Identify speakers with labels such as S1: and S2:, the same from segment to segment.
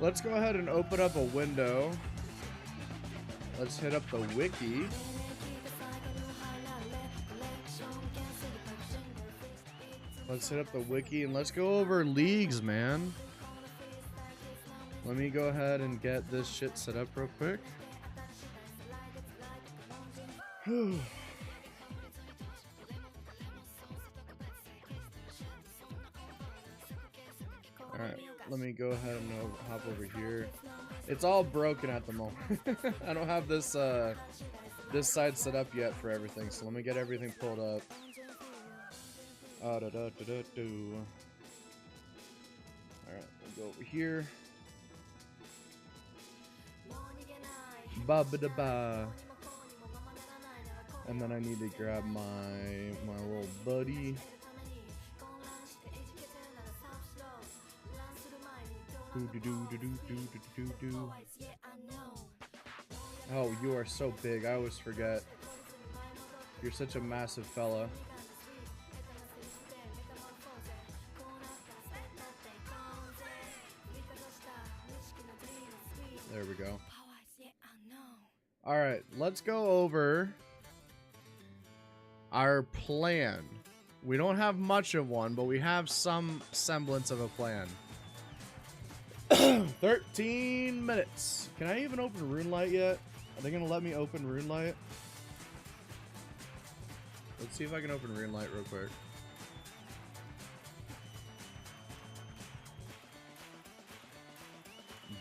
S1: Let's go ahead and open up a window. Let's hit up the wiki. Let's hit up the wiki and let's go over leagues, man. Let me go ahead and get this shit set up real quick. Alright, let me go ahead and hop over here. It's all broken at the moment. I don't have this this side set up yet for everything, so let me get everything pulled up. Alright, we'll go over here. Ba ba da ba. And then I need to grab my little buddy. Oh, you are so big. I always forget. You're such a massive fella. There we go. Alright, let's go over our plan. We don't have much of one, but we have some semblance of a plan. 13 minutes. Can I even open RuneLight yet? Are they gonna let me open RuneLight? Let's see if I can open RuneLight real quick.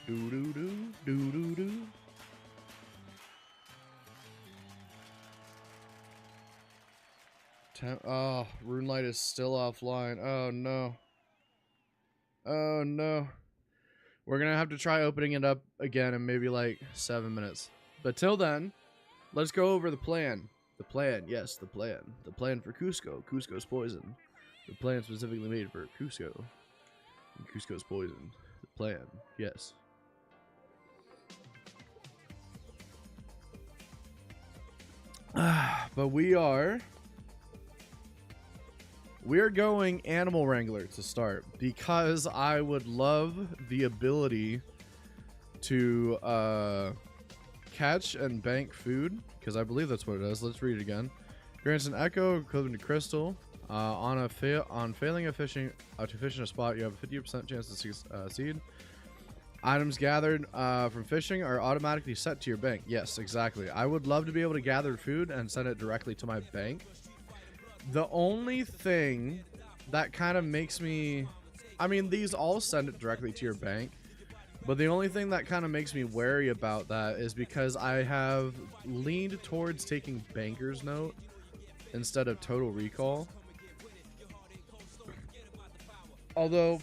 S1: Do-do-do. Oh, RuneLight is still offline. Oh no. Oh no. We're gonna have to try opening it up again in maybe like 7 minutes. But till then, let's go over the plan. The plan, yes, the plan. The plan for Cusco. Cusco's poison. The plan specifically made for Cusco. And Cusco's poison. The plan, yes. But we are going Animal Wrangler to start because I would love the ability to catch and bank food, because I believe that's what it does. Let's read it again. Grants an echo equivalent to crystal. On failing to fish in a spot, you have a 50% chance to succeed. Items gathered from fishing are automatically set to your bank. Yes, exactly. I would love to be able to gather food and send it directly to my bank. The only thing that kind of makes me... I mean, these all send it directly to your bank. But the only thing that kind of makes me wary about that is because I have leaned towards taking Banker's Note instead of Total Recall. Although,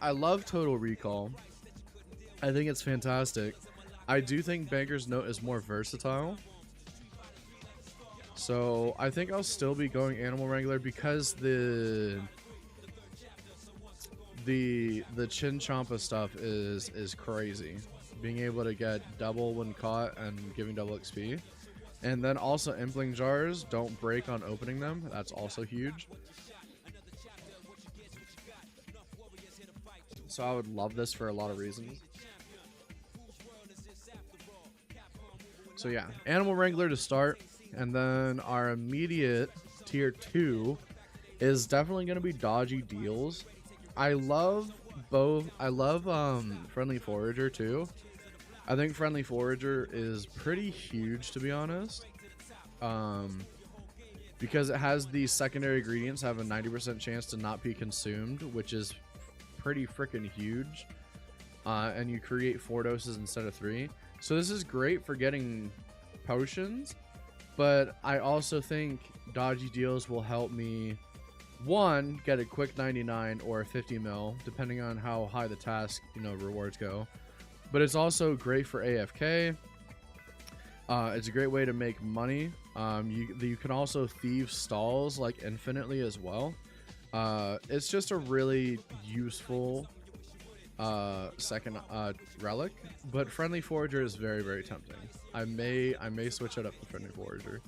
S1: I love Total Recall. I think it's fantastic. I do think Banker's Note is more versatile. So I think I'll still be going Animal Wrangler because the Chin Champa stuff is crazy. Being able to get double when caught and giving double XP. And then also Impling Jars don't break on opening them. That's also huge. So I would love this for a lot of reasons. So yeah, Animal Wrangler to start. And then our immediate tier 2 is definitely going to be Dodgy Deals. I love both. I love Friendly Forager too. I think Friendly Forager is pretty huge, to be honest. Because it has the secondary ingredients have a 90% chance to not be consumed, which is pretty freaking huge. And you create 4 doses instead of 3. So this is great for getting potions. But I also think Dodgy Deals will help me, one, get a quick 99 or a 50 mil, depending on how high the task, rewards go. But it's also great for AFK. It's a great way to make money. You can also thieve stalls like infinitely as well. It's just a really useful second relic, but Friendly Forager is very, very tempting. I may switch it up to Friendly Forager.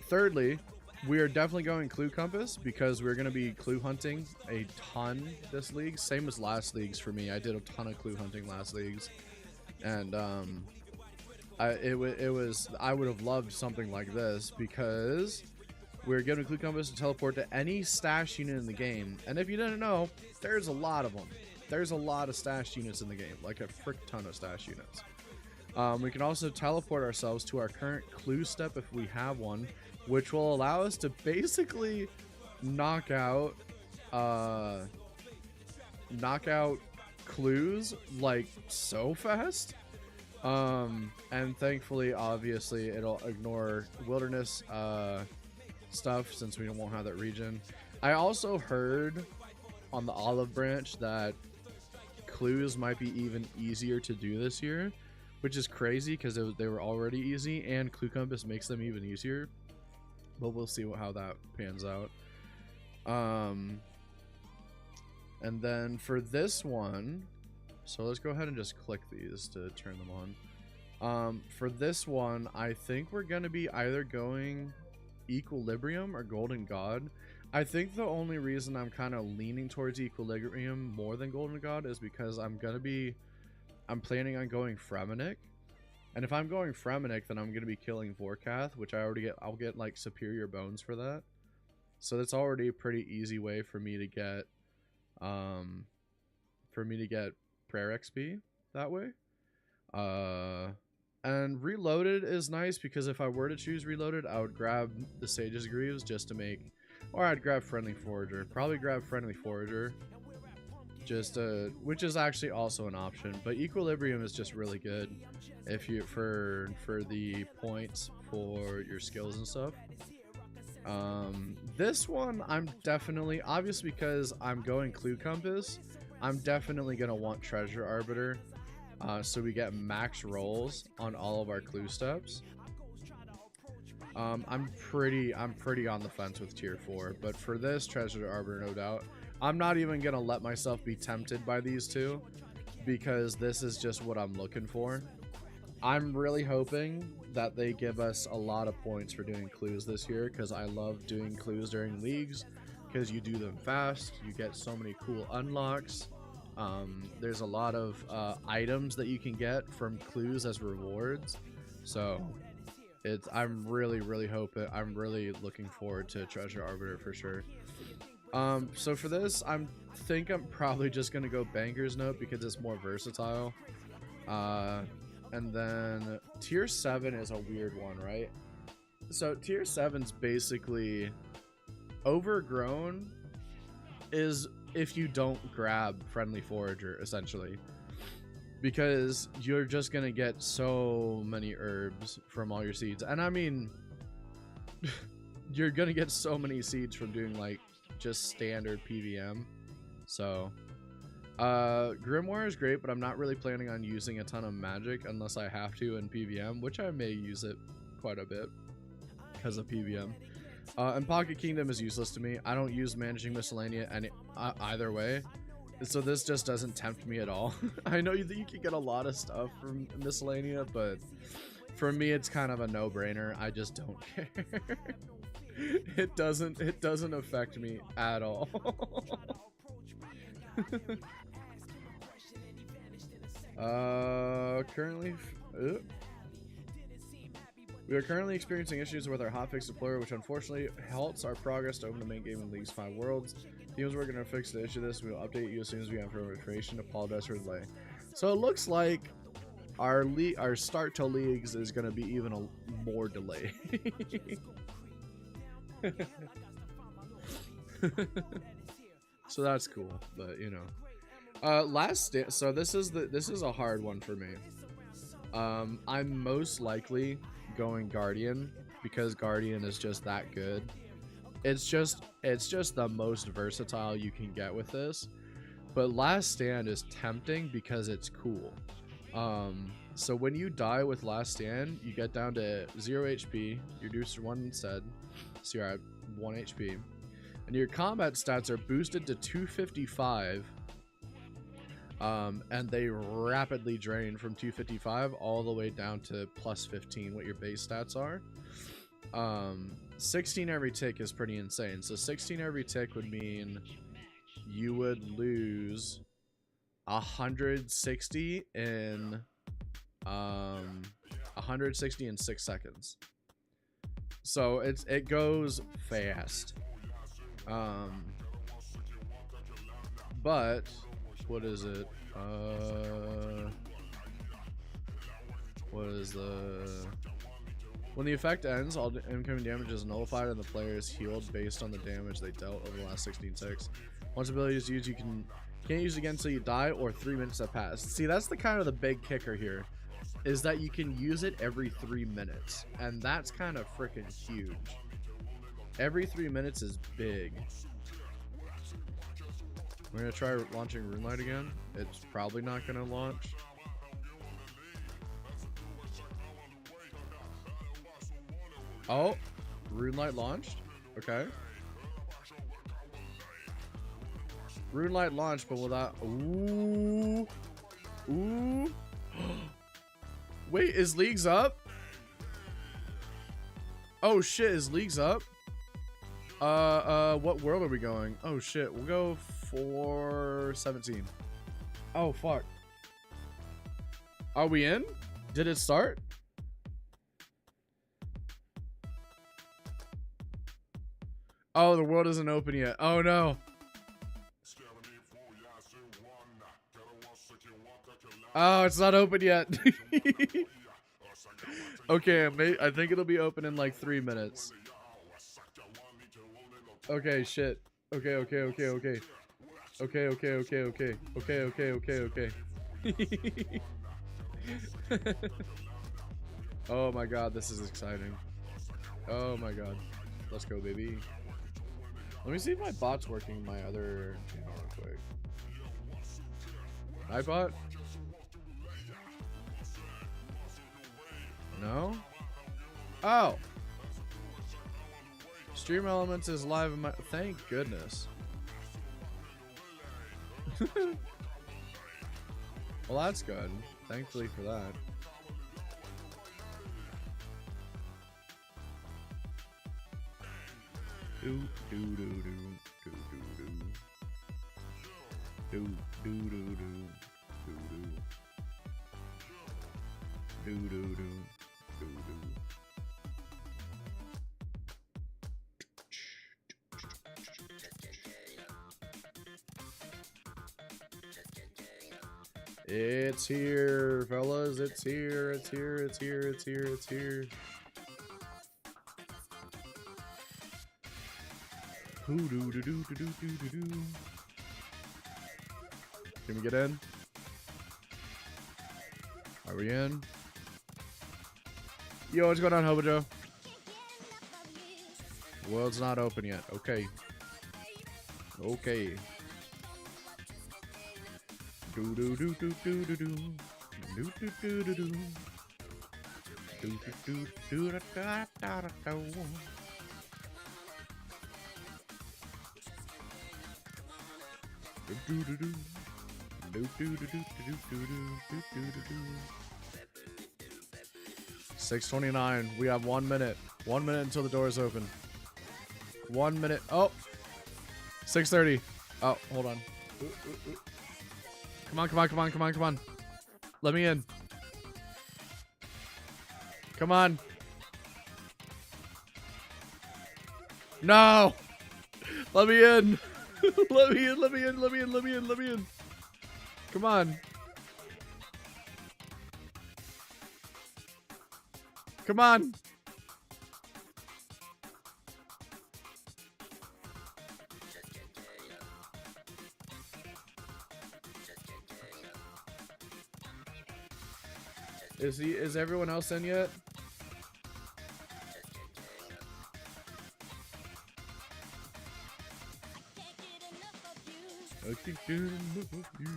S1: Thirdly, we are definitely going Clue Compass because we're going to be clue hunting a ton this league. Same as last leagues for me. I did a ton of clue hunting last leagues. And I would have loved something like this because we're given Clue Compass to teleport to any stash unit in the game. And if you didn't know, there's a lot of them. There's a lot of stash units in the game, like a frick ton of stash units. We can also teleport ourselves to our current clue step if we have one, which will allow us to basically knock out clues like so fast. And thankfully, obviously, it'll ignore wilderness stuff since we won't have that region. I also heard on the olive branch that clues might be even easier to do this year, which is crazy because they were already easy, and Clue Compass makes them even easier. But we'll see how that pans out. And then for this one, so let's go ahead and just click these to turn them on. For this one, I think we're going to be either going Equilibrium or Golden God. I think the only reason I'm kind of leaning towards Equilibrium more than Golden God is because I'm planning on going Fremenic. And if I'm going Fremenic, then I'm going to be killing Vorkath, which I'll get like superior bones for that. So that's already a pretty easy way for me to get prayer XP that way. And Reloaded is nice because if I were to choose Reloaded, I would grab the Sage's Greaves just to make, or I'd grab Friendly Forager. Probably grab Friendly Forager, which is actually also an option. But Equilibrium is just really good if you for the points for your skills and stuff. This one I'm definitely, obviously because I'm going Clue Compass, I'm definitely gonna want Treasure Arbiter, so we get max rolls on all of our clue steps. I'm pretty on the fence with tier 4, but for this Treasure Arbiter, no doubt. I'm not even gonna let myself be tempted by these two because this is just what I'm looking for. I'm really hoping that they give us a lot of points for doing clues this year because I love doing clues during leagues because you do them fast, you get so many cool unlocks. There's a lot of items that you can get from clues as rewards, so I'm really looking forward to Treasure Arbiter for sure. So for this, I'm probably just gonna go Banker's Note because it's more versatile. And then tier 7 is a weird one, right? So tier 7's basically Overgrown is if you don't grab Friendly Forager, essentially, because you're just gonna get so many herbs from all your seeds. And I mean, you're gonna get so many seeds from doing like just standard PVM. So Grimoire is great, but I'm not really planning on using a ton of magic unless I have to in PVM, which I may use it quite a bit because of PVM. And Pocket Kingdom is useless to me. I don't use Managing Miscellanea either way, so this just doesn't tempt me at all. I know that you can get a lot of stuff from Miscellanea, but for me it's kind of a no-brainer. I just don't care. It doesn't affect me at all. We are currently experiencing issues with our hotfix deployer, which unfortunately halts our progress to open the main game in League's 5 worlds. Teams working to fix the issue. We will update you as soon as we have information. Apologize for the delay. So it looks like our start to Leagues is going to be even a more delay. So that's cool, but you know. So this is a hard one for me. I'm most likely going Guardian because Guardian is just that good. It's just the most versatile you can get with this. But Last Stand is tempting because it's cool. So when you die with Last Stand, you get down to 0 HP, you do 1 instead, so you're at 1 HP, and your combat stats are boosted to 255, and they rapidly drain from 255 all the way down to plus 15, what your base stats are. 16 every tick is pretty insane. So 16 every tick would mean you would lose 160 in 160 in 6 seconds. So it goes fast. But what is it? What is the... When the effect ends, all incoming damage is nullified and the player is healed based on the damage they dealt over the last 16 ticks. Once ability is used, you can't use it again until you die or 3 minutes have passed. See, that's the big kicker here, is that you can use it every 3 minutes, and that's kind of freaking huge. Every 3 minutes is big. We're gonna try launching Runelight again. It's probably not gonna launch. Oh, Runelight launched. Okay. Runelight launched, but without. Ooh. Ooh. Wait, is League's up? Oh shit, is League's up? What world are we going? Oh shit, we'll go 417. Oh fuck. Are we in? Did it start? Oh, the world isn't open yet. Oh no. Oh, it's not open yet. Okay, I think it'll be open in like 3 minutes. Okay, shit. Okay. Oh my god, this is exciting. Oh my god. Let's go, baby. Let me see if my bot's working in my other channel real quick. Hi, bot? No? Oh! Stream Elements is live in my... Thank goodness. Well, that's good. Thankfully for that. Do do do do do do do do do do do do do do do. It's here, fellas. It's here. It's here. It's here. It's here. It's here. Can we get in? Are we in? Yo, what's going on, Hobojo? World's not open yet. Okay. Okay. Do do do do do do do do do do do do do do do da da da da. Do do do do do do do do do do do. 6:29. We have 1 minute. 1 minute until the doors open. 1 minute. Oh. 6:30. Oh, hold on. Come on, come on, come on, come on, come on. Let me in. Come on. No. Let me in. Let me in, let me in, let me in, let me in, let me in. Come on. Come on. Is everyone else in yet? I can't get enough of you.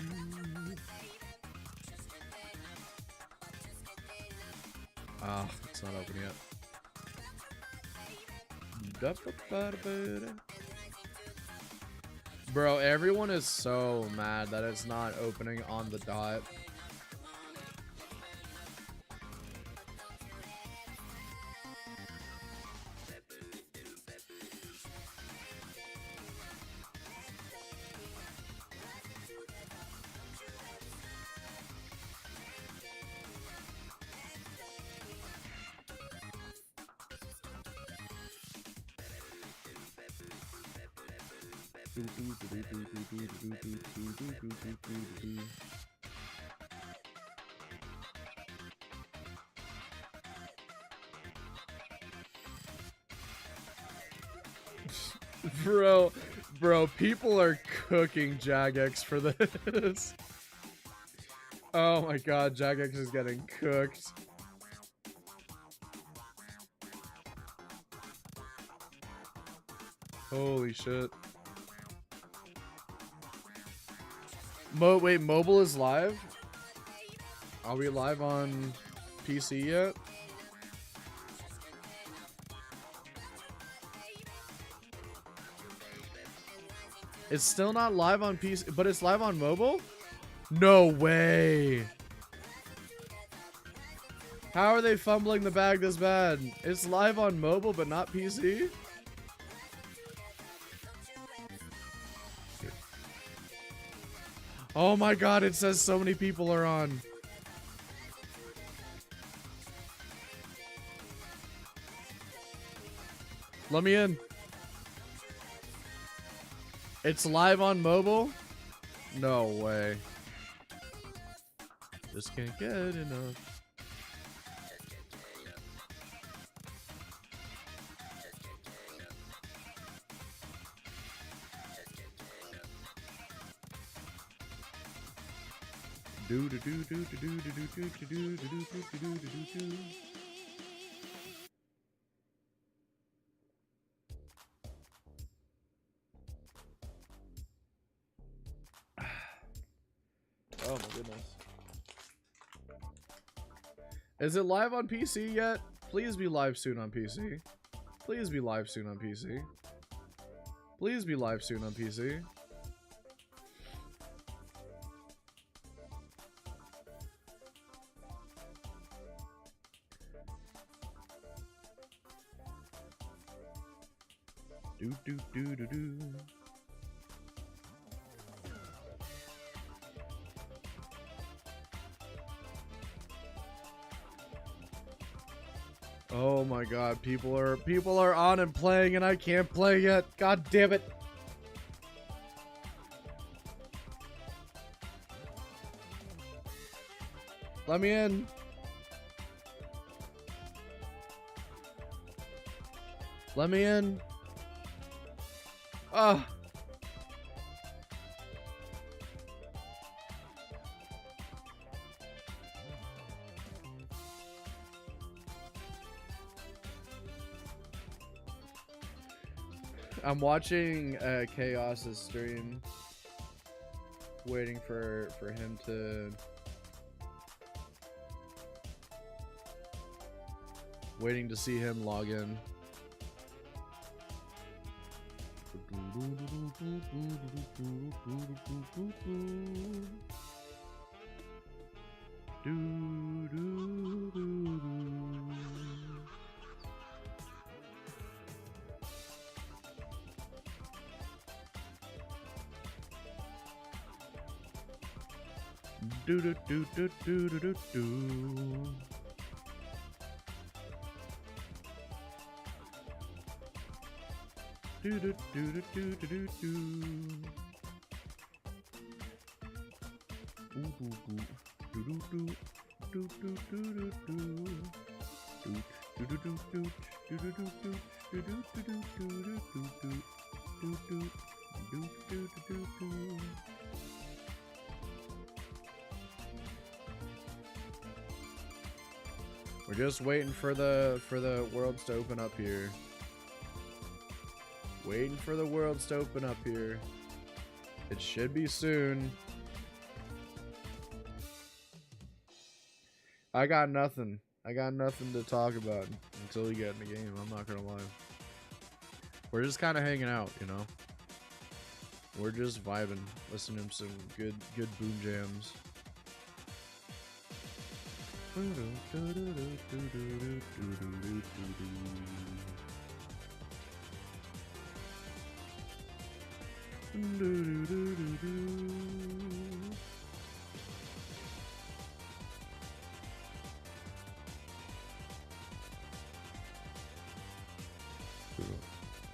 S1: Ah, it's not open yet. Bro, everyone is so mad that it's not opening on the dot. Bro, people are cooking Jagex for this. Oh my god, Jagex is getting cooked. Holy shit. Wait, mobile is live? Are we live on PC yet? It's still not live on PC, but it's live on mobile? No way. How are they fumbling the bag this bad? It's live on mobile, but not PC? Oh my god, it says so many people are on. Let me in. It's live on mobile? No way. Just can't get enough. Do do do do do do do do do do do do do do do. Oh my goodness. Is it live on PC yet? Please be live soon on PC. Please be live soon on PC. Please be live soon on PC. Do do do do do. Oh my god, people are on and playing and I can't play yet. God damn it. Let me in. Let me in. Ah. I'm watching Chaos's stream, waiting for him to see him log in. Do do do do do do do do. Do do do do do do do do. Do do do do do do do do do. Do do do do do do do do do do do do do do do. We're just waiting for the worlds to open up here. Waiting for the worlds to open up here. It should be soon. I got nothing. I got nothing to talk about until we get in the game. I'm not gonna lie. We're just kind of hanging out, you know. We're just vibing, listening to some good boom jams.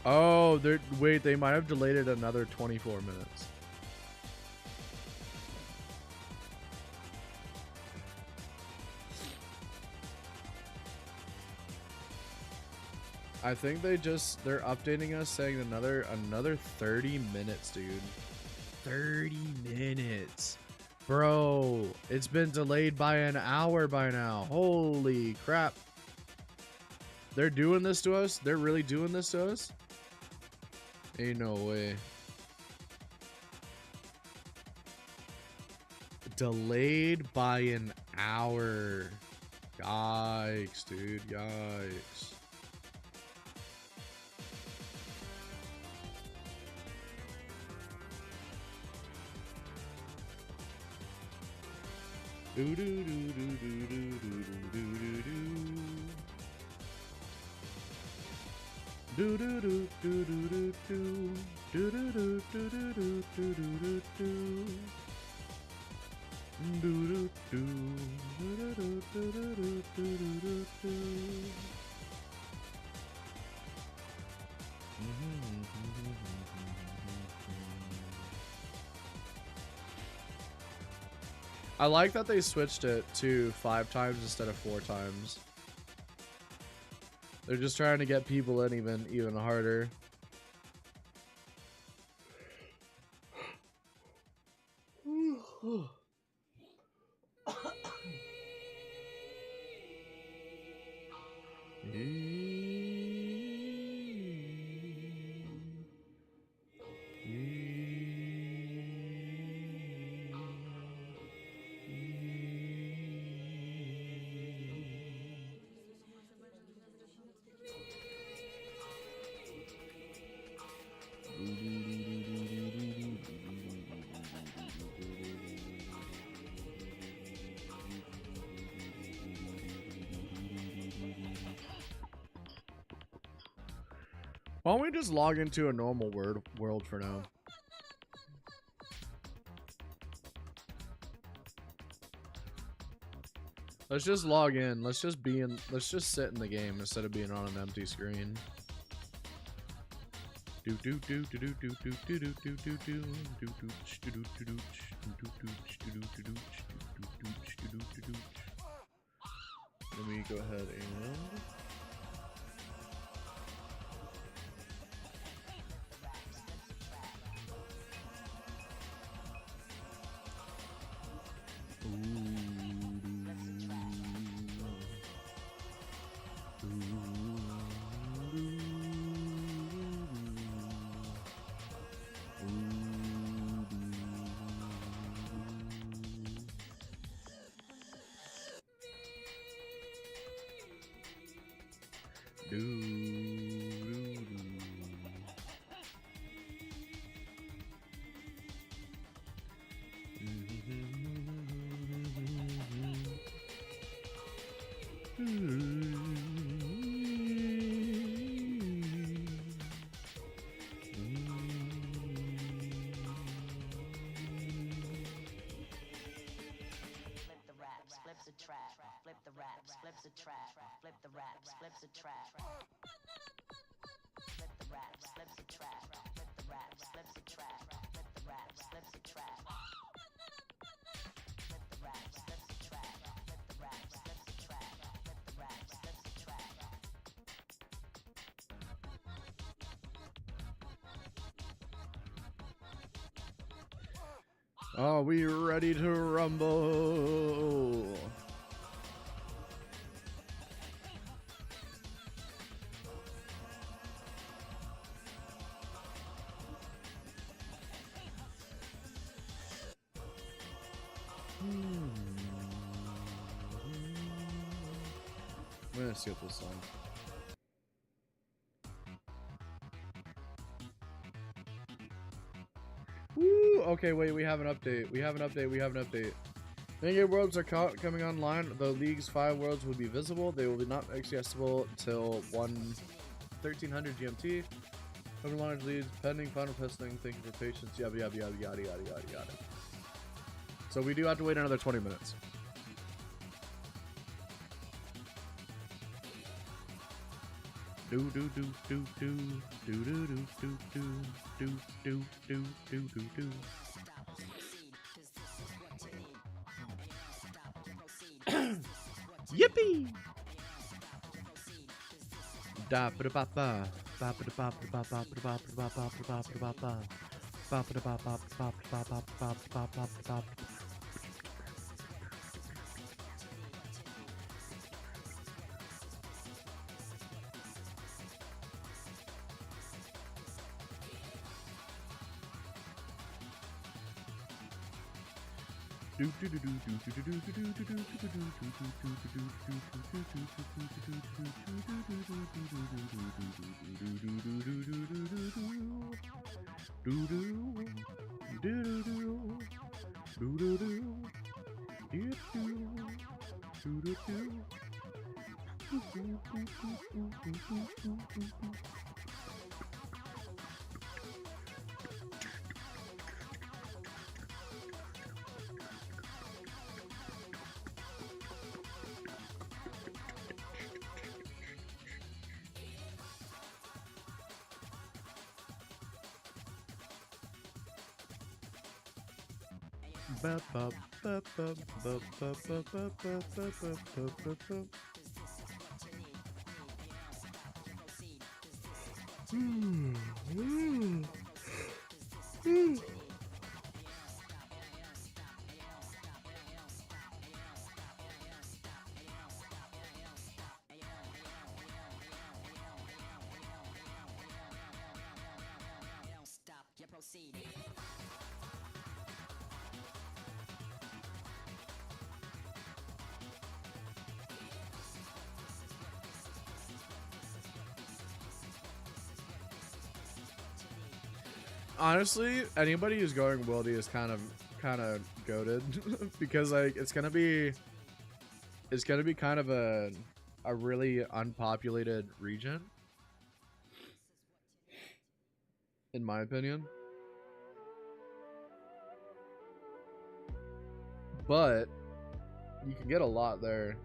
S1: Oh, wait, they might have delayed it another 24 minutes. I think they're updating us saying another 30 minutes, dude. 30 minutes. Bro, it's been delayed by an hour by now. Holy crap. They're doing this to us? They're really doing this to us? Ain't no way. Delayed by an hour. Yikes, dude. Yikes. Do do do do do do do do do do. Do do do do do do do do do do do do do do do. Do do do do do do do do. I like that they switched it to 5 times instead of 4 times. They're just trying to get people in even harder. Why don't we just log into a normal world for now? Let's just log in. Let's just sit in the game instead of being on an empty screen. Let me go ahead and are we ready to rumble? I'm gonna skip this song. Woo! Okay, wait, we have an update. We have an update. Many worlds are coming online. The League's 5 worlds will be visible. They will be not accessible until 1300 GMT. Cover launch leads pending final testing. Thank you for patience. Yada yada yada yada yada yada yada. So we do have to wait another 20 minutes. Do do do do do do do do do do do do do do do. Yippee! Da ba ba ba ba ba ba ba ba ba ba ba ba ba ba. Honestly, anybody who's going Wildy is kind of goated because like it's gonna be kind of a really unpopulated region, in my opinion. But you can get a lot there.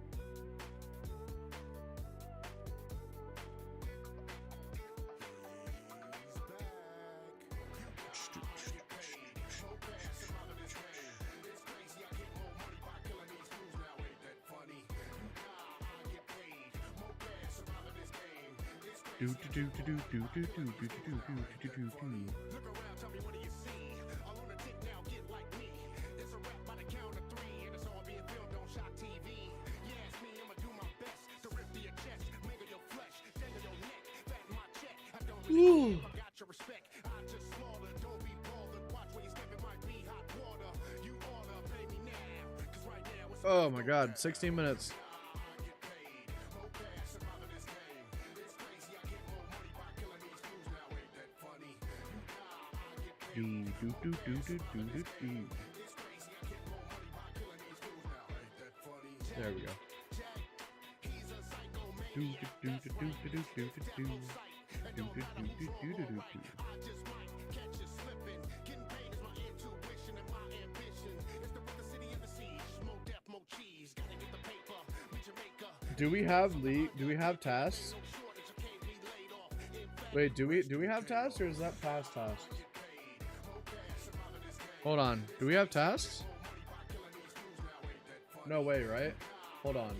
S1: Oh my god, 16 minutes. There we go. Do we have tasks? Wait, do we have tasks or is that past tasks? Hold on. Do we have tasks? No way, right? Hold on.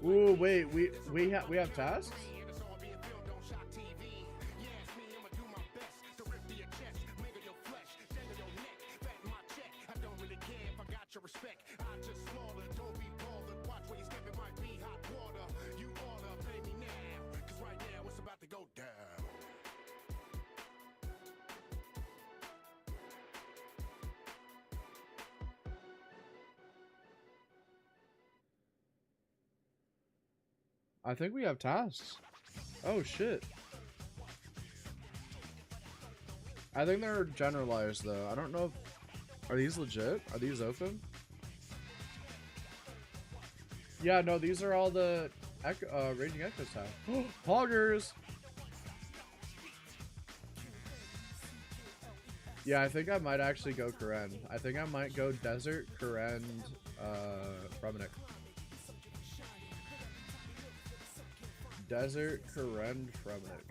S1: Ooh, wait, we have tasks? I think we have tasks. Oh shit. I think they're generalized though. I don't know if... Are these legit? Are these open? Yeah, no, these are all the Raging Echoes tasks. Poggers! Yeah, I think I might actually go Karen. I think I might go Desert, Karen, Freminik. Desert, Karen, Freminik.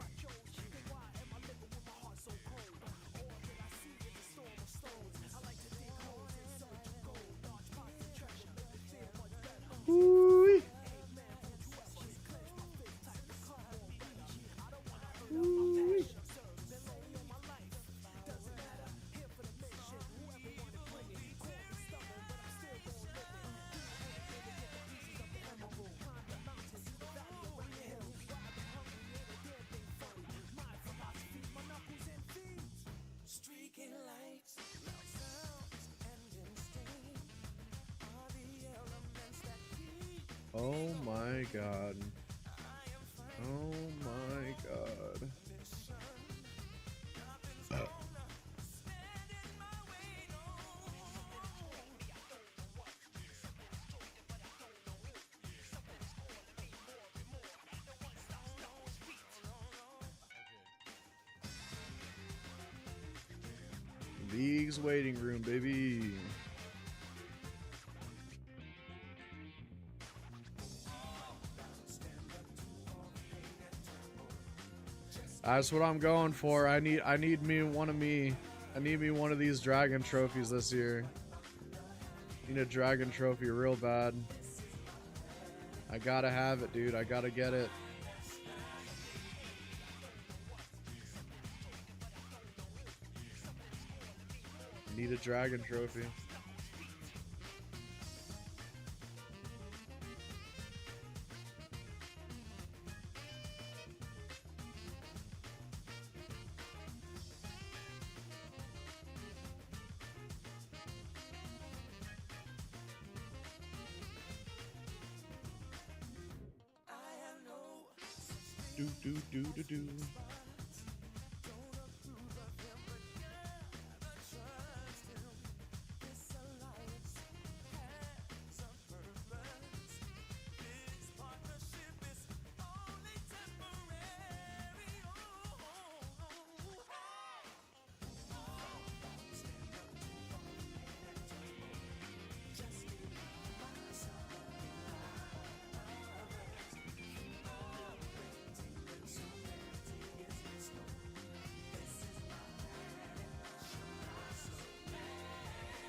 S1: Woo-wee. Woo-wee. Oh my god. Oh my god. League's waiting room, baby. That's what I'm going for. I need me one of me. I need me one of these dragon trophies this year. Need a dragon trophy real bad. I gotta have it, dude. I gotta get it. Need a dragon trophy. Do.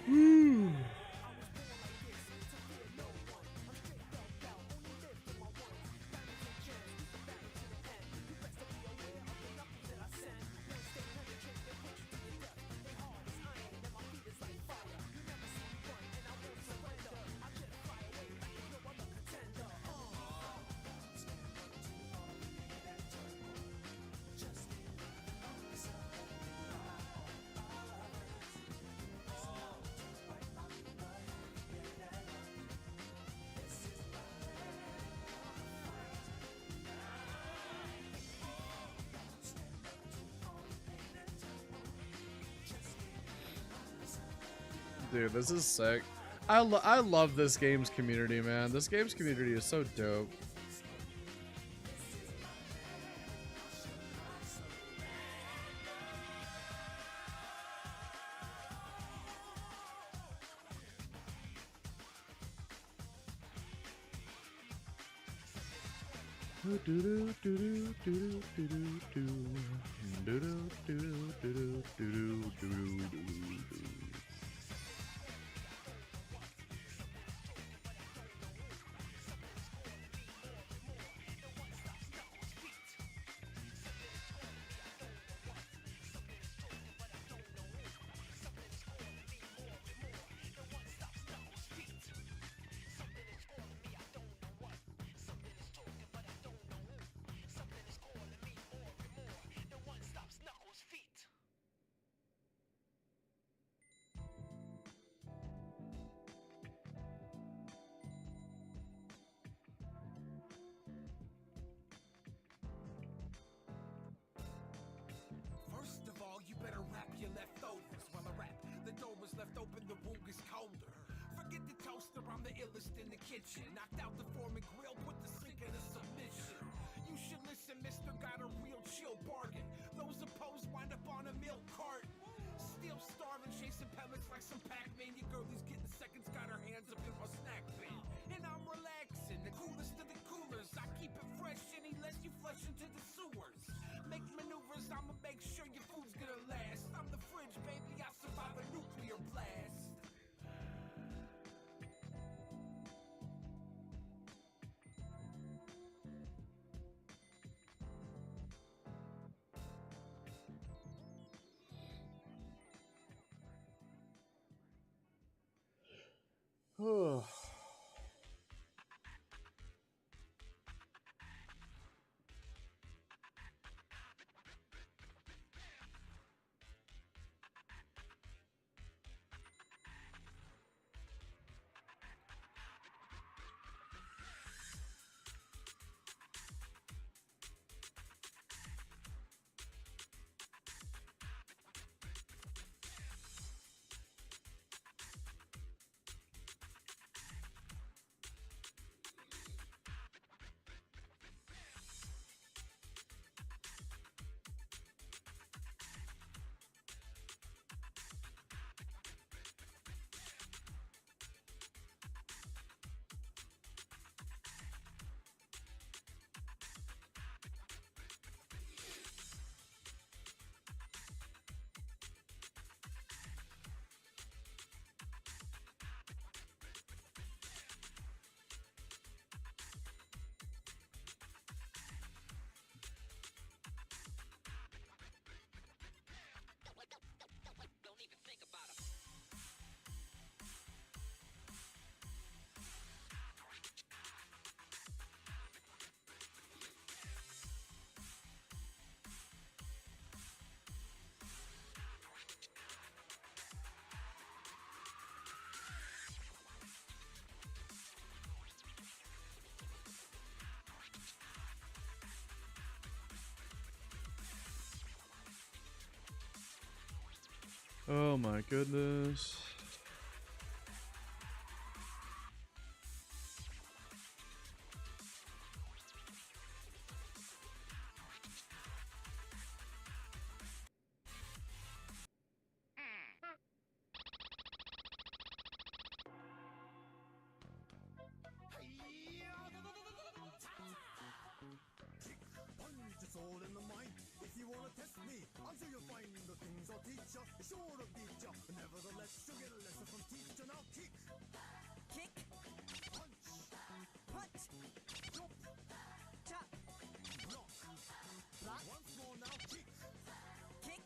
S1: Woo. Dude, this is sick. I love this game's community, man. This game's community is so dope.
S2: Knocked out the foreman grill, put the sink in a submission. You should listen, mister, got a real chill bargain. Those opposed wind up on a milk carton. Steal like some Pac-Man. Your girlie's getting seconds, got her hands up in my snack bin. And I'm relaxing, the coolest of the coolers. I keep it fresh any less you flush into the sewers. Make maneuvers, I'ma make sure your food's gonna last. I'm the fridge, baby, I survive a nuclear blast.
S1: Oh.
S2: Don't even think about it.
S1: Oh my goodness.
S3: It's all in the mind. If you wanna test me, I'm sure you'll find the things I'll teach ya. Sure to beat ya. Nevertheless, you'll get a lesson from teacher. Now kick,
S4: Kick,
S3: punch,
S4: punch,
S3: chop,
S4: chop,
S3: block.
S4: block,
S3: Once more now, kick,
S4: kick,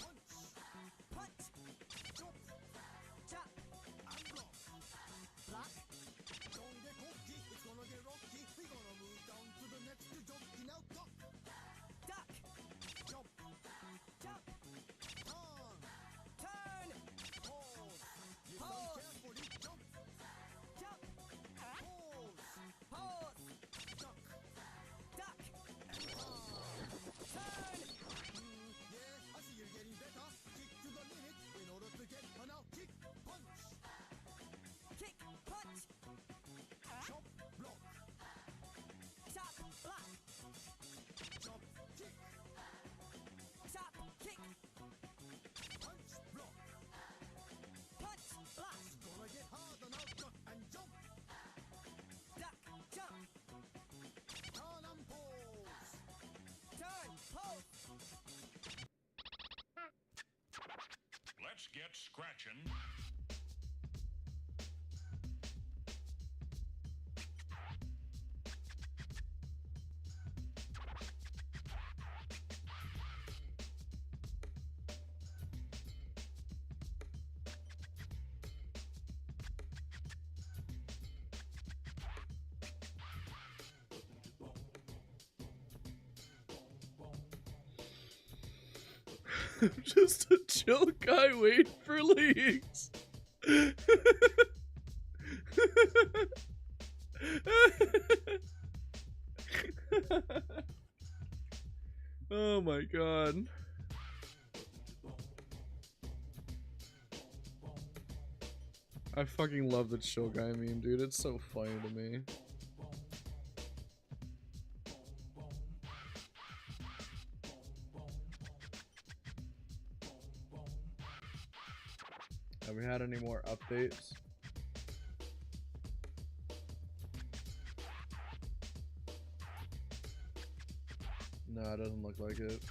S3: punch,
S4: punch,
S3: chop,
S4: chop,
S3: and block.
S4: block,
S3: Don't get cocky, it's gonna get rocky. We're gonna move down to the next junkie. Now duck,
S4: duck,
S3: jump,
S4: jump,
S3: turn,
S4: turn,
S3: pause. Listen
S4: Pause.
S3: carefully, jump,
S4: jump,
S3: pause,
S4: pause,
S3: duck,
S4: duck,
S3: and
S4: turn,
S3: yeah, I see you're getting better. Kick to the limit in order to get now kick, punch,
S4: kick, punch,
S3: chop, block,
S4: chop, block,
S3: chop, kick,
S4: chop, kick,
S3: punch, block.
S4: punch, block,
S3: Gonna get harder now, duck and jump,
S4: duck, jump,
S3: turn and pause.
S4: turn, pose,
S5: Let's get scratching.
S1: I'm just a chill guy waiting for leagues. Oh my god. I fucking love the chill guy meme, dude. It's so funny to me. Have we had any more updates? No, it doesn't look like it.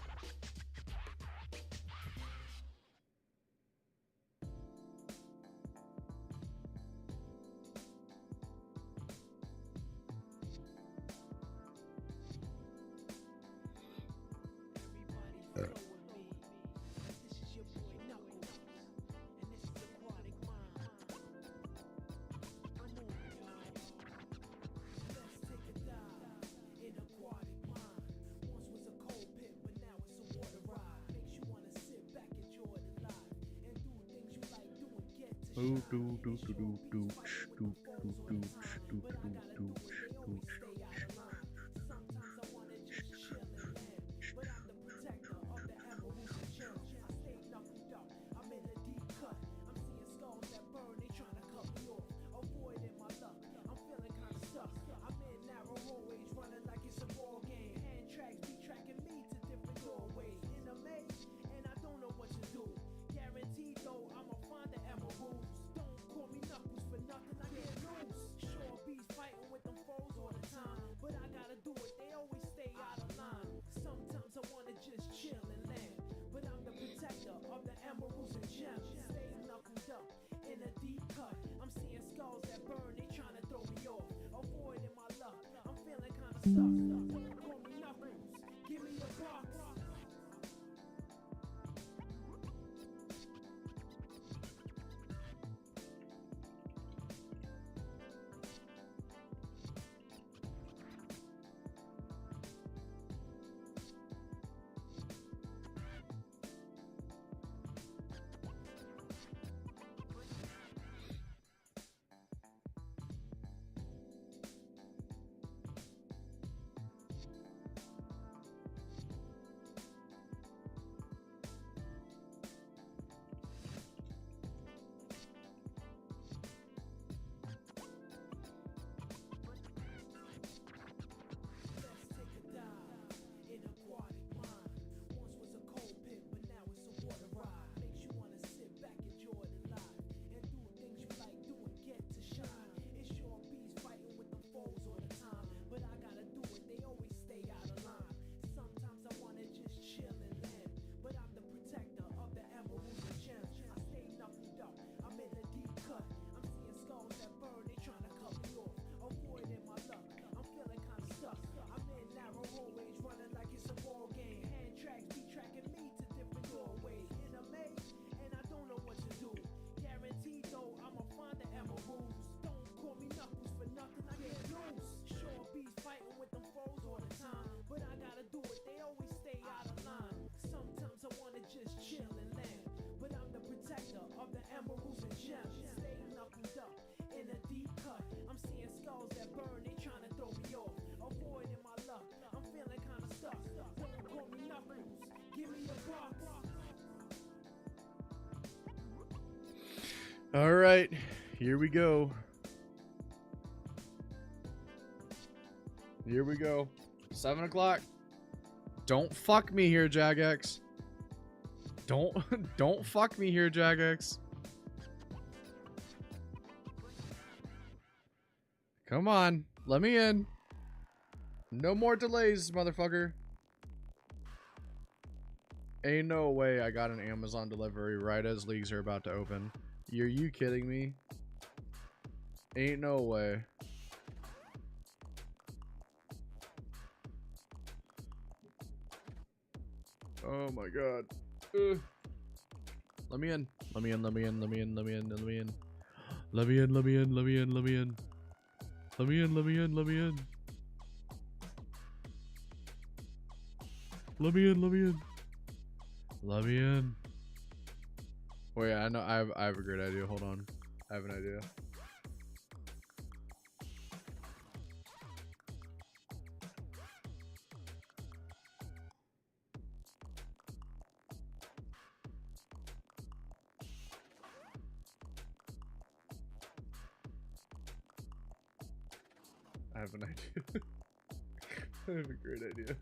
S1: All right, here we go. Here we go. 7 o'clock. Don't fuck me here, Jagex. Don't fuck me here, Jagex. Come on, let me in. No more delays, motherfucker. Ain't no way I got an Amazon delivery right as leagues are about to open. Are you kidding me? Ain't no way. Oh my god. Ugh. Let me in. Let me in, let me in, let me in, let me in, let me in. Let me in, let me in, let me in, let me in. Let me in, let me in, let me in. Let me in, let me in. Let me in. Wait, I know I have a great idea. Hold on. I have an idea. I have an idea. I have a great idea.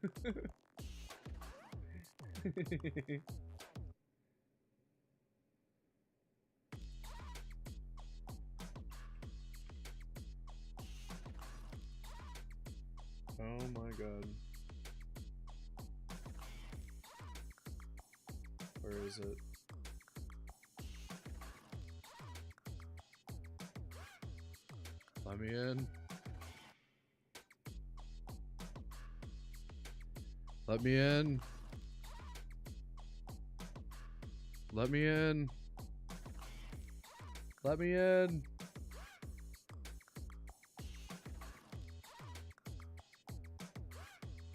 S1: god. Where is it? Let me in. Let me in. Let me in. Let me in.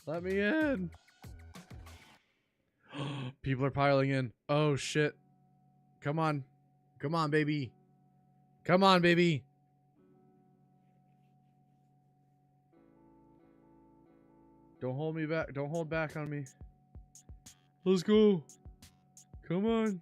S1: Let me in. People are piling in. Oh shit. Come on. Come on, baby. Come on, baby. Don't hold me back. Don't hold back on me. Let's go. Come on.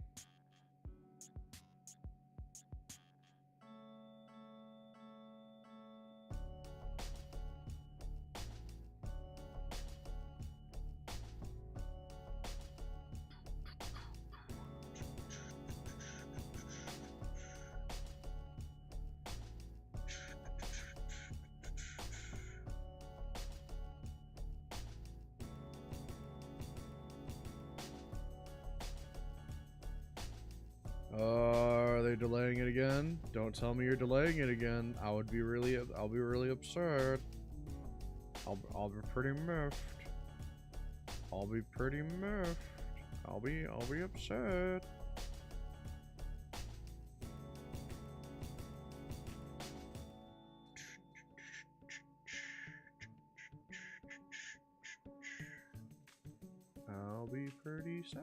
S1: Are they delaying it again? Don't tell me you're delaying it again. I'll be really upset. I'll be pretty miffed. I'll be pretty miffed. I'll be upset. I'll be pretty sad.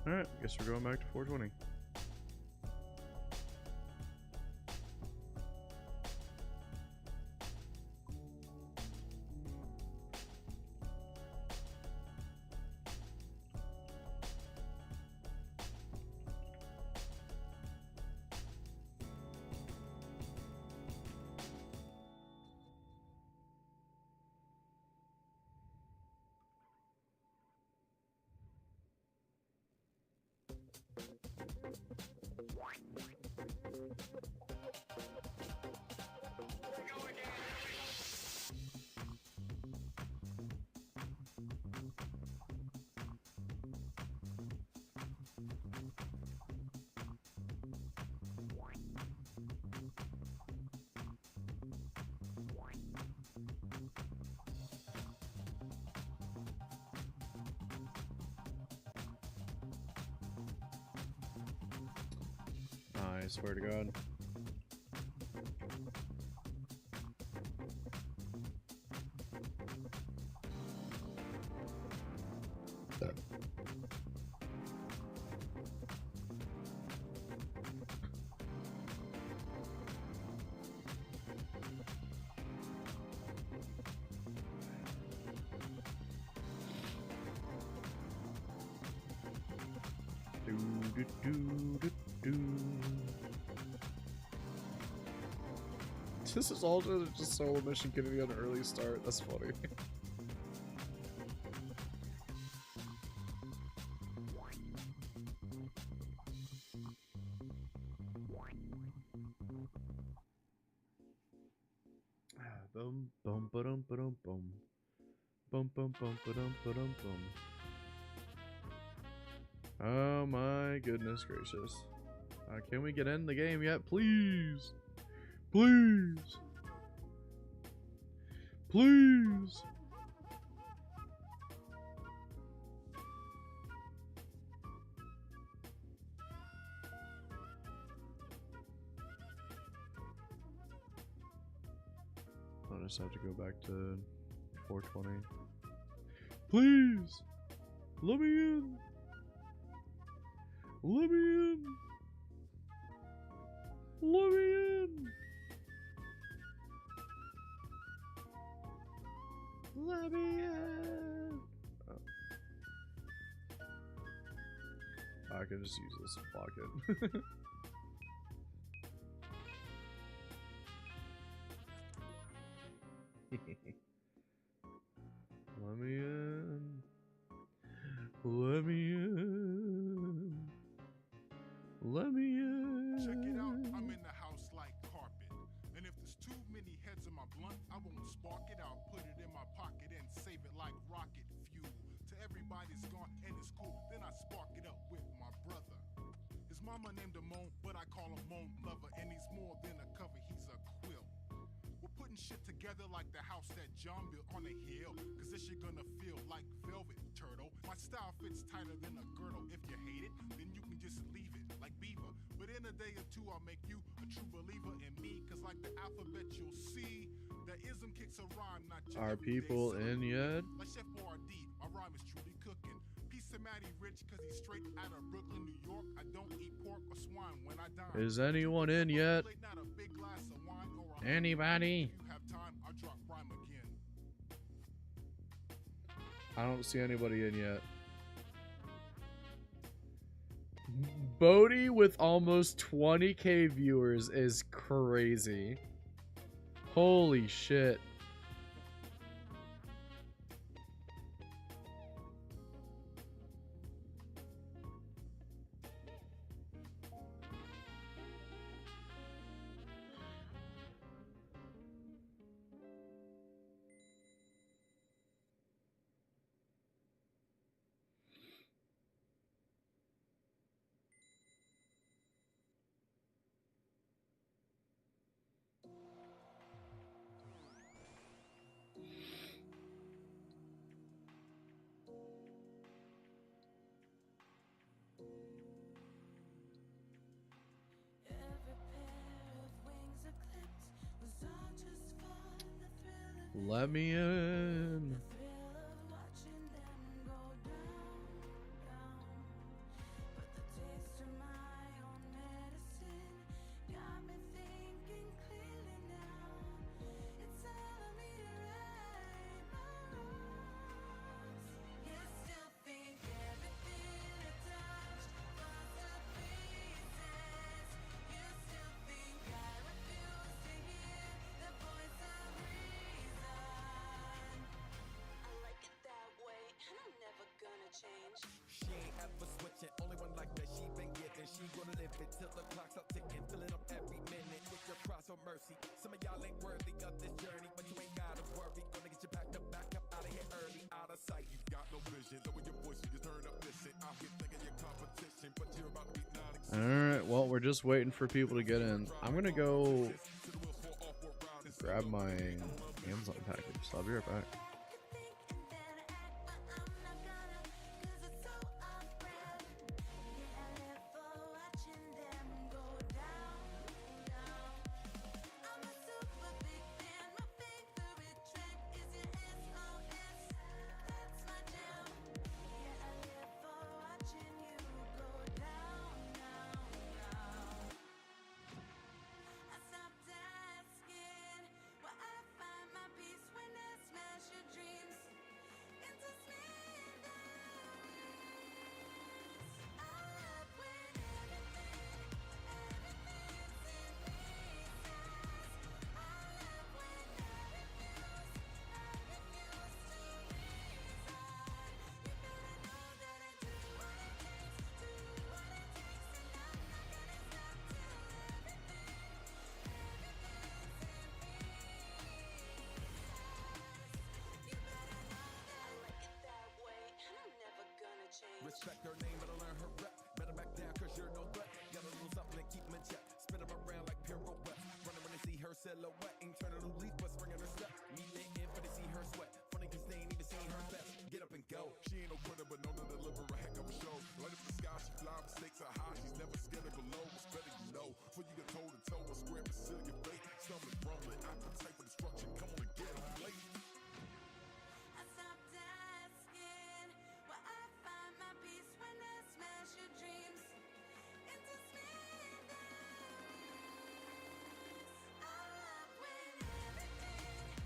S1: Alright, guess we're going back to 420. I swear to God. This is all just solo mission getting an early start. That's funny. Boom, boom, ba-dum, ba-dum, boom. Boom, boom, boom, ba-dum, ba-dum, boom. Oh my goodness gracious. Can we get in the game yet? Please. Please. Please. I'll just have to go back to 420. Please. Let me in. Let me in. Let me in. I can just use this. Fuck it. Let me in. Let me in. Let me in.
S6: Check it out, I'm in the house like carpet. And if there's too many heads in my blunt, I won't spark it out, put it in my pocket and save it like rocket fuel. To everybody's gone and it's cool, then I spark it up with my brother. His mama named him Moan, but I call him Moan Lover. And he's more than a cover, he's a quilt. We're putting shit together like the house that John built on a hill. Cause this shit gonna feel like velvet, turtle. My style fits tighter than a girdle. If you hate it, then you can just leave it like Beaver. But in a day or two, I'll make you a true believer in me. Cause like the alphabet, you'll see that ism kicks a rhyme, not just
S1: Are
S6: everyday
S1: people
S6: something.
S1: in yet?
S6: Like Chef Boyardee, my rhyme is truly cooking. Peace to Matty Rich, cause he's straight out of Brooklyn, New York. I don't eat pork or swine when I dine.
S1: Is anyone in yet?
S6: Not a big glass of wine or a
S1: Anybody?
S6: If you have time, I'll drop rhyme again.
S1: I don't see anybody in yet. Bodie with almost 20k viewers is crazy. Holy shit. Let me in.
S2: She ain't ever switching, only one like that she been getting. She gonna live it till the clock stop ticking, filling up every minute with your cross or mercy. Some of y'all ain't worthy of this journey, but you ain't gotta worry. Gonna get you packed up, back up out of here early, out of sight. You got no vision, lower your voice, you just turn up, listen. I'll get thinking your competition, but you're about to be non-existent.
S1: Alright, well, we're just waiting for people to get in. I'm gonna go grab my Amazon package, so I'll be right back.
S2: Respect her name, better learn her rep. Better back down, cause you're no threat. Got a little something to keep in check. Spin her around like pirouette. Running when they see her silhouette. Ain't turn a new leaf, but springing her step. Me lit in for they see her sweat. Funny cause they ain't even seen her best. Get up and go.
S6: She ain't no quitter, but known to deliver a heck of a show. Light up the sky, she fly, mistakes are high. She's never scared to go low. It's better you know. Before you get toe to toe, a square and seal your fate. Stumbling, rumbling, appetite for destruction. Come on and get them late.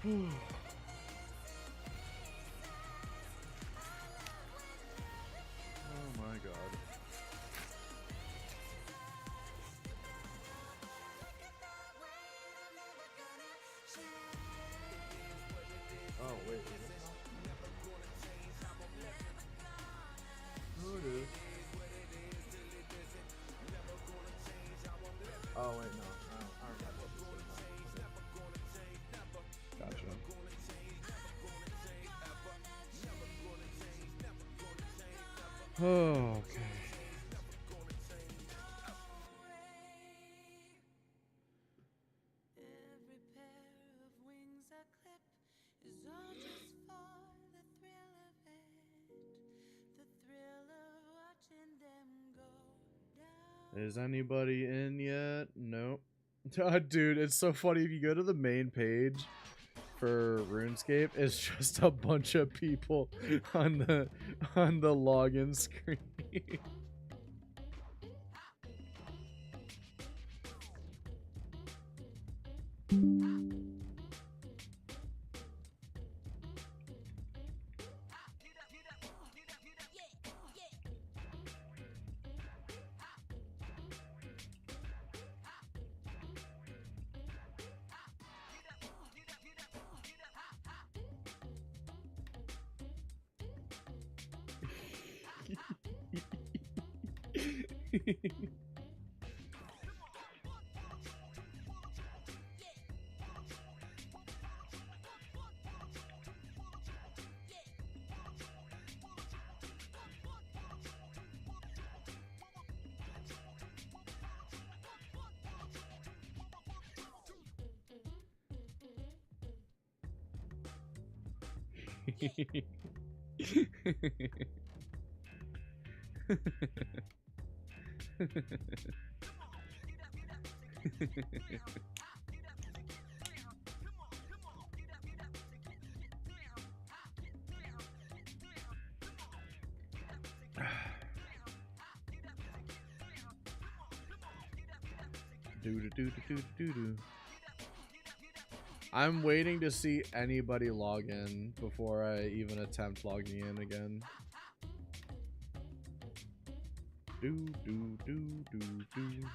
S1: Oh my god. Oh wait. Oh, it is. Oh wait, no. I don't remember what this is now. Okay. Gotcha. Oh, okay.
S7: Every pair of wings I clip is all just for the thrill of it. The thrill of watching them go down.
S1: Is anybody in yet? Nope. Dude, it's so funny. If you go to the main page for RuneScape, it's just a bunch of people on the login screen. I'm waiting to see anybody log in before I even attempt logging in again. Do do do do do.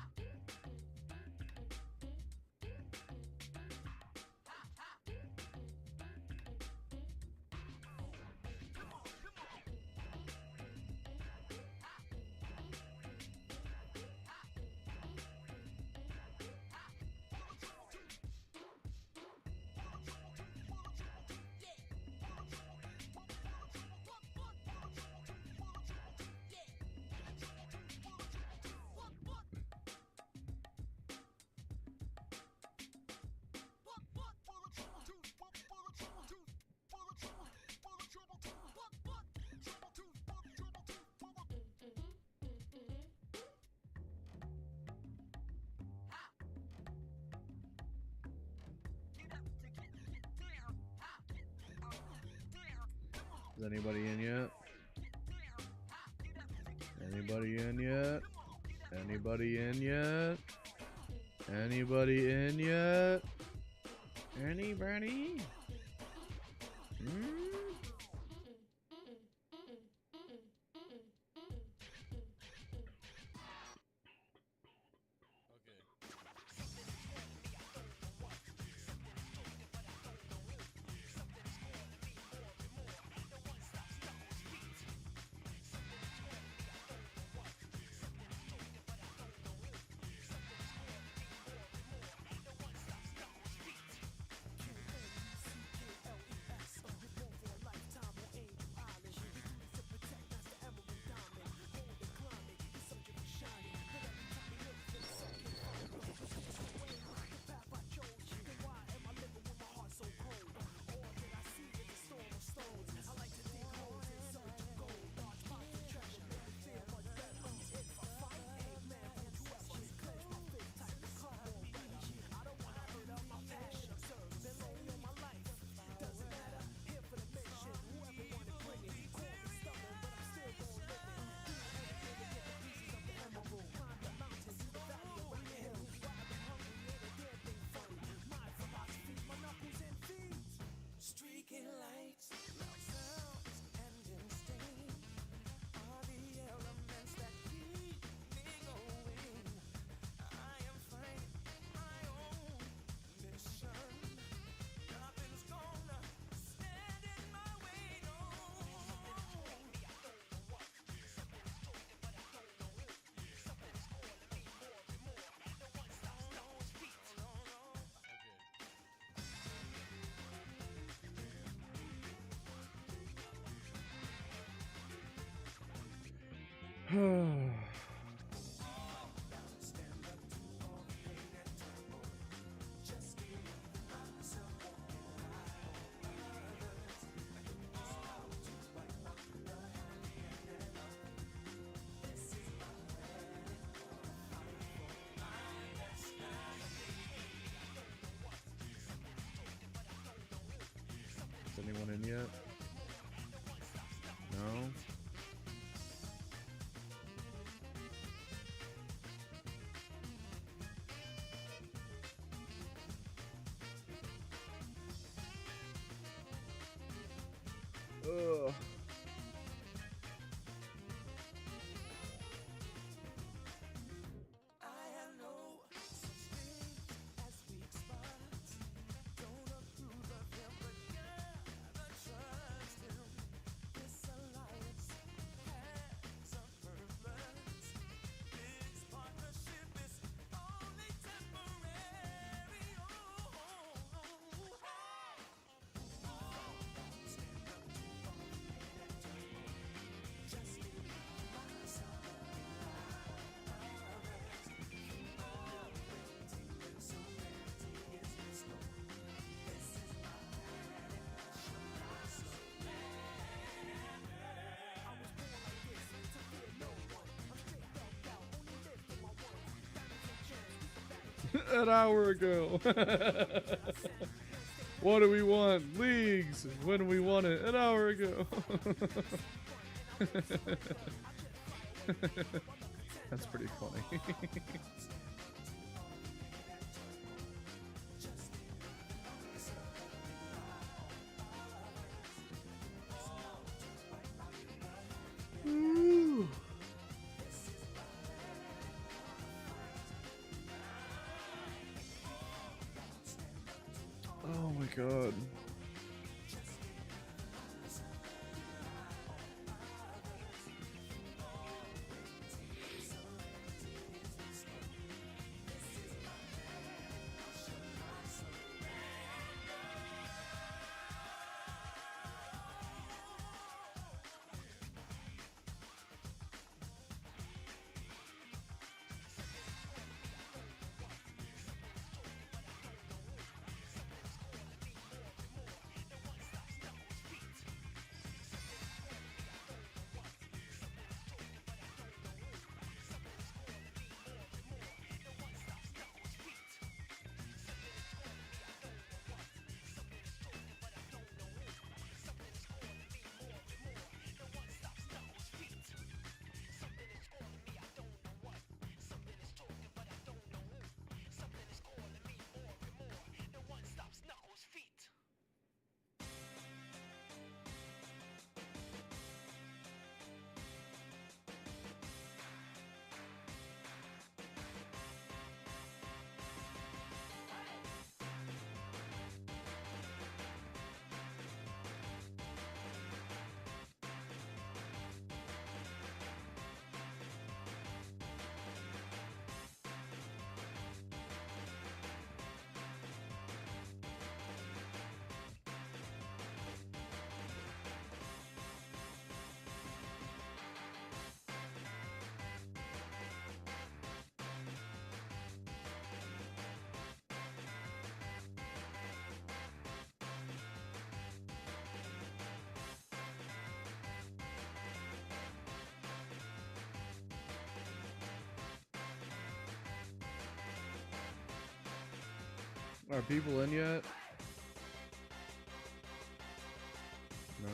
S1: Is anybody in yet? Anybody in yet? Anybody in yet? Anybody in yet? Anybody? Is anyone in yet? No? Ugh.
S3: I have no such thing as weak spots. Don't approve of him, but gotta trust him. This alliance has a purpose. This partnership is only temporary.
S1: An hour ago. What do we want? Leagues. When we won it an hour ago. That's pretty funny. Woo. Oh my god. Are people in yet? No.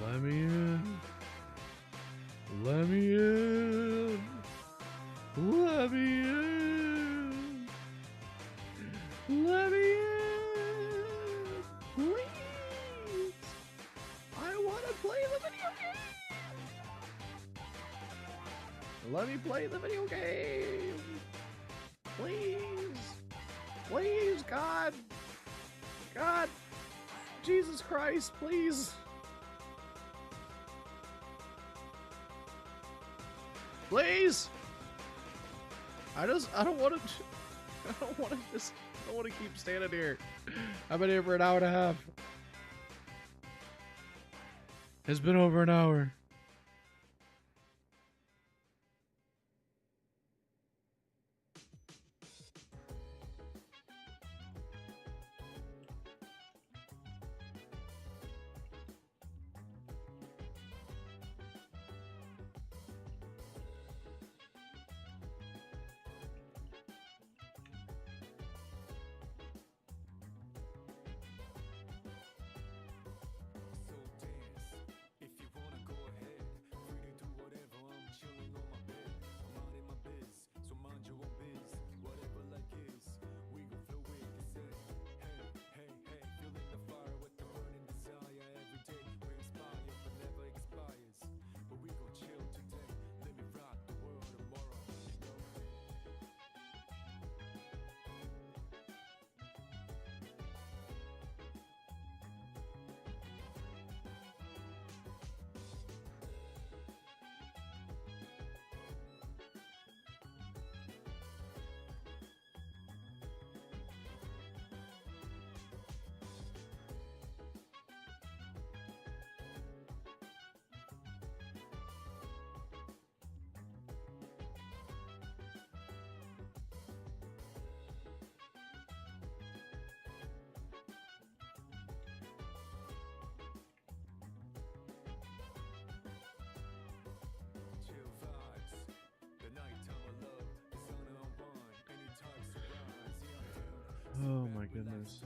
S1: Let me in. Let me in. Let me in. Let me in. Please. I want to play the video game. Let me play the video game. Please. Please, God. God. Jesus Christ, please. Please. I don't want to keep standing here. I've been here for an hour and a half. It's been over an hour. Oh my goodness.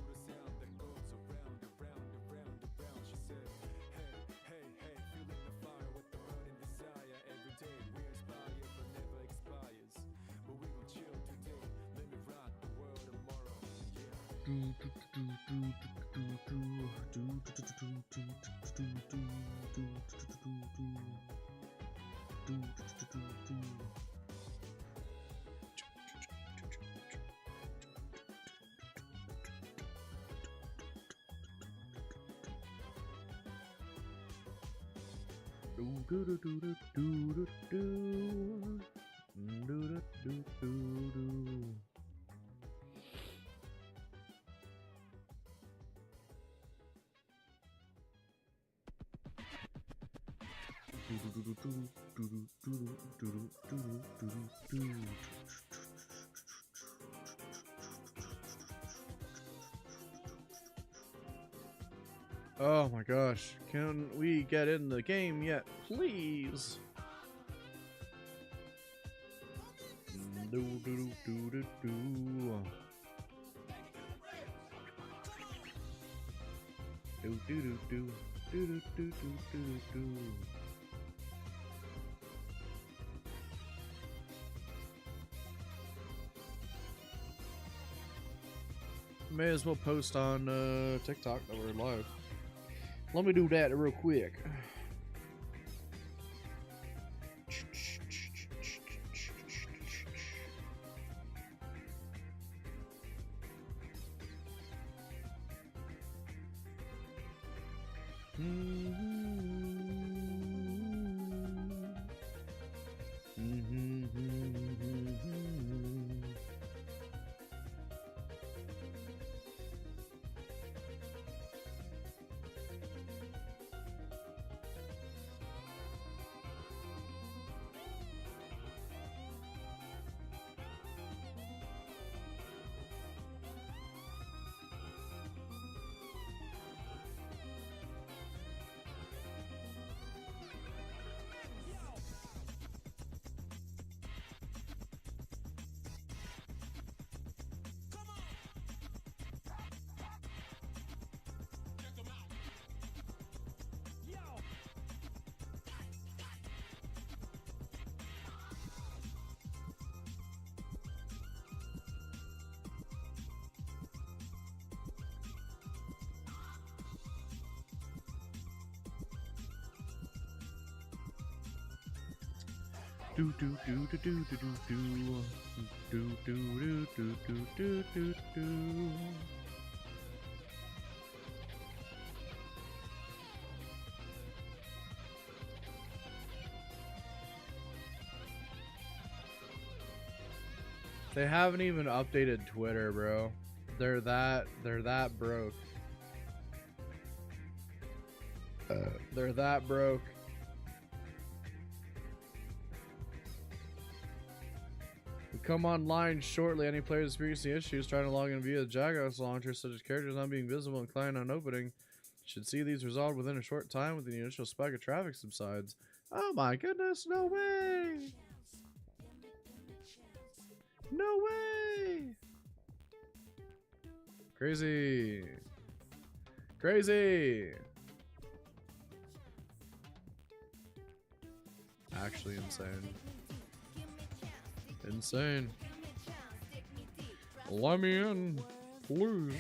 S1: Oh my gosh, can we get in the game yet, please? Do do do do do. Do do do do do do do do do. May as well post on TikTok that we're live. Let me do that real quick. Do do do do do do do do do do do do do do do. They haven't even updated Twitter, bro. They're that broke. They're that broke. We come online shortly. Any players experiencing issues trying to log in via the Jackhouse launcher, such as characters not being visible and client not opening, should see these resolved within a short time when the initial spike of traffic subsides. Oh my goodness, no way! No way! Crazy! Crazy! Actually insane. Insane. Let me in, please.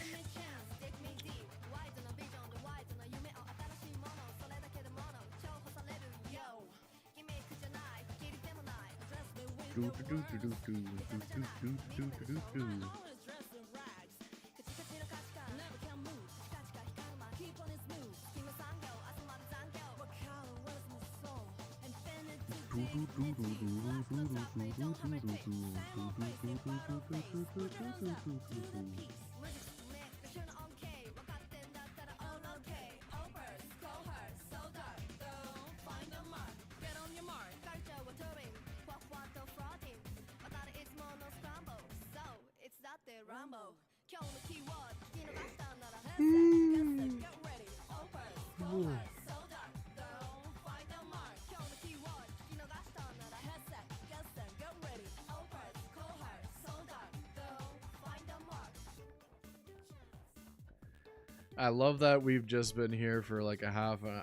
S1: I love that we've just been here for like an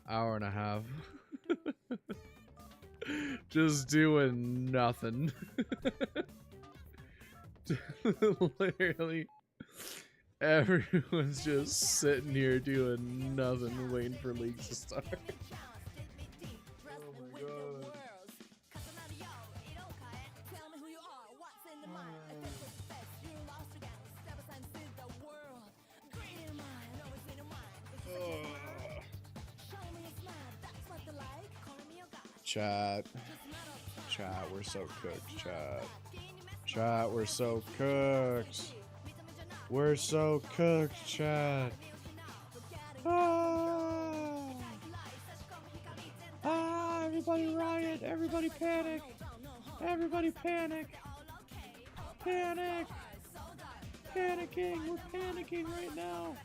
S1: hour and a half. Just doing nothing. Literally, everyone's just sitting here doing nothing, waiting for leagues to start. Oh my god. Chat, we're so cooked, chat, we're so cooked. We're so cooked, chat. Everybody riot, everybody panic. Everybody panic. Panic. Panicking, we're panicking right now.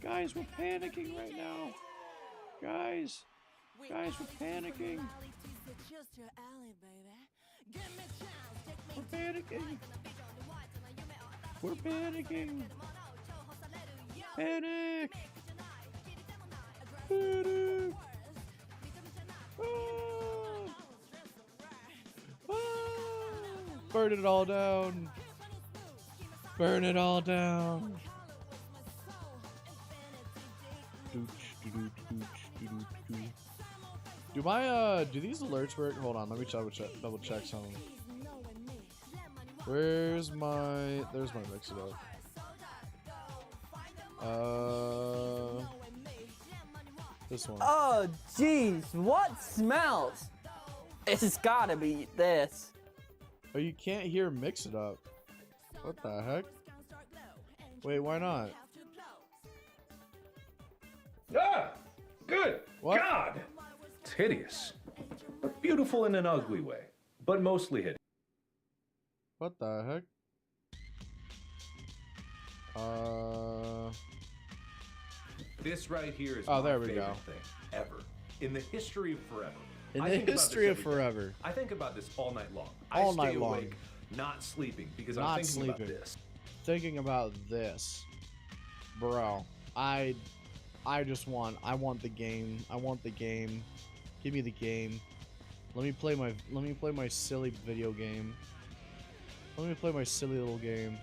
S1: Guys, we're panicking right now. Guys, we're panicking. We're panicking. We're panicking. Panic. Panic. Burn it all down. Burn it all down. Do these alerts work? Hold on, let me double check something. There's my mix it up. This one.
S8: Oh jeez, what smells? It's gotta be this.
S1: Oh, you can't hear mix it up. What the heck? Wait, why not?
S9: Ah! Good!
S1: What?
S9: God! It's hideous. Beautiful in an ugly way, but mostly hideous.
S1: What the heck?
S9: This right here is
S1: Oh,
S9: my
S1: there we
S9: favorite
S1: go.
S9: thing ever. In the history of forever.
S1: In
S9: I
S1: the
S9: think about this
S1: history of
S9: every day.
S1: forever.
S9: I think about this all night long.
S1: All
S9: I
S1: night
S9: stay
S1: long.
S9: awake, not sleeping, because
S1: Not
S9: I'm thinking about
S1: sleeping.
S9: this.
S1: Thinking about this, bro. I want the game. I want the game. Give me the game. Let me play my silly video game. Let me play my silly little game.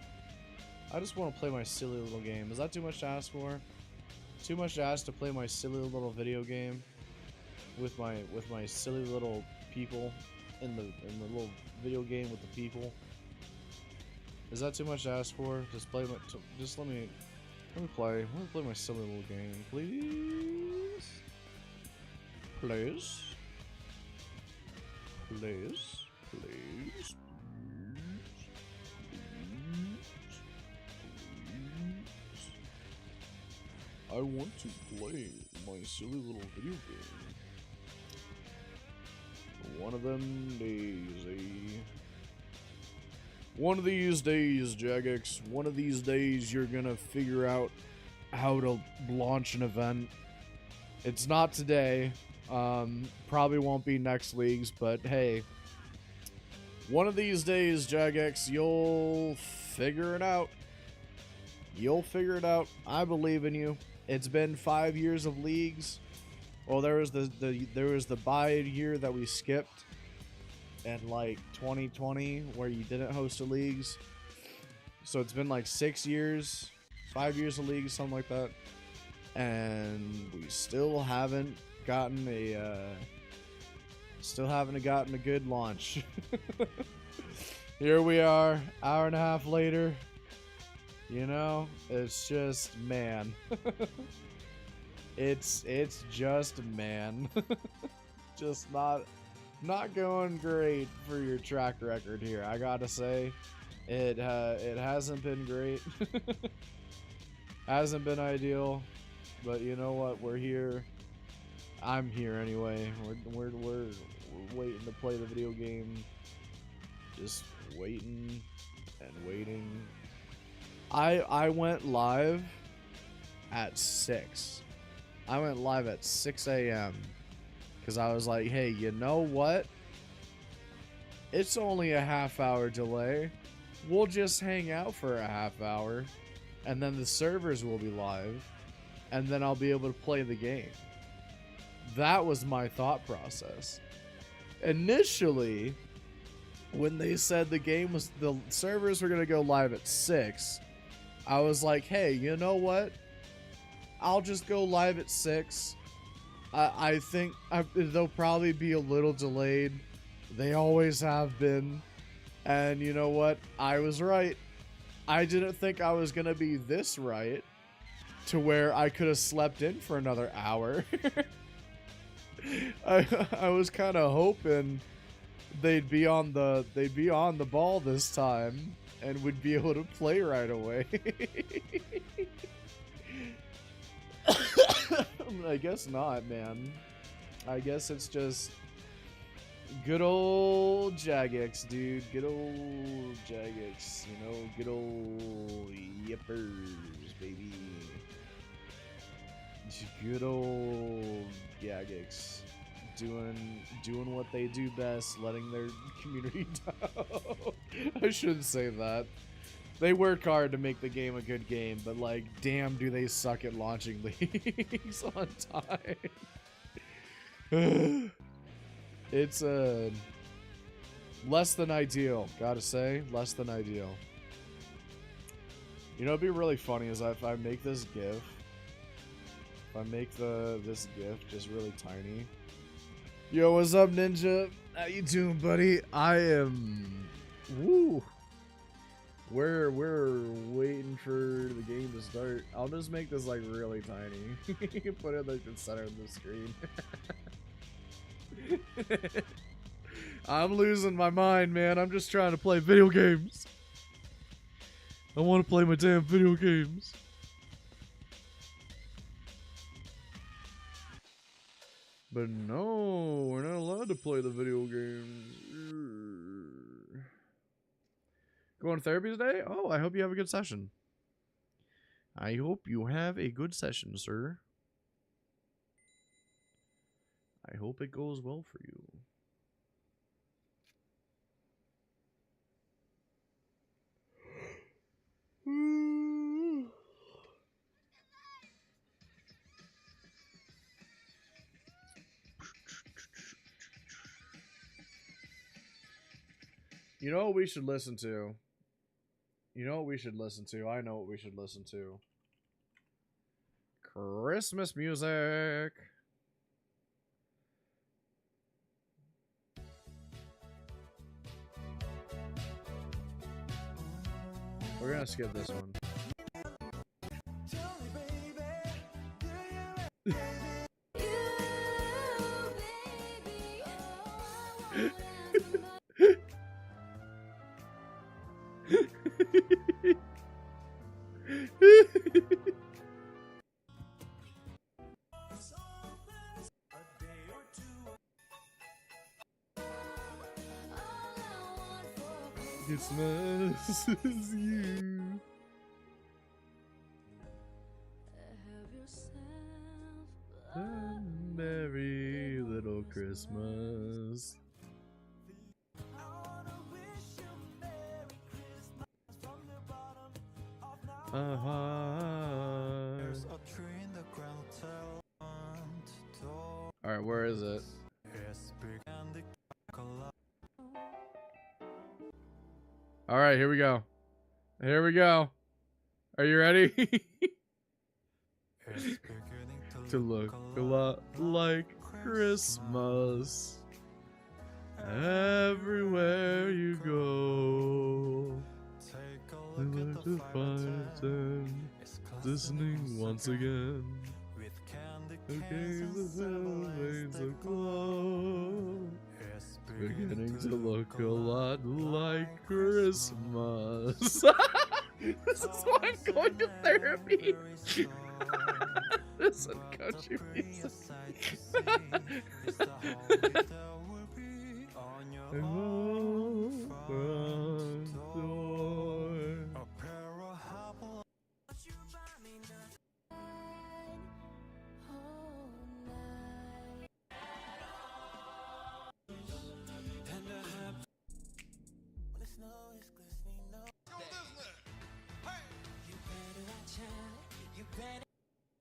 S1: I just want to play my silly little game. Is that too much to ask for? Too much to ask to play my silly little video game with my silly little people in the little video game with the people. Is that too much to ask for? Just play my, just let me play. Let me play my silly little game, please. Please. Please. Please. I want to play my silly little video game. One of them days, One of these days, Jagex. One of these days, you're gonna figure out how to launch an event. It's not today. Probably won't be next leagues, but hey. One of these days, Jagex, you'll figure it out. You'll figure it out. I believe in you. It's been 5 years of leagues. Well, there was the bye year that we skipped in like 2020 where you didn't host the leagues. So it's been like 6 years, 5 years of leagues, something like that. And we still haven't gotten a good launch. Here we are, hour and a half later. You know, it's just, man. It's just, man. Just not going great for your track record here. I gotta say, it hasn't been great. Hasn't been ideal, but you know what? We're here. I'm here anyway. We're waiting to play the video game. Just waiting and waiting. I went live at 6. I went live at 6 a.m. because I was like, hey, you know what? It's only a half-hour delay. We'll just hang out for a half hour, and then the servers will be live, and then I'll be able to play the game. That was my thought process. Initially, when they said the servers were going to go live at 6, I was like, hey, you know what? I'll just go live at 6. I think they'll probably be a little delayed. They always have been. And you know what? I was right. I didn't think I was going to be this right to where I could have slept in for another hour. I was kind of hoping they'd be on the ball this time and would be able to play right away. I guess not, man. I guess it's just good old Jagex, dude. Good old Jagex, you know, good old yippers, baby. Good old Jagex. Doing what they do best, letting their community down. I shouldn't say that. They work hard to make the game a good game, but like, damn, do they suck at launching leagues on time. It's less than ideal, gotta say, less than ideal. You know, it'd be really funny is if I make this GIF, if I make this GIF just really tiny. Yo, what's up, Ninja? How you doing, buddy? I am. Woo. We're waiting for the game to start. I'll just make this like really tiny. Put it like the center of the screen. I'm losing my mind, man. I'm just trying to play video games. I want to play my damn video games. But no, we're not allowed to play the video games. Going to therapy today? Oh, I hope you have a good session. I hope you have a good session, sir. I hope it goes well for you. You know what we should listen to? You know what we should listen to? I know what we should listen to. Christmas music. We're gonna skip this one. Christmas is you. A merry little Christmas. Alright, where is it? Alright, here we go. Here we go. Are you ready? To look a lot like Christmas everywhere you go. They like to find them listening once again. Who gave the veins a glow? Beginning to look a lot like Christmas. This is why I'm going to therapy. Listen, country music.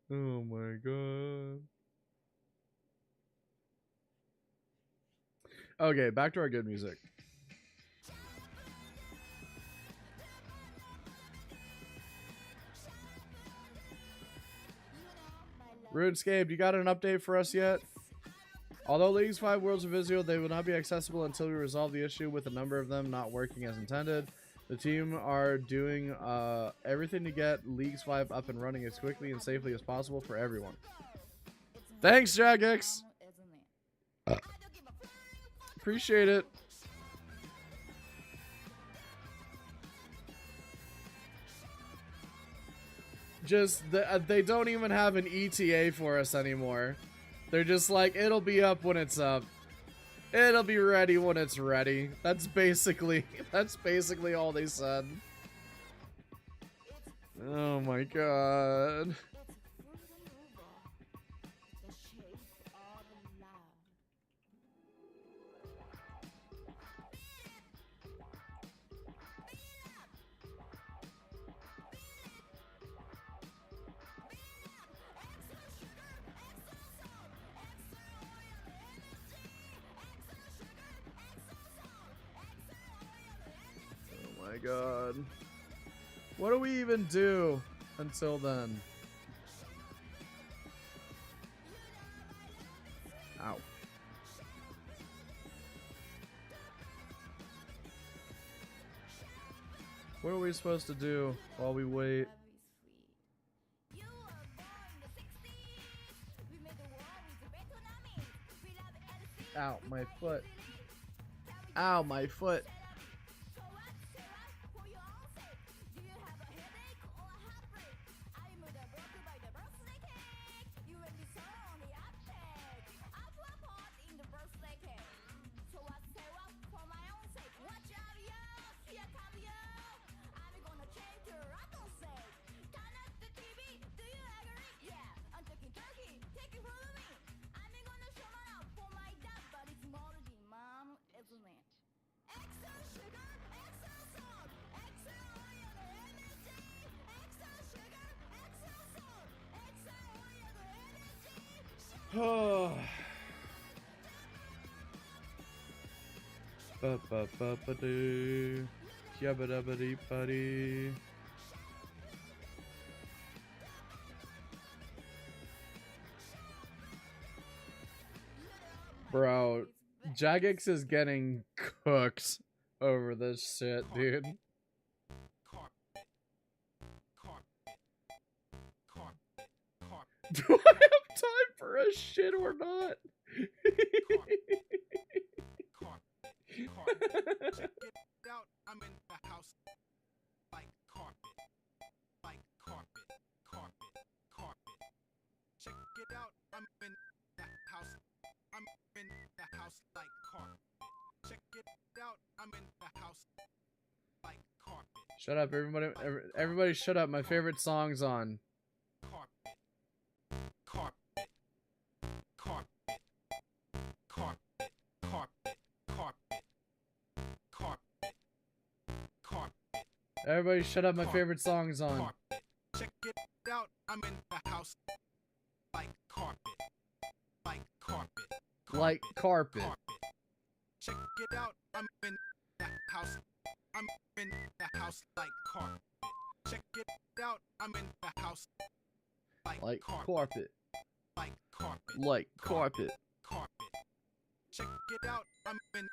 S1: Oh my god. Okay, back to our good music. RuneScape, you got an update for us yet? Although League's 5 Worlds of Israel, they will not be accessible until we resolve the issue with a number of them not working as intended. The team are doing everything to get League's 5 up and running as quickly and safely as possible for everyone. Thanks, Jagex! Appreciate it. Just, they don't even have an ETA for us anymore. They're just like, it'll be up when it's up. It'll be ready when it's ready. That's basically all they said. Oh my god. My god. What do we even do until then? Ow. What are we supposed to do while we wait? Ow, my foot. Ow, my foot. Oh. Ba ba ba ba doo. Yabba dabba dee buddy. Bro, Jagex is getting cooked over this shit, dude. Do I have time for a shit or not?
S2: Check it out, I'm in the house like carpet. Like carpet, carpet, carpet. Check it out, I'm in the house. I'm in the house like carpet. Check it out, I'm in the house like carpet.
S1: Shut up, everybody! Everybody, shut up! My favorite song's on.
S2: Carpet, carpet, carpet, carpet, carpet, carpet, carpet, carpet.
S1: Everybody, shut up! My favorite song's on.
S2: Carpet. Check it out, I'm in the house like carpet, like carpet,
S1: Like carpet.
S2: carpet. Check it out, I'm in the house. I'm in the house like carpet. Check it out, I'm in the house
S1: Like
S2: carpet.
S1: carpet.
S2: Like carpet.
S1: Like carpet.
S2: Carpet. Check it out, I'm in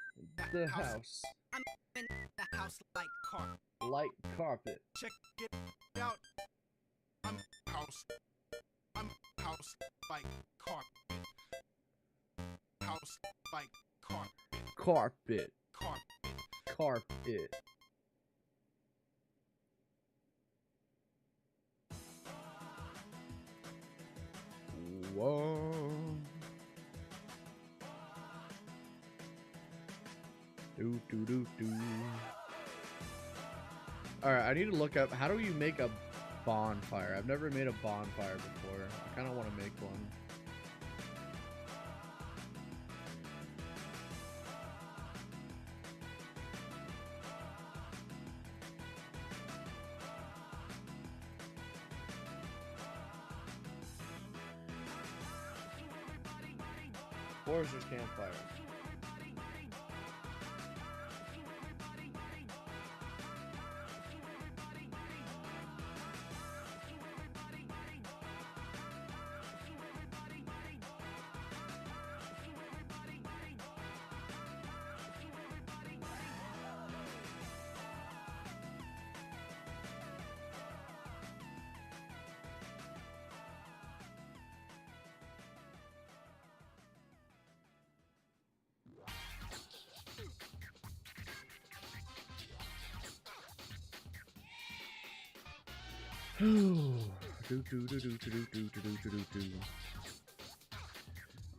S1: The house.
S2: I'm in the house like carpet.
S1: Like carpet.
S2: Check it out. I'm house. I'm house like carpet. House like carpet.
S1: Carpet.
S2: Carpet.
S1: Carpet. Whoa. Do do do do. Alright, I need to look up how do you make a bonfire? I've never made a bonfire before. I kinda wanna make one. Osrs campfire.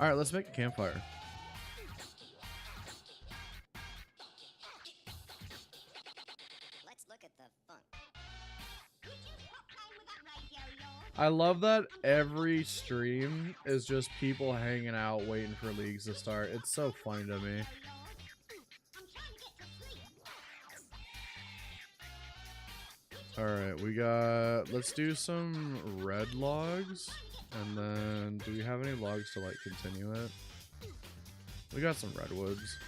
S1: All right, let's make a campfire.
S4: Let's look at the fun.
S1: I love that every stream is just people hanging out waiting for leagues to start. It's so funny to me. Alright, we got... Let's do some red logs. And then... Do we have any logs to, like, continue it? We got some redwoods.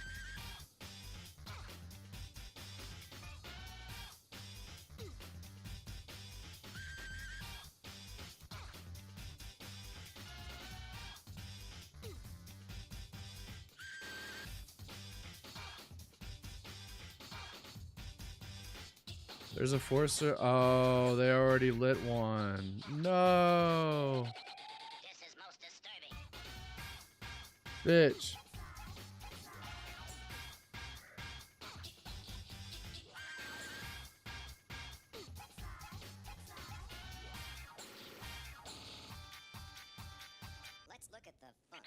S1: There's a forester. Oh, they already lit one. No.
S4: This is most disturbing.
S1: Bitch.
S4: Let's look at the fun.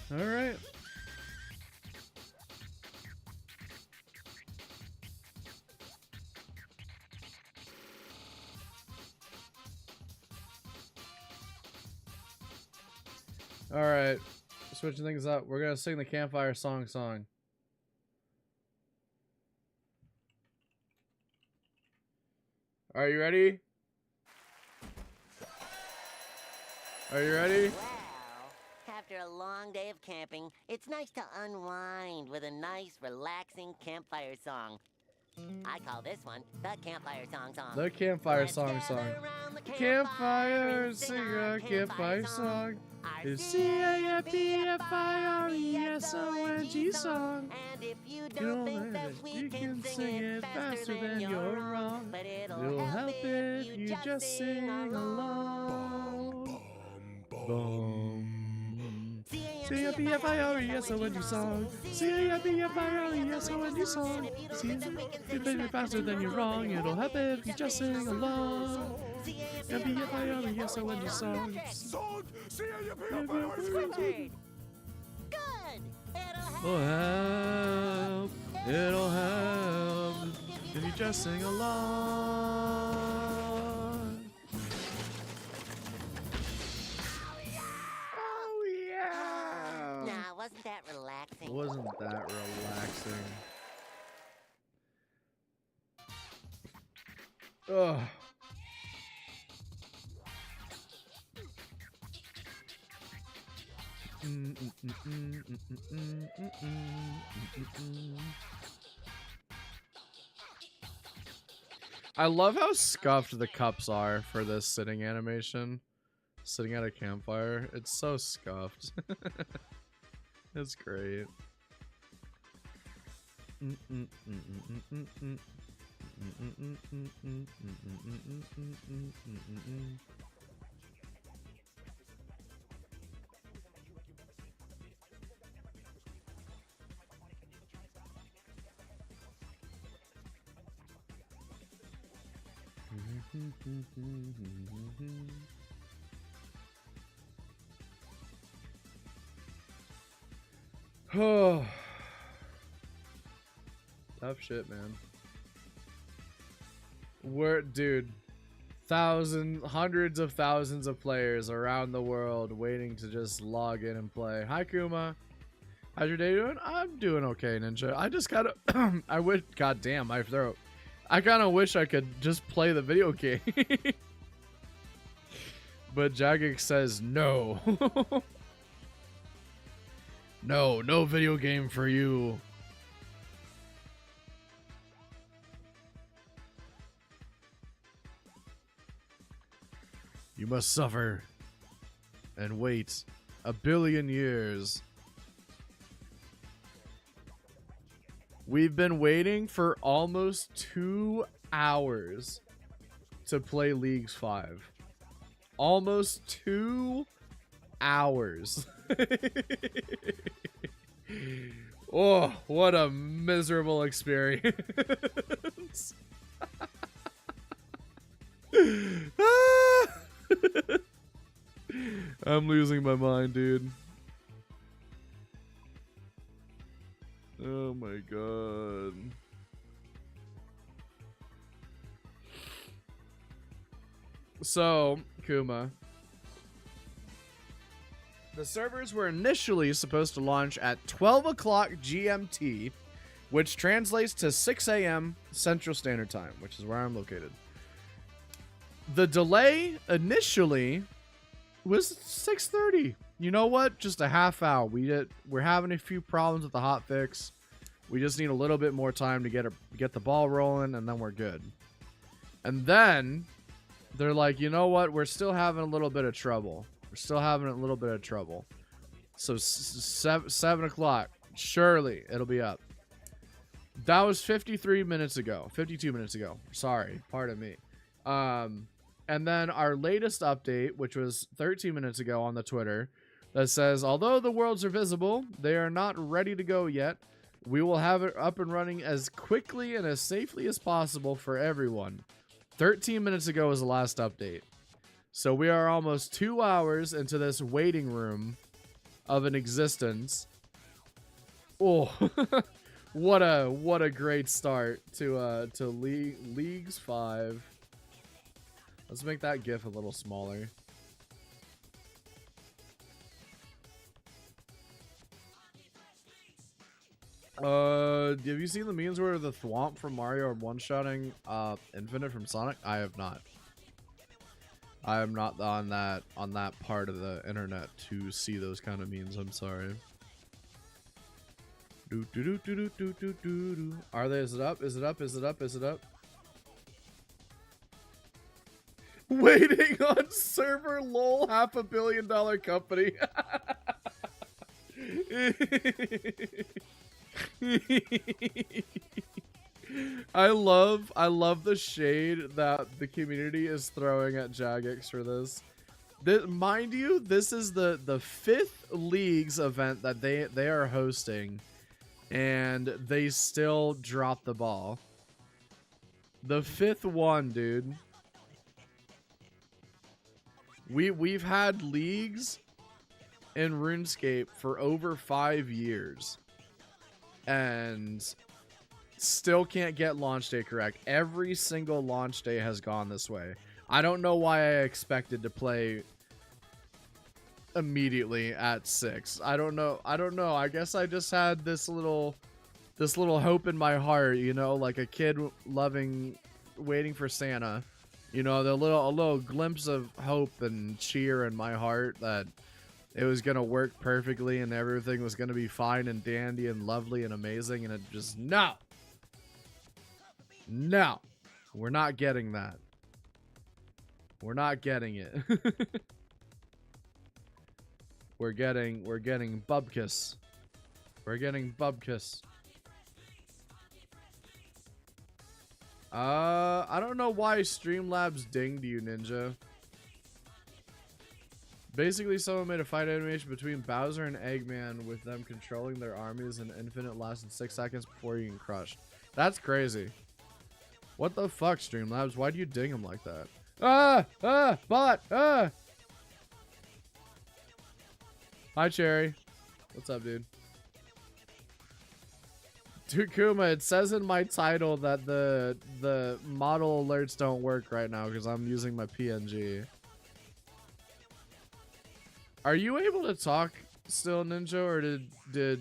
S1: All right. All right, switching things up. We're gonna sing the campfire song. Are you ready? Are you ready?
S4: Well, after a long day of camping, it's nice to unwind with a nice, relaxing campfire song. I call this one the campfire song.
S1: The campfire
S4: Let's
S1: song.
S4: gather around the
S1: Campfire,
S4: and
S1: sing a campfire song. It's C-A-M-P-F-I-R-E-S-O-N-G song.
S4: And if you
S1: You
S4: don't
S1: know
S4: think
S1: that
S4: that we
S1: you can sing it faster than
S4: you're
S1: you're
S4: wrong,
S1: wrong.
S4: but
S1: It'll help if you just sing along. Boom. C-A-M-P-F-I-R-E-S-O-N-G song. C-A-M-P-F-I-R-E-S-O-N-G song. See if you play it faster than you're wrong. It'll help if you just sing along. M-P-F-I-R-E-S-O-N-G song.
S3: Song!
S4: Good.
S1: It'll help. It'll help if you just sing along. Oh yeah.
S4: Nah, wasn't that relaxing?
S1: Wasn't that relaxing? Ugh. I love how scuffed the cups are for this sitting animation. Sitting at a campfire. It's so scuffed. It's great. Oh, tough shit, man. Dude, hundreds of thousands of players around the world waiting to just log in and play. Hi, Kuma. How's your day doing? I'm doing okay, Ninja. I just gotta, I wish, goddamn, my throat. I kind of wish I could just play the video game. But Jagex says no. No video game for you. You must suffer and wait a billion years. We've been waiting for almost 2 hours to play Leagues 5. Almost 2 hours. Oh, what a miserable experience. I'm losing my mind, dude. Oh my god. So, Kuma. The servers were initially supposed to launch at 12 o'clock GMT, which translates to 6 a.m. Central Standard Time, which is where I'm located. The delay initially was 6:30. You know what? Just a half hour. We're having a few problems with the hotfix. We just need a little bit more time to get the ball rolling, and then we're good. And then they're like, you know what? We're still having a little bit of trouble. So 7 o'clock. Surely it'll be up. That was 52 minutes ago. Sorry, pardon me. And then our latest update, which was 13 minutes ago on the Twitter, that says, although the worlds are visible, they are not ready to go yet. We will have it up and running as quickly and as safely as possible for everyone. 13 minutes ago was the last update. So we are almost 2 hours into this waiting room of an existence. Oh, what a great start to Leagues 5. Let's make that GIF a little smaller. Have you seen the memes where the Thwomp from Mario are one-shotting Infinite from Sonic? I have not. I am not on that part of the internet to see those kind of memes. I'm sorry. Do do do do do do do do. Are they? Is it up? Is it up? Is it up? Is it up? Waiting on server, lol. $500 million company. I love the shade that the community is throwing at Jagex for this. Mind you, this is the 5th Leagues event that they are hosting, and they still drop the ball. The 5th one, dude. We've had leagues in RuneScape for over 5 years, and still can't get launch day correct. Every single launch day has gone this way. I don't know why I expected to play immediately at 6. I don't know. I guess I just had this little hope in my heart, you know, like a kid waiting for Santa. You know, a little glimpse of hope and cheer in my heart that it was going to work perfectly and everything was going to be fine and dandy and lovely and amazing, and it just, no, we're not getting that. We're not getting it. We're getting Bubkiss. We're getting Bubkiss. I don't know why Streamlabs dinged you, Ninja. Basically, someone made a fight animation between Bowser and Eggman with them controlling their armies, and Infinite lasted 6 seconds before getting crushed. That's crazy. What the fuck, Streamlabs? Why do you ding him like that? Bot! Hi, Cherry. What's up, dude? Dude, Kuma, it says in my title that the model alerts don't work right now because I'm using my PNG. Are you able to talk still, Ninja, or did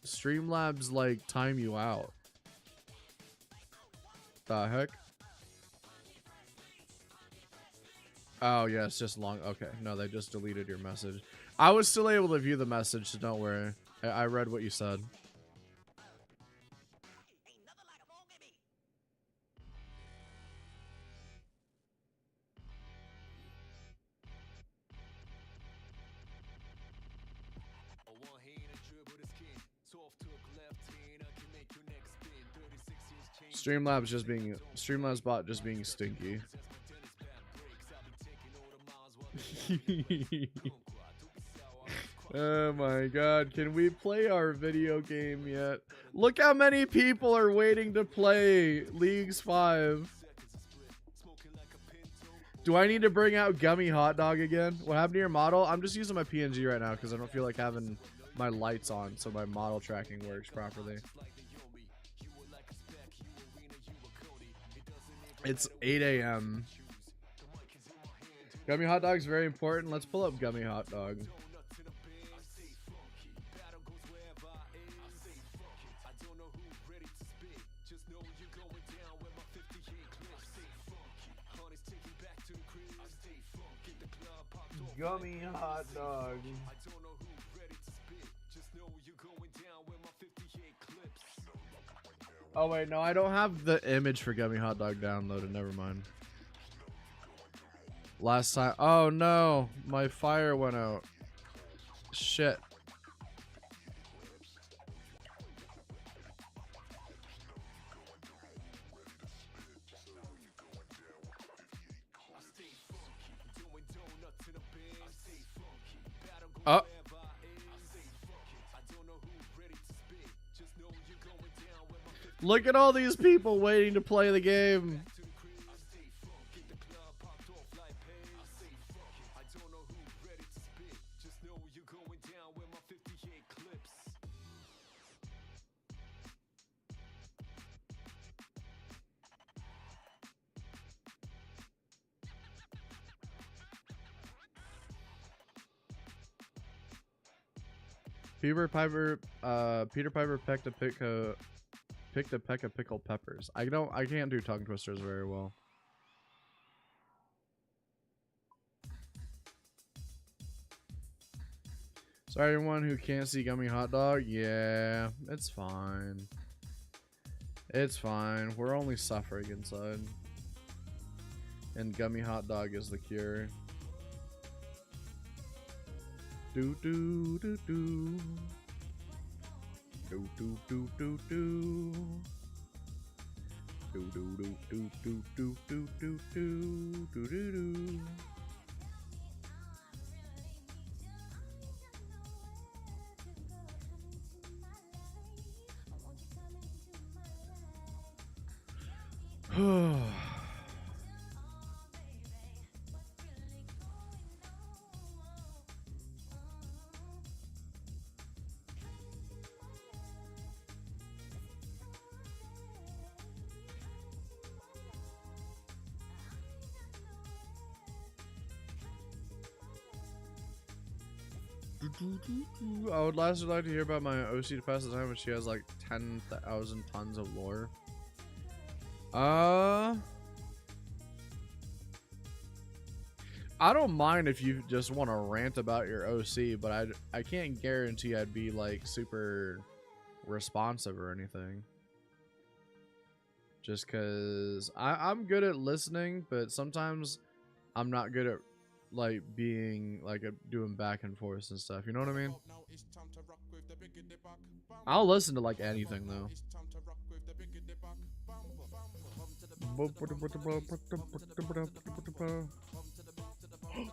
S1: Streamlabs like time you out? The heck? Oh yeah, it's just long. Okay, no, they just deleted your message. I was still able to view the message, so don't worry. I read what you said. Streamlabs bot just being stinky. Oh my god, can we play our video game yet? Look how many people are waiting to play Leagues 5. Do I need to bring out Gummy Hot Dog again? What happened to your model? I'm just using my PNG right now because I don't feel like having my lights on so my model tracking works properly. It's 8 a.m. Gummy Hot Dog is very important. Let's pull up Gummy Hot Dog. Gummy Hot Dog. Oh wait, no, I don't have the image for Gummy Hot Dog downloaded. Never mind. Last time. Oh no, my fire went out. Shit. Oh. Look at all these people waiting to play the game. Piper Peter Piper picked a peck of pickled peppers. I can't do tongue twisters very well. Sorry, everyone who can't see Gummy Hot Dog. Yeah, it's fine. It's fine. We're only suffering inside. And Gummy Hot Dog is the cure. Do do do do. Do do do do do. Do do do do do do do do do do do do. I would lastly like to hear about my OC to pass the time, but she has like 10,000 tons of lore. I don't mind if you just want to rant about your OC, but I can't guarantee I'd be like super responsive or anything. Just cause I'm good at listening, but sometimes I'm not good at like being like doing back and forth and stuff. You know what I mean? I'll listen to like anything though.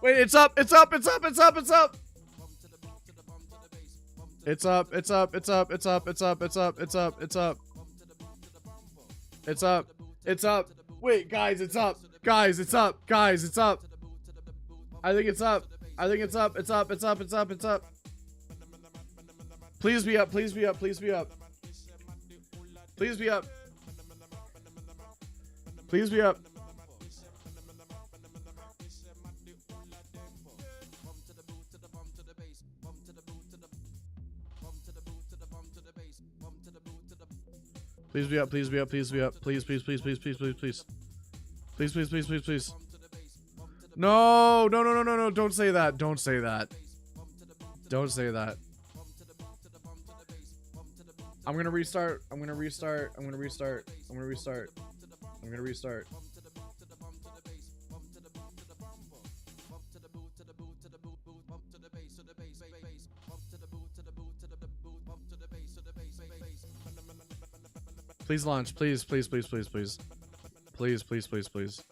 S1: Wait, it's up, it's up, it's up, it's up, it's up. It's up, it's up, it's up, it's up, it's up, it's up, it's up, it's up. It's up, it's up. Wait, guys, it's up. Guys, it's up. Guys, it's up. I think it's up. I think it's up. It's up, it's up, it's up, it's up. Please be up, please be up, please be up. Please be up. Please be up. Please be up, please be up, please be up. Please, please, please, please, please, please, please. Please, please, please, please, please. No, no, no, no, no, no, don't say that. Don't say that. Don't say that. I'm gonna restart. I'm gonna restart. I'm gonna restart. I'm gonna restart. I'm gonna restart. Please launch. Please, please, please, please, please. Please, please, please, please.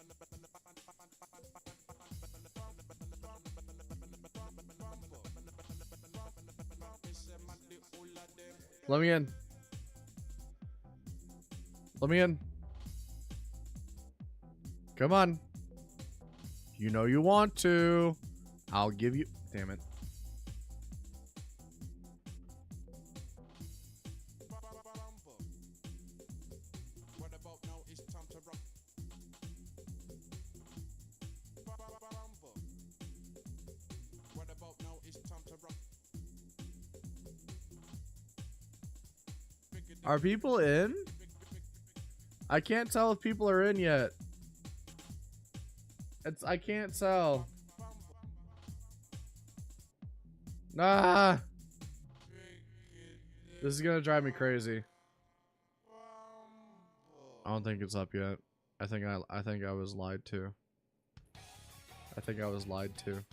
S1: Let me in. Let me in. Come on. You know you want to. I'll give you. Damn it. Are people in? I can't tell if people are in yet. I can't tell. Nah. This is gonna drive me crazy. I don't think it's up yet. I think I was lied to. I think I was lied to.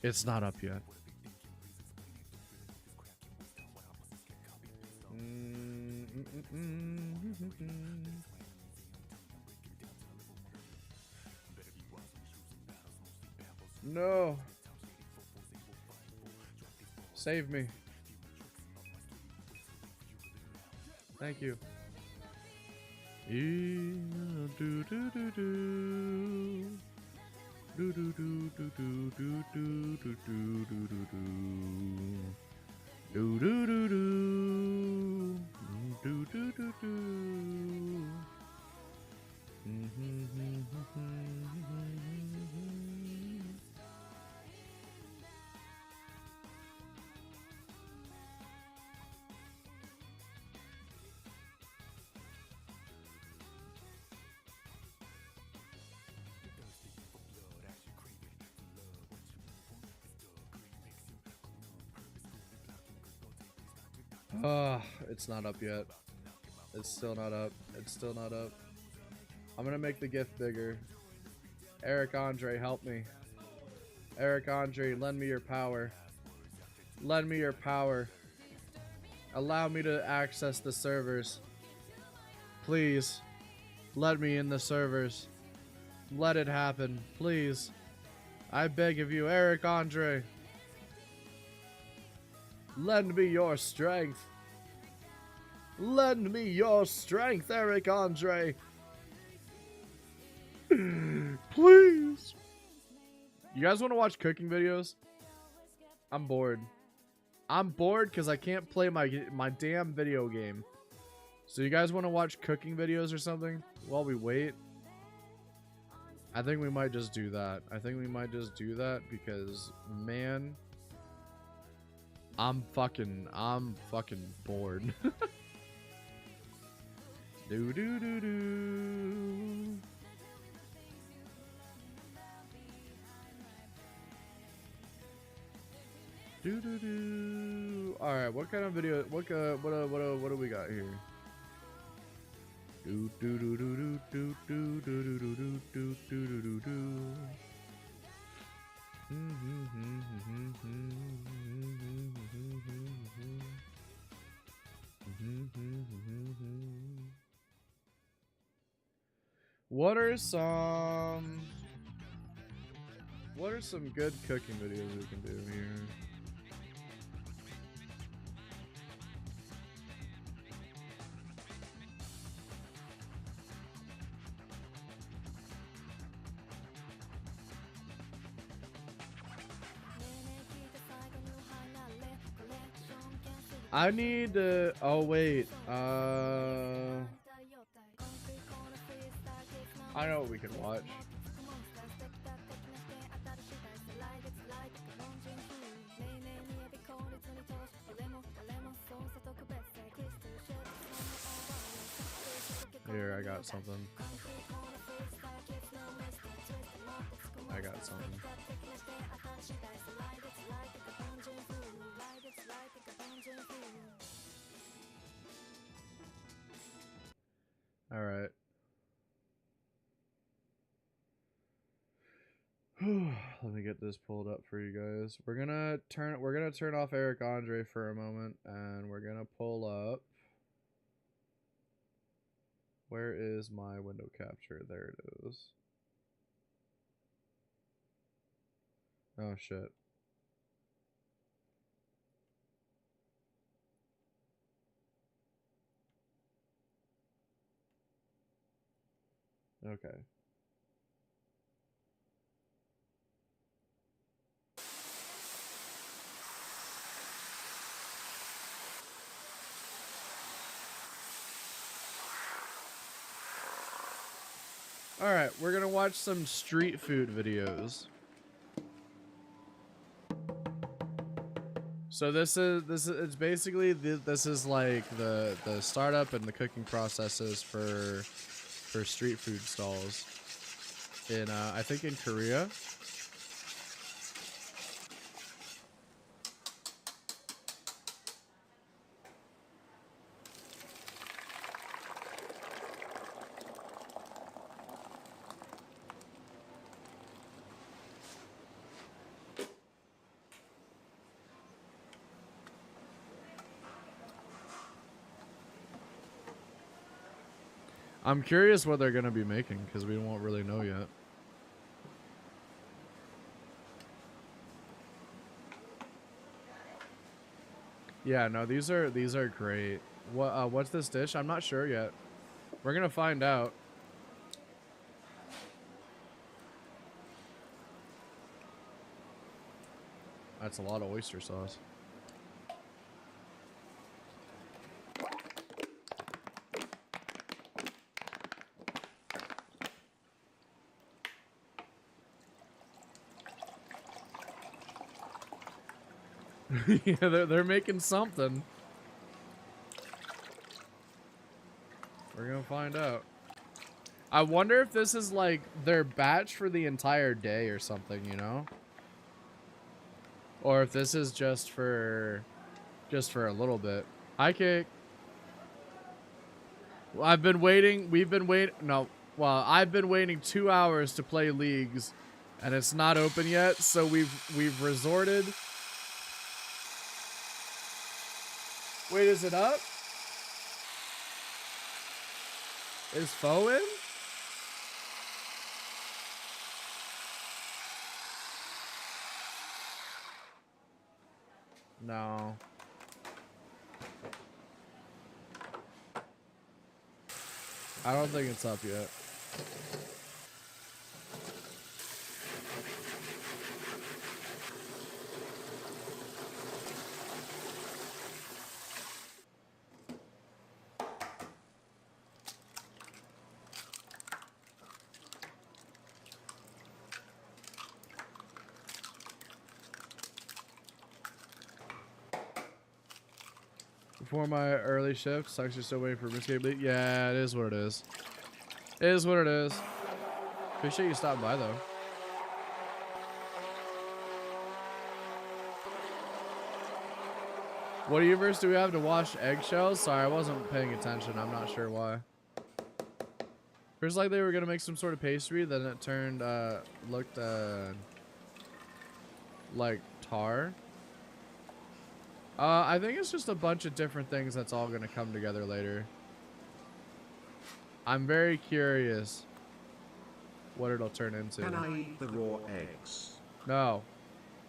S1: It's not up yet. No. Save me. Thank you. Do do do do. Do do do do do do do do do do do do do do do do do do do do. It's not up yet. It's still not up. It's still not up. I'm gonna make the gift bigger. Eric Andre, help me. Eric Andre, lend me your power. Lend me your power. Allow me to access the servers. Please. Let me in the servers. Let it happen. Please. I beg of you, Eric Andre. Lend me your strength. Lend me your strength, Eric Andre. Please. You guys want to watch cooking videos? I'm bored. I'm bored because I can't play my damn video game. So you guys want to watch cooking videos or something while we wait? I think we might just do that. I think we might just do that because, man, I'm fucking bored. Do do do do. Do do do. All right, what kind of video? What do we got here? Do do do do do do do do do do do do do do. What are some good cooking videos we can do here? I need to. Oh wait. I know what we can watch. Here, I got something. I got something. All right. Let me get this pulled up for you guys. We're gonna turn off Eric Andre for a moment, and we're gonna pull up. Where is my window capture? There it is. Oh shit. Okay. All right, we're gonna watch some street food videos. So this is it's basically this is like the startup and the cooking processes for street food stalls in I think in Korea. I'm curious what they're going to be making because we won't really know yet. Yeah, no, these are great. What's this dish? I'm not sure yet. We're going to find out. That's a lot of oyster sauce. Yeah, they're making something. We're gonna find out. I wonder if this is like their batch for the entire day or something, you know? Or if this is just for a little bit. Hi, Cake. Well, I've been waiting. We've been waiting. No, well, I've been waiting 2 hours to play leagues, and it's not open yet. So we've resorted. Wait, is it up? Is Foe in? No. I don't think it's up yet. Before my early shift, sucks you're still waiting for escape. Yeah, it is what it is. It is what it is. Appreciate you stopping by though. What universe do we have to wash eggshells? Sorry, I wasn't paying attention. I'm not sure why. First, like they were gonna make some sort of pastry, then it turned looked like tar. I think it's just a bunch of different things that's all gonna come together later. I'm very curious what it'll turn into.
S10: Can I eat the raw eggs?
S1: No,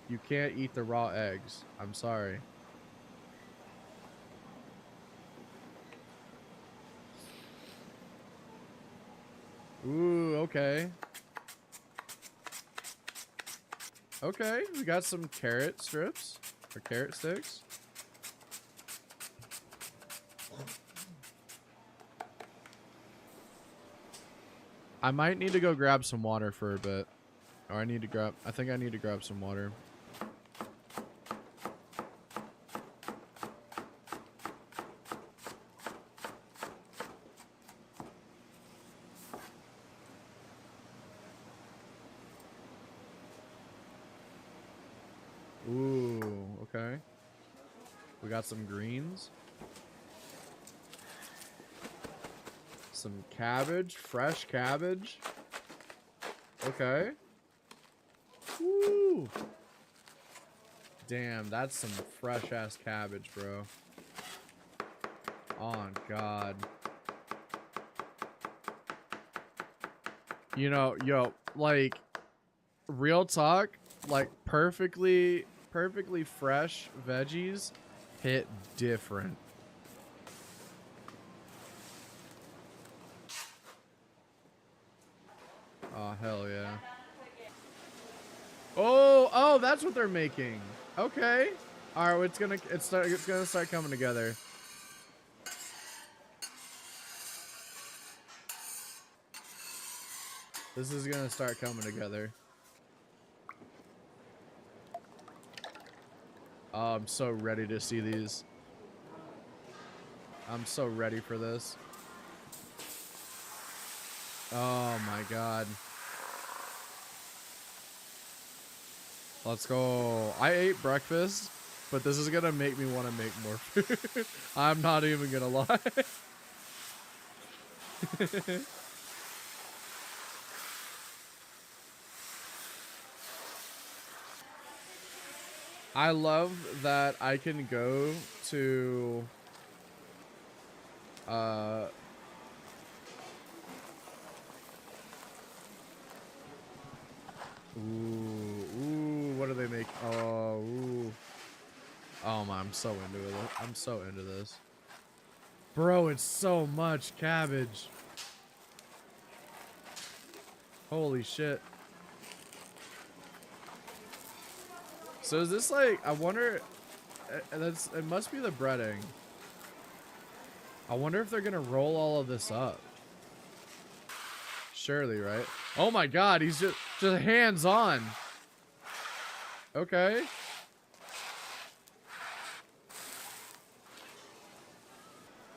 S1: you can't eat the raw eggs. I'm sorry. Ooh, okay. Okay, we got some carrot strips or carrot sticks. I might need to go grab some water for a bit. Or I think I need to grab some water. Ooh, okay. We got some greens. Some cabbage, fresh cabbage. Okay. Woo. Damn, that's some fresh ass cabbage, bro. Oh God. You know, yo, like real talk, like perfectly fresh veggies hit different. Oh, hell yeah. Oh, that's what they're making. Okay. All right, it's gonna start coming together. This is gonna start coming together. Oh, I'm so ready to see these. I'm so ready for this. Oh my God. Let's go. I ate breakfast, but this is gonna make me want to make more food. I'm not even gonna lie. I love that I can go to ooh, what do they make? Oh, ooh. Oh my, I'm so into it. I'm so into this. Bro, it's so much cabbage. Holy shit. So is this like, I wonder, it must be the breading. I wonder if they're gonna roll all of this up. Surely, right? Oh my God, he's just hands on. Okay.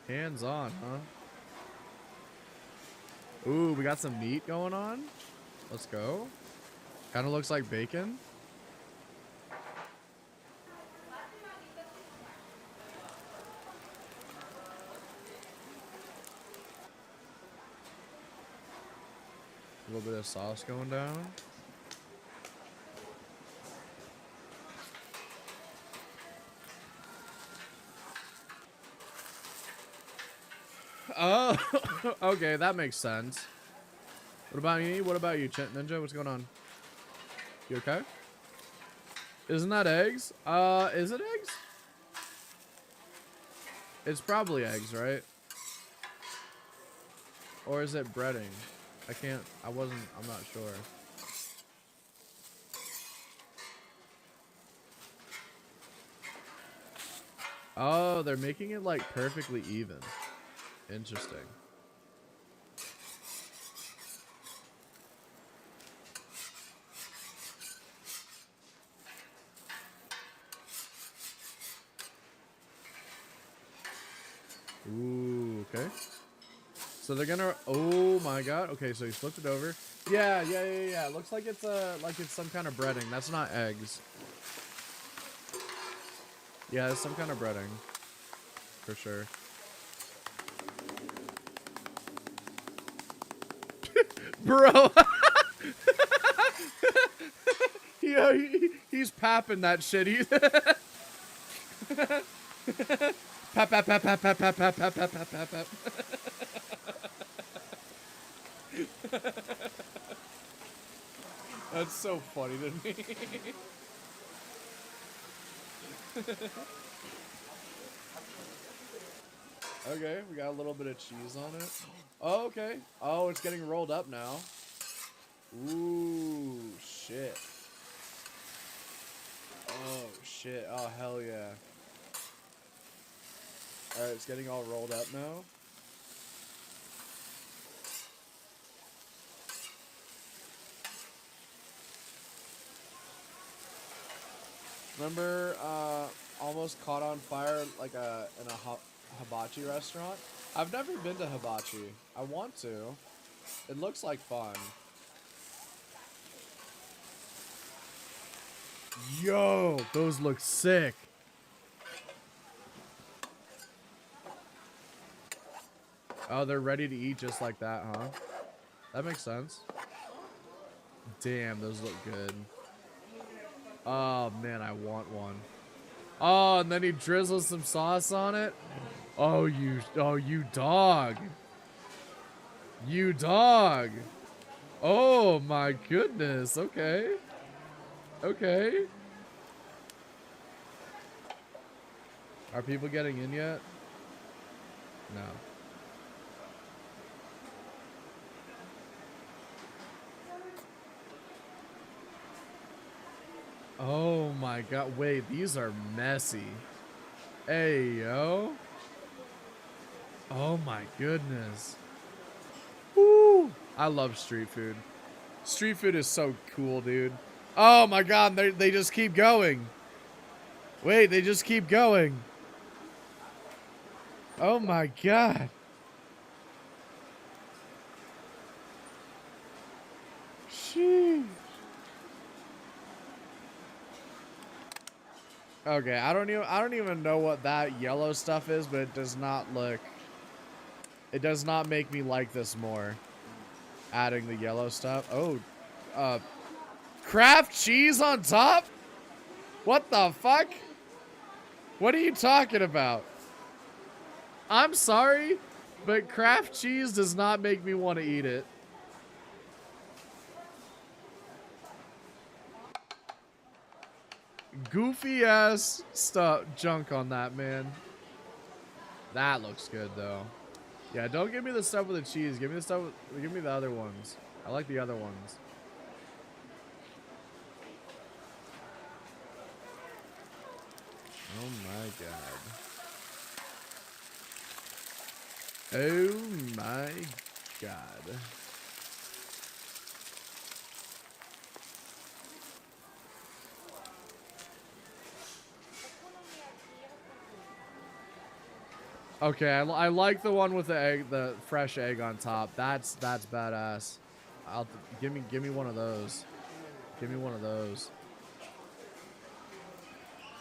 S1: Hands on, huh? Ooh, we got some meat going on. Let's go. Kind of looks like bacon. A little bit of sauce going down. Oh, okay, that makes sense. What about you? What about you, Chint Ninja? What's going on? You okay? Isn't that eggs? Is it eggs? It's probably eggs, right? Or is it breading? I'm not sure. Oh, they're making it like perfectly even. Interesting. Ooh, okay. So they're gonna, oh my god. Okay, so he flipped it over. Yeah. It looks like it's some kind of breading. That's not eggs. Yeah, it's some kind of breading. For sure. Bro. Yeah, he's papping that shit. Pap, pap, pap, pap, pap, pap, pap, pap, pap, pap, pap, pap. That's so funny to me. Okay, we got a little bit of cheese on it. Oh, okay. Oh, it's getting rolled up now. Ooh, shit. Oh, shit. Oh, hell yeah. Alright, it's getting all rolled up now. Remember, almost caught on fire like in a hibachi restaurant? I've never been to hibachi. I want to. It looks like fun. Yo, those look sick. Oh, they're ready to eat just like that, huh? That makes sense. Damn, those look good. Oh, man, I want one. Oh, and then he drizzles some sauce on it. Oh, you dog. You dog. Oh, my goodness. Okay. Okay. Are people getting in yet? No. Oh my god, wait, these are messy. Hey, yo. Oh my goodness. Woo! I love street food. Street food is so cool, dude. Oh my god, they just keep going. Wait, they just keep going. Oh my god. Sheesh. Okay, I don't even know what that yellow stuff is, but it does not make me like this more. Adding the yellow stuff. Oh, Kraft cheese on top? What the fuck? What are you talking about? I'm sorry, but Kraft cheese does not make me want to eat it. Goofy ass stuff, junk on that, man. That looks good though. Yeah, don't give me the stuff with the cheese. Give me the stuff give me the other ones. I like the other ones. Oh my god. Oh my god. Okay, I like the one with the egg, the fresh egg on top. That's badass. Give me one of those. Give me one of those.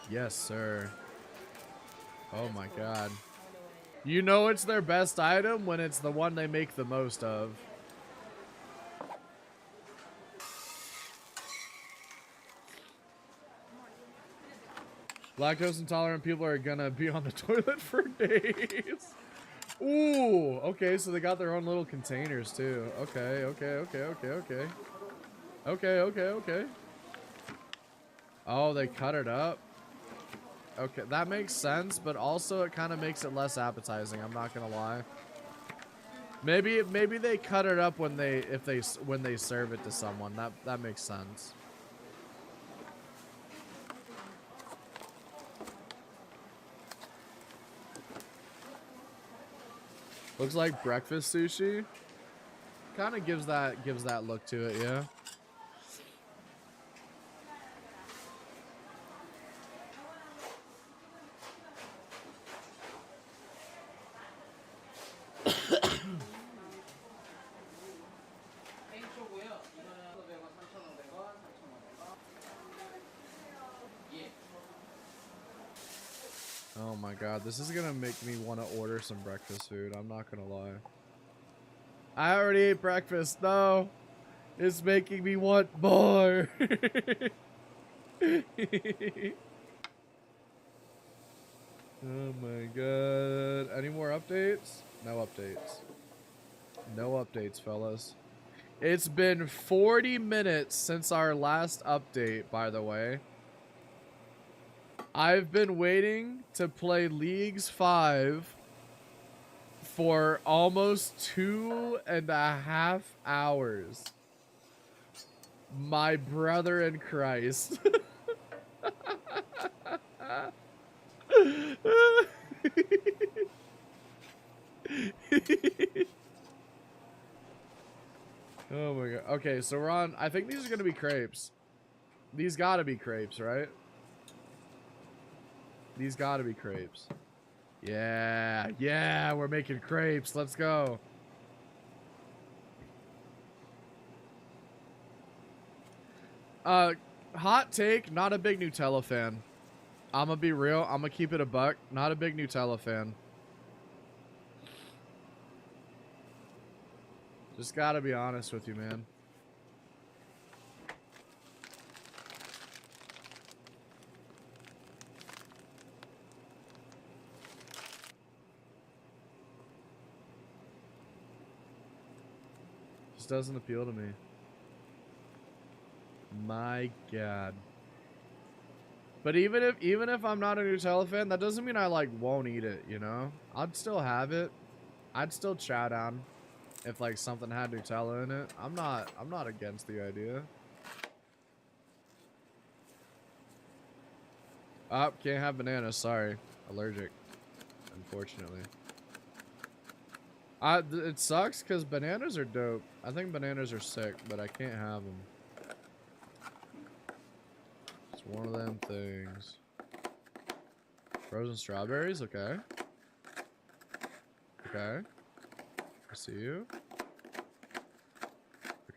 S1: Yes, sir. Oh my god. You know it's their best item when it's the one they make the most of. Lactose intolerant people are gonna be on the toilet for days. Ooh, okay, so they got their own little containers too. Okay. Okay. Oh, they cut it up. Okay, that makes sense, but also it kind of makes it less appetizing. I'm not gonna lie. Maybe they cut it up when they serve it to someone. That makes sense. Looks like breakfast sushi. Kind of gives that look to it, yeah. Oh my god, this is gonna make me want to order some breakfast food. I'm not gonna lie. I already ate breakfast. No, it's making me want more. Oh my god. Any more updates? No updates. No updates, fellas. It's been 40 minutes since our last update, by the way. I've been waiting to play Leagues 5 for almost 2.5 hours. My brother in Christ. Oh my god. Okay, so we're on. I think these are gonna be crepes. These gotta be crepes, right? These gotta be crepes. Yeah, we're making crepes. Let's go. Hot take, not a big Nutella fan. I'm gonna be real. I'm gonna keep it a buck. Not a big Nutella fan. Just gotta be honest with you, man. Just doesn't appeal to me. My god. But even if I'm not a Nutella fan, that doesn't mean I like won't eat it, you know? I'd still have it. I'd still chow down if like something had Nutella in it. I'm not against the idea. Oh, can't have bananas, sorry. Allergic. Unfortunately. It sucks because bananas are dope. I think bananas are sick, but I can't have them. It's one of them things. Frozen strawberries, okay. Okay. I see you.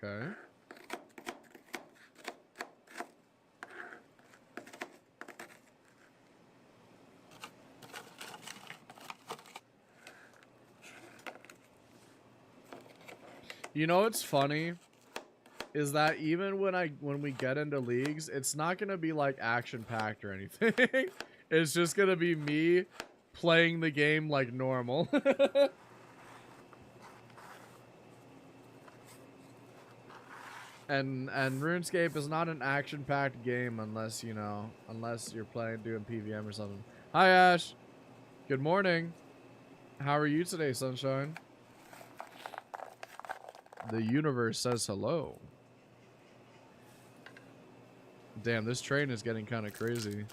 S1: Okay. You know what's funny is that even when we get into leagues, it's not gonna be like action packed or anything. It's just gonna be me playing the game like normal. And RuneScape is not an action packed game unless you're doing PVM or something. Hi Ash. Good morning. How are you today, sunshine? The universe says hello. Damn, this train is getting kind of crazy.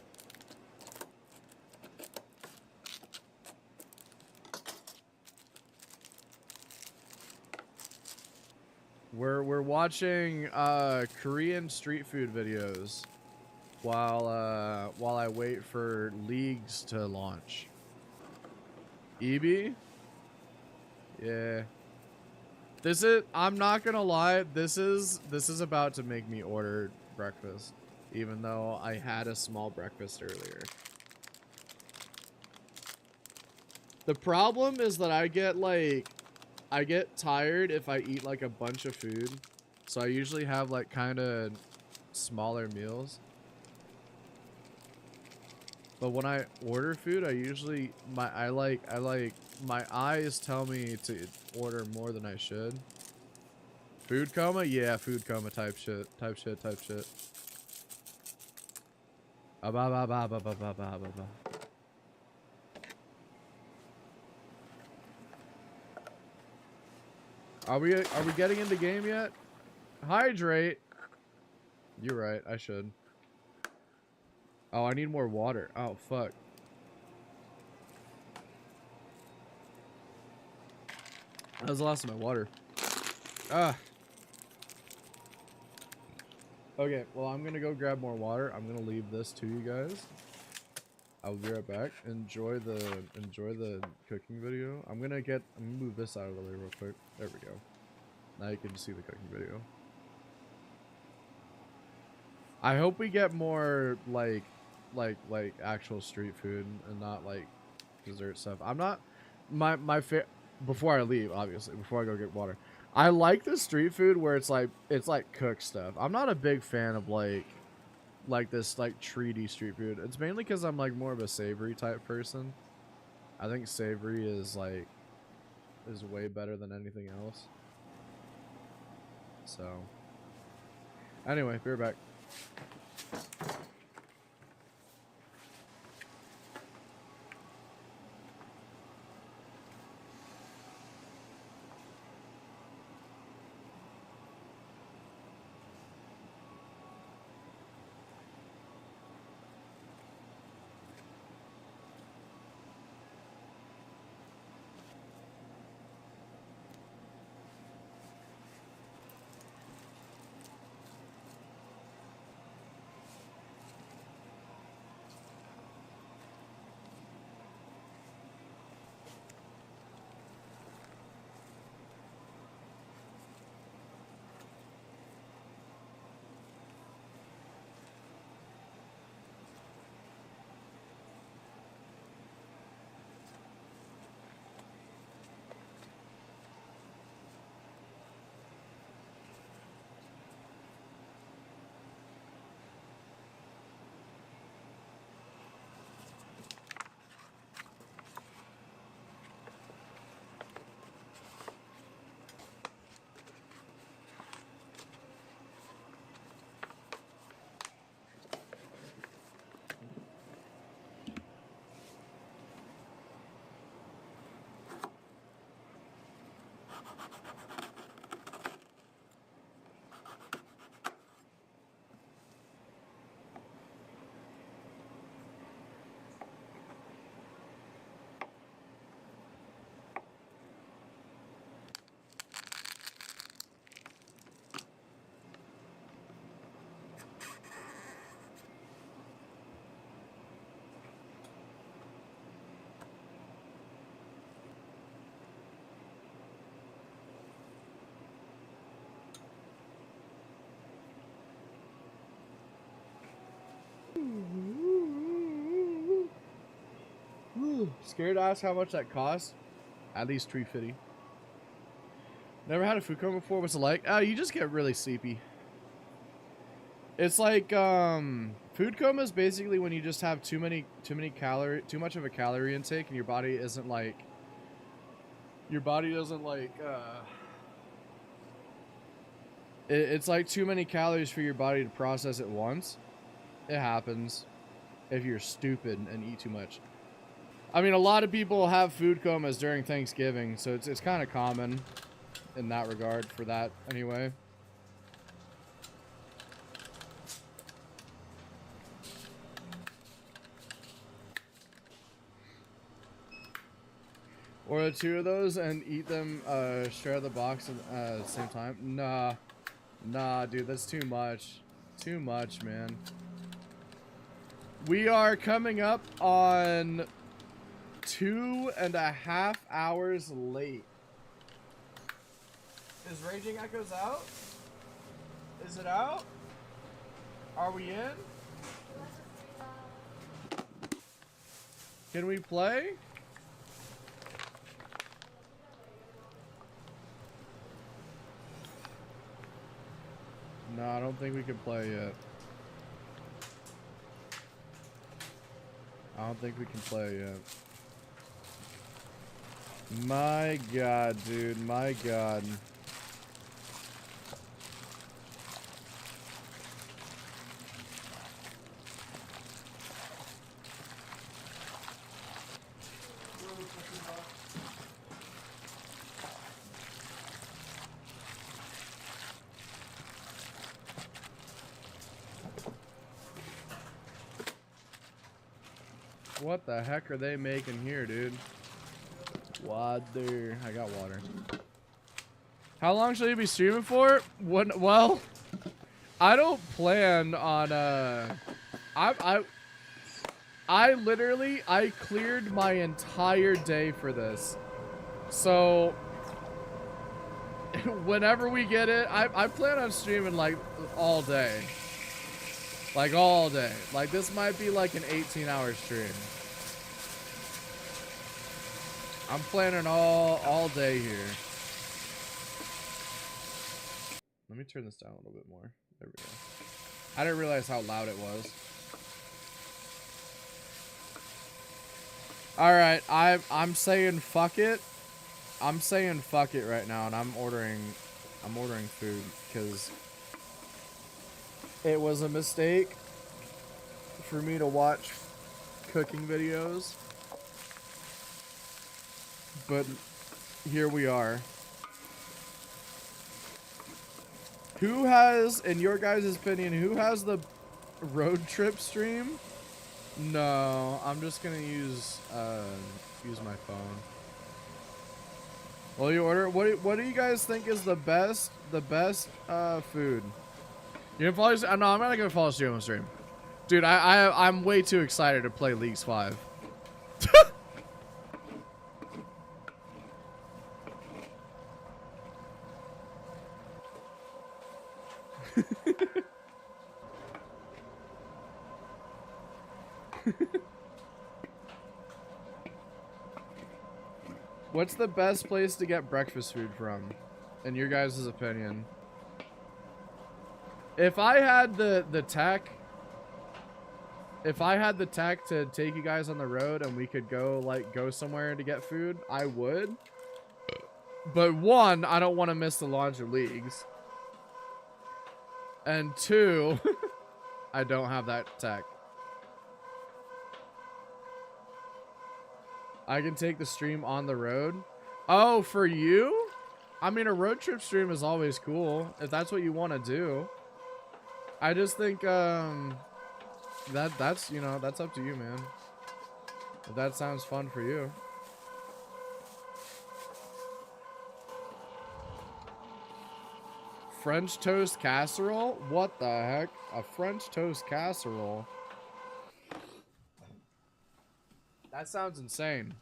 S1: We're watching Korean street food videos while I wait for leagues to launch. EB? Yeah. This is, I'm not gonna lie, this is about to make me order breakfast, even though I had a small breakfast earlier. The problem is that I get tired if I eat like a bunch of food. So I usually have like kind of smaller meals. But when I order food, I usually my eyes tell me to order more than I should. Food coma? Yeah, food coma type shit. Type shit. Are we getting into game yet? Hydrate. You're right, I should. Oh, I need more water. Oh, fuck. That was the last of my water. Ah. Okay, well, I'm gonna go grab more water. I'm gonna leave this to you guys. I'll be right back. Enjoy the cooking video. I'm gonna move this out of the way real quick. There we go. Now you can see the cooking video. I hope we get more like actual street food and not like dessert stuff. I'm not before I leave, obviously, before I go get water. I like the street food where it's like cooked stuff. I'm not a big fan of like this like treaty street food. It's mainly because I'm like more of a savory type person. I think savory is way better than anything else. So anyway, be right back. Scared to ask how much that costs? At least $3.50. Never had a food coma before. What's it like? You just get really sleepy. It's like food coma is basically when you just have too much of a calorie intake, and your body isn't like it's like too many calories for your body to process at once. It happens if you're stupid and eat too much. I mean, a lot of people have food comas during Thanksgiving, so it's kind of common in that regard for that anyway. Or two of those and eat them straight out of the box at the same time. Nah, dude, that's too much. Too much, man. We are coming up on 2.5 hours late. Is Raging Echoes out? Is it out? Are we in? Can we play? No, I don't think we can play yet. I don't think we can play yet. My god, dude. My god. What the heck are they making here, dude? Water. I got water. How long shall you be streaming for? Well, I don't plan on I literally cleared my entire day for this. So whenever we get it, I plan on streaming like all day. Like all day. Like this might be like an 18-hour stream. I'm planning all day here. Let me turn this down a little bit more. There we go. I didn't realize how loud it was. Alright, I'm saying fuck it. I'm saying fuck it right now, and I'm ordering food because it was a mistake for me to watch cooking videos. But here we are. Who has, in your guys' opinion, who has the road trip stream? No, I'm just gonna use my phone. Well, you order. What do you guys think is the best food? You can follow. No, I'm not gonna follow stream on stream, dude. I'm way too excited to play Leagues 5. What's the best place to get breakfast food from, in your guys' opinion? If I had the tech, to take you guys on the road and we could go somewhere to get food, I would. But one, I don't want to miss the launch of Leagues. And two, I don't have that tech. I can take the stream on the road. Oh, for you? I mean, a road trip stream is always cool if that's what you want to do. I just think that's you know, that's up to you, man. If that sounds fun for you. French toast casserole? What the heck? A French toast casserole? That sounds insane.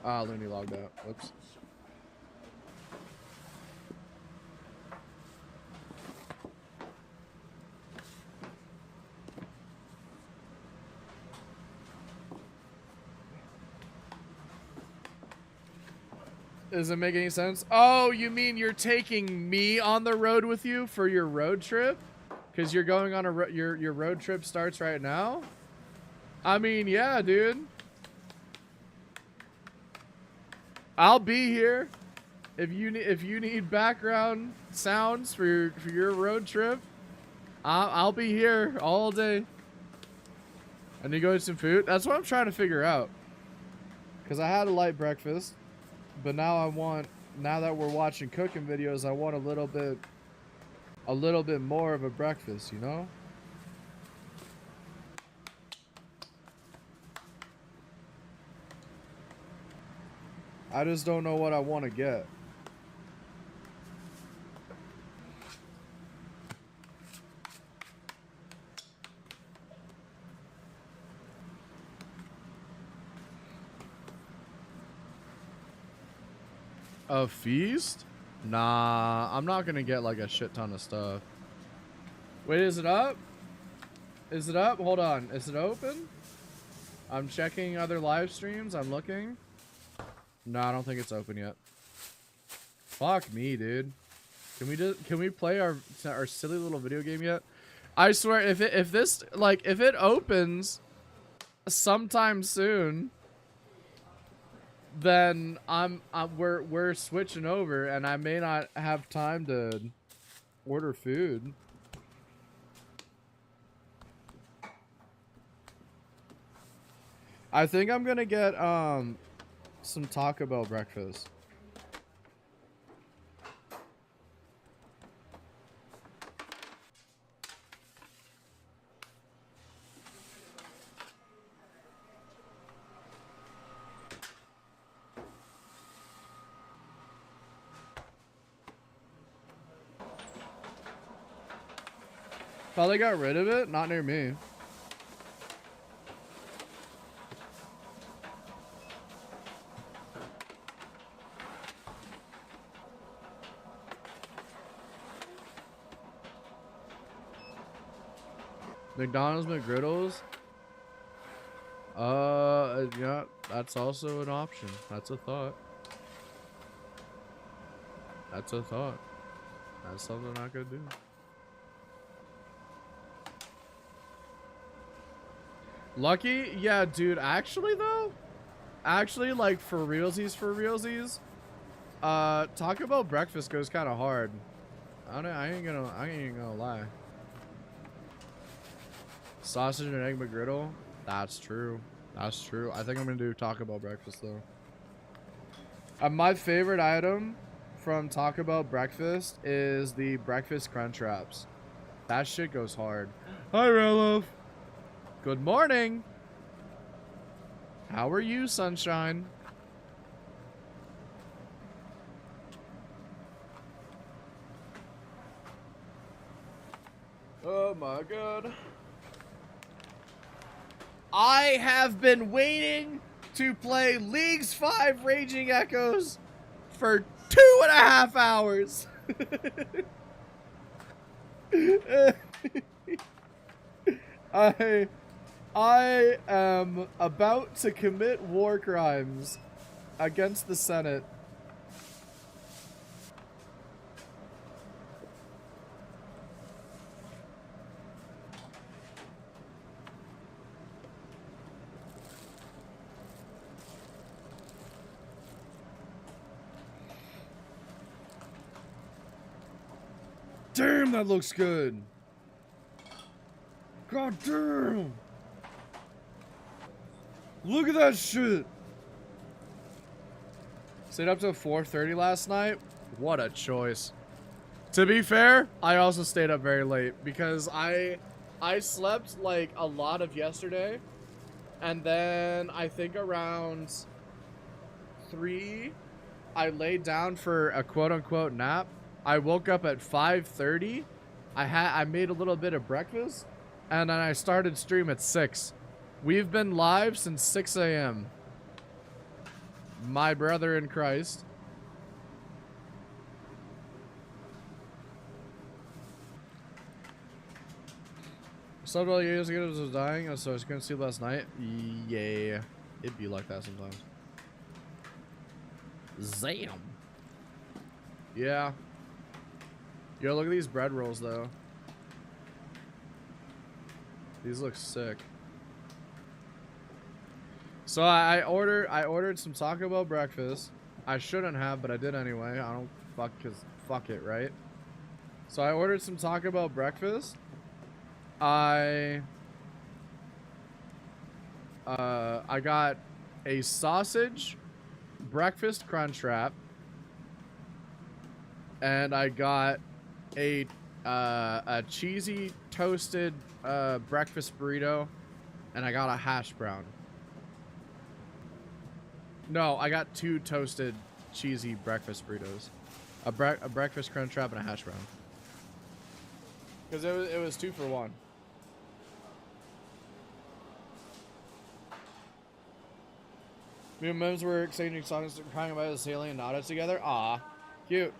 S1: Ah, Looney logged out. Whoops. Doesn't make any sense. Oh, you mean you're taking me on the road with you for your road trip? Because you're going on your road trip starts right now? I mean, yeah, dude. I'll be here if you need background sounds for your road trip. I'll be here all day. And you go eat some food. That's what I'm trying to figure out. Because I had a light breakfast. But now now that we're watching cooking videos, I want a little bit more of a breakfast, you know? I just don't know what I want to get. A feast? Nah, I'm not gonna get like a shit ton of stuff. Wait, is it up? Is it up? Hold on. Is it open? I'm checking other live streams. I'm looking. No, I don't think it's open yet. Fuck me, dude. Can we play our silly little video game yet? I swear, if it opens sometime soon, then we're switching over, and I may not have time to order food. I think I'm gonna get some Taco Bell breakfast. Probably got rid of it? Not near me. McDonald's McGriddles? Yeah, that's also an option. That's a thought. That's a thought. That's something I could do. Lucky? Yeah, dude, actually though, like for realsies, Taco Bell breakfast goes kind of hard. I ain't gonna lie. Sausage and egg McGriddle? That's true. That's true. I think I'm gonna do Taco Bell breakfast though. My favorite item from Taco Bell breakfast is the breakfast crunch wraps. That shit goes hard. Hi, Roloff. Good morning. How are you, sunshine? Oh my god. I have been waiting to play Leagues 5 Raging Echoes for 2.5 hours. I am about to commit war crimes against the Senate. Damn, that looks good. God damn. Look at that shit. Stayed up till 4:30 last night. What a choice. To be fair, I also stayed up very late because I slept like a lot of yesterday, and then I think around 3 I laid down for a quote-unquote nap. I woke up at 5:30. I made a little bit of breakfast, and then I started stream at 6. We've been live since 6 a.m. My brother in Christ. Several years ago, I was dying, so I was going to sleep last night. Yeah, it'd be like that sometimes. Zam. Yeah. Yo, look at these bread rolls, though. These look sick. So I ordered some Taco Bell breakfast. I shouldn't have, but I did anyway. I don't fuck it, right? So I ordered some Taco Bell breakfast. I got a sausage breakfast crunch wrap, and I got a cheesy toasted breakfast burrito, and I got a hash brown. No, I got 2 toasted cheesy breakfast burritos. A breakfast crunch wrap and a hash brown. Because it was 2 for 1. Me and Mims were exchanging songs, crying about this alien Nada together. Aw, cute.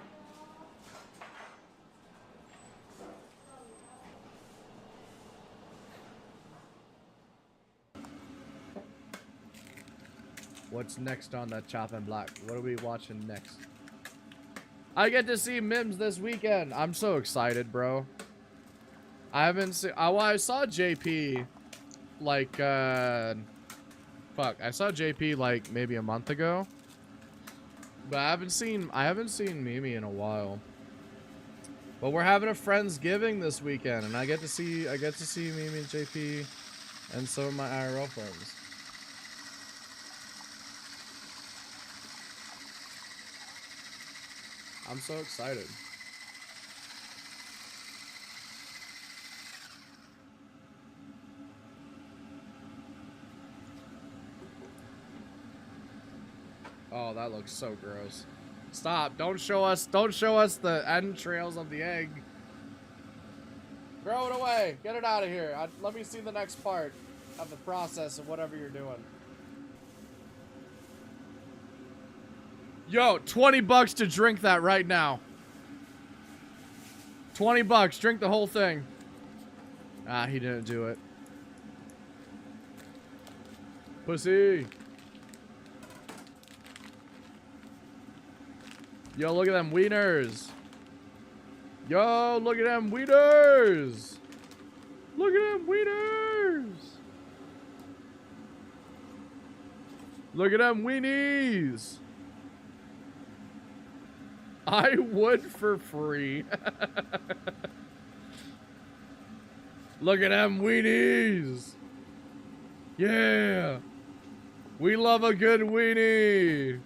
S1: What's next on the chopping block? What are we watching next? I get to see Mims this weekend. I'm so excited, bro. I haven't seen. Well, I saw JP like fuck. I saw JP like maybe a month ago, but I haven't seen Mimi in a while. But we're having a Friendsgiving this weekend, and I get to see Mimi and JP and some of my IRL friends. I'm so excited. Oh, that looks so gross. Stop. Don't show us the entrails of the egg. Throw it away. Get it out of here. Let me see the next part of the process of whatever you're doing. Yo, 20 bucks to drink that right now. 20 bucks. Drink the whole thing. Ah, he didn't do it. Pussy. Yo, look at them wieners. Yo, look at them wieners. Look at them wieners. Look at them weenies. I would for free. Look at them weenies. Yeah. We love a good weenie.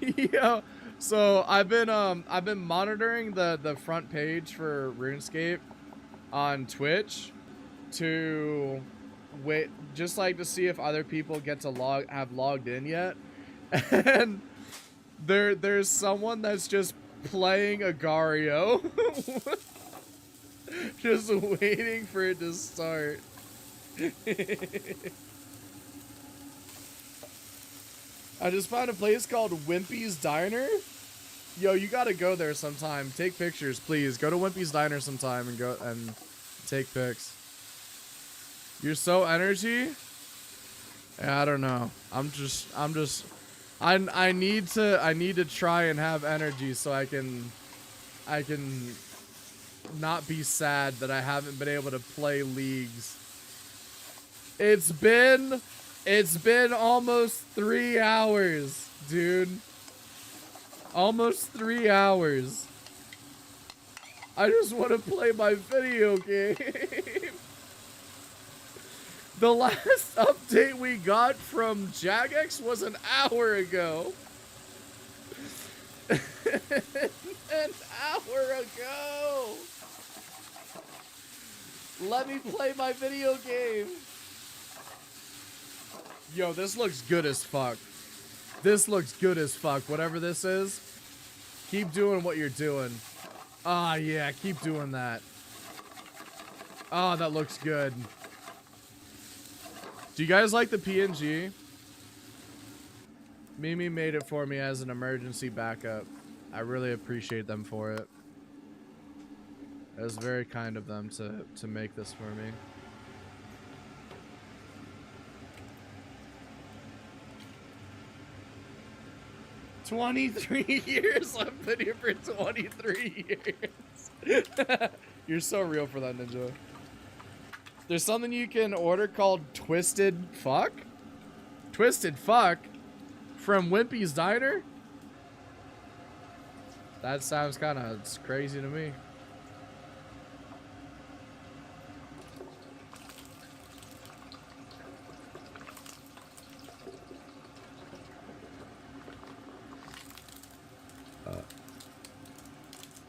S1: Yo, so I've been monitoring the front page for RuneScape on Twitch to wait, just like to see if other people get to have logged in yet. And there's someone that's just playing Agario. Just waiting for it to start. I just found a place called Wimpy's Diner. Yo, you gotta go there sometime. Take pictures, please. Go to Wimpy's Diner sometime and go and take pics. You're so energy? Yeah, I don't know. I need to try and have energy so I can not be sad that I haven't been able to play leagues. It's been almost 3 hours, dude. Almost 3 hours. I just want to play my video game. The last update we got from Jagex was an hour ago. An hour ago. Let me play my video game. Yo, this looks good as fuck. This looks good as fuck. Whatever this is, keep doing what you're doing. Ah, yeah, keep doing that. Oh, that looks good. Do you guys like the PNG? Mimi made it for me as an emergency backup. I really appreciate them for it. It was very kind of them to make this for me. $23 years. I've been here for 23 years. You're so real for that, Ninja. There's something you can order called Twisted Fuck? Twisted Fuck? From Wimpy's Diner? That sounds kind of crazy to me.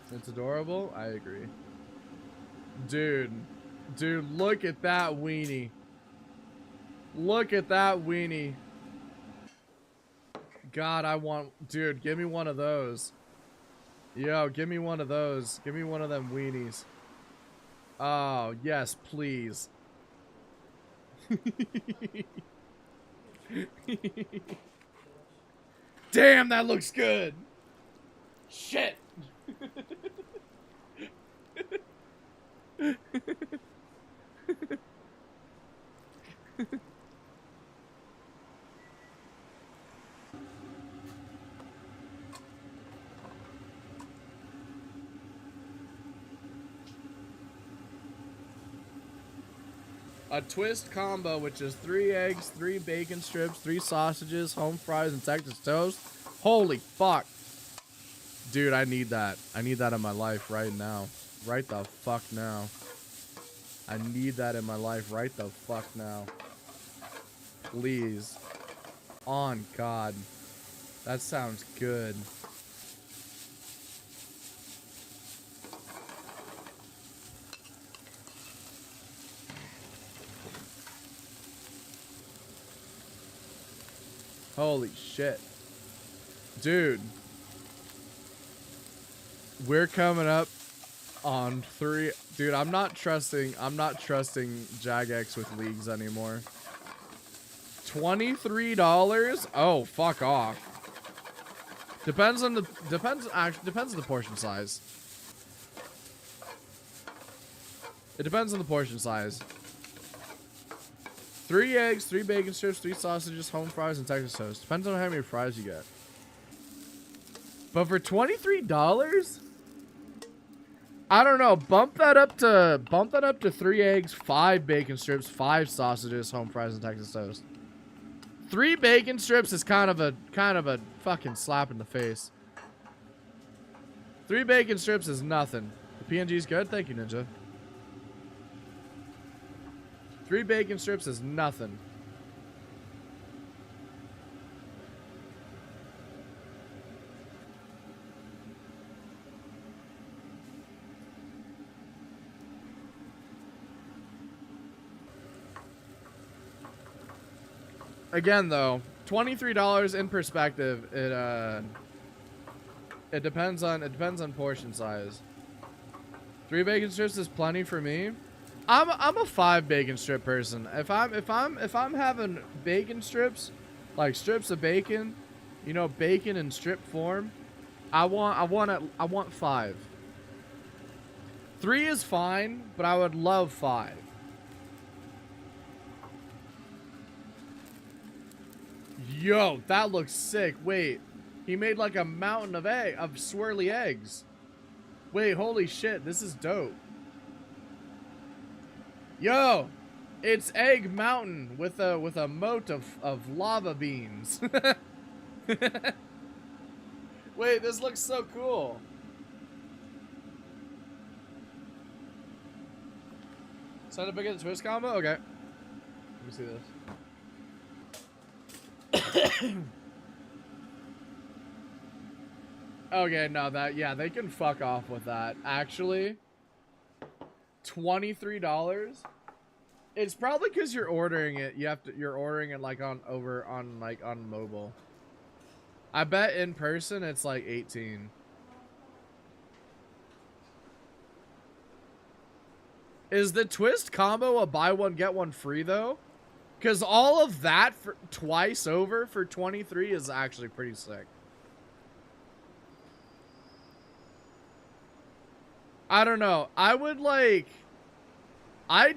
S1: It's adorable. I agree. Dude, look at that weenie. Look at that weenie. God, I want... Dude, give me one of those. Yo, give me one of those. Give me one of them weenies. Oh, yes, please. Damn, that looks good. Shit. A twist combo, which is 3 eggs, 3 bacon strips, 3 sausages, home fries, and Texas toast. Holy fuck. Dude, I need that. I need that in my life right now. Right the fuck now. I need that in my life right the fuck now. Please. On God. That sounds good. Holy shit. Dude. We're coming up on 3. Dude, I'm not trusting Jagex with leagues anymore. $23? Oh, fuck off. Depends on the portion size. It depends on the portion size. 3 eggs, 3 bacon strips, 3 sausages, home fries, and Texas toast. Depends on how many fries you get. But for $23? I don't know. Bump that up to 3 eggs, 5 bacon strips, 5 sausages, home fries, and Texas toast. 3 bacon strips is kind of a fucking slap in the face. 3 bacon strips is nothing. The PNG's good. Thank you, Ninja. 3 bacon strips is nothing. Again, though, $23 in perspective. It depends on portion size. 3 bacon strips is plenty for me. I'm a 5 bacon strip person. If I'm having bacon strips, like strips of bacon, you know, bacon in strip form, I want 5. 3 is fine, but I would love 5. Yo, that looks sick. Wait, he made like a mountain of swirly eggs. Wait, holy shit, this is dope. Yo, it's Egg Mountain with a moat of lava beans. Wait, this looks so cool. Sign up against the twist combo? Okay. Let me see this. Okay, no, they can fuck off with that. Actually, $23. It's probably because you're ordering it. You're ordering it like on mobile. I bet in person it's like 18. Is the twist combo a buy one get one free though? Because all of that for twice over for 23 is actually pretty sick. I don't know. I'd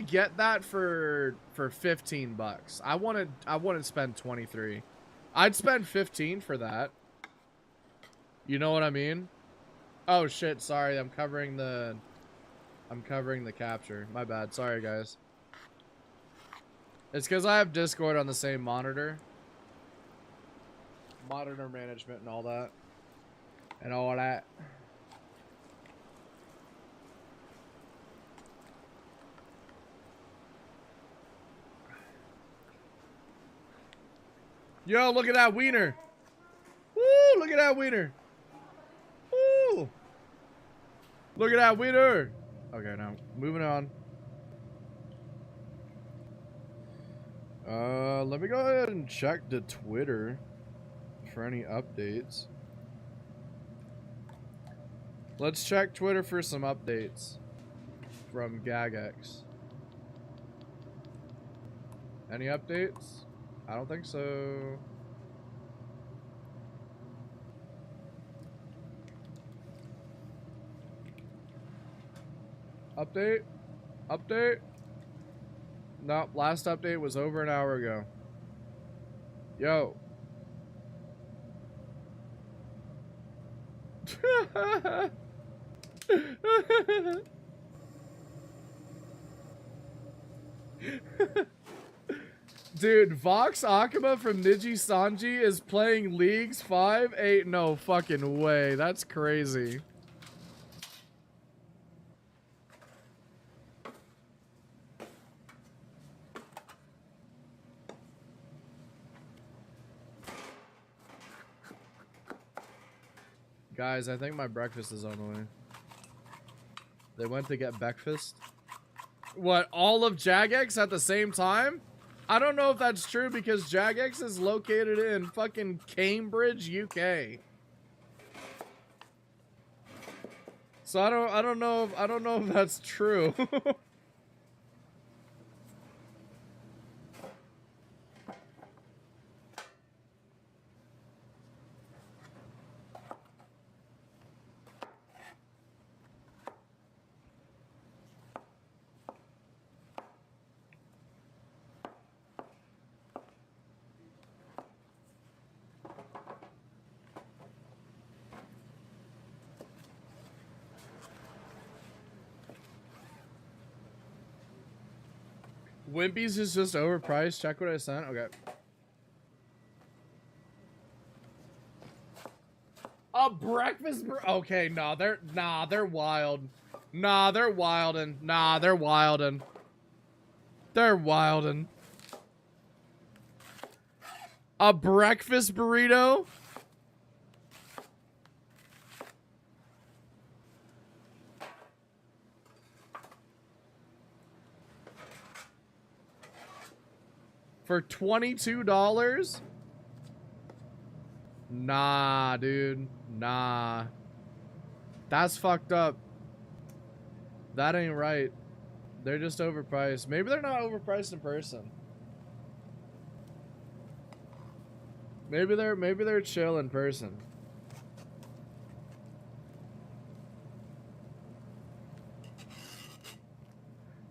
S1: get that for 15 bucks. I wouldn't spend 23. I'd spend 15 for that. You know what I mean? Oh shit, sorry. I'm covering the capture. My bad. Sorry, guys. It's because I have Discord on the same monitor. Monitor management and all that. And all that. Yo, look at that wiener. Woo, look at that wiener. Woo. Look at that wiener. Okay, now, moving on. Let me go ahead and check the Twitter for any updates. Let's check Twitter for some updates from GagX. Any updates? I don't think so. Update? Update? No, last update was over an hour ago. Yo. Dude, Vox Akuma from Niji Sanji is playing Leagues 5? Ain't no fucking way. That's crazy. Guys, I think my breakfast is on the way. They went to get breakfast. What, all of Jagex at the same time? I don't know if that's true because Jagex is located in fucking Cambridge, UK. So I don't know if that's true. Wimpy's is just overpriced. Check what I sent. Okay. A breakfast okay, nah, they're wild. Nah, they're wildin'. Nah, they're wildin'. They're wildin'. A breakfast burrito? For $22? Nah, dude. Nah. That's fucked up. That ain't right. They're just overpriced. Maybe they're not overpriced in person. Maybe they're chill in person.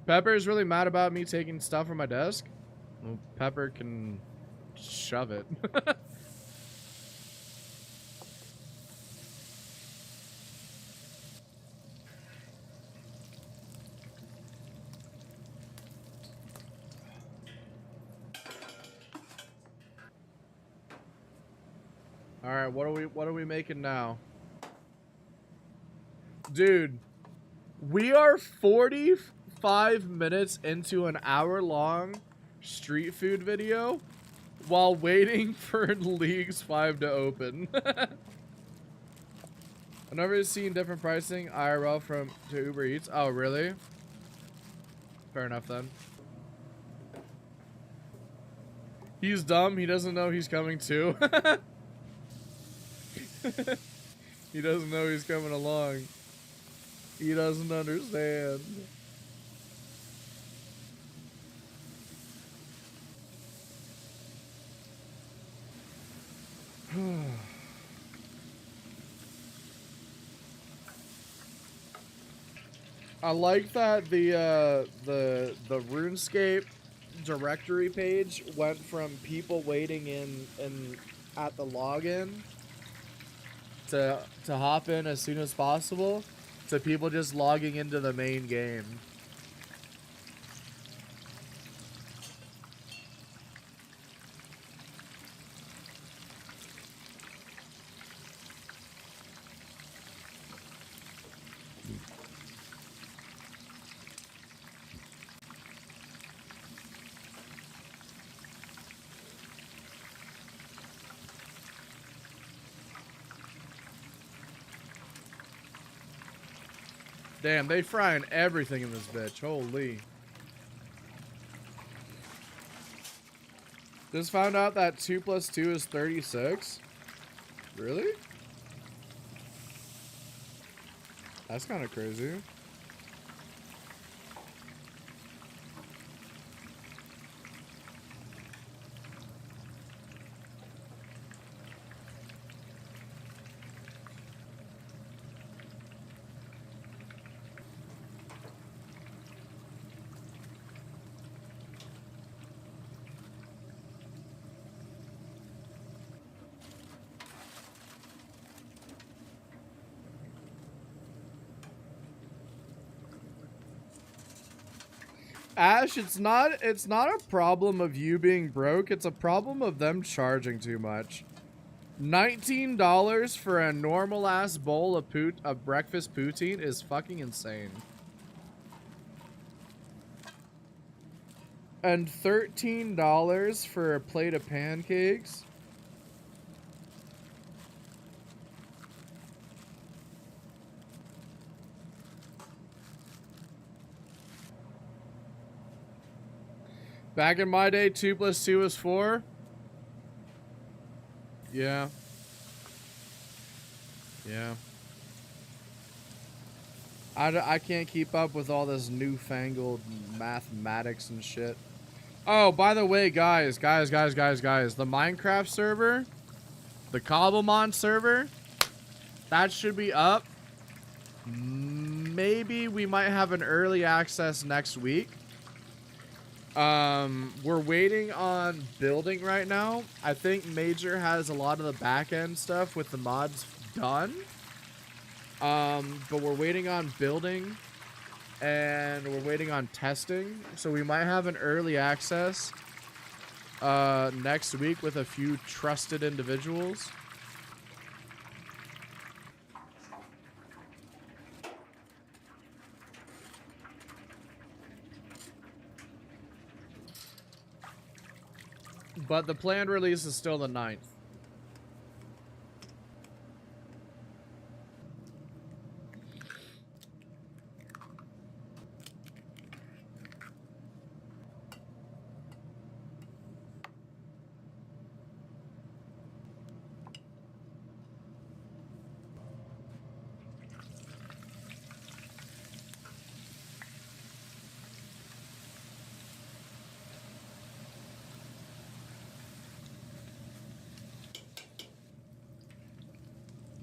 S1: Pepper is really mad about me taking stuff from my desk. Well, Pepper can shove it. All right, what are we making now? Dude, we are 45 minutes into an hour-long street food video while waiting for Leagues 5 to open. I've never seen different pricing IRL to Uber Eats. Oh, really? Fair enough then. He's dumb. He doesn't know he's coming too. He doesn't know he's coming along. He doesn't understand. I like that the RuneScape directory page went from people waiting in at the login to hop in as soon as possible to people just logging into the main game. Damn, they frying everything in this bitch. Holy. Just found out that 2 + 2 is 36. Really? That's kind of crazy. Ash, it's not a problem of you being broke, it's a problem of them charging too much. $19 for a normal ass bowl of breakfast poutine is fucking insane. And $13 for a plate of pancakes. Back in my day, 2 + 2 was 4. Yeah. Yeah. I can't keep up with all this newfangled mathematics and shit. Oh, by the way, guys. The Minecraft server, the Cobblemon server, that should be up. Maybe we might have an early access next week. We're waiting on building right now. I think Major has a lot of the back end stuff with the mods done. But we're waiting on building and we're waiting on testing. So we might have an early access next week with a few trusted individuals. But the planned release is still the 9th.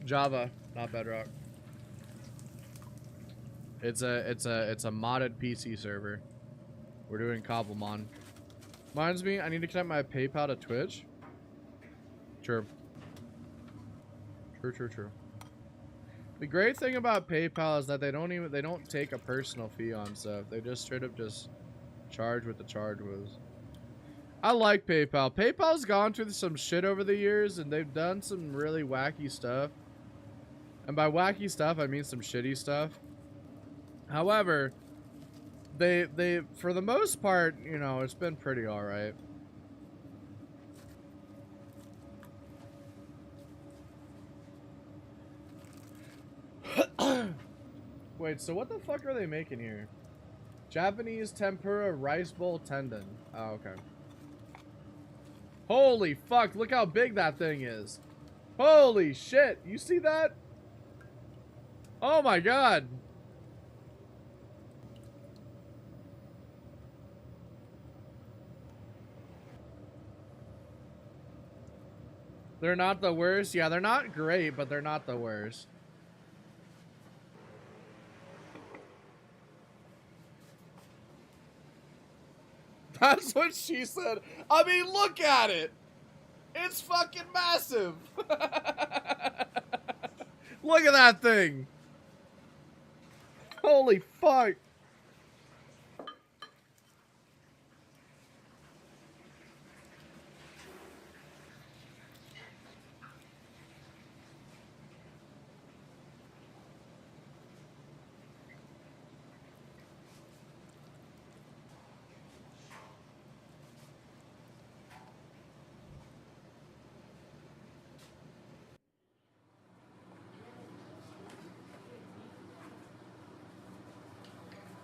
S1: Java, not Bedrock. It's a modded PC server. We're doing Cobblemon. Reminds me, I need to connect my PayPal to Twitch. True. The great thing about PayPal is that they don't take a personal fee on stuff. They just straight up just charge what the charge was. I like PayPal. PayPal's gone through some shit over the years and they've done some really wacky stuff. And by wacky stuff, I mean some shitty stuff. However, they for the most part, you know, it's been pretty alright. Wait, so what the fuck are they making here? Japanese tempura rice bowl tendon. Oh, okay. Holy fuck, look how big that thing is. Holy shit, you see that? Oh my god. They're not the worst. Yeah, they're not great, but they're not the worst. That's what she said. I mean, look at it. It's fucking massive. Look at that thing. Holy fuck.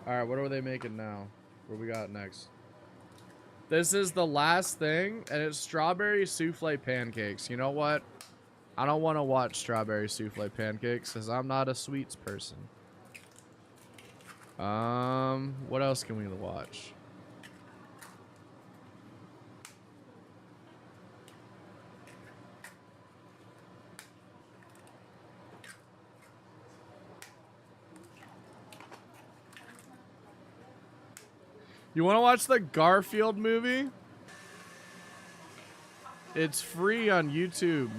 S1: Alright, what are they making now? What we got next? This is the last thing, and it's strawberry souffle pancakes. You know what? I don't want to watch strawberry souffle pancakes because I'm not a sweets person. What else can we watch? You want to watch the Garfield movie? It's free on YouTube.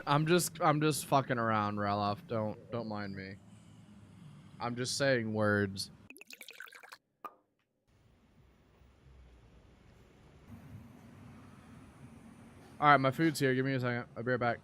S1: I'm just fucking around, Raloff. Don't mind me. I'm just saying words. All right, my food's here. Give me a second. I'll be right back.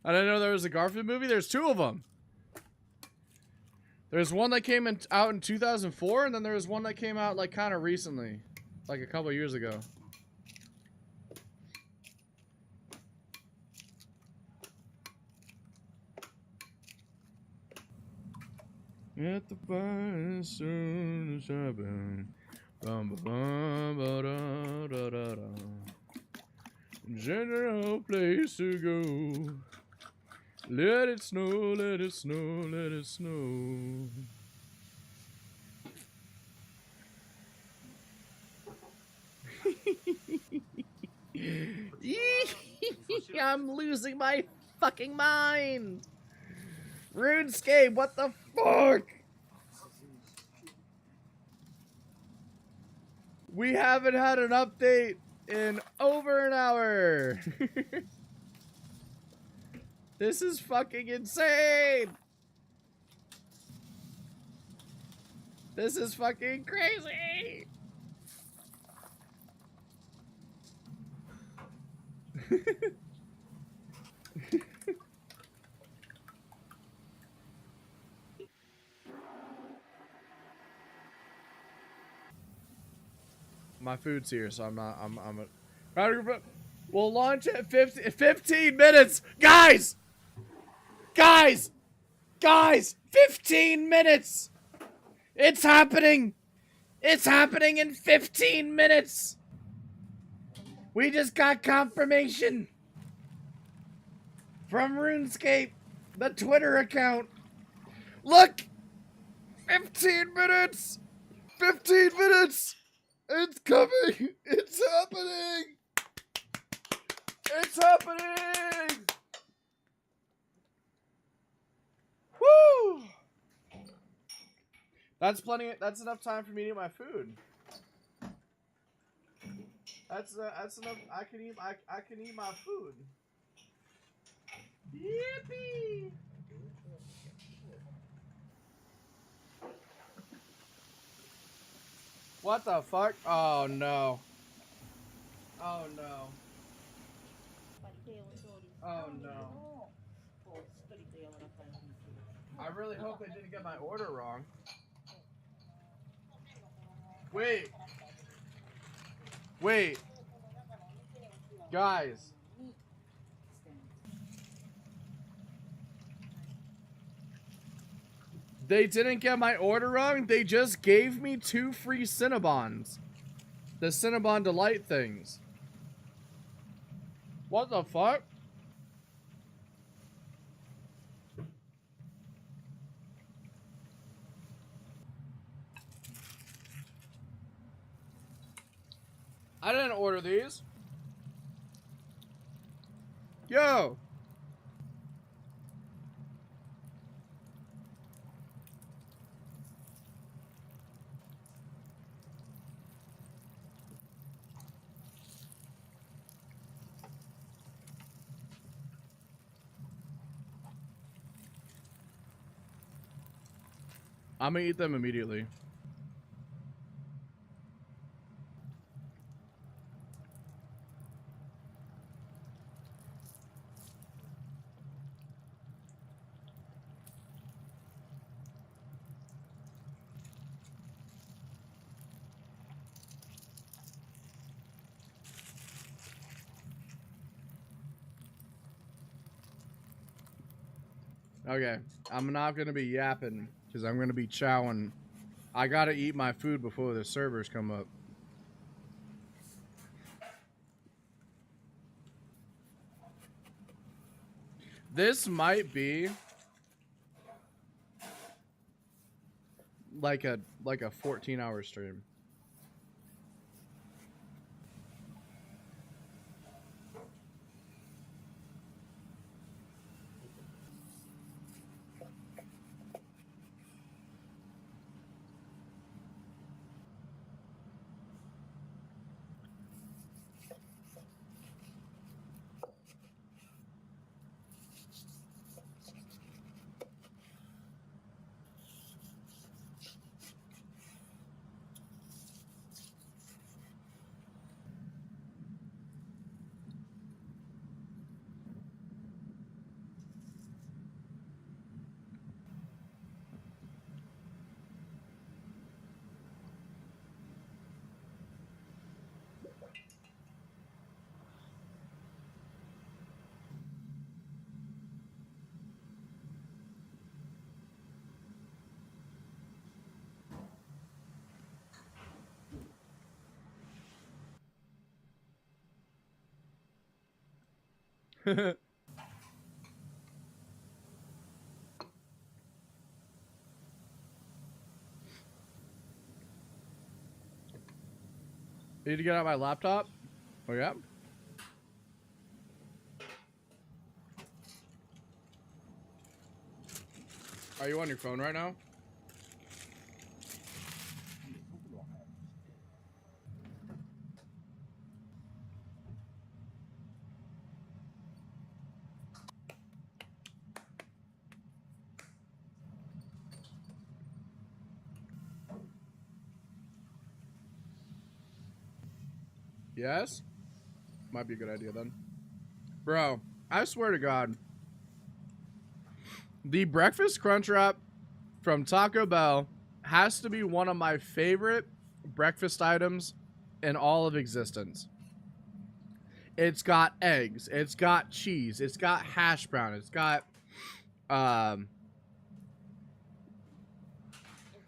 S1: I didn't know there was a Garfield movie. There's two of them. There's one that came out in 2004, and then there was one that came out like kind of recently, like a couple years ago. At the fire soon as happened. General place to go. Let it snow, let it snow, let it snow. I'm losing my fucking mind. RuneScape, what the fuck? We haven't had an update in over an hour. This is fucking insane. This is fucking crazy. My food's here, so we'll launch at 15 minutes. Guys! 15 minutes. It's happening. It's happening in 15 minutes. We just got confirmation from RuneScape, the Twitter account. Look! 15 minutes. 15 minutes. It's coming! It's happening! It's happening! Woo! That's plenty. That's enough time for me to eat my food. That's enough. I can eat my food. Yippee! What the fuck? Oh no. Oh no. Oh no. I really hope they didn't get my order wrong. Wait. Wait. Guys. They didn't get my order wrong. They just gave me 2 free Cinnabons. The Cinnabon Delight things. What the fuck? I didn't order these. Yo. I'm gonna eat them immediately. Okay, I'm not gonna be yapping because I'm gonna be chowing. I gotta eat my food before the servers come up. This might be like a 14-hour stream. Need to get out my laptop? Oh yeah? Are you on your phone right now? Yes? Might be a good idea then. Bro, I swear to God. The breakfast crunch wrap from Taco Bell has to be one of my favorite breakfast items in all of existence. It's got eggs, it's got cheese, it's got hash brown, it's got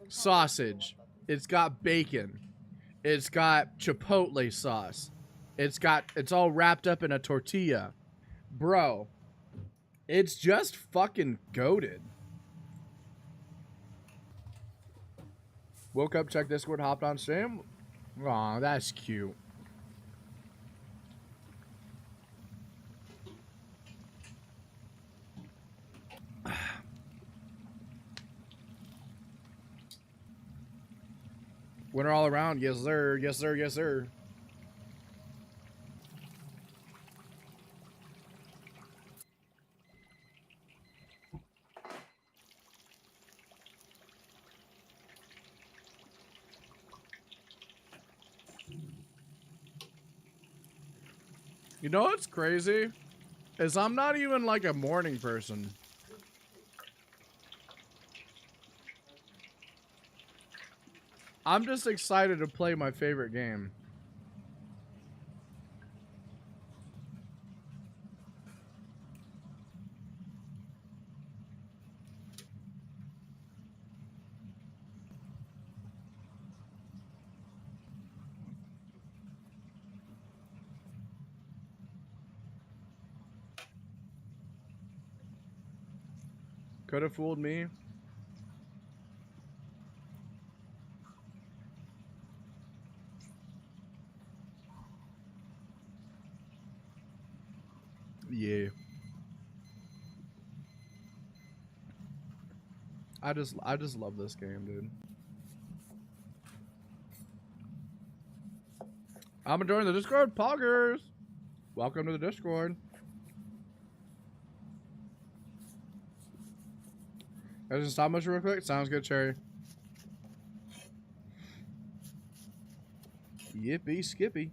S1: sausage, it's got bacon, it's got chipotle sauce, it's all wrapped up in a tortilla. Bro, it's just fucking goated. Woke up, checked Discord, hopped on stream. Aw, that's cute. Winter all around. Yes, sir. Yes, sir. Yes, sir. You know what's crazy? Is I'm not even like a morning person. I'm just excited to play my favorite game. Could have fooled me. Yeah. I just love this game, dude. I'm enjoying the Discord, poggers. Welcome to the Discord. Guys, just stop much real quick. Sounds good, Cherry. Yippee skippy.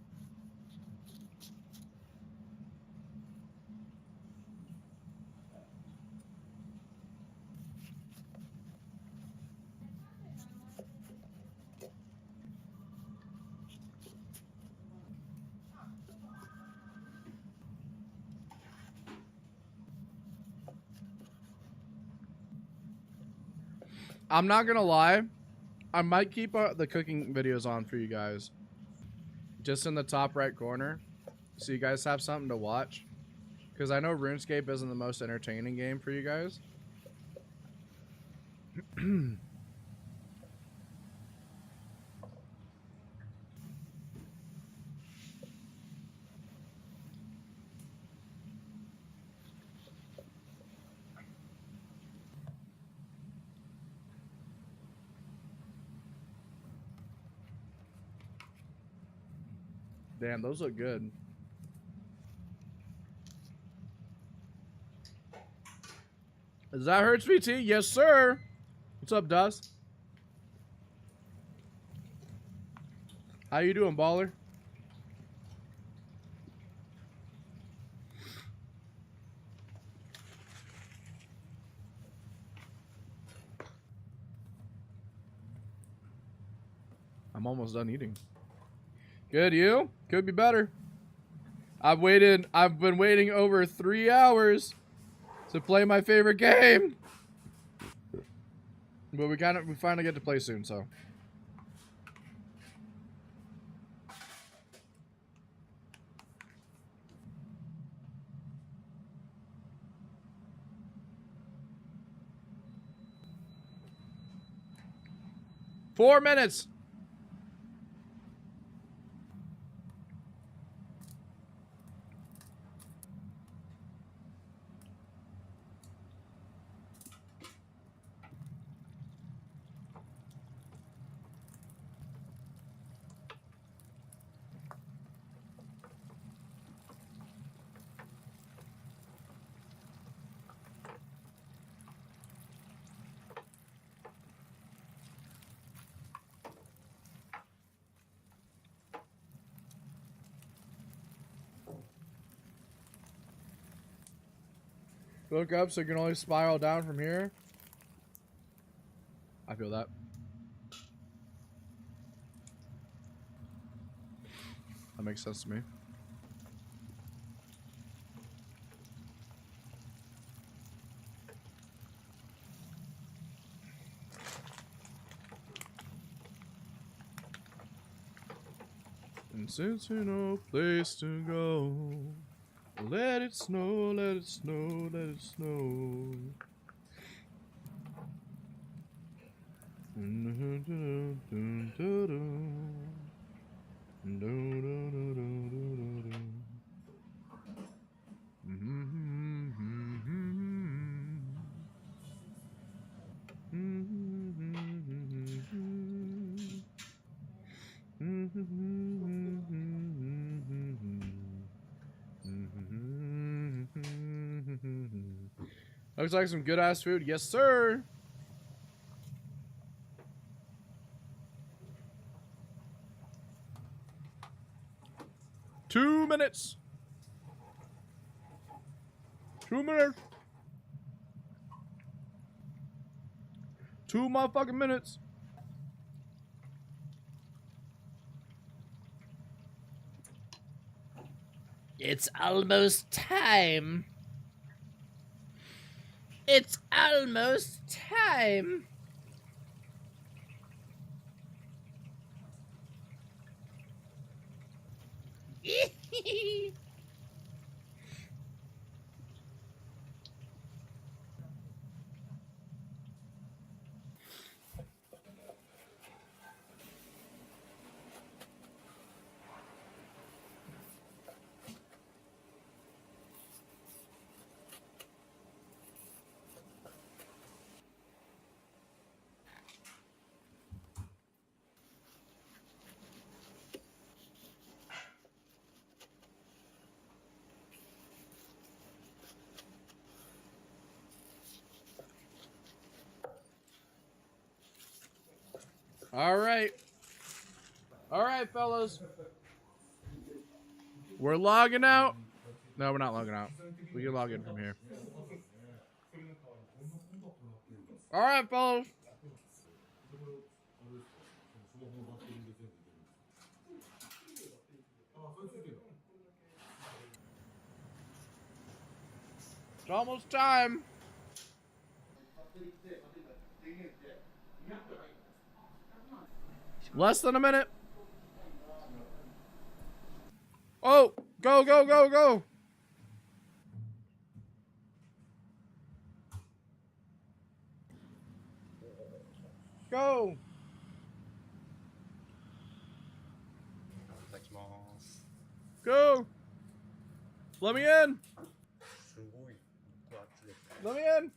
S1: I'm not gonna lie. I might keep the cooking videos on for you guys. Just in the top right corner. So you guys have something to watch. Because I know RuneScape isn't the most entertaining game for you guys. Damn, those look good. Is that Hertz VT? Yes, sir. What's up, Dust? How you doing, baller? I'm almost done eating. Good, you? Could be better. I've been waiting over 3 hours to play my favorite game. But we finally get to play soon, so. Four minutes. Look up so you can only spiral down from here. I feel that. That makes sense to me. And since you no place to go, let it snow, let it snow, let it snow. Looks like some good ass food. Yes, sir. Two minutes. 2 minutes. 2 motherfucking minutes. It's almost time. It's almost time. All right. All right, fellas. We're logging out. No, we're not logging out. We can log in from here. All right, fellas. It's almost time. Less than a minute. Oh, go, go, go, go. Go. Go. Let me in. Let me in.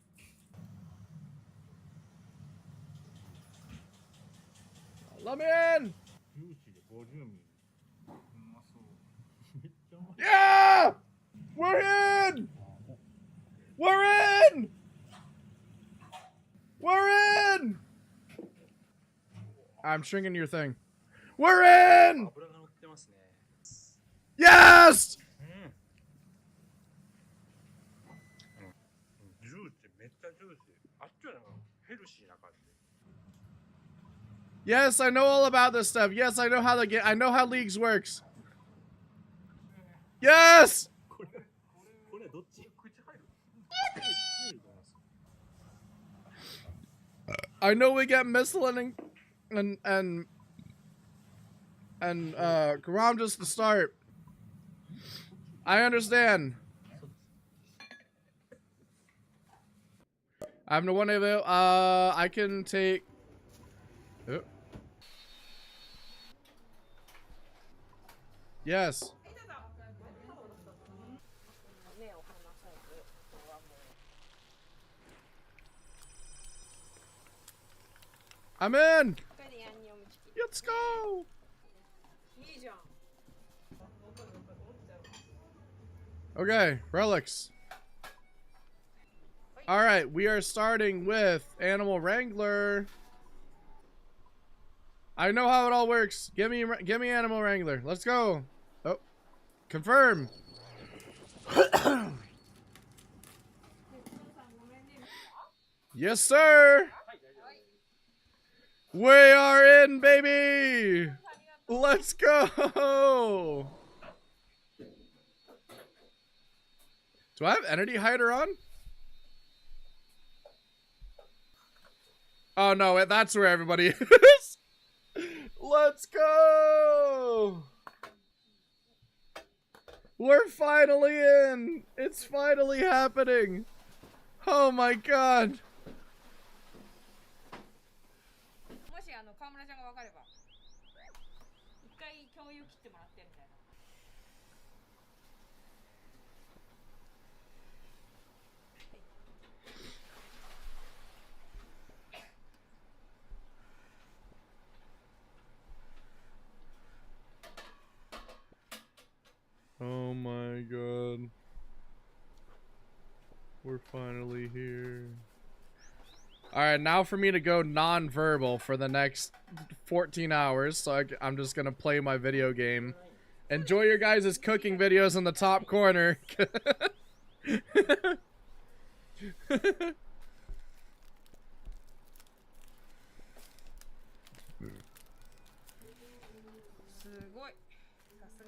S1: Let me in. Yeah! We're in! We're in! We're in! I'm shrinking your thing. We're in! Yes! Yes, I know all about this stuff. Yes, I know how I know how leagues works. Yes! I know we get missile and Karam just to start. I understand. I have no one avail. I can take. Oh. Yes. I'm in. Let's go. Okay, relics. All right, we are starting with Animal Wrangler. I know how it all works. Give me Animal Wrangler. Let's go. Oh, confirm. Yes, sir. We are in, baby. Let's go. Do I have Entity Hider on? Oh no, that's where everybody is. Let's go. We're finally in. It's finally happening. Oh my god. Oh my god. We're finally here. Alright, now for me to go non-verbal for the next 14 hours. So I'm just gonna play my video game. Enjoy your guys' cooking videos in the top corner.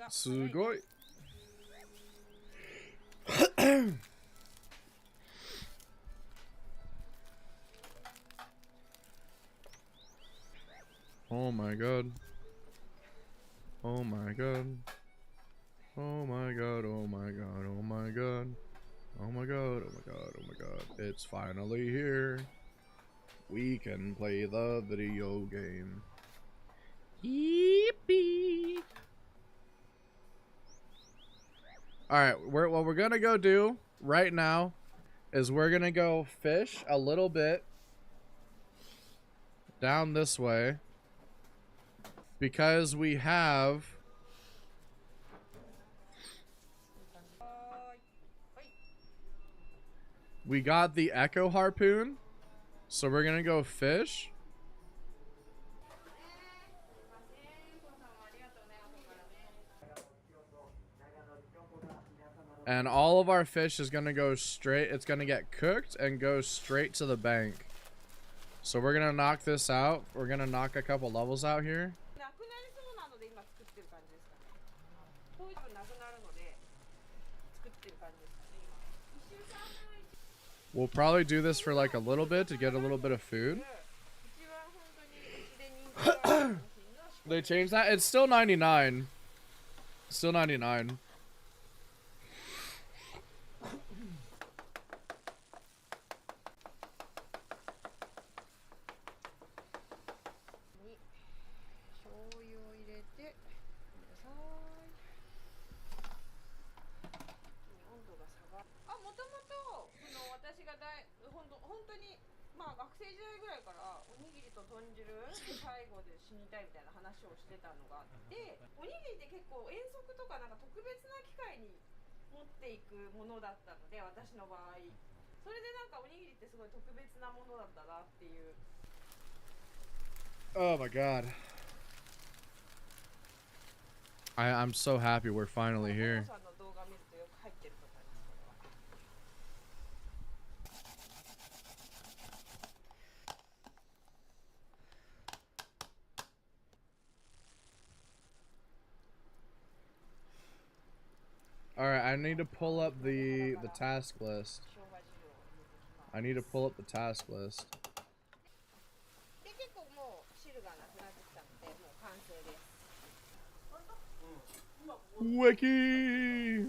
S1: Sugoi. Oh my god. Oh my god. Oh my god, oh my god, oh my god. Oh my god, oh my god, oh my god. It's finally here. We can play the video game. Yippee! Alright, what we're gonna go do right now is we're gonna go fish a little bit down this way because we have we got the echo harpoon, so we're gonna go fish. And all of our fish is gonna go straight, it's gonna get cooked and go straight to the bank. So we're gonna knock this out. We're gonna knock a couple levels out here. We'll probably do this for like a little bit to get a little bit of food. They changed that? It's still 99. Still 99. Oh my god. I'm so happy we're finally here. Alright, I need to pull up the task list. I need to pull up the task list. Wiki!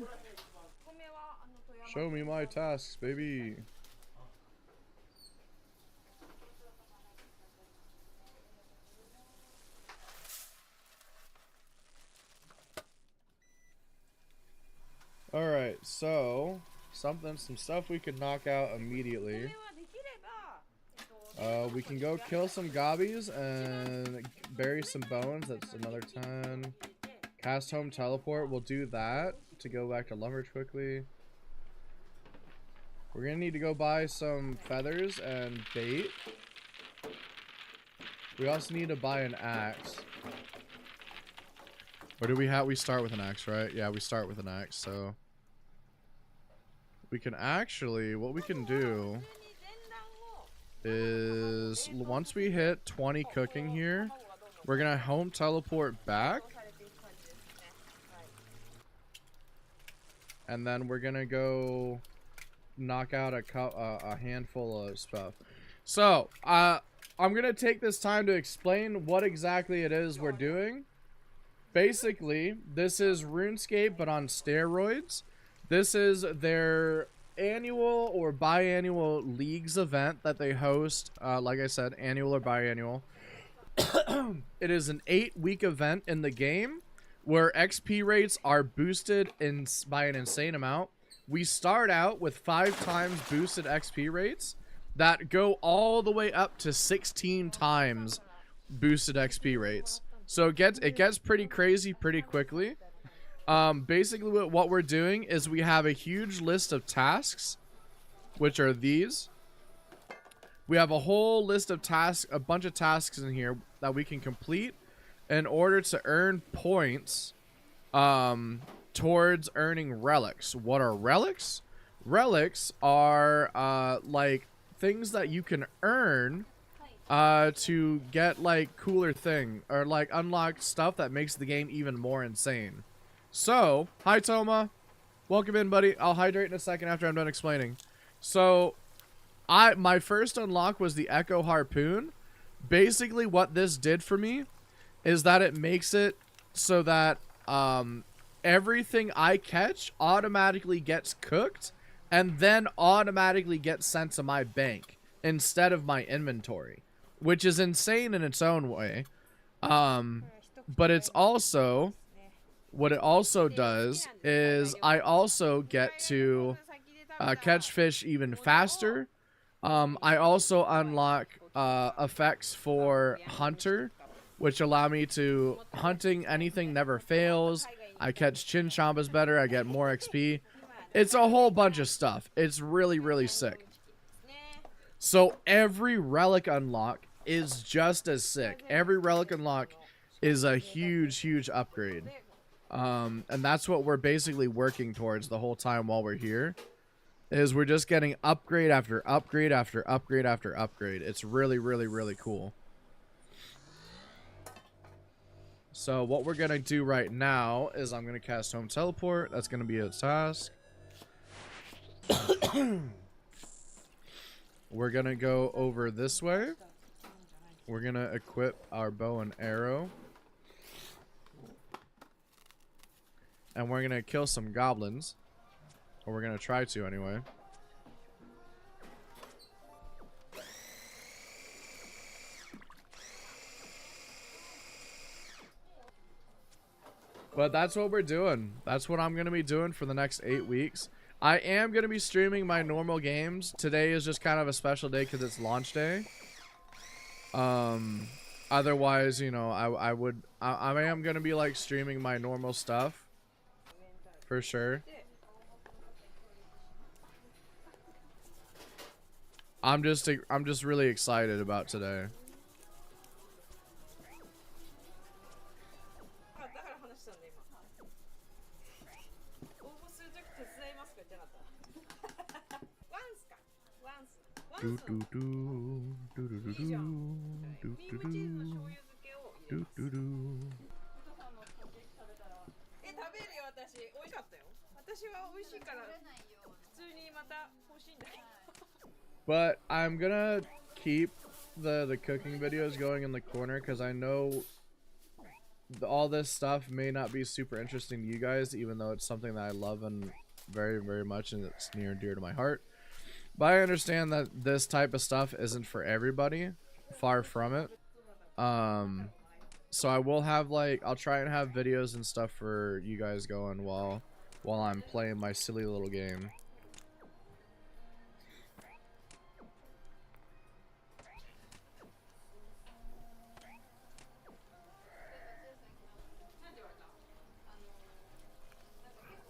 S1: Show me my tasks, baby. Alright, so some stuff we could knock out immediately. We can go kill some gobbies and bury some bones. That's another 10. Cast home teleport. We'll do that to go back to lumber quickly. We're gonna need to go buy some feathers and bait. We also need to buy an axe. Or do we have? We start with an axe, right? Yeah, we start with an axe. So we can actually, what we can do is once we hit 20 cooking here, we're gonna home teleport back. And then we're gonna go knock out a handful of stuff. So, I'm gonna take this time to explain what exactly it is we're doing. Basically, this is RuneScape, but on steroids. This is their annual or biannual leagues event that they host. Like I said, annual or biannual. It is an 8-week event in the game, where XP rates are boosted by an insane amount. We start out with 5 times boosted XP rates that go all the way up to 16 times boosted XP rates. So it gets pretty crazy pretty quickly. Basically what we're doing is we have a huge list of tasks, which are these. We have a whole list of tasks, a bunch of tasks in here that we can complete in order to earn points towards earning relics. What are relics? relics are like things that you can earn to get like cooler thing or like unlock stuff that makes the game even more insane. So, hi Toma. Welcome in, buddy. I'll hydrate in a second after I'm done explaining. So, my first unlock was the Echo Harpoon. Basically what this did for me is that it makes it so that everything I catch automatically gets cooked and then automatically gets sent to my bank instead of my inventory, which is insane in its own way. But it's also, what it also does is I also get to catch fish even faster. I also unlock effects for Hunter, which allow me to hunting anything never fails. I catch chinchambas better. I get more XP. It's a whole bunch of stuff. It's really, really sick. So every relic unlock is just as sick. Every relic unlock is a huge, huge upgrade. And that's what we're basically working towards the whole time while we're here. Is we're just getting upgrade after upgrade after upgrade after upgrade. It's really, really, really cool. So what we're going to do right now is I'm going to cast Home Teleport. That's going to be a task. We're going to go over this way. We're going to equip our bow and arrow. And we're going to kill some goblins. Or we're going to try to anyway. But that's what we're doing. That's what I'm going to be doing for the next 8 weeks. I am going to be streaming my normal games. Today is just kind of a special day because it's launch day. Otherwise, you know, I am going to be like streaming my normal stuff. For sure. I'm just really excited about today. Do do do do do do do do do do do do. But I'm gonna keep the cooking videos going in the corner because I know all this stuff may not be super interesting to you guys, even though it's something that I love and very, very much, and it's near and dear to my heart. But I understand that this type of stuff isn't for everybody. Far from it. So I will have like, I'll try and have videos and stuff for you guys going while I'm playing my silly little game.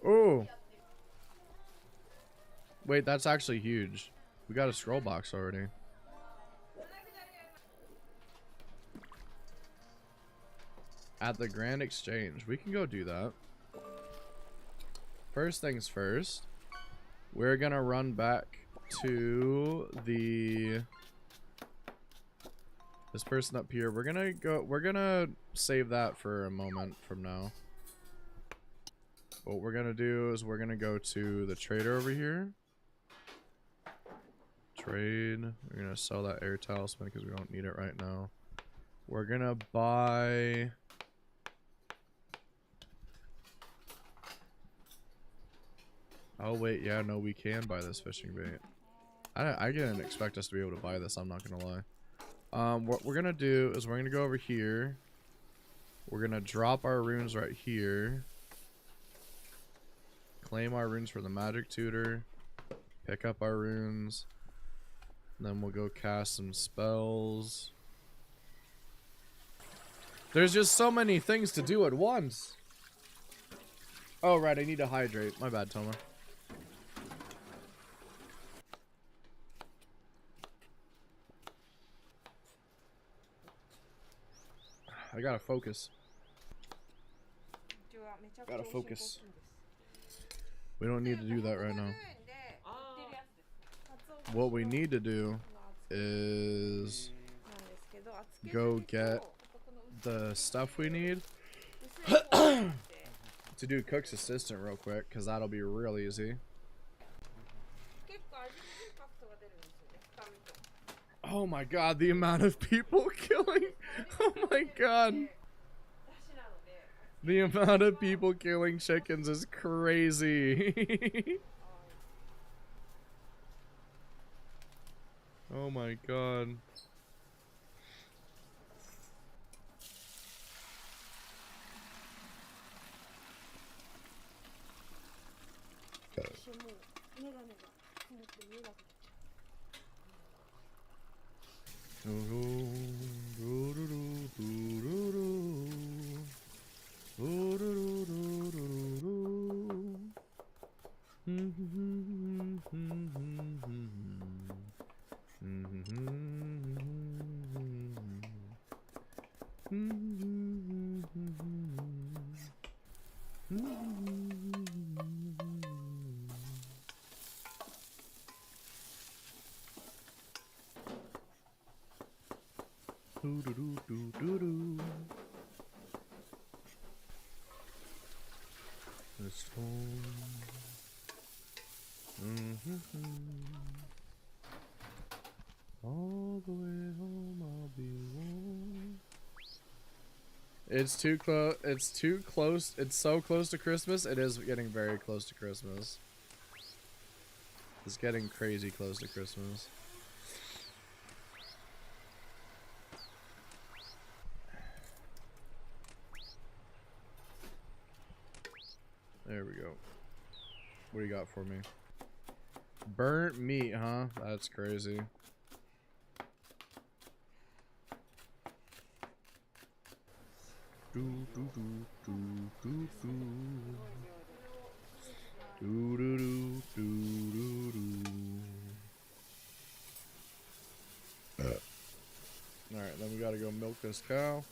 S1: Oh. Wait, that's actually huge. We got a scroll box already. At the Grand Exchange. We can go do that. First things first. We're gonna run back to this person up here. We're gonna save that for a moment from now. What we're gonna do is we're gonna go to the trader over here. Trade. We're gonna sell that air talisman because we don't need it right now. We're gonna buy. Oh wait, yeah, no, we can buy this fishing bait. I didn't expect us to be able to buy this. I'm not gonna lie. What we're gonna do is we're gonna go over here. We're gonna drop our runes right here. Claim our runes for the magic tutor. Pick up our runes. And then we'll go cast some spells. There's just so many things to do at once. Oh, right. I need to hydrate. My bad, Toma. I gotta focus. Gotta focus. We don't need to do that right now. what we need to do is go get the stuff we need to do cook's assistant real quick, because that'll be real easy. Oh my god, the amount of people killing. Oh my god. The amount of people killing chickens is crazy. Oh my god. This home. All the way home I'll be warm. It's too close. It's too close. It's so close to Christmas. It is getting very close to Christmas. It's getting crazy close to Christmas. There we go. What do you got for me? Burnt meat, huh? That's crazy. Do do do do do do. Do do do do do do. Alright, then we gotta go milk this cow.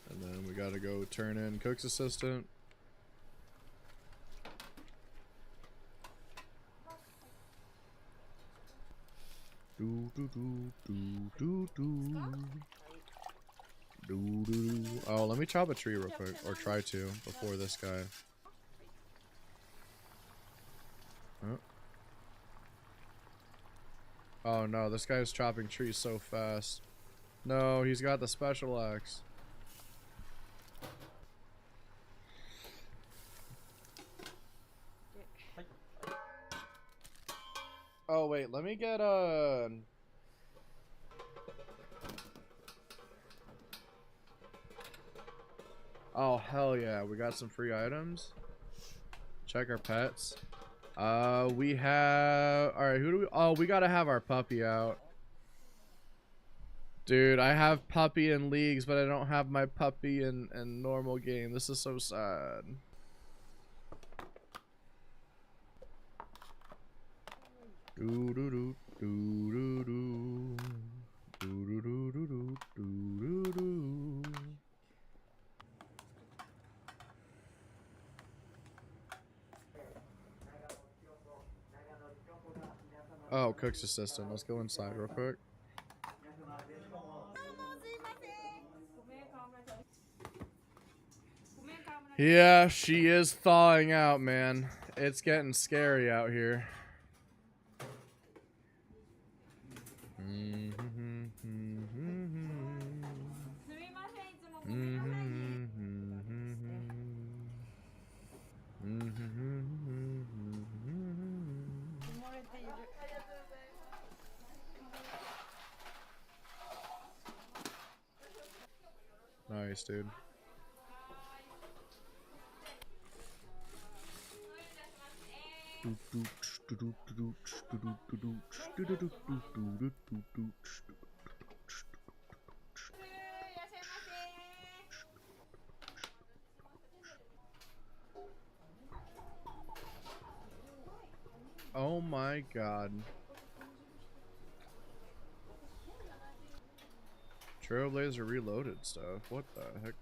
S1: And then we gotta go turn in cook's assistant. Do do do do do do. Do do. Oh, let me chop a tree real quick, or try to before this guy. Huh? Oh no, this guy's chopping trees so fast. No, he's got the special axe. Oh wait, let me get oh hell yeah, we got some free items. Check our pets. We have, alright, who do we, oh, we gotta have our puppy out. Dude, I have puppy in leagues, but I don't have my puppy in normal game. This is so sad. Do do do do do do do do do do do do do. Oh, cook's assistant. Let's go inside real quick. Yeah, she is thawing out, man. It's getting scary out here. Nice, dude. Oh my god. Trailblazer reloaded stuff. What the heck?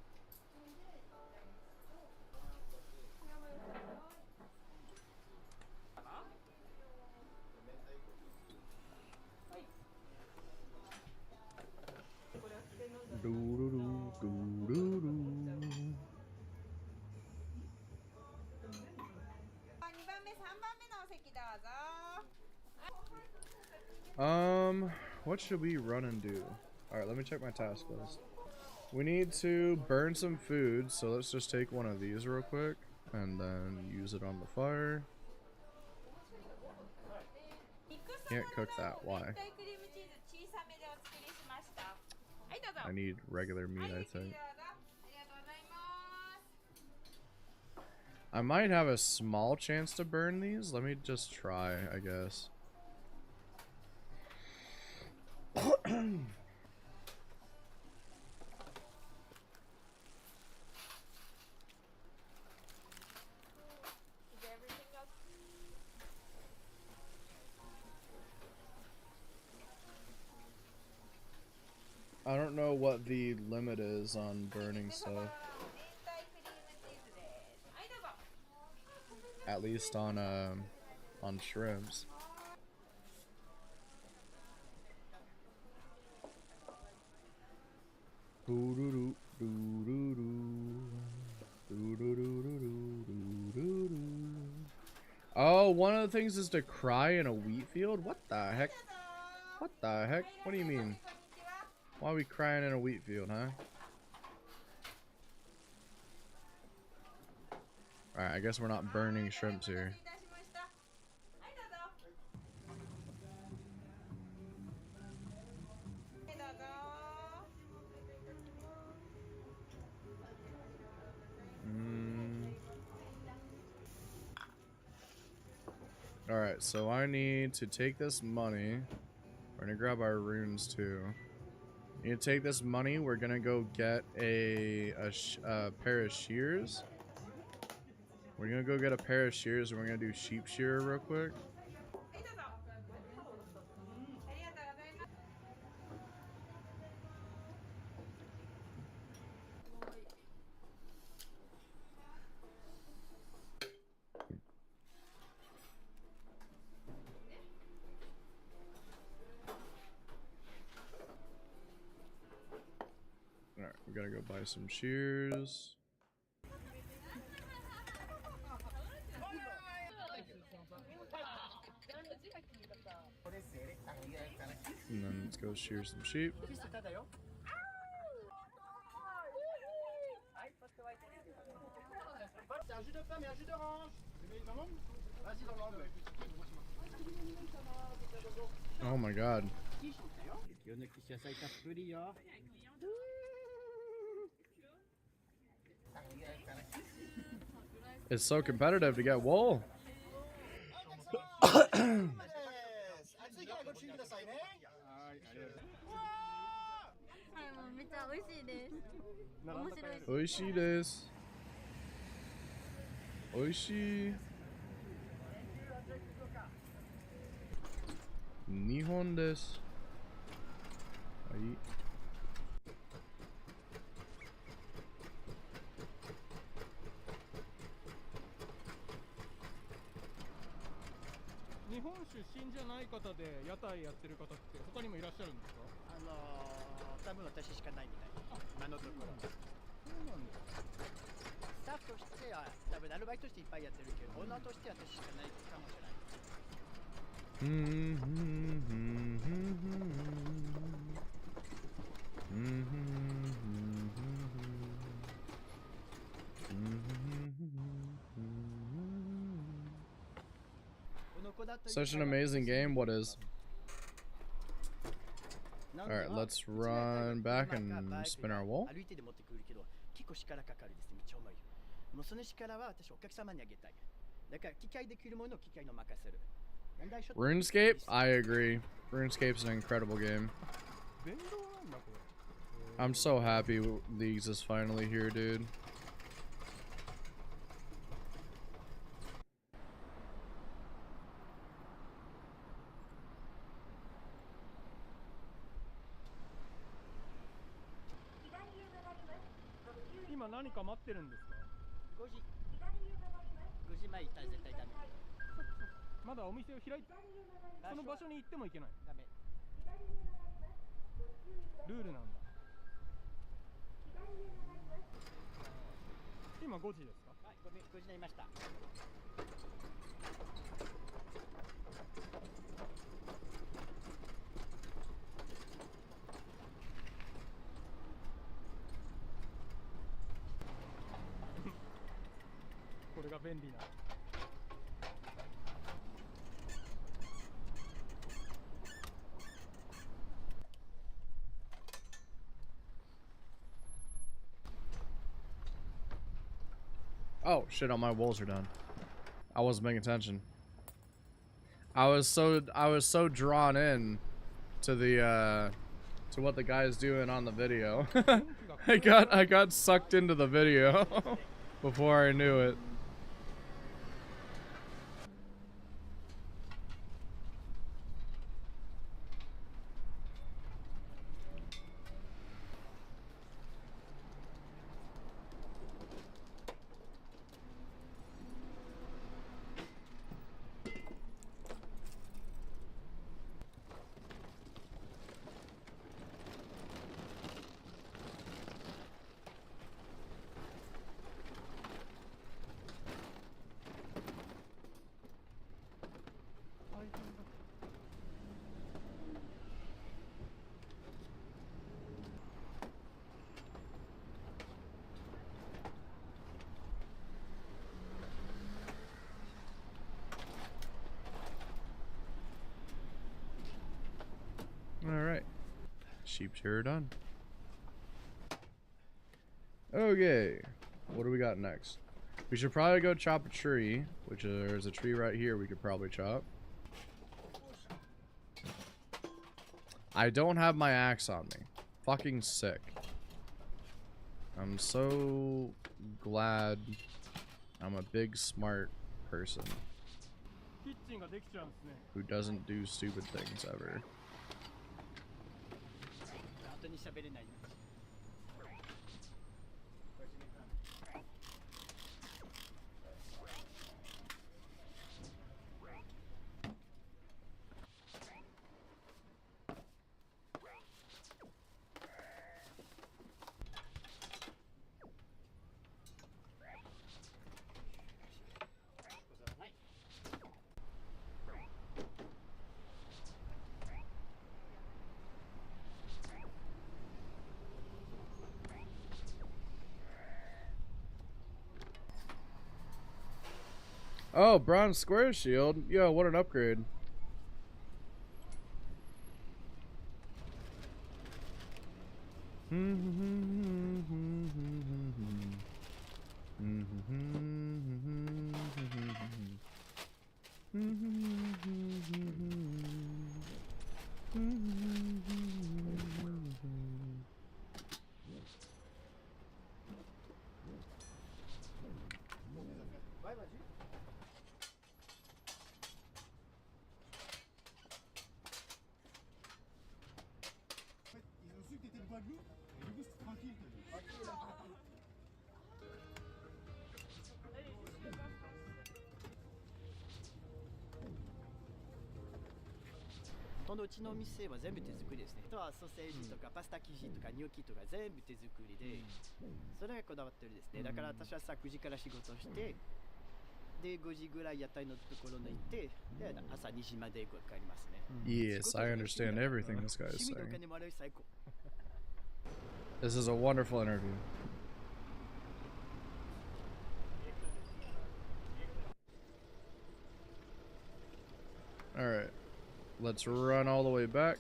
S1: What should we run and do? Alright, let me check my task list. We need to burn some food, so let's just take one of these real quick and then use it on the fire. Can't cook that, why? I need regular meat, I think. I might have a small chance to burn these. Let me just try, I guess. I don't know what the limit is on burning stuff. At least on shrimps. Oh, one of the things is to cry in a wheat field? What the heck? What the heck? What do you mean? Why are we crying in a wheat field, huh? Alright, I guess we're not burning shrimps here. Alright, so I need to take this money. We're gonna grab our runes too. We need to take this money. We're gonna go get a pair of shears. We're gonna go get a pair of shears and we're gonna do sheep shearer real quick. Alright, we gotta go buy some shears. And then let's go shear some sheep. Oh my god. It's so competitive to get wool. Oishii desu. Oishii. Nihon desu. Hai. Such an amazing game. What is? Alright, let's run back and spin our wool. RuneScape? I agree. RuneScape's an incredible game. I'm so happy Leagues is finally here, dude.
S3: れが便利な。
S1: Oh shit! All my wolves are done. I wasn't paying attention. I was so drawn in to the to what the guy's doing on the video. I got sucked into the video before I knew it. Alright. Sheep's here done. Okay. What do we got next? We should probably go chop a tree, which there's a tree right here we could probably chop. I don't have my axe on me. Fucking sick. I'm so glad I'm a big smart person who doesn't do stupid things ever. Oh, bronze square shield. Yo, what an upgrade. Yes, I understand everything this guy is saying. This is a wonderful interview. Alright. Let's run all the way back.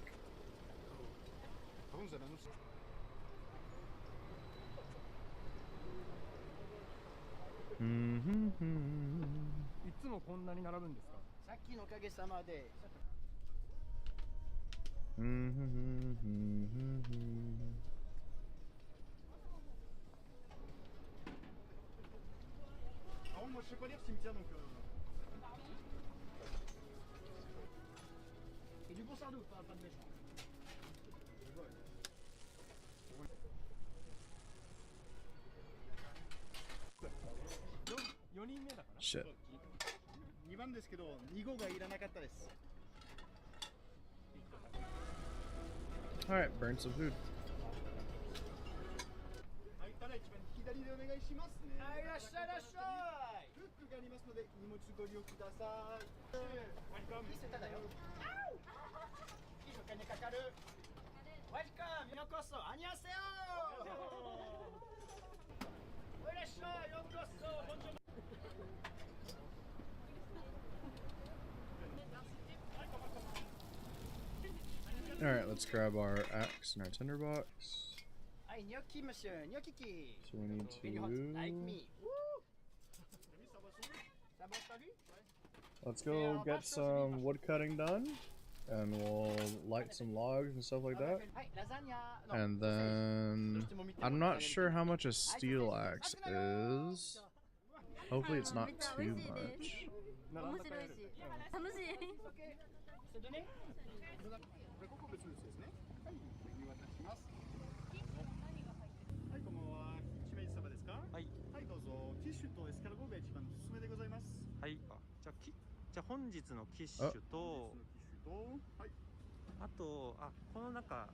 S3: Moi je sais pas lire cimetière donc et du bon sardou, pas de méchant.
S1: Shit.
S3: 2番ですけど2号がいらなかったです。
S1: Alright, burn some food.
S3: 入ったら一番左でお願いしますね。はい、いらっしゃいいらっしゃい。フックがありますので荷物ご利用ください。見せただよ。いいお金かかる。ワイカムようこそ。アニャセヨ。いらっしゃいようこそ。
S1: Alright, let's grab our axe and our tinderbox.
S3: Hi, gnocchi, monsieur. Gnocchi.
S1: So we need
S3: Like
S1: to...
S3: me.
S1: Let's go get some wood cutting done. And we'll light some logs and stuff like that. And then... I'm not sure how much a steel axe is. Hopefully it's not too much.
S7: 楽しい。
S3: ここ別々ですね。はい、お渡しします。はい、こんばんは。しめじ様ですか？はい。はい、どうぞ。キッシュとエスカルゴが一番おすすめでございます。はい。じゃあ本日のキッシュと、はい。あと、この中。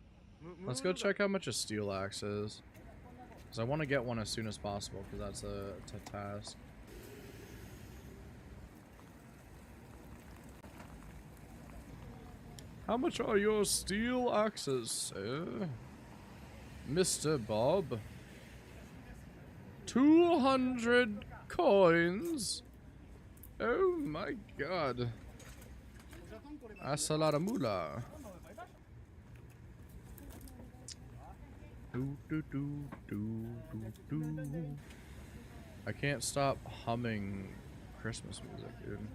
S1: Let's go check how much a steel axe is. Because I want to get one as soon as possible, because that's a task. How much are your steel axes, sir? Mr. Bob? 200 coins? Oh my god. That's a lot of moolah. I can't stop humming Christmas music, dude.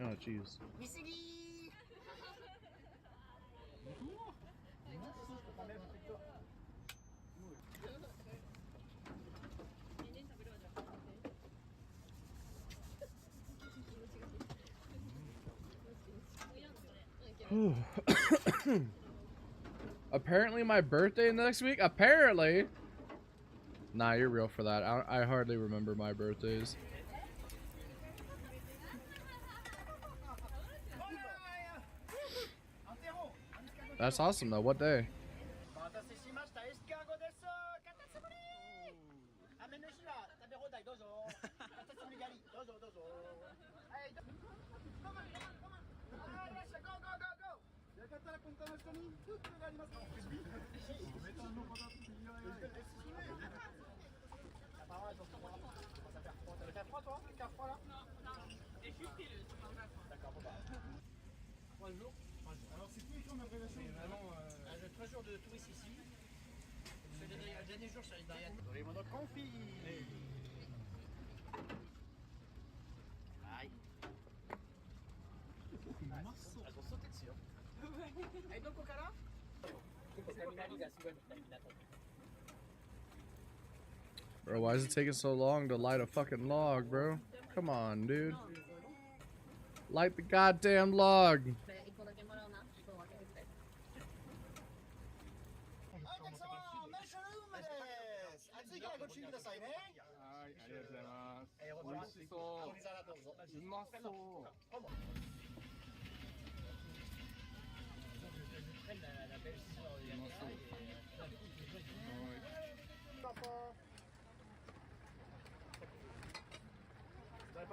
S1: Oh, jeez. Apparently my birthday next week? Apparently! Nah, you're real for that. I hardly remember my birthdays. That's awesome though. What day?
S3: Alors c'est tout écrit en abréviation. J'ai 3 jours de touristes ici. Le dernier jour, je suis derrière. Dans les monos confis. Aïe. Elles vont sauter dessus. Et donc au cas là,
S1: Bro, why is it taking so long to light a fucking log, bro? Come on, dude. Light the goddamn log.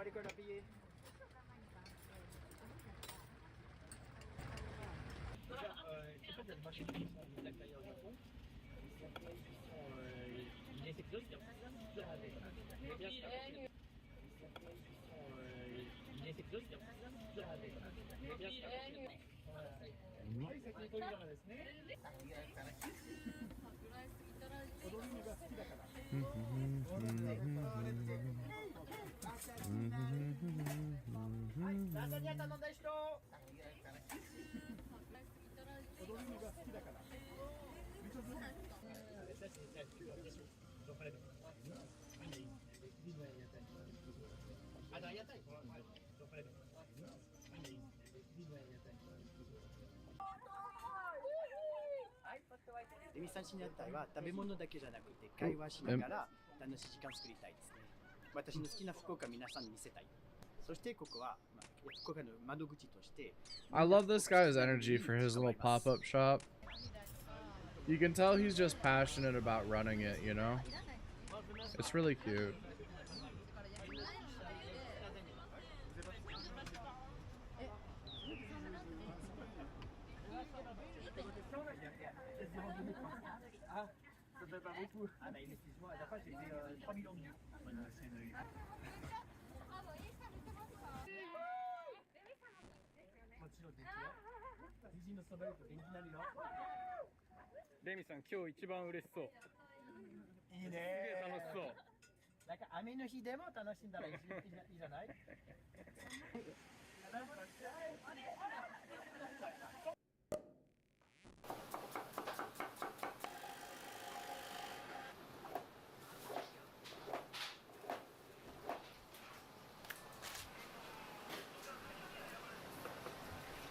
S3: pas l'école à payer. En fait, il y a des machines qui sont de l'extérieur au Japon. Il est sécurisé, il est デミ三シニア隊は食べ物だけじゃなくて会話しながら楽しい時間作りたいですね。私の好きな福岡皆さんに見せたい。そしてここは、福岡の窓口として。
S1: I love this guy's energy for his little pop-up shop. You can tell he's just passionate about running it, you know? It's really cute.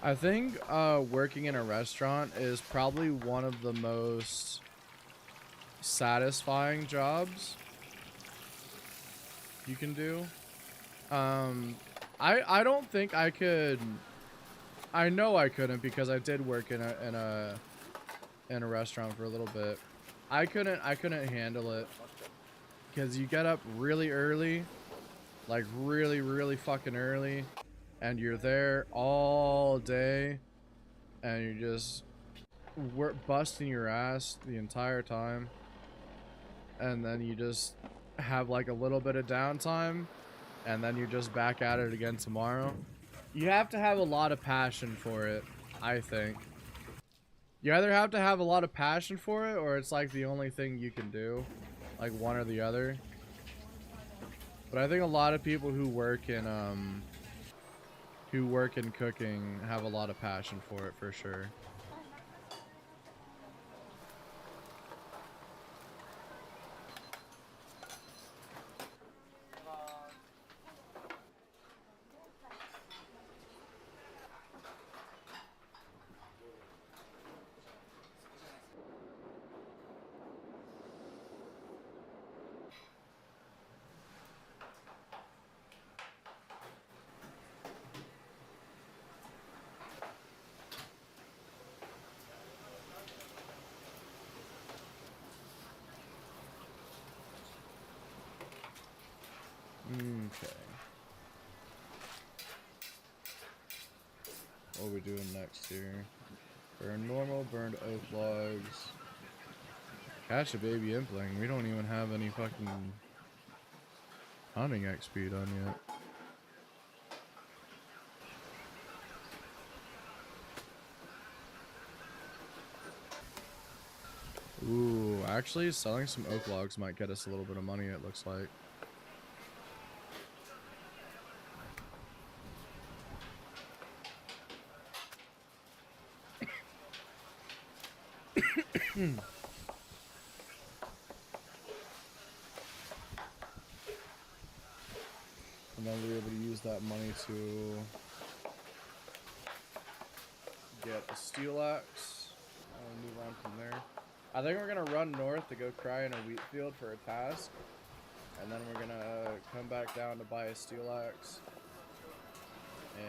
S1: I think working in a restaurant is probably one of the most satisfying jobs you can do. I don't think I could. I know I couldn't because I did work in a restaurant for a little bit. I couldn't handle it because you get up really early, like really fucking early. And you're there all day, and you're just busting your ass the entire time, and then you just have like a little bit of downtime, and then you're just back at it again tomorrow. You have to have a lot of passion for it, I think. You either have to have a lot of passion for it, or it's like the only thing you can do, like one or the other. But I think a lot of people who work in cooking have a lot of passion for it, for sure. Okay. What are we doing next here? Burn normal, burned oak logs. Catch a baby impling. We don't even have any fucking hunting XP done yet. Ooh, actually selling some oak logs might get us a little bit of money, it looks like. And then we're able to use that money to get a steel axe and move on from there. I think we're gonna run north to go cry in a wheat field for a task, and then we're gonna come back down to buy a steel axe. And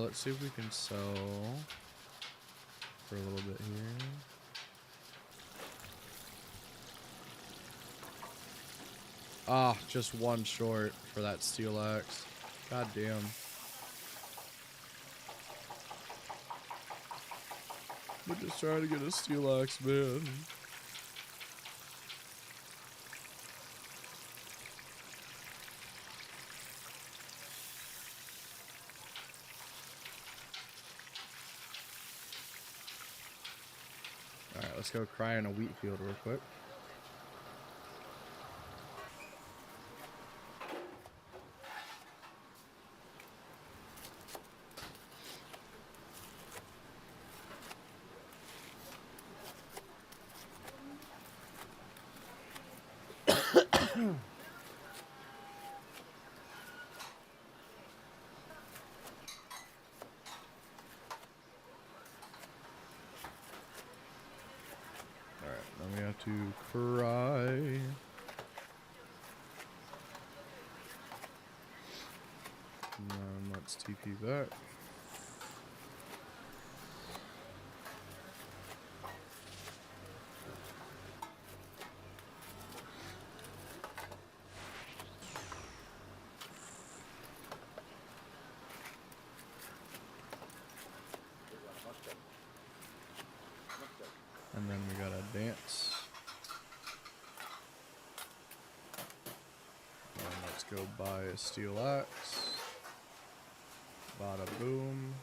S1: let's see if we can sell for a little bit here. Ah, just one short for that steel axe. God damn. We're just trying to get a steel axe, man. Alright, let's go cry in a wheat field real quick. Alright, then we have to cry. And then let's TP back. And then we gotta dance. And let's go buy a steel axe. Bada boom.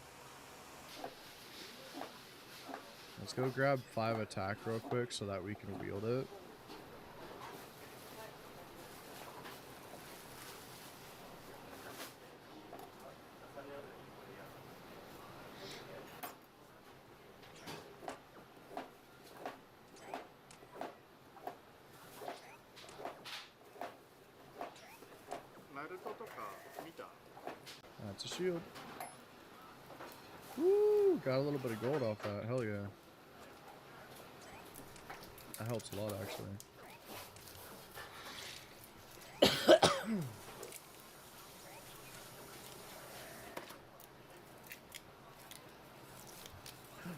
S1: Let's go grab 5 attack real quick so that we can wield it. That's a shield. Woo! Got a little bit of gold off that. Hell yeah. That helps a lot, actually.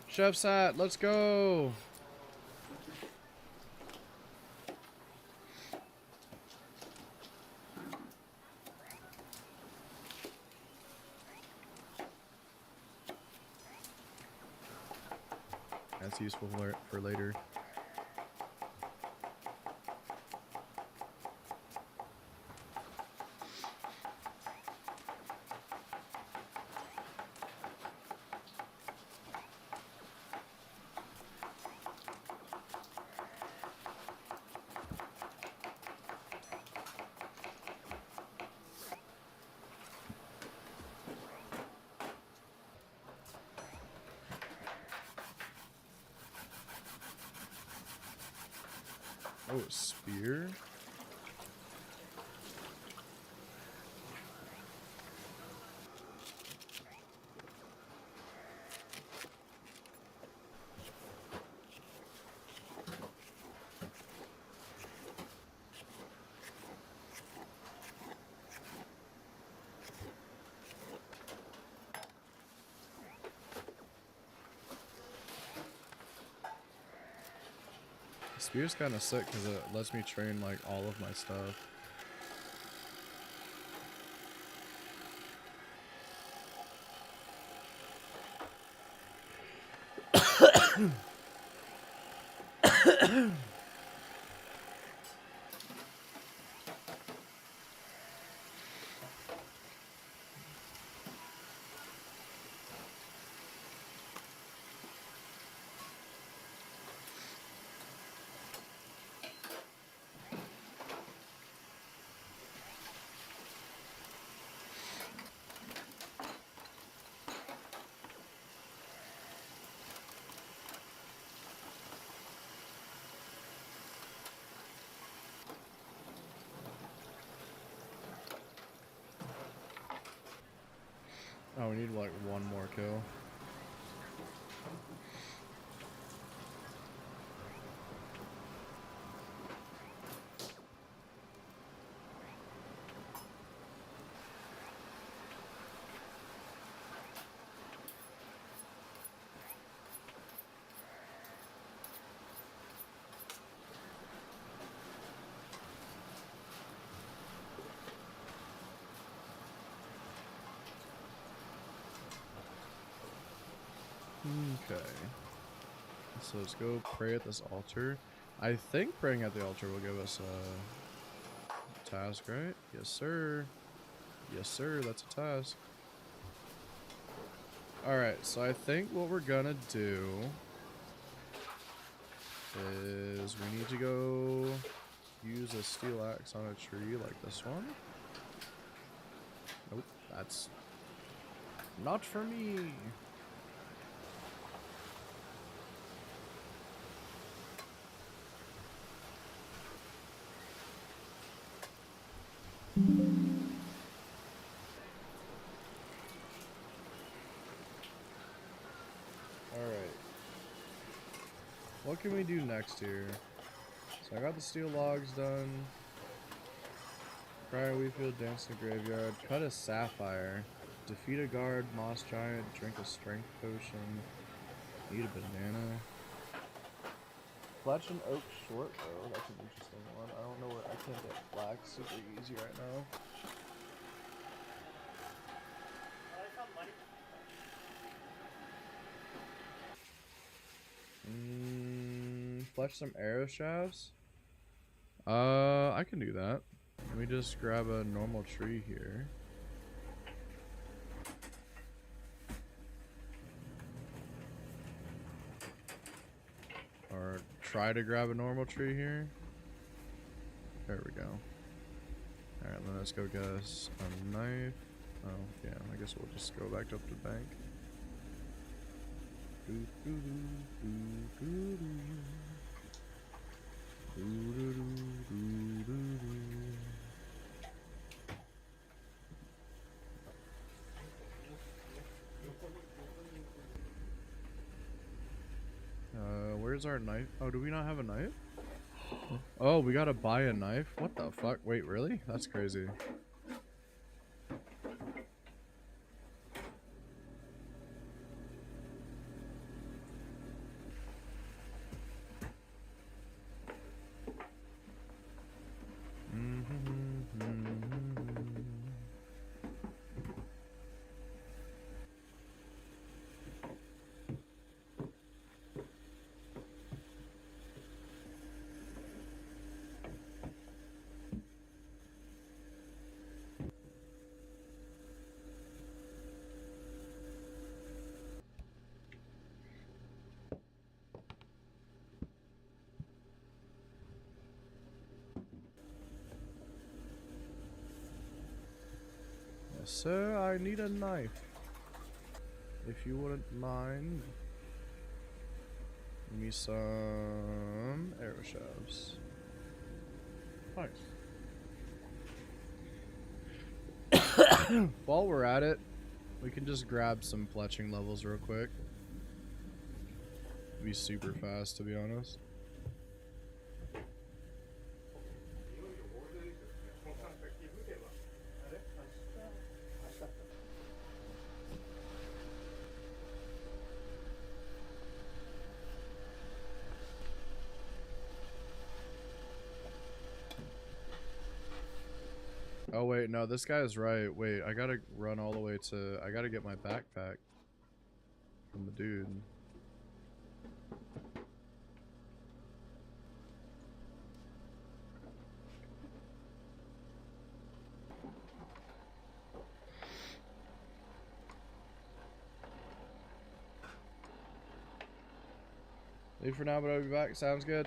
S1: Chef's hat, let's go! That's useful for later. Oh, a spear? Spear's kind of sick because it lets me train like all of my stuff. Oh, we need like one more kill. Okay. So let's go pray at this altar. I think praying at the altar will give us a task, right? Yes, sir. Yes, sir. That's a task. Alright, so I think what we're gonna do is we need to go use a steel axe on a tree like this one. Nope, that's not for me. Alright. What can we do next here? So I got the steel logs done. Cry a wheat field, dance in the graveyard, cut a sapphire, defeat a guard, moss giant, drink a strength potion, eat a banana. Fletch an oak short bow, that's an interesting one. I don't know where I can't get black super easy right now. Fletch some arrow shafts. I can do that. Let me just grab a normal tree here. Or try to grab a normal tree here. There we go. Alright, then let's go get us a knife. Oh, yeah, I guess we'll just go back up to the bank. Where's our knife? Oh, do we not have a knife? Oh, we gotta buy a knife? What the fuck? Wait, really? That's crazy. Sir, I need a knife. If you wouldn't mind. Give me some arrow shafts. Nice. While we're at it, we can just grab some fletching levels real quick. Be super fast, to be honest. Oh wait, no, this guy is right. Wait, I gotta run all the way to... I gotta get my backpack from the dude. Leave for now, but I'll be back. Sounds good.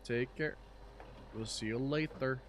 S1: Take care. We'll see you later.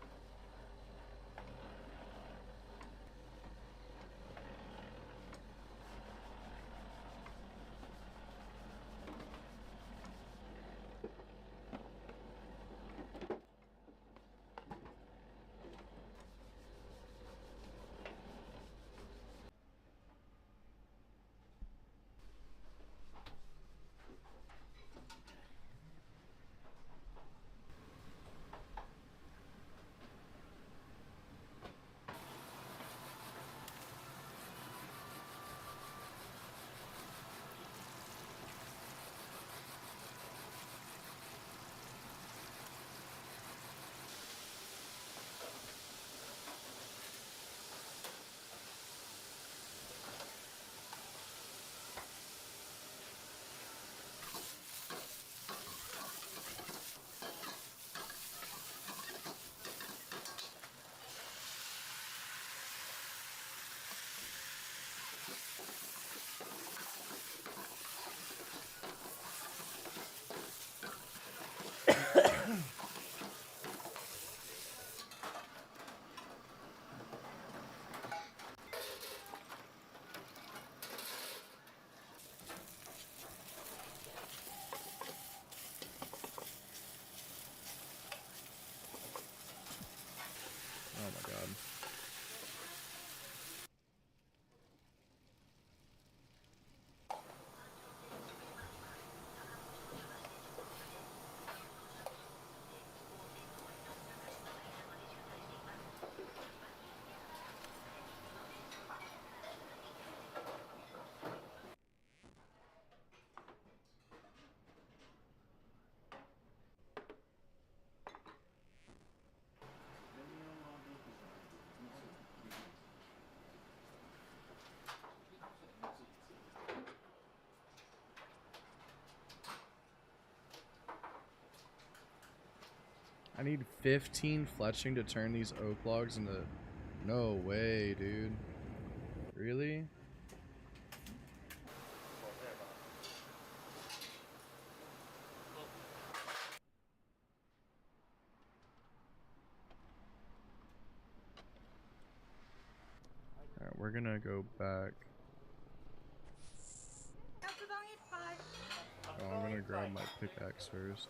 S1: I need 15 fletching to turn these oak logs into... No way, dude. Really? Alright, we're gonna go back. Oh, I'm gonna grab my pickaxe first.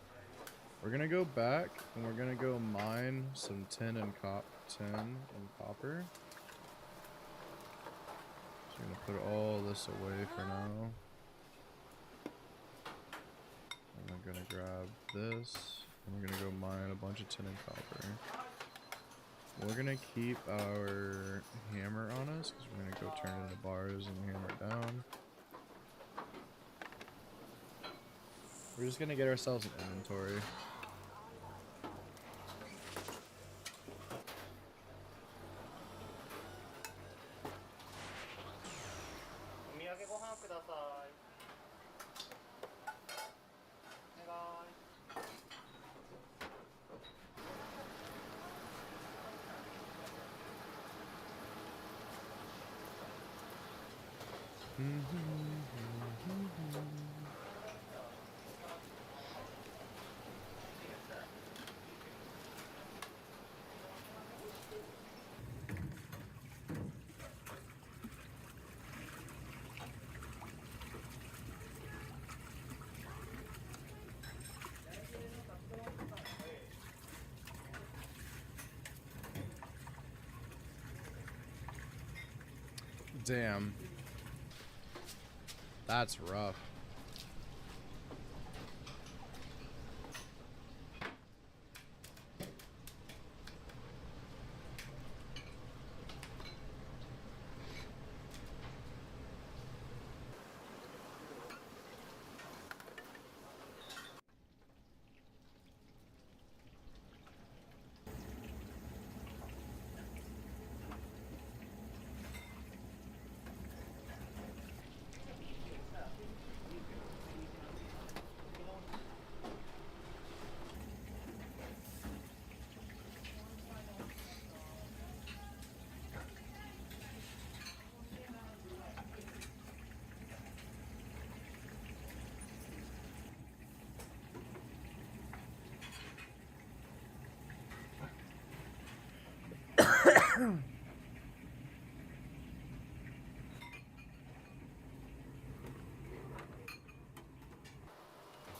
S1: We're gonna go back and we're gonna go mine some tin and copper. So I'm gonna put all this away for now. And I'm gonna grab this and we're gonna go mine a bunch of tin and copper. We're gonna keep our hammer on us because we're gonna go turn it into bars and hammer it down. We're just gonna get ourselves an inventory. Damn. That's rough.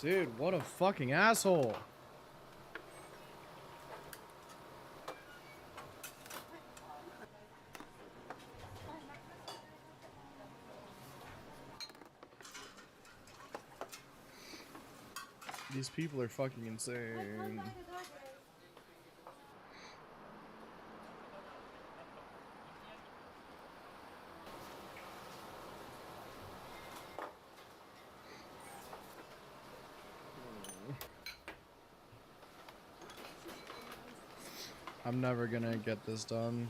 S1: Dude, what a fucking asshole. These people are fucking insane. I'm never gonna get this done.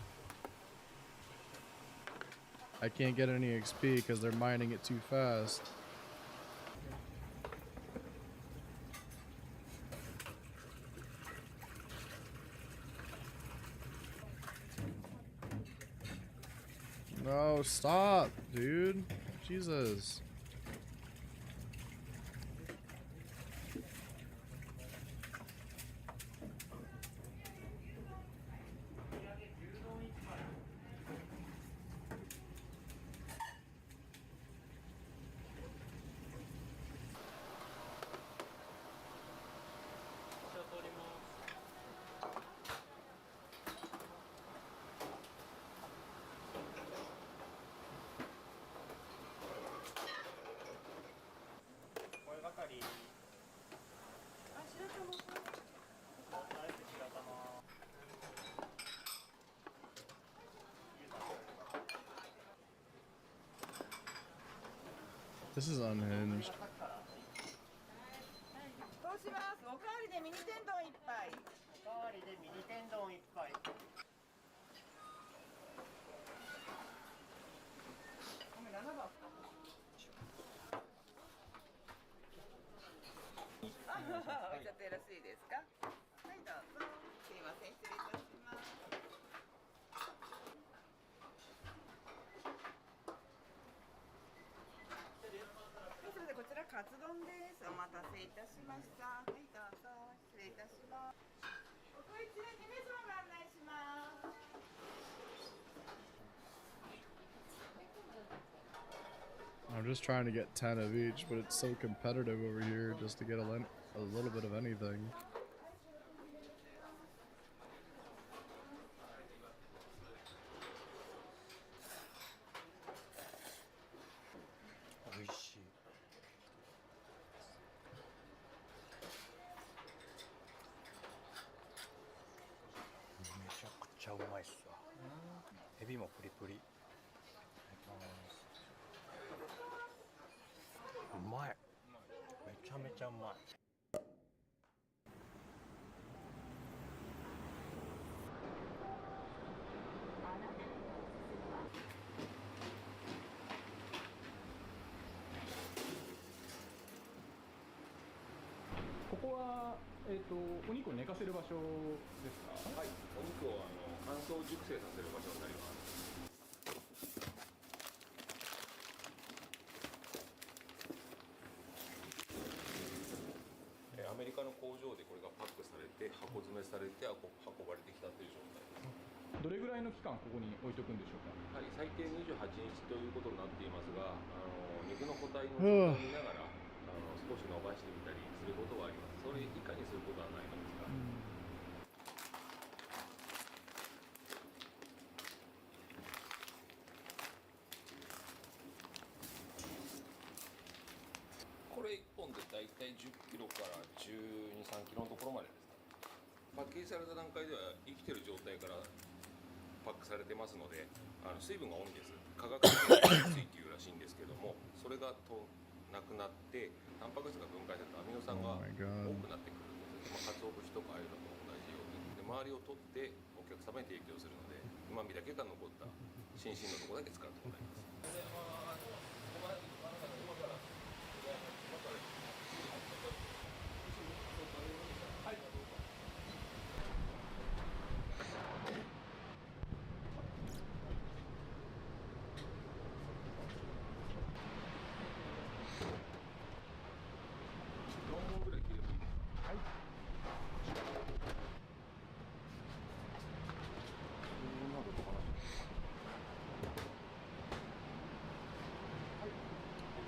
S1: I can't get any XP because they're mining it too fast. No, stop, dude. Jesus. This is unhinged.
S7: カツ丼です。お待たせいたしました。はい、どうぞ。失礼いたします。お食いつれ2名様ご案内します。
S1: I'm just trying to get 10 of each, but it's so competitive over here just to get a little bit of anything.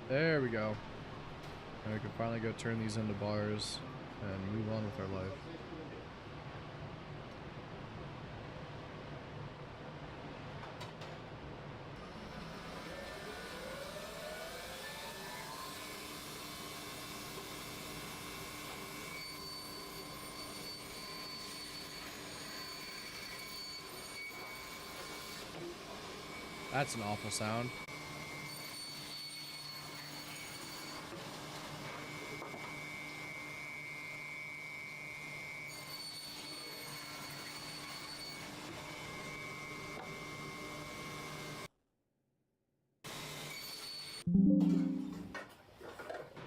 S1: There we go. And we can finally go turn these into bars and move on with our life. That's an awful sound.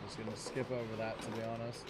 S1: Just gonna skip over that, to be honest.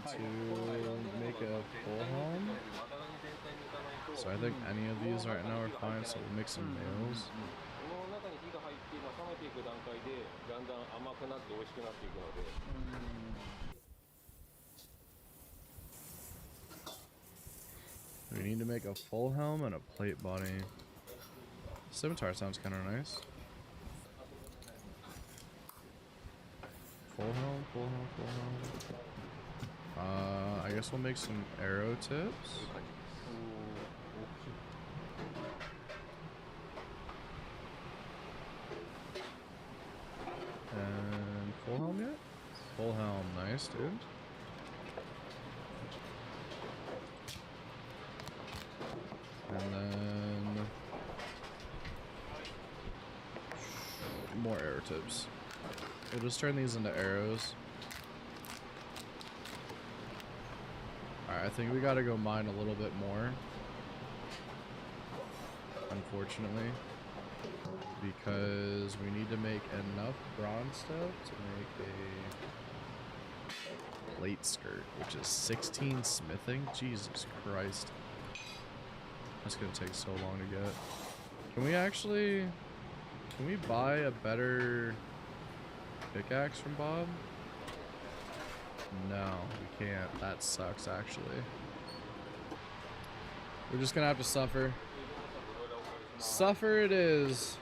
S1: Need to make a full home. So I think any of these right now are fine, so we'll make some nails. We need to make a full helm and a plate body. Scimitar sounds kind of nice. Full helm, full helm, full helm. I guess we'll make some arrow tips. And full helm yet? Full helm, nice, dude. And then more arrow tips. We'll just turn these into arrows. Alright, I think we gotta go mine a little bit more. Unfortunately. Because we need to make enough bronze stuff to make a plate skirt, which is 16 smithing. Jesus Christ. That's gonna take so long to get. Can we actually... Can we buy a better pickaxe from Bob? No, we can't. That sucks, actually. We're just gonna have to suffer. Suffer it is.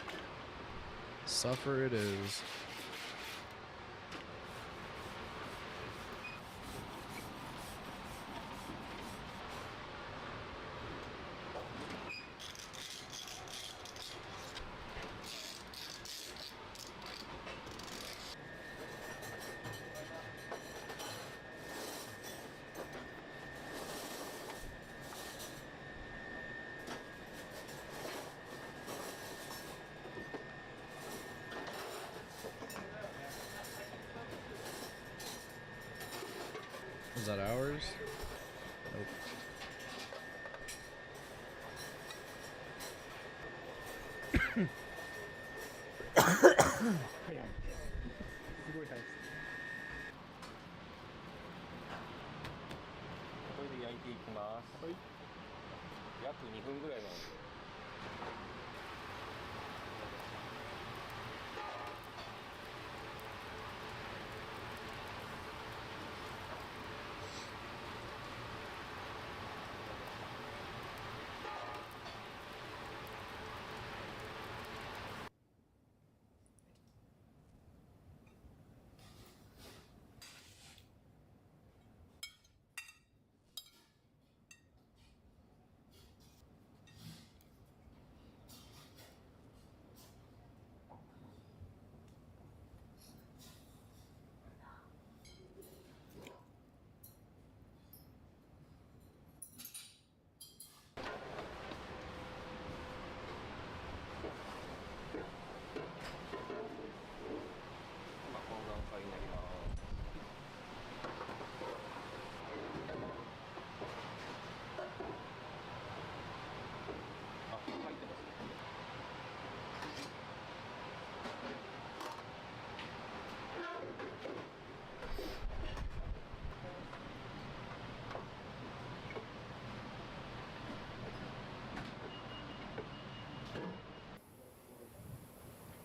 S1: Suffer it is. Is that ours? Nope.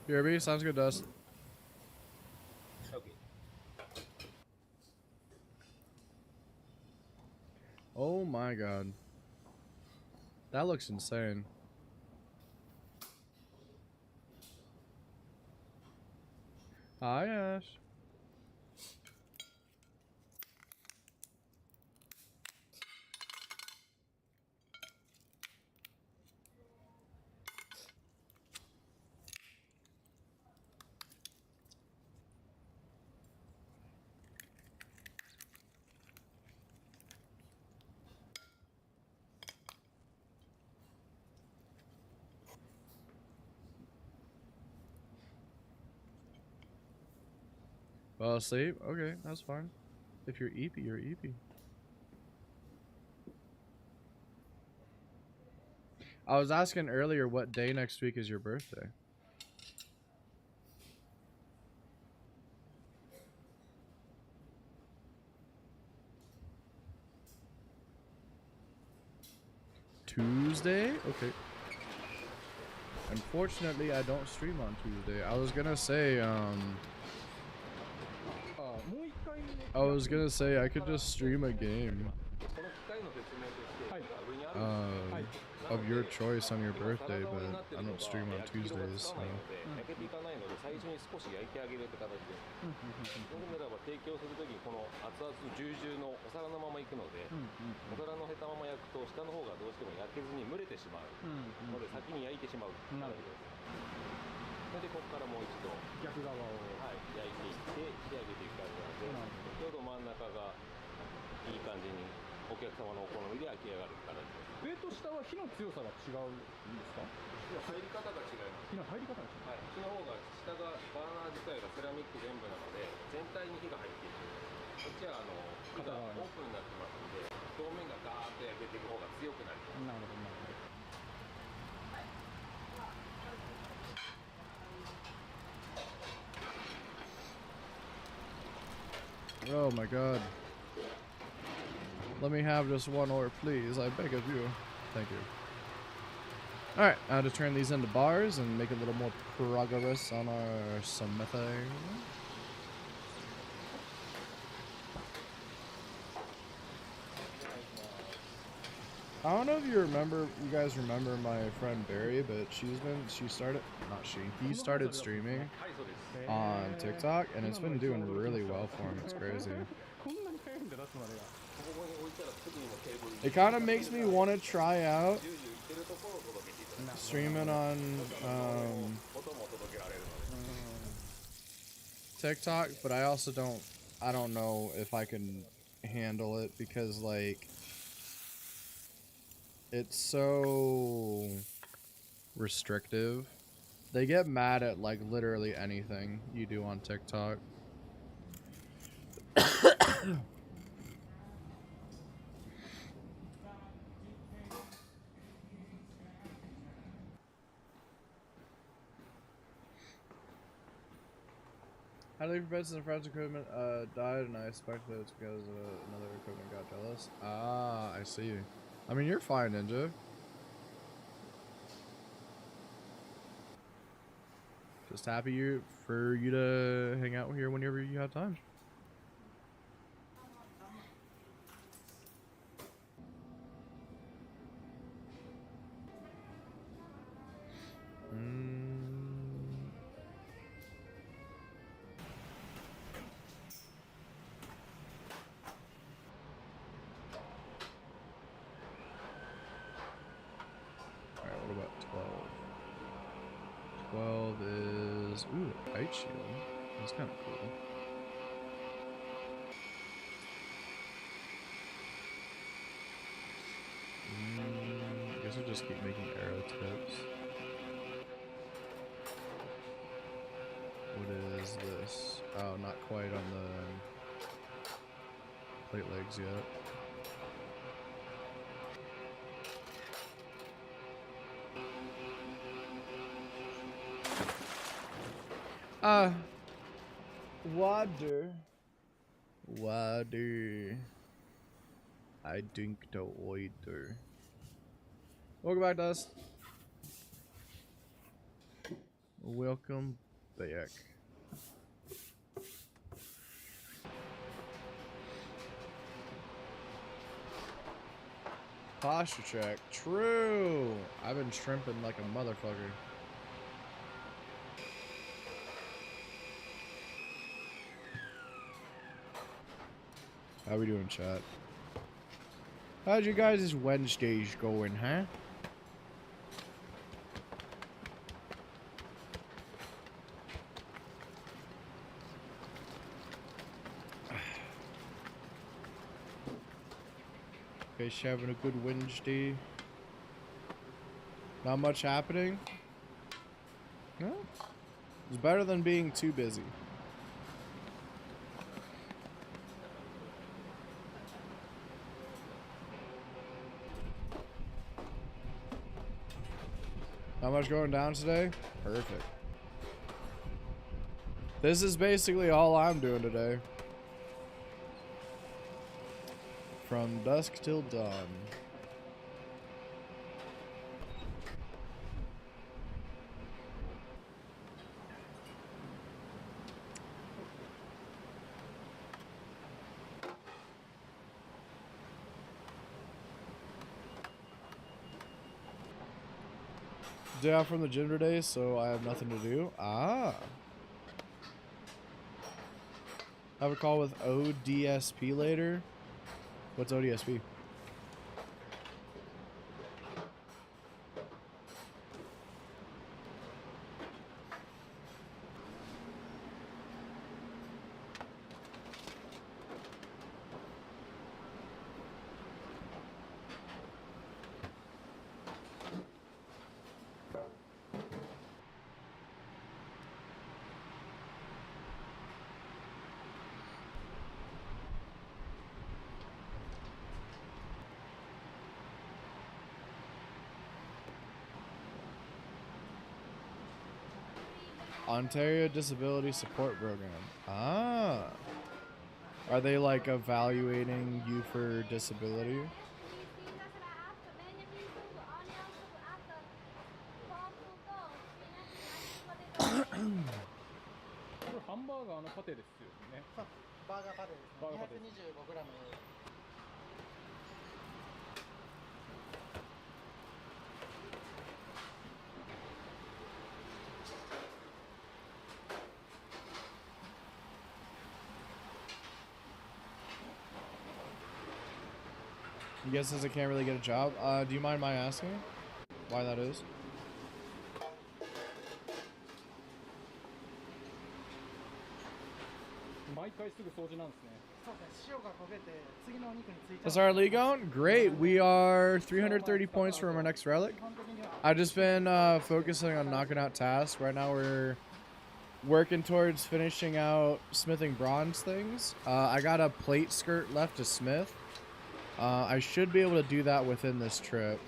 S1: BRB, sounds good to us.
S11: Okay.
S1: Oh my god. That looks insane. Hi, Ash. Well, asleep? Okay, that's fine. If you're eepy, you're eepy. I was asking earlier what day next week is your birthday. Tuesday? Okay. Unfortunately, I don't stream on Tuesday. I was gonna say, I could just stream a game. Of your choice on your birthday, but I don't stream on Tuesdays, so.
S11: の方が下がバーナー自体がセラミック全部なので全体に火が入っている。こっちは火がオープンになってますので表面がガーッと焼けていく方が強くなります。
S8: なるほどなるほど。
S1: Oh my god. Let me have just one ore, please. I beg of you. Thank you. Alright, now to turn these into bars and make a little more progress on our smithing. I don't know if you guys remember my friend Barry, but he started streaming on TikTok, and it's been doing really well for him. It's crazy. It kind of makes me want to try out streaming on TikTok, but I also don't know if I can handle it because, like, it's so restrictive. They get mad at, like, literally anything you do on TikTok. How do they prevent some friends' equipment died, and I expect that it's because another equipment got jealous. Ah, I see. I mean, you're fine, Ninja. Just happy for you to hang out here whenever you have time. Alright, what about 12? 12 is... Ooh, a kite shield. That's kind of cool. I guess I'll just keep making arrow tips. What is this? Oh, not quite on the plate legs yet. Water. I drink the water. Welcome back, Dust. Welcome back. Posture check. True. I've been shrimping like a motherfucker. How we doing, chat? How's you guys' Wednesdays going, huh? Guys having a good Wednesday? Not much happening? No? It's better than being too busy. Not much going down today? Perfect. This is basically all I'm doing today. From dusk till dawn. Day off from the gym today, so I have nothing to do. Ah. Have a call with ODSP later. What's ODSP? Ontario Disability Support Program. Ah. Are they like evaluating you for disability?
S12: ハンバーガーのパテですよね。
S3: バーガーパテですね。
S12: バーガーパテ。
S3: 225g。
S1: You guess since I can't really get a job, do you mind my asking why that is? How's our league going? Great. We are 330 points from our next relic. I've just been focusing on knocking out tasks. Right now we're working towards finishing out smithing bronze things. I got a plate skirt left to smith. I should be able to do that within this trip,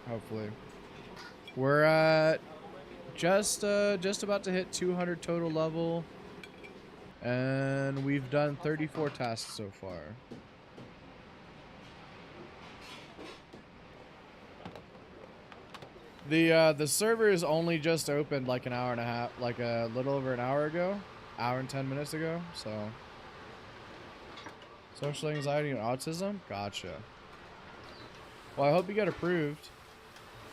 S1: hopefully. We're at just about to hit 200 total level, and we've done 34 tasks so far. The server is only just opened like an hour and a half, like a little over an hour ago, hour and 10 minutes ago, so. Social anxiety and autism? Gotcha. Well, I hope you get approved.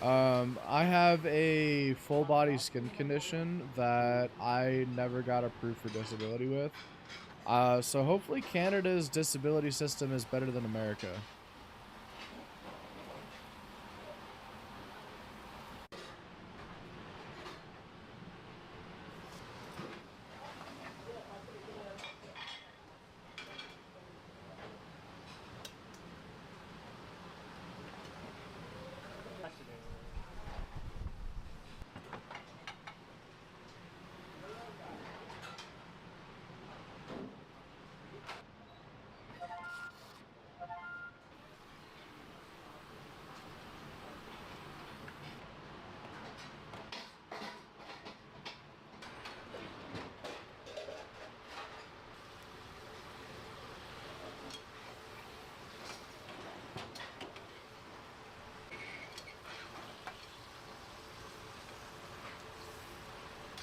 S1: I have a full body skin condition that I never got approved for disability with. So hopefully Canada's disability system is better than America.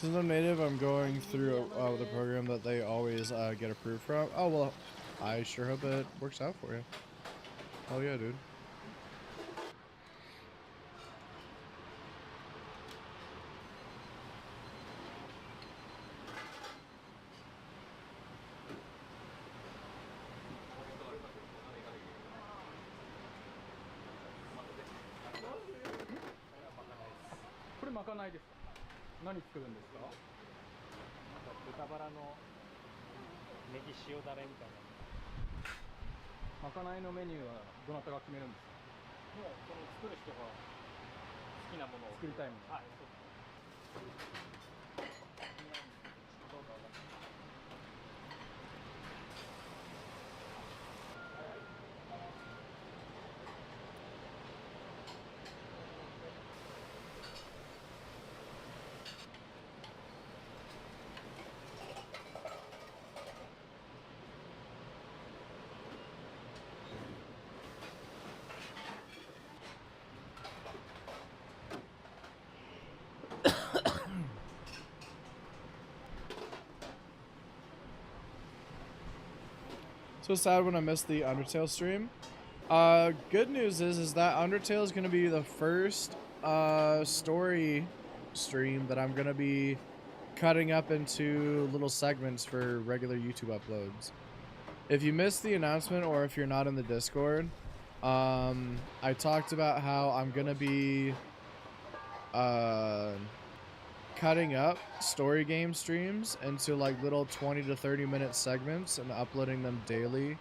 S1: Since I'm native, I'm going through the program that they always get approved from. Oh, well, I sure hope it works out for you. Oh, yeah, dude. So sad when I missed the Undertale stream. Good news is that Undertale is going to be the first story stream that I'm going to be cutting up into little segments for regular YouTube uploads. If you missed the announcement or if you're not in the Discord, I talked about how I'm going to be cutting up story game streams into like little 20 to 30 minute segments and uploading them daily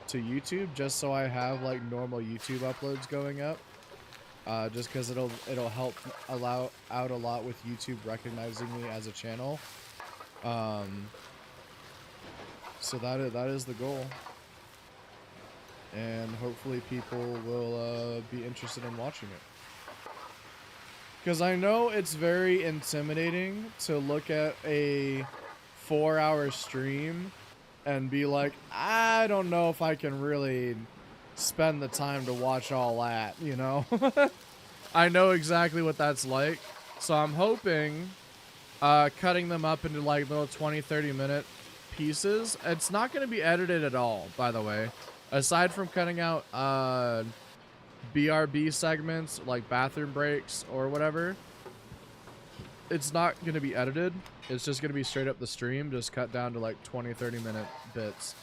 S1: to YouTube, just so I have like normal YouTube uploads going up, just because it'll help allow out a lot with YouTube recognizing me as a channel. So that is the goal, and hopefully people will be interested in watching it. Because I know it's very intimidating to look at a 4-hour stream and be like, I don't know if I can really spend the time to watch all that, you know? I know exactly what that's like. So I'm hoping cutting them up into like little 20-30 minute pieces. It's not going to be edited at all, by the way. Aside from cutting out BRB segments, like bathroom breaks or whatever, it's not going to be edited. It's just going to be straight up the stream, just cut down to like 20-30 minute bits.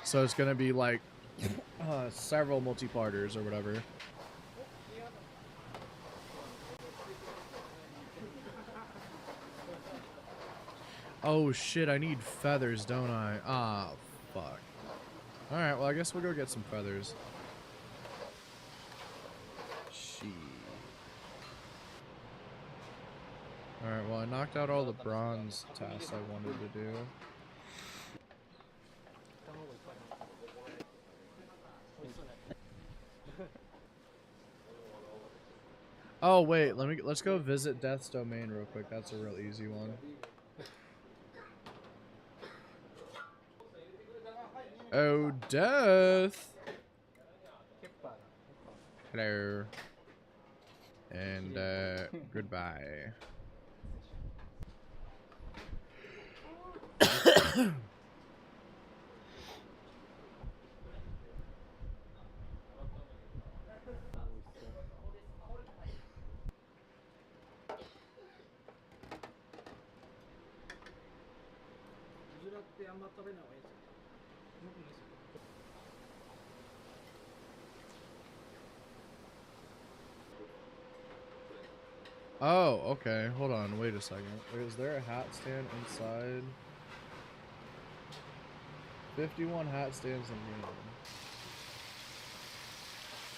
S1: So it's going to be like several multi-parters or whatever. Oh shit, I need feathers, don't I? Ah, fuck. Alright, well I guess we'll go get some feathers. Shit. Alright, well I knocked out all the bronze tasks I wanted to do. Oh wait, let's go visit Death's Domain real quick. That's a real easy one. Oh, Death! Hello. And, goodbye. Oh, okay. Hold on. Wait a second. Is there a hat stand inside? 51 hat stands in game.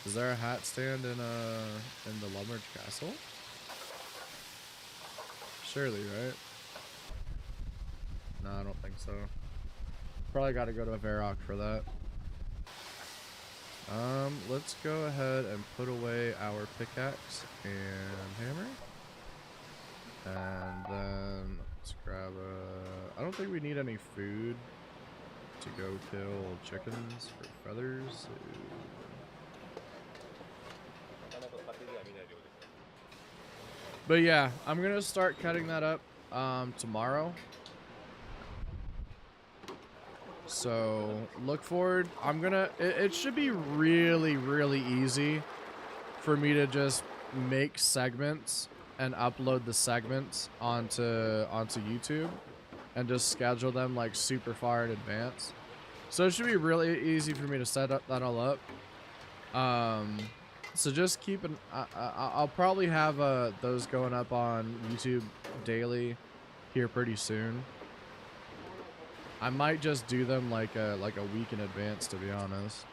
S1: Is there a hat stand in the Lumberge Castle? Surely, right? No, I don't think so. Probably got to go to Varrock for that. Let's go ahead and put away our pickaxe and hammer. And then let's grab a... I don't think we need any food to go kill chickens for feathers. But yeah, I'm gonna start cutting that up tomorrow. So look forward. I'm gonna... It should be really, really easy for me to just make segments and upload the segments onto YouTube and just schedule them like super far in advance. So it should be really easy for me to set up that all up. So just keep an... I'll probably have those going up on YouTube daily here pretty soon. I might just do them like a week in advance, to be honest.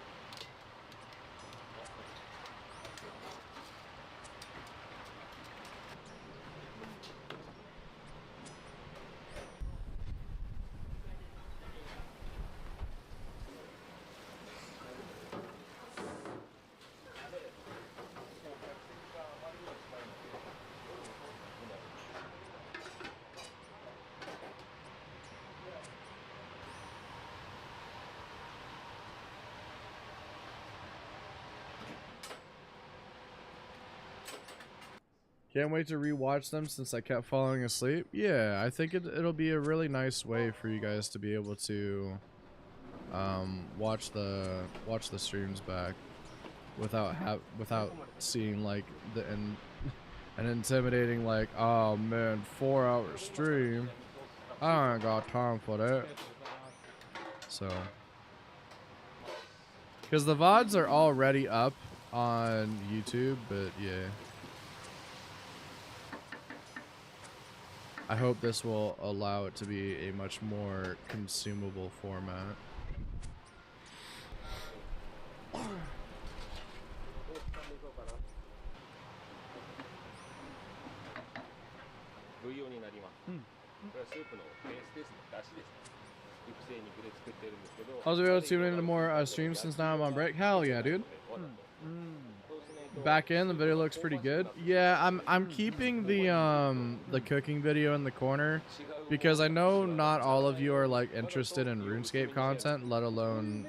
S1: Can't wait to rewatch them since I kept falling asleep. Yeah, I think it'll be a really nice way for you guys to be able to watch the streams back without seeing like an intimidating like, oh man, 4-hour stream. I ain't got time for that. So, because the VODs are already up on YouTube, but yeah. I hope this will allow it to be a much more consumable format. I was able to tune into more streams since now I'm on break. Hell yeah, dude. Back in, the video looks pretty good. Yeah, I'm keeping the cooking video in the corner because I know not all of you are like interested in RuneScape content, let alone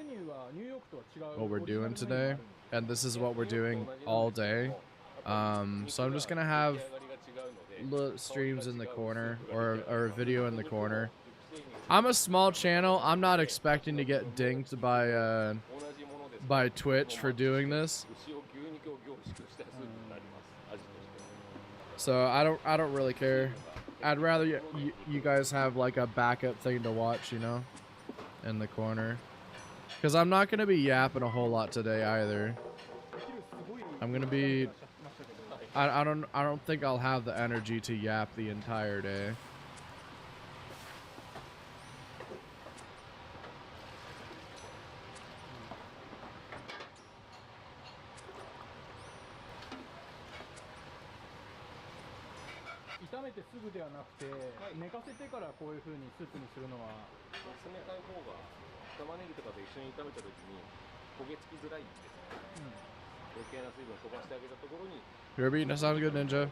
S1: what we're doing today. And this is what we're doing all day. So I'm just gonna have streams in the corner or a video in the corner. I'm a small channel. I'm not expecting to get dinged by Twitch for doing this. So I don't really care. I'd rather you guys have like a backup thing to watch, you know, in the corner. Cuz I'm not going to be yapping a whole lot today either. I'm going to be I don't think I'll have the energy to yap the entire day. You're beating us sound good, Ninja.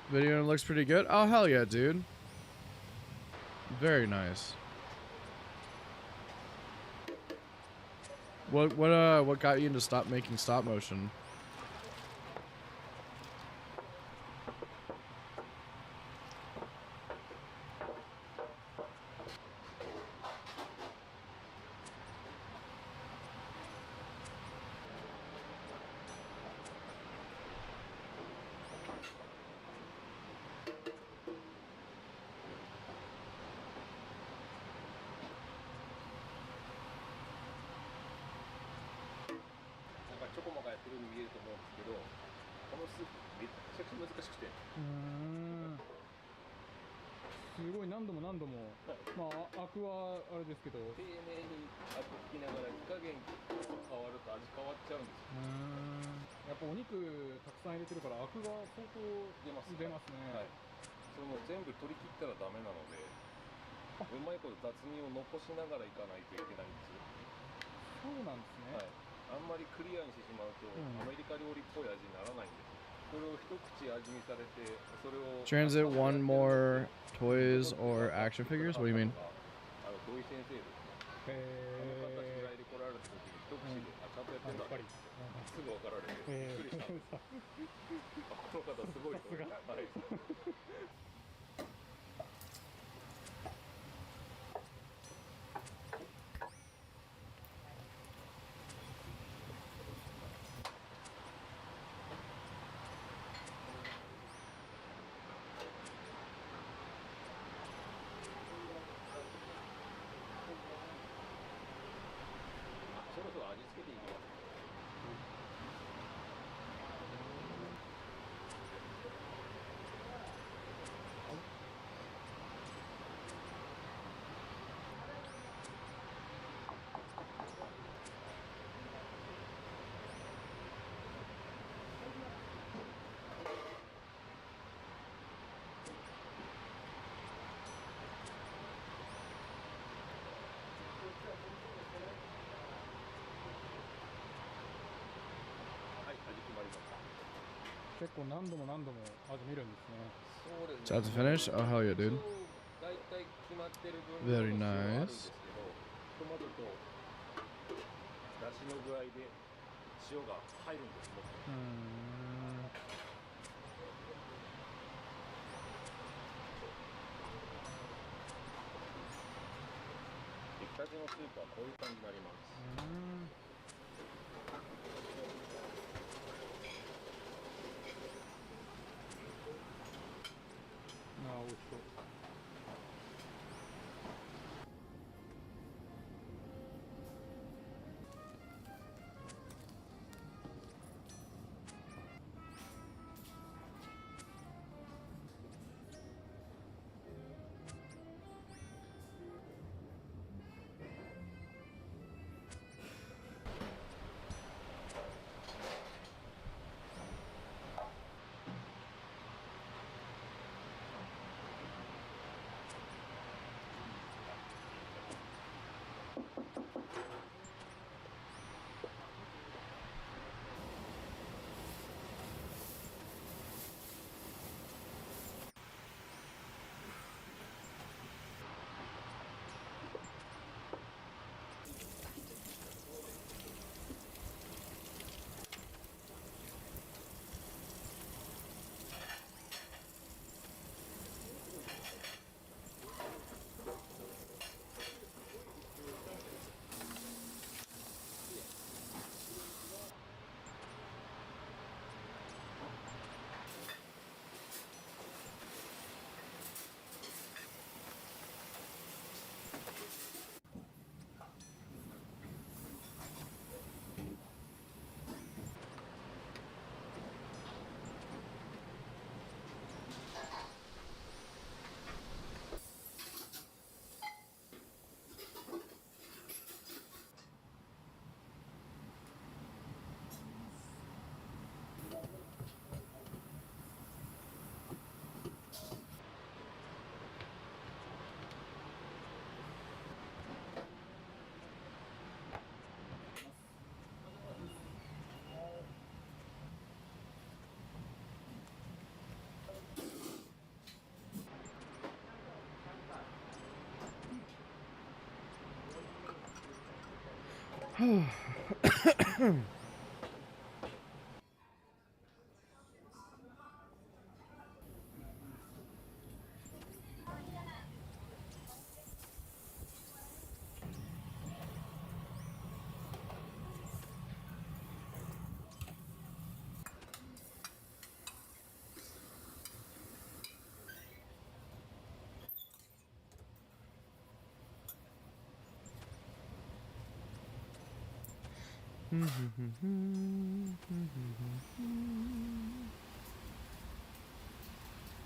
S1: Video looks pretty good. Oh hell yeah, dude. Very nice. What got you into making stop motion? Transit one more toys or action figures? What do you mean? It's about to finish? Oh hell yeah, dude. Very nice.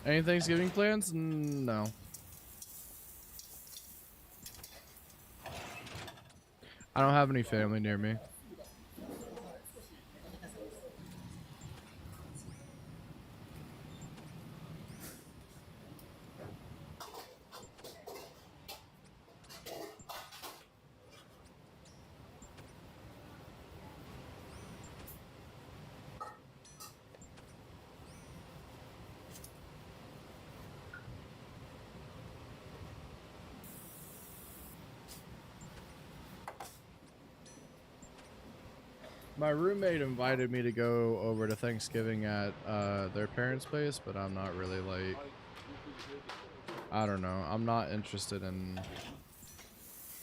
S1: Any Thanksgiving plans? No. I don't have any family near me. My roommate invited me to go over to Thanksgiving at their parents' place, but I'm not really like, I don't know. I'm not interested in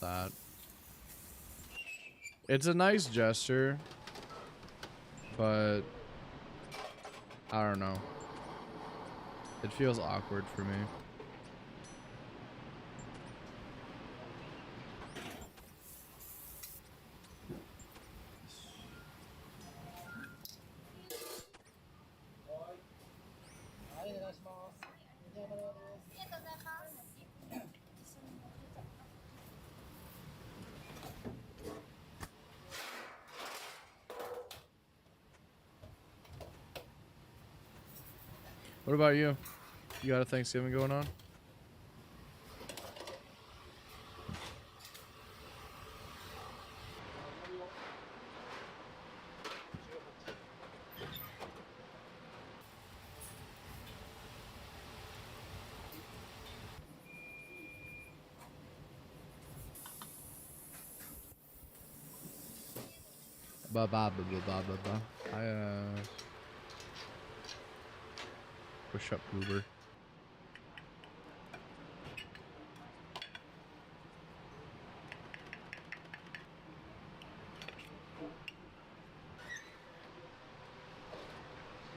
S1: that. It's a nice gesture, but I don't know. It feels awkward for me. What about you? You got a Thanksgiving going on? I push up Uber.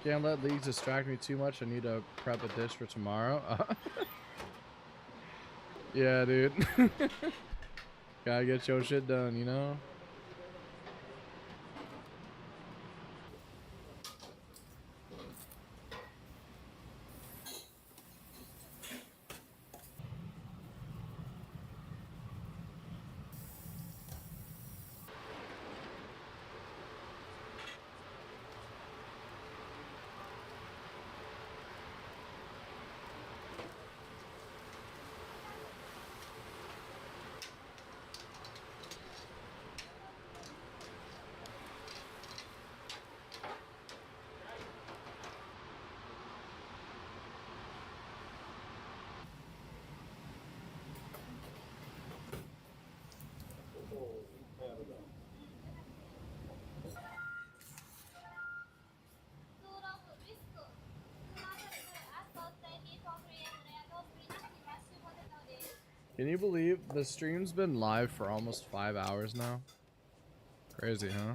S1: Can't let leagues distract me too much. I need to prep a dish for tomorrow. Yeah, dude. Gotta get your shit done, you know? Can you believe the stream's been live for almost 5 hours now? Crazy, huh?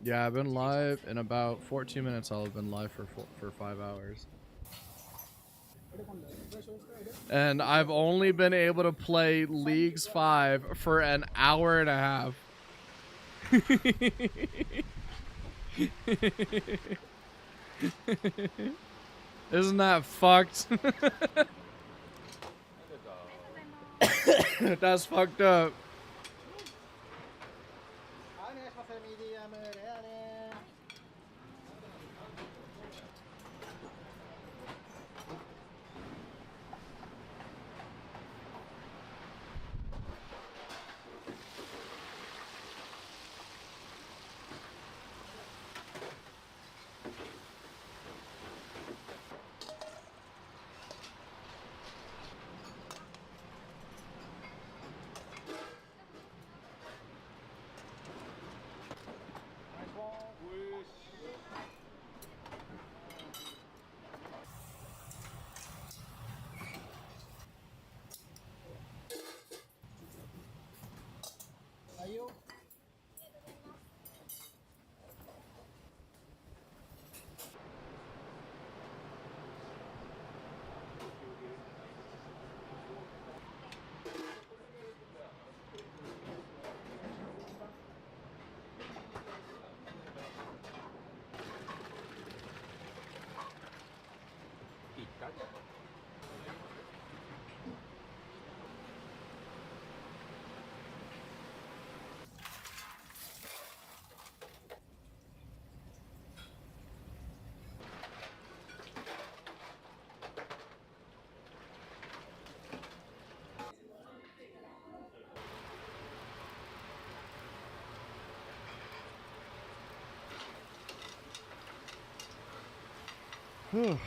S1: Yeah, I've been live in about 14 minutes. I'll have been live for 5 hours. And I've only been able to play Leagues 5 for an hour and a half. Isn't that fucked? That's fucked up. Whew.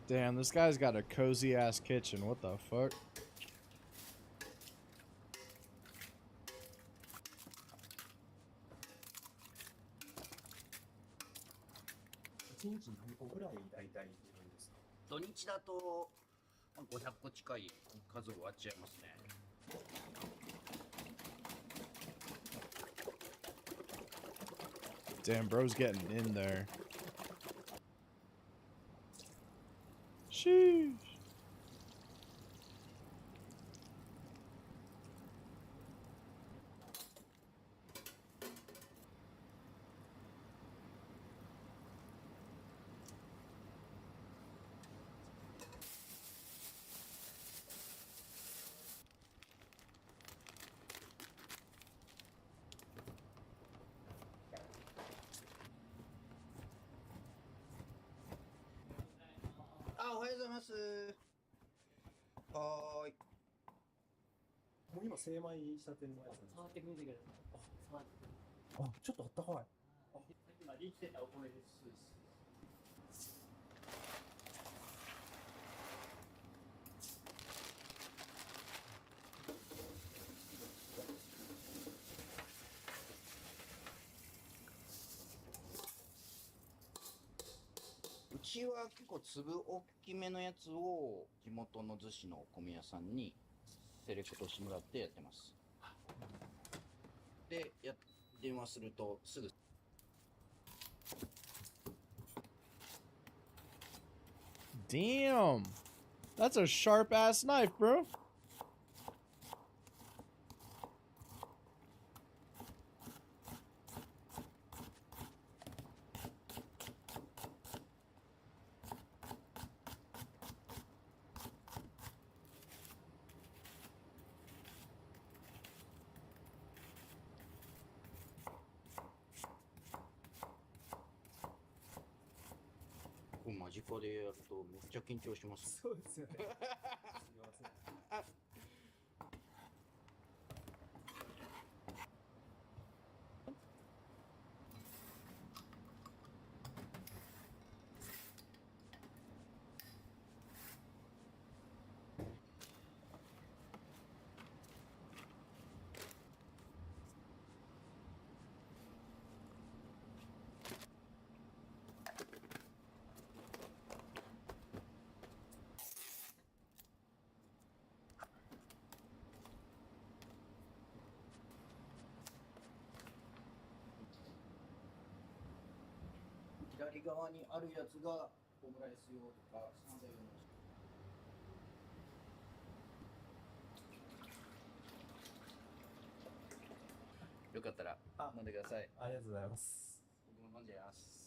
S1: Damn, this guy's got a cozy ass kitchen. What the fuck?
S13: 土日だと500個近い数を割っちゃいますね。
S1: Damn, bro's getting in there. Sheesh.
S13: Ah, おはようございます。はーい。
S3: もう今精米したてのやつ。
S8: 触ってみてください。
S3: あ、ちょっとあったかい。
S8: 今生きてたお米です。
S13: うちは結構粒大きめのやつを地元の逗子のお米屋さんにセレクトしてもらってやってます。で、電話するとすぐ。
S1: Damn. That's a sharp ass knife, bro.
S13: こう間近でやるとめっちゃ緊張します。
S3: そうですよね。すみません。
S13: 左側にあるやつがオムライス用とかサンド用の。よかったら飲んでください。
S3: ありがとうございます。
S13: 僕も飲んじゃいます。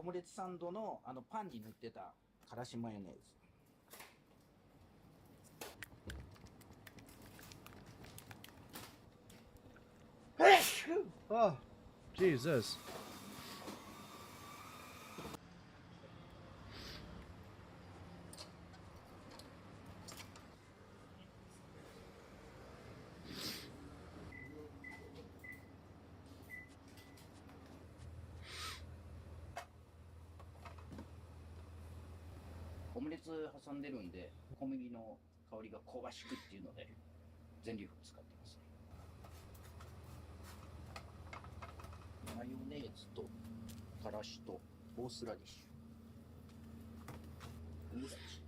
S13: オムレツサンドのパンに塗ってたからしマヨネーズ。
S1: Oh, Jesus.
S13: オムレツ挟んでるんで、小麦の香りが香ばしくっていうので、全粒粉使ってますね。マヨネーズと、からしと、オースラディッシュ。オースラディッシュ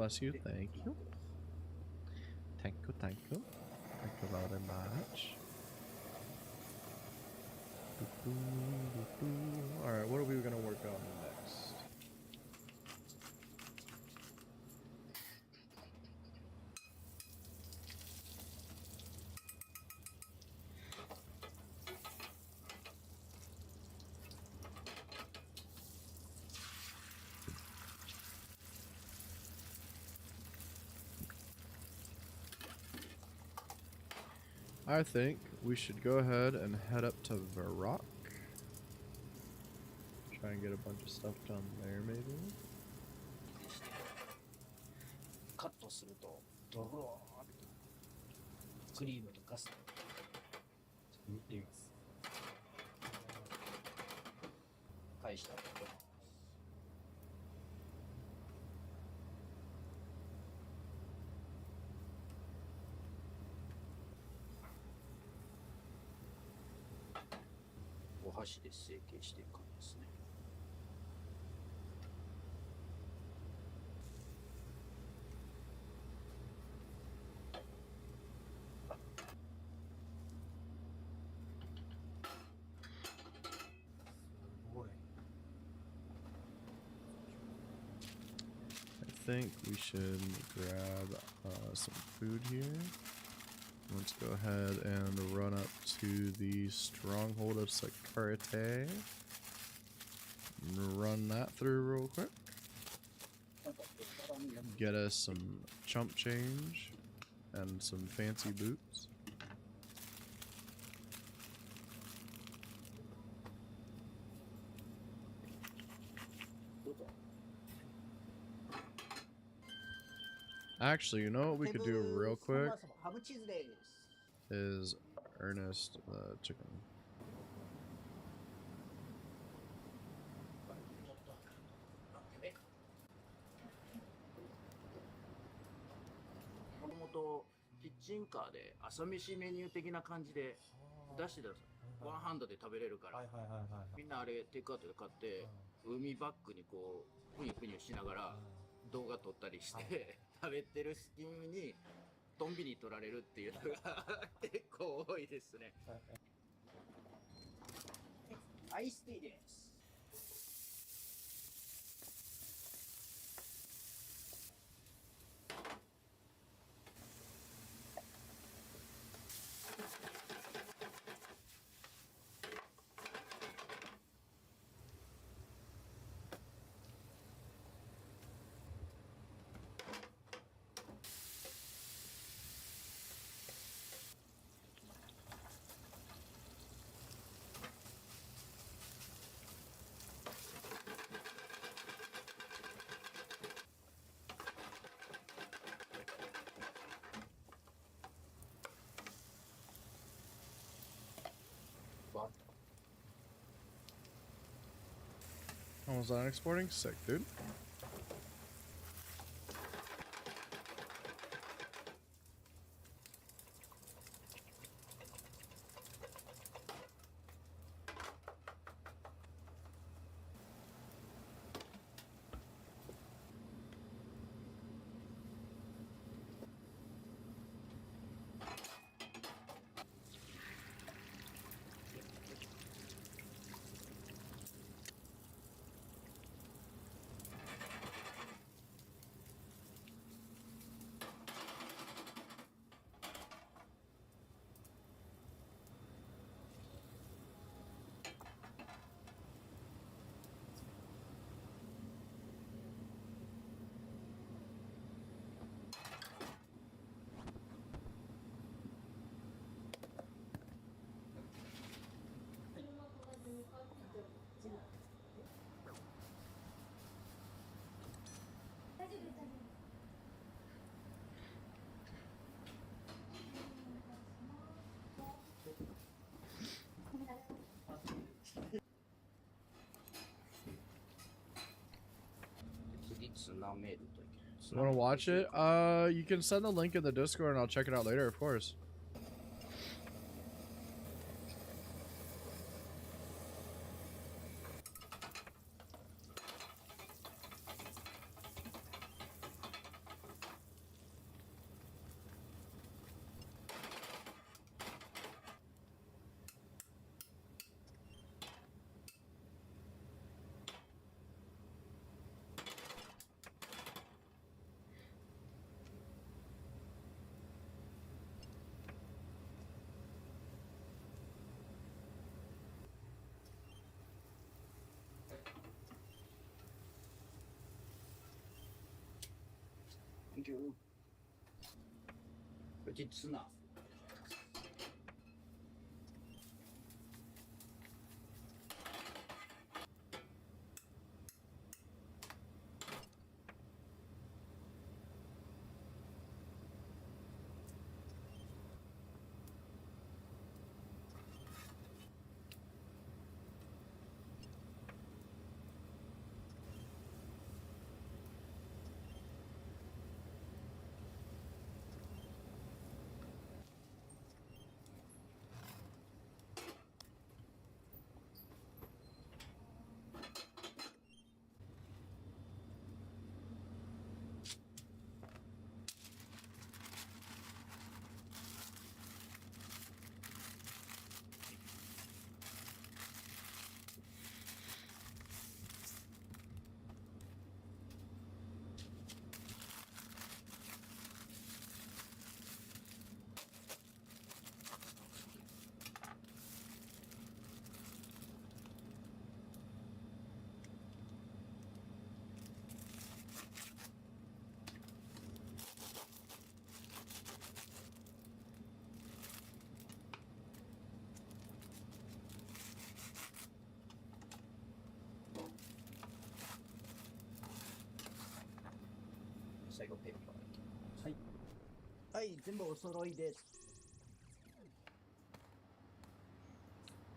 S13: です。
S1: Bless you, thank you. Thank you, thank you. Thank you very much. Alright, what are we gonna work on next? I think we should go ahead and head up to Varrock. Try and get a bunch of stuff done there, maybe.
S13: カットすると、ドローってクリームとカスタード。塗ってみます。返したら。お箸で成形していく感じですね。
S1: I think we should grab some food here. Let's go ahead and run up to the stronghold of Sakurate. Run that through real quick. Get us some chump change and some fancy boots. Actually, you know what we could do real quick is Ernest the chicken.
S13: もともとキッチンカーで朝飯メニュー的な感じで出してたんですよ。ワンハンドで食べれるから、みんなあれテイクアウトで買って、海バッグにこうふにふにしながら動画撮ったりして、食べてる隙にドンビに撮られるっていうのが結構多いですね。アイスティーです。
S1: Almost done exporting? Sick, dude.
S13: 何メールといけない。
S1: You want to watch it? You can send the link in the Discord and I'll check it out later, of course.
S13: Thank you. うちツナ。最後ペーパー。はい。はい、全部お揃いです。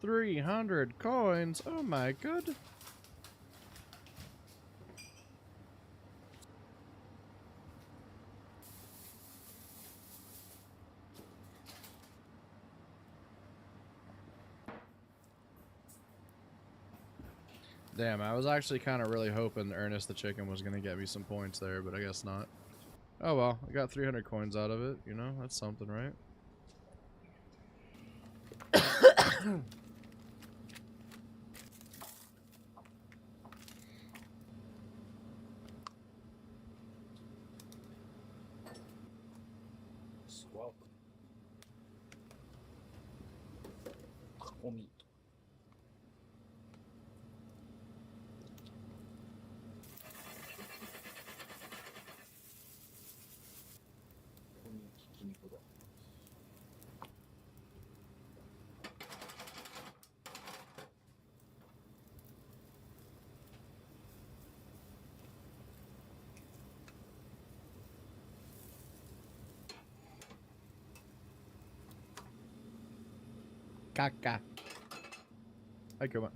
S1: 300 coins. Oh my god. Damn, I was actually kind of really hoping Ernest the Chicken was going to get me some points there, but I guess not. Oh well, I got 300 coins out of it, you know? That's something, right?
S13: Swap. おみ。ひき肉だ。
S1: Caca. Ay, qué bueno.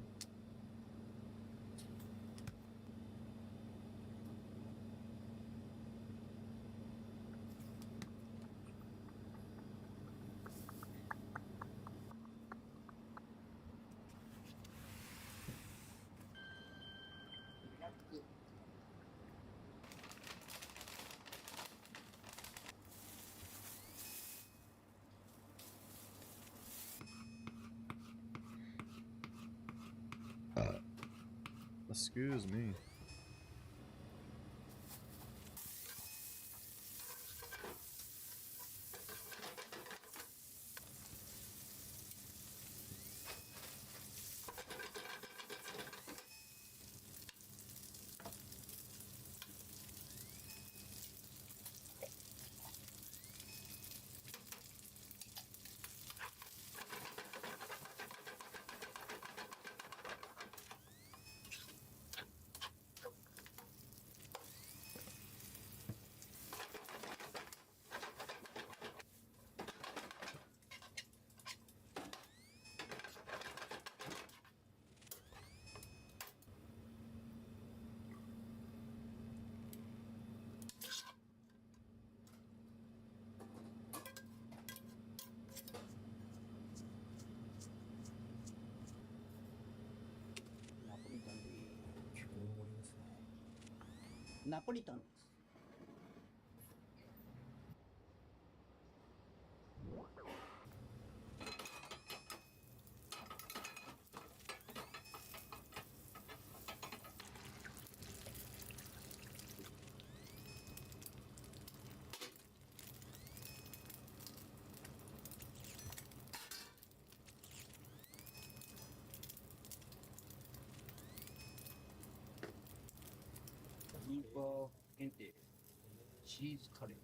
S1: Excuse me.
S13: ナポリタンです。リンゴ限定チーズカレー。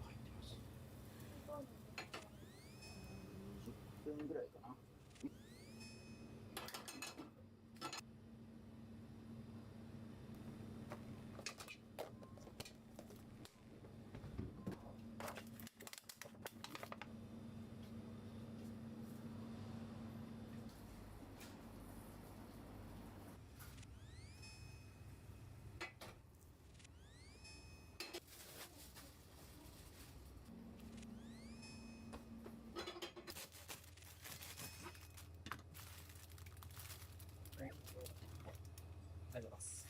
S13: 入ってます。20分ぐらいかな。ありがとうございます。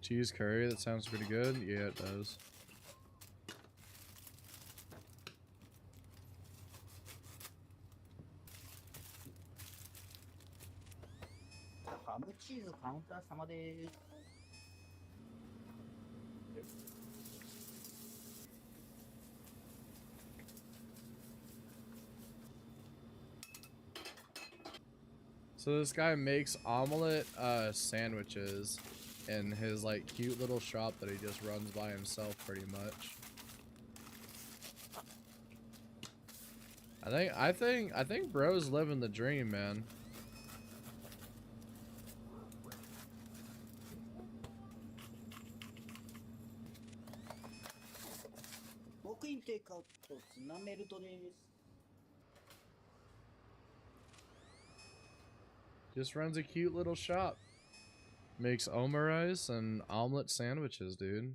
S1: Cheese curry, that sounds pretty good. Yeah, it does.
S13: ハムチーズカウンター様です。
S1: So this guy makes omelet sandwiches in his like cute little shop that he just runs by himself pretty much. I think bro's living the dream, man. Just runs a cute little shop. Makes omurice and omelet sandwiches, dude.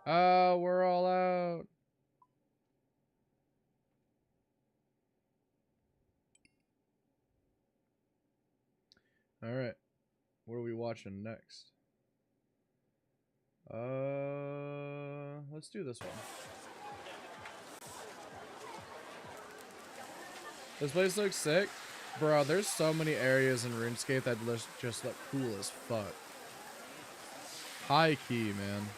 S1: Oh, we're all out. All right. What are we watching next? Let's do this one. This place looks sick. Bro, there's so many areas in RuneScape that just look cool as fuck. High key, man.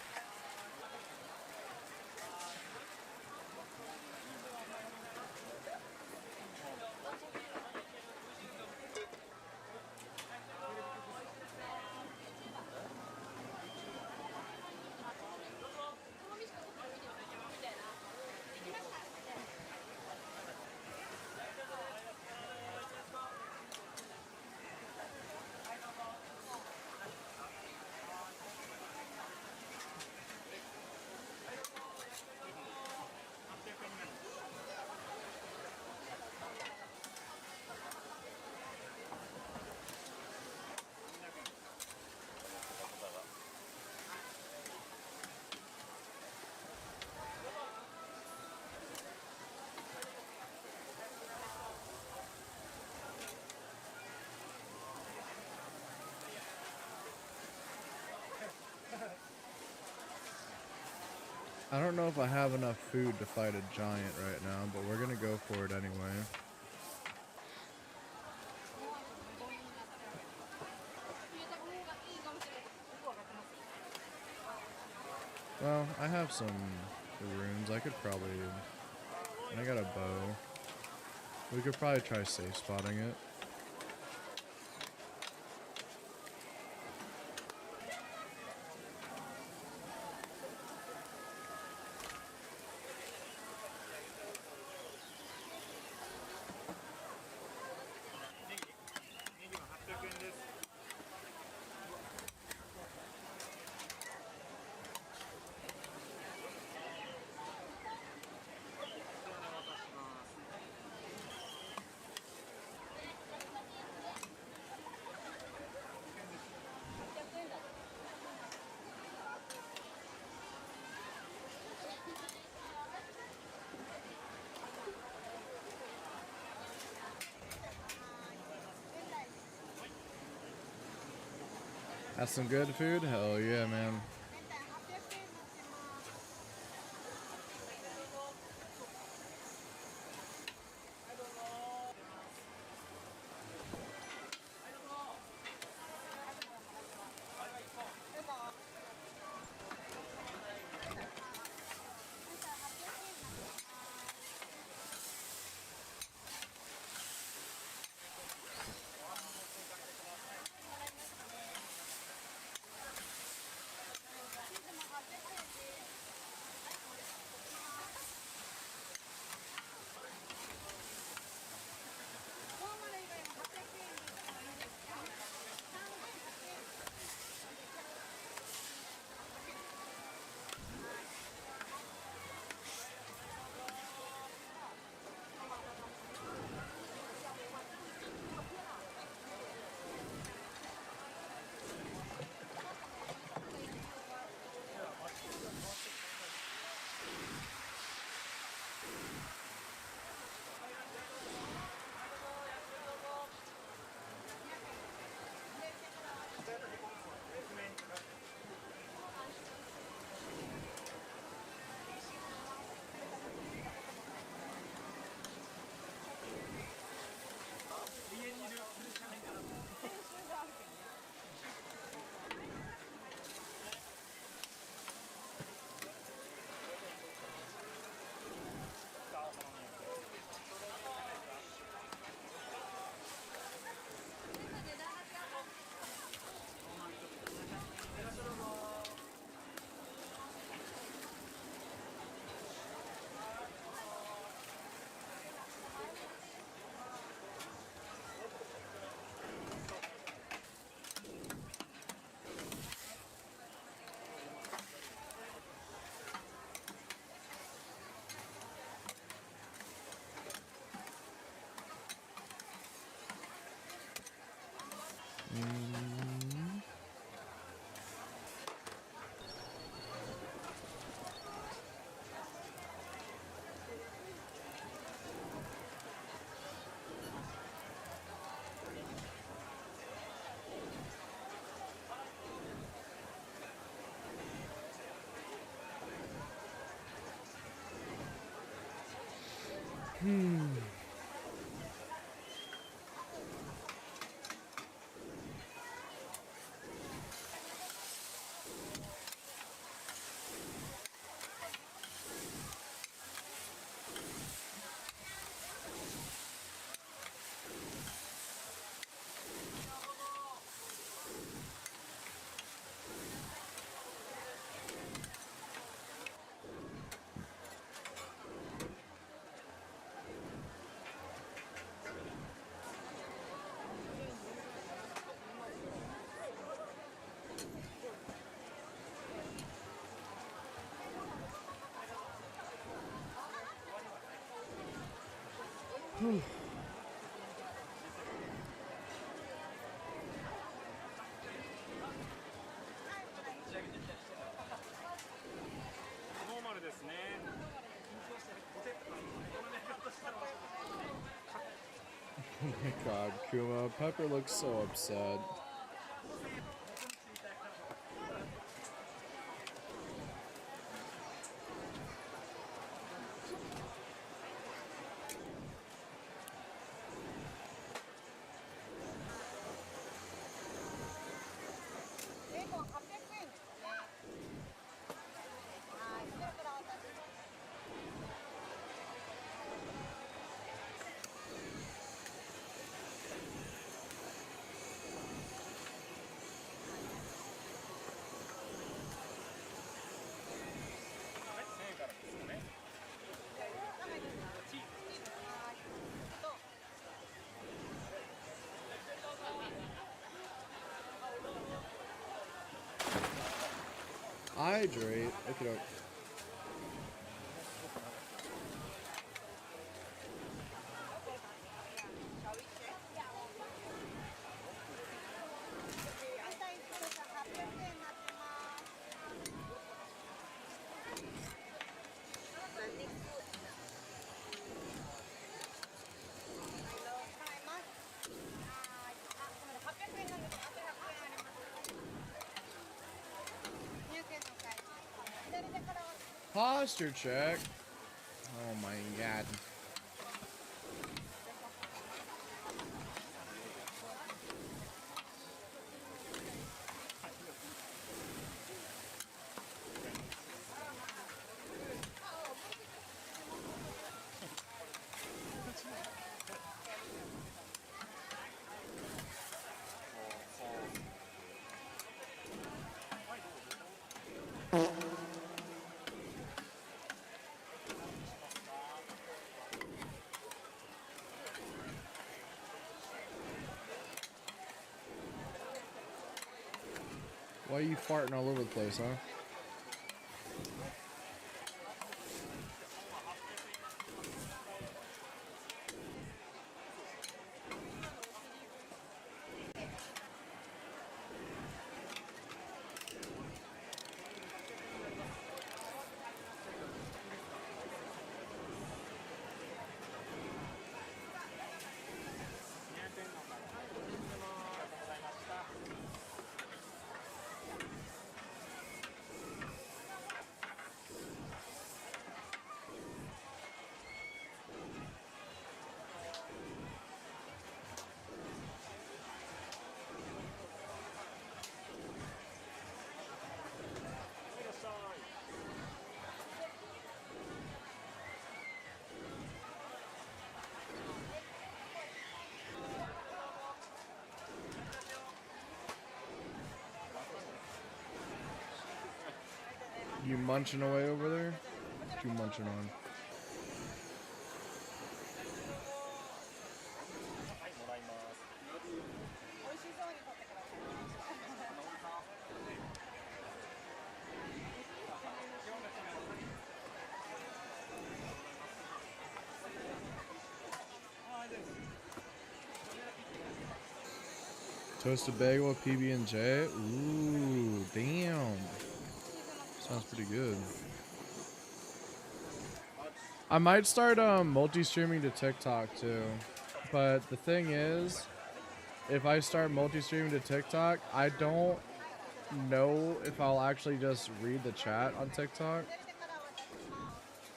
S1: I don't know if I have enough food to fight a giant right now, but we're gonna go for it anyway. Well, I have some runes. I could probably... I got a bow. We could probably try safe spotting it. That's some good food? Hell yeah, man. Oh my god, Kuma. Pepper looks so upset. Hydrate. Okay, doke. posture check. Oh my god. Why are you farting all over the place, huh? You munching away over there? What you munching on? Toasted bagel with PB&J. Ooh, damn. Sounds pretty good. I might start multi-streaming to TikTok too. But the thing is, if I start multi-streaming to TikTok, I don't know if I'll actually just read the chat on TikTok.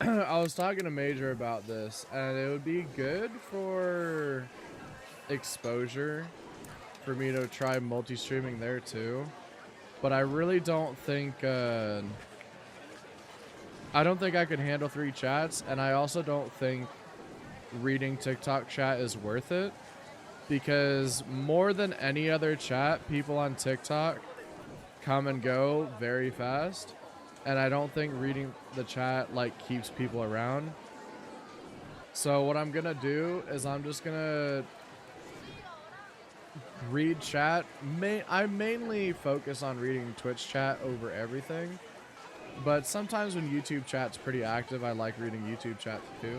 S1: I was talking to Major about this, and it would be good for exposure for me to try multi-streaming there too. But I really don't think I don't think I could handle 3 chats, and I also don't think reading TikTok chat is worth it, because more than any other chat, people on TikTok come and go very fast, and I don't think reading the chat like keeps people around. So what I'm gonna do is I'm just gonna read chat. I mainly focus on reading Twitch chat over everything, but sometimes when YouTube chat's pretty active, I like reading YouTube chat too.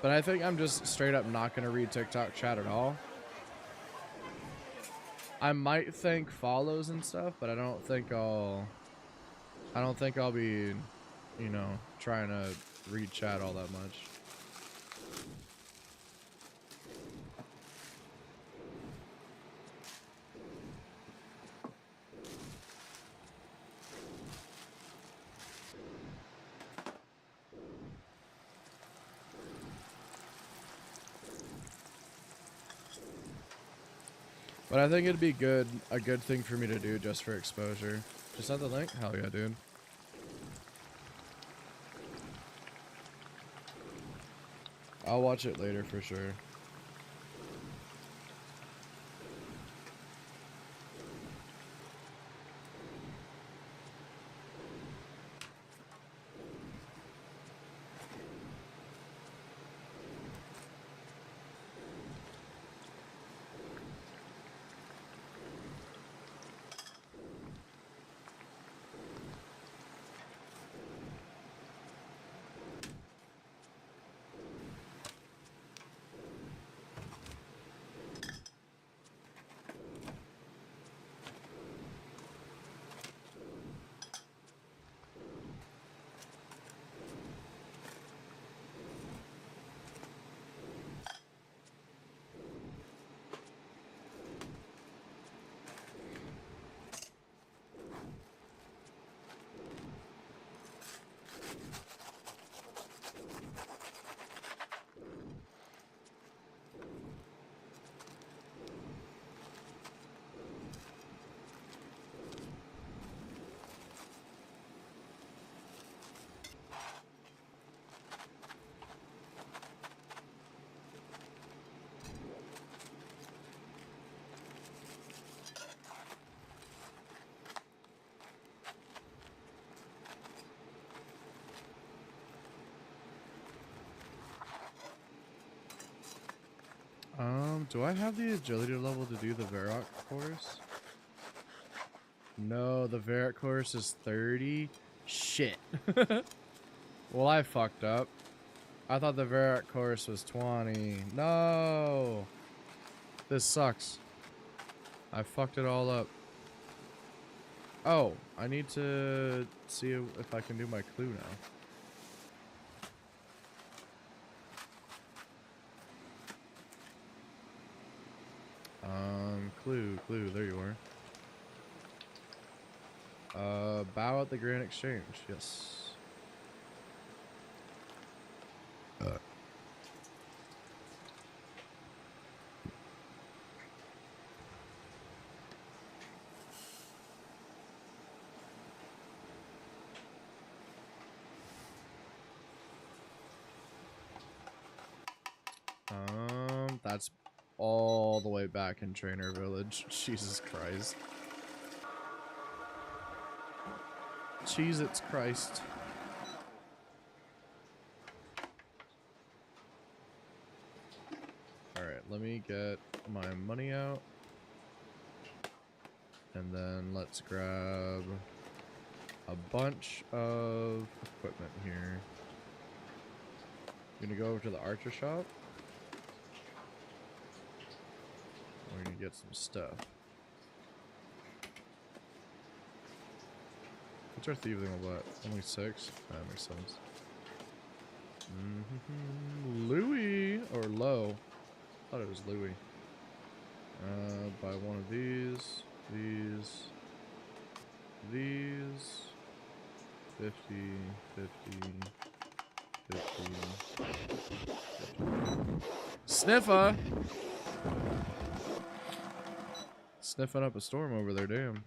S1: But I think I'm just straight up not gonna read TikTok chat at all. I might think follows and stuff, but I don't think I'll be, you know, trying to read chat all that much. But I think it'd be a good thing for me to do just for exposure. Just send the link? Hell yeah, dude. I'll watch it later for sure. Do I have the agility level to do the Varrock course? No, the Varrock course is 30. Shit. Well, I fucked up. I thought the Varrock course was 20. No! This sucks. I fucked it all up. Oh, I need to see if I can do my clue now. Clue, there you are. Bow at the Grand Exchange, yes. That's all the way back in Trainer Village. Jesus Christ. Cheez-Its Christ. Alright, let me get my money out. And then let's grab a bunch of equipment here. I'm gonna go over to the archer shop. We're gonna get some stuff. What's our thieving level at? Only 6? That makes sense. Louis! Or Low. I thought it was Louis. Buy one of these. These. 50, 50, 50. Sniffer! Sniffing up a storm over there, damn.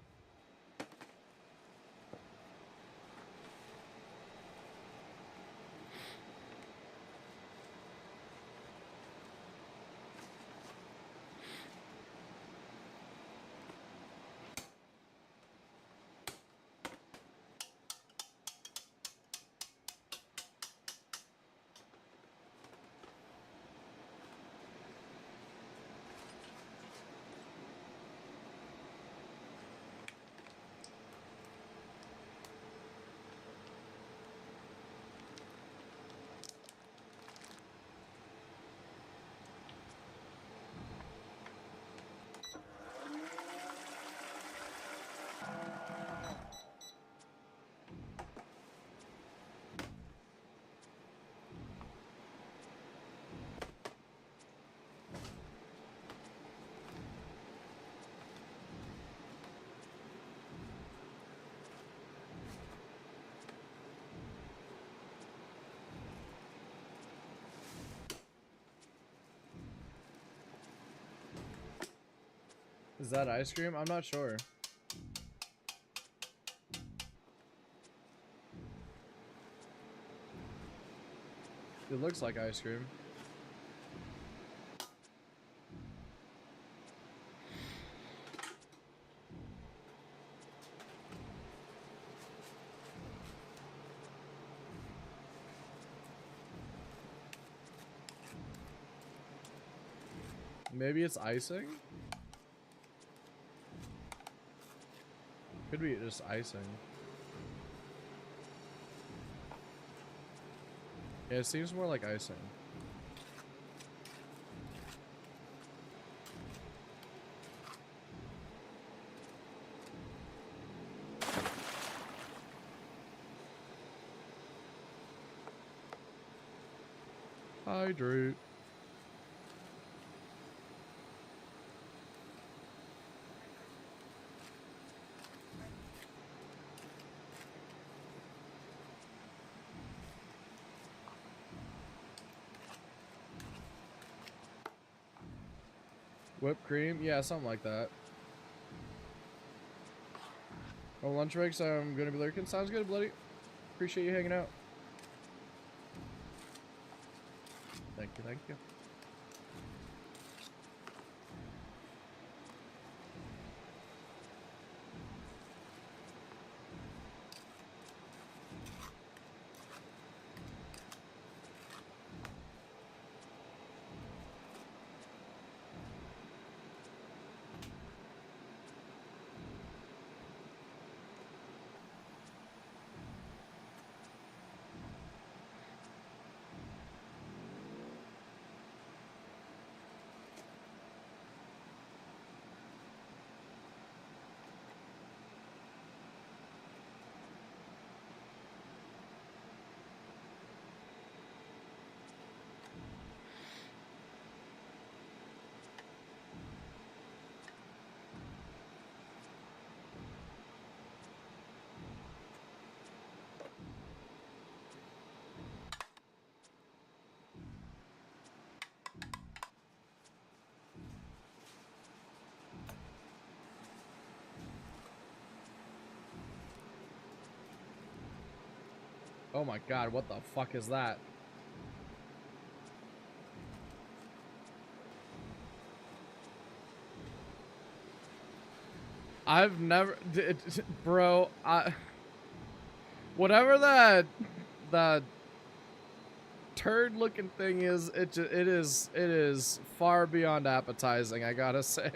S1: Is that ice cream? I'm not sure. It looks like ice cream. Maybe it's icing? Could be just icing. Yeah, it seems more like icing. Hydrate. Whipped cream? Yeah, something like that. Oh, lunch breaks, I'm gonna be lurking. Sounds good, bloody. Appreciate you hanging out. Thank you, thank you. Oh my god, what the fuck is that? I've never, bro. Whatever that turd-looking thing is, it is far beyond appetizing. I gotta say.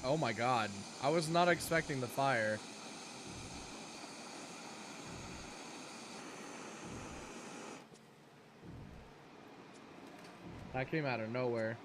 S1: Oh my god. I was not expecting the fire. That came out of nowhere.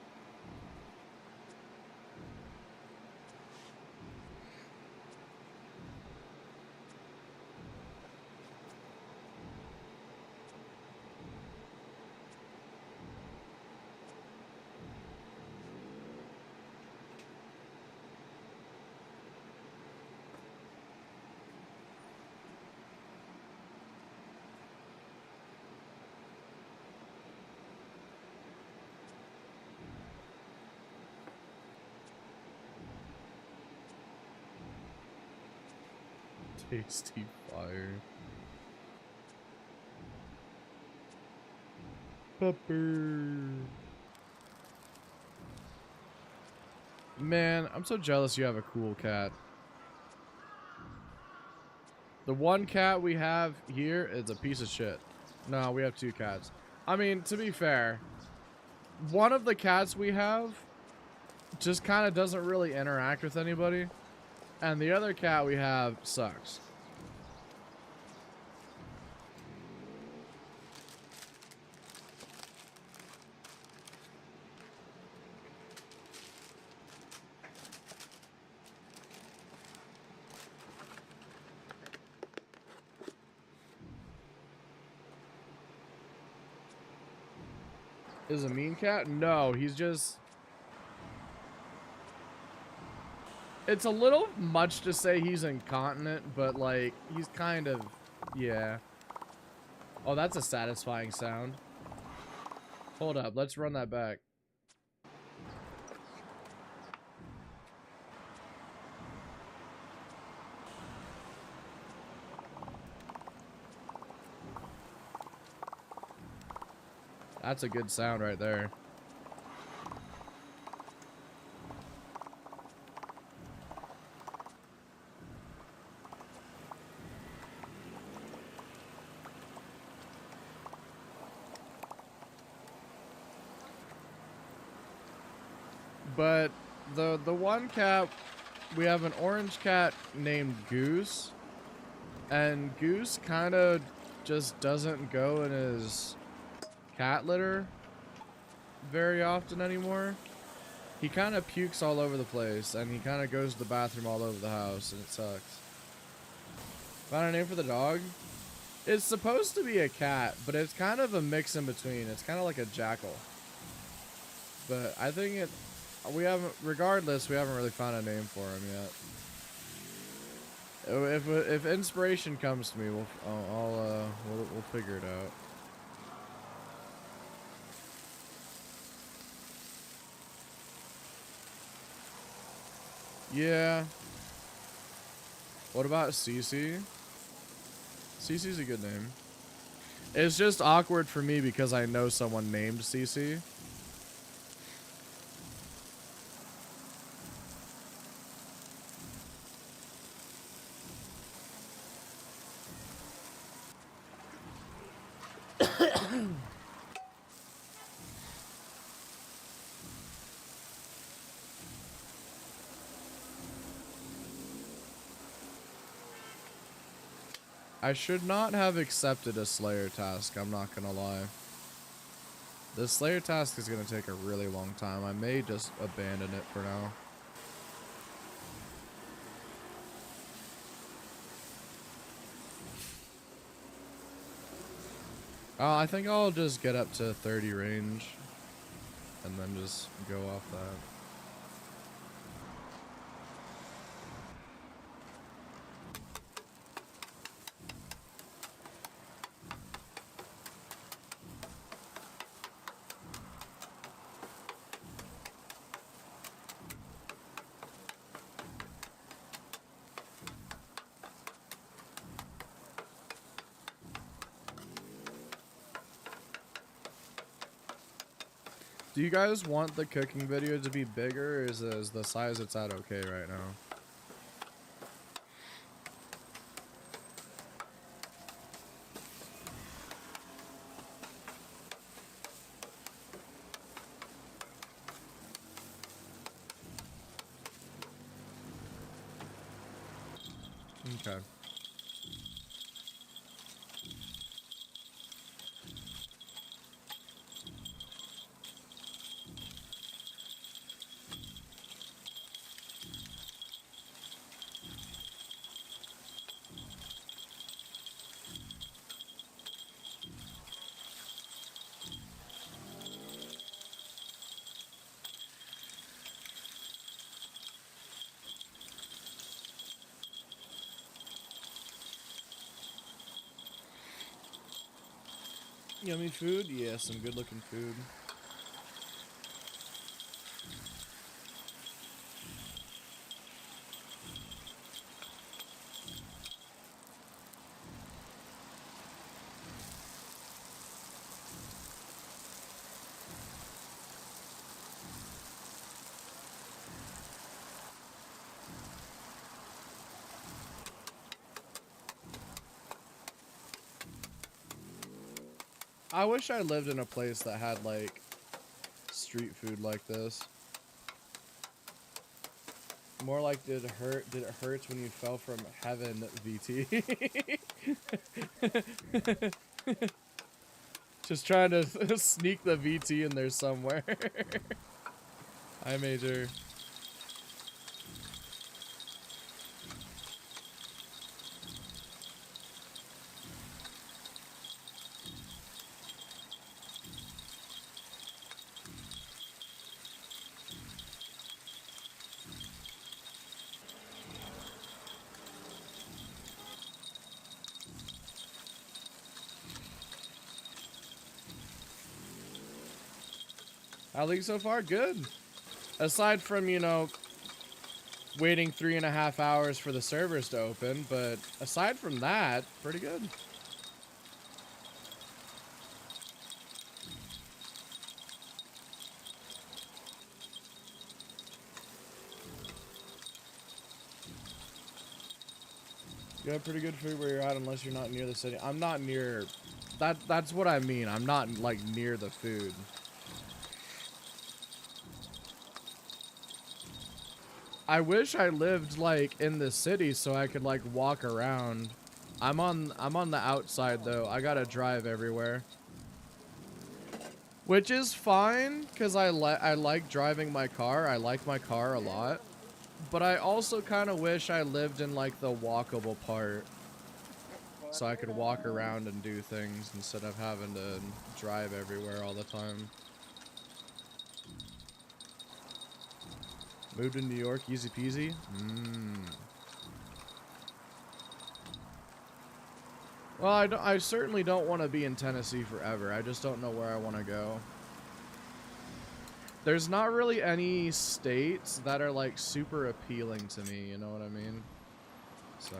S1: Tasty fire. Pepper. Man, I'm so jealous you have a cool cat. The one cat we have here is a piece of shit. No, we have two cats. I mean, to be fair, one of the cats we have just kind of doesn't really interact with anybody. And the other cat we have sucks. Is a mean cat? No, he's just... It's a little much to say he's incontinent, but like, he's kind of... Yeah. Oh, that's a satisfying sound. Hold up, let's run that back. That's a good sound right there. But the one cat, we have an orange cat named Goose, and Goose kind of just doesn't go in his cat litter very often anymore. He kind of pukes all over the place, and he kind of goes to the bathroom all over the house, and it sucks. Found a name for the dog? It's supposed to be a cat, but it's kind of a mix in between. It's kind of like a jackal. But I think regardless, we haven't really found a name for him yet. If inspiration comes to me, we'll figure it out. Yeah. What about Cece? Cece's a good name. It's just awkward for me because I know someone named Cece. I should not have accepted a Slayer task, I'm not gonna lie. The Slayer task is gonna take a really long time. I may just abandon it for now. I think I'll just get up to 30 range and then just go off that. Do you guys want the cooking video to be bigger, or is the size it's at okay right now? Okay. Yummy food? Yeah, some good looking food. I wish I lived in a place that had like street food like this. More like did it hurt when you fell from heaven, VT? Just trying to sneak the VT in there somewhere. Hi, Major. How league so far? Good. Aside from, you know, waiting 3.5 hours for the servers to open, but aside from that, pretty good. You have pretty good food where you're at unless you're not near the city. I'm not near... That's what I mean. I'm not, like, near the food. I wish I lived like in the city so I could like walk around. I'm on the outside though. I gotta drive everywhere, which is fine because I like driving my car. I like my car a lot, but I also kind of wish I lived in like the walkable part so I could walk around and do things instead of having to drive everywhere all the time. Moved to New York, easy peasy. Well, I certainly don't want to be in Tennessee forever. I just don't know where I want to go. There's not really any states that are like super appealing to me, you know what I mean? So...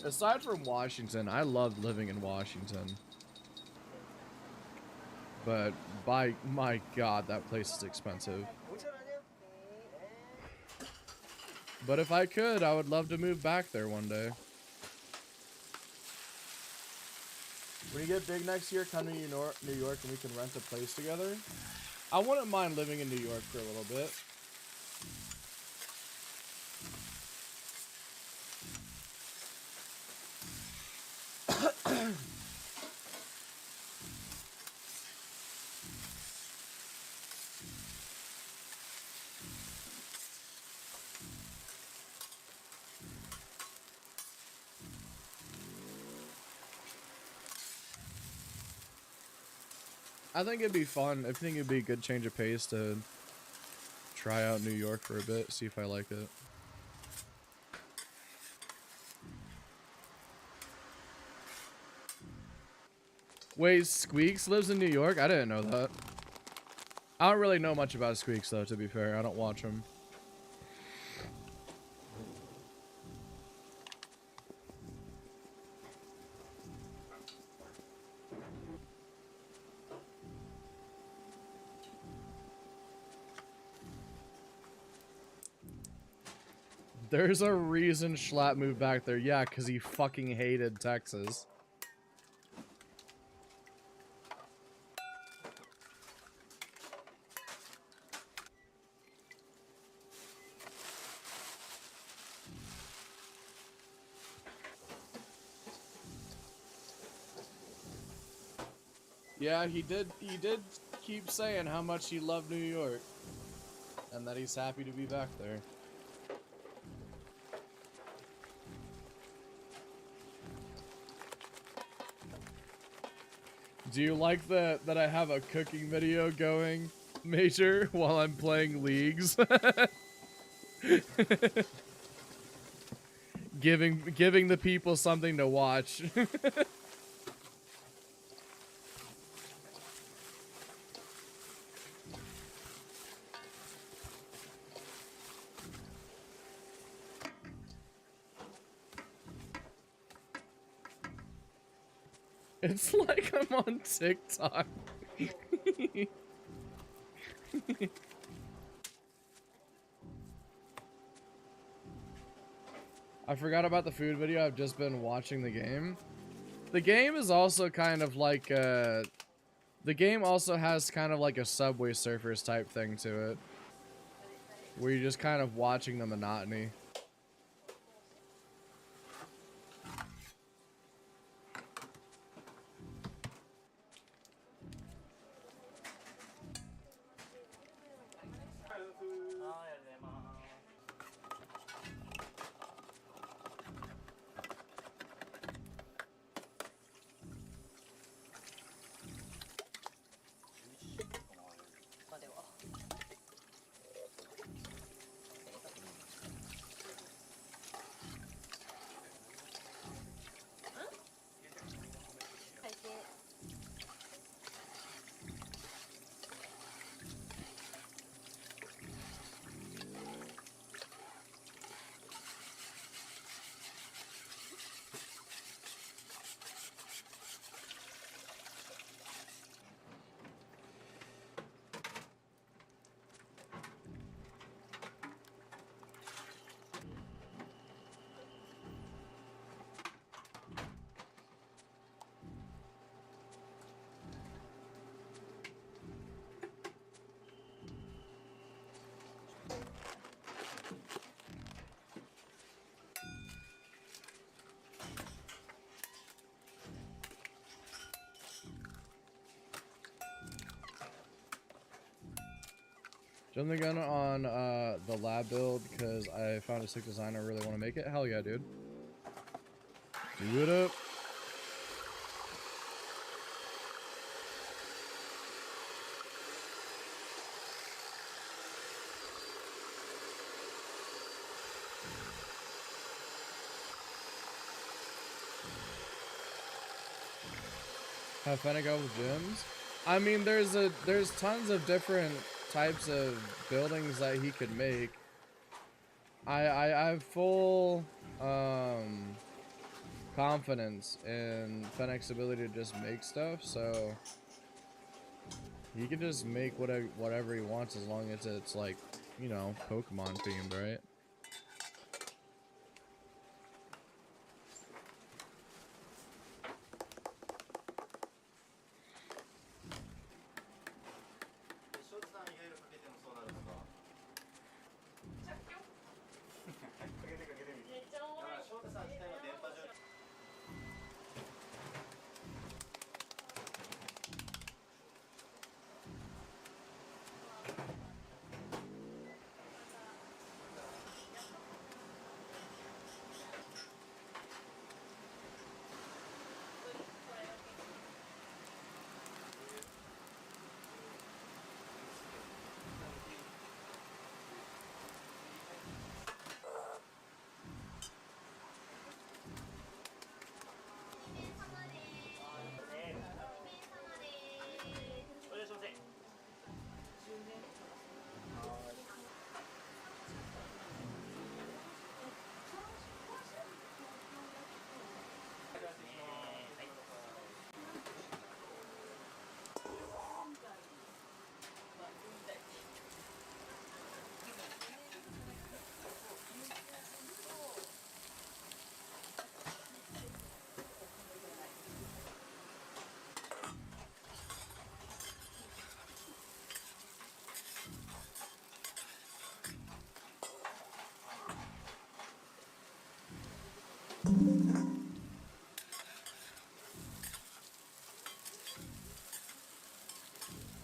S1: Aside from Washington, I loved living in Washington. But by my god, that place is expensive. But if I could, I would love to move back there one day. When you get big next year, come to New York and we can rent a place together. I wouldn't mind living in New York for a little bit. I think it'd be fun. I think it'd be a good change of pace to try out New York for a bit, see if I like it. Wait, Squeaks lives in New York? I didn't know that. I don't really know much about Squeaks, though, to be fair. I don't watch him. There's a reason Schlatt moved back there. Yeah, because he fucking hated Texas. Yeah, he did keep saying how much he loved New York. And that he's happy to be back there. Do you like that I have a cooking video going, Major, while I'm playing leagues? giving the people something to watch. It's like I'm on TikTok. I forgot about the food video. I've just been watching the game. The game is also kind of like the game also has kind of like a Subway Surfers type thing to it, where you're just kind of watching the monotony. Jump the gun on the lab build because I found a sick design. I really want to make it. Hell yeah, dude. Do it up. Have Fennec go with gyms? I mean, there's tons of different types of buildings that he could make. I have full confidence in Fennec's ability to just make stuff, so He can just make whatever he wants as long as it's like, you know, Pokemon themed, right?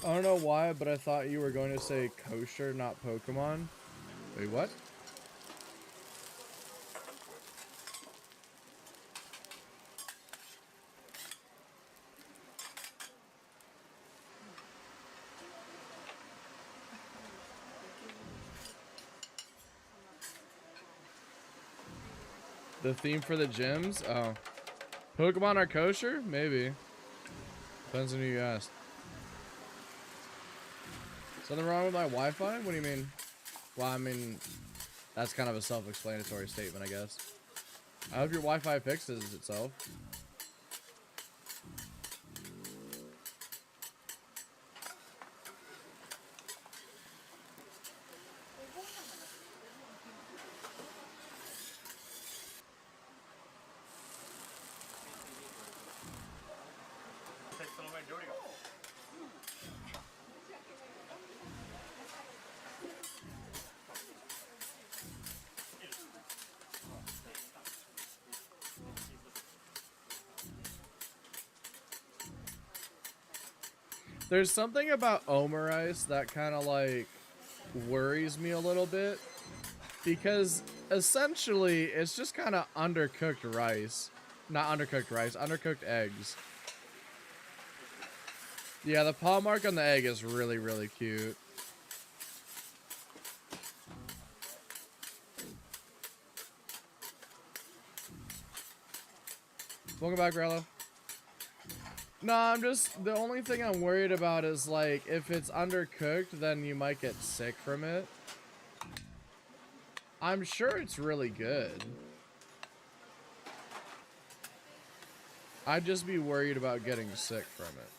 S1: I don't know why, but I thought you were going to say kosher, not Pokemon. Wait, what? The theme for the gyms? Oh. Pokemon are kosher? Maybe. Depends on who you ask. Something wrong with my Wi-Fi? What do you mean? Well, I mean, that's kind of a self-explanatory statement, I guess. I hope your Wi-Fi fixes itself. There's something about omurice that kind of like worries me a little bit because essentially it's just kind of undercooked rice. Not undercooked rice, undercooked eggs. Yeah, the paw mark on the egg is really, really cute. Welcome back, Rello. No, I'm just, the only thing I'm worried about is like, if it's undercooked, then you might get sick from it. I'm sure it's really good. I'd just be worried about getting sick from it.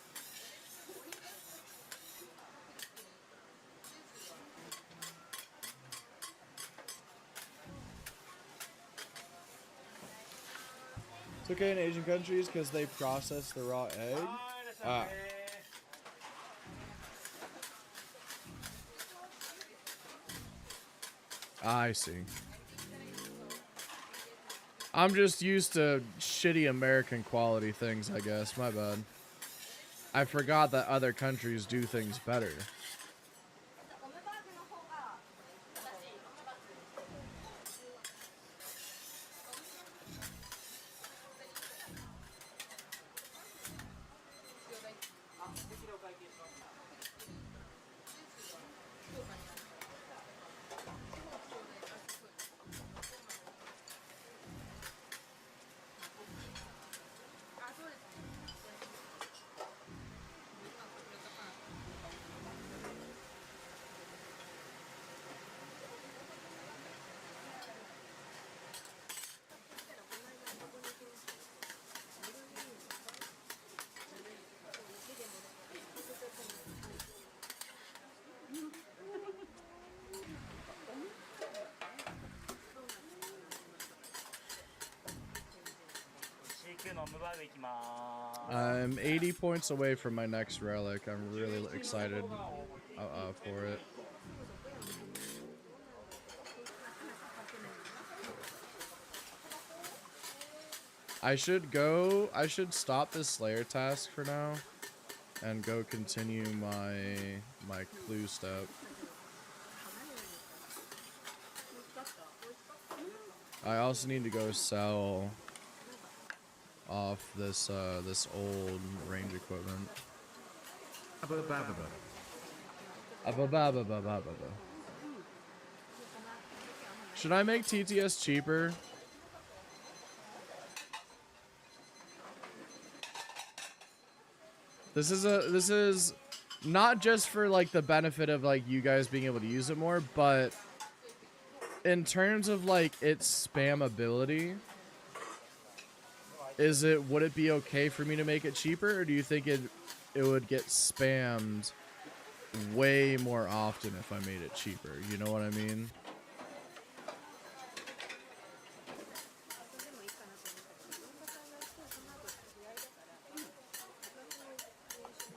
S1: It's okay in Asian countries because they process the raw egg. Ah. I see. I'm just used to shitty American quality things, I guess. My bad. I forgot that other countries do things better. I'm 80 points away from my next relic. I'm really excited for it. I should stop this Slayer task for now and go continue my clue step. I also need to go sell off this this old range equipment. Should I make TTS cheaper? This is not just for like the benefit of like you guys being able to use it more, but in terms of like its spamability, would it be okay for me to make it cheaper, or do you think it would get spammed way more often if I made it cheaper? You know what I mean?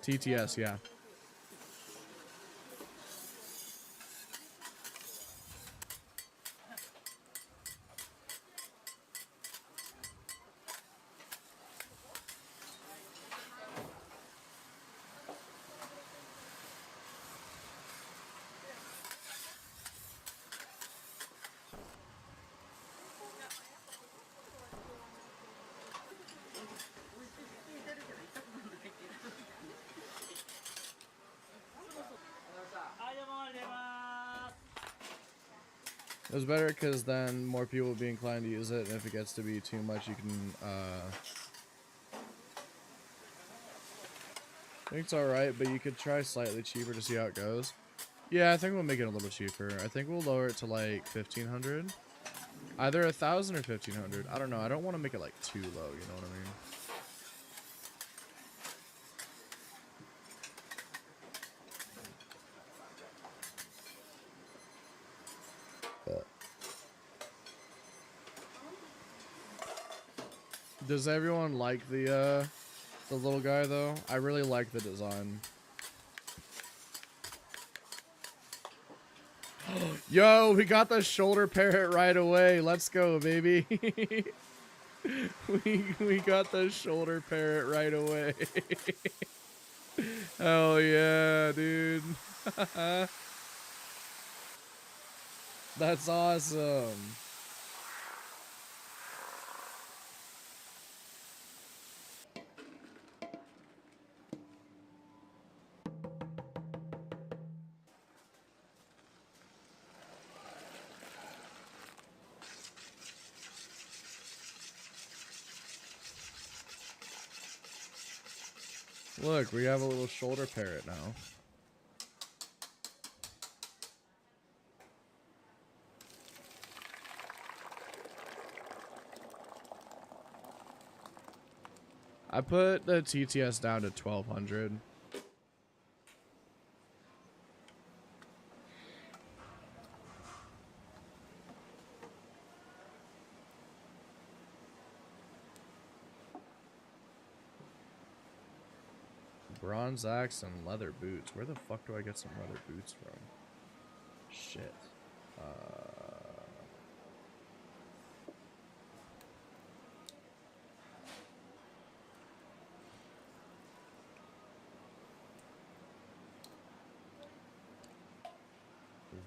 S1: TTS, yeah. It was better because then more people will be inclined to use it, and if it gets to be too much, you can, I think it's alright, but you could try slightly cheaper to see how it goes. Yeah, I think we'll make it a little cheaper. I think we'll lower it to like 1,500. Either 1,000 or 1,500. I don't know. I don't want to make it like too low, you know what I mean? Does everyone like the little guy though? I really like the design. Yo, we got the shoulder parrot right away. Let's go, baby. we got the shoulder parrot right away. Hell yeah, dude. That's awesome. Look, we have a little shoulder parrot now. I put the TTS down to 1,200. Bronze axe and leather boots. Where the fuck do I get some leather boots from? Shit.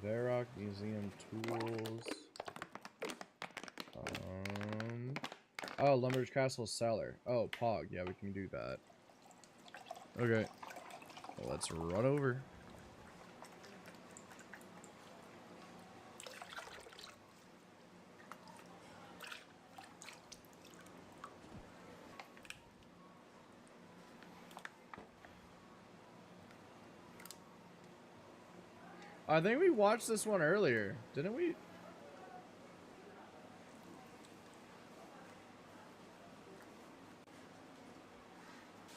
S1: Varrock Museum tools. Oh, Lumber's Castle cellar. Oh, Pog. Yeah, we can do that. Okay. Well, let's run over. I think we watched this one earlier, didn't we?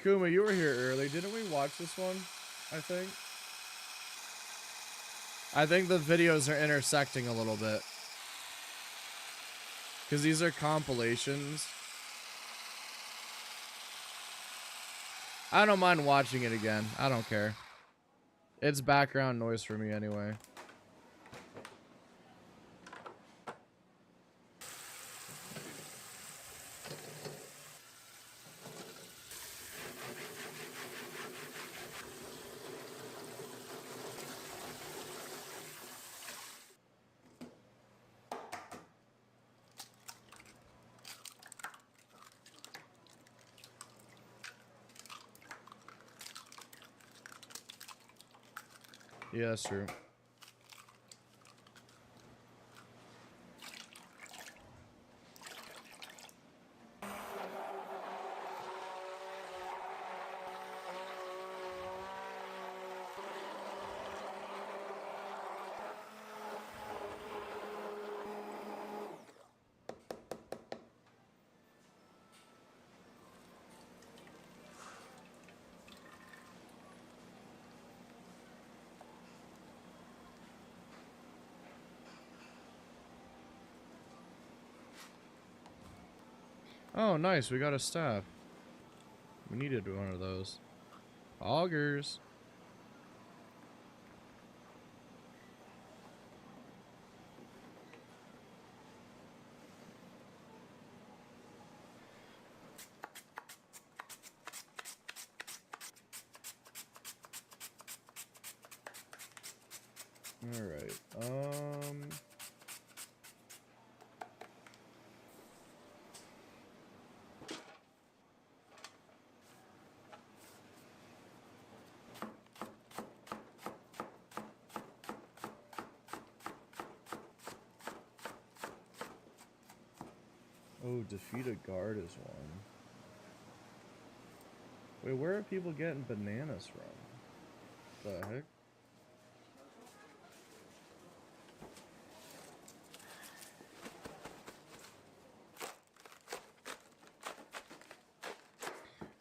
S1: Kuma, you were here early. Didn't we watch this one? I think the videos are intersecting a little bit. Because these are compilations. I don't mind watching it again. I don't care. It's background noise for me anyway. Yeah, that's true. Oh, nice. We got a staff. We needed one of those. Augers. All right. Oh, defeat a guard is one. Wait, where are people getting bananas from? The heck?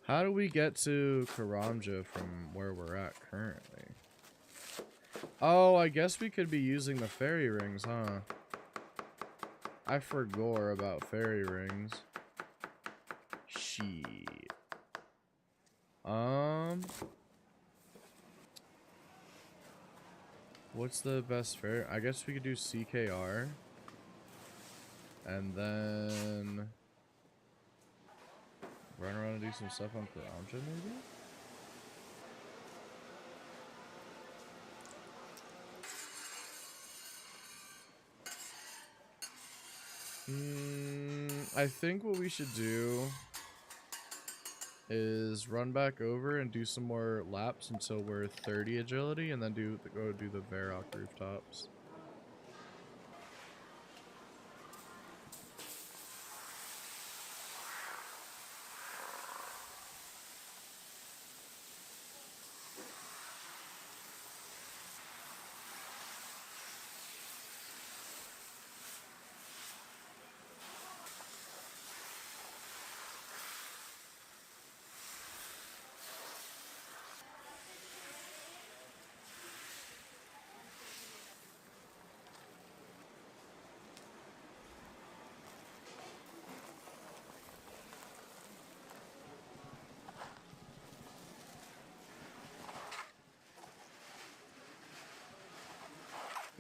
S1: How do we get to Karamja from where we're at currently? Oh, I guess we could be using the fairy rings, huh? I forgot about fairy rings. Shit. What's the best fairy? I guess we could do CKR. And then run around and do some stuff on Karamja, maybe? I think what we should do is run back over and do some more laps until we're 30 agility, and then go do the Varrock rooftops.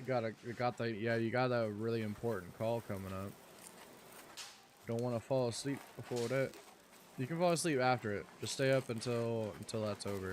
S1: You got a really important call coming up. Don't want to fall asleep before that. You can fall asleep after it. Just stay up until that's over.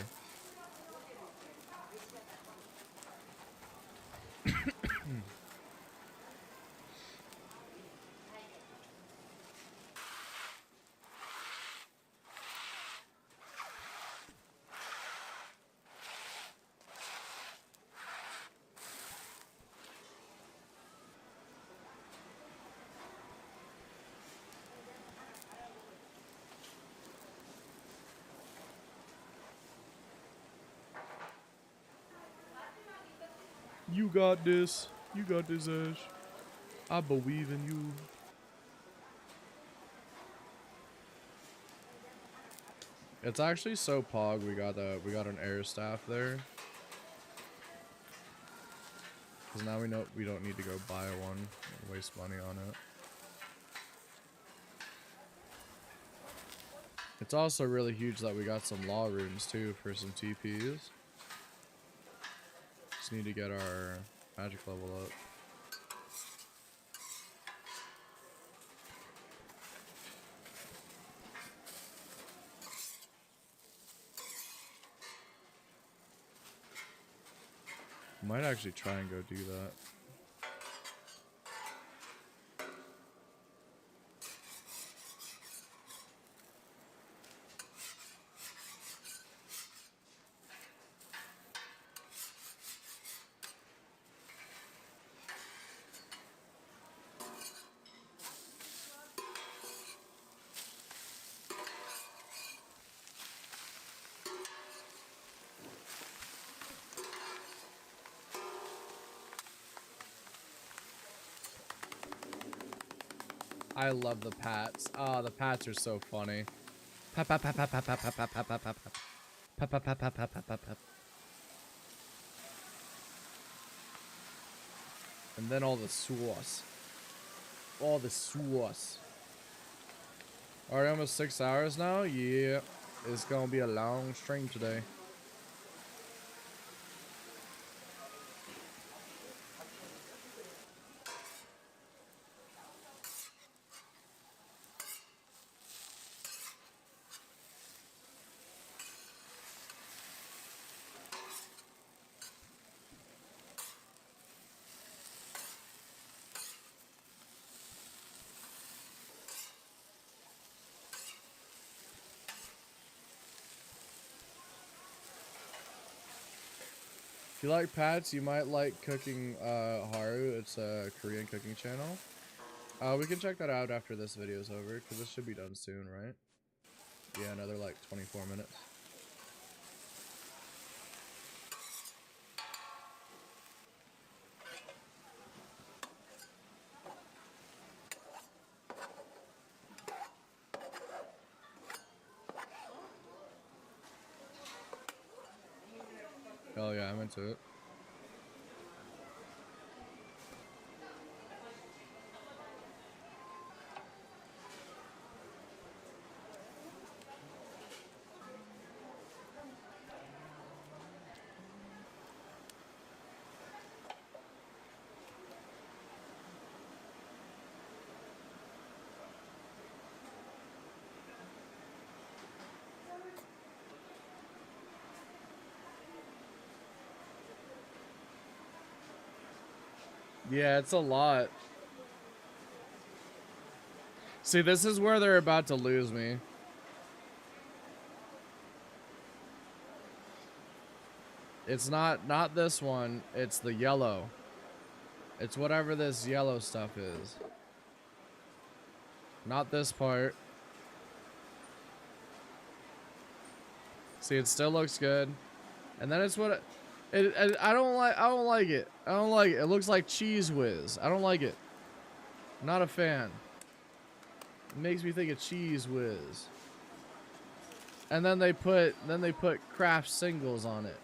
S1: You got this. You got this, Ash. I believe in you. It's actually so pog we got an air staff there. Cause now we know we don't need to go buy one and waste money on it. It's also really huge that we got some law runes too for some TPs. Just need to get our magic level up. Might actually try and go do that. I love the pats. Oh, the pats are so funny. Pat pat pat pat pat pat pat pat pat pat pat pat pat pat pat pat pat pat pat. And then all the sauce. All the sauce. Alright, almost 6 hours now. Yeah, it's gonna be a long stream today. If you like pats, you might like cooking Haru. It's a Korean cooking channel. We can check that out after this video is over, because this should be done soon, right? Yeah, another like 24 minutes. Hell yeah, I'm into it. Yeah, it's a lot. See, this is where they're about to lose me. It's not this one, it's the yellow. It's whatever this yellow stuff is. Not this part. See, it still looks good. And then it's what I don't like it. I don't like it. It looks like Cheese Whiz. I don't like it. Not a fan. It makes me think of Cheese Whiz. And then they put Kraft Singles on it.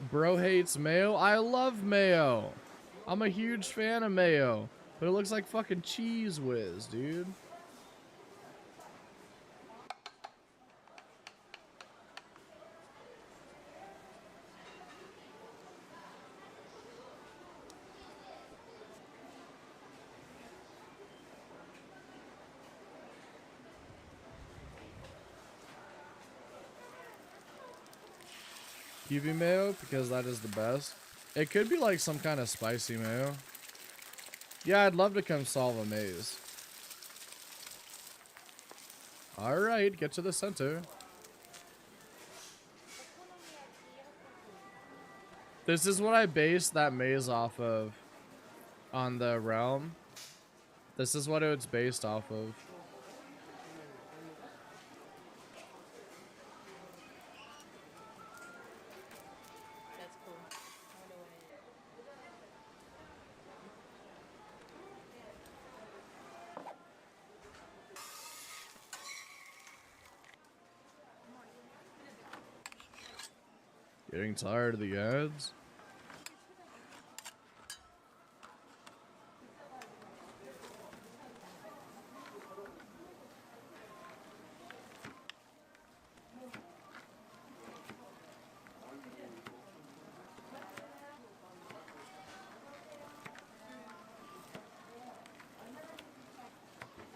S1: Bro hates mayo. I love mayo. I'm a huge fan of mayo. But it looks like fucking Cheese Whiz, dude. UV mayo, because that is the best. It could be like some kind of spicy mayo. Yeah, I'd love to come solve a maze. Alright, get to the center. This is what I based that maze off of on the realm. This is what it's based off of. Getting tired of the ads?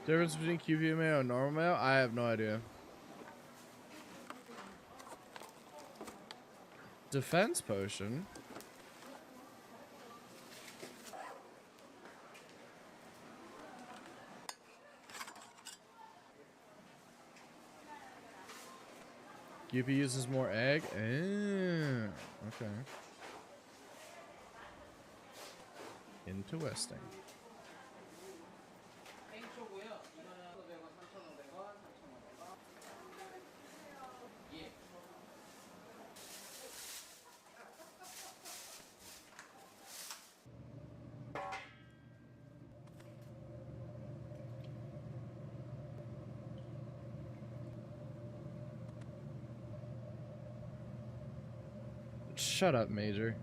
S1: Difference between QP mayo and normal mayo? I have no idea. Defense potion? QP uses more egg? Okay. Interesting. Shut up, Major.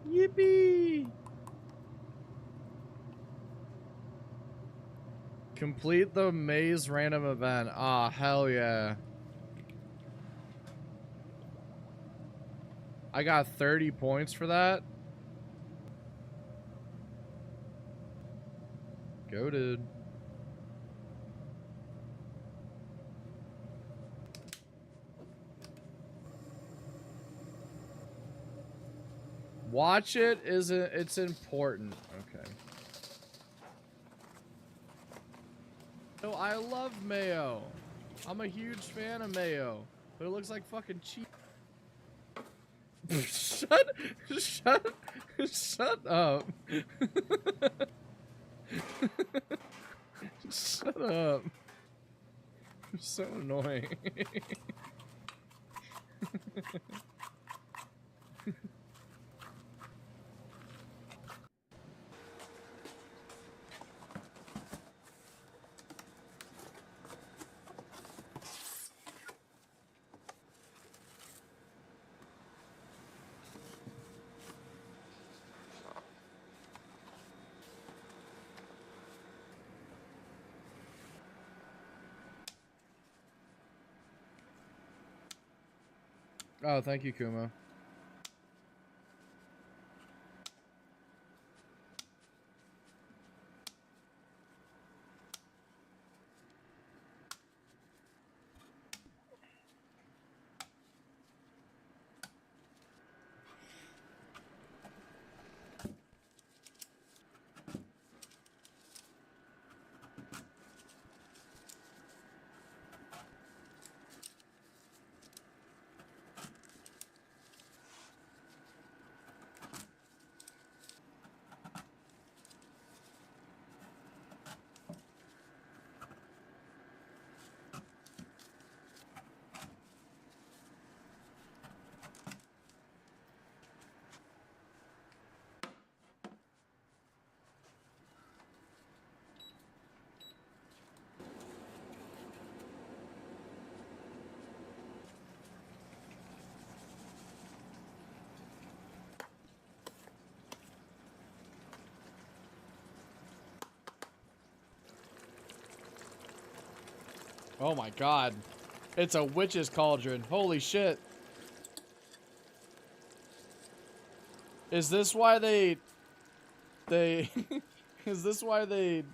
S1: Yippee! Complete the maze random event. Ah, hell yeah. I got 30 points for that. Go, dude. Watch it it's important. Okay. No, I love mayo. I'm a huge fan of mayo, but it looks like fucking cheap. Shut up. Shut up. You're so annoying. Oh, thank you, Kumo. Oh my god. It's a witch's cauldron. Holy shit. Is this why they is this why they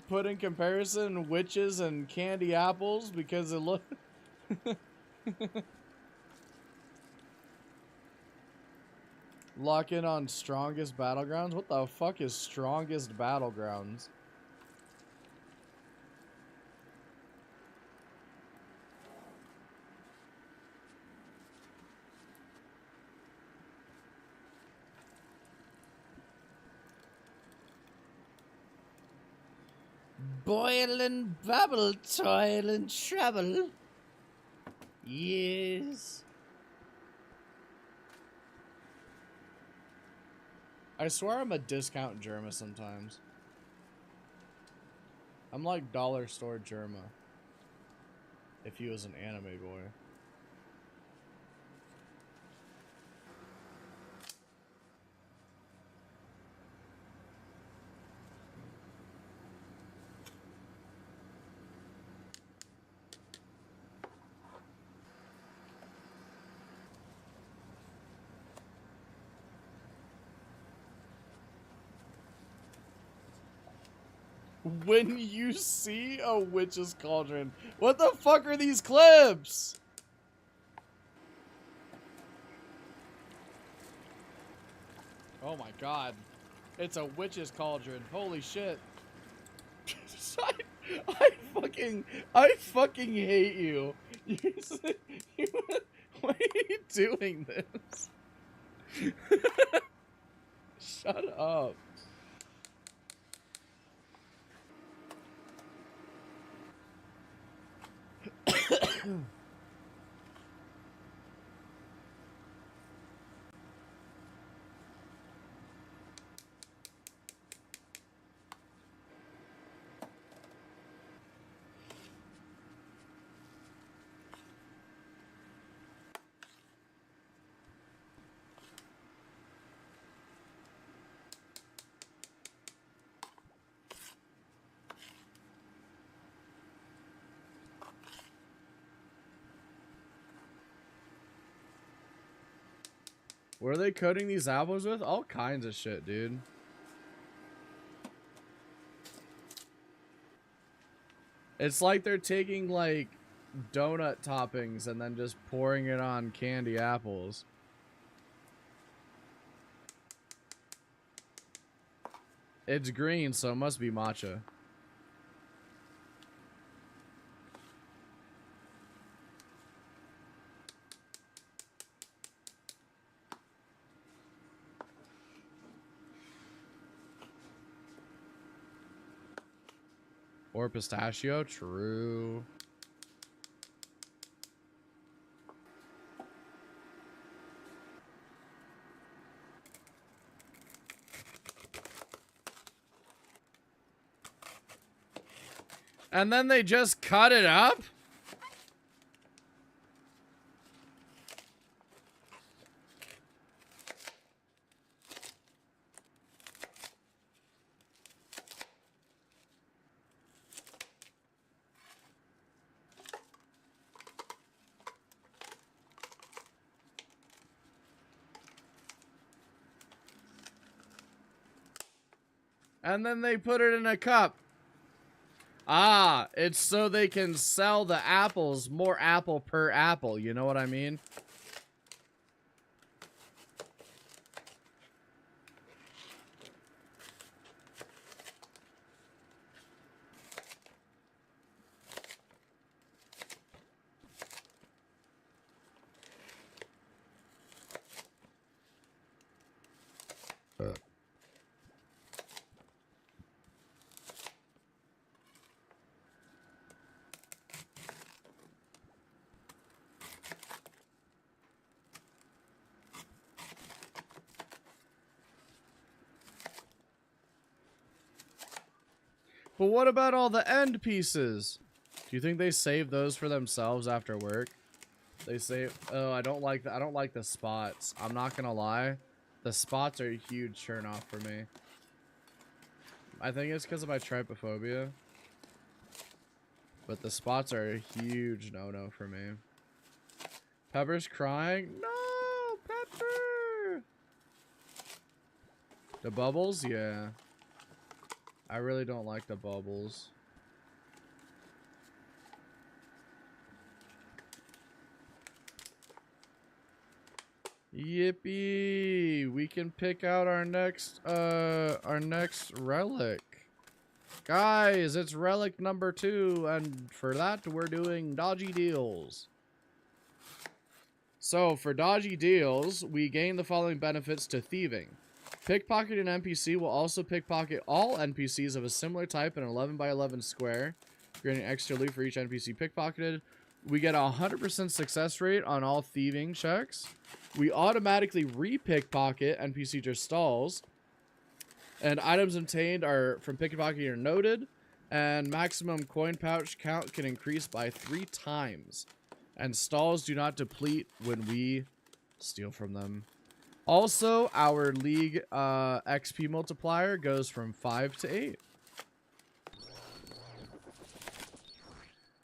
S1: put in comparison witches and candy apples? Because it look Lock in on strongest battlegrounds? What the fuck is strongest battlegrounds? Boil and babble, toil and trouble. Yes. I swear I'm a discount Germa sometimes. I'm like dollar store Germa. If he was an anime boy. When you see a witch's cauldron. What the fuck are these clips? Oh my god. It's a witch's cauldron. Holy shit. I fucking hate you. Why are you doing this? Shut up. What are they coating these apples with? All kinds of shit, dude. It's like they're taking, like, donut toppings and then just pouring it on candy apples. It's green, so it must be matcha. Or pistachio, true. And then they just cut it up? And then they put it in a cup. Ah, it's so they can sell the apples more apple per apple. You know what I mean? But what about all the end pieces? Do you think they save those for themselves after work? They say, oh, I don't like the spots. I'm not gonna lie. The spots are a huge turn off for me. I think it's because of my trypophobia. But the spots are a huge no-no for me. Pepper's crying. No, Pepper! The bubbles? Yeah. I really don't like the bubbles. Yippee! We can pick out our next relic. Guys, it's relic number 2, and for that we're doing dodgy deals. So, for dodgy deals, we gain the following benefits to thieving. Pickpocket an NPC will also pickpocket all NPCs of a similar type in an 11 by 11 square, granting extra loot for each NPC pickpocketed. We get a 100% success rate on all thieving checks. We automatically re-pickpocket NPCs or stalls, and items obtained are from pickpocketing are noted, and maximum coin pouch count can increase by 3 times, and stalls do not deplete when we steal from them. Also, our league XP multiplier goes from 5 to 8.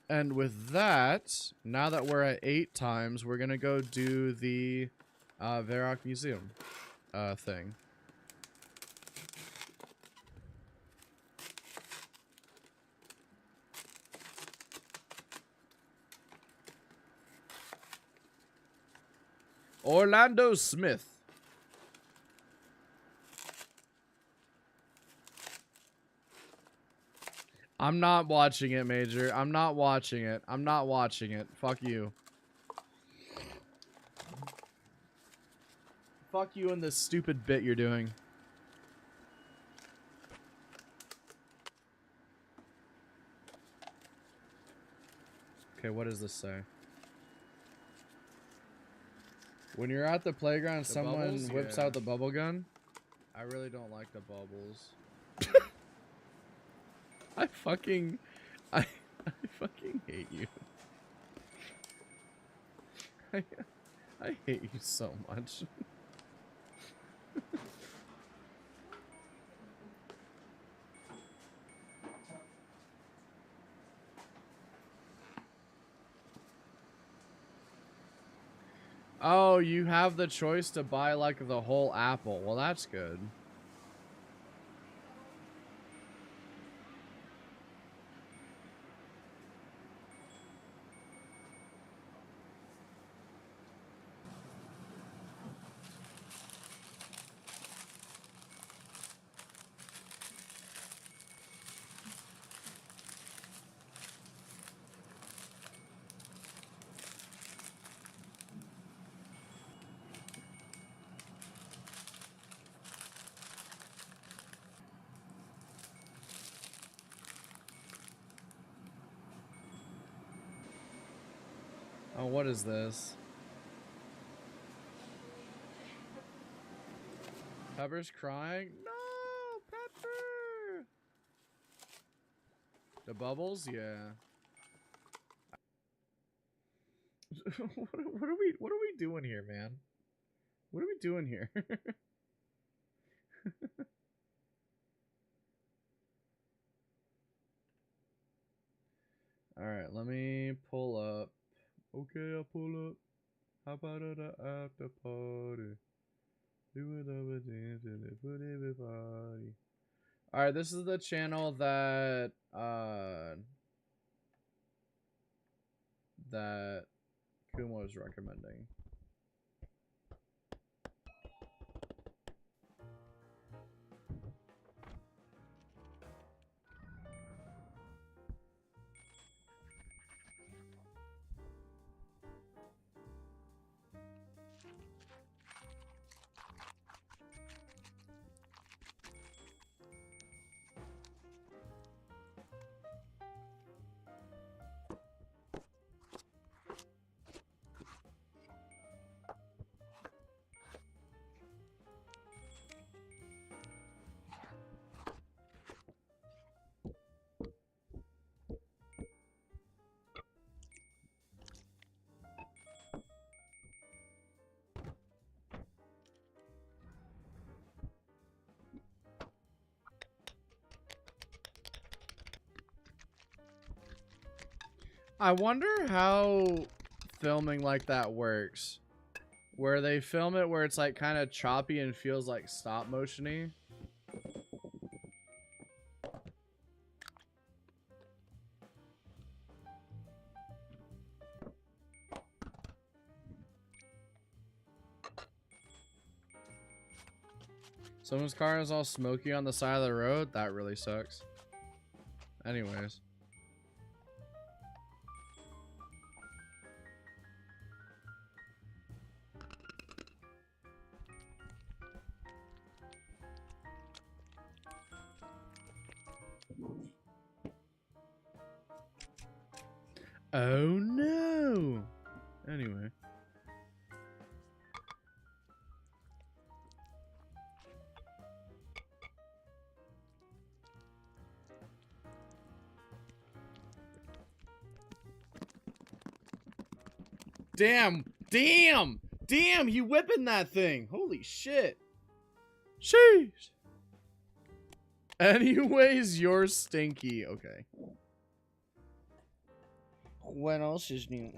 S1: And with that, now that we're at 8 times, we're going to go do the Varrock Museum thing. Orlando Smith. I'm not watching it, Major. I'm not watching it. I'm not watching it. Fuck you. Fuck you and this stupid bit you're doing. Okay, what does this say? When you're at the playground, someone
S14: bubbles?
S1: whips
S14: Yeah.
S1: out the bubble gun. I really don't like the bubbles. I fucking hate you. I hate you so much. Oh, you have the choice to buy like the whole apple. Well, that's good. Oh, what is this? Pepper's crying? No, Pepper! The bubbles? Yeah. what are we doing here, man? What are we doing here? Alright, let me pull up. Okay, I'll pull up. How about at the after party? Do it over dance and put everybody. Alright, this is the channel that that Kumo is recommending. I wonder how filming like that works. Where they film it where it's like kind of choppy and feels like stop motion-y. Someone's car is all smoky on the side of the road. That really sucks. Anyways. Oh no. Anyway. Damn! Damn! Damn! You whipping that thing! Holy shit! Jeez! Anyways, you're stinky. Okay. What else is new?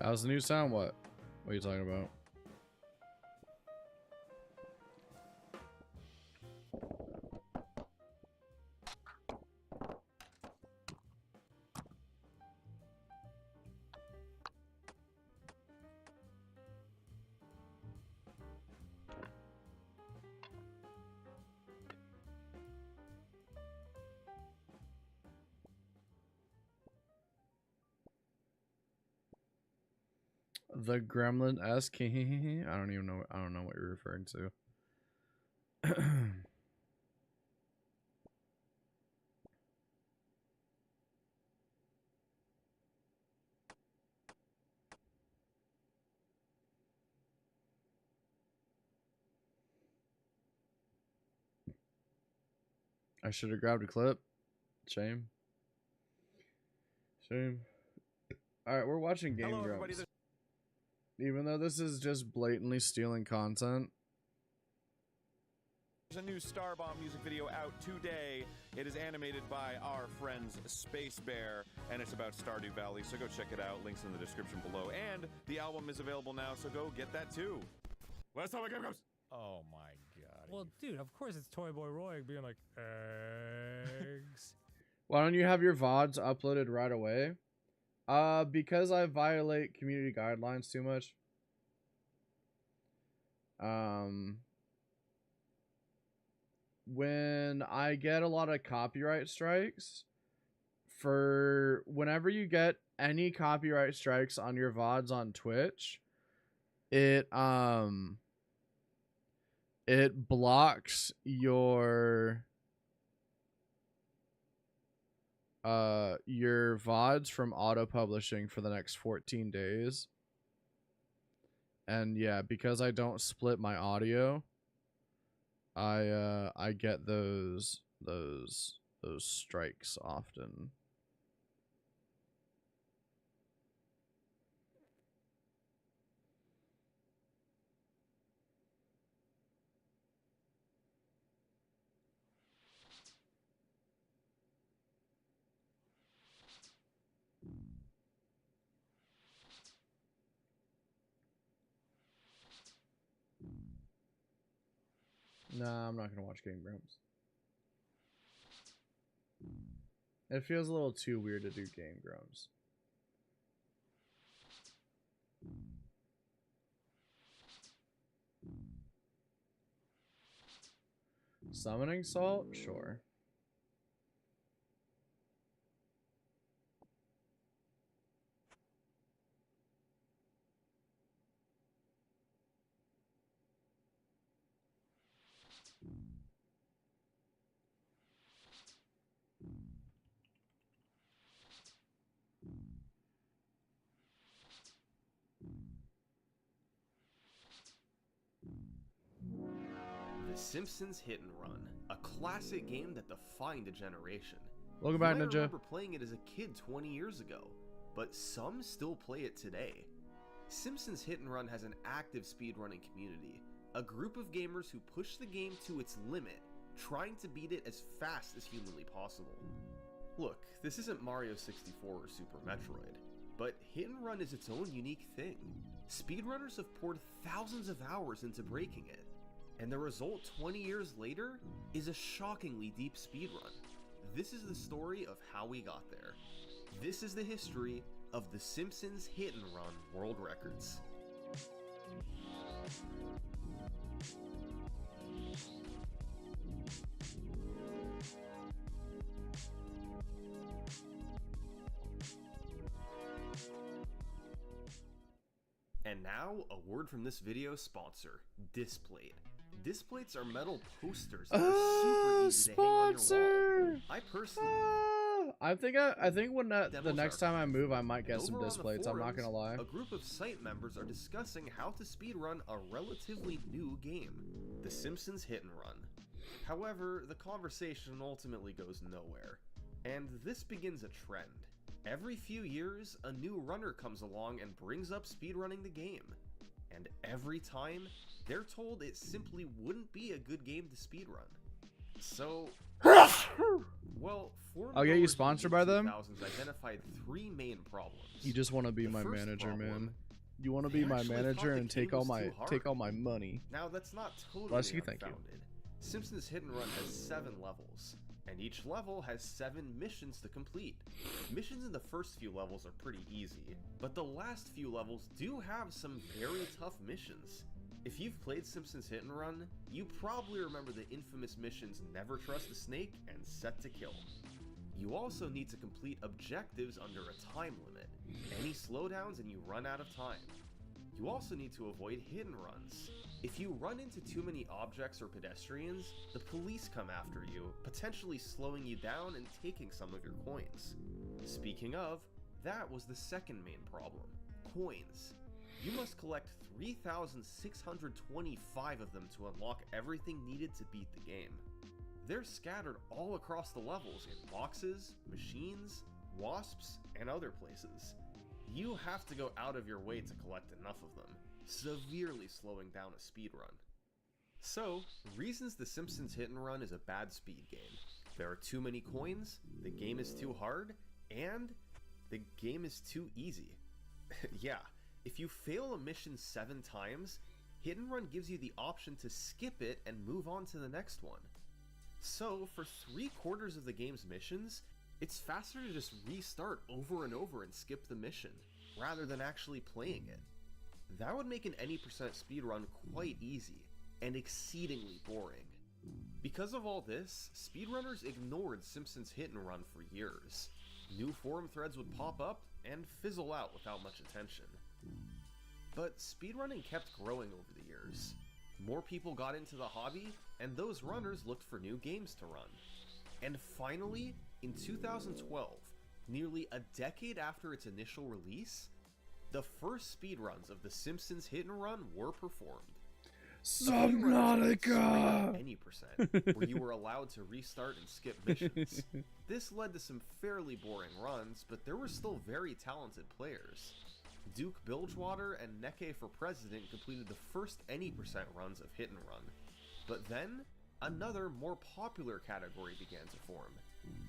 S1: How's the new sound? What are you talking about? The Gremlin-esque. I don't even know. I don't know what you're referring to. I should have grabbed a clip. Shame. Shame. Alright, we're watching Game Grumps. Even though this is just blatantly stealing content.
S14: There's a new Starbomb music video out today. It is animated by our friends Space Bear, and it's about Stardew Valley, so go check it out. Links in the description below. And the album is available now, so go get that too. Let's talk about Game Grumps. Oh my god.
S15: Well, dude, of course it's Toy Boy Roy being like, eggs.
S1: Why don't you have your VODs uploaded right away? Because I violate community guidelines too much. When I get a lot of copyright strikes, for whenever you get any copyright strikes on your VODs on Twitch, it blocks your VODs from auto-publishing for the next 14 days. And yeah, because I don't split my audio, I get those strikes often. Nah, I'm not gonna watch Game Grumps. It feels a little too weird to do Game Grumps. Summoning Salt? Sure.
S16: The Simpsons Hit and Run, a classic game that defined a generation.
S1: Welcome back,
S16: I
S1: Ninja.
S16: remember playing it as a kid 20 years ago, but some still play it today. Simpsons Hit and Run has an active speedrunning community, a group of gamers who push the game to its limit, trying to beat it as fast as humanly possible. Look, this isn't Mario 64 or Super Metroid, but Hit and Run is its own unique thing. Speedrunners have poured thousands of hours into breaking it, and the result 20 years later is a shockingly deep speedrun. This is the story of how we got there. This is the history of the Simpsons Hit and Run World Records. And now, a word from this video's sponsor, Displate. Displates are metal posters that are super easy to hang on your wall. I personally...
S1: I think when the next time I move, I might get some Displates. I'm not gonna lie.
S16: A group of site members are discussing how to speedrun a relatively new game, The Simpsons Hit and Run. However, the conversation ultimately goes nowhere, and this begins a trend. Every few years, a new runner comes along and brings up speedrunning the game. And every time, they're told it simply wouldn't be a good game to speedrun. So, well, forum
S1: I'll get you
S16: goers in
S1: sponsored
S16: the
S1: by them.
S16: mid-2000s identified 3 main problems.
S1: You just want to be
S16: The
S1: my
S16: first
S1: manager,
S16: problem,
S1: man. You want to
S16: they
S1: be my
S16: actually thought
S1: manager
S16: the
S1: and
S16: game
S1: take all
S16: was
S1: my
S16: too hard.
S1: money.
S16: Now that's not totally
S1: Bless you, thank you.
S16: unfounded. Simpsons Hit and Run has 7 levels, and each level has 7 missions to complete. Missions in the first few levels are pretty easy, but the last few levels do have some very tough missions. If you've played Simpsons Hit and Run, you probably remember the infamous missions Never Trust a Snake and Set to Kill. You also need to complete objectives under a time limit. Any slowdowns and you run out of time. You also need to avoid hit and runs. If you run into too many objects or pedestrians, the police come after you, potentially slowing you down and taking some of your coins. Speaking of, that was the second main problem: coins. You must collect 3,625 of them to unlock everything needed to beat the game. They're scattered all across the levels in boxes, machines, wasps, and other places. You have to go out of your way to collect enough of them, severely slowing down a speedrun. So, reasons The Simpsons Hit and Run is a bad speed game: there are too many coins, the game is too hard, and the game is too easy. Yeah, if you fail a mission 7 times, Hit and Run gives you the option to skip it and move on to the next one. So, for 3/4 of the game's missions, it's faster to just restart over and over and skip the mission, rather than actually playing it. That would make an any percent speedrun quite easy, and exceedingly boring. Because of all this, speedrunners ignored Simpsons Hit and Run for years. New forum threads would pop up and fizzle out without much attention. But speedrunning kept growing over the years. More people got into the hobby, and those runners looked for new games to run. And finally, in 2012, nearly a decade after its initial release, the first speedruns of The Simpsons Hit and Run were performed.
S1: Subnautica!
S16: Any percent, where you were allowed to restart and skip missions. This led to some fairly boring runs, but there were still very talented players. Duke Bilgewater and Neke for President completed the first any percent runs of Hit and Run. But then, another more popular category began to form.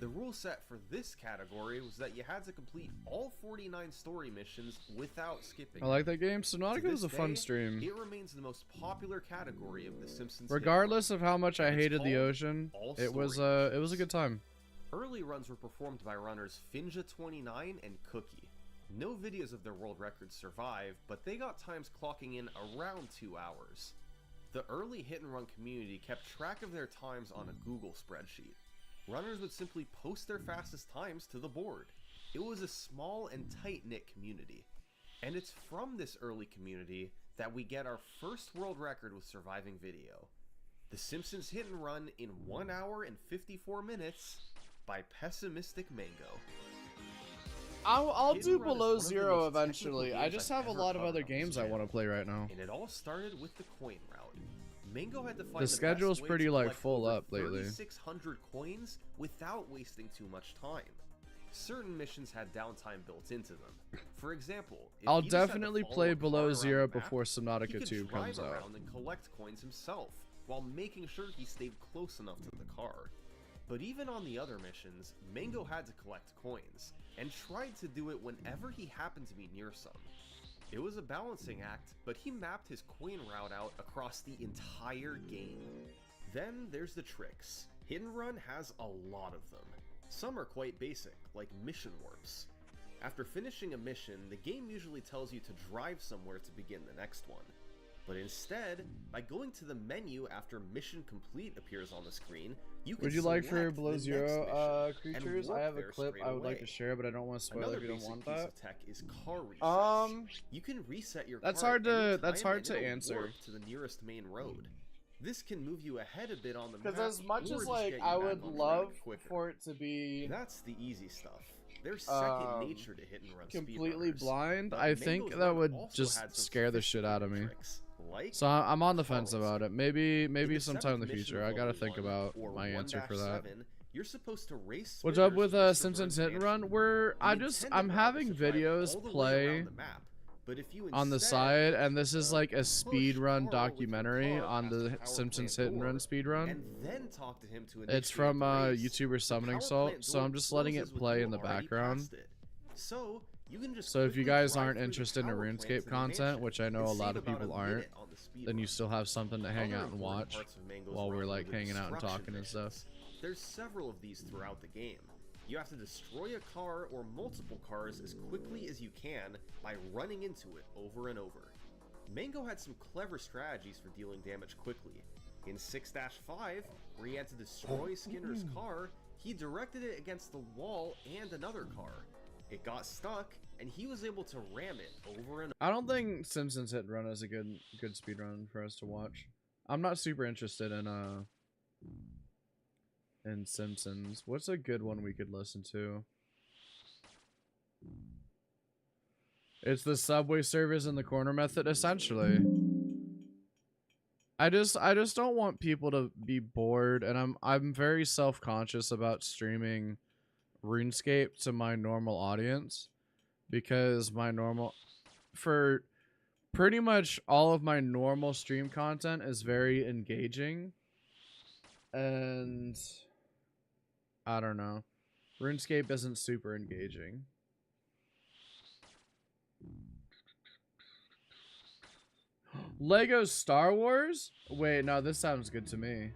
S16: The rule set for this category was that you had to complete all 49 story missions without skipping.
S1: I like that game. Subnautica was a fun
S16: day,
S1: stream.
S16: It remains the most popular category of The Simpsons.
S1: Regardless of how much I
S16: And it's
S1: hated the
S16: called
S1: ocean,
S16: All
S1: it was
S16: Story
S1: a good time.
S16: Early runs were performed by runners Finja29 and Cookie. No videos of their world records survive, but they got times clocking in around 2 hours. The early hit and run community kept track of their times on a Google spreadsheet. Runners would simply post their fastest times to the board. It was a small and tight-knit community. And it's from this early community that we get our first world record with surviving video. The Simpsons Hit and Run in 1 hour and 54 minutes by Pessimistic Mango.
S1: I'll
S16: Hit
S1: do
S16: and Run is
S1: Below
S16: one of the
S1: Zero
S16: most
S1: eventually.
S16: technical
S1: I
S16: games
S1: just
S16: I've
S1: have a
S16: ever
S1: lot of
S16: covered
S1: other
S16: on this
S1: games I
S16: channel.
S1: want to play right now.
S16: And it all started with the coin route. Mango had to find
S1: The schedule's
S16: best way
S1: pretty
S16: to
S1: like
S16: collect
S1: full
S16: over
S1: up lately.
S16: 3,600 coins without wasting too much time. Certain missions had downtime built into them. For example, if
S1: I'll
S16: he just had to
S1: definitely
S16: follow
S1: play
S16: a car
S1: Below
S16: around
S1: Zero
S16: the map,
S1: before
S16: he
S1: Subnautica
S16: could
S1: 2
S16: drive
S1: comes out.
S16: around and collect coins himself, while making sure he stayed close enough to the car. But even on the other missions, Mango had to collect coins, and tried to do it whenever he happened to be near some. It was a balancing act, but he mapped his coin route out across the entire game. Then there's the tricks. Hit and Run has a lot of them. Some are quite basic, like mission warps. After finishing a mission, the game usually tells you to drive somewhere to begin the next one. But instead, by going to the menu after mission complete appears on the screen, you can
S1: Would you like for
S16: select
S1: Below
S16: the
S1: Zero
S16: next mission and
S1: creatures? I
S16: warp
S1: have a
S16: there
S1: clip
S16: straight
S1: I would like
S16: away.
S1: to share, but I don't want to spoil
S16: Another
S1: if you don't
S16: basic
S1: want
S16: piece
S1: that.
S16: of tech is car resets. You can reset your
S1: That's
S16: car
S1: hard
S16: at
S1: to-
S16: any
S1: that's
S16: time
S1: hard
S16: and
S1: to
S16: it'll
S1: answer.
S16: warp to the nearest main road. This can move you ahead a bit on the map,
S1: Because as much
S16: or
S1: as
S16: just
S1: like
S16: get you
S1: I
S16: back
S1: would
S16: on track
S1: love
S16: quicker.
S1: for it to be
S16: That's the easy stuff. There's second nature to hit and run
S1: completely
S16: speedrunners,
S1: blind,
S16: but
S1: I think
S16: Mango's
S1: that
S16: run
S1: would
S16: also
S1: just
S16: had some
S1: scare the shit out of me.
S16: tricks, like
S1: So I'm on the
S16: car
S1: fence about
S16: racing.
S1: it. Maybe
S16: In the
S1: sometime in the
S16: 7th mission
S1: future.
S16: of
S1: I gotta
S16: level
S1: think
S16: 1,
S1: about
S16: or
S1: my answer for that.
S16: 1-7, you're supposed to race
S1: What's up
S16: spinners
S1: with
S16: to the server
S1: Simpsons Hit and
S16: expansion.
S1: Run? Where
S16: The
S1: I'm
S16: intended route
S1: having
S16: is to drive
S1: videos
S16: all the way
S1: play
S16: around the map, But if you
S1: on the
S16: instead,
S1: side, and this is like a
S16: push
S1: speed run
S16: Carl with your
S1: documentary
S16: car
S1: on
S16: past a
S1: the
S16: power
S1: Simpsons
S16: plant
S1: hit and
S16: door,
S1: run speed run.
S16: and then talk to him to
S1: It's
S16: initiate
S1: from
S16: the race,
S1: YouTuber
S16: the
S1: Summoning
S16: power
S1: Salt,
S16: plant
S1: so
S16: door
S1: I'm just letting
S16: closes
S1: it
S16: with
S1: play
S16: you
S1: in the
S16: already
S1: background.
S16: past it. So you can just
S1: So if you
S16: quickly
S1: guys
S16: drive
S1: aren't
S16: through the
S1: interested in
S16: power plant
S1: RuneScape
S16: to the
S1: content,
S16: mansion
S1: which I know
S16: and
S1: a lot
S16: save
S1: of
S16: about
S1: people
S16: a
S1: aren't,
S16: minute on the speed
S1: then you
S16: run.
S1: still have something to hang
S16: Other
S1: out and
S16: important
S1: watch
S16: parts of Mango's
S1: while we're
S16: run
S1: like
S16: are the
S1: hanging out and
S16: destruction
S1: talking and stuff.
S16: missions. There's several of these throughout the game. You have to destroy a car or multiple cars as quickly as you can by running into it over and over. Mango had some clever strategies for dealing damage quickly. In 6-5, where he had to destroy Skinner's car, he directed it against the wall and another car. It got stuck, and he was able to ram it over and over.
S1: I don't think Simpsons Hit and Run is a good speed run for us to watch. I'm not super interested in Simpsons. What's a good one we could listen to? It's the subway service and the corner method, essentially. I just don't want people to be bored, and I'm very self-conscious about streaming RuneScape to my normal audience, because for pretty much all of my normal stream content is very engaging, and I don't know, RuneScape isn't super engaging. Lego Star Wars? Wait, no, this sounds good to me.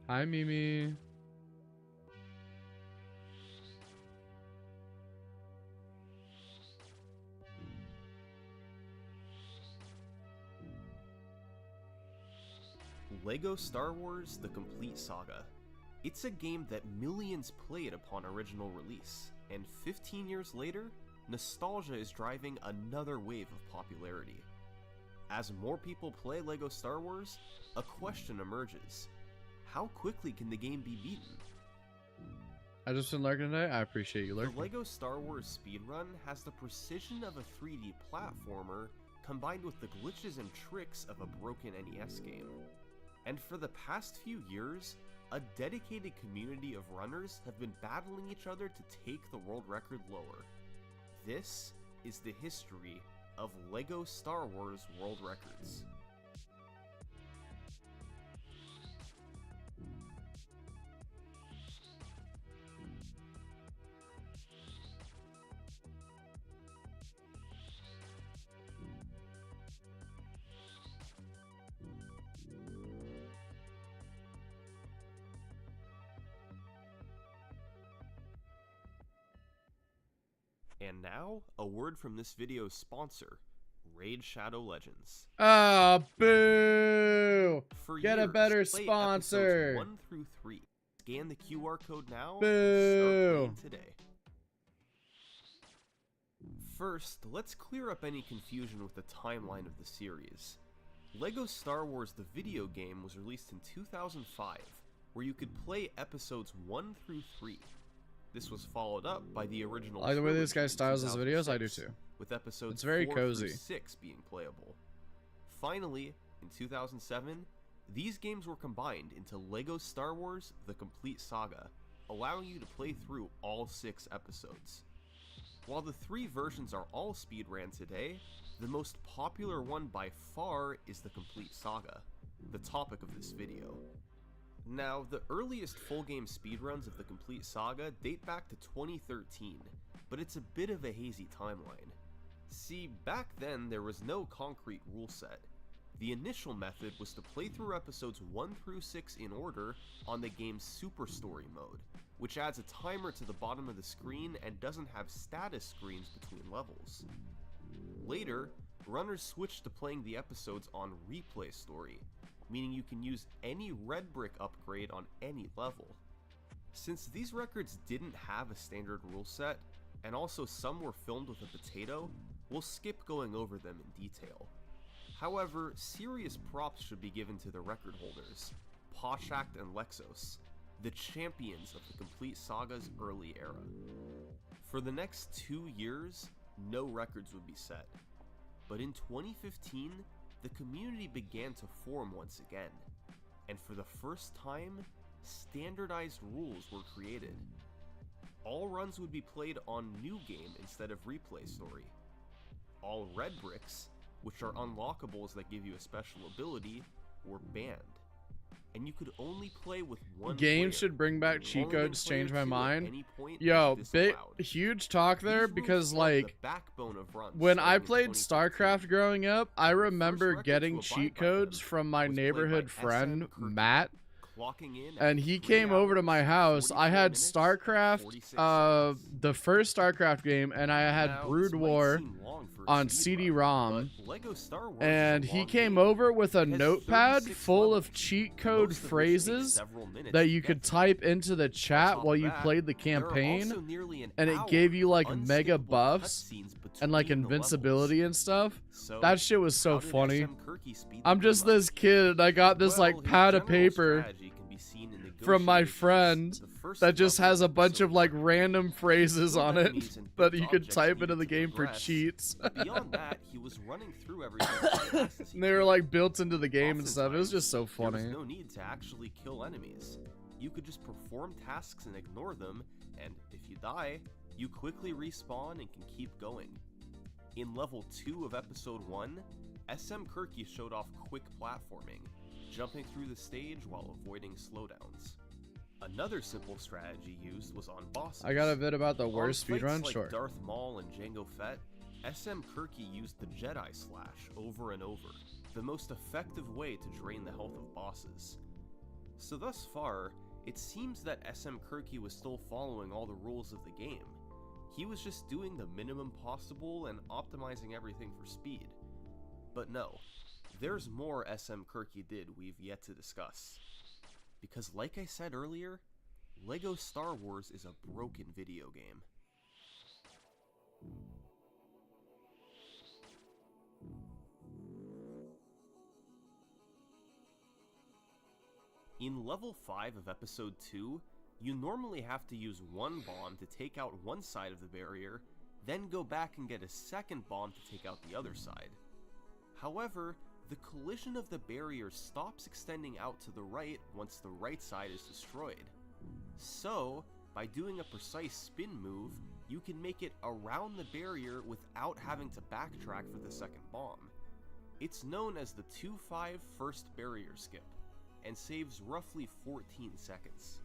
S1: Hi, Mimi.
S16: Lego Star Wars: The Complete Saga. It's a game that millions played upon original release, and 15 years later, nostalgia is driving another wave of popularity. As more people play Lego Star Wars, a question emerges. How quickly can the game be beaten?
S1: I just been lurking today. I appreciate you lurking.
S16: The Lego Star Wars speedrun has the precision of a 3D platformer combined with the glitches and tricks of a broken NES game. And for the past few years, a dedicated community of runners have been battling each other to take the world record lower. This is the history of Lego Star Wars World Records. And now, a word from this video's sponsor, Raid Shadow Legends.
S1: Ah, boo!
S16: For
S1: Get a
S16: years,
S1: better
S16: play
S1: sponsor.
S16: episodes 1 through 3. Scan the QR code now
S1: Boo!
S16: and start playing today. First, let's clear up any confusion with the timeline of the series. Lego Star Wars the video game was released in 2005, where you could play episodes 1 through 3. This was followed up by the original.
S1: I like the way this guy
S16: trilogy in
S1: styles his videos. I do
S16: 2006,
S1: too.
S16: with episodes
S1: It's very
S16: 4
S1: cozy.
S16: through 6 being playable. Finally, in 2007, these games were combined into Lego Star Wars: The Complete Saga, allowing you to play through all 6 episodes. While the 3 versions are all speedran today, the most popular one by far is The Complete Saga, the topic of this video. Now, the earliest full game speedruns of The Complete Saga date back to 2013, but it's a bit of a hazy timeline. See, back then there was no concrete rule set. The initial method was to play through episodes 1 through 6 in order on the game's Super Story mode, which adds a timer to the bottom of the screen and doesn't have status screens between levels. Later, runners switched to playing the episodes on Replay Story, meaning you can use any red brick upgrade on any level. Since these records didn't have a standard rule set, and also some were filmed with a potato, we'll skip going over them in detail. However, serious props should be given to the record holders, Poshakt and Lexos, the champions of the Complete Saga's early era. For the next 2 years, no records would be set. But in 2015, the community began to form once again, and for the first time, standardized rules were created. All runs would be played on New Game instead of Replay Story. All red bricks, which are unlockables that give you a special ability, were banned. And you could only play with one
S1: Games
S16: player.
S1: should bring back cheat
S16: Only one
S1: codes, change
S16: player
S1: my
S16: two at
S1: mind.
S16: any point
S1: Yo,
S16: is
S1: big
S16: disallowed.
S1: huge talk there
S16: These
S1: because
S16: rules form
S1: like
S16: the backbone of runs
S1: when I
S16: starting in
S1: played
S16: 2015.
S1: StarCraft growing up, I remember
S16: record
S1: getting
S16: to
S1: cheat
S16: abide by
S1: codes
S16: them
S1: from my
S16: was played
S1: neighborhood
S16: by
S1: friend
S16: SM Kirky,
S1: Matt,
S16: clocking in at
S1: and he
S16: 3
S1: came over to
S16: hours,
S1: my house. I
S16: 44
S1: had
S16: minutes,
S1: StarCraft,
S16: 46
S1: the first StarCraft game, and I had
S16: Now,
S1: Brood
S16: this might
S1: War
S16: seem long for a
S1: on
S16: speedrun,
S1: CD-ROM.
S16: but Lego Star Wars
S1: And
S16: is a
S1: he
S16: long
S1: came
S16: game.
S1: over with a
S16: It has
S1: notepad
S16: 36
S1: full
S16: levels,
S1: of cheat code
S16: most of which take
S1: phrases
S16: several minutes
S1: that
S16: to
S1: you
S16: get
S1: could
S16: to.
S1: type into the chat
S16: top
S1: while
S16: of
S1: you
S16: that,
S1: played the
S16: there are
S1: campaign,
S16: also nearly an
S1: and it
S16: hour
S1: gave you like
S16: of
S1: mega
S16: unskippable
S1: buffs
S16: cutscenes
S1: and like
S16: between the
S1: invincibility and stuff.
S16: So,
S1: That shit was so
S16: how did
S1: funny.
S16: SM Kirky speed
S1: I'm
S16: the
S1: just
S16: game up?
S1: this kid and I got this
S16: Well,
S1: like
S16: his
S1: pad of
S16: general
S1: paper
S16: strategy can be seen in
S1: from my
S16: negotiations,
S1: friend
S16: the first
S1: that just
S16: level
S1: has a
S16: of
S1: bunch of
S16: episode
S1: like
S16: 1.
S1: random phrases
S16: New
S1: on it
S16: enemies and
S1: that
S16: built
S1: you could
S16: objects
S1: type
S16: needed
S1: into the
S16: to
S1: game for
S16: progress,
S1: cheats.
S16: but beyond that, he was running through everything as fast as he
S1: And they were
S16: could.
S1: like built into the game and stuff. It was
S16: Oftentimes,
S1: just so
S16: There
S1: funny.
S16: was no need to actually kill enemies. You could just perform tasks and ignore them, and if you die, you quickly respawn and can keep going. In level 2 of episode 1, SM Kirky showed off quick platforming, jumping through the stage while avoiding slowdowns. Another simple strategy used was on bosses.
S1: I got a bit about the worst
S16: On fights
S1: speedrun,
S16: like
S1: sure.
S16: Darth Maul and Jango Fett, SM Kirky used the Jedi Slash over and over, the most effective way to drain the health of bosses. So thus far, it seems that SM Kirky was still following all the rules of the game. He was just doing the minimum possible and optimizing everything for speed. But no, there's more SM Kirky did we've yet to discuss. Because like I said earlier, Lego Star Wars is a broken video game. In level 5 of episode 2, you normally have to use one bomb to take out one side of the barrier, then go back and get a second bomb to take out the other side. However, the collision of the barrier stops extending out to the right once the right side is destroyed. So, by doing a precise spin move, you can make it around the barrier without having to backtrack for the second bomb. It's known as the 2-5 first barrier skip, and saves roughly 14 seconds.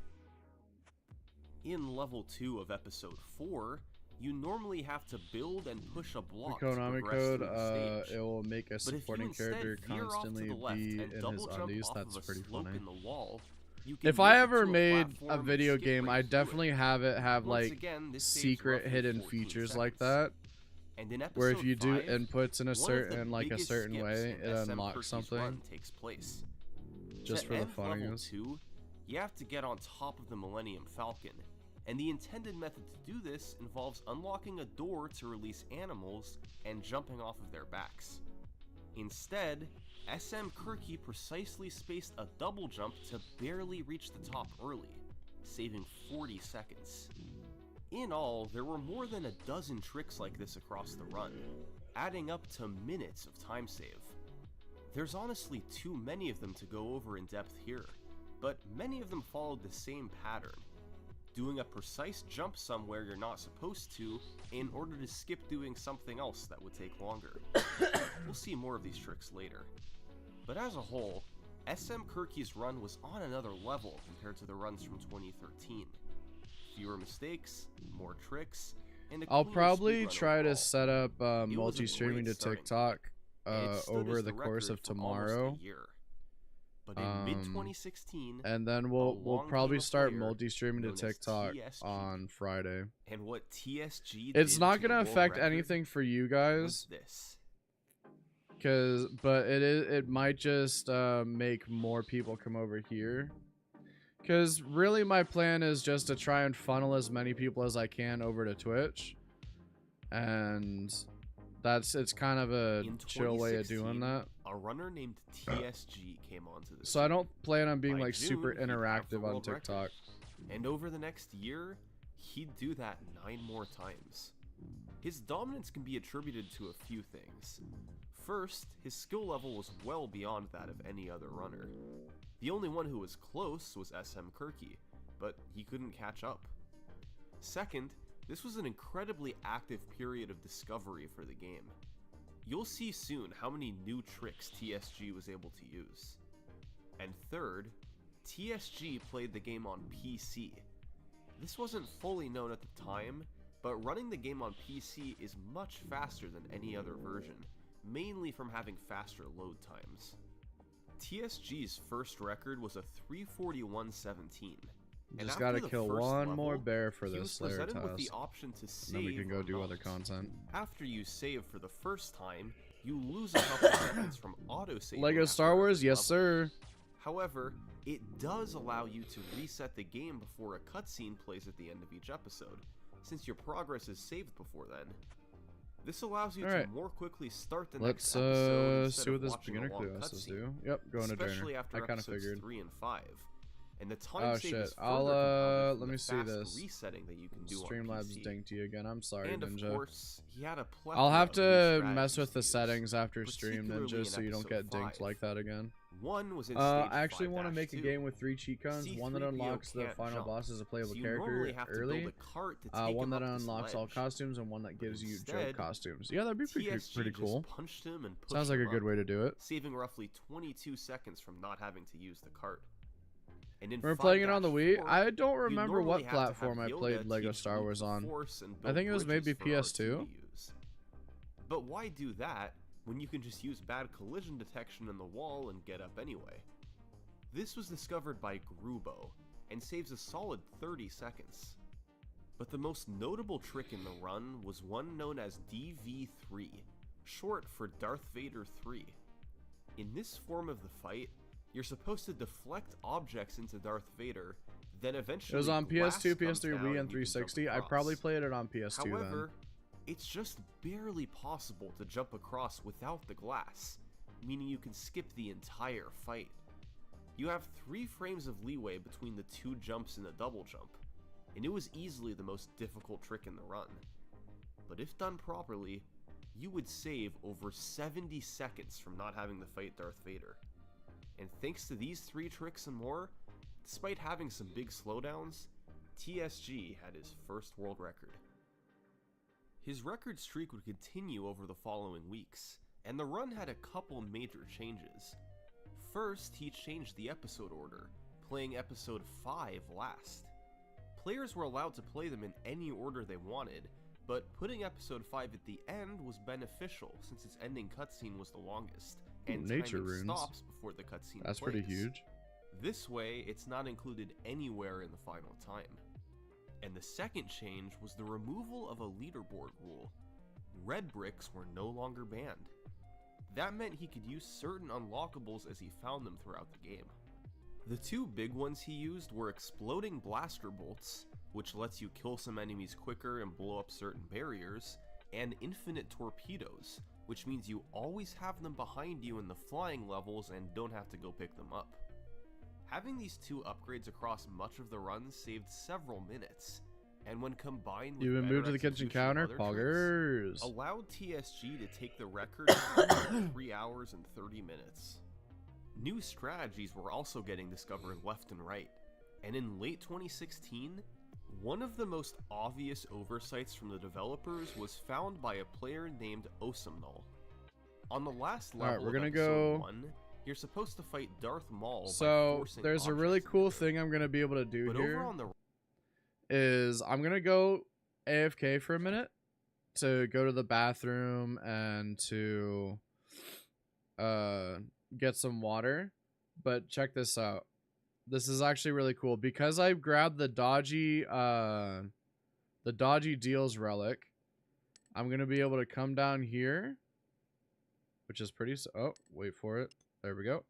S16: In level 2 of episode 4, you normally have to build and push a block
S1: The
S16: to
S1: Konami
S16: progress
S1: code,
S16: through the stage.
S1: it will make a
S16: But if you
S1: supporting
S16: instead
S1: character
S16: veer off to
S1: constantly
S16: the left
S1: be
S16: and
S1: in his
S16: double jump
S1: undies.
S16: off
S1: That's
S16: of a
S1: pretty
S16: slope
S1: funny.
S16: in the wall, you can
S1: If
S16: make
S1: I
S16: it
S1: ever
S16: to a
S1: made a
S16: platform and
S1: video
S16: skip
S1: game,
S16: right
S1: I
S16: through
S1: definitely
S16: it.
S1: have it have
S16: Once
S1: like
S16: again, this saves
S1: secret
S16: roughly
S1: hidden
S16: 14
S1: features like
S16: seconds.
S1: that.
S16: And in
S1: Where if
S16: episode
S1: you do
S16: 5,
S1: inputs in a
S16: one of the
S1: certain like a
S16: biggest
S1: certain
S16: skips
S1: way,
S16: in
S1: it
S16: SM
S1: unlocks
S16: Kirky's
S1: something.
S16: run takes place.
S1: Just
S16: To
S1: for the
S16: end level
S1: funniness.
S16: 2, you have to get on top of the Millennium Falcon, and the intended method to do this involves unlocking a door to release animals and jumping off of their backs. Instead, SM Kirky precisely spaced a double jump to barely reach the top early, saving 40 seconds. In all, there were more than a dozen tricks like this across the run, adding up to minutes of time save. There's honestly too many of them to go over in depth here, but many of them followed the same pattern. Doing a precise jump somewhere you're not supposed to in order to skip doing something else that would take longer. We'll see more of these tricks later. But as a whole, SM Kirky's run was on another level compared to the runs from 2013. Fewer mistakes, more tricks, and a
S1: I'll
S16: cleaner
S1: probably
S16: speedrun
S1: try to
S16: overall.
S1: set up
S16: It was a
S1: multi-streaming
S16: great
S1: to
S16: starting
S1: TikTok
S16: and it stood
S1: over
S16: as
S1: the course
S16: record
S1: of
S16: for almost a
S1: tomorrow.
S16: year. But in mid-2016,
S1: and then
S16: a
S1: we'll
S16: long
S1: probably
S16: game of
S1: start
S16: player
S1: multi-streaming to
S16: known as
S1: TikTok
S16: TSG.
S1: on Friday.
S16: And what TSG
S1: It's
S16: did
S1: not
S16: to the
S1: gonna
S16: world
S1: affect
S16: record
S1: anything for you
S16: was
S1: guys,
S16: this.
S1: but it might just make more people come over here. Because really my plan is just to try and funnel as many people as I can over to Twitch. And it's kind of a
S16: In
S1: chill way of doing
S16: 2016,
S1: that.
S16: A runner named TSG came onto the
S1: So I don't plan on being
S16: By
S1: like super
S16: June, he'd have the
S1: interactive on
S16: world record.
S1: TikTok.
S16: And over the next year, he'd do that 9 more times. His dominance can be attributed to a few things. First, his skill level was well beyond that of any other runner. The only one who was close was SM Kirky, but he couldn't catch up. Second, this was an incredibly active period of discovery for the game. You'll see soon how many new tricks TSG was able to use. And third, TSG played the game on PC. This wasn't fully known at the time, but running the game on PC is much faster than any other version, mainly from having faster load times. TSG's first record was a 341.17.
S1: Just gotta kill one more bear for this Slayer task.
S16: With the option to save,
S1: then we can go do other content.
S16: After you save for the first time, you lose a couple seconds from autosaving.
S1: Lego Star Wars, yes sir.
S16: However, it does allow you to reset the game before a cutscene plays at the end of each episode, since your progress is saved before then. This allows you to more quickly start the next episode
S1: see what
S16: instead of
S1: this
S16: watching
S1: beginner
S16: a long
S1: classes
S16: cutscene,
S1: do. Yep, go into
S16: especially
S1: trainer.
S16: after
S1: I kind of
S16: episodes
S1: figured.
S16: 3 and 5. And the time
S1: Oh
S16: save
S1: shit!
S16: is further
S1: I'll
S16: compounded from
S1: let
S16: the
S1: me see
S16: fast
S1: this.
S16: resetting that you can do on
S1: Streamlabs
S16: PC.
S1: dinked you again. I'm sorry,
S16: And
S1: Ninja.
S16: of course, he had a
S1: I'll have
S16: plethora of
S1: to
S16: new
S1: mess with the
S16: strategies to
S1: settings
S16: use,
S1: after stream,
S16: particularly
S1: Ninja,
S16: in
S1: so you don't
S16: episode
S1: get dinked
S16: 5.
S1: like that again.
S16: One was in
S1: I
S16: stage
S1: actually want to make a
S16: 5-2.
S1: game with 3 cheat codes. One that
S16: C-3PO
S1: unlocks the
S16: can't
S1: final
S16: jump,
S1: boss as a playable
S16: so you
S1: character
S16: normally have to
S1: early.
S16: build a cart to take
S1: One
S16: him
S1: that
S16: up this
S1: unlocks all
S16: ledge.
S1: costumes, and one that gives you joke
S16: Instead,
S1: costumes. Yeah, that'd be pretty
S16: TSG just
S1: cool.
S16: punched him and pushed
S1: Sounds like a
S16: him
S1: good
S16: up,
S1: way to do it.
S16: saving roughly 22 seconds from not having to use the cart. And in
S1: We're playing it
S16: 5-4,
S1: on the Wii. I don't
S16: you
S1: remember
S16: normally
S1: what
S16: have to have
S1: platform I
S16: Yoda
S1: played Lego
S16: teach
S1: Star
S16: Luke
S1: Wars
S16: the
S1: on.
S16: Force and
S1: I
S16: build
S1: think it was maybe
S16: bridges for R2
S1: PS2.
S16: to use. But why do that when you can just use bad collision detection in the wall and get up anyway? This was discovered by Grubo, and saves a solid 30 seconds. But the most notable trick in the run was one known as DV3, short for Darth Vader 3. In this form of the fight, you're supposed to deflect objects into Darth Vader, then eventually
S1: It was on
S16: glass
S1: PS2,
S16: comes
S1: PS3,
S16: down
S1: Wii, and
S16: and you can jump
S1: 360. I
S16: across.
S1: probably played it on PS2
S16: However, it's just barely possible to jump across without the glass, meaning you can skip the entire fight. You have 3 frames of leeway between the 2 jumps in the double jump, and it was easily the most difficult trick in the run. But if done properly, you would save over 70 seconds from not having to fight Darth Vader. And thanks to these 3 tricks and more, despite having some big slowdowns, TSG had his first world record. His record streak would continue over the following weeks, and the run had a couple major changes. First, he changed the episode order, playing episode 5 last. Players were allowed to play them in any order they wanted, but putting episode 5 at the end was beneficial since its ending cutscene was the longest, and
S1: nature
S16: timing
S1: runes.
S16: stops before the cutscene
S1: That's
S16: plays.
S1: pretty huge.
S16: This way, it's not included anywhere in the final time. And the second change was the removal of a leaderboard rule. Red bricks were no longer banned. That meant he could use certain unlockables as he found them throughout the game. The 2 big ones he used were exploding blaster bolts, which lets you kill some enemies quicker and blow up certain barriers, and infinite torpedoes, which means you always have them behind you in the flying levels and don't have to go pick them up. Having these 2 upgrades across much of the run saved several minutes, and when combined with
S1: You've been
S16: better
S1: moved to the kitchen
S16: execution of
S1: counter,
S16: other
S1: poggers.
S16: tricks, allowed TSG to take the record in 3 hours and 30 minutes. New strategies were also getting discovered left and right, and in late 2016, one of the most obvious oversights from the developers was found by a player named Osamnol. On the last level
S1: we're gonna
S16: of episode
S1: go-
S16: 1, you're supposed to fight Darth Maul by
S1: So
S16: forcing
S1: there's a
S16: objects
S1: really
S16: into
S1: cool
S16: him.
S1: thing I'm gonna be able to do
S16: But
S1: here.
S16: over on the
S1: Is I'm gonna go AFK for a minute to go to the bathroom and to get some water. But check this out. This is actually really cool because I grabbed the dodgy deals relic. I'm gonna be able to come down here, which is pretty. Oh, wait for it. There we go.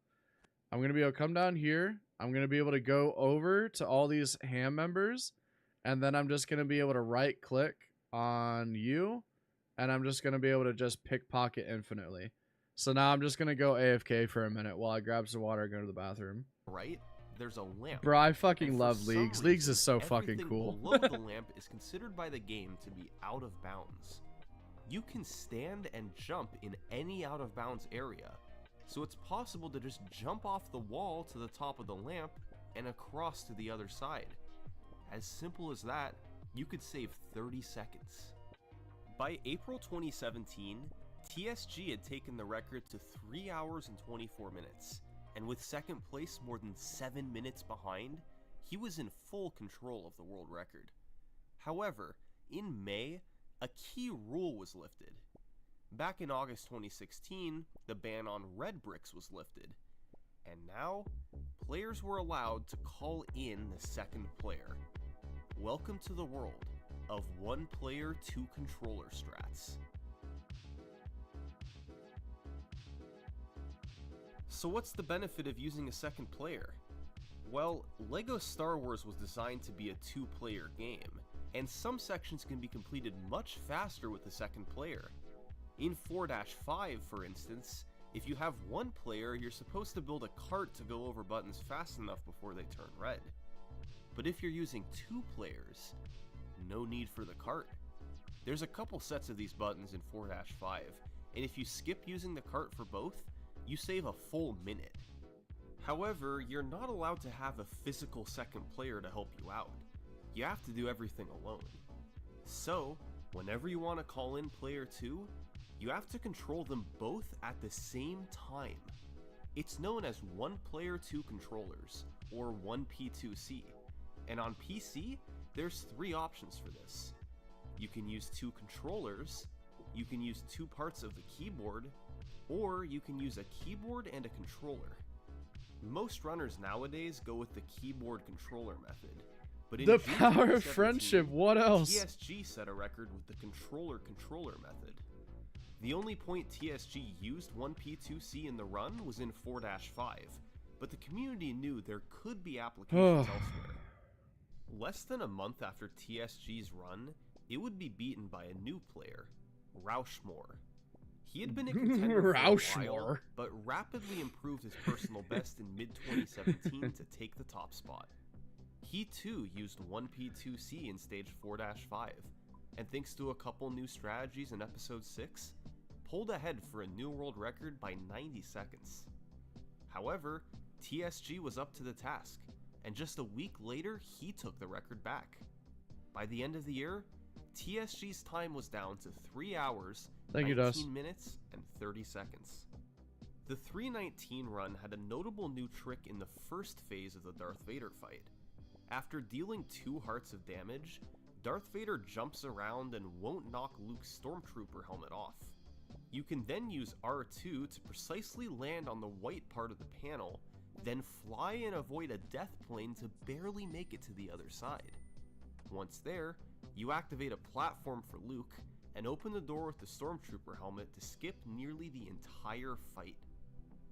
S1: I'm gonna be able to come down here. I'm gonna be able to go over to all these ham members. And then I'm just going to be able to right click on you. And I'm just going to be able to just pickpocket infinitely. So now I'm just going to go AFK for a minute while I grab some water and go to the bathroom.
S16: right, there's a lamp.
S1: Bro, I fucking
S16: And for
S1: love
S16: some
S1: Leagues. Leagues is
S16: reason,
S1: so fucking
S16: everything
S1: cool.
S16: below the lamp is considered by the game to be out of bounds. You can stand and jump in any out of bounds area, so it's possible to just jump off the wall to the top of the lamp and across to the other side. As simple as that, you could save 30 seconds. By April 2017, TSG had taken the record to 3 hours and 24 minutes, and with second place more than 7 minutes behind, he was in full control of the world record. However, in May, a key rule was lifted. Back in August 2016, the ban on red bricks was lifted, and now, players were allowed to call in the second player. Welcome to the world of one player, two controller strats. So what's the benefit of using a second player? Well, LEGO Star Wars was designed to be a two-player game, and some sections can be completed much faster with the second player. In 4-5, for instance, if you have one player, you're supposed to build a cart to go over buttons fast enough before they turn red. But if you're using two players, no need for the cart. There's a couple sets of these buttons in 4-5, and if you skip using the cart for both, you save a full minute. However, you're not allowed to have a physical second player to help you out. You have to do everything alone. So, whenever you want to call in player 2, you have to control them both at the same time. It's known as one player, two controllers, or 1P2C. And on PC, there's 3 options for this. You can use 2 controllers, you can use 2 parts of the keyboard, or you can use a keyboard and a controller. Most runners nowadays go with the keyboard controller method, but in
S1: the
S16: June
S1: power of
S16: 2017,
S1: friendship, what else?
S16: TSG set a record with the controller method. The only point TSG used 1P2C in the run was in 4-5, but the community knew there could be applications elsewhere. Less than a month after TSG's run, it would be beaten by a new player, Rauschmore. He had been a contender for a while, but rapidly improved his personal best in mid-2017 to take the top spot. He too used 1P2C in stage 4-5, and thanks to a couple new strategies in episode 6, pulled ahead for a new world record by 90 seconds. However, TSG was up to the task, and just a week later, he took the record back. By the end of the year, TSG's time was down to 3 hours, 19 minutes, and 30 seconds. The 319 run had a notable new trick in the first phase of the Darth Vader fight. After dealing 2 hearts of damage, Darth Vader jumps around and won't knock Luke's Stormtrooper helmet off. You can then use R2 to precisely land on the white part of the panel, then fly and avoid a death plane to barely make it to the other side. Once there, you activate a platform for Luke and open the door with the Stormtrooper helmet to skip nearly the entire fight.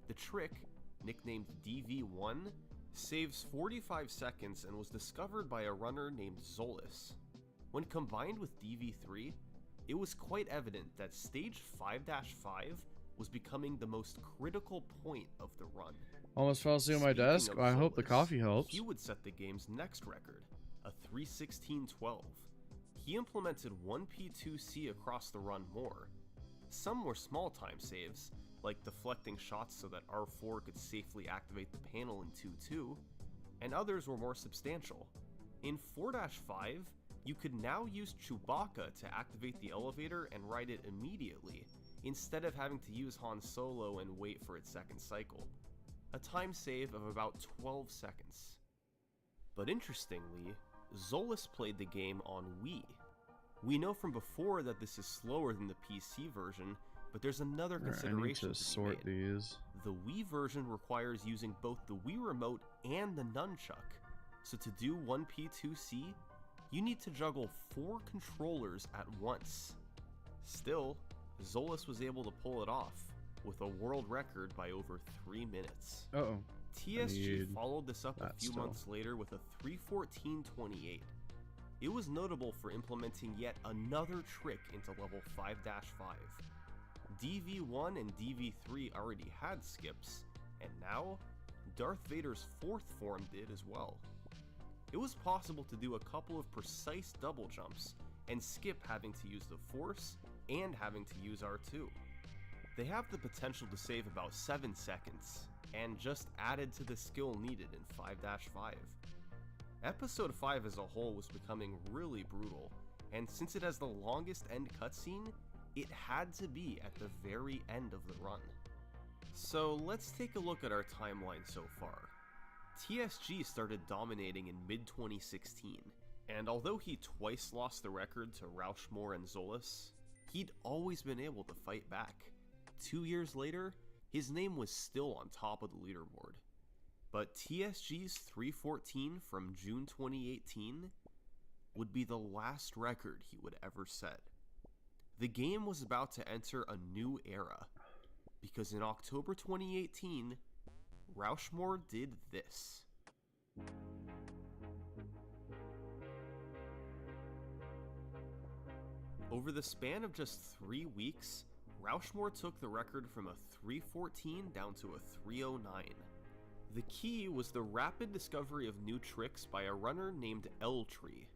S16: The trick, nicknamed DV1, saves 45 seconds and was discovered by a runner named Zolis. When combined with DV3, it was quite evident that stage 5-5 was becoming the most critical point of the run.
S1: Almost fell asleep on my desk. I hope the coffee helps.
S16: He would set the game's next record, a 3:16.12. He implemented 1P2C across the run more. Some were small time saves, like deflecting shots so that R4 could safely activate the panel in 2-2, and others were more substantial. In 4-5, you could now use Chewbacca to activate the elevator and ride it immediately, instead of having to use Han Solo and wait for its second cycle. A time save of about 12 seconds. But interestingly, Zolis played the game on Wii. We know from before that this is slower than the PC version, but there's another consideration
S1: I need to sort these.
S16: The Wii version requires using both the Wii Remote and the nunchuck, so to do 1P2C, you need to juggle 4 controllers at once. Still, Zolis was able to pull it off, with a world record by over 3 minutes. TSG followed this up a few months later with a 3:14.28. It was notable for implementing yet another trick into level 5-5. DV1 and DV3 already had skips, and now, Darth Vader's 4th form did as well. It was possible to do a couple of precise double jumps, and skip having to use the Force and having to use R2. They have the potential to save about 7 seconds, and just added to the skill needed in 5-5. Episode 5 as a whole was becoming really brutal, and since it has the longest end cutscene, it had to be at the very end of the run. So let's take a look at our timeline so far. TSG started dominating in mid-2016, and although he twice lost the record to Rauschmore and Zolas, he'd always been able to fight back. 2 years later, his name was still on top of the leaderboard. But TSG's 314 from June 2018 would be the last record he would ever set. The game was about to enter a new era, because in October 2018, Rauschmore did this. Over the span of just 3 weeks, Rauschmore took the record from a 314 down to a 309. The key was the rapid discovery of new tricks by a runner named L-Tree.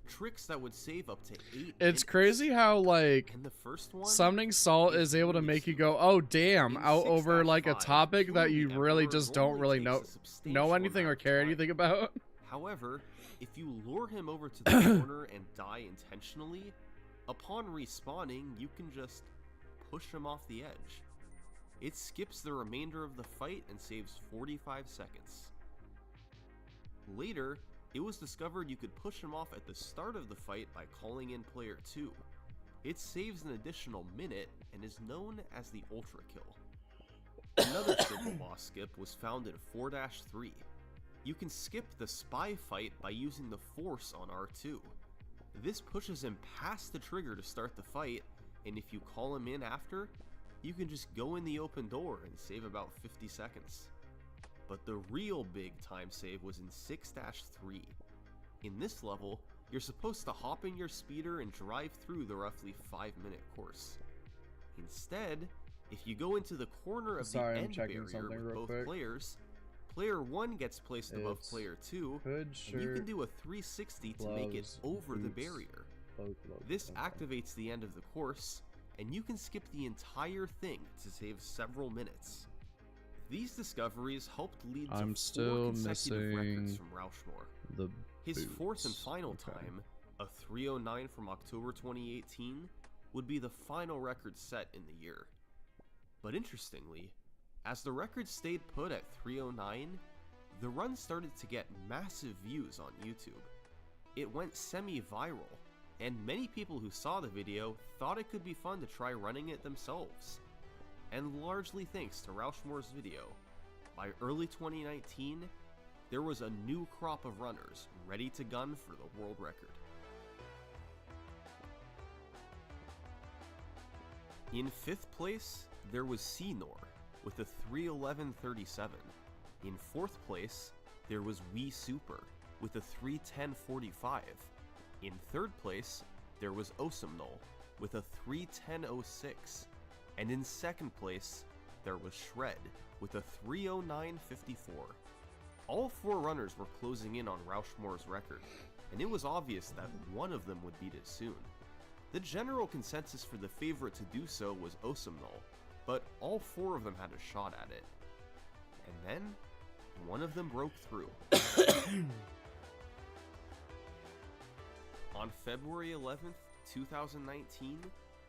S16: Tricks that would save up to 8
S1: It's crazy how, like,
S16: and the first one,
S1: summoning Salt is able to make you go, oh damn, out over like a topic that you really just don't really know anything or care anything about.
S16: However, if you lure him over to the corner and die intentionally, upon respawning, you can just push him off the edge. It skips the remainder of the fight and saves 45 seconds. Later, it was discovered you could push him off at the start of the fight by calling in player 2. It saves an additional minute and is known as the Ultra Kill. Another triple boss skip was found in 4-3. You can skip the spy fight by using the Force on R2. This pushes him past the trigger to start the fight, and if you call him in after, you can just go in the open door and save about 50 seconds. But the real big time save was in 6-3. In this level, you're supposed to hop in your speeder and drive through the roughly 5-minute course. Instead, if you go into the corner of the end barrier with both players, player 1 gets placed above player 2, and you can do a 360 to make it over the barrier. This activates the end of the course, and you can skip the entire thing to save several minutes. These discoveries helped lead to 4 consecutive records from Rauschmore. His fourth and final time, a 309 from October 2018, would be the final record set in the year. But interestingly, as the record stayed put at 309, the run started to get massive views on YouTube. It went semi-viral, and many people who saw the video thought it could be fun to try running it themselves. And largely thanks to Rauschmore's video, by early 2019, there was a new crop of runners ready to gun for the world record. In 5th place, there was Senor with a 3:11:37. In 4th place, there was Wii Super with a 3:10:45. In 3rd place, there was Osmnol with a 3:10:06. And in 2nd place, there was Shred with a 3:09:54. All 4 runners were closing in on Rauschmore's record, and it was obvious that one of them would beat it soon. The general consensus for the favorite to do so was Osmnol, but all 4 of them had a shot at it. And then, one of them broke through. On February 11th, 2019,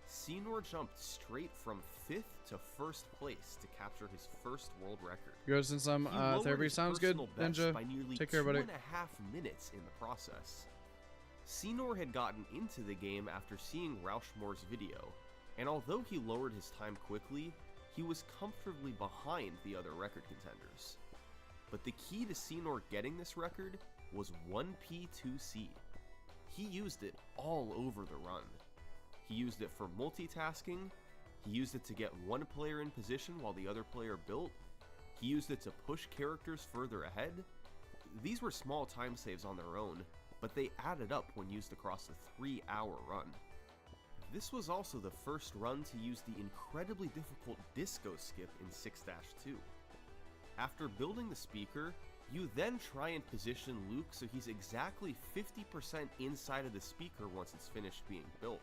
S16: Senor jumped straight from 5th to 1st place to capture his first world record.
S1: You go to some therapy. Sounds good, Ninja.
S16: By nearly
S1: Take care, buddy.
S16: 2.5 minutes in the process. Senor had gotten into the game after seeing Rauschmore's video, and although he lowered his time quickly, he was comfortably behind the other record contenders. But the key to Senor getting this record was 1P2C. He used it all over the run. He used it for multitasking, he used it to get one player in position while the other player built, he used it to push characters further ahead. These were small time saves on their own, but they added up when used across a 3-hour run. This was also the first run to use the incredibly difficult disco skip in 6-2. After building the speaker, you then try and position Luke so he's exactly 50% inside of the speaker once it's finished being built.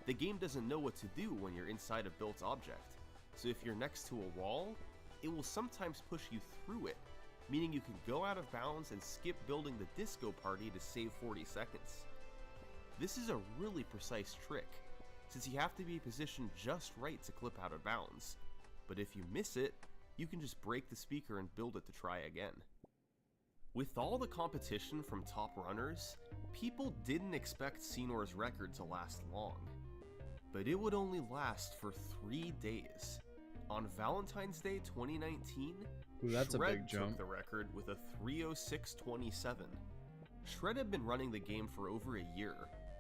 S16: The game doesn't know what to do when you're inside a built object, so if you're next to a wall, it will sometimes push you through it, meaning you can go out of bounds and skip building the disco party to save 40 seconds. This is a really precise trick, since you have to be positioned just right to clip out of bounds, but if you miss it, you can just break the speaker and build it to try again. With all the competition from top runners, people didn't expect Senor's record to last long. But it would only last for 3 days. On Valentine's Day 2019,
S1: Ooh, that's
S16: Shred
S1: a big jump.
S16: took the record with a 3:06.27. Shred had been running the game for over a year,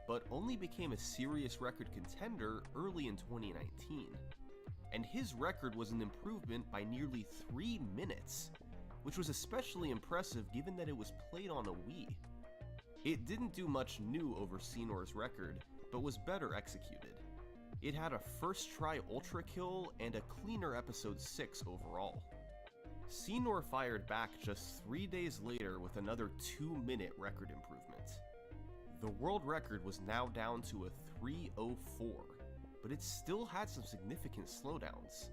S16: but only became a serious record contender early in 2019. And his record was an improvement by nearly 3 minutes, which was especially impressive given that it was played on a Wii. It didn't do much new over Senor's record, but was better executed. It had a first try ultra kill and a cleaner episode 6 overall. Senor fired back just 3 days later with another 2-minute record improvement. The world record was now down to a 3:04, but it still had some significant slowdowns.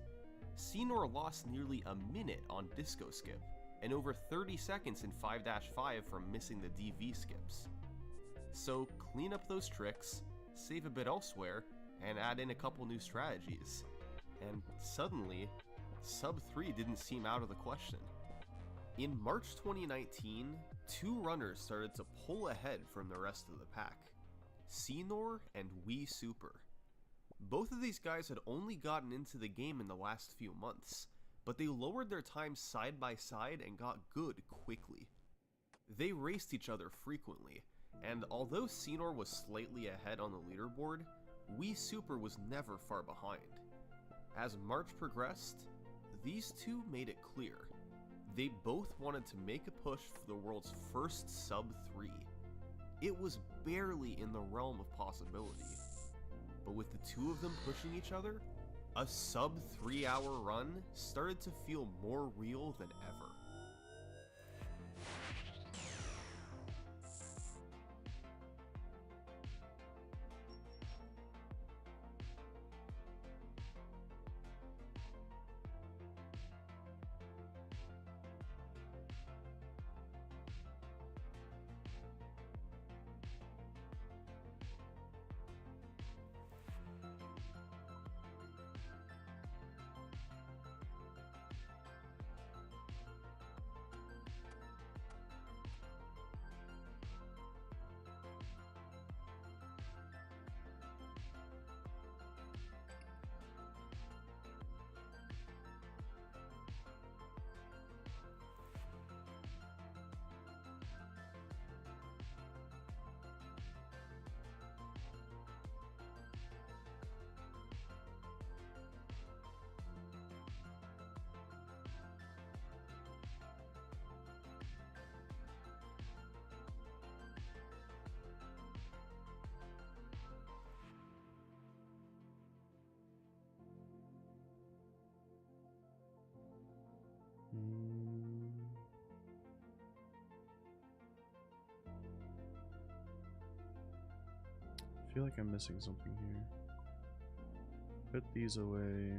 S16: Senor lost nearly a minute on disco skip, and over 30 seconds in 5-5 from missing the DV skips. So clean up those tricks, save a bit elsewhere, and add in a couple new strategies. And suddenly, sub 3 didn't seem out of the question. In March 2019, 2 runners started to pull ahead from the rest of the pack, Senor and Wii Super. Both of these guys had only gotten into the game in the last few months, but they lowered their times side by side and got good quickly. They raced each other frequently, and although Senor was slightly ahead on the leaderboard, Wii Super was never far behind. As March progressed, these two made it clear. They both wanted to make a push for the world's first sub 3. It was barely in the realm of possibility. But with the two of them pushing each other, a sub 3 hour run started to feel more real than ever.
S1: I feel like I'm missing something here. Put these away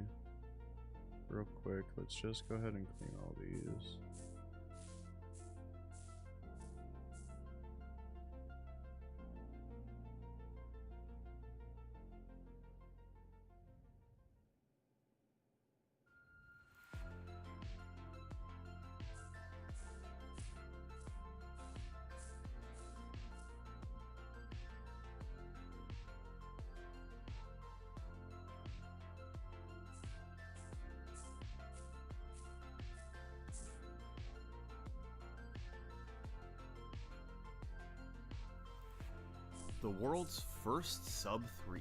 S1: real quick. Let's just go ahead and clean all these.
S16: The world's first sub 3.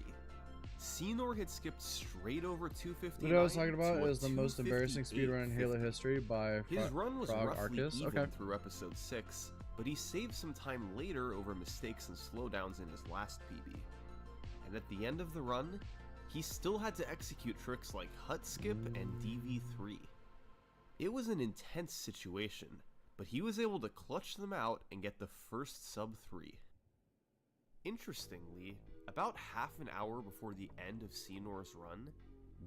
S16: Senor had skipped straight over 259.
S1: What I was talking about
S16: to a
S1: is the most embarrassing speedrun in Halo
S16: 258.50.
S1: history by
S16: His run was
S1: Frog
S16: roughly
S1: Arcus.
S16: even
S1: Okay.
S16: through episode 6, but he saved some time later over mistakes and slowdowns in his last PB. And at the end of the run, he still had to execute tricks like Hut Skip and DV3. It was an intense situation, but he was able to clutch them out and get the first sub 3. Interestingly, About half an hour before the end of Senor's run,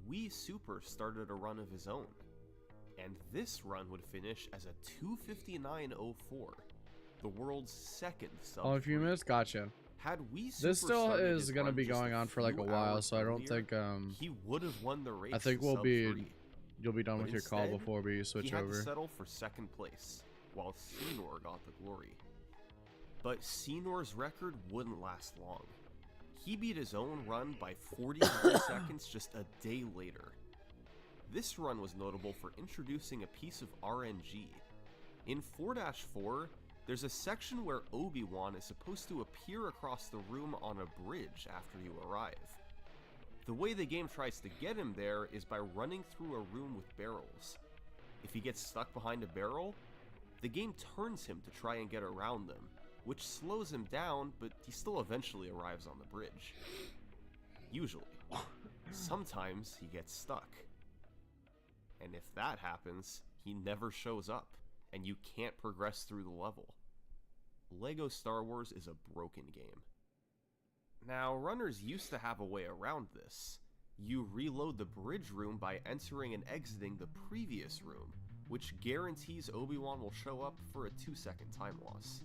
S16: Wii Super started a run of his own. And this run would finish as a 2:59.04, the world's second sub.
S1: Oh, a few minutes? Gotcha.
S16: Had Wii Super
S1: This still
S16: started
S1: is
S16: his
S1: going to
S16: run
S1: be
S16: just
S1: going on for like a
S16: few
S1: while,
S16: hours
S1: so I don't
S16: earlier,
S1: think
S16: he would have won the race.
S1: I think
S16: to
S1: we'll
S16: sub
S1: be
S16: 3.
S1: you'll be done
S16: But
S1: with your call
S16: instead,
S1: before we switch
S16: he had
S1: over.
S16: to settle for second place, while Senor got the glory. But Senor's record wouldn't last long. He beat his own run by 43 seconds just a day later. This run was notable for introducing a piece of RNG. In 4-4, there's a section where Obi-Wan is supposed to appear across the room on a bridge after you arrive. The way the game tries to get him there is by running through a room with barrels. If he gets stuck behind a barrel, the game turns him to try and get around them, which slows him down, but he still eventually arrives on the bridge. Usually. Sometimes he gets stuck. And if that happens, he never shows up, and you can't progress through the level. LEGO Star Wars is a broken game. Now, runners used to have a way around this. You reload the bridge room by entering and exiting the previous room, which guarantees Obi-Wan will show up for a 2-second time loss.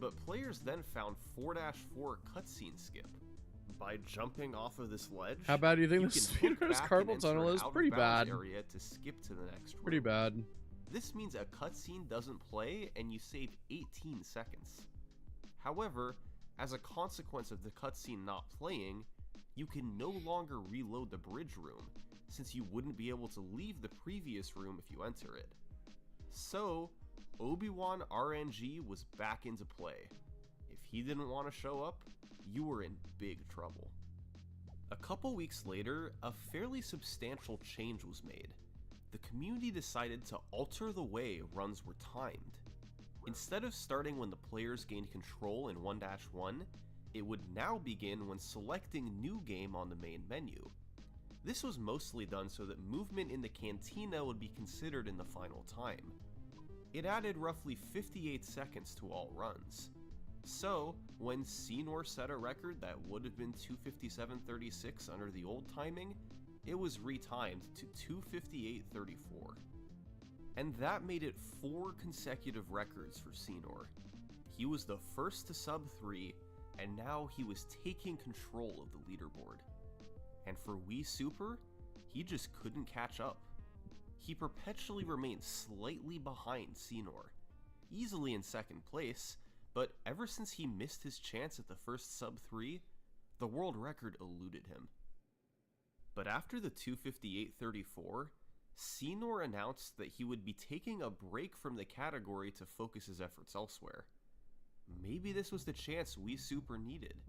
S16: But players then found 4-4 cutscene skip. By jumping off of this ledge,
S1: How bad do you think
S16: you
S1: the
S16: can hook
S1: Speedrunner's
S16: back
S1: carpal
S16: and enter
S1: tunnel
S16: an
S1: is? Pretty
S16: out-of-bounds
S1: bad.
S16: area to skip to the next room.
S1: Pretty bad.
S16: This means a cutscene doesn't play and you save 18 seconds. However, as a consequence of the cutscene not playing, you can no longer reload the bridge room, since you wouldn't be able to leave the previous room if you enter it. So, Obi-Wan RNG was back into play. If he didn't want to show up, you were in big trouble. A couple weeks later, a fairly substantial change was made. The community decided to alter the way runs were timed. Instead of starting when the players gained control in 1-1, it would now begin when selecting New Game on the main menu. This was mostly done so that movement in the cantina would be considered in the final time. It added roughly 58 seconds to all runs. So, when Senor set a record that would have been 2:57.36 under the old timing, it was retimed to 2:58.34. And that made it 4 consecutive records for Senor. He was the first to sub 3, and now he was taking control of the leaderboard. And for Wii Super, he just couldn't catch up. He perpetually remained slightly behind Senor, easily in second place, but ever since he missed his chance at the first sub 3, the world record eluded him. But after the 2:58.34, Senor announced that he would be taking a break from the category to focus his efforts elsewhere. Maybe this was the chance Wii Super needed.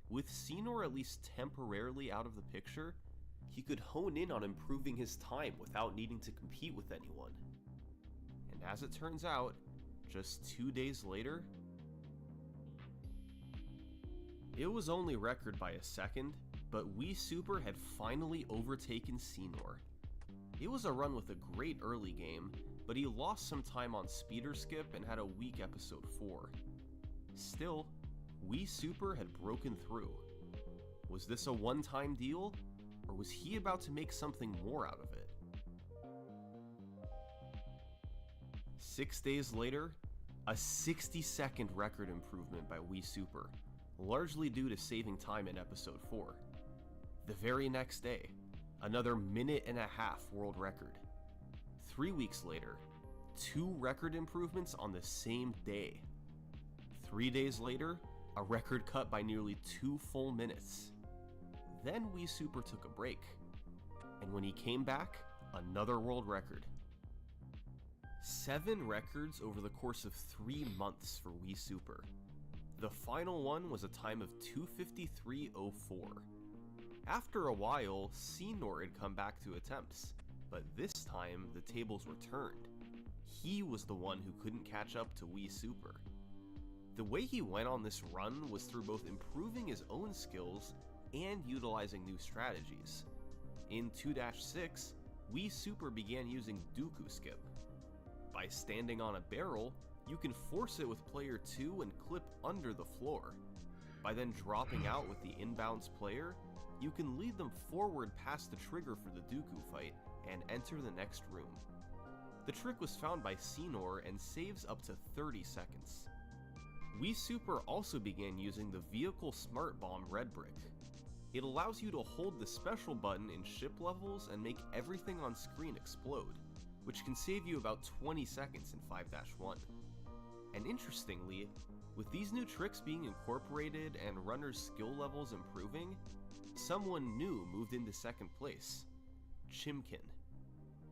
S16: With Senor at least temporarily out of the picture, he could hone in on improving his time without needing to compete with anyone. And as it turns out, just 2 days later, it was only record by a second, but Wii Super had finally overtaken Senor. It was a run with a great early game, but he lost some time on speeder skip and had a weak episode 4. Still, Wii Super had broken through. Was this a one-time deal, or was he about to make something more out of it? 6 days later, a 60-second record improvement by Wii Super, largely due to saving time in episode 4. The very next day, another 1.5-minute world record. 3 weeks later, 2 record improvements on the same day. 3 days later, a record cut by nearly 2 full minutes. Then Wii Super took a break, and when he came back, another world record. 7 records over the course of 3 months for Wii Super. The final one was a time of 2:53.04. After a while, Senor had come back to attempts, but this time the tables were turned. He was the one who couldn't catch up to Wii Super. The way he went on this run was through both improving his own skills and utilizing new strategies. In 2-6, Wii Super began using Dooku Skip. By standing on a barrel, you can force it with player 2 and clip under the floor. By then dropping out with the inbounds player, you can lead them forward past the trigger for the Dooku fight and enter the next room. The trick was found by Senor and saves up to 30 seconds. Wii Super also began using the Vehicle Smart Bomb Red Brick. It allows you to hold the special button in ship levels and make everything on screen explode, which can save you about 20 seconds in 5-1. And interestingly, with these new tricks being incorporated and runners' skill levels improving, someone new moved into second place, Chimkin.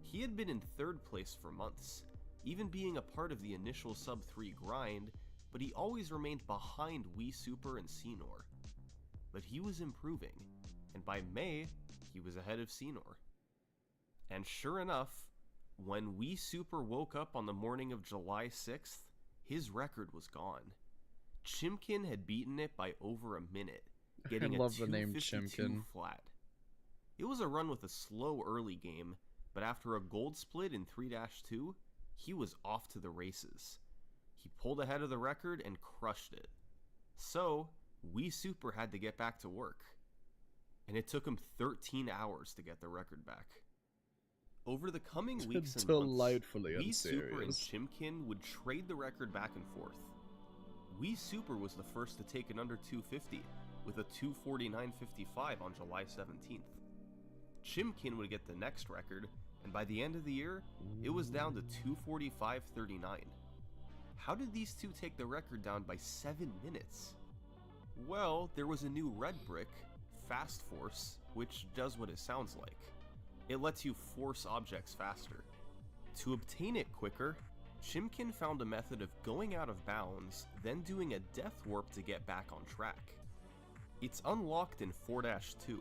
S16: He had been in third place for months, even being a part of the initial sub-3 grind, but he always remained behind Wii Super and Senor. But he was improving, and by May, he was ahead of Senor. And sure enough, when Wii Super woke up on the morning of July 6th, his record was gone. Chimkin had beaten it by over a minute, getting
S1: I
S16: a
S1: love the name
S16: 252
S1: Chimkin.
S16: flat. It was a run with a slow early game, but after a gold split in 3-2, he was off to the races. He pulled ahead of the record and crushed it. So, Wii Super had to get back to work. And it took him 13 hours to get the record back. Over the coming weeks and months,
S1: Delightfully
S16: Wii Super and
S1: unserious.
S16: Chimkin would trade the record back and forth. Wii Super was the first to take an under 250, with a 249.55 on July 17th. Chimkin would get the next record, and by the end of the year, it was down to 245.39. How did these two take the record down by 7 minutes? Well, there was a new red brick, Fast Force, which does what it sounds like. It lets you force objects faster. To obtain it quicker, Chimkin found a method of going out of bounds, then doing a death warp to get back on track. It's unlocked in 4-2,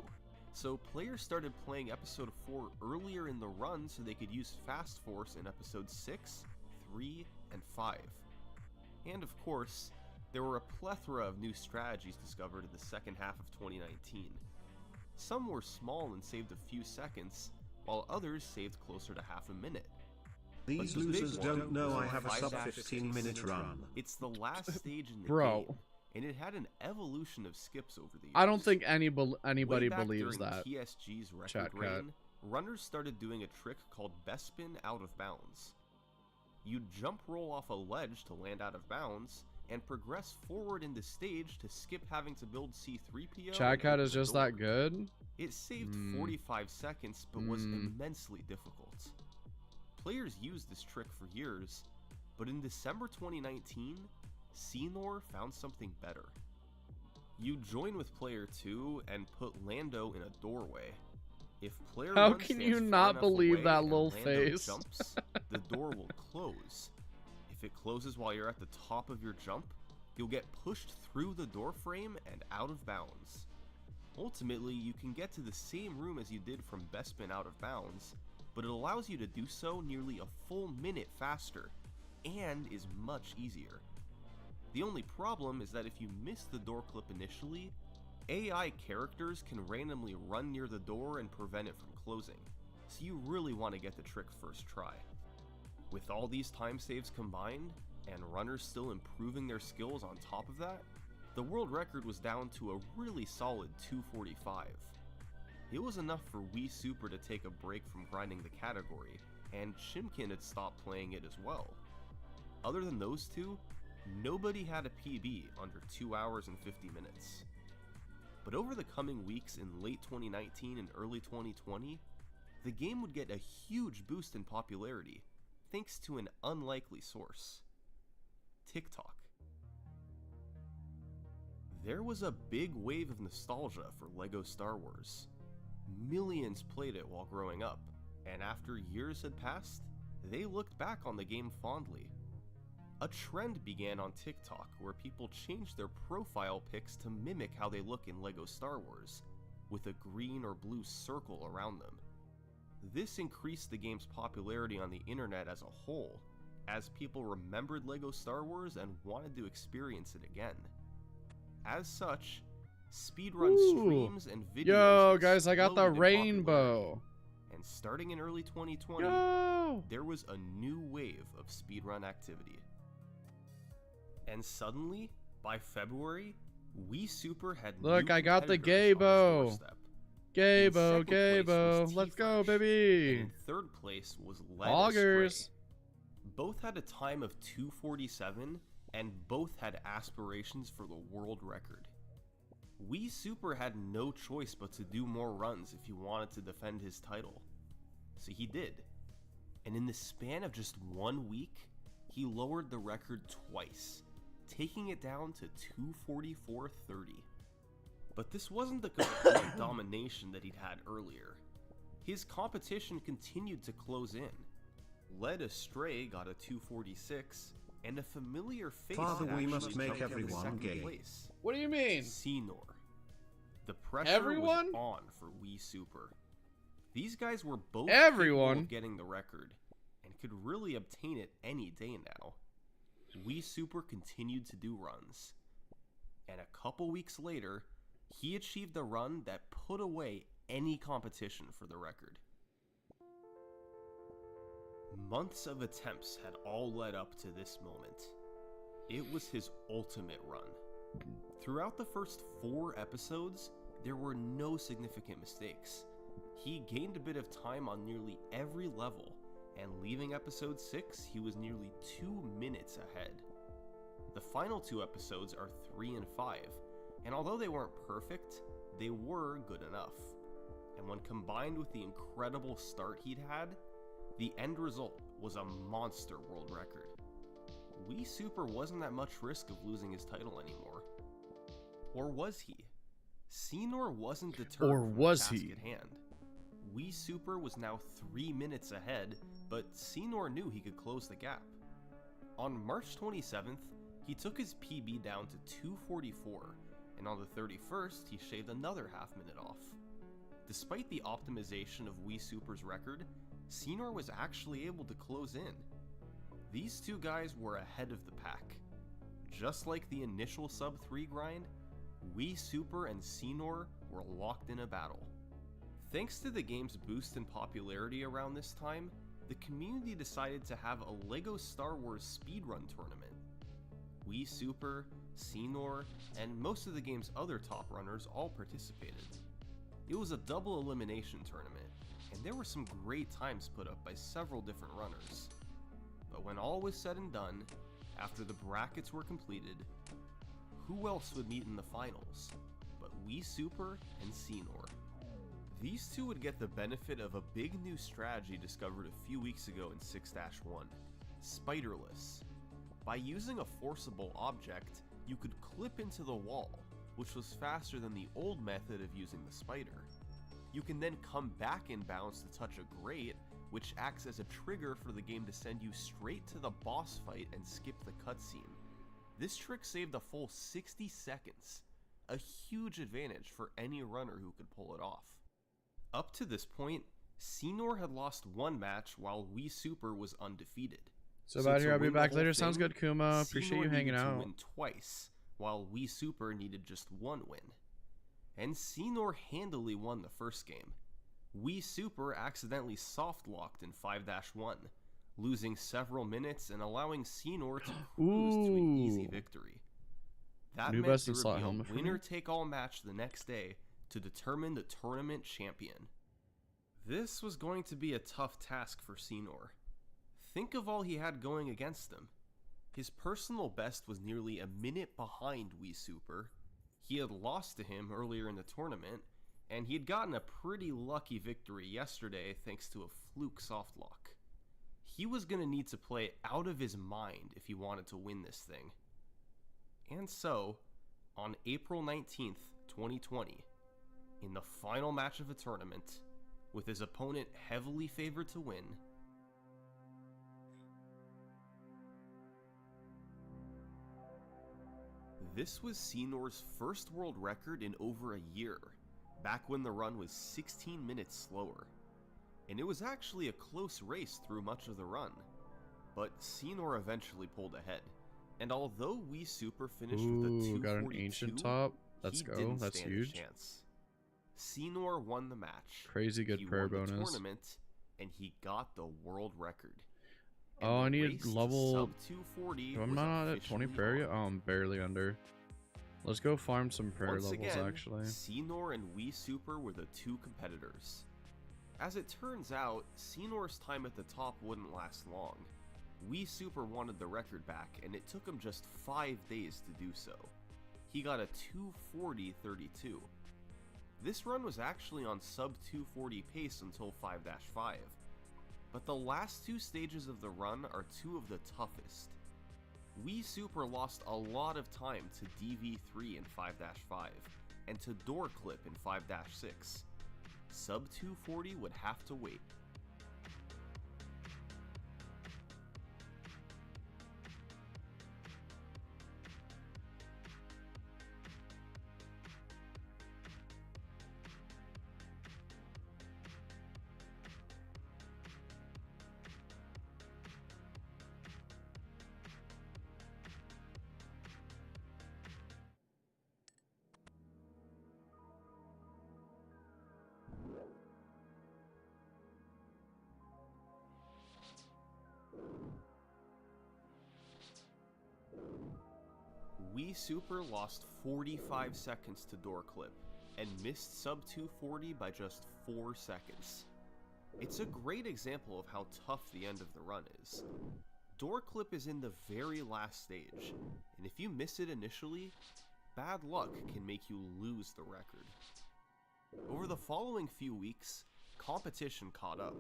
S16: so players started playing episode 4 earlier in the run so they could use Fast Force in episodes 6, 3, and 5. And of course, there were a plethora of new strategies discovered in the second half of 2019. Some were small and saved a few seconds, while others saved closer to half a minute.
S10: These
S16: But the big
S10: losers
S16: one
S10: don't know
S16: was
S10: I
S16: the
S10: have a
S16: 5-6
S10: sub-15-minute run.
S16: It's the last stage in the
S1: Bro.
S16: game, and it had an evolution of skips over the years.
S1: I don't think anybody
S16: Way back
S1: believes
S16: during
S1: that.
S16: TSG's
S1: Chat
S16: record
S1: cut.
S16: reign, runners started doing a trick called Bespin out of bounds. You'd jump roll off a ledge to land out of bounds, and progress forward in the stage to skip having to build C-3PO.
S1: Chat cat
S16: and
S1: is
S16: open the
S1: just
S16: door.
S1: that good?
S16: It saved
S1: Hmm.
S16: 45 seconds, but was immensely difficult. Players used this trick for years, but in December 2019, Senor found something better. You join with player 2 and put Lando in a doorway. If player
S1: How
S16: 1
S1: can
S16: stands
S1: you
S16: far
S1: not
S16: enough
S1: believe
S16: away
S1: that
S16: and
S1: little
S16: Lando
S1: face?
S16: jumps, the door will close. If it closes while you're at the top of your jump, you'll get pushed through the door frame and out of bounds. Ultimately, you can get to the same room as you did from Bespin out of bounds, but it allows you to do so nearly a full minute faster, and is much easier. The only problem is that if you miss the door clip initially, AI characters can randomly run near the door and prevent it from closing, so you really want to get the trick first try. With all these time saves combined, and runners still improving their skills on top of that, the world record was down to a really solid 245. It was enough for Wii Super to take a break from grinding the category, and Chimkin had stopped playing it as well. Other than those two, nobody had a PB under 2 hours and 50 minutes. But over the coming weeks in late 2019 and early 2020, the game would get a huge boost in popularity, thanks to an unlikely source: TikTok. There was a big wave of nostalgia for LEGO Star Wars. Millions played it while growing up, and after years had passed, they looked back on the game fondly. A trend began on TikTok where people changed their profile pics to mimic how they look in LEGO Star Wars, with a green or blue circle around them. This increased the game's popularity on the internet as a whole, as people remembered LEGO Star Wars and wanted to experience it again. As such, speedrun streams and videos
S1: Yo, guys, I got the
S16: exploded in
S1: rainbow.
S16: popularity. And starting in early 2020,
S1: Yo!
S16: there was a new wave of speedrun activity. And suddenly, by February, Wii Super had
S1: Look,
S16: new
S1: I got the
S16: competitors on his
S1: Gaybo.
S16: doorstep. In
S1: Gaybo,
S16: second place
S1: Gaybo.
S16: was
S1: Let's go,
S16: T-Fresh,
S1: baby.
S16: and in third place was Led
S1: Augers.
S16: Astray. Both had a time of 2:47, and both had aspirations for the world record. Wii Super had no choice but to do more runs if he wanted to defend his title. So he did. And in the span of just 1 week, he lowered the record twice, taking it down to 2:44.30. But this wasn't the complete domination that he'd had earlier. His competition continued to close in. Led Astray got a 2:46, and a familiar face
S10: Father,
S16: had
S10: we
S16: actually
S10: must make
S16: jumped into
S10: everyone
S16: second
S10: gay.
S16: place.
S1: What do you mean?
S16: Senor. The pressure
S1: Everyone?
S16: was on for Wii Super. These guys were both
S1: Everyone?
S16: capable of getting the record, and could really obtain it any day now. Wii Super continued to do runs, and a couple weeks later, he achieved a run that put away any competition for the record. Months of attempts had all led up to this moment. It was his ultimate run. Throughout the first 4 episodes, there were no significant mistakes. He gained a bit of time on nearly every level, and leaving episode 6, he was nearly 2 minutes ahead. The final 2 episodes are 3 and 5, and although they weren't perfect, they were good enough. And when combined with the incredible start he'd had, the end result was a monster world record. Wii Super wasn't at much risk of losing his title anymore. Or was he? Senor wasn't deterred
S1: Or
S16: from
S1: was
S16: the task
S1: he?
S16: at hand. Wii Super was now 3 minutes ahead, but Senor knew he could close the gap. On March 27th, he took his PB down to 2:44, and on the 31st, he shaved another half minute off. Despite the optimization of Wii Super's record, Senor was actually able to close in. These two guys were ahead of the pack. Just like the initial sub-3 grind, Wii Super and Senor were locked in a battle. Thanks to the game's boost in popularity around this time, the community decided to have a LEGO Star Wars speedrun tournament. Wii Super, Senor, and most of the game's other top runners all participated. It was a double elimination tournament, and there were some great times put up by several different runners. But when all was said and done, after the brackets were completed, who else would meet in the finals but Wii Super and Senor? These two would get the benefit of a big new strategy discovered a few weeks ago in 6-1, Spiderless. By using a forcible object, you could clip into the wall, which was faster than the old method of using the spider. You can then come back in bounds to touch a grate, which acts as a trigger for the game to send you straight to the boss fight and skip the cutscene. This trick saved a full 60 seconds, a huge advantage for any runner who could pull it off. Up to this point, Senor had lost 1 match while Wii Super was undefeated.
S1: So about
S16: to
S1: here, I'll be
S16: win the
S1: back
S16: whole
S1: later. Sounds
S16: thing,
S1: good, Kuma. Appreciate
S16: Senor
S1: you hanging
S16: needed to
S1: out.
S16: win twice, while Wii Super needed just 1 win. And Senor handily won the first game. Wii Super accidentally soft-locked in 5-1, losing several minutes and allowing Senor to cruise to an easy victory. That
S1: New
S16: meant
S1: best
S16: there
S1: in
S16: would
S1: slot
S16: be
S1: helmet
S16: a
S1: for me.
S16: winner-take-all match the next day to determine the tournament champion. This was going to be a tough task for Senor. Think of all he had going against him. His personal best was nearly a minute behind Wii Super. He had lost to him earlier in the tournament, and he had gotten a pretty lucky victory yesterday thanks to a fluke softlock. He was going to need to play out of his mind if he wanted to win this thing. And so, on April 19th, 2020, in the final match of the tournament, with his opponent heavily favored to win, this was Senor's first world record in over a year, back when the run was 16 minutes slower. And it was actually a close race through much of the run, but Senor eventually pulled ahead. And although Wii Super finished with a 242,
S1: got an ancient top. Let's
S16: he
S1: go.
S16: didn't
S1: That's
S16: stand a
S1: huge.
S16: chance. Senor won the match.
S1: Crazy good
S16: He
S1: prayer
S16: won the
S1: bonus.
S16: tournament, and he got the world record.
S1: Oh, I
S16: the
S1: need
S16: race to
S1: level.
S16: sub 240
S1: I'm
S16: was
S1: not at 20
S16: officially
S1: prayer yet.
S16: on.
S1: Oh, I'm barely under. Let's go farm some prayer
S16: Once
S1: levels,
S16: again,
S1: actually.
S16: Senor and Wii Super were the two competitors. As it turns out, Senor's time at the top wouldn't last long. Wii Super wanted the record back, and it took him just 5 days to do so. He got a 240.32. This run was actually on sub 240 pace until 5-5, but the last two stages of the run are two of the toughest. Wii Super lost a lot of time to DV3 in 5-5, and to Door Clip in 5-6. Sub 240 would have to wait. Wii Super lost 45 seconds to Door Clip, and missed sub 240 by just 4 seconds. It's a great example of how tough the end of the run is. Door Clip is in the very last stage, and if you miss it initially, bad luck can make you lose the record. Over the following few weeks, competition caught up.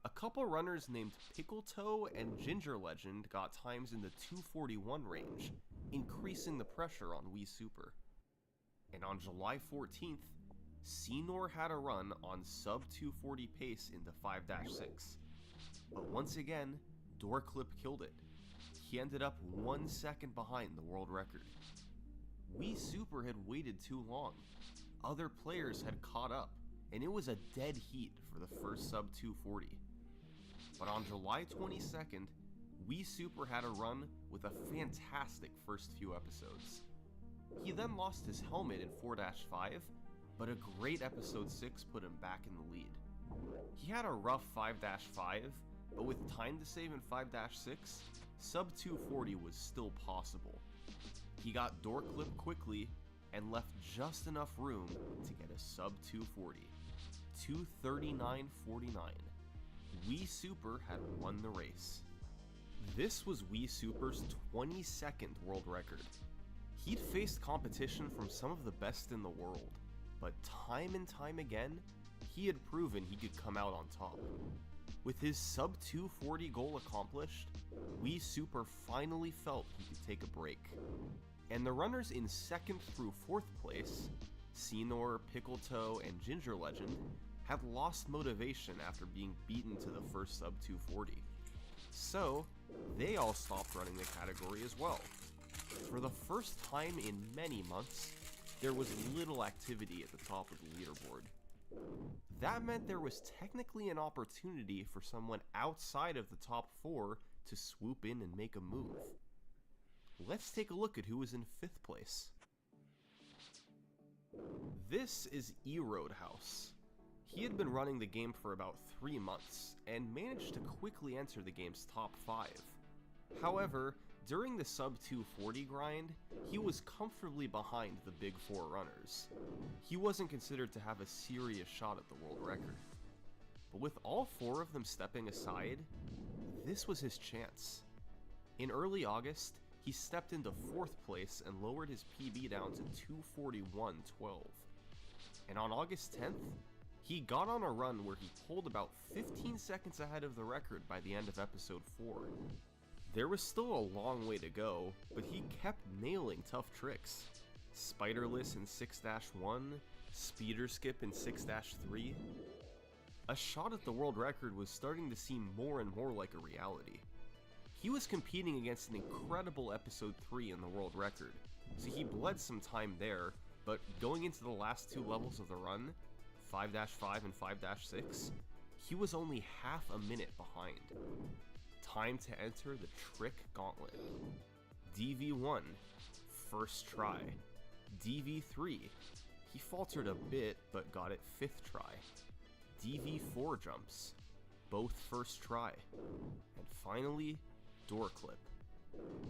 S16: A couple runners named Pickle Toe and Ginger Legend got times in the 241 range, increasing the pressure on Wii Super. And on July 14th, Senor had a run on sub 240 pace into 5-6. But once again, Door Clip killed it. He ended up 1 second behind the world record. Wii Super had waited too long. Other players had caught up, and it was a dead heat for the first sub 240. But on July 22nd, Wii Super had a run with a fantastic first few episodes. He then lost his helmet in 4-5, but a great episode 6 put him back in the lead. He had a rough 5-5, but with time to save in 5-6, sub 240 was still possible. He got Door Clip quickly and left just enough room to get a sub 240. 239.49. Wii Super had won the race. This was Wii Super's 22nd world record. He'd faced competition from some of the best in the world, but time and time again, he had proven he could come out on top. With his sub 240 goal accomplished, Wii Super finally felt he could take a break. And the runners in 2nd through 4th place, Senor, Pickle Toe, and Ginger Legend, had lost motivation after being beaten to the first sub 240. So, they all stopped running the category as well. For the first time in many months, there was little activity at the top of the leaderboard. That meant there was technically an opportunity for someone outside of the top 4 to swoop in and make a move. Let's take a look at who was in 5th place. This is E-Roadhouse. He had been running the game for about 3 months, and managed to quickly enter the game's top 5. However, during the sub 240 grind, he was comfortably behind the big 4 runners. He wasn't considered to have a serious shot at the world record. But with all 4 of them stepping aside, this was his chance. In early August, he stepped into 4th place and lowered his PB down to 241.12. And on August 10th, he got on a run where he pulled about 15 seconds ahead of the record by the end of episode 4. There was still a long way to go, but he kept nailing tough tricks. Spiderless in 6-1, speeder skip in 6-3. A shot at the world record was starting to seem more and more like a reality. He was competing against an incredible episode 3 in the world record, so he bled some time there, but going into the last 2 levels of the run, 5-5 and 5-6, he was only half a minute behind. Time to enter the Trick Gauntlet. DV1, first try. DV3, he faltered a bit but got it 5th try. DV4 jumps, both first try. And finally, Door Clip,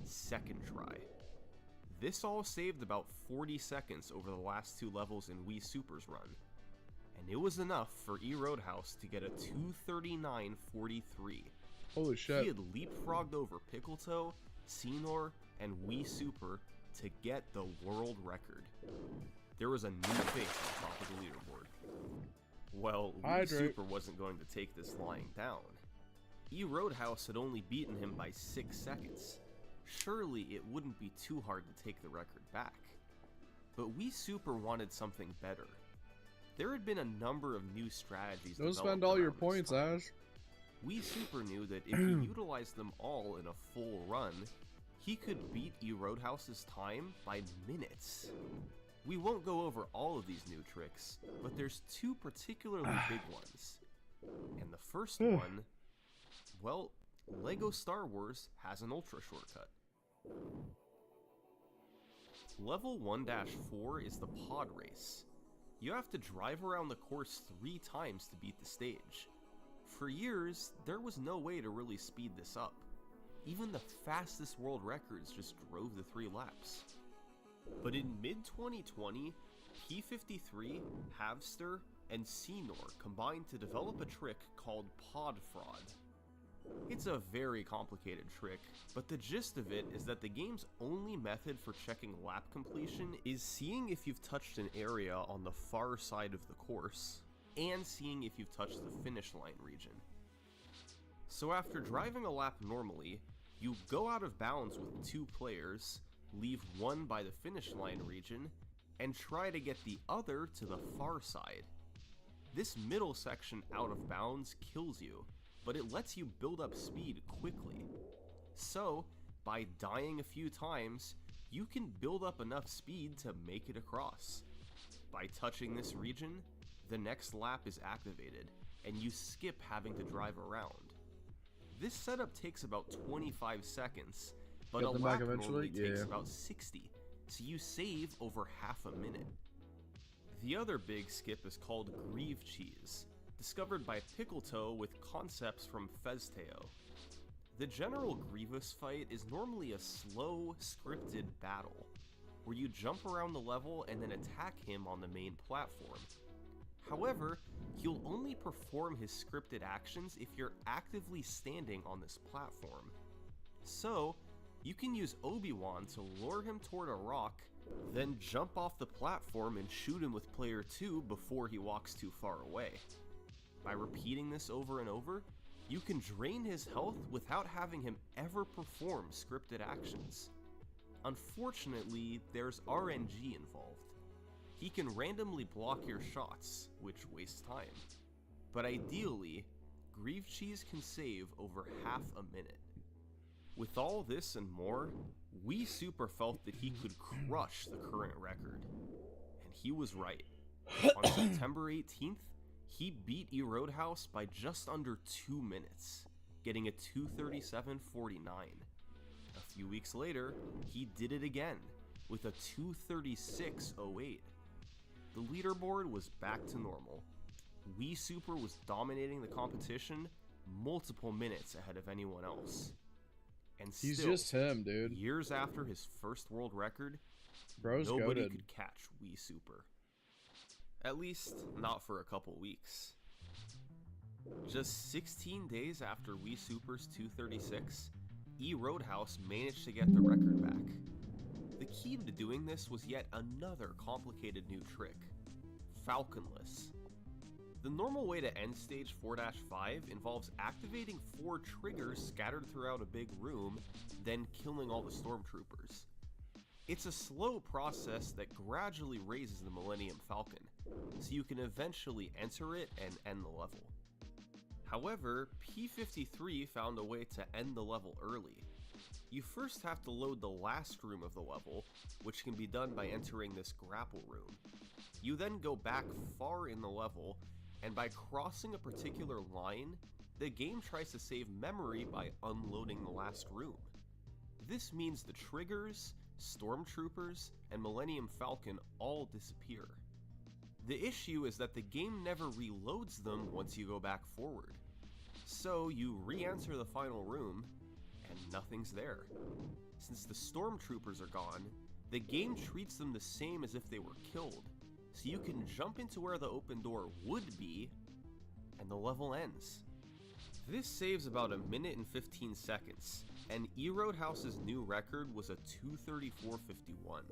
S16: 2nd try.
S17: This all saved about 40 seconds over the last 2 levels in Wii Super's run, and it was enough for E-Roadhouse to get a 2:39.43.
S1: Holy shit.
S17: He had leapfrogged over Pickletoe, Senor, and Wii Super to get the world record. There was a new face on top of the leaderboard. Well, Wii Super wasn't going to take this lying down. E-Roadhouse had only beaten him by 6 seconds. Surely it wouldn't be too hard to take the record back. But Wii Super wanted something better. There had been a number of new strategies.
S1: Don't spend all your points, Ash.
S17: Wii Super knew that if he utilized them all in a full run, he could beat E-Roadhouse's time by minutes. We won't go over all of these new tricks, but there's 2 particularly big ones. And the first one, well, LEGO Star Wars has an ultra shortcut. Level 1-4 is the pod race. You have to drive around the course 3 times to beat the stage. For years, there was no way to really speed this up. Even the fastest world records just drove the 3 laps. But in mid-2020, P53, Havster, and Senor combined to develop a trick called pod fraud. It's a very complicated trick, but the gist of it is that the game's only method for checking lap completion is seeing if you've touched an area on the far side of the course, and seeing if you've touched the finish line region. So after driving a lap normally, you go out of bounds with 2 players, leave one by the finish line region, and try to get the other to the far side. This middle section out of bounds kills you, but it lets you build up speed quickly. So, by dying a few times, you can build up enough speed to make it across. By touching this region, the next lap is activated, and you skip having to drive around. This setup takes about 25 seconds, but a lap normally takes about 60, so you save over half a minute. The other big skip is called Grieve Cheese, discovered by Pickletoe with concepts from Fezteo. The general Grievous fight is normally a slow, scripted battle, where you jump around the level and then attack him on the main platform. However, he'll only perform his scripted actions if you're actively standing on this platform. So, you can use Obi-Wan to lure him toward a rock, then jump off the platform and shoot him with player 2 before he walks too far away. By repeating this over and over, you can drain his health without having him ever perform scripted actions. Unfortunately, there's RNG involved. He can randomly block your shots, which wastes time. But ideally, Grieve Cheese can save over half a minute. With all this and more, Wii Super felt that he could crush the current record. And he was right. On September 18th, he beat E-Roadhouse by just under 2 minutes, getting a 2:37.49. A few weeks later, he did it again, with a 2:36.08. The leaderboard was back to normal. Wii Super was dominating the competition multiple minutes ahead of anyone else. And
S1: he's
S17: still,
S1: just him, dude.
S17: Years after his first world record,
S1: Bro's
S17: nobody
S1: goated.
S17: could catch Wii Super. At least, not for a couple weeks. Just 16 days after Wii Super's 2:36, E-Roadhouse managed to get the record back. The key to doing this was yet another complicated new trick, Falconless. The normal way to end stage 4-5 involves activating 4 triggers scattered throughout a big room, then killing all the stormtroopers. It's a slow process that gradually raises the Millennium Falcon, so you can eventually enter it and end the level. However, P53 found a way to end the level early. You first have to load the last room of the level, which can be done by entering this grapple room. You then go back far in the level, and by crossing a particular line, the game tries to save memory by unloading the last room. This means the triggers, stormtroopers, and Millennium Falcon all disappear. The issue is that the game never reloads them once you go back forward. So you re-enter the final room, and nothing's there. Since the stormtroopers are gone, The game treats them the same as if they were killed, so you can jump into where the open door would be, and the level ends. This saves about a minute and 15 seconds, and E-Roadhouse's new record was a 2:34.51.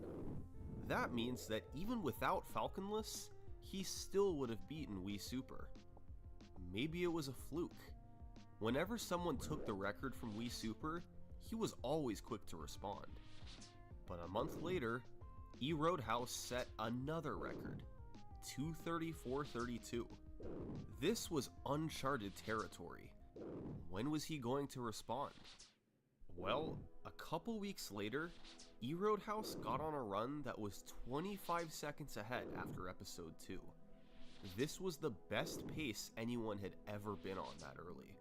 S17: That means that even without Falconless, he still would have beaten Wii Super. Maybe it was a fluke. Whenever someone took the record from Wii Super, he was always quick to respond. But a month later, E-Roadhouse set another record, 2:34.32. This was uncharted territory. When was he going to respond? Well, a couple weeks later, E-Roadhouse got on a run that was 25 seconds ahead after episode 2. This was the best pace anyone had ever been on that early.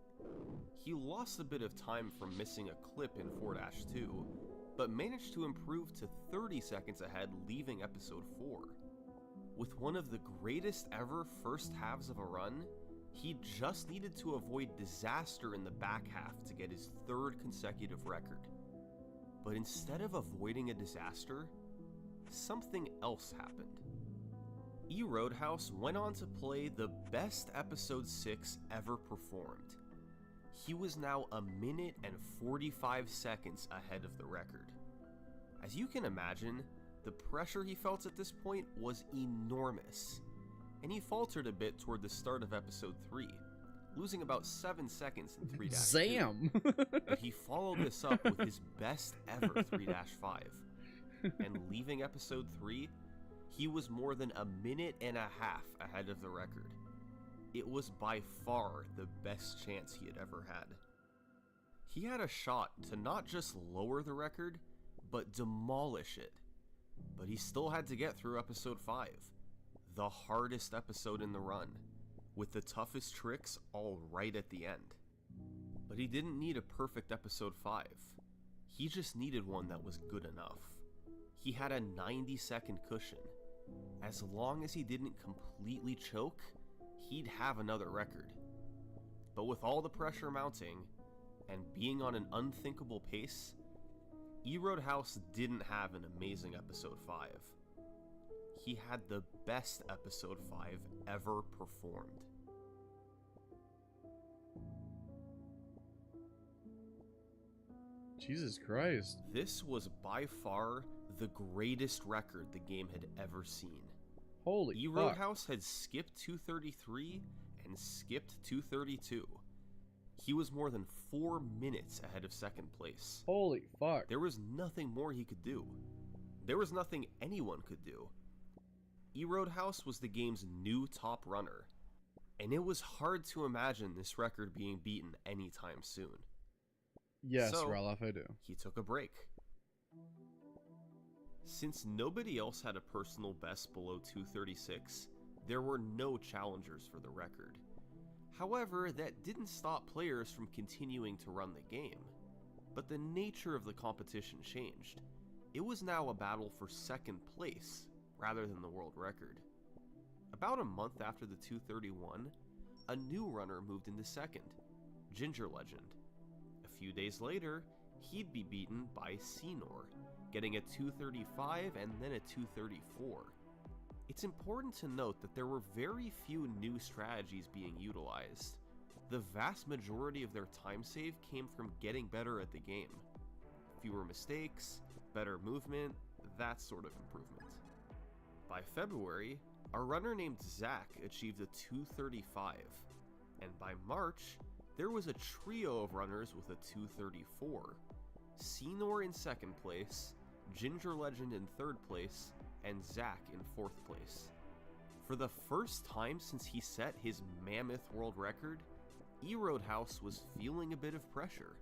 S17: He lost a bit of time from missing a clip in 4-2, but managed to improve to 30 seconds ahead leaving episode 4. With one of the greatest ever first halves of a run, he just needed to avoid disaster in the back half to get his 3rd consecutive record. But instead of avoiding a disaster, something else happened. E-Roadhouse went on to play the best episode 6 ever performed. He was now a minute and 45 seconds ahead of the record. As you can imagine, the pressure he felt at this point was enormous, and he faltered a bit toward the start of episode 3, losing about 7 seconds in 3-2.
S1: Zam!
S17: But he followed this up with his best ever 3-5, and leaving episode 3, he was more than a minute and a half ahead of the record. It was by far the best chance he had ever had. He had a shot to not just lower the record, but demolish it. But he still had to get through episode 5, the hardest episode in the run, with the toughest tricks all right at the end. But he didn't need a perfect episode 5. He just needed one that was good enough. He had a 90-second cushion. As long as he didn't completely choke, he'd have another record. But with all the pressure mounting, and being on an unthinkable pace, E-Roadhouse didn't have an amazing episode 5. He had the best episode 5 ever performed.
S1: Jesus Christ.
S17: This was by far the greatest record the game had ever seen.
S1: Holy
S17: E-Roadhouse had skipped 2:33 and skipped 2:32. He was more than 4 minutes ahead of second place.
S1: Holy fuck.
S17: There was nothing more he could do. There was nothing anyone could do. E-Roadhouse was the game's new top runner, and it was hard to imagine this record being beaten anytime soon.
S1: Yes,
S17: so,
S1: Ralof, I do.
S17: He took a break. Since nobody else had a personal best below 2:36, there were no challengers for the record. However, that didn't stop players from continuing to run the game. But the nature of the competition changed. It was now a battle for second place, rather than the world record. About a month after the 2:31, a new runner moved into second, Ginger Legend. A few days later, he'd be beaten by Senor, getting a 2:35 and then a 2:34. It's important to note that there were very few new strategies being utilized. The vast majority of their time save came from getting better at the game. Fewer mistakes, better movement, that sort of improvement. By February, a runner named Zach achieved a 2:35, and by March, there was a trio of runners with a 2:34. Senor in second place, Ginger Legend in third place, and Zach in fourth place. For the first time since he set his mammoth world record, E-Roadhouse was feeling a bit of pressure.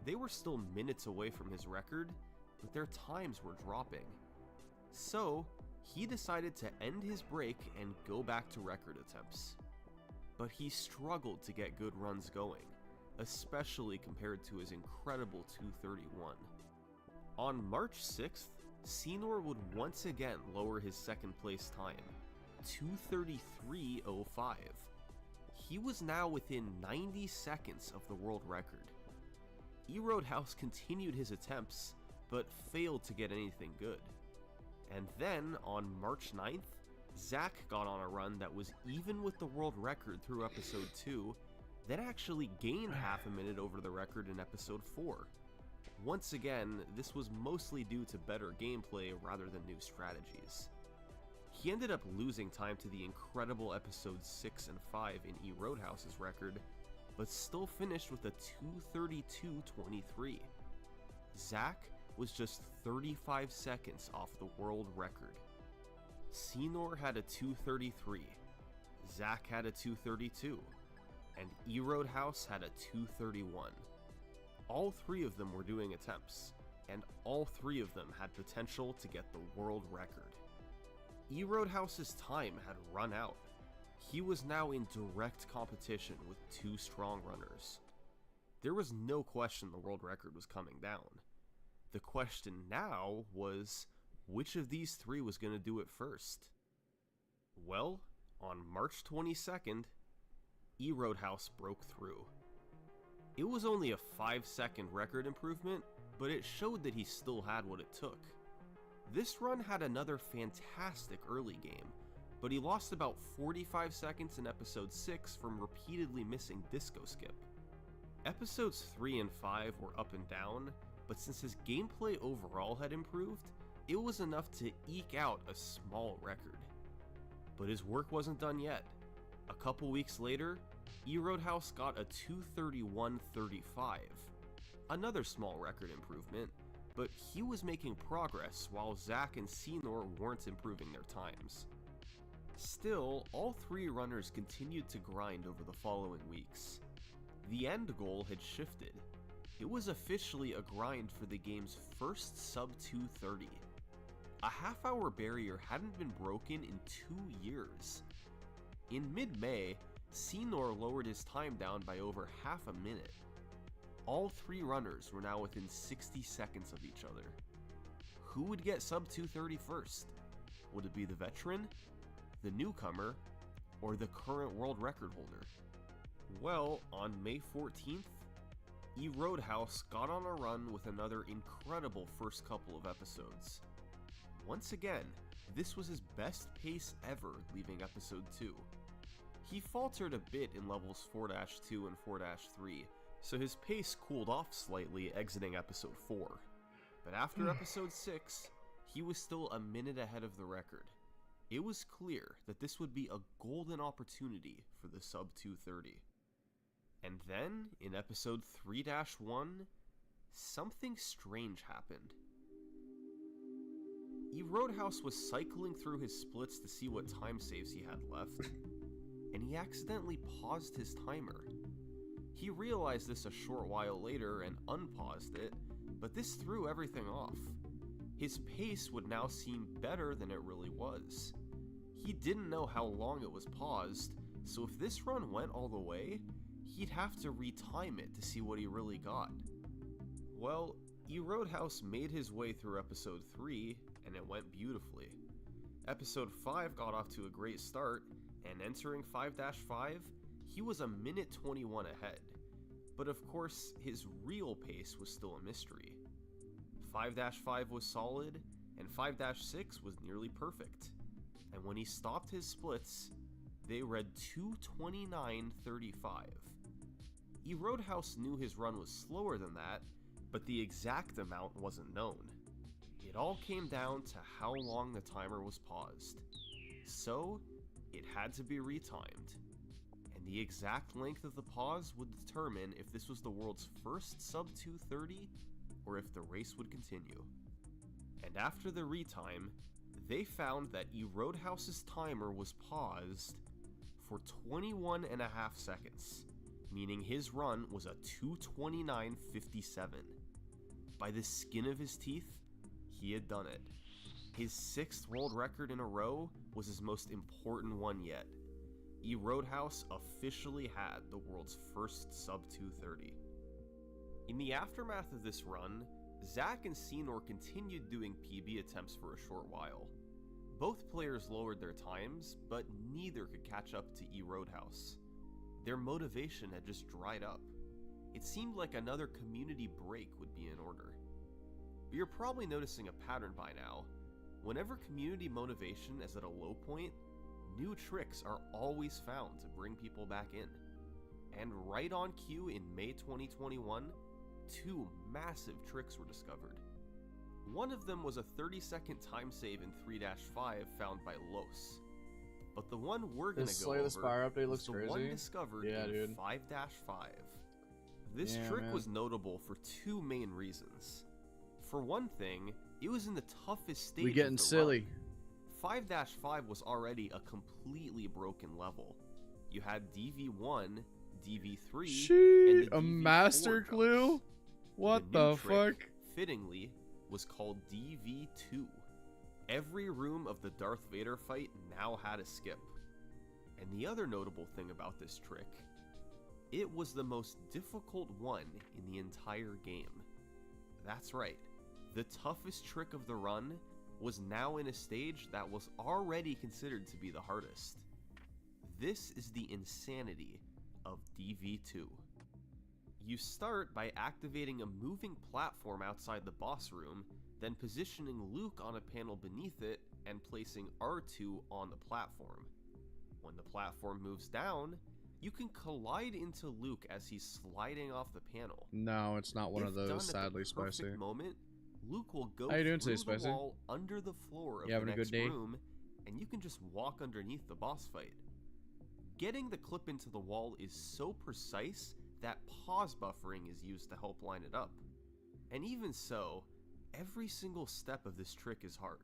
S17: They were still minutes away from his record, but their times were dropping. So, he decided to end his break and go back to record attempts. But he struggled to get good runs going, especially compared to his incredible 2:31. On March 6th, Senor would once again lower his second place time, 2:33.05. He was now within 90 seconds of the world record. E-Roadhouse continued his attempts, but failed to get anything good. And then, on March 9th, Zach got on a run that was even with the world record through episode 2, then actually gained half a minute over the record in episode 4. Once again, this was mostly due to better gameplay rather than new strategies. He ended up losing time to the incredible episodes 6 and 5 in E Roadhouse's record, but still finished with a 2:32.23. Zach was just 35 seconds off the world record. Senor had a 2:33, Zach had a 2:32, and E Roadhouse had a 2:31. All three of them were doing attempts, and all three of them had potential to get the world record. E Roadhouse's time had run out. He was now in direct competition with two strong runners. There was no question the world record was coming down. The question now was, which of these three was going to do it first? Well, on March 22nd, E Roadhouse broke through. It was only a 5-second record improvement, but it showed that he still had what it took. This run had another fantastic early game, but he lost about 45 seconds in episode 6 from repeatedly missing disco skip. Episodes 3 and 5 were up and down, but since his gameplay overall had improved, it was enough to eke out a small record. But his work wasn't done yet. A couple weeks later, E Roadhouse got a 2:31.35, another small record improvement, but he was making progress while Zach and Senor weren't improving their times. Still, all three runners continued to grind over the following weeks. The end goal had shifted. It was officially a grind for the game's first sub-2:30. A half-hour barrier hadn't been broken in 2 years. In mid-May, Senor lowered his time down by over half a minute. All three runners were now within 60 seconds of each other. Who would get sub-2:30 first? Would it be the veteran, the newcomer, or the current world record holder? Well, on May 14th, E Roadhouse got on a run with another incredible first couple of episodes. Once again, this was his best pace ever leaving episode 2. He faltered a bit in levels 4-2 and 4-3, so his pace cooled off slightly exiting episode 4. But after episode 6, he was still a minute ahead of the record. It was clear that this would be a golden opportunity for the sub-2:30. And then, in episode 3-1, something strange happened. E Roadhouse was cycling through his splits to see what time saves he had left, and he accidentally paused his timer. He realized this a short while later and unpaused it, but this threw everything off. His pace would now seem better than it really was. He didn't know how long it was paused, so if this run went all the way, he'd have to retime it to see what he really got. Well, E Roadhouse made his way through episode 3, and it went beautifully. Episode 5 got off to a great start, and entering 5-5, he was a minute 21 ahead. But of course, his real pace was still a mystery. 5-5 was solid, and 5-6 was nearly perfect. And when he stopped his splits, they read 2:29.35. E Roadhouse knew his run was slower than that, but the exact amount wasn't known. It all came down to how long the timer was paused. So, it had to be retimed. And the exact length of the pause would determine if this was the world's first sub-2:30 or if the race would continue. And after the retime, they found that E Roadhouse's timer was paused for 21.5 seconds, meaning his run was a 2:29.57. By the skin of his teeth, he had done it. His 6th world record in a row was his most important one yet. E Roadhouse officially had the world's first sub-2:30. In the aftermath of this run, Zach and Senor continued doing PB attempts for a short while. Both players lowered their times, but neither could catch up to E Roadhouse. Their motivation had just dried up. It seemed like another community break would be in order. but you're probably noticing a pattern by now. Whenever community motivation is at a low point, new tricks are always found to bring people back in. And right on cue in May 2021, 2 massive tricks were discovered. One of them was a 30-second time save in 3-5 found by Los. But the one we're gonna go over
S1: Spire update looks
S17: was the
S1: crazy.
S17: one discovered in 5-5. This trick was notable for 2 main reasons. For one thing, it was in the toughest stage.
S1: We getting
S17: of the
S1: silly.
S17: Run. 5-5 was already a completely broken level. You had DV1, DV3, and the
S1: a
S17: DV4
S1: master
S17: jumps.
S1: clue? What
S17: The new
S1: the
S17: trick,
S1: fuck?
S17: fittingly, was called DV2. Every room of the Darth Vader fight now had a skip. And the other notable thing about this trick, it was the most difficult one in the entire game. That's right, the toughest trick of the run was now in a stage that was already considered to be the hardest. This is the insanity of DV2. You start by activating a moving platform outside the boss room, then positioning Luke on a panel beneath it and placing R2 on the platform. When the platform moves down, you can collide into Luke as he's sliding off the panel.
S1: No, it's not one
S17: If
S1: of
S17: done
S1: those,
S17: at the
S1: sadly,
S17: perfect
S1: Spicy.
S17: moment, Luke will go
S1: How you doing
S17: through
S1: today,
S17: the
S1: Spicy?
S17: wall under the floor of
S1: You
S17: the
S1: having a
S17: next
S1: good day?
S17: room, and you can just walk underneath the boss fight. Getting the clip into the wall is so precise that pause buffering is used to help line it up. And even so, every single step of this trick is hard.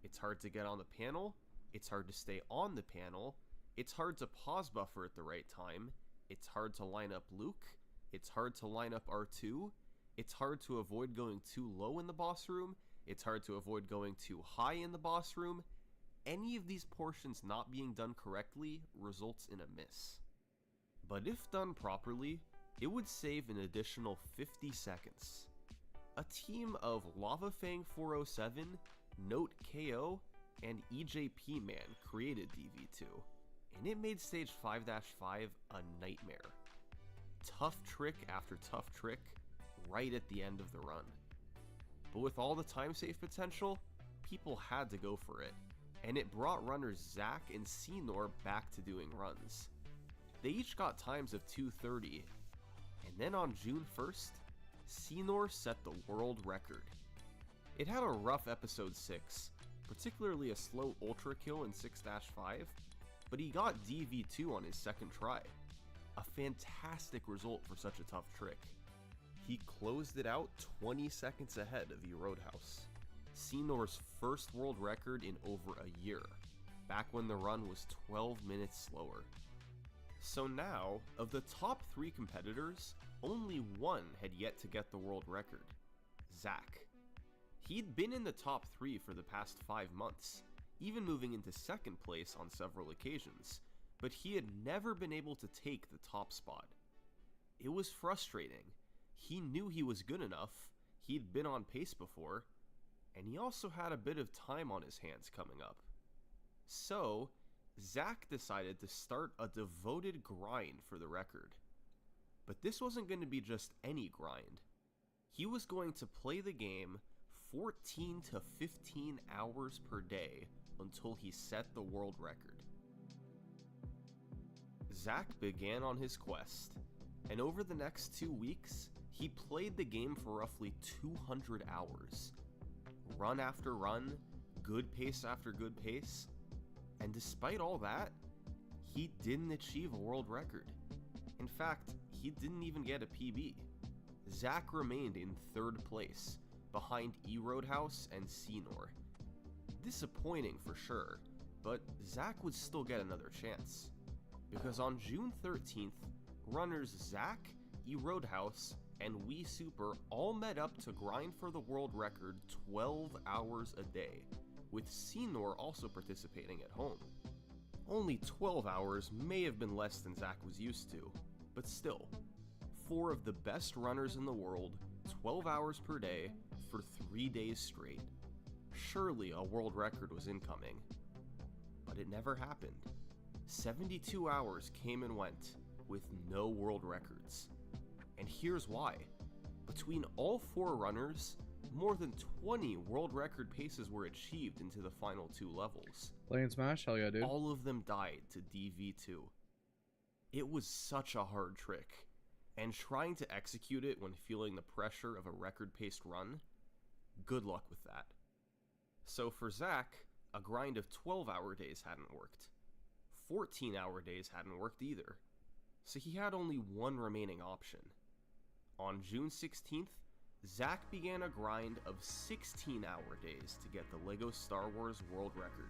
S17: It's hard to get on the panel, it's hard to stay on the panel, it's hard to pause buffer at the right time, it's hard to line up Luke, it's hard to line up R2, it's hard to avoid going too low in the boss room, it's hard to avoid going too high in the boss room. Any of these portions not being done correctly results in a miss. But if done properly, it would save an additional 50 seconds. A team of Lava Fang 407, Note KO, and EJP Man created DV2, and it made stage 5-5 a nightmare. Tough trick after tough trick, right at the end of the run. But with all the time save potential, people had to go for it, and it brought runners Zach and Senor back to doing runs. They each got times of 2:30, and then on June 1st, Senor set the world record. It had a rough episode 6, particularly a slow ultra kill in 6-5, but he got DV2 on his second try. A fantastic result for such a tough trick. He closed it out 20 seconds ahead of E Roadhouse. Senor's first world record in over a year, back when the run was 12 minutes slower. So now, of the top 3 competitors, only one had yet to get the world record: Zach. He'd been in the top 3 for the past 5 months, even moving into second place on several occasions, but he had never been able to take the top spot. It was frustrating. He knew he was good enough, he'd been on pace before, and he also had a bit of time on his hands coming up. So, Zach decided to start a devoted grind for the record. But this wasn't going to be just any grind. He was going to play the game 14 to 15 hours per day until he set the world record. Zach began on his quest, and over the next 2 weeks, he played the game for roughly 200 hours. Run after run, good pace after good pace, and despite all that, he didn't achieve a world record. In fact, he didn't even get a PB. Zach remained in 3rd place, behind E Roadhouse and Senor. Disappointing for sure, but Zach would still get another chance. Because on June 13th, runners Zach, E Roadhouse, and Wii Super all met up to grind for the world record 12 hours a day, with Senor also participating at home. Only 12 hours may have been less than Zach was used to, but still, 4 of the best runners in the world, 12 hours per day, for 3 days straight. Surely a world record was incoming. But it never happened. 72 hours came and went, with no world records. And here's why. Between all 4 runners, More than 20 world record paces were achieved into the final 2 levels.
S1: Playing Smash? Hell yeah, dude.
S17: All of them died to DV2. It was such a hard trick, and trying to execute it when feeling the pressure of a record-paced run, good luck with that. So for Zach, a grind of 12-hour days hadn't worked. 14-hour days hadn't worked either. So he had only one remaining option. On June 16th, Zach began a grind of 16-hour days to get the LEGO Star Wars world record.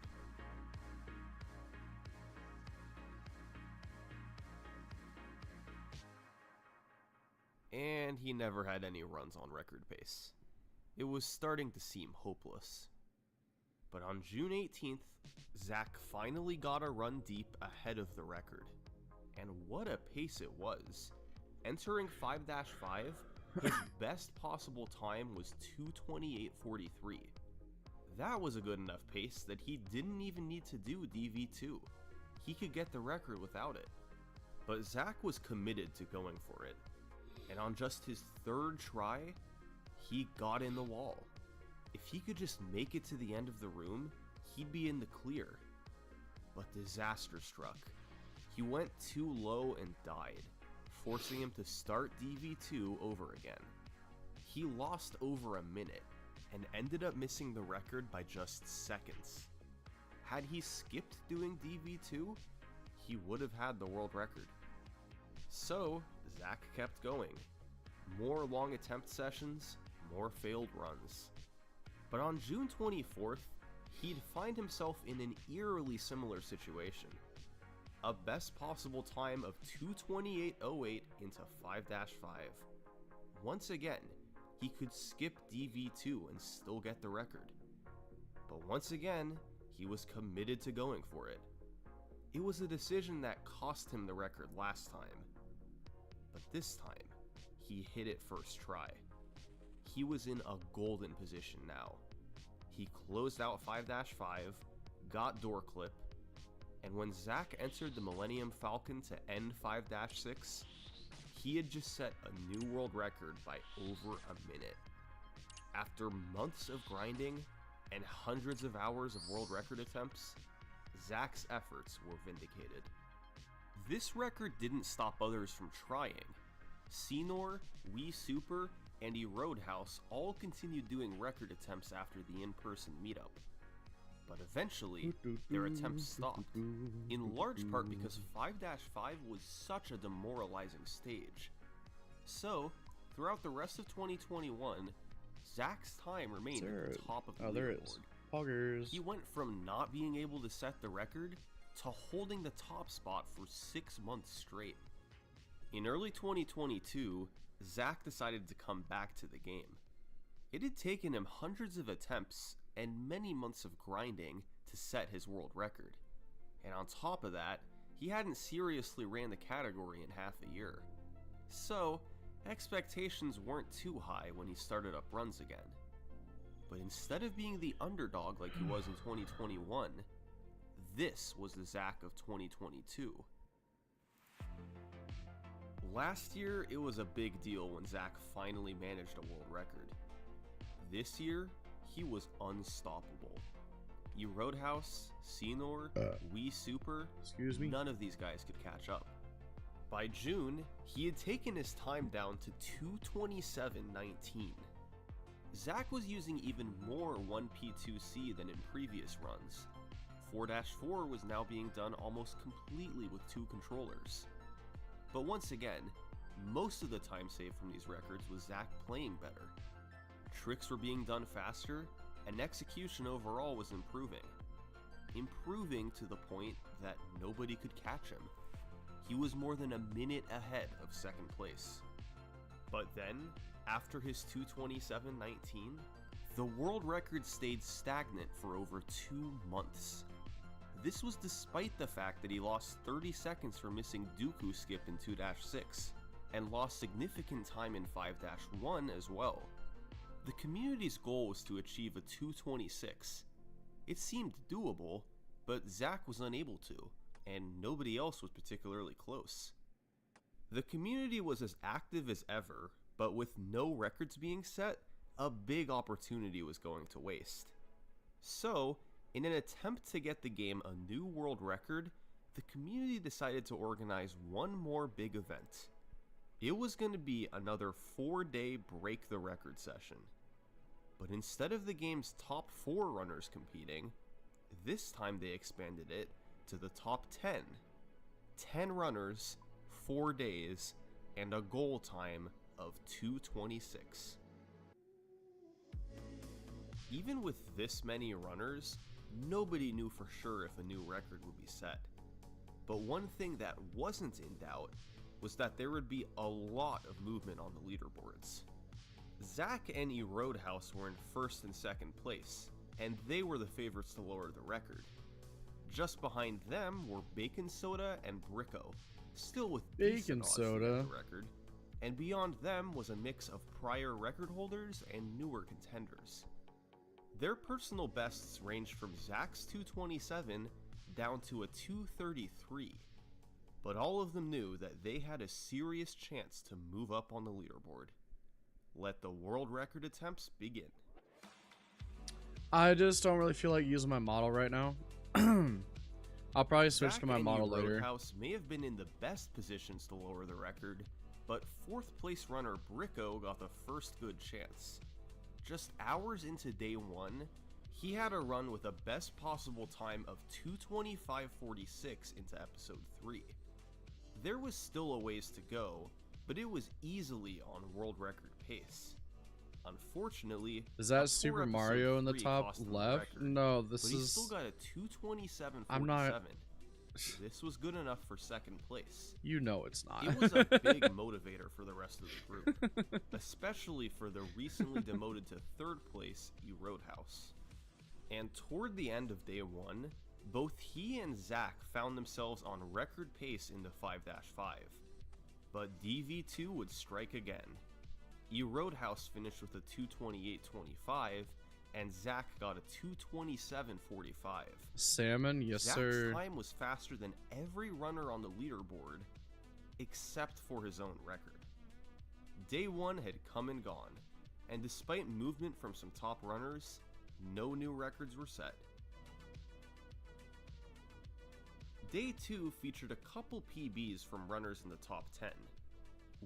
S17: And he never had any runs on record pace. It was starting to seem hopeless. But on June 18th, Zach finally got a run deep ahead of the record. And what a pace it was. Entering 5-5, his best possible time was 2:28.43. That was a good enough pace that he didn't even need to do DV2. He could get the record without it. But Zach was committed to going for it. And on just his 3rd try, he got in the wall. If he could just make it to the end of the room, he'd be in the clear. But disaster struck. He went too low and died, forcing him to start DV2 over again. He lost over a minute, and ended up missing the record by just seconds. Had he skipped doing DV2, he would have had the world record. So, Zach kept going. More long attempt sessions, more failed runs. But on June 24th, he'd find himself in an eerily similar situation. A best possible time of 2:28.08 into 5-5. Once again, he could skip DV2 and still get the record. But once again, he was committed to going for it. It was a decision that cost him the record last time. But this time, he hit it first try. He was in a golden position now. He closed out 5-5, got door clip, and when Zach entered the Millennium Falcon to end 5-6, he had just set a new world record by over a minute. After months of grinding and hundreds of hours of world record attempts, Zach's efforts were vindicated. This record didn't stop others from trying. Senor, Wii Super, and Roadhouse all continued doing record attempts after the in-person meetup. But eventually, their attempts stopped, in large part because 5-5 was such a demoralizing stage. So, throughout the rest of 2021, Zach's time remained at the top of the leaderboard.
S1: Poggers.
S17: He went from not being able to set the record to holding the top spot for 6 months straight. In early 2022, Zach decided to come back to the game. It had taken him hundreds of attempts and many months of grinding to set his world record. And on top of that, he hadn't seriously ran the category in half a year. So, expectations weren't too high when he started up runs again. But instead of being the underdog like he was in 2021, this was the Zach of 2022. Last year, it was a big deal when Zach finally managed a world record. This year, he was unstoppable. Roadhouse, Senor, Wii Super, none of these guys could catch up. By June, he had taken his time down to 2:27.19. Zach was using even more 1P2C than in previous runs. 4-4 was now being done almost completely with 2 controllers. But once again, most of the time saved from these records was Zach playing better. Tricks were being done faster, and execution overall was improving. Improving to the point that nobody could catch him. He was more than a minute ahead of second place. But then, after his 2:27.19, the world record stayed stagnant for over 2 months. This was despite the fact that he lost 30 seconds for missing Dooku skip in 2-6, and lost significant time in 5-1 as well. The community's goal was to achieve a 2:26. It seemed doable, but Zach was unable to, and nobody else was particularly close. The community was as active as ever, but with no records being set, a big opportunity was going to waste. So, in an attempt to get the game a new world record, the community decided to organize one more big event. It was going to be another 4-day break the record session. But instead of the game's top 4 runners competing, this time they expanded it to the top 10. 10 runners, 4 days, and a goal time of 2:26. Even with this many runners, nobody knew for sure if a new record would be set. But one thing that wasn't in doubt was that there would be a lot of movement on the leaderboards. Zach and E Roadhouse were in first and second place, and they were the favorites to lower the record. Just behind them were Bacon Soda and Bricko, still with
S1: Bacon
S17: odds
S1: Soda
S17: to get the record. And beyond them was a mix of prior record holders and newer contenders. Their personal bests ranged from Zach's 227 down to a 233, but all of them knew that they had a serious chance to move up on the leaderboard. Let the world record attempts begin.
S1: I just don't really feel like using my model right now. I'll probably switch
S17: Zach
S1: to my
S17: and
S1: model later.
S17: Roadhouse may have been in the best positions to lower the record, but 4th place runner Bricko got the first good chance. Just hours into day 1, he had a run with a best possible time of 2:25.46 into episode 3. There was still a ways to go, but it was easily on world record pace. Unfortunately,
S1: Is that
S17: a
S1: Super
S17: poor
S1: Mario
S17: episode
S1: in the
S17: 3
S1: top
S17: cost him the
S1: left?
S17: record,
S1: No, this
S17: but he
S1: is.
S17: still got a 2:27.47.
S1: I'm not.
S17: This was good enough for second place.
S1: You know it's not.
S17: It was a big motivator for the rest of the group, especially for the recently demoted to 3rd place E Roadhouse. And toward the end of day 1, both he and Zach found themselves on record pace into 5-5. But DV2 would strike again. E Roadhouse finished with a 2:28.25, and Zach got a 2:27.45.
S1: Salmon, yes
S17: Zach's
S1: sir.
S17: time was faster than every runner on the leaderboard, except for his own record. Day 1 had come and gone, and despite movement from some top runners, no new records were set. Day 2 featured a couple PBs from runners in the top 10.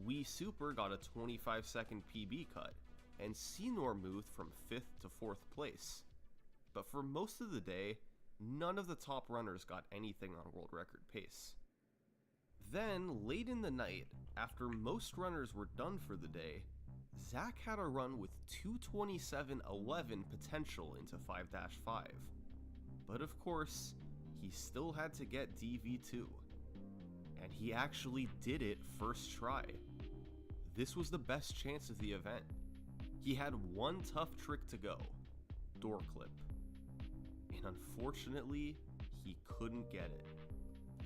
S17: Wee Super got a 25-second PB cut, and Seanormuth from 5th to 4th place. But for most of the day, none of the top runners got anything on world record pace. Then, late in the night, after most runners were done for the day, Zach had a run with 2:27.11 potential into 5-5. But of course, he still had to get DV2. And he actually did it first try. This was the best chance of the event. He had one tough trick to go, door clip. And unfortunately, he couldn't get it.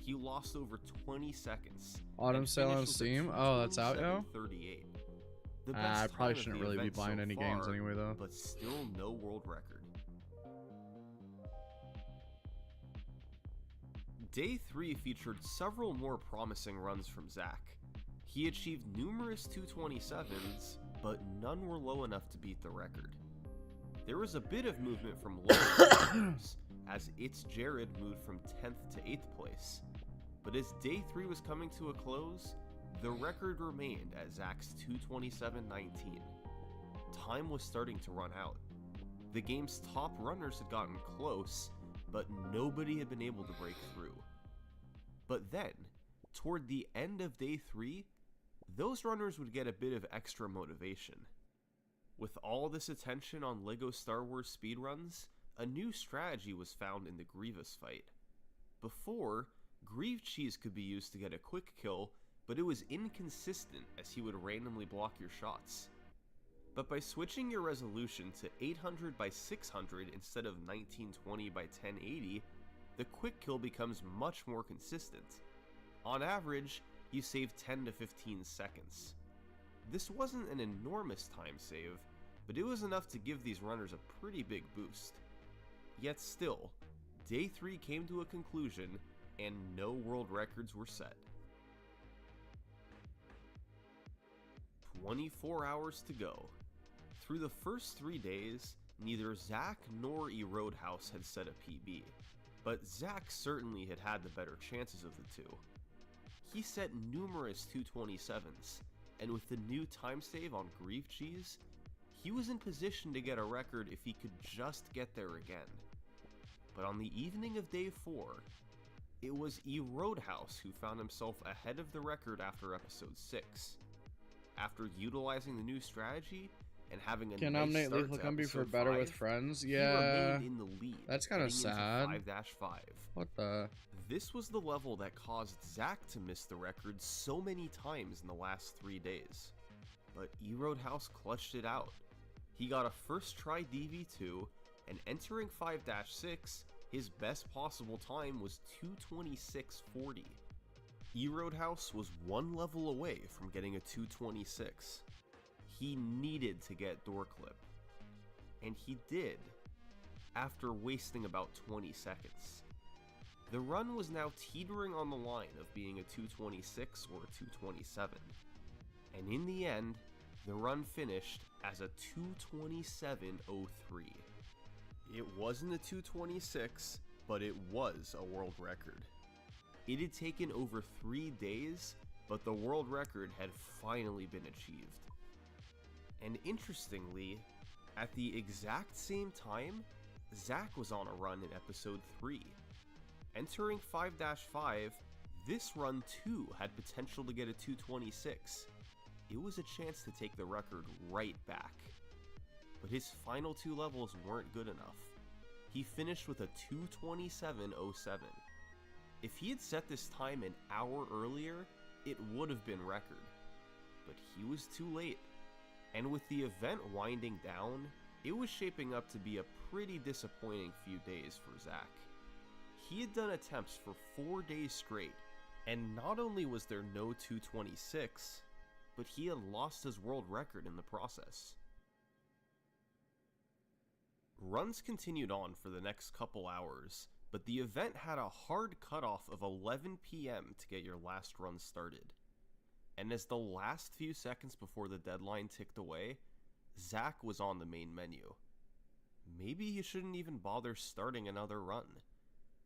S17: He lost over 20 seconds.
S1: Autumn sale on Steam? Oh, that's out, yo?
S17: 38.
S1: I probably shouldn't really be buying any games anyway, though.
S17: But still no world record. Day 3 featured several more promising runs from Zach. He achieved numerous 2:27s, but none were low enough to beat the record. There was a bit of movement from lower runners, as It's Jared moved from 10th to 8th place. But as Day 3 was coming to a close, the record remained at Zach's 2:27.19. Time was starting to run out. The game's top runners had gotten close, but nobody had been able to break through. But then, toward the end of Day 3, those runners would get a bit of extra motivation. With all this attention on LEGO Star Wars speedruns, a new strategy was found in the Grievous fight. Before, Grieve Cheese could be used to get a quick kill, but it was inconsistent as he would randomly block your shots. But by switching your resolution to 800 by 600 instead of 1920 by 1080, the quick kill becomes much more consistent. On average, you save 10 to 15 seconds. This wasn't an enormous time save, but it was enough to give these runners a pretty big boost. Yet still, Day 3 came to a conclusion and no world records were set. 24 hours to go. Through the first 3 days, neither Zach nor Roadhouse had set a PB, but Zach certainly had the better chances of the two. He set numerous 227s, and with the new time save on Grief Cheese, he was in position to get a record if he could just get there again. But on the evening of day 4, it was Roadhouse who found himself ahead of the record after episode 6. After utilizing the new strategy and having a
S1: Can
S17: nice
S1: nominate
S17: start
S1: Lethal
S17: to
S1: Company for
S17: episode
S1: Better
S17: 5,
S1: with Friends?
S17: he
S1: Yeah.
S17: remained in the lead.
S1: That's kind of
S17: heading into
S1: sad.
S17: 5-5.
S1: What the?
S17: This was the level that caused Zach to miss the record so many times in the last 3 days. But Roadhouse clutched it out. He got a first try DV2, and entering 5-6, his best possible time was 226.40. Roadhouse was one level away from getting a 226. He needed to get door clip. And he did, after wasting about 20 seconds. The run was now teetering on the line of being a 226 or a 227. And in the end, the run finished as a 227.03. It wasn't a 226, but it was a world record. It had taken over 3 days, but the world record had finally been achieved. And interestingly, at the exact same time, Zach was on a run in episode 3. Entering 5-5, this run too had potential to get a 226. It was a chance to take the record right back. But his final 2 levels weren't good enough. He finished with a 227.07. If he had set this time an hour earlier, it would have been record. But he was too late. And with the event winding down, it was shaping up to be a pretty disappointing few days for Zach. He had done attempts for 4 days straight, and not only was there no 226, but he had lost his world record in the process. Runs continued on for the next couple hours, but the event had a hard cutoff of 11 PM to get your last run started. And as the last few seconds before the deadline ticked away, Zach was on the main menu. Maybe he shouldn't even bother starting another run.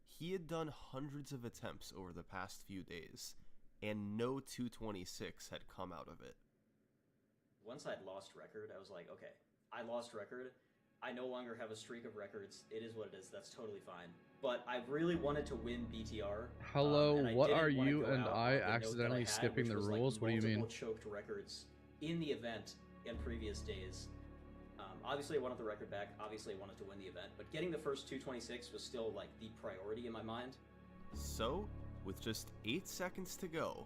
S17: He had done hundreds of attempts over the past few days, and no 226 had come out of it.
S18: Once I'd lost record, I was like, okay, I lost record. I no longer have a streak of records. It is what it is. That's totally fine. But I really wanted to win BTR.
S1: Hello,
S18: and I
S1: what
S18: didn't
S1: are
S18: wanna
S1: you
S18: go
S1: and
S18: out
S1: I
S18: on the note that
S1: accidentally
S18: had,
S1: skipping
S18: which
S1: the
S18: was,
S1: rules? What do you mean?
S18: multiple choked records in the event in previous days. Obviously, I wanted the record back. Obviously, I wanted to win the event. But getting the first 226 was still like the priority in my mind.
S17: So, with just 8 seconds to go,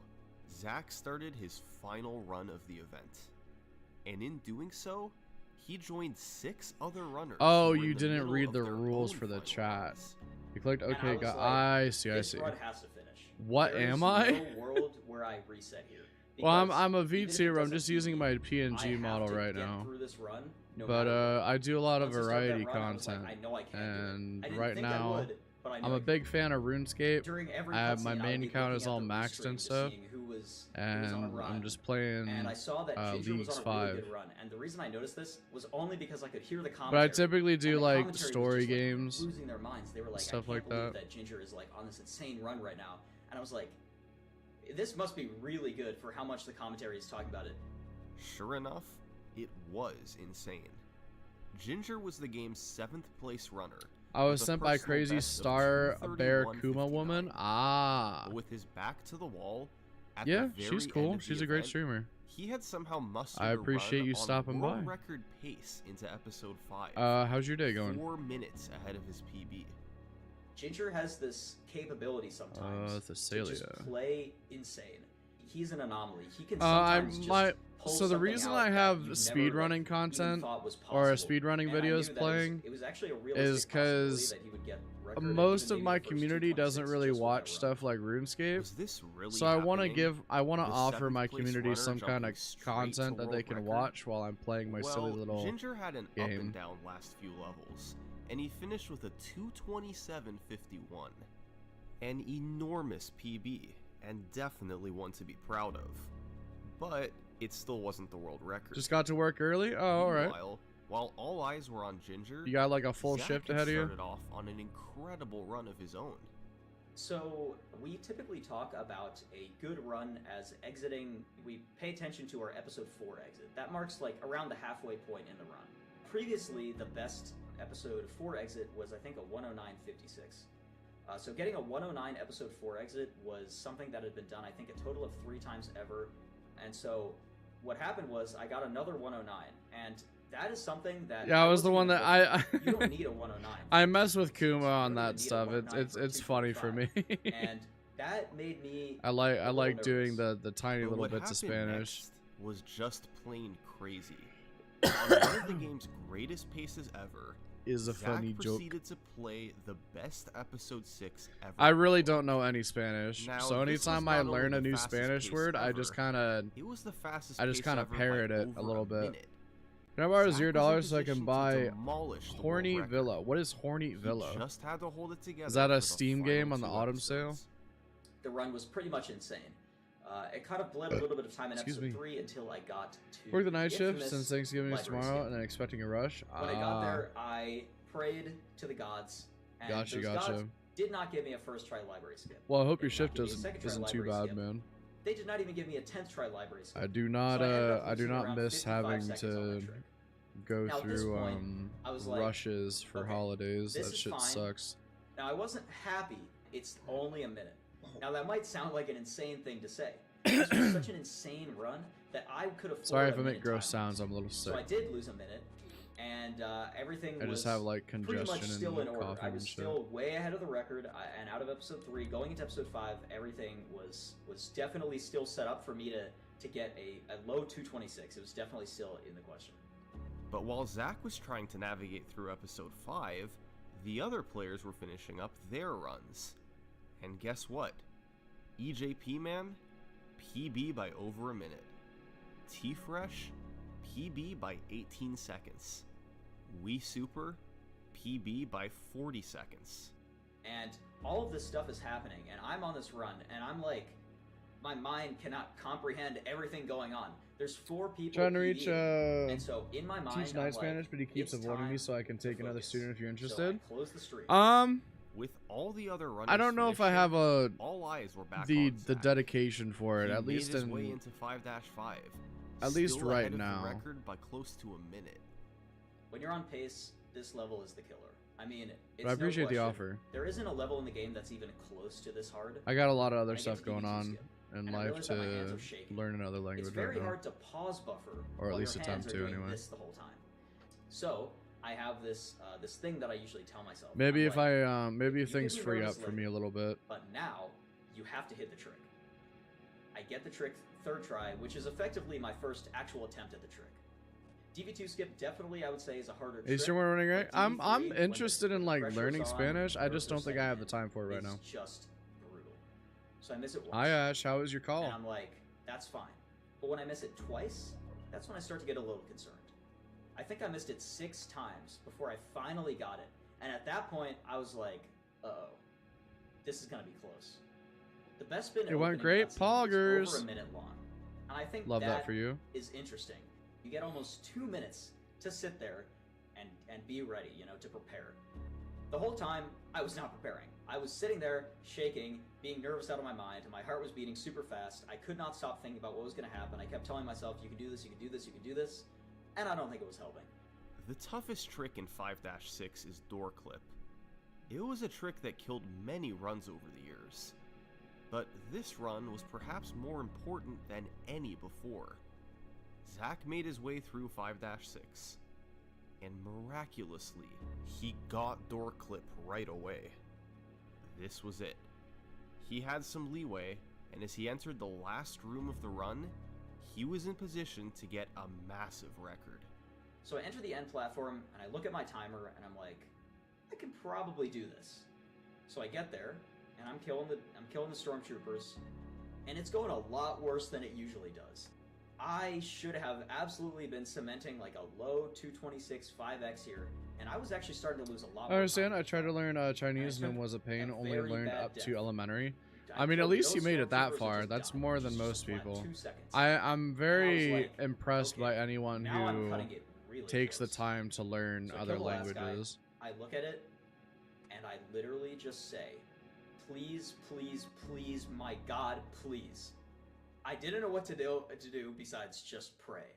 S17: Zach started his final run of the event. And in doing so, he joined 6 other runners.
S1: Oh,
S17: who were
S1: you
S17: in the
S1: didn't
S17: middle
S1: read
S17: of
S1: the
S17: their
S1: rules
S17: own
S1: for the
S17: final
S1: chat.
S17: runs.
S1: You clicked
S18: And
S1: okay,
S18: I was
S1: got
S18: like,
S1: I see, I
S18: this
S1: see.
S18: run has to finish.
S1: What
S18: There is
S1: am I?
S18: no world where I reset here.
S1: Well, I'm
S18: Because
S1: a
S18: even if it
S1: VTuber. I'm
S18: doesn't
S1: just
S18: beat
S1: using
S18: me,
S1: my
S18: I
S1: PNG
S18: have
S1: model
S18: to
S1: right
S18: get
S1: now.
S18: through this run, no
S1: But
S18: matter what.
S1: I do a lot of
S18: Once I started
S1: variety
S18: that run, I was like,
S1: content,
S18: I know I can do it.
S1: and
S18: I didn't
S1: right
S18: think I
S1: now
S18: would, but I knew
S1: I'm
S18: I
S1: a big fan of RuneScape.
S18: During every
S1: I have my
S18: cutscene, I would
S1: main
S18: be
S1: account
S18: looking
S1: is
S18: at
S1: all
S18: the
S1: maxed
S18: restream
S1: and
S18: to
S1: stuff,
S18: seeing who was
S1: and
S18: on a run.
S1: I'm just playing
S18: And I saw that Ginger
S1: Leagues
S18: was on a really
S1: 5.
S18: good run, and the reason I noticed this was only because I could hear the
S1: But
S18: commentary.
S1: I typically
S18: and
S1: do
S18: the
S1: like
S18: commentary was
S1: story
S18: just, like,
S1: games,
S18: losing their minds. They were like,
S1: stuff
S18: I
S1: like
S18: can't believe
S1: that.
S18: that Ginger is like on this insane run right now, and I was like, this must be really good for how much the commentary is talking about it.
S17: Sure enough, it was insane. Ginger was the game's 7th place runner.
S1: I was
S17: with a
S1: sent by
S17: personal
S1: Crazy
S17: best of
S1: Star Bear
S17: 231.59.
S1: Kuma Woman. Ah,
S17: But with his back to the wall, at
S1: yeah,
S17: the very
S1: she's
S17: end
S1: cool.
S17: of the
S1: She's a great
S17: event,
S1: streamer.
S17: he had somehow mustered
S1: I
S17: a
S1: appreciate
S17: run
S1: you
S17: on
S1: stopping
S17: world
S1: by.
S17: record pace into episode 5.
S1: How's your day going?
S17: 4 minutes ahead of his PB.
S18: Ginger has this capability sometimes to
S1: Thessalia.
S18: just play insane. He's an anomaly. He can
S1: I'm
S18: sometimes
S1: my
S18: just pull
S1: so the
S18: something
S1: reason
S18: out
S1: I
S18: that
S1: have
S18: you never,
S1: speedrunning
S18: even
S1: content
S18: thought was
S1: or
S18: possible.
S1: speedrunning
S18: And I knew
S1: videos
S18: that
S1: playing
S18: it was actually a
S1: is
S18: realistic
S1: because
S18: possibility that he would get record and
S1: most
S18: even
S1: of
S18: maybe
S1: my
S18: the first
S1: community
S18: 226
S1: doesn't really
S18: just with that
S1: watch
S18: run.
S1: stuff like RuneScape.
S17: Was this really
S1: So I want to
S17: happening? The
S1: offer my
S17: 7th place
S1: community
S17: runner
S1: some kind
S17: jumping
S1: of
S17: straight to
S1: content that they
S17: world
S1: can
S17: record?
S1: watch while I'm playing my silly
S17: Well,
S1: little
S17: Ginger had an up
S1: game.
S17: and down last few levels, and he finished with a 227.51. An enormous PB, and definitely one to be proud of. But it still wasn't the world record.
S1: Just got to work early? Oh, alright.
S17: Meanwhile, while all eyes were on Ginger,
S1: You got like a full
S17: Zach
S1: shift
S17: had
S1: ahead of you?
S17: started off on an incredible run of his own.
S18: So we typically talk about a good run as exiting. We pay attention to our episode 4 exit. That marks like around the halfway point in the run. Previously, the best episode 4 exit was I think a 109.56. So getting a 109 episode 4 exit was something that had been done I think a total of 3 times ever. And so what happened was I got another 109, and that is something that
S1: Yeah, I was the one that I
S18: you don't need a 109.
S1: I mess with Kuma on that stuff. It's funny for me.
S18: And that made me
S1: I like doing the tiny
S17: But
S1: little
S17: what
S1: bits of
S17: happened
S1: Spanish.
S17: next was just plain crazy. On one of the game's greatest paces ever,
S1: Is a
S17: Zach
S1: funny joke.
S17: proceeded to play the best episode 6 ever.
S1: I really don't know any Spanish,
S17: Now,
S1: so
S17: this was
S1: anytime I
S17: not
S1: learn
S17: only
S1: a
S17: the
S1: new
S17: fastest
S1: Spanish
S17: pace
S1: word, I
S17: ever,
S1: just kind of
S17: it was the fastest
S1: I just
S17: pace
S1: kind of
S17: ever by
S1: parrot it a
S17: over
S1: little bit.
S17: minute.
S1: Can I borrow
S17: Zach was in
S1: $0 so I can
S17: position to
S1: buy
S17: demolish the world
S1: Horny
S17: record.
S1: Villa? What is Horny Villa?
S17: He just had to hold it together.
S1: Is that
S17: for
S1: a
S17: the
S1: Steam
S17: final
S1: game on the
S17: 2
S1: autumn
S17: episodes.
S1: sale?
S18: The run was pretty much insane. It kind of bled a little bit of time in
S1: Excuse
S18: episode
S1: me.
S18: 3 until I got to
S1: Work the night shift
S18: infamous
S1: since Thanksgiving is
S18: library
S1: tomorrow
S18: skip.
S1: and then expecting a rush.
S18: When I got there, I prayed to the gods, and
S1: Gotcha,
S18: those
S1: gotcha.
S18: gods did not give me a first try library skip.
S1: Well, I hope
S18: They
S1: your
S18: did not
S1: shift
S18: give me a second try
S1: isn't too
S18: library
S1: bad,
S18: skip.
S1: man.
S18: They did not even give me a 10th try library skip.
S1: I do not
S18: So I ended up
S1: I do
S18: losing
S1: not
S18: around
S1: miss
S18: 55
S1: having
S18: seconds on that
S1: to
S18: trick.
S1: go
S18: Now, at this
S1: through
S18: point, I was like,
S1: rushes for
S18: okay,
S1: holidays.
S18: this
S1: That
S18: is
S1: shit
S18: fine.
S1: sucks.
S18: Now, I wasn't happy. It's only a minute. Now, that might sound like an insane thing to say. This was such an insane run that I could afford
S1: Sorry
S18: a
S1: if I make
S18: minute
S1: gross
S18: time.
S1: sounds. I'm a little sick.
S18: So I did lose a minute, and everything
S1: I
S18: was
S1: just have like
S18: pretty
S1: congestion
S18: much still in
S1: and
S18: order. I
S1: coughing
S18: was
S1: and shit.
S18: still way ahead of the record, and out of episode 3, going into episode 5, everything was definitely still set up for me to get a low 226. It was definitely still in the question.
S17: But while Zach was trying to navigate through episode 5, the other players were finishing up their runs. And guess what? EJP Man, PB by over a minute. T-Fresh, PB by 18 seconds. Wii Super, PB by 40 seconds.
S18: And all of this stuff is happening, and I'm on this run, and I'm like, my mind cannot comprehend everything going on. There's 4 people
S1: Trying to reach
S18: PBing, and so in my mind,
S1: teach
S18: I'm
S1: night
S18: like,
S1: Spanish, but he keeps
S18: it's
S1: avoiding me
S18: time
S1: so I can take another
S18: focus.
S1: student if you're
S18: So
S1: interested.
S18: I close the streak.
S17: With all the other runners
S1: I don't know if I
S17: finishing,
S1: have a
S17: all eyes were back
S1: the
S17: on
S1: the
S17: Zach.
S1: dedication for it.
S17: He
S1: At
S17: made
S1: least
S17: his
S1: in
S17: way into 5-5.
S1: At least
S17: still
S1: right
S17: ahead of
S1: now.
S17: the record by close to a minute.
S18: When you're on pace, this level is the killer. I mean, it's
S1: I appreciate
S18: no
S1: the
S18: question.
S1: offer.
S18: There isn't a level in the game that's even close to this hard.
S1: I got a lot of
S18: When
S1: other
S18: I get
S1: stuff
S18: to
S1: going
S18: DB2
S1: on
S18: skip,
S1: in
S18: and I
S1: life
S18: realize that my hands
S1: to
S18: are shaking.
S1: learn another language
S18: It's very
S1: right now.
S18: hard to pause buffer,
S1: Or at
S18: while
S1: least
S18: your
S1: attempt
S18: hands
S1: to,
S18: are doing
S1: anyway.
S18: this the whole time. So I have this this thing that I usually tell myself.
S1: Maybe
S18: I'm
S1: if
S18: like,
S1: I maybe if
S18: "You get
S1: things
S18: me
S1: free up
S18: nervous
S1: for
S18: later,
S1: me a little bit.
S18: But now you have to hit the trick. I get the trick third try, which is effectively my first actual attempt at the trick. DV2 skip definitely I would say is a harder
S1: Is
S18: trick.
S1: your one running right?
S18: but
S1: I'm
S18: DV3, when
S1: interested in
S18: the
S1: like
S18: pressure's
S1: learning
S18: on,
S1: Spanish. I
S18: or
S1: just don't think I have the time for it right
S18: it's
S1: now.
S18: just brutal. So I miss it once.
S1: Hi Ash, how was your call?
S18: And I'm like, that's fine. But when I miss it twice, that's when I start to get a little concerned. I think I missed it 6 times before I finally got it. And at that point, I was like, uh-oh. This is going to be close. The best spin
S1: It went
S18: opening
S1: great,
S18: cutscene is
S1: poggers.
S18: over a minute long. And I think
S1: Love that for you.
S18: is interesting. You get almost 2 minutes to sit there and be ready, you know, to prepare. The whole time, I was not preparing. I was sitting there, shaking, being nervous out of my mind. My heart was beating super fast. I could not stop thinking about what was going to happen. I kept telling myself, you can do this, you can do this, you can do this. And I don't think it was helping.
S17: The toughest trick in 5-6 is door clip. It was a trick that killed many runs over the years. But this run was perhaps more important than any before. Zach made his way through 5-6. And miraculously, he got door clip right away. This was it. He had some leeway, and as he entered the last room of the run, he was in position to get a massive record.
S18: So I enter the end platform, and I look at my timer, and I'm like, I can probably do this. So I get there, and I'm killing the stormtroopers, and it's going a lot worse than it usually does. I should have absolutely been cementing like a low 226 5x here, and I was actually starting to lose a lot
S1: I
S18: more
S1: understand.
S18: time.
S1: I tried to learn Chinese and
S18: took
S1: it was a pain.
S18: a
S1: Only
S18: very
S1: learned
S18: bad
S1: up
S18: death.
S1: to elementary. I mean, at least you made it that far. That's more than most people. I'm very impressed by anyone who takes the time to learn other languages.
S18: I look at it, and I literally just say, please, please, please, my God, please. I didn't know what to do besides just pray.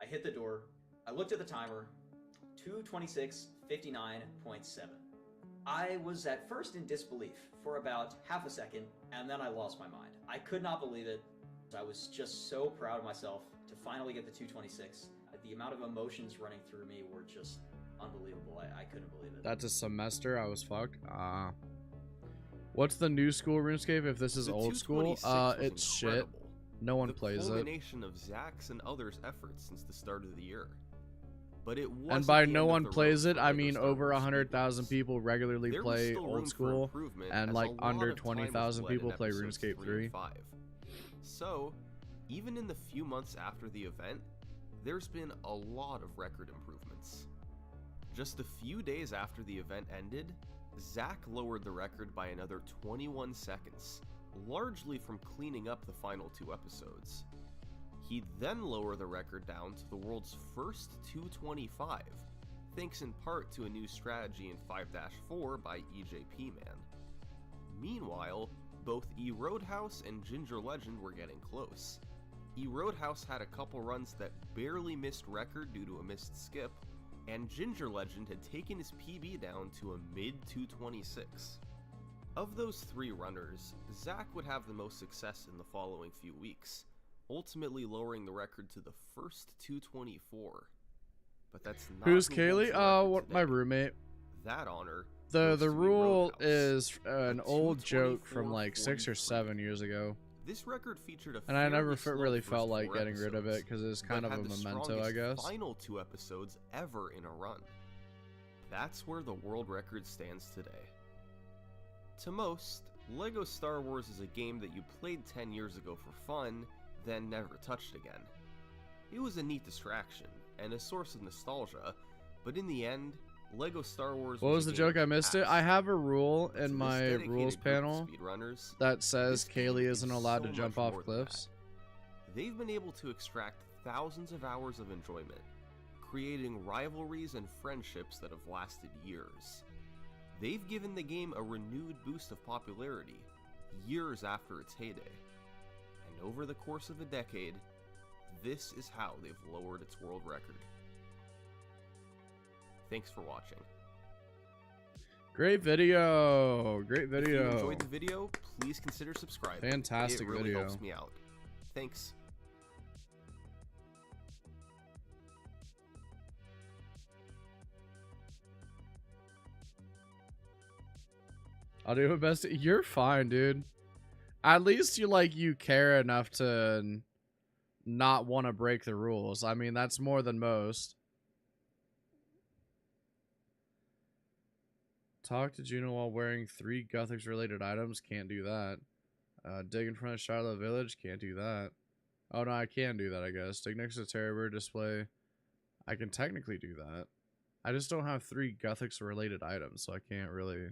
S18: I hit the door. I looked at the timer. 2:26:59.7. I was at first in disbelief for about half a second, and then I lost my mind. I could not believe it. I was just so proud of myself to finally get the 2:26. The amount of emotions running through me were just unbelievable. I couldn't believe it.
S1: That's a semester. I was fucked. What's the new school RuneScape if this is old school? It's shit. No one plays it.
S17: The culmination of Zach's and others' efforts since the start of the year. But it wasn't
S1: and by
S17: the
S1: no
S17: end of
S1: one
S17: the
S1: plays
S17: road
S1: it,
S17: for
S1: I
S17: Lego
S1: mean
S17: Star
S1: over
S17: Wars
S1: 100,000 people regularly
S17: There was
S1: play
S17: still room
S1: old
S17: for
S1: school,
S17: improvement,
S1: and
S17: as
S1: like
S17: a lot
S1: under
S17: of time was
S1: 20,000
S17: bled
S1: people
S17: in
S1: play
S17: episodes
S1: RuneScape
S17: 3
S1: 3.
S17: and 5. So, even in the few months after the event, there's been a lot of record improvements. Just a few days after the event ended, Zach lowered the record by another 21 seconds, largely from cleaning up the final 2 episodes. He'd then lower the record down to the world's first 225, thanks in part to a new strategy in 5-4 by EJP Man. Meanwhile, both E Roadhouse and Ginger Legend were getting close. E Roadhouse had a couple runs that barely missed record due to a missed skip, and Ginger Legend had taken his PB down to a mid-226. Of those 3 runners, Zach would have the most success in the following few weeks, ultimately lowering the record to the first 224. But that's not
S1: Who's
S17: who holds
S1: Kaylee?
S17: the record
S1: What,
S17: today.
S1: my roommate.
S17: That honor.
S1: The
S17: goes to E
S1: rule
S17: Roadhouse,
S1: is an
S17: a
S1: old joke from like 6 or
S17: 224.43.
S1: 7 years ago.
S17: This record featured a
S1: And I never
S17: fairly slow
S1: really
S17: first
S1: felt like
S17: 4
S1: getting rid of it
S17: episodes,
S1: because it's
S17: but
S1: kind of
S17: had
S1: a
S17: the
S1: memento, I
S17: strongest
S1: guess.
S17: final 2 episodes ever in a run. That's where the world record stands today. To most, LEGO Star Wars is a game that you played 10 years ago for fun, then never touched again. It was a neat distraction, and a source of nostalgia, but in the end, LEGO Star Wars
S1: What was the
S17: a game
S1: joke?
S17: of
S1: I missed it.
S17: past.
S1: I have a rule
S17: To
S1: in
S17: this
S1: my
S17: dedicated
S1: rules
S17: group of
S1: panel
S17: speedrunners,
S1: that says
S17: this game
S1: Kaylee
S17: is
S1: isn't allowed to
S17: so
S1: jump
S17: much
S1: off
S17: more than
S1: cliffs.
S17: that. They've been able to extract thousands of hours of enjoyment, creating rivalries and friendships that have lasted years. They've given the game a renewed boost of popularity, years after its heyday. And over the course of a decade, this is how they've lowered its world record. Thanks for watching.
S1: Great video. Great
S17: If you
S1: video.
S17: enjoyed the video, please consider subscribing.
S1: Fantastic
S17: it really
S1: video.
S17: helps me out. Thanks.
S1: I'll do my best. You're fine, dude. At least you care enough to not want to break the rules. I mean, that's more than most. Talk to Juno while wearing 3 Gothics related items. Can't do that. Dig in front of Shiloh Village. Can't do that. Oh no, I can do that, I guess. Dig next to Terrorbird display. I can technically do that. I just don't have 3 Gothics related items, so I can't really...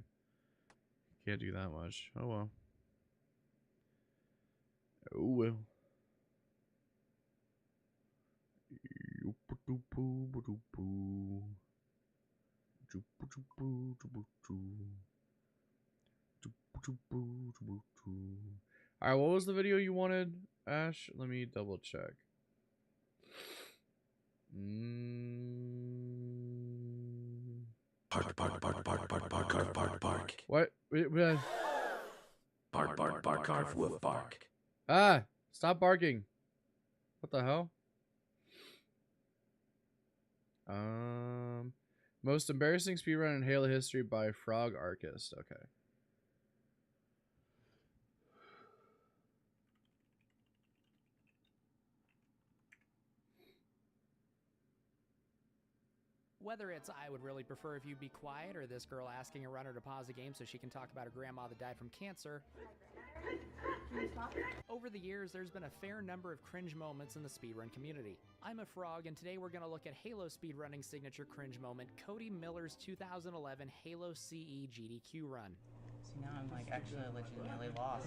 S1: Can't do that much. Oh well. Oh well. Alright, what was the video you wanted, Ash? Let me double check.
S10: Bark, bark, bark, bark, bark, bark, bark, bark, bark.
S1: What?
S10: Bark, bark, bark, bark, woof, bark.
S1: Ah! Stop barking. What the hell? Most embarrassing speedrun in Halo history by Frog Archist. Okay.
S19: Whether it's I would really prefer if you'd be quiet, or this girl asking a runner to pause a game so she can talk about her grandma that died from cancer. Over the years, there's been a fair number of cringe moments in the speedrun community. I'm a frog, and today we're going to look at Halo speedrunning signature cringe moment, Cody Miller's 2011 Halo CE GDQ run.
S20: See, now I'm like actually legitimately lost.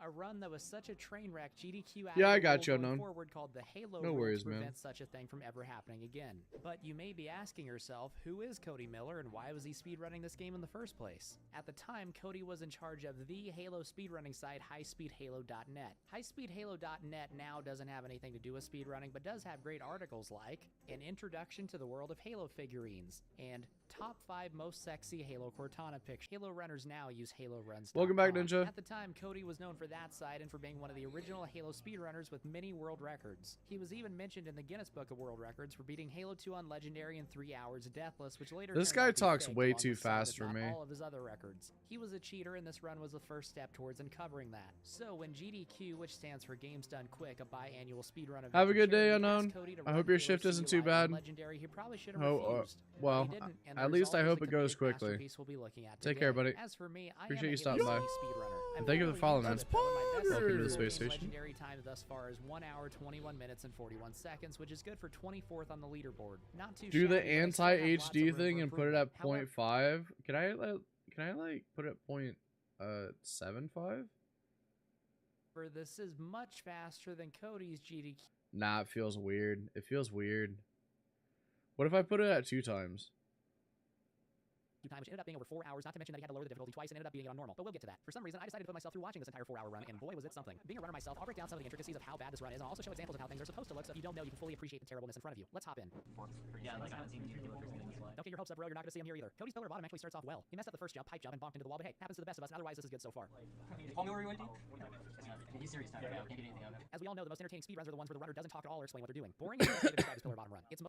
S19: A run that was such a train wreck, GDQ added
S1: Yeah, I
S19: a
S1: got
S19: rule
S1: you,
S19: going
S1: Unknown.
S19: forward called the Halo
S1: No
S19: rule
S1: worries,
S19: to
S1: man.
S19: prevent such a thing from ever happening again. But you may be asking yourself, who is Cody Miller and why was he speedrunning this game in the first place? At the time, Cody was in charge of the Halo speedrunning site, highspeedhalo.net. Highspeedhalo.net now doesn't have anything to do with speedrunning, but does have great articles like An Introduction to the World of Halo Figurines and Top 5 Most Sexy Halo Cortana Pictures. Halo runners now use Halo Runs.
S1: Welcome back, Ninja.
S19: At the time, Cody was known for that site and for being one of the original Halo speedrunners with many world records. He was even mentioned in the Guinness Book of World Records for beating Halo 2 on Legendary in 3 hours deathless, which later
S1: This
S19: turned out
S1: guy
S19: to be
S1: talks
S19: fake,
S1: way
S19: along
S1: too
S19: with some,
S1: fast
S19: if
S1: for
S19: not
S1: me.
S19: all of his other records. He was a cheater, and this run was the first step towards uncovering that. So when GDQ, which stands for Games Done Quick, a biannual speedrun event,
S1: Have a good day,
S19: asked
S1: Unknown.
S19: Cody to
S1: I
S19: run
S1: hope your
S19: Halo
S1: shift isn't too
S19: CUI on
S1: bad.
S19: Legendary, he probably should have
S1: Oh,
S19: refused.
S1: well,
S19: He didn't, and the
S1: at least I
S19: result
S1: hope
S19: is
S1: it
S19: the
S1: goes
S19: comedic
S1: quickly.
S19: masterpiece we'll be looking at
S1: Take
S19: today.
S1: care, buddy.
S19: As for me, I
S1: Appreciate
S19: am
S1: you
S19: a
S1: stopping
S19: Halo
S1: by.
S19: speedrunner.
S1: And thank you for the follow, man. Welcome to the space
S19: Station.
S1: station.
S19: Legendary time thus far is 1 hour, 21 minutes, and 41 seconds, which is good for 24th on the leaderboard. Not too
S1: Do the
S19: shabby, but I still have lots
S1: anti-HD
S19: of room
S1: thing
S19: for
S1: and put it at
S19: improvement.
S1: 0.5. Can I like put it at 0.75?
S19: This is much faster than Cody's GDQ.
S1: Nah, it feels weird. It feels weird. What if I put it at 2 times?
S19: Time, which ended up being over 4 hours, not to mention that he had to lower the difficulty twice and ended up being it on normal. But we'll get to that. For some reason, I decided to put myself through watching this entire 4-hour run, and boy, was it something. Being a runner myself, I'll break down some of the intricacies of how bad this run is, and I'll also show examples of how things are supposed to look, so if you don't know, you can fully appreciate the terribleness in front of you. Let's hop in.
S20: Yeah, like I haven't seen any people in this way.
S19: Don't get your hopes up, bro. You're not going to see him here either. Cody's pillar of bottom actually starts off well. He messed up the first jump, pipe jump, and bonked into the wall, but hey, happens to the best of us, and otherwise this is good so far.
S20: Tell me where you went to? He's serious time. Yeah, can't get anything out of it.
S19: As we all know, the most entertaining speedruns are the ones where the runner doesn't talk at all or explain what they're doing. Boring is the best way to describe his pillar bottom run. It's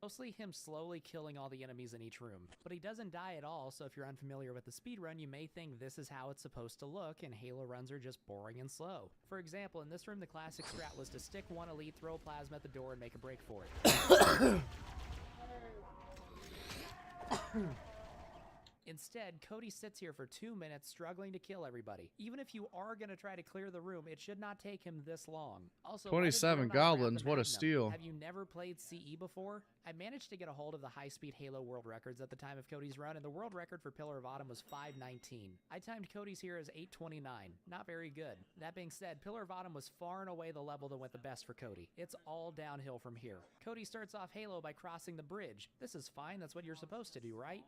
S19: mostly him slowly killing all the enemies in each room. But he doesn't die at all, so if you're unfamiliar with the speedrun, you may think this is how it's supposed to look, and Halo runs are just boring and slow. For example, in this room, the classic strat was to stick one elite, throw a plasma at the door, and make a break for it. Instead, Cody sits here for 2 minutes struggling to kill everybody. Even if you are going to try to clear the room, it should not take him this long. Also, why did
S1: 27
S19: Bill not grab
S1: goblins,
S19: the
S1: what a
S19: Magnum?
S1: steal.
S19: Have you never played CE before? I managed to get a hold of the high-speed Halo world records at the time of Cody's run, and the world record for Pillar of Autumn was 5:19. I timed Cody's here as 8:29. Not very good. That being said, Pillar of Autumn was far and away the level that went the best for Cody. It's all downhill from here. Cody starts off Halo by crossing the bridge. This is fine, that's what you're supposed to do, right?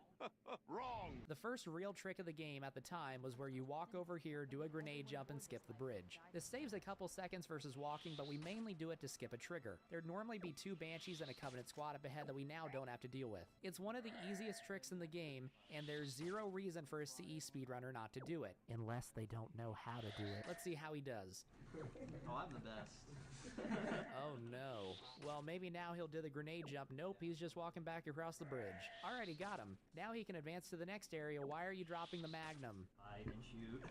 S6: Wrong!
S19: The first real trick of the game at the time was where you walk over here, do a grenade jump, and skip the bridge. This saves a couple seconds versus walking, but we mainly do it to skip a trigger. There'd normally be 2 Banshees and a Covenant squad up ahead that we now don't have to deal with. It's one of the easiest tricks in the game, and there's zero reason for a CE speedrunner not to do it. Unless they don't know how to do it. Let's see how he does.
S20: Oh, I'm the best.
S19: Oh no. Well, maybe now he'll do the grenade jump. Nope, he's just walking back across the bridge. Alright, he got him. Now he can advance to the next area. Why are you dropping the Magnum?
S20: I didn't shoot.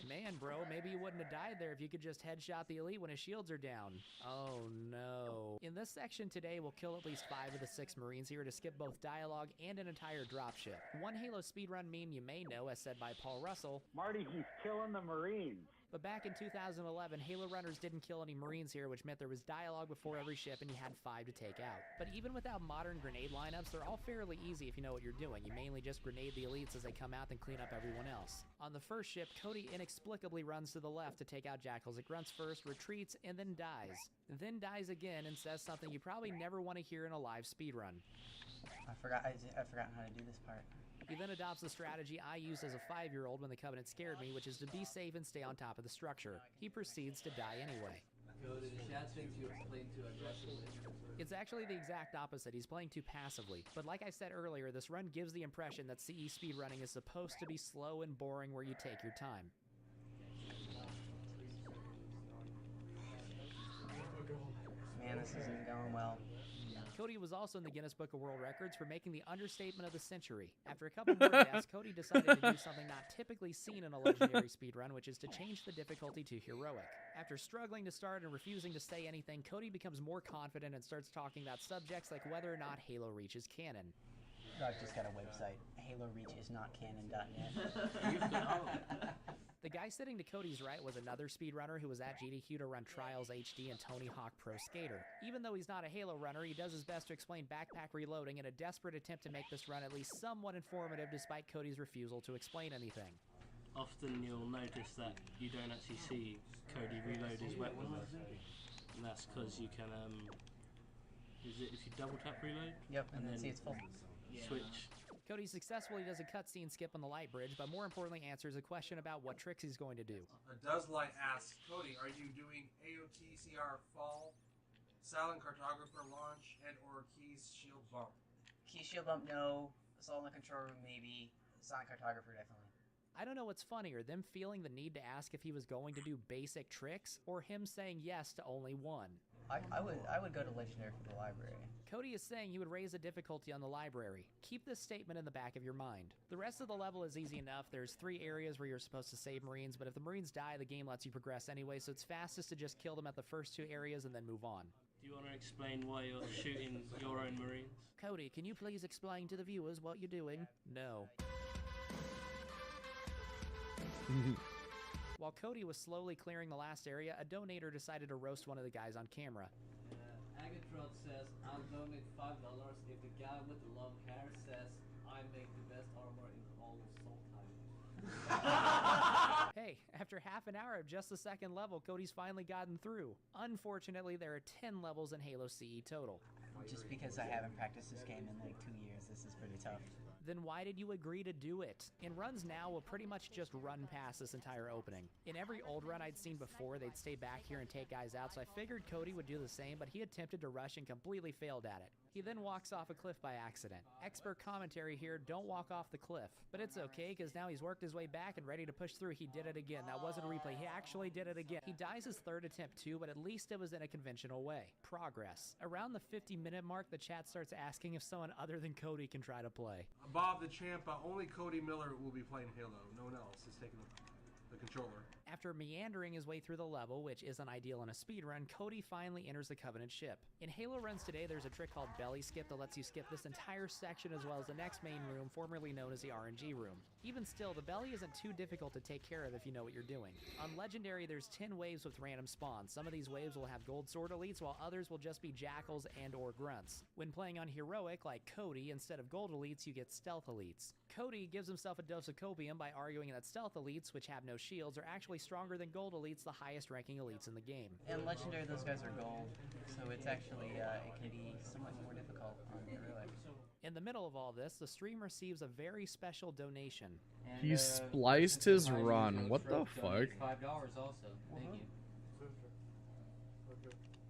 S19: Man, bro, maybe you wouldn't have died there if you could just headshot the elite when his shields are down. Oh no. In this section today, we'll kill at least 5 of the 6 Marines here to skip both dialogue and an entire dropship. One Halo speedrun meme you may know, as said by Paul Russell,
S21: Marty, he's killing the Marines.
S19: But back in 2011, Halo runners didn't kill any Marines here, which meant there was dialogue before every ship and you had 5 to take out. But even without modern grenade lineups, they're all fairly easy if you know what you're doing. You mainly just grenade the elites as they come out and clean up everyone else. On the first ship, Cody inexplicably runs to the left to take out Jackals. It grunts first, retreats, and then dies. Then dies again and says something you probably never want to hear in a live speedrun.
S20: I've forgotten how to do this part.
S19: He then adopts the strategy I used as a 5-year-old when the Covenant scared me, which is to be safe and stay on top of the structure. He proceeds to die anyway. It's actually the exact opposite. He's playing too passively. But like I said earlier, this run gives the impression that CE speedrunning is supposed to be slow and boring where you take your time.
S20: Man, this isn't going well.
S19: Cody was also in the Guinness Book of World Records for making the understatement of the century. After a couple more deaths, Cody decided to do something not typically seen in a legendary speedrun, which is to change the difficulty to heroic. After struggling to start and refusing to say anything, Cody becomes more confident and starts talking about subjects like whether or not Halo Reach is canon.
S20: I've just got a website. HaloReach is not canon.net.
S19: The guy sitting to Cody's right was another speedrunner who was at GDQ to run Trials HD and Tony Hawk Pro Skater. Even though he's not a Halo runner, he does his best to explain backpack reloading in a desperate attempt to make this run at least somewhat informative despite Cody's refusal to explain anything.
S5: Often you'll notice that you don't actually see Cody reload his weapon, and that's because you can, is it if you double tap reload?
S20: Yep, and then see it's full.
S5: Switch.
S19: Cody successfully does a cutscene skip on the light bridge, but more importantly answers a question about what tricks he's going to do.
S22: Does Light asks, Cody, are you doing AOT CR fall, silent cartographer launch, and or keys shield bump?
S20: Key shield bump, no. Assault on the control room, maybe. Silent cartographer, definitely.
S19: I don't know what's funnier, them feeling the need to ask if he was going to do basic tricks, or him saying yes to only one.
S20: I would go to Legendary for the library.
S19: Cody is saying he would raise the difficulty on the library. Keep this statement in the back of your mind. The rest of the level is easy enough. There's 3 areas where you're supposed to save Marines, but if the Marines die, the game lets you progress anyway, so it's fastest to just kill them at the first 2 areas and then move on.
S5: Do you want to explain why you're shooting your own Marines?
S19: Cody, can you please explain to the viewers what you're doing? No. While Cody was slowly clearing the last area, a donator decided to roast one of the guys on camera.
S23: Agatrod says, I'll donate $5 if the guy with the long hair says, I make the best armor in all of Soul Time.
S19: Hey, after half an hour of just the second level, Cody's finally gotten through. Unfortunately, there are 10 levels in Halo CE total.
S20: Just because I haven't practiced this game in like 2 years, this is pretty tough.
S19: Then why did you agree to do it? In runs now, we'll pretty much just run past this entire opening. In every old run I'd seen before, they'd stay back here and take guys out, so I figured Cody would do the same, but he attempted to rush and completely failed at it. He then walks off a cliff by accident. Expert commentary here, don't walk off the cliff. But it's okay, because now he's worked his way back and ready to push through. He did it again. That wasn't a replay. He actually did it again. He dies his 3rd attempt too, but at least it was in a conventional way. Progress. Around the 50-minute mark, the chat starts asking if someone other than Cody can try to play.
S22: Bob the Champ, only Cody Miller will be playing Halo. No one else is taking the controller.
S19: After meandering his way through the level, which isn't ideal in a speedrun, Cody finally enters the Covenant ship. In Halo runs today, there's a trick called Belly Skip that lets you skip this entire section as well as the next main room, formerly known as the RNG room. Even still, the belly isn't too difficult to take care of if you know what you're doing. On Legendary, there's 10 waves with random spawns. Some of these waves will have gold sword elites, while others will just be jackals and or grunts. When playing on Heroic, like Cody, instead of gold elites, you get stealth elites. Cody gives himself a dose of copium by arguing that stealth elites, which have no shields, are actually stronger than gold elites, the highest ranking elites in the game.
S20: In Legendary, those guys are gold, so it's actually, it can be somewhat more difficult on Heroic.
S19: In the middle of all this, the stream receives a very special donation.
S20: And,
S1: He spliced his run. What the fuck?
S20: $5 also. Thank you.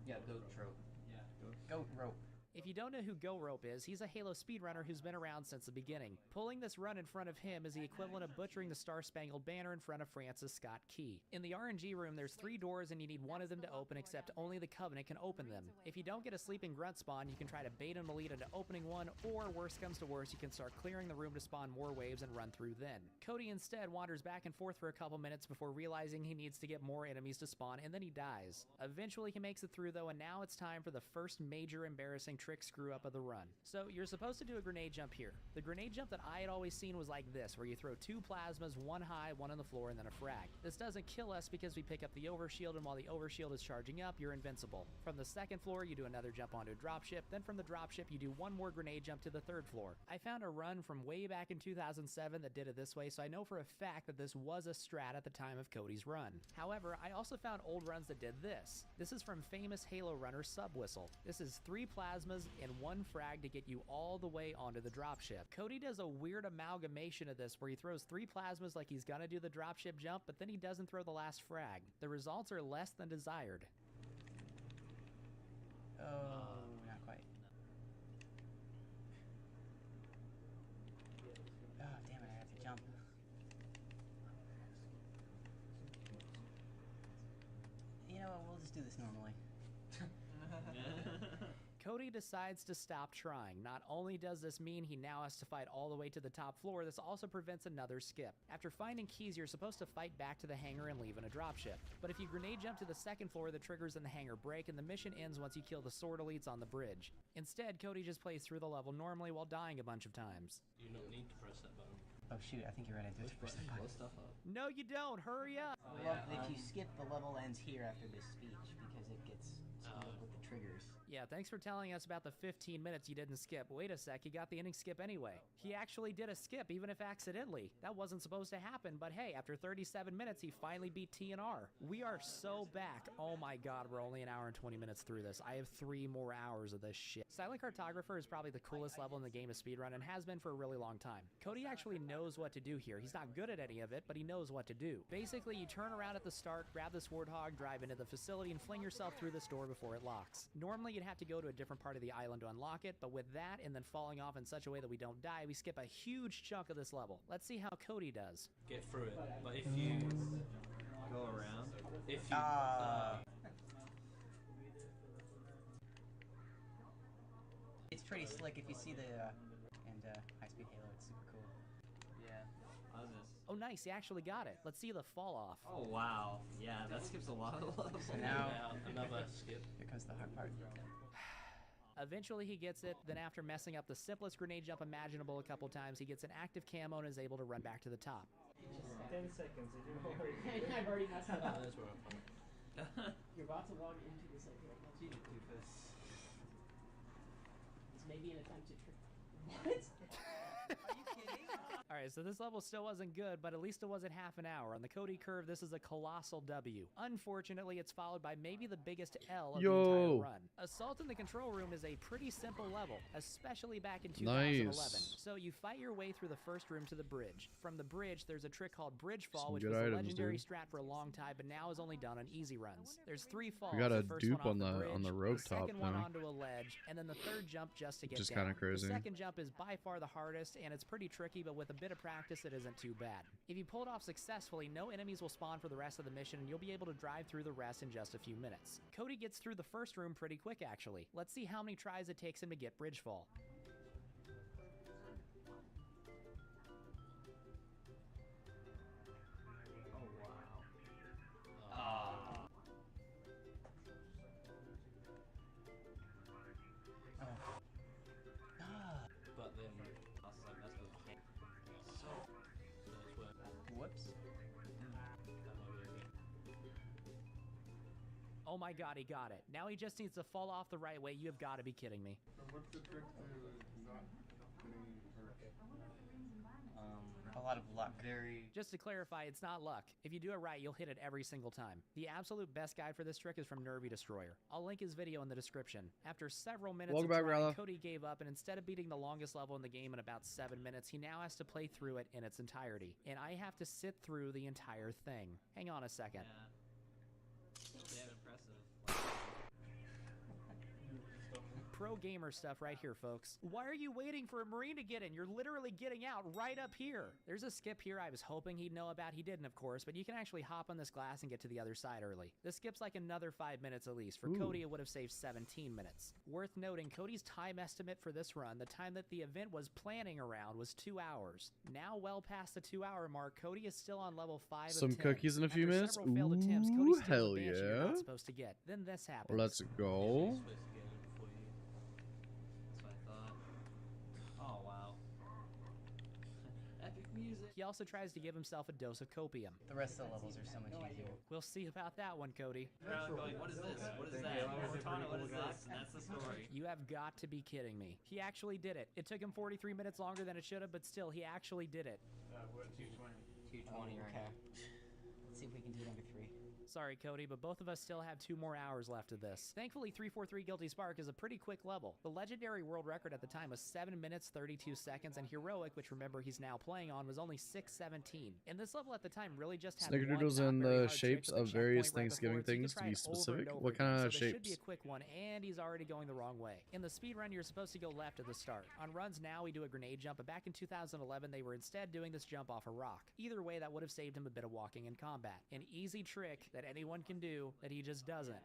S20: Yeah, goat trope. Yeah. Goat rope.
S19: If you don't know who Go Rope is, he's a Halo speedrunner who's been around since the beginning. Pulling this run in front of him is the equivalent of butchering the Star-Spangled Banner in front of Francis Scott Key. In the RNG room, there's 3 doors and you need one of them to open, except only the Covenant can open them. If you don't get a sleeping grunt spawn, you can try to bait an elite into opening one, or worst comes to worst, you can start clearing the room to spawn more waves and run through then. Cody instead wanders back and forth for a couple minutes before realizing he needs to get more enemies to spawn, and then he dies. Eventually he makes it through though, and now it's time for the first major embarrassing trick screw up of the run. So you're supposed to do a grenade jump here. The grenade jump that I had always seen was like this, where you throw 2 plasmas, one high, one on the floor, and then a frag. This doesn't kill us because we pick up the overshield, and while the overshield is charging up, you're invincible. From the 2nd floor, you do another jump onto a dropship, then from the dropship, you do one more grenade jump to the 3rd floor. I found a run from way back in 2007 that did it this way, so I know for a fact that this was a strat at the time of Cody's run. However, I also found old runs that did this. This is from famous Halo runner Subwhistle. This is 3 plasmas and 1 frag to get you all the way onto the dropship. Cody does a weird amalgamation of this where he throws 3 plasmas like he's gonna do the dropship jump, but then he doesn't throw the last frag. The results are less than desired.
S20: Oh, not quite. Oh, damn it, I have to jump. You know what, we'll just do this normally.
S19: Cody decides to stop trying. Not only does this mean he now has to fight all the way to the top floor, this also prevents another skip. After finding keys, you're supposed to fight back to the hangar and leave in a dropship. But if you grenade jump to the 2nd floor, the triggers in the hangar break and the mission ends once you kill the sword elites on the bridge. Instead, Cody just plays through the level normally while dying a bunch of times.
S5: You don't need to press that button.
S20: Oh shoot, I think you're right. I do it first.
S23: Blow stuff up.
S19: No, you don't. Hurry up.
S20: I love that if you skip, the level ends here after this speech because it gets screwed up with the triggers.
S19: Yeah, thanks for telling us about the 15 minutes you didn't skip. Wait a sec, he got the inning skip anyway. He actually did a skip, even if accidentally. That wasn't supposed to happen, but hey, after 37 minutes, he finally beat TNR. We are so back. Oh my god, we're only an hour and 20 minutes through this. I have 3 more hours of this shit. Silent Cartographer is probably the coolest level in the game of speedrun and has been for a really long time. Cody actually knows what to do here. He's not good at any of it, but he knows what to do. Basically, you turn around at the start, grab this warthog, drive into the facility, and fling yourself through this door before it locks. Normally, you'd have to go to a different part of the island to unlock it, but with that and then falling off in such a way that we don't die, we skip a huge chunk of this level. Let's see how Cody does.
S5: Get through it, but if you go around, if you
S20: It's pretty slick if you see the high-speed halo. It's super cool.
S23: Yeah.
S19: Oh, nice, he actually got it. Let's see the fall off.
S23: Oh wow. Yeah, that skips a lot of levels.
S20: So now,
S5: another skip.
S20: Here comes the hard part.
S19: Eventually he gets it, then after messing up the simplest grenade jump imaginable a couple times, he gets an active camo and is able to run back to the top.
S23: 10 seconds.
S20: I've already messed it up.
S5: That's where I'm
S20: You're about to log into this like right now. It's maybe an attempt to trick. What? Are you kidding?
S19: Alright, so this level still wasn't good, but at least it wasn't half an hour. On the Cody curve, this is a colossal W. Unfortunately, it's followed by maybe the biggest L of the entire run. Assault in the control room is a pretty simple level, especially back in 2011.
S1: Nice.
S19: So you fight your way through the first room to the bridge. From the bridge, there's a trick called bridge fall,
S1: Some
S19: which
S1: good
S19: was a
S1: items,
S19: legendary
S1: dude.
S19: strat for a long time, but now is only done on easy runs. There's 3 falls.
S1: We got a
S19: the first
S1: dupe
S19: one off
S1: on the
S19: bridge,
S1: rope
S19: the
S1: top
S19: second one
S1: now.
S19: onto a ledge, and then the third jump just to get
S1: Which is
S19: down.
S1: kinda crazy.
S19: The second jump is by far the hardest, and it's pretty tricky, but with a bit of practice, it isn't too bad. If you pull it off successfully, no enemies will spawn for the rest of the mission, and you'll be able to drive through the rest in just a few minutes. Cody gets through the first room pretty quick, actually. Let's see how many tries it takes him to get bridge fall.
S5: But then also I messed with the so that's where
S20: Whoops.
S19: Oh my god, he got it. Now he just needs to fall off the right way. You have got to be kidding me.
S6: What's the trick to not getting hurt?
S20: A lot of luck.
S19: Just to clarify, it's not luck. If you do it right, you'll hit it every single time. The absolute best guide for this trick is from Nervy Destroyer. I'll link his video in the description. After several minutes
S1: Welcome
S19: of
S1: back,
S19: trying,
S1: Rallo.
S19: Cody gave up, and instead of beating the longest level in the game in about 7 minutes, he now has to play through it in its entirety. And I have to sit through the entire thing. Hang on a second.
S23: Damn impressive.
S19: Pro gamer stuff right here, folks. Why are you waiting for a Marine to get in? You're literally getting out right up here. There's a skip here I was hoping he'd know about. He didn't, of course, but you can actually hop on this glass and get to the other side early. This skip's like another 5 minutes at least. For Cody, it would have saved 17 minutes. Worth noting, Cody's time estimate for this run, the time that the event was planning around, was 2 hours. Now, well past the 2-hour mark, Cody is still on level 5 of 10.
S1: Some cookies in a few
S19: After
S1: minutes.
S19: several failed attempts, Cody
S1: Ooh,
S19: steals a
S1: hell
S19: banshee you're
S1: yeah.
S19: not supposed to get. Then this happens.
S1: Let's go.
S23: Oh wow. Epic music.
S19: He also tries to give himself a dose of copium.
S20: The rest of the levels are so much easier.
S19: We'll see about that one, Cody.
S23: Going, what is this? What is that? Cortana, what is this? And that's the story.
S19: You have got to be kidding me. He actually did it. It took him 43 minutes longer than it should have, but still, he actually did it.
S23: What, 220? 220, right.
S20: Okay. Let's see if we can do number 3.
S19: Sorry, Cody, but both of us still have 2 more hours left of this. Thankfully, 343 Guilty Spark is a pretty quick level. The legendary world record at the time was 7 minutes 32 seconds, and Heroic, which remember he's now playing on, was only 6:17. And this level at the time really just had
S1: Snickerdoodles
S19: one
S1: and
S19: not very
S1: the
S19: hard
S1: shapes
S19: trick with
S1: of
S19: the
S1: various
S19: checkpoint right
S1: Thanksgiving
S19: before it, so you
S1: things,
S19: could
S1: to
S19: try
S1: be
S19: it over
S1: specific.
S19: and over
S1: What kind
S19: again.
S1: of
S19: So this should be a
S1: shapes?
S19: quick one, and he's already going the wrong way. In the speed run, you're supposed to go left at the start. On runs now, we do a grenade jump, but back in 2011, they were instead doing this jump off a rock. Either way, that would have saved him a bit of walking in combat. An easy trick that anyone can do that he just doesn't.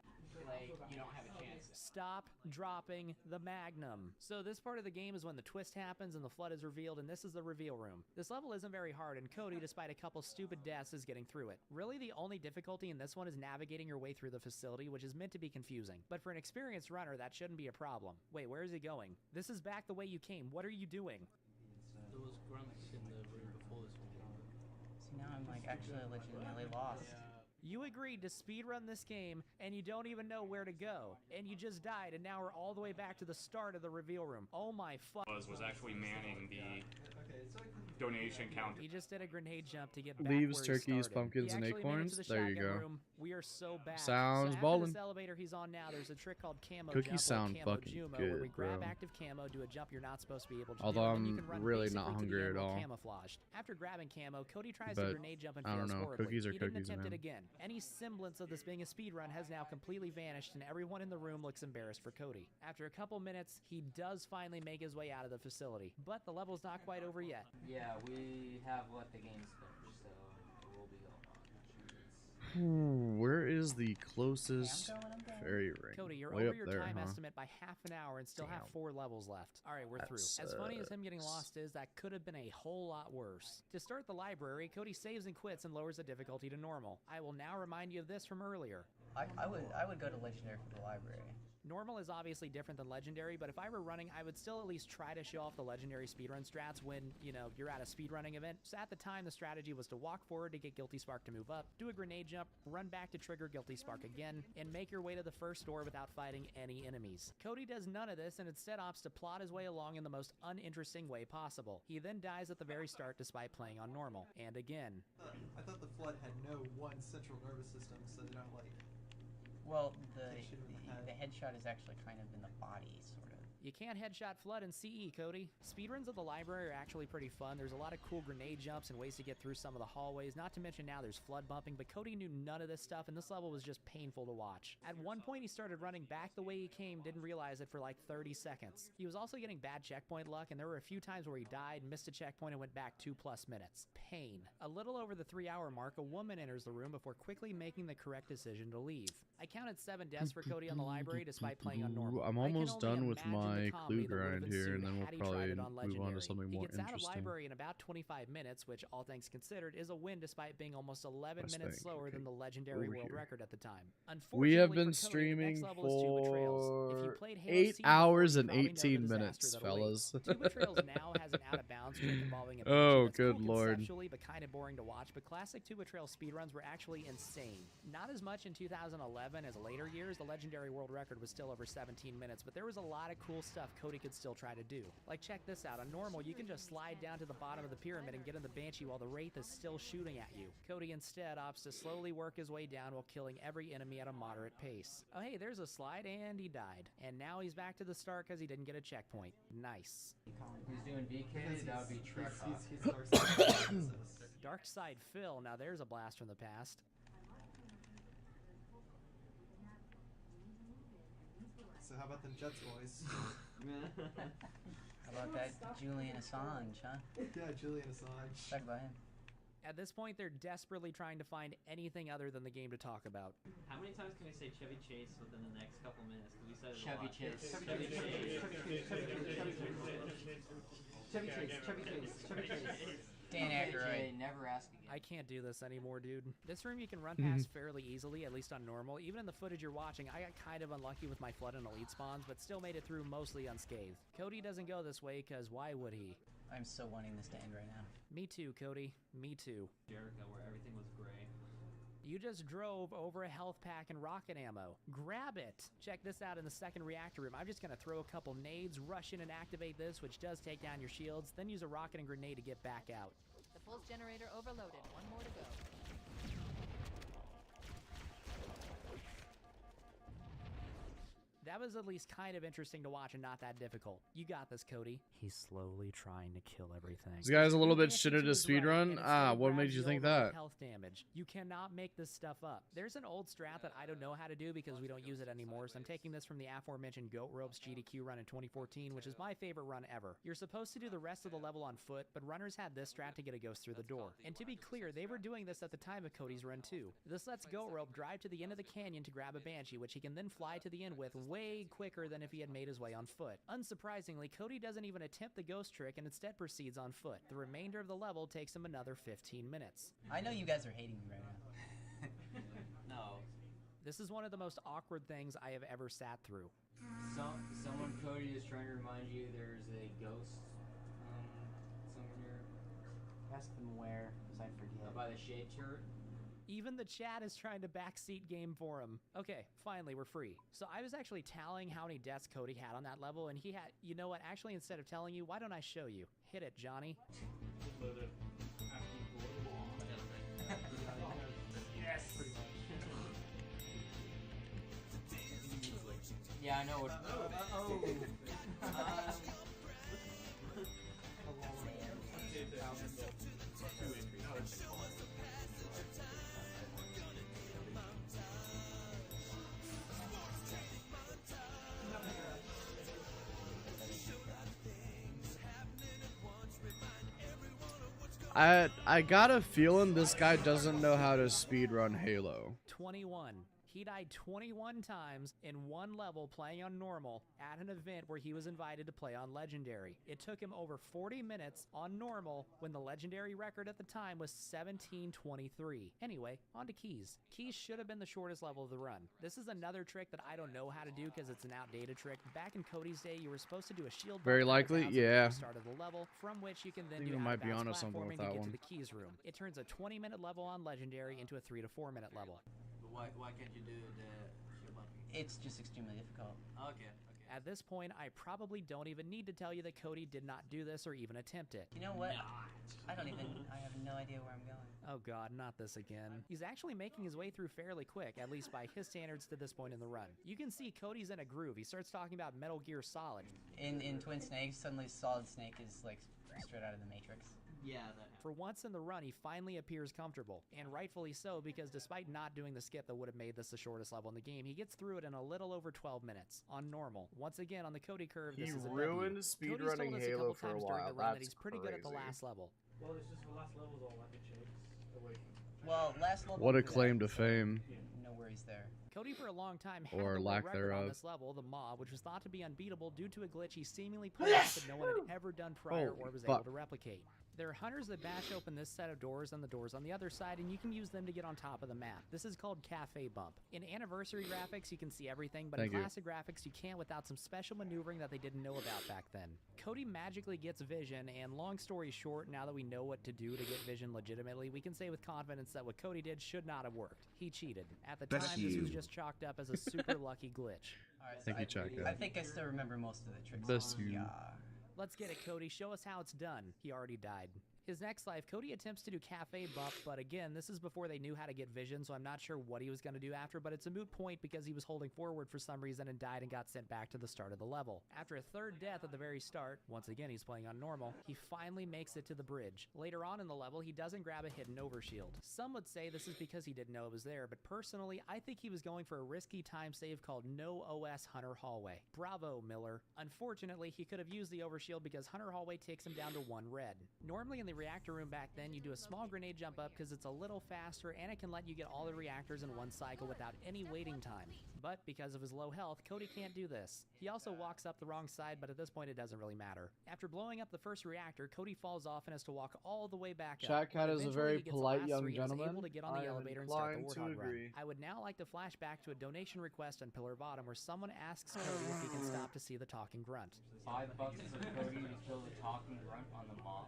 S20: Like, you don't have a chance.
S19: Stop dropping the Magnum. So this part of the game is when the twist happens and the flood is revealed, and this is the reveal room. This level isn't very hard, and Cody, despite a couple stupid deaths, is getting through it. Really, the only difficulty in this one is navigating your way through the facility, which is meant to be confusing. But for an experienced runner, that shouldn't be a problem. Wait, where is he going? This is back the way you came. What are you doing?
S5: There was grunts in the room before
S20: Now I'm like actually legitimately lost.
S19: You agreed to speedrun this game, and you don't even know where to go. And you just died, and now we're all the way back to the start of the reveal room. Oh my fuck.
S2: Was actually manning the donation counter.
S19: He just did a grenade jump to get back
S1: Leaves,
S19: where he
S1: turkeys,
S19: started.
S1: pumpkins,
S19: He
S1: and
S19: actually made it to
S1: acorns.
S19: the
S1: There you
S19: shotgun
S1: go.
S19: room. We are so back.
S1: Sounds
S19: so
S1: ballin'.
S19: after this elevator he's on now, there's a trick called camo
S1: Cookies
S19: jump
S1: sound
S19: or camo
S1: fucking
S19: Juma,
S1: good,
S19: where we grab
S1: bro.
S19: active camo, do a jump you're not supposed to be able to
S1: Although
S19: do, and then you
S1: I'm
S19: can run
S1: really
S19: basically
S1: not
S19: to the
S1: hungry
S19: end
S1: at
S19: while
S1: all.
S19: camouflaged. After grabbing camo, Cody tries
S1: But
S19: to grenade jump and
S1: I don't
S19: fails
S1: know.
S19: horribly.
S1: Cookies are
S19: he didn't
S1: cookies,
S19: attempt it
S1: man.
S19: again. Any semblance of this being a speedrun has now completely vanished, and everyone in the room looks embarrassed for Cody. After a couple minutes, he does finally make his way out of the facility, but the level's not quite over yet.
S23: Yeah, we have let the games finish, so it will be going on.
S1: Where is the closest fairy ring?
S19: Cody, you're
S1: Way
S19: over
S1: up
S19: your
S1: there,
S19: time
S1: huh?
S19: estimate by half an hour and still have 4 levels left. All right, we're
S1: That
S19: through. As funny as him getting lost is, that could have been a whole lot worse. To start the library, Cody saves and quits and lowers the difficulty to normal. I will now remind you of this from earlier.
S20: I would go to legendary for the library.
S19: Normal is obviously different than legendary, but if I were running, I would still at least try to show off the legendary speedrun strats when, you know, you're at a speedrunning event. So at the time, the strategy was to walk forward to get Guilty Spark to move up, do a grenade jump, run back to trigger Guilty Spark again, and make your way to the first door without fighting any enemies. Cody does none of this and instead opts to plot his way along in the most uninteresting way possible. He then dies at the very start despite playing on normal. And again.
S4: I thought the Flood had no one central nervous system, so they don't like...
S20: Well, the headshot is actually kind of in the body, sort of.
S19: You can't headshot Flood in CE, Cody. Speedruns of the library are actually pretty fun. There's a lot of cool grenade jumps and ways to get through some of the hallways, not to mention now there's Flood bumping, but Cody knew none of this stuff, and this level was just painful to watch. At one point, he started running back the way he came, didn't realize it for like 30 seconds. He was also getting bad checkpoint luck, and there were a few times where he died, missed a checkpoint, and went back 2+ minutes. Pain. A little over the 3-hour mark, a woman enters the room before quickly making the correct decision to leave. I counted 7 deaths for Cody on the library despite playing on normal.
S1: I'm almost done with my clue grind here, and then we'll
S19: had he
S1: probably
S19: tried it on
S1: move on to
S19: Legendary.
S1: something more
S19: He gets out of
S1: interesting.
S19: library in about 25 minutes, which, all things considered, is a win despite being almost 11
S1: West
S19: minutes
S1: Bank,
S19: slower than the legendary
S1: over
S19: world
S1: here.
S19: record at the time.
S1: We have
S19: Unfortunately
S1: been
S19: for Cody, the next
S1: streaming
S19: level is Tuba Trails. If you
S1: for
S19: played Halo
S1: 8
S19: C
S1: hours
S19: before,
S1: and
S19: you probably know the
S1: 18
S19: disaster
S1: minutes,
S19: that awaits.
S1: fellas.
S19: Tuba Trails now has an out-of-bounds trick involving a
S1: Oh,
S19: banshee that's
S1: good
S19: cool
S1: lord.
S19: conceptually, but kind of boring to watch. But classic Tuba Trail speedruns were actually insane. Not as much in 2011 as later years. The legendary world record was still over 17 minutes, but there was a lot of cool stuff Cody could still try to do. Like, check this out. On normal, you can just slide down to the bottom of the pyramid and get in the Banshee while the Wraith is still shooting at you. Cody instead opts to slowly work his way down while killing every enemy at a moderate pace. Oh hey, there's a slide, and he died. And now he's back to the start because he didn't get a checkpoint. Nice.
S23: He's doing VK, that would be truck
S19: Dark Side Phil, now there's a blast from the past.
S4: So how about them Jets boys?
S20: How about that Julian Assange, huh?
S4: Yeah, Julian Assange.
S20: Talk about him.
S19: At this point, they're desperately trying to find anything other than the game to talk about.
S23: How many times can we say Chevy Chase within the next couple minutes? Because we said it
S20: Chevy
S23: a lot.
S20: Chase.
S23: Chevy Chase.
S20: Dan Aykroyd.
S23: Never ask again.
S19: I can't do this anymore, dude. This room you can run past fairly easily, at least on normal. Even in the footage you're watching, I got kind of unlucky with my Flood and Elite spawns, but still made it through mostly unscathed. Cody doesn't go this way, because why would he?
S20: I'm so wanting this to end right now.
S19: Me too, Cody. Me too.
S23: Jericho, where everything was gray.
S19: You just drove over a health pack and rocket ammo. Grab it! Check this out in the second reactor room. I'm just gonna throw a couple nades, rush in and activate this, which does take down your shields, then use a rocket and grenade to get back out.
S9: The pulse generator overloaded. One more to go.
S19: That was at least kind of interesting to watch and not that difficult. You got this, Cody. He's slowly trying to kill everything.
S1: This guy's a little bit
S19: Yes,
S1: shitted
S19: he
S1: to
S19: was right,
S1: speedrun.
S19: and it
S1: Ah,
S19: still
S1: what made
S19: grabs
S1: you
S19: the
S1: think
S19: overall
S1: that?
S19: Health damage. You cannot make this stuff up. There's an old strat that I don't know how to do because we don't use it anymore, so I'm taking this from the aforementioned Goat Ropes GDQ run in 2014, which is my favorite run ever. You're supposed to do the rest of the level on foot, but runners had this strat to get a ghost through the door. And to be clear, they were doing this at the time of Cody's run too. This lets Goat Rope drive to the end of the canyon to grab a Banshee, which he can then fly to the end with way quicker than if he had made his way on foot. Unsurprisingly, Cody doesn't even attempt the ghost trick and instead proceeds on foot. The remainder of the level takes him another 15 minutes.
S20: I know you guys are hating me right now.
S23: No.
S19: This is one of the most awkward things I have ever sat through.
S23: Someone, Cody, is trying to remind you there's a ghost somewhere near.
S20: Ask them where. I forget. By the shade shirt.
S19: Even the chat is trying to backseat game for him. Okay, finally, we're free. So I was actually tallying how many deaths Cody had on that level, and he had, you know what, actually, instead of telling you, why don't I show you? Hit it, Johnny.
S20: Yes! Yeah, I know what.
S1: I got a feeling this guy doesn't know how to speedrun Halo.
S19: 21. He died 21 times in one level playing on normal at an event where he was invited to play on legendary. It took him over 40 minutes on normal when the legendary record at the time was 17:23. Anyway, on to keys. Keys should have been the shortest level of the run. This is another trick that I don't know how to do because it's an outdated trick. Back in Cody's day, you were supposed to do a shield.
S1: Very likely, yeah.
S19: At the start of the level, from which you can then do
S1: might be onto
S19: platforming
S1: something with
S19: to
S1: that
S19: get
S1: one.
S19: to the keys room. It turns a 20-minute level on legendary into a 3 to 4 minute level.
S23: Why can't you do the shield bumping?
S20: It's just extremely difficult.
S23: Okay.
S19: At this point, I probably don't even need to tell you that Cody did not do this or even attempt it.
S20: You know what? I have no idea where I'm going.
S19: Oh god, not this again. He's actually making his way through fairly quick, at least by his standards to this point in the run. You can see Cody's in a groove. He starts talking about Metal Gear Solid.
S20: In Twin Snakes, suddenly Solid Snake is like straight out of the Matrix. Yeah,
S19: For once in the run, he finally appears comfortable, and rightfully so, because despite not doing the skip that would have made this the shortest level in the game, he gets through it in a little over 12 minutes, on normal. Once again, on the Cody curve, this is a
S1: ruined
S19: W.
S1: speedrunning
S19: Cody's told us
S1: Halo
S19: a
S1: for a
S19: couple times during
S1: while.
S19: the run that
S1: That's
S19: he's pretty good at the
S1: crazy.
S19: last level.
S15: Well, it's just the last level's all like it shakes away from.
S20: Well, last level.
S1: What a
S20: we did
S1: claim
S20: that,
S1: to fame.
S20: No worries there.
S19: Cody for a long time had
S1: Or
S19: the
S1: lack
S19: record
S1: thereof.
S19: on this level, the Mob, which was thought to be unbeatable due to a glitch he seemingly pulled off that no one had ever done prior
S1: Holy
S19: or was
S1: fuck.
S19: able to replicate. There are hunters that bash open this set of doors and the doors on the other side, and you can use them to get on top of the map. This is called Cafe Bump. In anniversary graphics, you can see everything, but
S1: Thank
S19: in
S1: you.
S19: classic graphics, you can't without some special maneuvering that they didn't know about back then. Cody magically gets vision, and long story short, now that we know what to do to get vision legitimately, we can say with confidence that what Cody did should not have worked. He cheated. At the
S10: Bless
S19: time, this was
S10: you.
S19: just chalked up as a super lucky glitch.
S20: Alright,
S1: Thank you, Chuck.
S20: I think I still remember most of the tricks.
S1: Bless you.
S20: Yeah.
S19: Let's get it, Cody. Show us how it's done. He already died. His next life, Cody attempts to do Cafe Bump, but again, this is before they knew how to get vision, so I'm not sure what he was going to do after, but it's a moot point because he was holding forward for some reason and died and got sent back to the start of the level. After a third death at the very start, once again he's playing on normal, he finally makes it to the bridge. Later on in the level, he doesn't grab a hidden overshield. Some would say this is because he didn't know it was there, but personally, I think he was going for a risky time save called No OS Hunter Hallway. Bravo, Miller. Unfortunately, he could have used the overshield because Hunter Hallway takes him down to 1 red. Normally in the reactor room back then, you do a small grenade jump up because it's a little faster and it can let you get all the reactors in one cycle without any waiting time. But because of his low health, Cody can't do this. He also walks up the wrong side, but at this point it doesn't really matter. After blowing up the first reactor, Cody falls off and has to walk all the way back up.
S1: Chat Cat is a
S19: Eventually,
S1: very
S19: he gets the
S1: polite
S19: last
S1: young
S19: 3 and is
S1: gentleman.
S19: able to get on
S1: I
S19: the
S1: am
S19: elevator and start the
S1: inclined to
S19: Warthog run.
S1: agree.
S19: I would now like to flash back to a donation request on Pillar Bottom where someone asks Cody if he can stop to see the talking grunt.
S23: $5 for Cody to kill the talking grunt on the mob.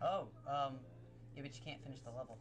S20: Oh, yeah, but you can't finish the level.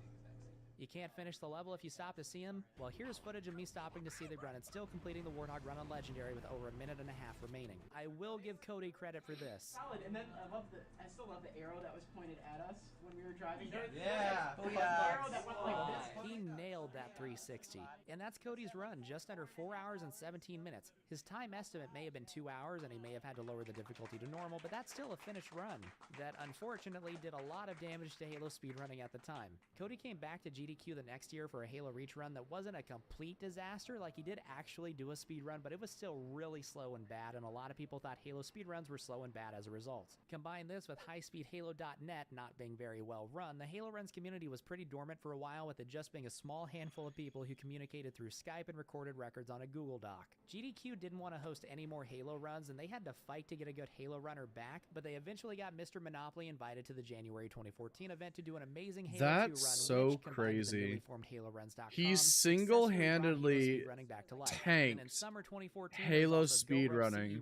S19: You can't finish the level if you stop to see him? Well, here's footage of me stopping to see the grunt and still completing the Warthog run on Legendary with over 1.5 minutes remaining. I will give Cody credit for this.
S7: Solid, and then I still love the arrow that was pointed at us when we were driving.
S20: Yeah.
S7: The arrow that went like this.
S19: He nailed that 360. And that's Cody's run, just under 4 hours and 17 minutes. His time estimate may have been 2 hours, and he may have had to lower the difficulty to normal, but that's still a finished run that unfortunately did a lot of damage to Halo speedrunning at the time. Cody came back to GDQ the next year for a Halo Reach run that wasn't a complete disaster. Like, he did actually do a speed run, but it was still really slow and bad, and a lot of people thought Halo speedruns were slow and bad as a result. Combine this with highspeedhalo.net not being very well run, the Halo Runs community was pretty dormant for a while, with it just being a small handful of people who communicated through Skype and recorded records on a Google Doc. GDQ didn't want to host any more Halo runs, and they had to fight to get a good Halo runner back, but they eventually got Mr. Monopoly invited to the January 2014 event to do an amazing Halo 2 run,
S1: That's so
S19: which, combined
S1: crazy. He single-handedly tanked Halo speedrunning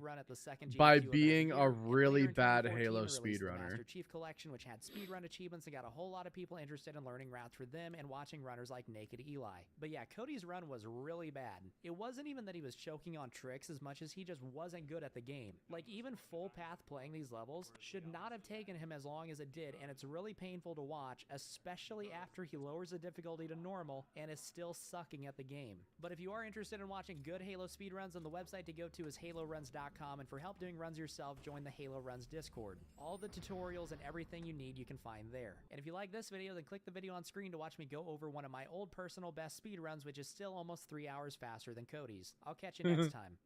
S1: by being a really bad Halo speedrunner.
S19: Master Chief Collection, which had speedrun achievements and got a whole lot of people interested in learning routes for them and watching runners like Naked Eli. But yeah, Cody's run was really bad. It wasn't even that he was choking on tricks as much as he just wasn't good at the game. Like, even full path playing these levels should not have taken him as long as it did, and it's really painful to watch, especially after he lowers the difficulty to normal and is still sucking at the game. But if you are interested in watching good Halo speedruns, then the website to go to is haloruns.com, and for help doing runs yourself, join the Halo Runs Discord. All the tutorials and everything you need you can find there. And if you like this video, then click the video on screen to watch me go over one of my old personal best speedruns, which is still almost 3 hours faster than Cody's. I'll catch you next time.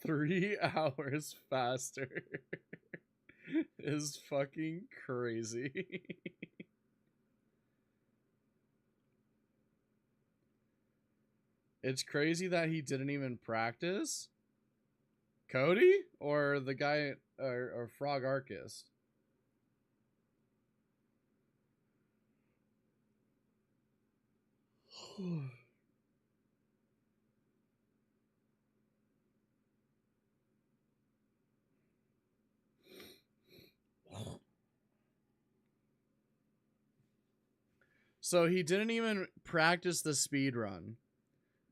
S1: 3 hours faster is fucking crazy. It's crazy that he didn't even practice. Cody or the guy or Frog Arcist? So he didn't even practice the speed run,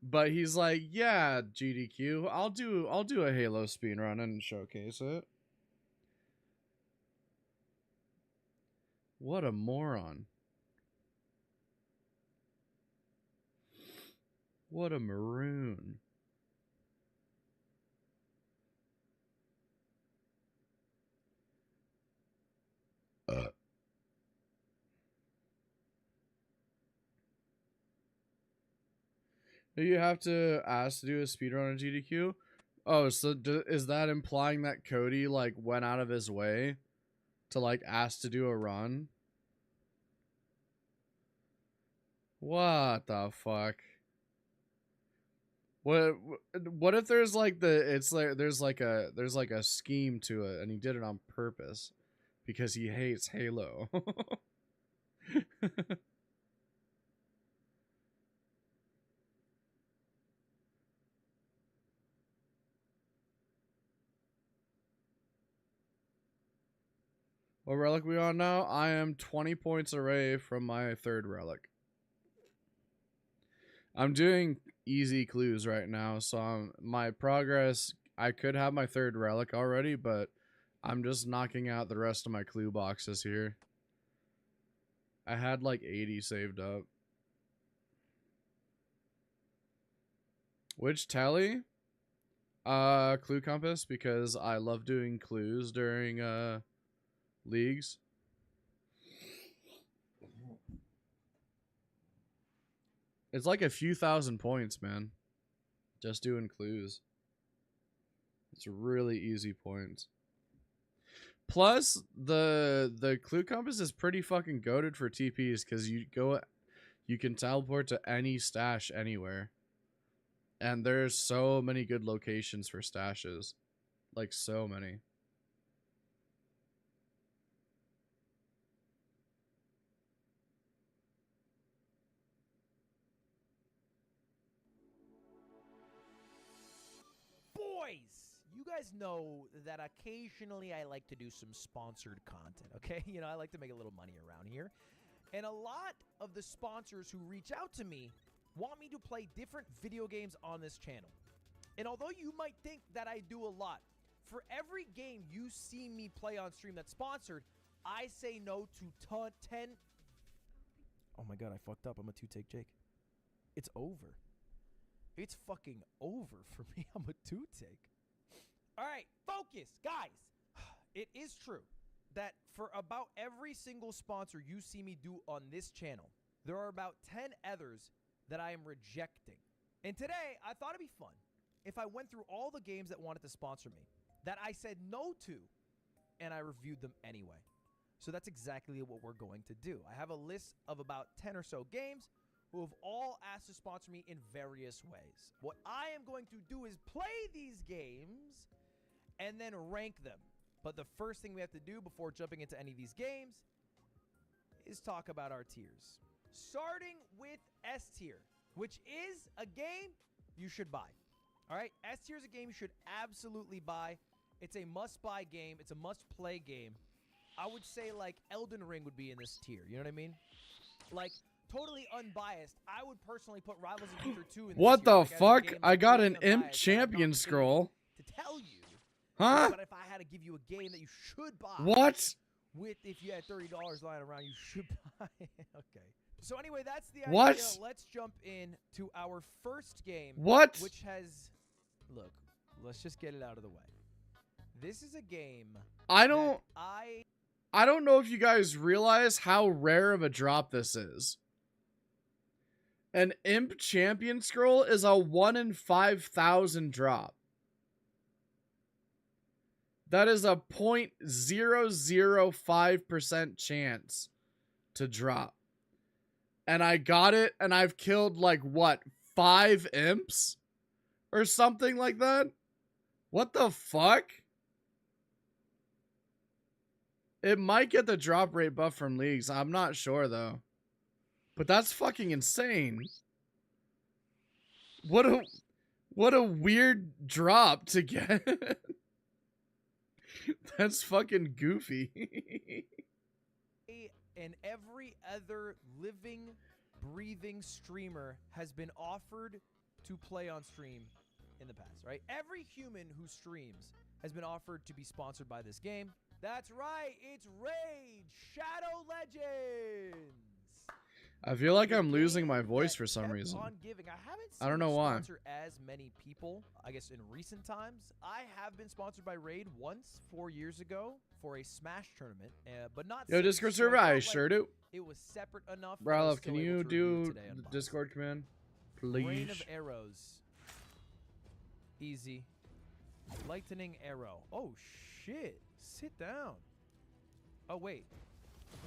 S1: but he's like, "Yeah, GDQ, I'll do a Halo speed run and showcase it." What a moron! What a maroon! You have to ask to do a speedrun on GDQ? Oh, so is that implying that Cody, like, went out of his way to, like, ask to do a run? What the fuck? What if there's, like, there's like a scheme to it, and he did it on purpose because he hates Halo? What relic we on now? I am 20 points away from my third relic. I'm doing easy clues right now, so my progress, I could have my third relic already, but I'm just knocking out the rest of my clue boxes here. I had like 80 saved up. Which tally? Clue Compass, because I love doing clues during leagues. It's like a few thousand points, man. Just doing clues. It's really easy points. Plus, the Clue Compass is pretty fucking goated for TPs because you can teleport to any stash anywhere. And there's so many good locations for stashes. Like, so many.
S8: You guys know that occasionally I like to do some sponsored content, okay? You know, I like to make a little money around here. And a lot of the sponsors who reach out to me want me to play different video games on this channel. And although you might think that I do a lot, for every game you see me play on stream that's sponsored, I say no to 10. Oh my god, I fucked up. I'm a two-take Jake. It's over. It's fucking over for me. I'm a two-take. All right, focus, guys. It is true that for about every single sponsor you see me do on this channel, there are about 10 others that I am rejecting. And today, I thought it'd be fun if I went through all the games that wanted to sponsor me, that I said no to, and I reviewed them anyway. So that's exactly what we're going to do. I have a list of about 10 or so games who have all asked to sponsor me in various ways. What I am going to do is play these games and then rank them. But the first thing we have to do before jumping into any of these games is talk about our tiers. Starting with S tier, which is a game you should buy. All right, S tier is a game you should absolutely buy. It's a must-buy game. It's a must-play game. I would say like Elden Ring would be in this tier. You know what I mean? Like totally unbiased, I would personally put Rivals of Aether 2 in this
S1: What
S8: tier.
S1: the
S8: Like, as a
S1: fuck?
S8: game
S1: I
S8: that's
S1: got
S8: totally
S1: an Imp
S8: unbiased,
S1: Champion scroll.
S8: to tell you.
S1: Huh?
S8: But if I had to give you a game that you should buy.
S1: What?
S8: With if you had $30 lying around, you should buy. Okay. So anyway, that's the idea.
S1: What?
S8: Let's jump in to our first game.
S1: What?
S8: Which has, look, let's just get it out of the way. This is a game.
S1: I don't know if you guys realize how rare of a drop this is. An Imp Champion scroll is a 1 in 5,000 drop. That is a 0.005% chance to drop. And I got it, and I've killed, like, what, 5 imps? Or something like that? What the fuck? It might get the drop rate buff from leagues. I'm not sure, though. But that's fucking insane. What a weird drop to get. That's fucking goofy.
S8: And every other living, breathing streamer has been offered to play on stream in the past, right? Every human who streams has been offered to be sponsored by this game. That's right, it's Raid Shadow Legends.
S1: I feel like I'm losing my voice for some reason. I don't know why.
S8: Sponsor as many people, I guess, in recent times. I have been sponsored by Raid once 4 years ago for a Smash tournament, but not.
S1: Yo, Discord server, I sure do.
S8: It was separate enough.
S1: Bro, love, can you do the Discord command, please?
S8: Rain of Arrows. Easy. Lightning Arrow. Oh shit! Sit down. Oh wait,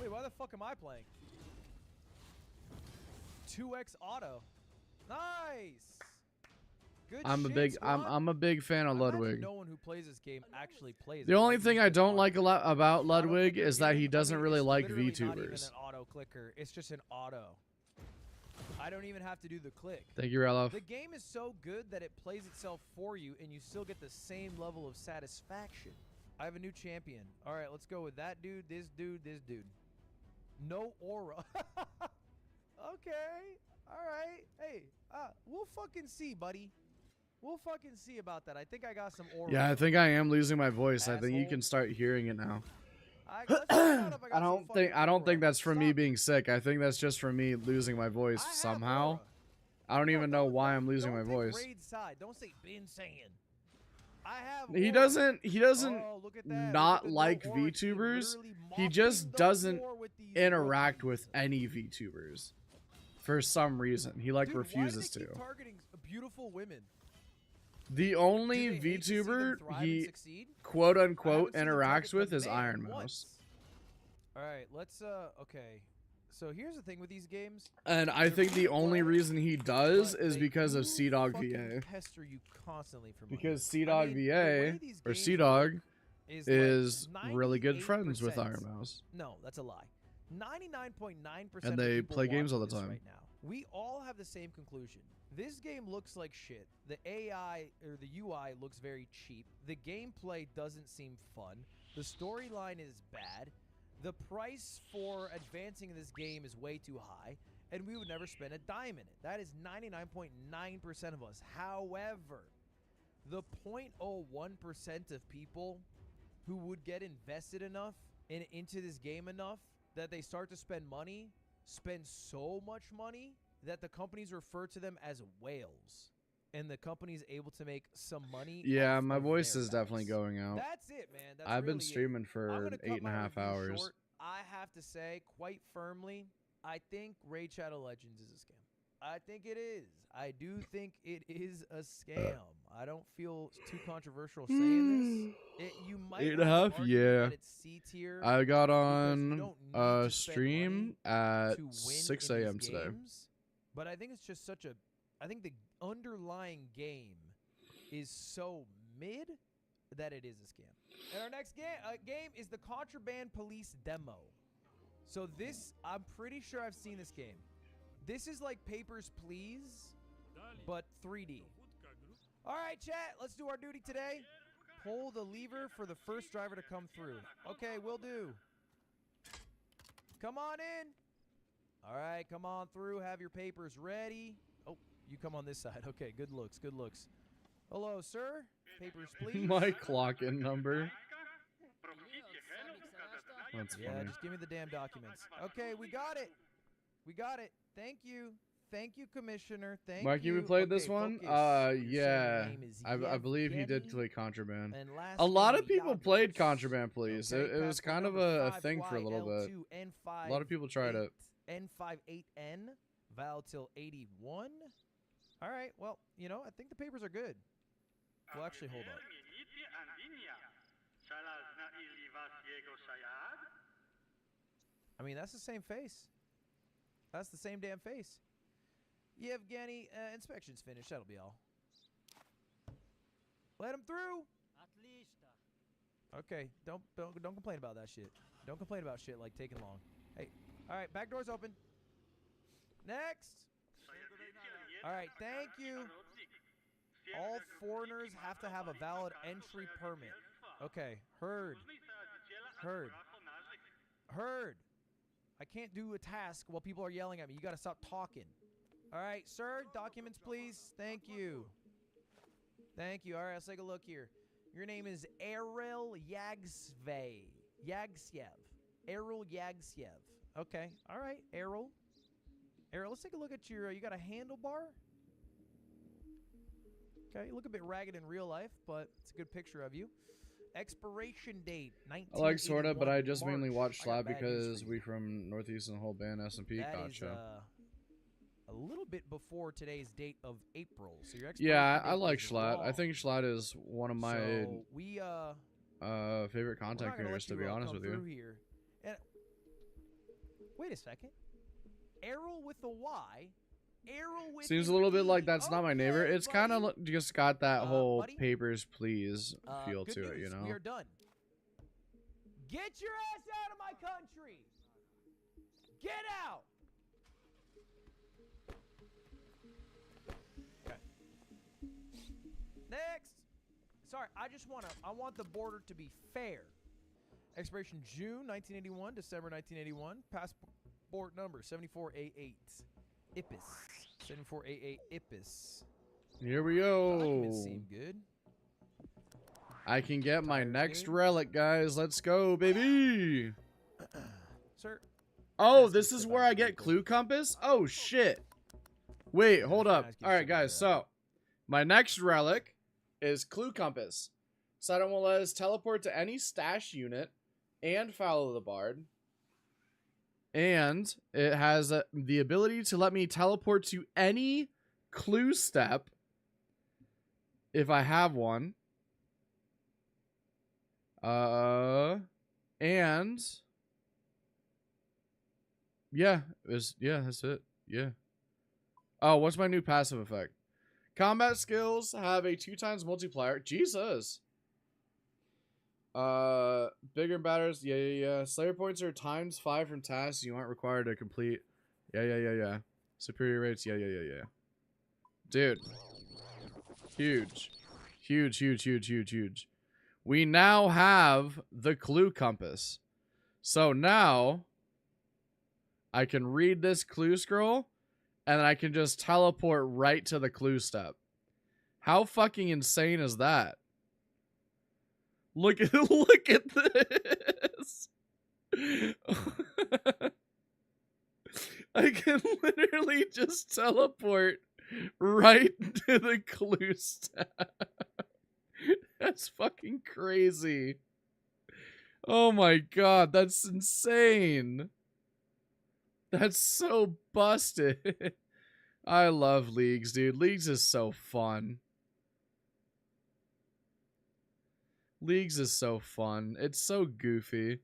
S8: why the fuck am I playing? 2x auto. Nice. Good
S1: I'm a big fan of Ludwig.
S8: No one who plays this game actually plays.
S1: The only thing I don't like a lot about Ludwig is that he doesn't really like VTubers.
S8: Not even an auto clicker. It's just an auto. I don't even have to do the click.
S1: Thank you, Ralof.
S8: The game is so good that it plays itself for you, and you still get the same level of satisfaction. I have a new champion. All right, let's go with that dude, this dude, this dude. No aura. Okay. All right. Hey, we'll fucking see, buddy. We'll fucking see about that. I think I got some aura.
S1: Yeah, I think I am losing my voice. I think you can start hearing it now. I don't think that's from me being sick. I think that's just from me losing my voice somehow. I don't even know why I'm losing my voice.
S8: Don't say been saying. I have
S1: He doesn't not like VTubers. He just doesn't interact with any VTubers. For some reason, he like refuses to.
S8: Targeting beautiful women.
S1: The only VTuber he quote unquote interacts with is Iron Mouse.
S8: All right, let's okay. So here's the thing with these games.
S1: And I think the only reason he does is because of CDog VA.
S8: Pester you constantly for money.
S1: Because CDog VA or CDog is really good friends with Iron Mouse.
S8: No, that's a lie. 99.9%.
S1: And they play games all the time.
S8: Right now. We all have the same conclusion. This game looks like shit. The AI or the UI looks very cheap. The gameplay doesn't seem fun. The storyline is bad. The price for advancing in this game is way too high, and we would never spend a dime in it. That is 99.9% of us. However, the 0.01% of people who would get invested enough into this game enough that they start to spend money, spend so much money that the companies refer to them as whales, and the company's able to make some money.
S1: Yeah, my voice is definitely going out.
S8: That's it, man. That's
S1: I've been
S8: really
S1: streaming
S8: it.
S1: for 8.5 hours.
S8: Short. I have to say, quite firmly, I think Raid Shadow Legends is a scam. I think it is. I do think it is a scam. I don't feel too controversial saying this. You might
S1: 8.5, yeah.
S8: It's C tier.
S1: I got on a stream at 6 a.m. today.
S8: But I think it's just such a. I think the underlying game is so mid that it is a scam. And our next game is the Contraband Police demo. So this, I'm pretty sure I've seen this game. This is like Papers, Please, but 3D. All right, chat, let's do our duty today. Pull the lever for the first driver to come through. Okay, will do. Come on in. All right, come on through. Have your papers ready. Oh, you come on this side. Okay, good looks, good looks. Hello, sir. Papers, please.
S1: My clock-in number. That's
S8: Yeah,
S1: funny.
S8: just give me the damn documents. Okay, we got it. We got it. Thank you. Thank you, Commissioner. Thank you.
S1: Mikey, we played this
S8: Okay,
S1: one?
S8: focus. Your
S1: Yeah.
S8: surname is
S1: I believe he did
S8: Yevgeny,
S1: play Contraband.
S8: and last
S1: A lot
S8: name
S1: of people
S8: Yagos.
S1: played Contraband, please.
S8: Okay,
S1: It was
S8: passport
S1: kind of
S8: number
S1: a thing for a little bit.
S8: 5YL2N58,
S1: A lot of people tried it.
S8: N58N, Val till 81. All right, well, you know, I think the papers are good. Well, actually, hold up. I mean, that's the same face. That's the same damn face. Yevgeny, inspection's finished. That'll be all. Let him through. Okay, don't complain about that shit. Don't complain about shit like taking long. Hey, all right, back door's open. Next. All right, thank you. All foreigners have to have a valid entry permit. Okay, heard. Heard. Heard. I can't do a task while people are yelling at me. You got to stop talking. All right, sir, documents, please. Thank you. Thank you. All right, let's take a look here. Your name is Eril Yagsyev. Eril Yagsyev. Okay. All right, Eril. Eril, let's take a look at your, you got a handlebar? Okay, you look a bit ragged in real life, but it's a good picture of you. Expiration date, 1981.
S1: I like sorta, but I just
S8: March.
S1: mainly watch
S8: I got
S1: Slab
S8: bad news
S1: because
S8: for
S1: we
S8: you.
S1: from Northeast and the whole band S&P.
S8: That is,
S1: Gotcha.
S8: a little bit before today's date of April. So your
S1: Yeah,
S8: expiration
S1: I
S8: date
S1: like
S8: is
S1: Schlatt. I
S8: wrong.
S1: think Schlatt is one of my
S8: So we
S1: favorite
S8: we're
S1: content
S8: not gonna
S1: creators,
S8: let
S1: to be honest
S8: come
S1: with you.
S8: through here. And wait a second. Errol with a Y. Errol with
S1: Seems a
S8: an
S1: little bit
S8: E.
S1: like that's not my neighbor.
S8: Okay,
S1: It's kind
S8: buddy.
S1: of just got that whole
S8: buddy?
S1: Papers, Please feel
S8: Good
S1: to it,
S8: news,
S1: you know?
S8: We are done. Get your ass out of my country. Get out. Okay. Next. Sorry, I want the border to be fair. Expiration June 1981, December 1981. Passport number 7488. IPIS. 7488 IPIS.
S1: Here we go.
S8: Documents seem good.
S1: I can get my
S8: Tires
S1: next
S8: good.
S1: relic, guys. Let's go, baby.
S8: Sir.
S1: Oh, this is where I get Clue Compass? Oh, shit. Wait, hold up. All right, guys. So, my next relic is Clue Compass. So, it will let us teleport to any stash unit and follow the bard. And it has the ability to let me teleport to any clue step if I have one. And yeah, that's it. Yeah. Oh, what's my new passive effect? Combat skills have a 2x multiplier. Jesus. Bigger batters. Yeah. Slayer points are ×5 from tasks you aren't required to complete. Yeah. Superior rates. Yeah. Dude. Huge. We now have the Clue Compass. So now I can read this clue scroll and then I can just teleport right to the clue step. How fucking insane is that? Look at this. I can literally just teleport right to the clue step. That's fucking crazy. Oh my god, that's insane. That's so busted. I love Leagues, dude. Leagues is so fun. Leagues is so fun. It's so goofy.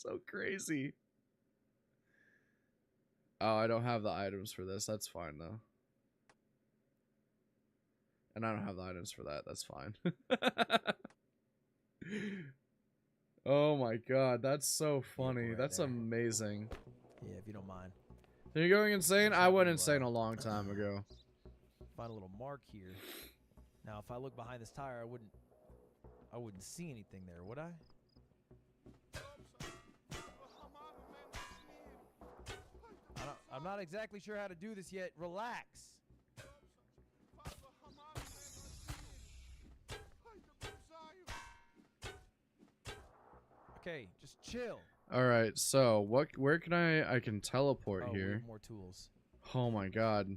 S1: so crazy. Oh, I don't have the items for this. That's fine though. And I don't have the items for that. That's fine. Oh my god, that's so funny. That's amazing.
S8: Yeah, if you don't mind.
S1: Are you going insane? I went insane a long time ago.
S8: Find a little mark here. Now, if I look behind this tire, I wouldn't see anything there, would I? I'm not exactly sure how to do this yet. Relax. Okay, just chill.
S1: All right, so where can I can teleport
S8: Oh, we
S1: here?
S8: have more tools.
S1: Oh my god.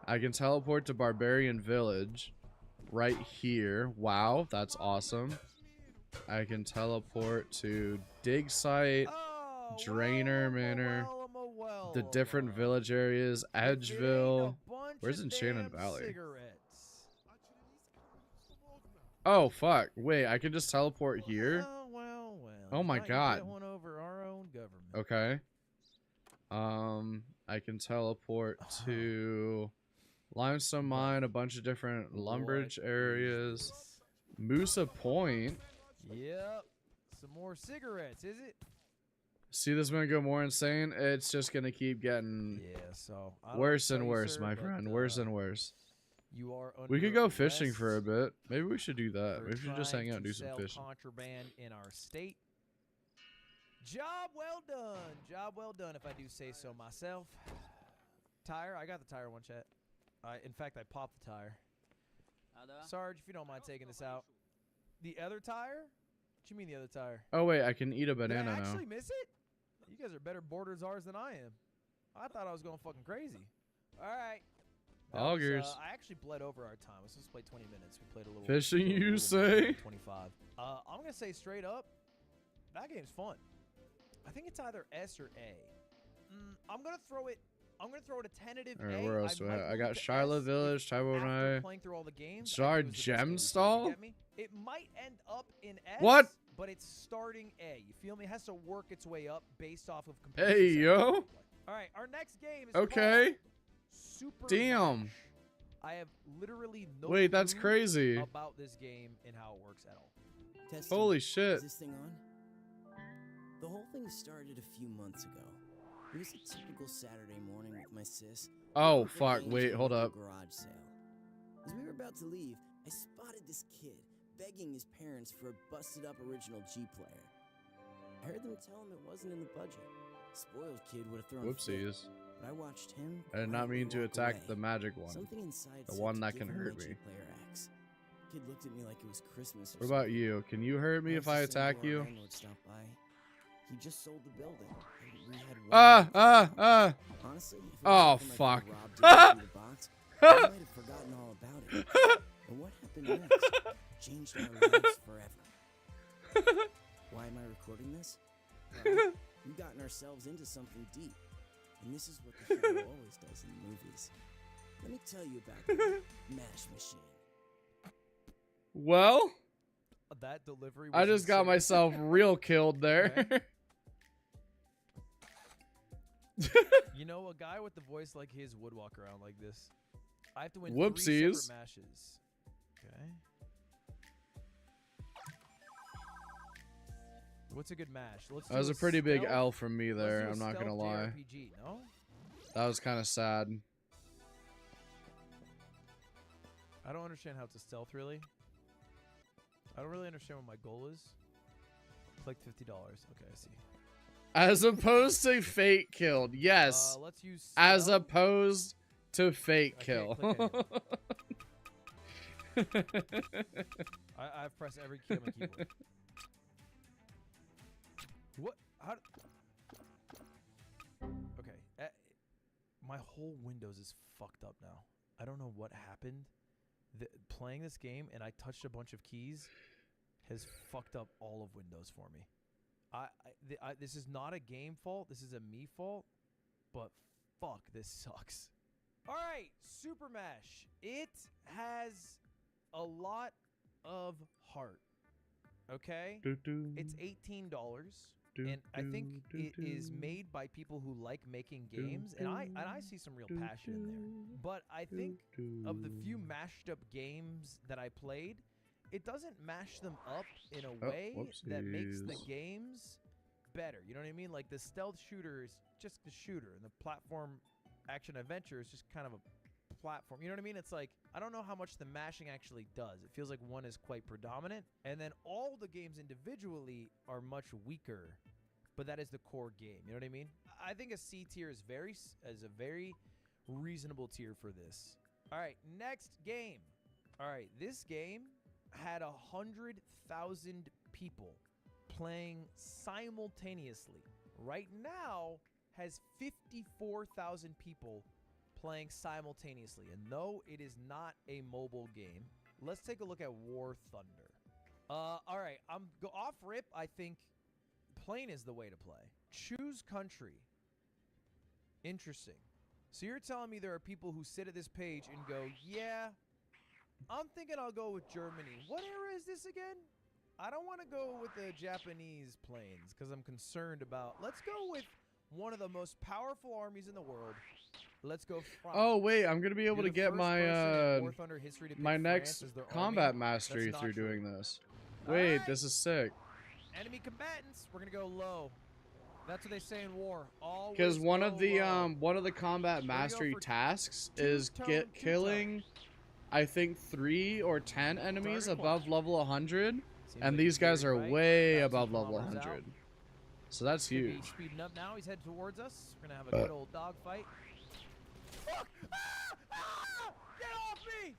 S1: I can teleport to Barbarian Village right here. Wow, that's awesome. I can teleport to Dig Site, Drainer Manor, the different village areas, Edgeville. Where's Enchanted Valley?
S8: Cigarettes.
S1: Oh fuck! Wait, I can just teleport here.
S8: Well.
S1: Oh my
S8: Now you
S1: god.
S8: get one over our own government.
S1: Okay. I can teleport to Limestone Mine, a bunch of different Lumbridge areas. Moosa Point.
S8: Yep. Some more cigarettes, is it?
S1: See this one go more insane? It's just gonna keep getting
S8: so
S1: worse and worse, my friend. Worse and worse.
S8: You are
S1: We could
S8: under
S1: go fishing
S8: arrest
S1: for a bit. Maybe we should do that.
S8: for
S1: Maybe we should just hang
S8: trying
S1: out and
S8: to
S1: do some
S8: sell
S1: fishing.
S8: contraband in our state. Job well done. Job well done, if I do say so myself. Tire, I got the tire one, chat. In fact, I popped the tire. Sarge, if you don't mind taking this out. The other tire? What you mean the other tire?
S1: Oh wait, I can eat a
S8: Did
S1: banana
S8: I
S1: now.
S8: actually miss it? You guys are better boarders ours than I am. I thought I was going fucking crazy. All right.
S1: Augers.
S8: I actually bled over our time. I was supposed to play 20 minutes. We played a little.
S1: Fishing, you
S8: little
S1: say?
S8: 25. I'm gonna say straight up, that game's fun. I think it's either S or A. I'm gonna throw it a tentative
S1: All right,
S8: A.
S1: where else do
S8: might
S1: I
S8: move
S1: got
S8: to
S1: Shiloh
S8: S
S1: Village, Taiwo
S8: after
S1: Nai.
S8: playing through all the games.
S1: Jar Gem Stall?
S8: Get me? It might end up in S.
S1: What?
S8: But it's starting A. You feel me? It has to work its way up based off of.
S1: Hey yo.
S8: All right, our next game is
S1: Okay.
S8: called Super
S1: Damn.
S8: Mash. I have literally no
S1: Wait, that's
S8: clue
S1: crazy.
S8: about this game and how it works at all.
S1: Holy shit.
S3: Is this thing on? The whole thing started a few months ago. It was a typical Saturday morning with my sis.
S1: Oh
S3: looking for
S1: fuck,
S3: games
S1: wait,
S3: at a
S1: hold
S3: local
S1: up.
S3: Garage sale. As we were about to leave, I spotted this kid begging his parents for a busted up original G player. I heard them tell him it wasn't in the budget. Spoiled kid would have thrown a fit,
S1: Whoopsies.
S3: but I watched him.
S1: I did not mean to
S3: quietly walk
S1: attack
S3: away.
S1: the magic one.
S3: Something inside
S1: The
S3: said
S1: one
S3: to
S1: that
S3: give
S1: can
S3: him
S1: hurt
S3: my
S1: me.
S3: G-player axe. Kid looked at me like it was Christmas or
S1: What about you? Can you hurt me if I attack you?
S3: He just sold the building. We had one Honestly, if it
S1: Oh
S3: was
S1: fuck.
S3: something like we robbed it in the box, I might have forgotten all about it. And what happened next changed our lives forever. Why am I recording this? Well, we've gotten ourselves into something deep. And this is what the hero always does in the movies. Let me tell you about the MASH machine.
S1: Well,
S8: That delivery.
S1: I
S8: was
S1: just got
S8: insane.
S1: myself real killed there.
S8: You know, a guy with the voice like his would walk around like this. I have to win
S1: Whoopsies.
S8: 3 separate matches. Okay. What's a good mash? Let's
S1: That was
S8: do
S1: a pretty big
S8: stealth-
S1: L from me
S8: let's
S1: there,
S8: do a
S1: I'm not gonna
S8: stealth
S1: lie.
S8: JRPG, no?
S1: That was kind of sad.
S8: I don't understand how it's a stealth, really. I don't really understand what my goal is. Click $50. Okay, I see.
S1: As opposed to fate killed. Yes.
S8: Let's use
S1: As
S8: stealth.
S1: opposed to fate
S8: I
S1: kill.
S8: can't click I've pressed every key on my keyboard. What? How? Okay. My whole Windows is fucked up now. I don't know what happened. Playing this game and I touched a bunch of keys has fucked up all of Windows for me. This is not a game fault. This is a me fault. But fuck, this sucks. All right, Super Mash. It has a lot of heart. Okay? It's $18. and I think it is made by people who like making games, and I see some real passion in there. But I think of the few mashed up games that I played, it doesn't mash them up in a way that makes the games better. You know what I mean? Like the stealth shooter is just the shooter, and the platform action adventure is just kind of a platform. You know what I mean? It's like, I don't know how much the mashing actually does. It feels like one is quite predominant, and then all the games individually are much weaker, but that is the core game. You know what I mean? I think a C tier is a very reasonable tier for this. All right, next game. All right, this game had 100,000 people playing simultaneously. Right now has 54,000 people playing simultaneously. And no, it is not a mobile game. Let's take a look at War Thunder. All right, off rip, I think plane is the way to play. Choose country. Interesting. So you're telling me there are people who sit at this page and go, yeah, I'm thinking I'll go with Germany. What era is this again? I don't want to go with the Japanese planes because I'm concerned about... Let's go with one of the most powerful armies in the world. Let's go France.
S1: Oh wait, I'm gonna be able to get my my next combat mastery through doing this. Wait, this is sick.
S8: Enemy combatants, we're gonna go low. That's what they say in war.
S1: Because one of the combat mastery tasks is killing, I think 3 or 10 enemies above level 100, and these guys are way above level 100. So that's huge.
S8: He's speeding up now. He's heading towards us. We're gonna have a good old dogfight. Fuck! Ah! Ah! Get off me!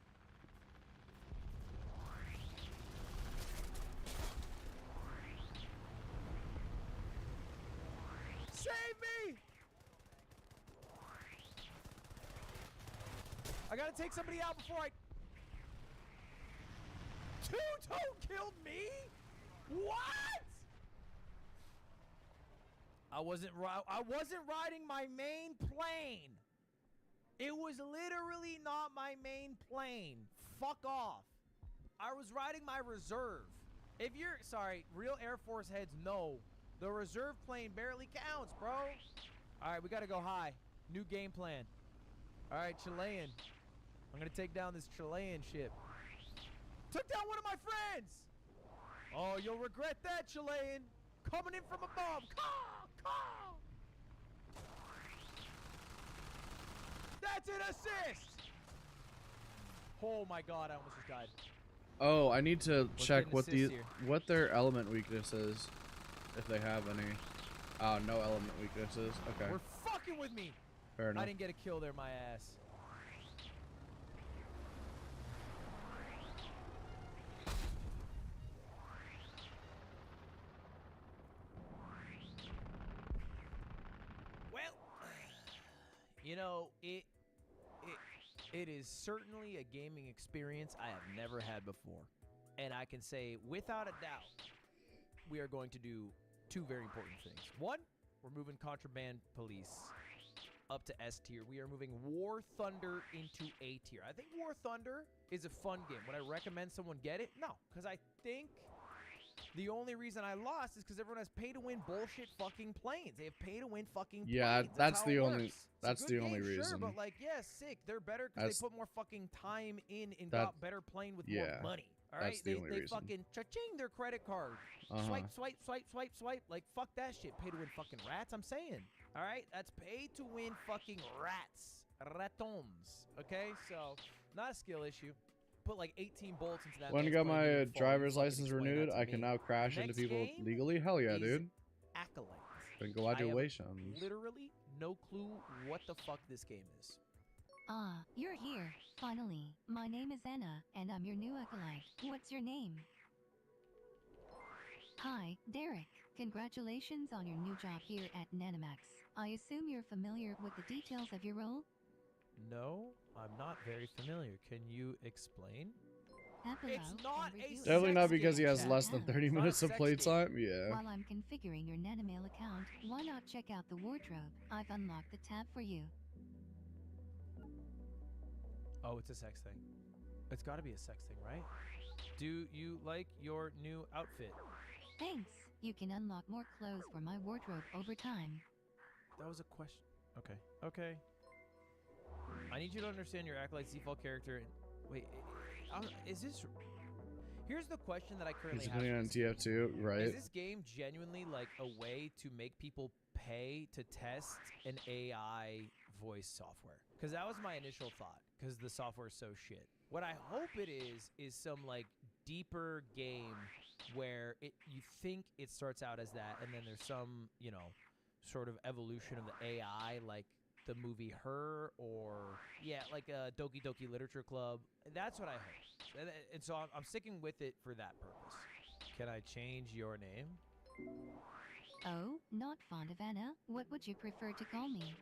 S8: Save me! I gotta take somebody out before I... Two-tone killed me? What? I wasn't riding my main plane. It was literally not my main plane. Fuck off. I was riding my reserve. If you're sorry, real Air Force heads know the reserve plane barely counts, bro. All right, we gotta go high. New game plan. All right, Chilean. I'm gonna take down this Chilean ship. Took down one of my friends. Oh, you'll regret that, Chilean. Coming in from above. Caw! Caw! That's an assist! Oh my god, I almost just died.
S1: Oh, I need to check what their element weakness is, if they have any. Oh, no element weaknesses. Okay.
S8: We're fucking with me.
S1: Fair enough.
S8: I didn't get a kill there, my ass. Well, you know, it is certainly a gaming experience I have never had before. And I can say, without a doubt, we are going to do 2 very important things. One, we're moving Contraband Police up to S tier. We are moving War Thunder into A tier. I think War Thunder is a fun game. Would I recommend someone get it? No, because I think the only reason I lost is because everyone has pay-to-win bullshit fucking planes. They have pay-to-win fucking planes.
S1: That's
S8: how
S1: the
S8: it
S1: only
S8: works.
S1: that's the only
S8: game,
S1: reason.
S8: Sure, but like, yeah, sick. They're better because they put more fucking time in and got better plane with more money. All right, they fucking cha-ching their credit card. Swipe, swipe, swipe, swipe, swipe. Like, fuck that shit. Pay to win fucking rats. I'm saying. All right, that's pay to win fucking rats, ratons. Okay, so not a skill issue. Put like 18 bolts into that.
S1: When I got my driver's license renewed, I can now crash into people legally. Hell yeah, dude.
S8: Acolyte.
S1: Congratulations.
S8: Literally no clue what the fuck this game is.
S11: Ah, you're here. Finally. My name is Anna, and I'm your new acolyte. What's your name? Hi, Derek. Congratulations on your new job here at Nanomax. I assume you're familiar with the details of your role?
S8: No, I'm not very familiar. Can you explain?
S11: It's
S8: not
S1: Definitely not because he has less than 30 minutes of playtime. Yeah.
S11: While I'm configuring your Nanomail account, why not check out the wardrobe? I've unlocked the tab for you.
S8: Oh, it's a sex thing. It's got to be a sex thing, right? Do you like your new outfit?
S11: Thanks. You can unlock more clothes for my wardrobe over time.
S8: That was a question. Okay. Okay. I need you to understand your Acolyte's default character. Wait, is this... Here's the question that I currently
S1: He's
S8: have.
S1: putting on TF2, right?
S8: Is this game genuinely like a way to make people pay to test an AI voice software? Because that was my initial thought, because the software is so shit. What I hope it is some like deeper game where you think it starts out as that, and then there's some, you know, sort of evolution of the AI, like the movie Her, or like a Doki Doki Literature Club. That's what I hope, and so I'm sticking with it for that purpose. Can I change your name?
S11: Oh, not fond of Anna? What would you prefer to call me?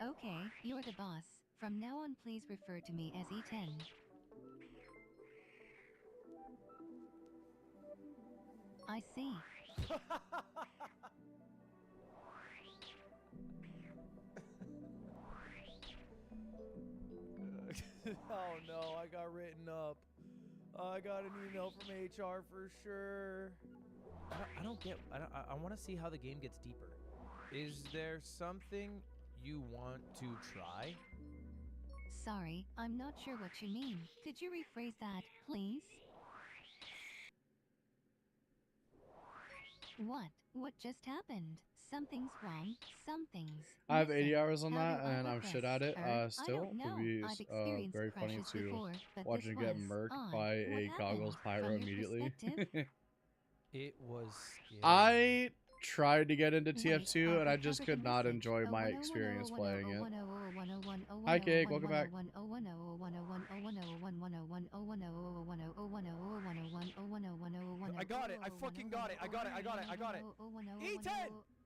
S11: Okay, you're the boss. From now on, please refer to me as E10. I see.
S8: Oh no, I got written up. I got an email from HR for sure. I don't get. I want to see how the game gets deeper. Is there something you want to try?
S11: Sorry, I'm not sure what you mean. Could you rephrase that, please? What? What just happened? Something's wrong. Something's
S1: I have 80
S11: missing.
S1: hours on
S11: How
S1: that,
S11: do I
S1: and I'm
S11: progress?
S1: shit at it.
S11: I
S1: Still,
S11: don't know.
S1: it would be
S11: I've experienced
S1: very funny
S11: crashes
S1: to
S11: before, but
S1: watch
S11: this
S1: it get
S11: was
S1: murked
S11: odd.
S1: by
S11: What
S1: a goggles
S11: happened?
S1: pyro
S11: From your
S1: immediately.
S11: perspective?
S8: It was.
S1: I tried to get into
S11: Wait,
S1: TF2, and I just
S11: recovered
S1: could
S11: the
S1: not
S11: message.
S1: enjoy my experience playing it. Hi, Cake. Welcome back.
S8: I got it. I fucking got it. I got it. I got it. I got it. E10!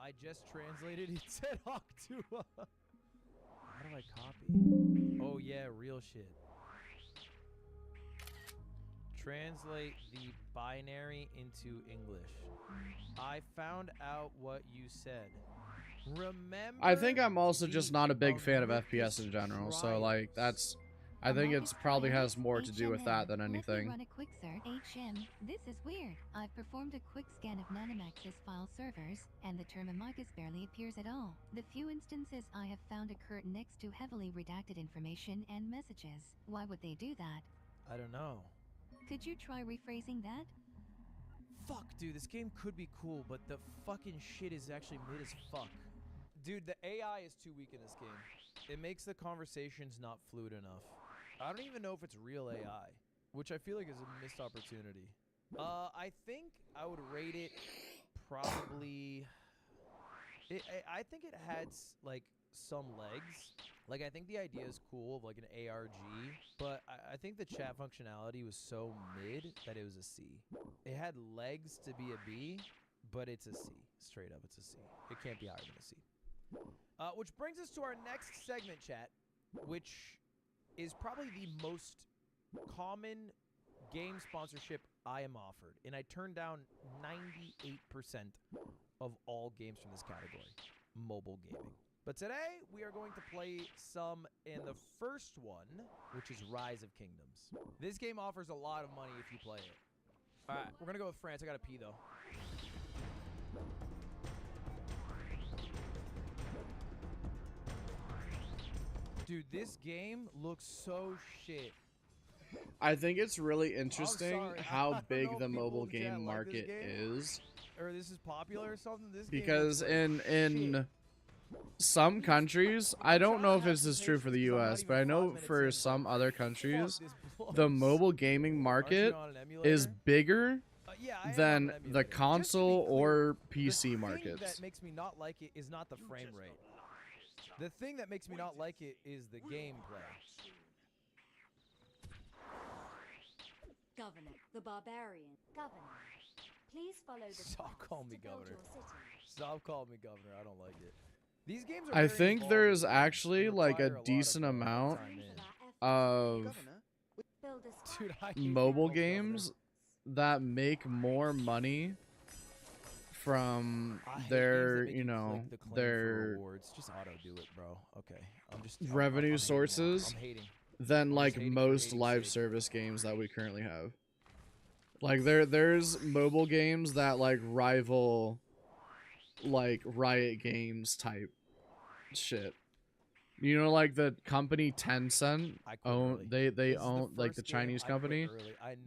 S8: I just translated E10 Hawk to how do I copy? Oh yeah, real shit. Translate the binary into English. I found out what you said. Remember,
S1: I think I'm also just not a big fan of FPS in general, so like that's. I think it's probably has more to do with that than
S11: Let me
S1: anything.
S11: run a quick search. HM, this is weird. I've performed a quick scan of Nanomax's file servers, and the term amicus barely appears at all. The few instances I have found occur next to heavily redacted information and messages. Why would they do that?
S8: I don't know.
S11: Could you try rephrasing that?
S8: Fuck, dude, this game could be cool, but the fucking shit is actually mid as fuck. Dude, the AI is too weak in this game. It makes the conversations not fluid enough. I don't even know if it's real AI, which I feel like is a missed opportunity. I think I would rate it probably... I think it had, like, some legs. Like, I think the idea is cool of, like, an ARG, but I think the chat functionality was so mid that it was a C. It had legs to be a B, but it's a C. Straight up, it's a C. It can't be higher than a C. Which brings us to our next segment, chat, which is probably the most common game sponsorship I am offered. And I turned down 98% of all games from this category. Mobile gaming. But today, we are going to play some in the first one, which is Rise of Kingdoms. This game offers a lot of money if you play it. Alright, we're going to go with France. I gotta pee, though. Dude, this game looks so shit.
S1: I think it's really interesting
S8: sorry. I
S1: how
S8: don't
S1: big
S8: know
S1: the
S8: if people
S1: mobile
S8: in chat
S1: game
S8: like
S1: market
S8: this game.
S1: is.
S8: Or this is popular or something. This
S1: Because
S8: game looks like
S1: in
S8: shit.
S1: some countries, I don't know if this is true for the US, but I know for some other countries, the mobile gaming market is bigger than the console or PC
S8: The thing
S1: markets.
S8: that makes me not like it is not the frame rate. The thing that makes me not like it is the gameplay.
S12: Governor, the barbarian. Governor, please follow the
S8: Stop
S12: steps
S8: calling me
S12: to build
S8: governor.
S12: your city.
S8: Stop calling me governor. I don't like it. These games are
S1: I
S8: very
S1: think
S8: involved
S1: there's
S8: and
S1: actually
S8: they
S1: like a
S8: require lot of,
S1: decent amount
S8: time in.
S1: of
S12: Build a
S8: Dude, I hate
S1: mobile
S8: being called
S1: games that make more money from
S8: I hate games that
S1: their,
S8: make
S1: you know,
S8: click the claim for
S1: their
S8: rewards. Just auto do it, bro. Okay, I'm just
S1: revenue
S8: I'm hating now.
S1: sources
S8: I'm hating.
S1: than
S8: I'm
S1: like
S8: just hating for
S1: most
S8: hating's
S1: live
S8: sake.
S1: service games that we currently have. Like there's mobile games that like rival like Riot Games type shit. You know, like the company Tencent own they own like the Chinese company.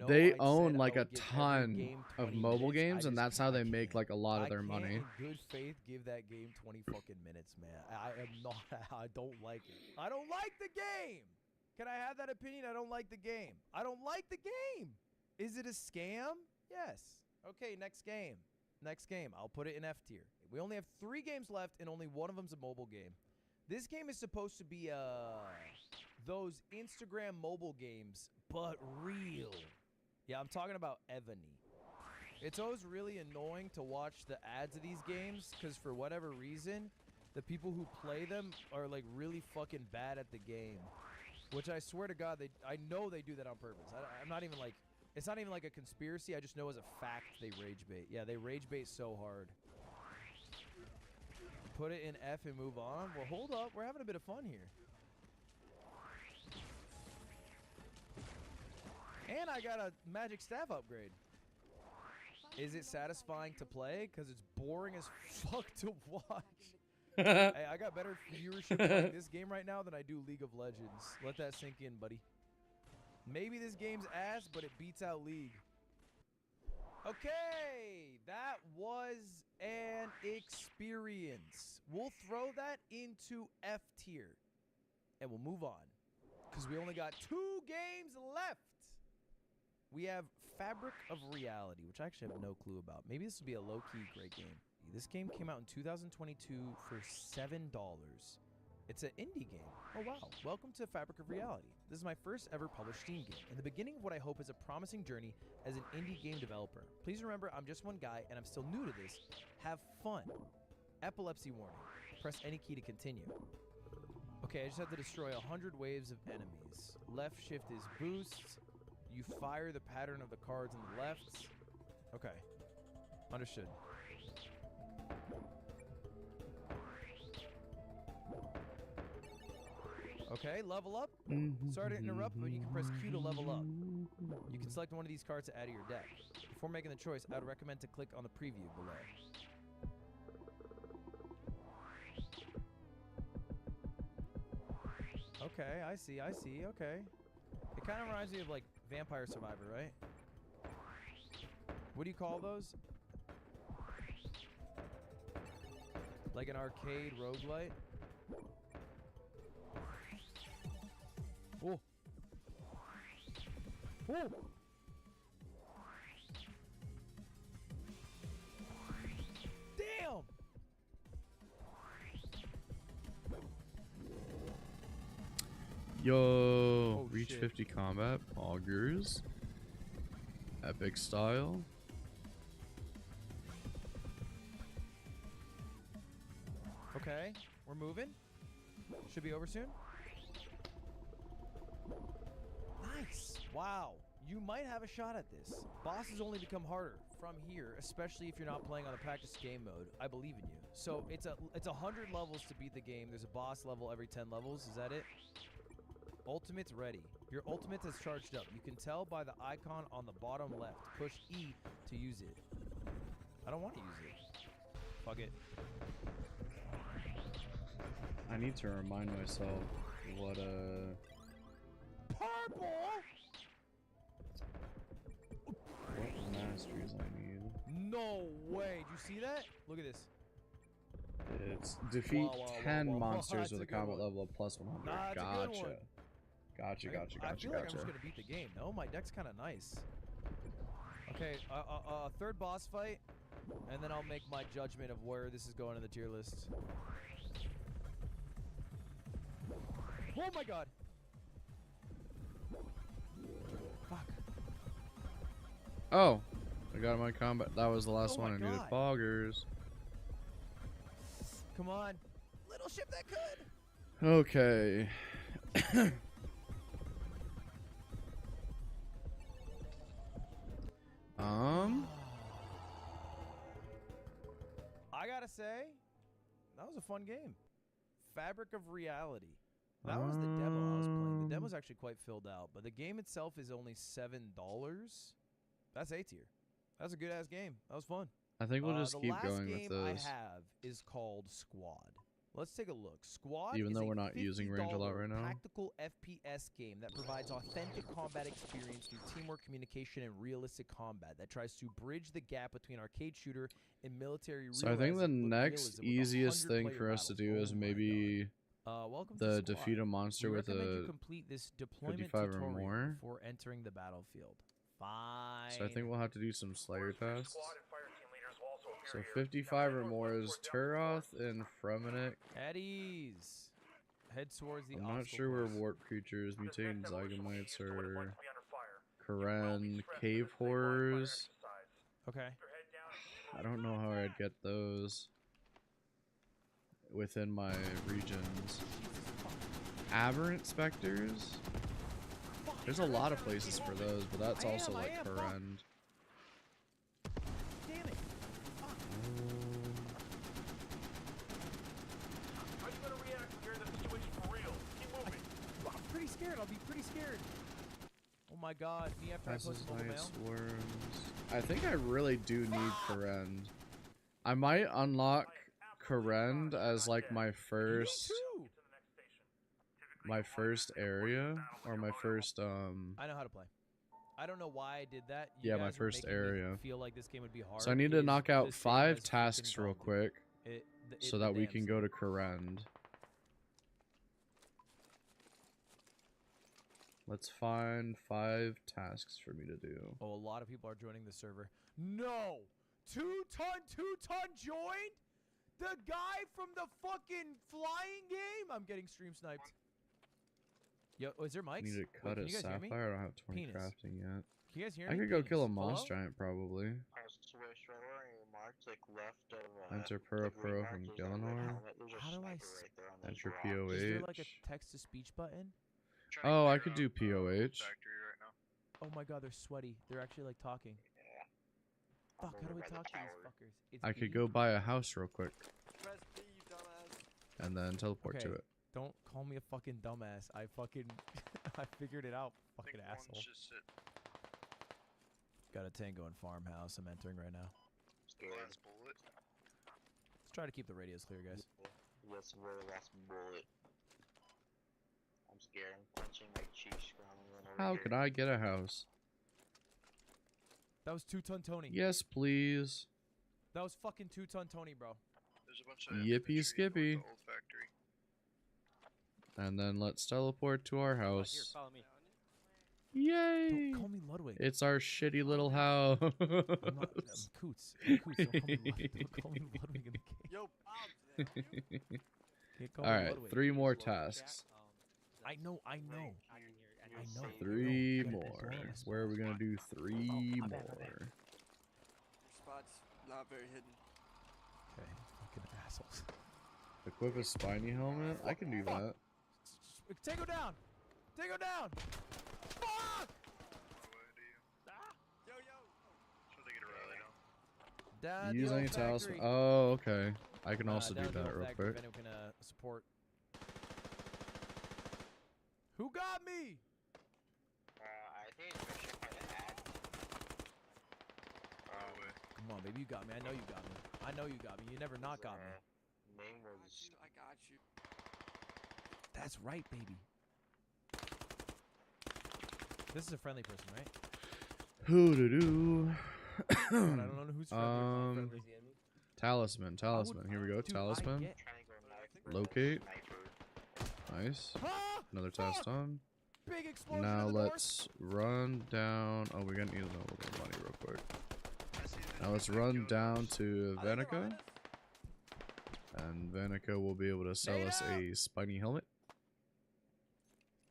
S1: They own like a ton of mobile games, and that's how they make like a lot of their money.
S8: In good faith, give that game 20 fucking minutes, man. I am not. I don't like it. I don't like the game. Can I have that opinion? I don't like the game. I don't like the game. Is it a scam? Yes. Okay, next game. Next game. I'll put it in F tier. We only have 3 games left, and only one of them's a mobile game. This game is supposed to be those Instagram mobile games, but real. Yeah, I'm talking about Ebony. It's always really annoying to watch the ads of these games, because for whatever reason, the people who play them are like really fucking bad at the game. Which I swear to God, I know they do that on purpose. I'm not even like, it's not even like a conspiracy. I just know as a fact they rage bait. Yeah, they rage bait so hard. Put it in F and move on. Well, hold up. We're having a bit of fun here. And I got a magic staff upgrade. Is it satisfying to play? Because it's boring as fuck to watch. Hey, I got better viewership playing this game right now than I do League of Legends. Let that sink in, buddy. Maybe this game's ass, but it beats out League. Okay, that was an experience. We'll throw that into F tier. And we'll move on. Because we only got 2 games left. We have Fabric of Reality, which I actually have no clue about. Maybe this will be a low-key great game. This game came out in 2022 for $7. It's an indie game. Oh wow, welcome to Fabric of Reality. This is my first ever published Steam game, and the beginning of what I hope is a promising journey as an indie game developer. Please remember, I'm just one guy, and I'm still new to this. Have fun. Epilepsy warning. Press any key to continue. Okay, I just have to destroy 100 waves of enemies. Left shift is boost. You fire the pattern of the cards on the left. Okay, understood. Okay, level up. Sorry to interrupt, but you can press Q to level up. You can select one of these cards to add to your deck. Before making the choice, I would recommend to click on the preview below. Okay, I see, okay. It kind of reminds me of like Vampire Survivor, right? What do you call those? Like an arcade roguelite? Oh. Oh. Damn.
S1: Yo, reach shit. 50 combat, poggers, epic style.
S8: Okay, we're moving. Should be over soon. Nice. Wow. You might have a shot at this. Bosses only become harder from here, especially if you're not playing on the practice game mode. I believe in you. So it's 100 levels to beat the game. There's a boss level every 10 levels. Is that it? Ultimate's ready. Your ultimate has charged up. You can tell by the icon on the bottom left. Push E to use it. I don't want to use it. Fuck it.
S1: I need to remind myself what
S8: Purple!
S1: what masteries I need.
S8: No way! Did you see that? Look at this.
S1: It's defeat 10 monsters with a combat
S8: one.
S1: level of +100.
S8: Nah,
S1: Gotcha. Gotcha.
S8: I feel like I'm just gonna beat the game. No, my deck's kind of nice. Okay, third boss fight, and then I'll make my judgment of where this is going in the tier list. Oh my god! Fuck.
S1: Oh, I got my combat. That was the last one. I needed
S8: God.
S1: poggers.
S8: Come on, little ship that could.
S1: Okay.
S8: I gotta say, that was a fun game. Fabric of Reality. That was the demo I was playing. The demo's actually quite filled out, but the game itself is only $7. That's A tier. That's a good ass game. That was fun.
S1: I think we'll just keep going
S8: The
S1: with
S8: last game I
S1: this.
S8: have is called Squad. Let's take a look. Squad
S1: Even
S8: is
S1: though
S8: a
S1: we're not using range a lot
S8: $50
S1: right now.
S8: tactical FPS game that provides authentic combat experience through teamwork, communication, and realistic combat that tries to bridge the gap between arcade shooter and military
S1: So I think the next easiest thing for us to do is maybe
S8: welcome to
S1: the
S8: Squad.
S1: defeat a monster
S8: We
S1: with
S8: recommend you
S1: a
S8: complete this deployment
S1: 55 or
S8: tutorial
S1: more.
S8: before entering the battlefield. Fine.
S1: So I think we'll have to do some Slayer tests. So 55 or more is Turoth and Fremennik.
S8: At ease. Head towards the
S1: I'm not sure where warp creatures, mutated Zygomites, or Karen cave horrors.
S8: Okay.
S1: I don't know how I'd get those within my regions. Aberrant specters. There's a lot of places for those, but that's also like Karen.
S8: Damn it.
S22: How you gonna react when you're in the situation for real? Keep moving.
S8: I'm pretty scared. I'll be pretty scared. Oh my god. Me after I post mobile mail?
S1: Worms. I think I really do need Karen. I might unlock Karen as like my first area, or my first
S8: I know how to play. I don't know why I did that.
S1: yeah, my
S8: guys were
S1: first
S8: making me
S1: area.
S8: feel like this game would be hard.
S1: So I need
S8: It
S1: to
S8: is
S1: knock
S8: the
S1: out
S8: same
S1: 5
S8: as
S1: tasks
S8: freaking
S1: real
S8: Call of Duty.
S1: quick so that we can go to Karen. Let's find 5 tasks for me to do.
S8: Oh, a lot of people are joining the server. No! Two-ton joined? The guy from the fucking flying game? I'm getting stream sniped. Yo, is there mics?
S1: Need to
S8: Wait,
S1: cut
S8: can
S1: a
S8: you guys hear me?
S1: sapphire. I don't have 20
S8: Penis.
S1: crafting yet.
S8: Can you guys hear
S1: I
S8: me?
S1: could go kill a
S8: Penis.
S1: moss
S8: Hello?
S1: giant probably. Enter Puro Pro from Gillinor.
S8: How do I...
S1: Enter
S8: Is there like
S1: POH.
S8: a text-to-speech button?
S1: Oh, I could do POH.
S8: Oh my god, they're sweaty. They're actually like talking. Fuck, how do we talk to these fuckers? It's
S1: I could
S8: B?
S1: go buy a house real quick. And then teleport to
S8: Okay,
S1: it.
S8: don't call me a fucking dumbass. I fucking... I figured it out, fucking asshole. Got a tango and farmhouse I'm entering right now. Let's try to keep the radios clear, guys.
S13: Yes, very last bullet. I'm scared. I'm clenching my cheeks.
S1: How could I get a house?
S8: That was two-ton Tony.
S1: Yes, please.
S8: That was fucking two-ton Tony, bro.
S14: There's a bunch of
S1: Yippee skippy.
S14: old factory.
S1: And then let's teleport to our
S16: Here,
S1: house.
S16: follow me.
S1: Yay!
S8: Don't call me Ludwig.
S1: It's our shitty little house.
S8: I'm not, Coots. Coots, don't call me Ludwig. Don't call me Ludwig in the game.
S16: Yo,
S8: Can't call me
S1: Alright,
S8: Ludwig.
S1: 3 more tasks.
S8: I know.
S16: I can hear
S1: 3
S8: I know.
S1: more. Where are we gonna do 3 more?
S22: Spot's not very hidden.
S8: Okay, fucking assholes.
S1: Equip a spiny helmet? I can do that.
S8: Take her down! Take her down! Fuck!
S22: Yo, yo!
S14: So they get a rally down.
S8: Down
S1: Use
S8: the
S1: any
S8: old
S1: talisman.
S8: factory.
S1: Oh, okay. I can also
S8: down
S1: do
S8: the
S1: that
S8: old
S1: real
S8: factory,
S1: quick.
S8: if anyone can support. Who got me?
S13: I think it's mission by the hat.
S8: Come on, baby, you got me. I know you got me. I know you got me. You never not got me.
S13: Name was.
S22: I got you.
S8: That's right, baby. This is a friendly person, right?
S1: Hoo-doo-doo.
S8: I don't know who's friendly.
S1: Talisman. Here we go. Talisman. Locate. Nice. Another task done.
S8: Big explosion
S1: Now
S8: in the north.
S1: let's run down. Oh, we're gonna need a little bit of money real quick. Now let's run down to Vanica. And Vanica will be able to sell us a spiny helmet.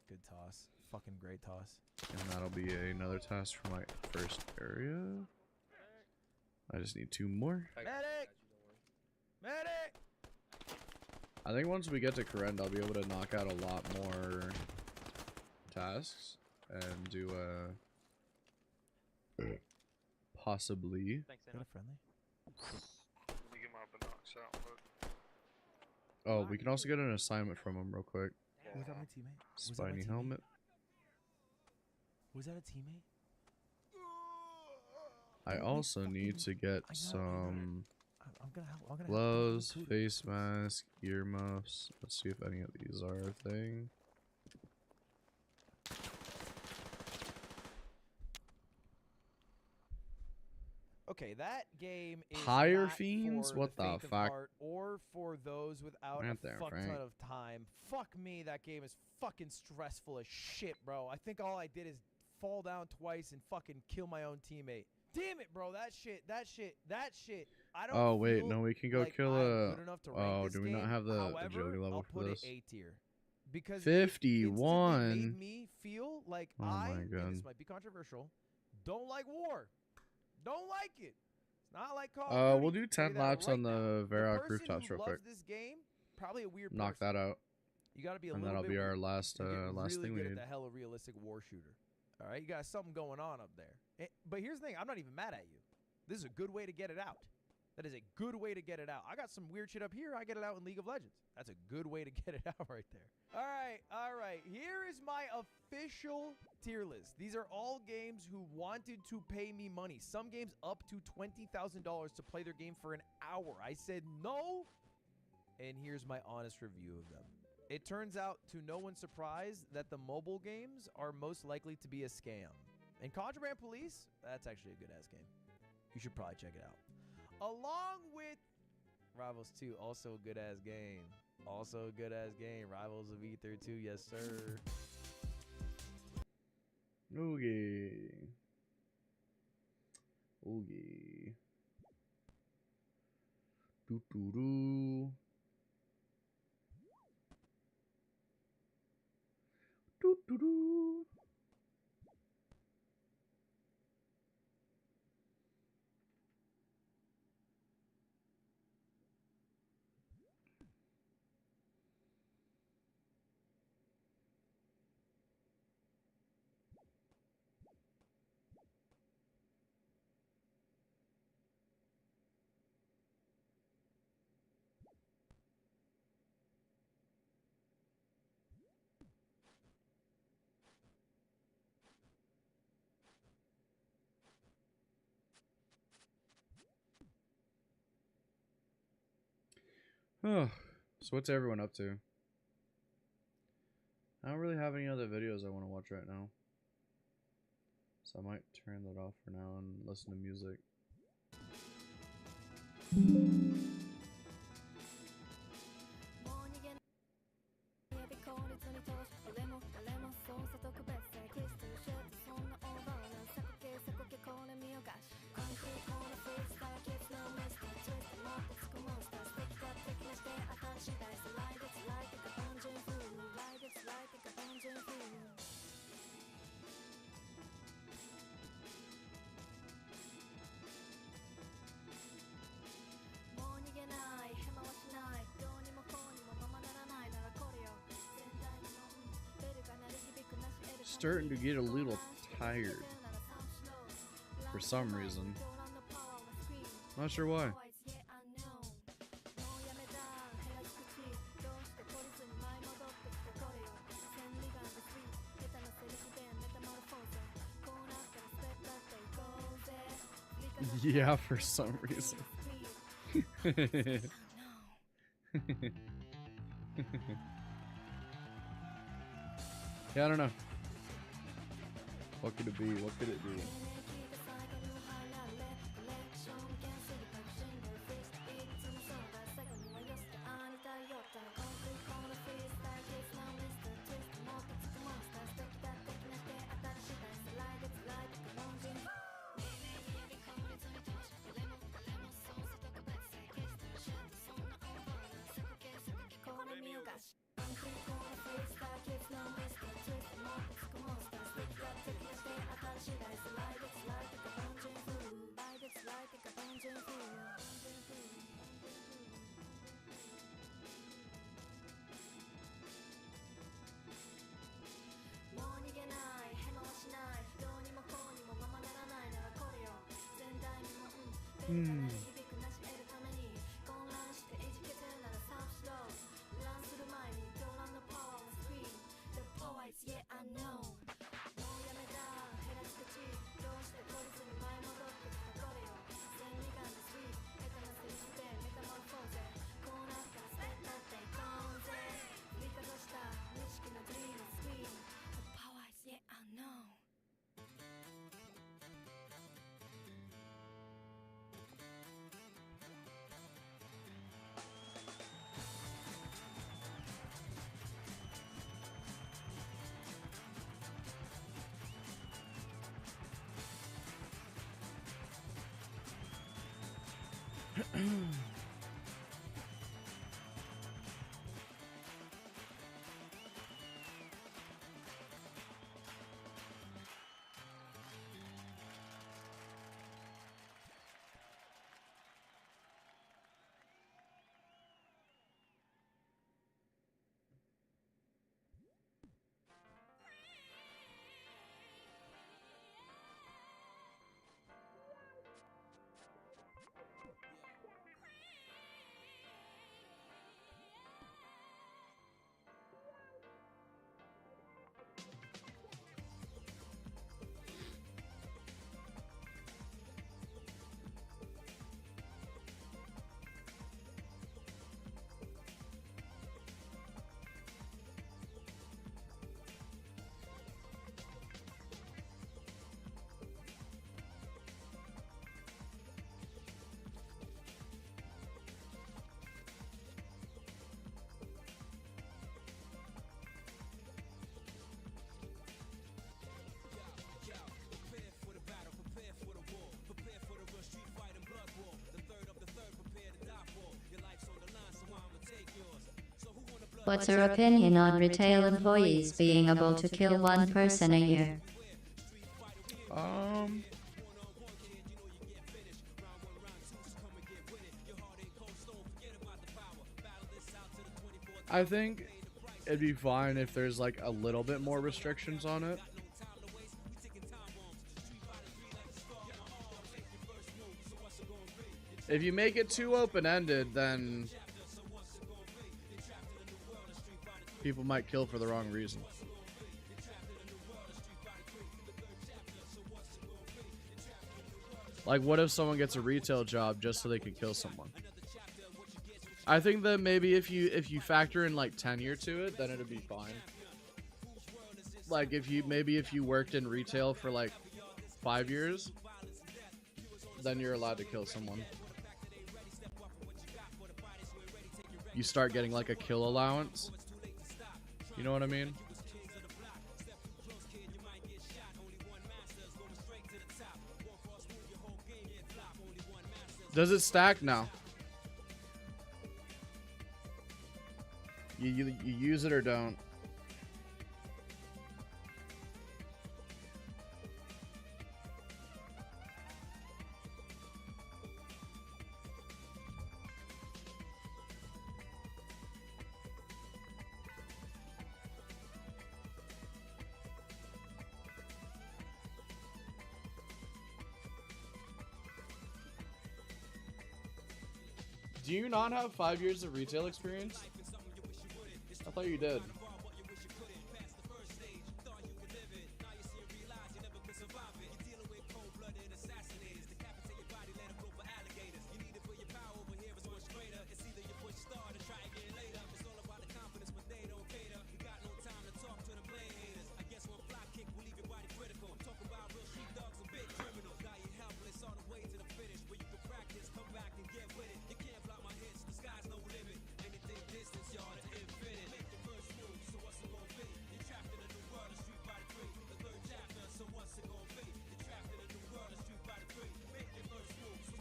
S8: Good toss. Fucking great toss.
S1: And that'll be another task for my first area. I just need 2 more.
S8: Medic! Medic!
S1: I think once we get to Karen, I'll be able to knock out a lot more tasks and do possibly.
S8: Is that a friendly?
S14: We get him up and knocks out. Look.
S1: Oh, we can also get an assignment from him real quick.
S8: Was that my teammate? Was that my
S1: Spiny
S8: teammate?
S1: helmet.
S8: Was that a teammate?
S1: I also need to get some
S8: I'm gonna help
S1: gloves,
S8: you, Cody.
S1: face mask, earmuffs. Let's see if any of these are a thing.
S8: Okay, that game is
S1: Higher
S8: not
S1: fiends?
S8: for
S1: What
S8: the
S1: the
S8: faint of
S1: fuck?
S8: heart or for those without
S1: Right
S8: a
S1: there,
S8: fuck
S1: Frank.
S8: ton of time. Fuck me, that game is fucking stressful as shit, bro. I think all I did is fall down twice and fucking kill my own teammate. Damn it, bro. That shit. I don't
S1: Oh wait,
S8: feel
S1: no, we can go
S8: like
S1: kill
S8: I'm
S1: a.
S8: good enough to rank
S1: Oh,
S8: this
S1: do we
S8: game.
S1: not have the
S8: However,
S1: agility level
S8: I'll
S1: for
S8: put
S1: this?
S8: it A tier. Because
S1: 51.
S8: it instantly made me feel like
S1: Oh my
S8: and
S1: God.
S8: this might be controversial, don't like war. Don't like it. It's not like Call of Duty.
S1: We'll do
S8: I'll tell
S1: 10
S8: you that
S1: laps
S8: right
S1: on the Varrock
S8: person
S1: rooftops
S8: who
S1: real quick.
S8: loves this game, probably a weird
S1: Knock
S8: person.
S1: that out.
S8: You got to be a
S1: And
S8: little
S1: that'll
S8: bit
S1: be our
S8: weird.
S1: last
S8: You'll get
S1: last
S8: really
S1: thing we
S8: good
S1: need.
S8: at the hella realistic war shooter. All right, you got something going on up there. But here's the thing: I'm not even mad at you. This is a good way to get it out. That is a good way to get it out. I got some weird shit up here. I get it out in League of Legends. That's a good way to get it out right there. All right. Here is my official tier list. These are all games who wanted to pay me money. Some games up to $20,000 to play their game for an hour. I said no, and here's my honest review of them. It turns out, to no one's surprise, that the mobile games are most likely to be a scam. And Contraband Police, that's actually a good-ass game. You should probably check it out. Along with Rivals 2, also a good-ass game. Also a good-ass game. Rivals of Ether 2, yes, sir.
S1: Okay. Okay. Doo-doo-doo. Doo-doo-doo. Oh, so what's everyone up to? I don't really have any other videos I want to watch right now. So I might turn that off for now and listen to music. Starting to get a little tired for some reason. Not sure why. Yeah, for some reason. Yeah, I don't know. What could it be? What could it be?
S17: What's your opinion on retail employees being able to kill one person a year?
S1: I think it'd be fine if there's like a little bit more restrictions on it. If you make it too open-ended, then people might kill for the wrong reason. Like, what if someone gets a retail job just so they can kill someone? I think that maybe if you factor in like tenure to it, then it'd be fine. Like if you worked in retail for like 5 years, then you're allowed to kill someone. You start getting like a kill allowance. You know what I mean? Does it stack now? You use it or don't? Do you not have 5 years of retail experience? I thought you did.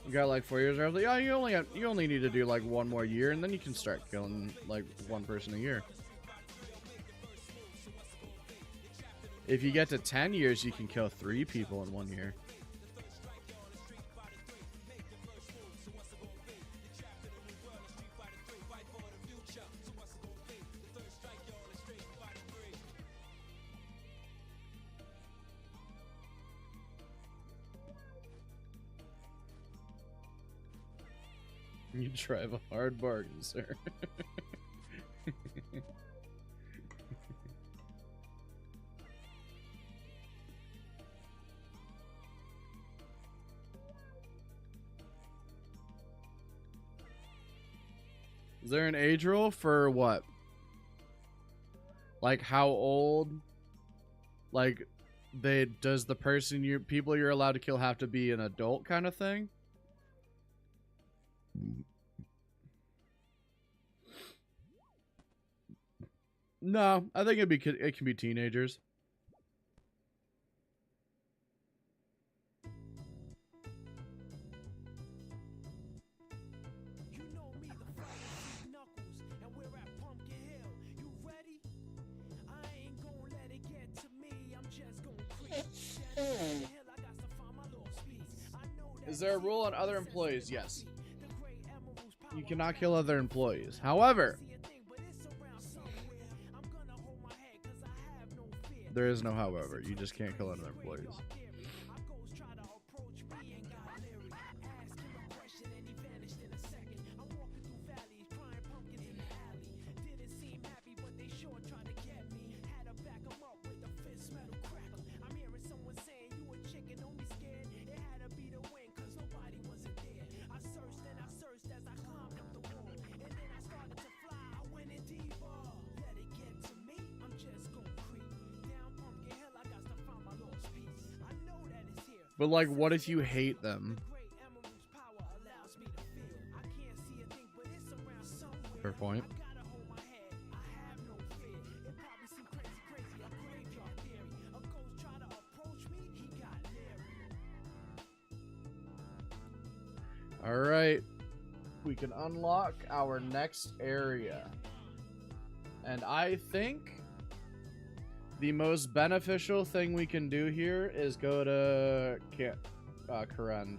S1: You got like 4 years. I was like, oh, you only need to do like 1 more year, and then you can start killing like 1 person a year. If you get to 10 years, you can kill 3 people in 1 year. You drive a hard bargain, sir. Is there an age rule for what? Like how old? Like does the person people you're allowed to kill have to be an adult kind of thing? No, I think it can be teenagers. Is there a rule on other employees? Yes. You cannot kill other employees. However, there is no however. You just can't kill other employees. But like, what if you hate them? Fair point. All right, we can unlock our next area. And I think the most beneficial thing we can do here is go to Karend.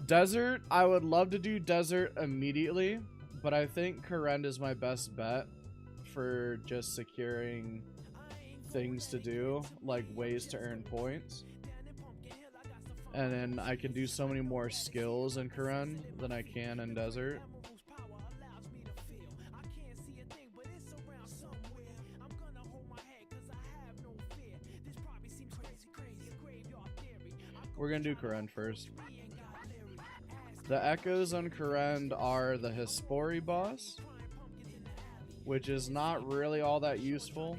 S1: Desert, I would love to do desert immediately, but I think Karend is my best bet for just securing things to do, like ways to earn points. And then I can do so many more skills in Karend than I can in desert. We're gonna do Karend first. The echoes on Karend are the Hispori boss, which is not really all that useful.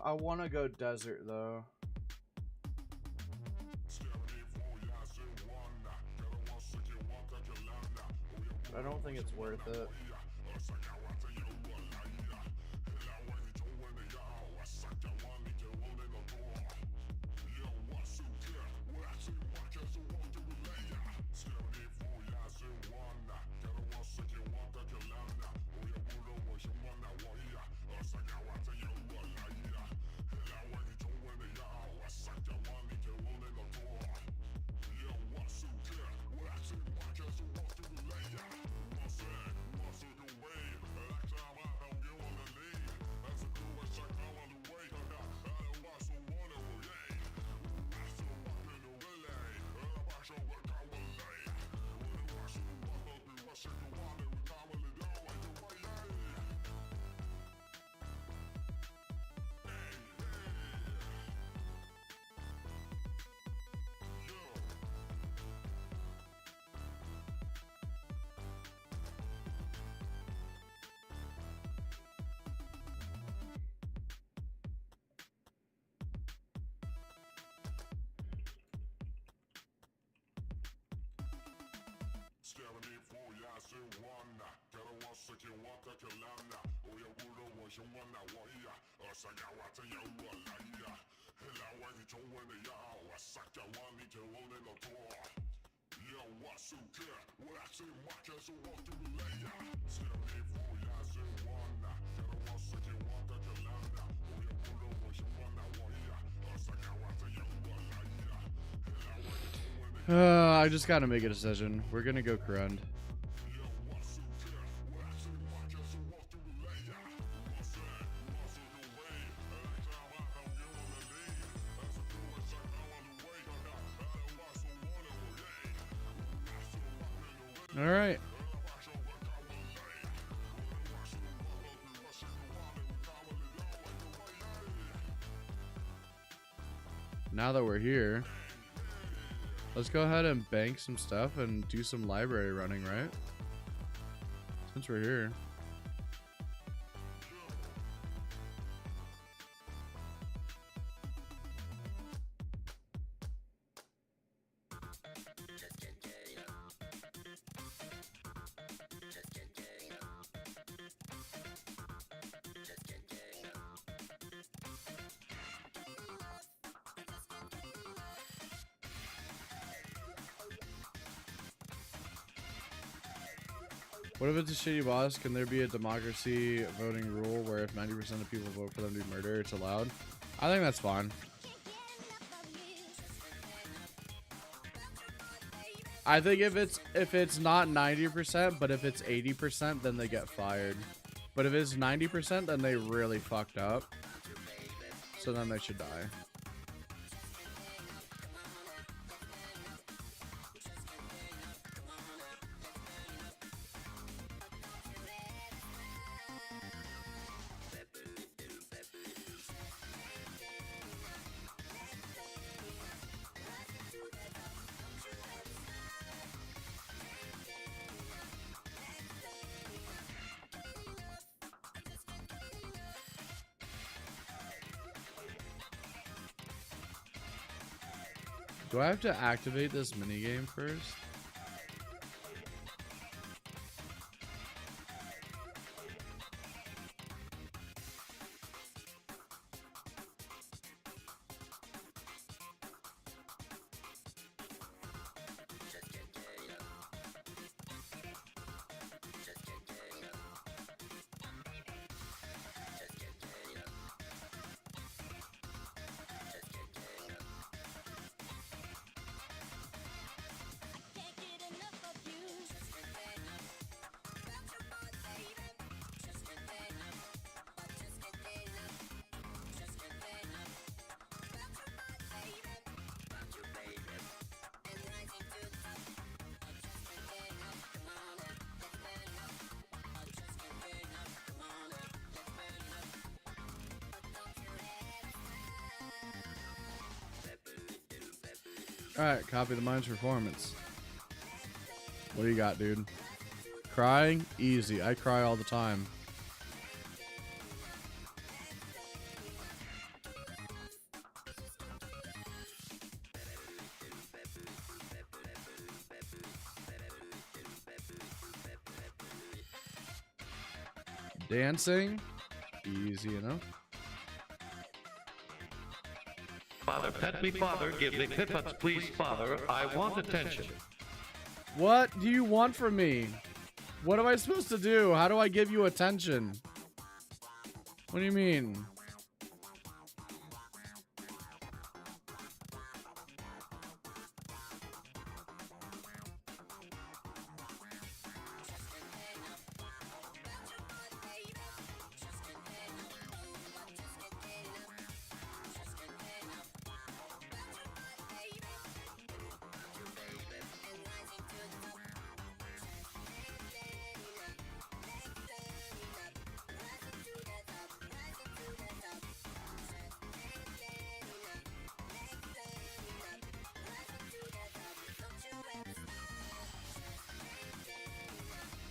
S1: I want to go desert though. I don't think it's worth it. I just gotta make a decision. We're gonna go Corund. All right. Now that we're here, let's go ahead and bank some stuff and do some library running, right? Since we're here. What if it's a shitty boss? Can there be a democracy voting rule where if 90% of people vote for them to be murdered, it's allowed? I think that's fine. I think if it's not 90%, but if it's 80%, then they get fired. But if it's 90%, then they really fucked up. So then they should die. Do I have to activate this minigame first? Alright, copy the mind's performance. What do you got, dude? Crying? Easy. I cry all the time. Dancing? Easy enough.
S6: Father, pet me, father. Give me pipputs, please, father. I want attention.
S1: What do you want from me? What am I supposed to do? How do I give you attention? What do you mean?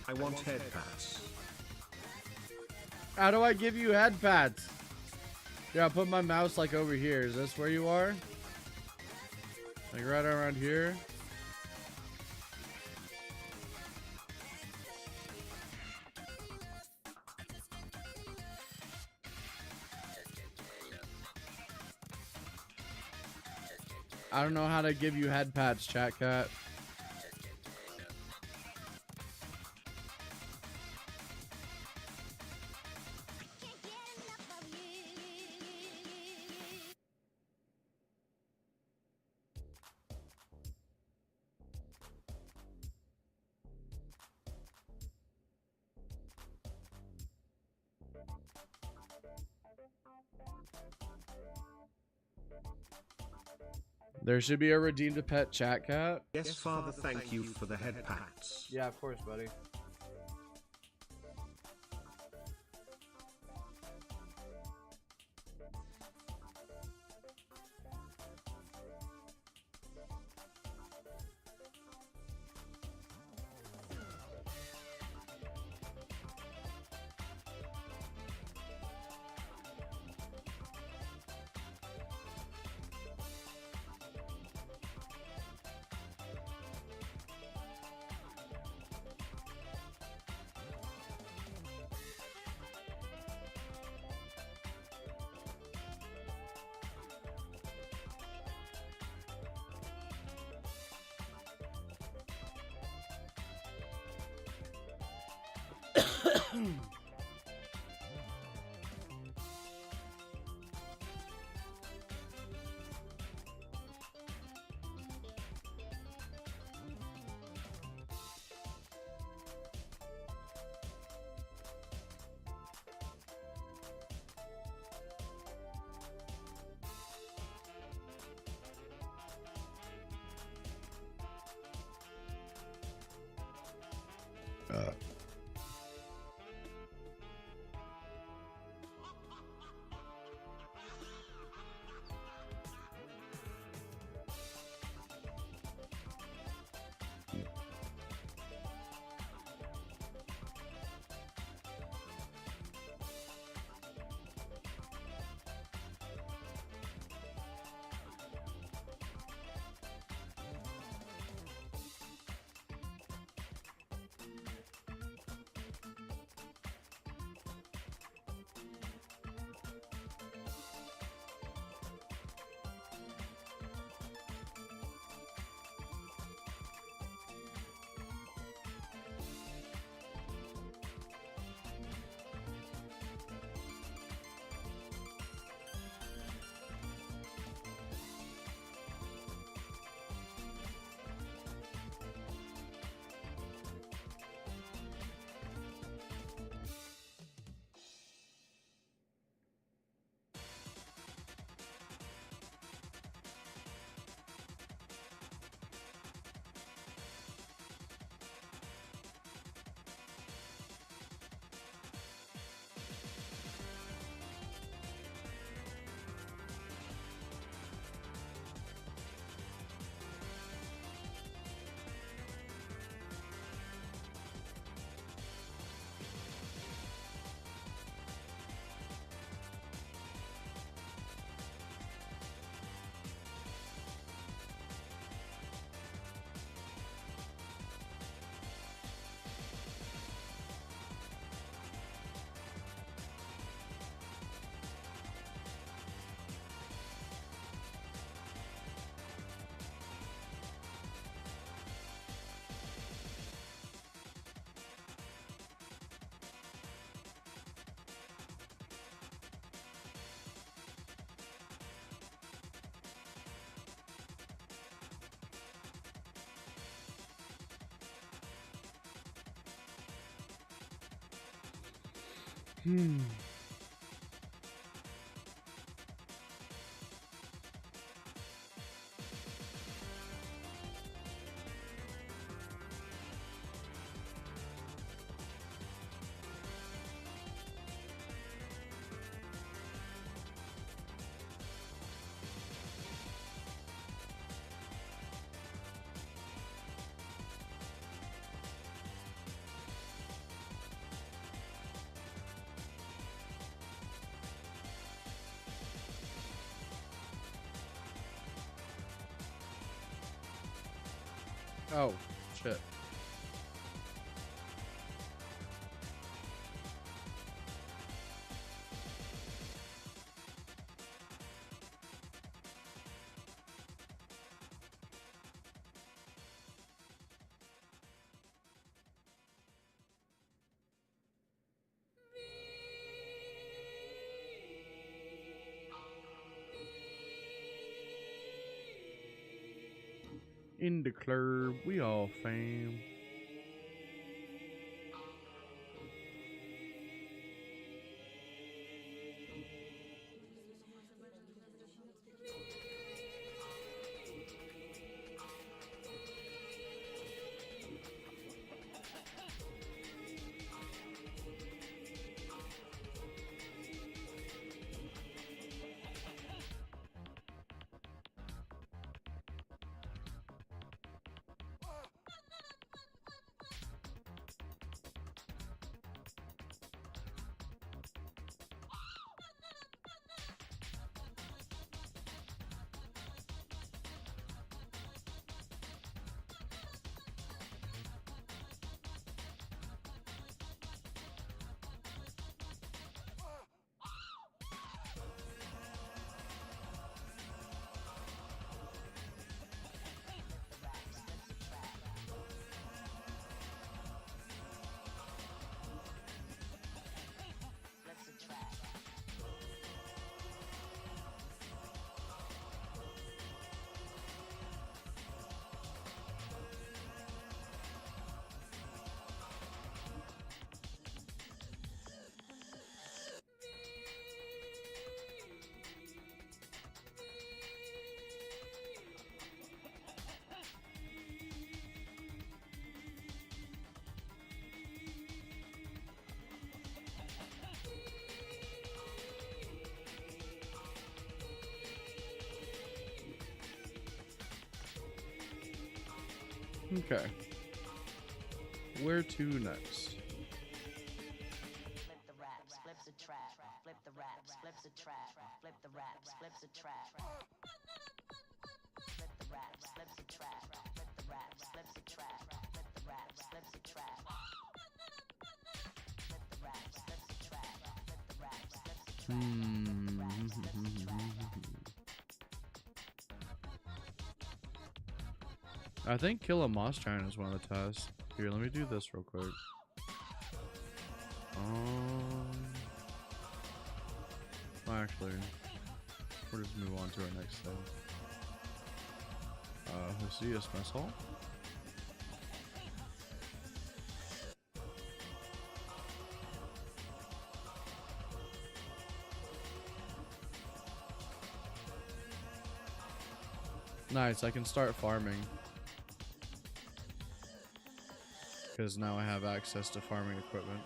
S6: I want head pats.
S1: How do I give you head pats? Yeah, I'll put my mouse like over here. Is this where you are? Like right around here? I don't know how to give you head pats, chat cat. There should be a redeem to pet chat cat.
S5: Yes, Father, thank you for the head pats.
S1: Yeah, of course, buddy. Oh, shit. In the club, we all fam. Okay. Where to next?
S2: Flip the raps, flips a trap. Flip the raps, flips a trap. Flip the raps, flips a trap. Flip the raps, flips a trap. Flip the raps, flips a trap. Flip the raps, flips a trap. Flip the raps, flips a trap. Flip the raps, flips a trap.
S1: I think kill a moss giant is one of the tests. Here, let me do this real quick. Well, actually, we'll just move on to our next thing. Hosias Mess Hall. Nice, I can start farming. Because now I have access to farming equipment.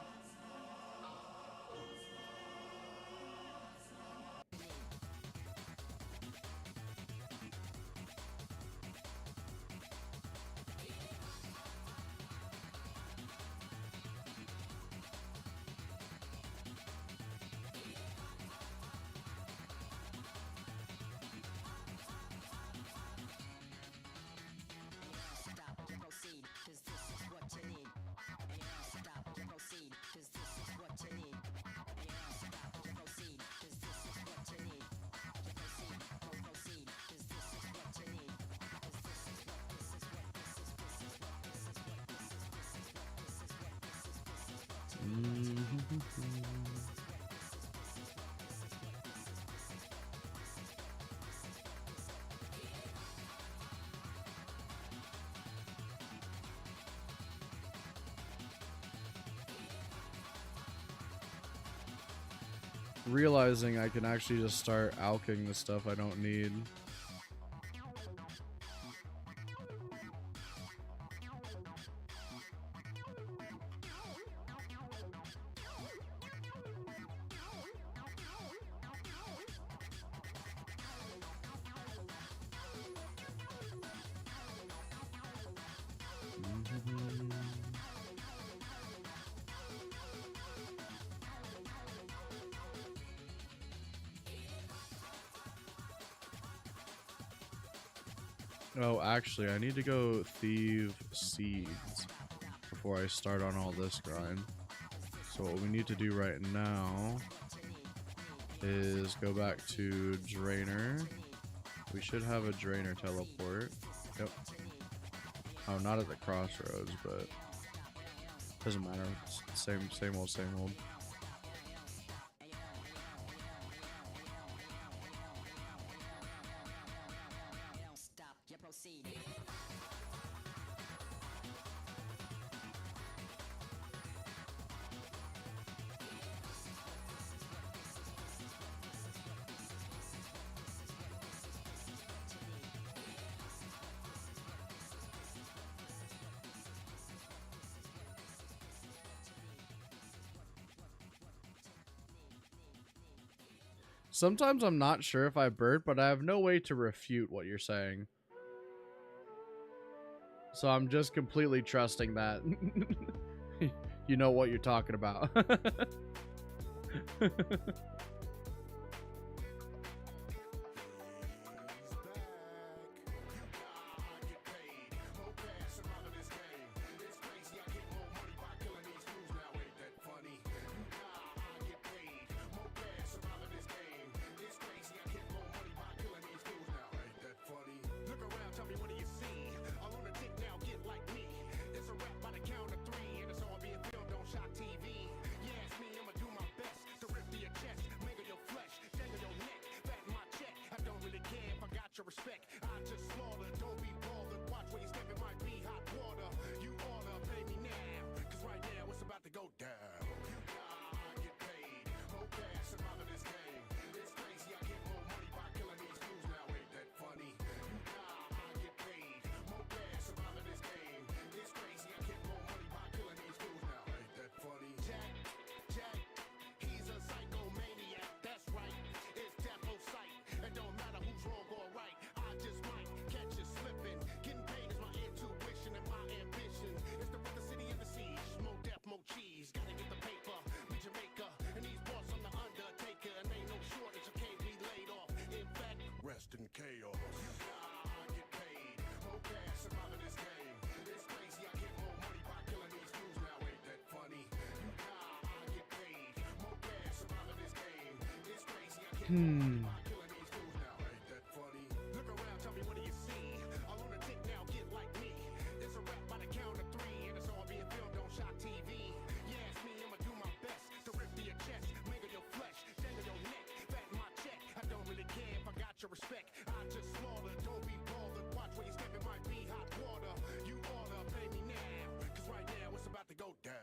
S1: Realizing I can actually just start alching the stuff I don't need. Oh, actually, I need to go thieve seeds before I start on all this grind. So what we need to do right now is go back to Drainer. We should have a Drainer teleport. Yep. Oh, not at the crossroads, but doesn't matter. It's same old, same old. Sometimes I'm not sure if I bird, but I have no way to refute what you're saying. So I'm just completely trusting that you know what you're talking about.
S22: Chest.
S1: Hmm.
S4: Respect, I just slaughter, don't be bothered. Watch where you step, it might be hot water. You oughta pay me now, cause right now it's about to go down.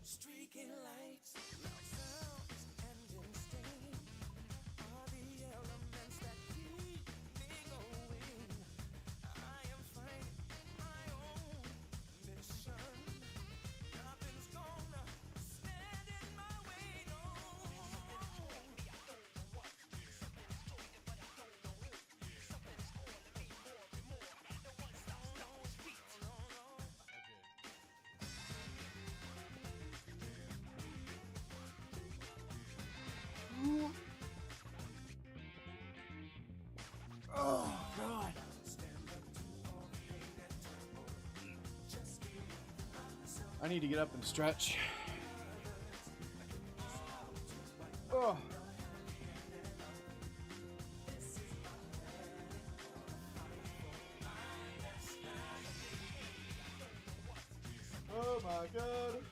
S4: Streaking lights, sounds, and instinct are the elements that keep me going. I am fighting my own mission. Nothing's gonna stand in my way, no. Oh, God.
S1: I need to get up and stretch. Oh. Oh my God.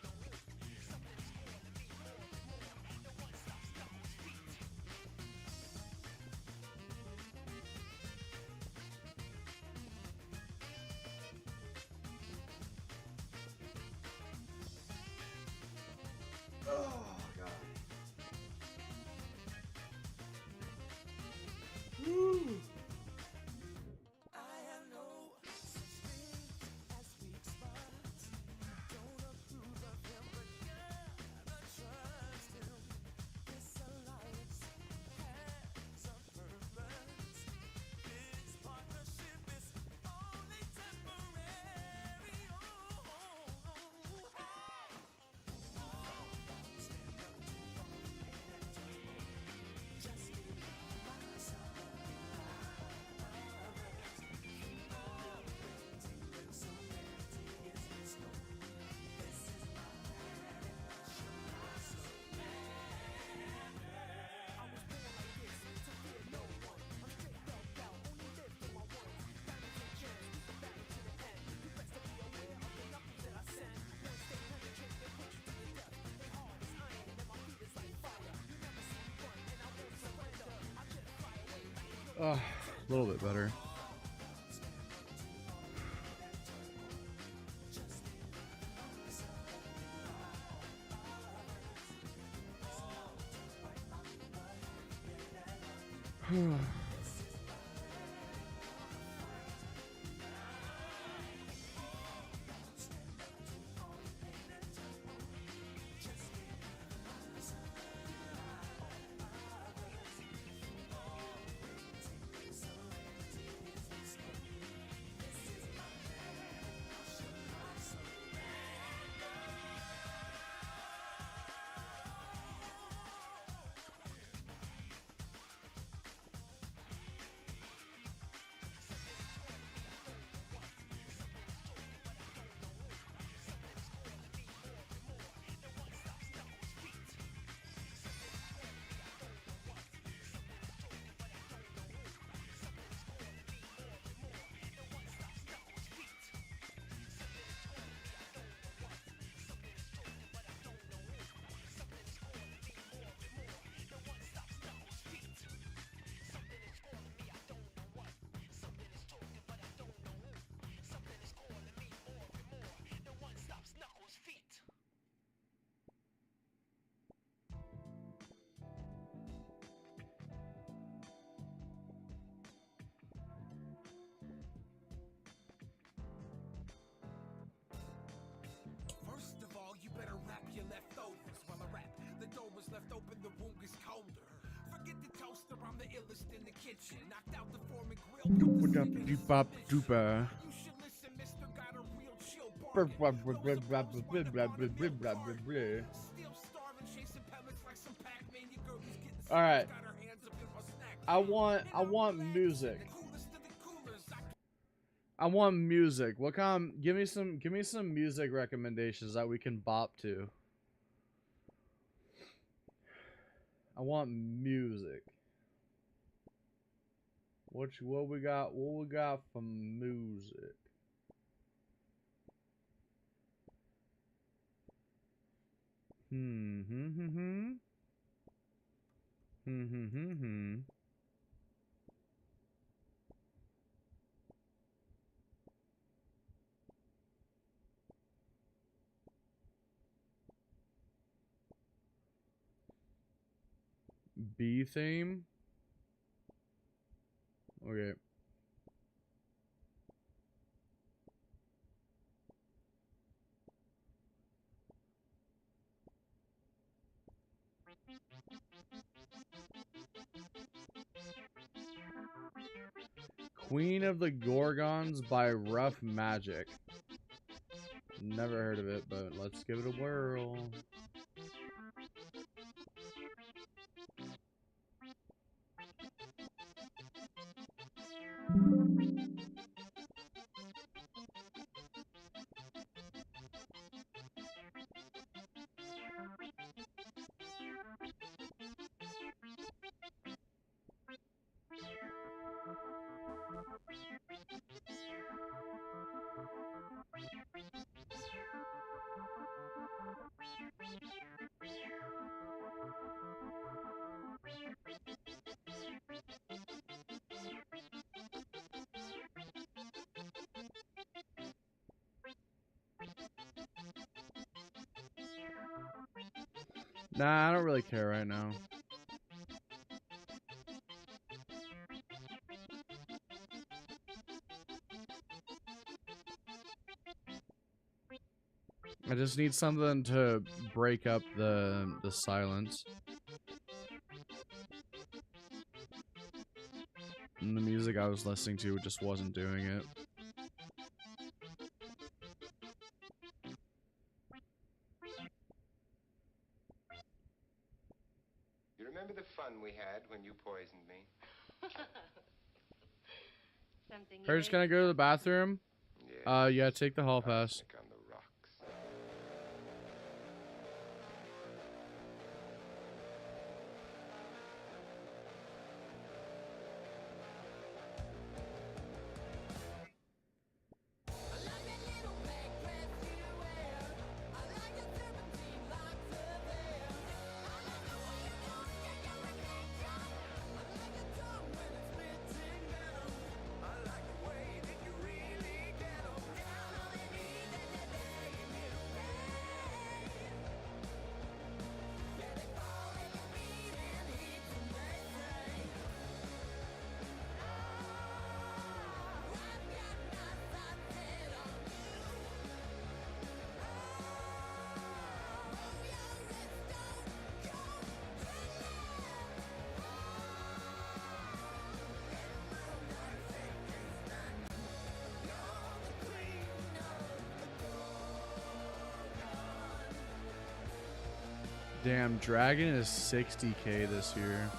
S1: Oh God. Woo.
S4: I have no such thing as weak spots. Don't approve of him, but gotta trust him. This alliance has a purpose. This partnership is only temporary.
S1: A little bit better.
S4: left open, the wound gets colder. Forget the toaster, I'm the illest in the kitchen. Knocked out the Foreman grill.
S1: Doop-a-doop, doop-a.
S4: You should listen, mister, got a real chill.
S1: Still
S4: starving, chasing pellets like some Pac-Man. Your girl is getting
S1: All right.
S4: got her hands up in my snack.
S1: I want music. I want music. What kind? Give me some music recommendations that we can bop to. I want music. What we got? What we got for music? B theme. Okay. Queen of the Gorgons by Rough Magic. Never heard of it, but let's give it a whirl. Nah, I don't really care right now. I just need something to break up the silence. And the music I was listening to just wasn't doing it.
S9: You remember the fun we had when you poisoned me?
S18: Something.
S1: Hertz, can I go to the bathroom? Yeah, take the hall pass.
S9: On the rocks.
S1: Damn, Dragon is 60K this year.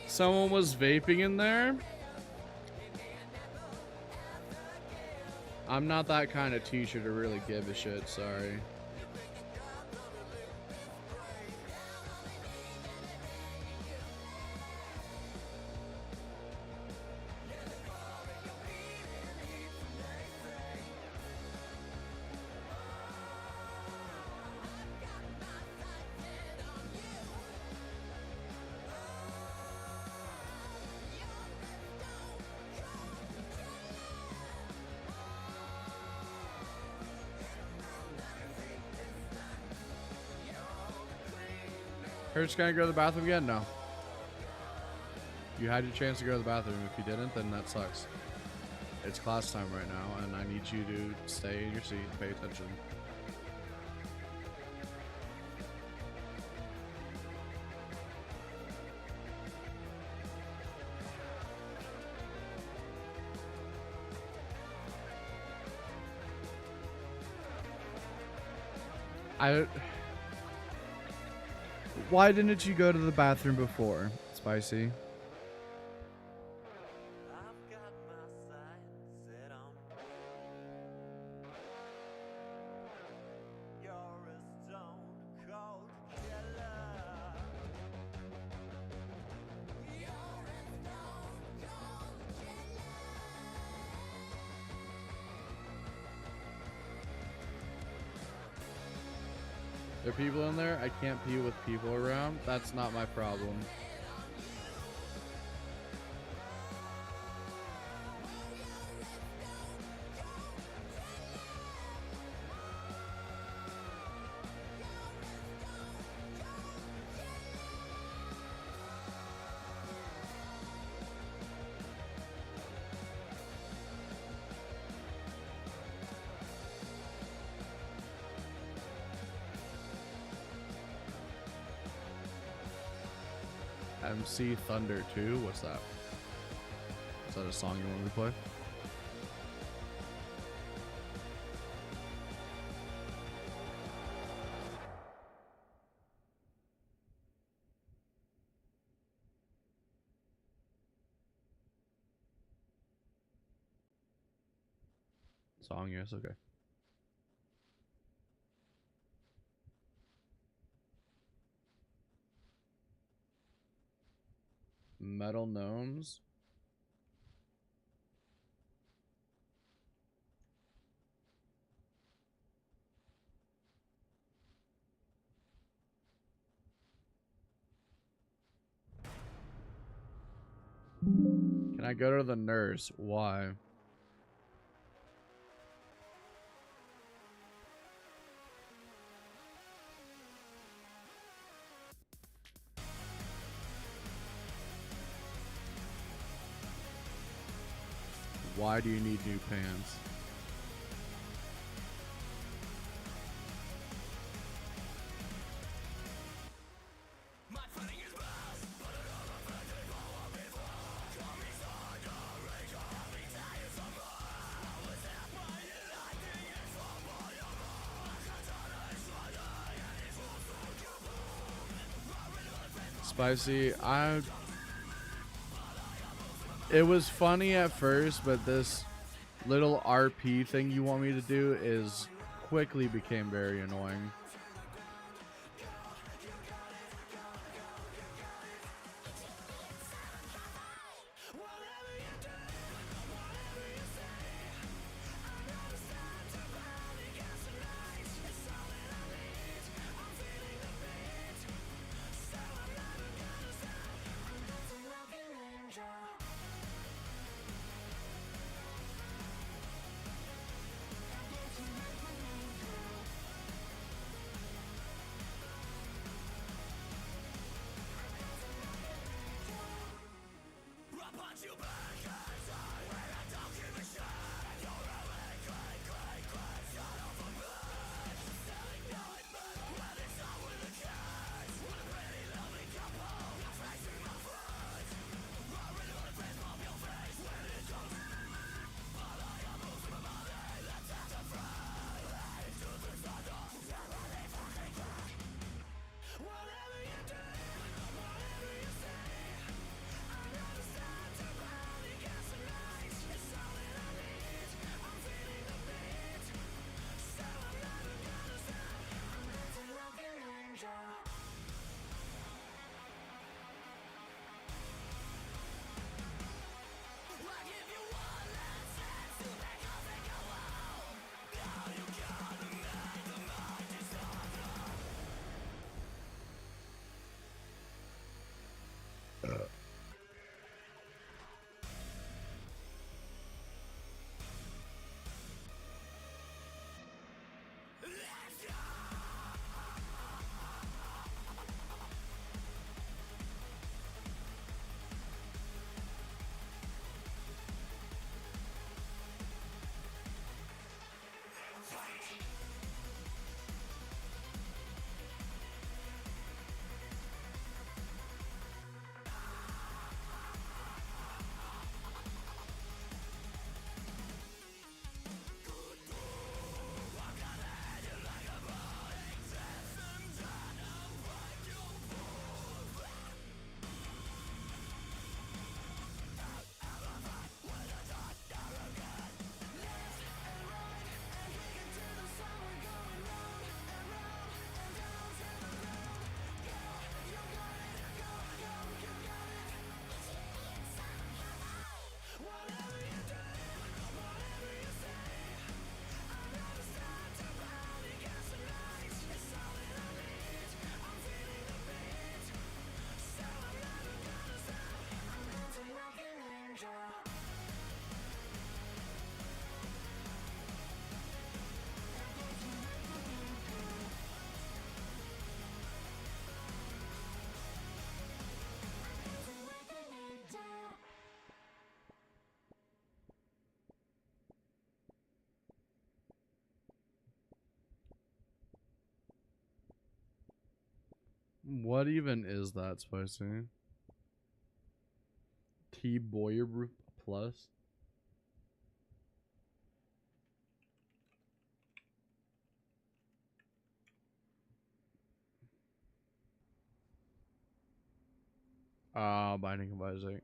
S1: Someone was vaping in there? I'm not that kind of teacher to really give a shit, sorry. Hertz, can I go to the bathroom again? No. You had your chance to go to the bathroom. If you didn't, then that sucks. It's class time right now, and I need you to stay in your seat and pay attention. Why didn't you go to the bathroom before, Spicy? There are people in there. I can't pee with people around. That's not my problem. MC Thunder 2? What's that? Is that a song you want me to play? Song, yes, okay. Metal Gnomes. Can I go to the nurse? Why? Why do you need new pants? Spicy, it was funny at first, but this little RP thing you want me to do is quickly became very annoying. What even is that, Spicy? T-Boyer Plus? Binding of Isaac.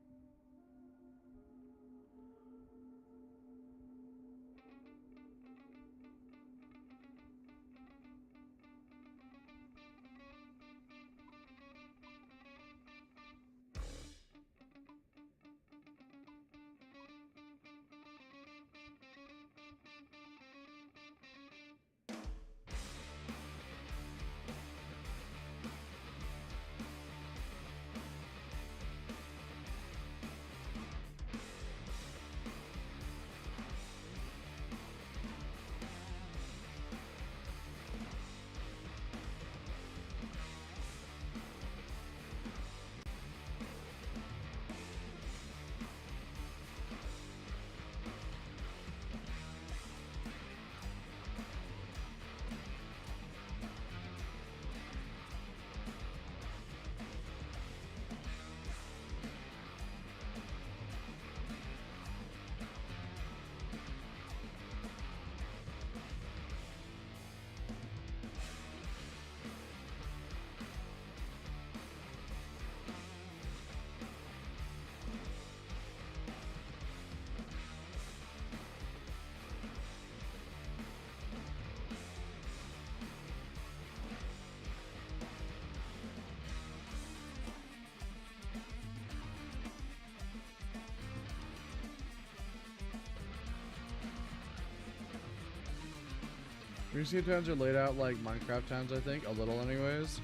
S1: Museum towns are laid out like Minecraft towns, I think, a little anyways.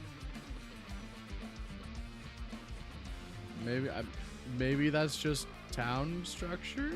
S1: Maybe that's just town structure?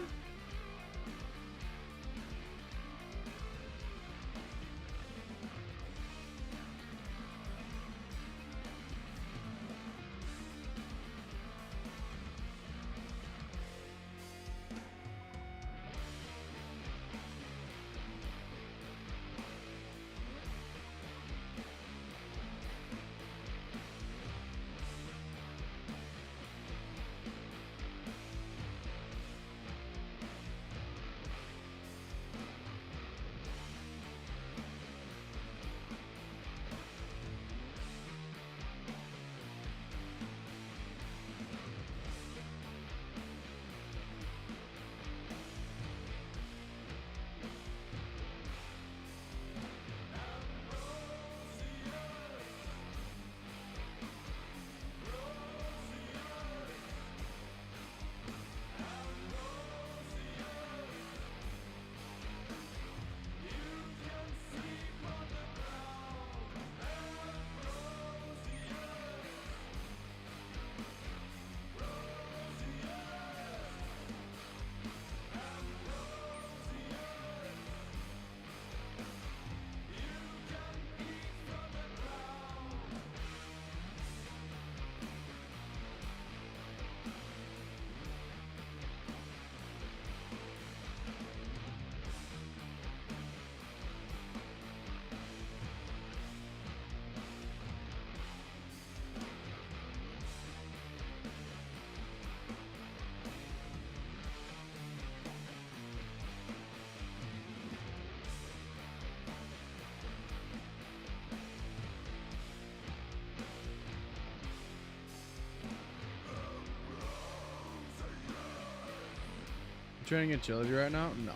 S1: Trying to get agility right now? No.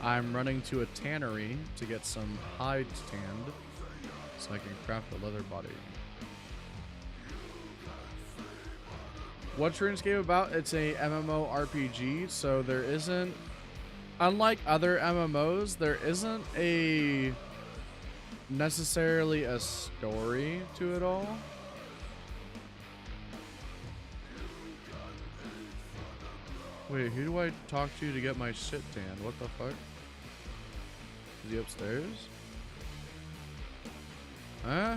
S1: I'm running to a tannery to get some hides tanned so I can craft a leather body. What's RuneScape about? It's a MMO RPG, so there isn't, unlike other MMOs, there isn't a necessarily a story to it all. Wait, who do I talk to get my shit tanned? What the fuck? Is he upstairs? Huh?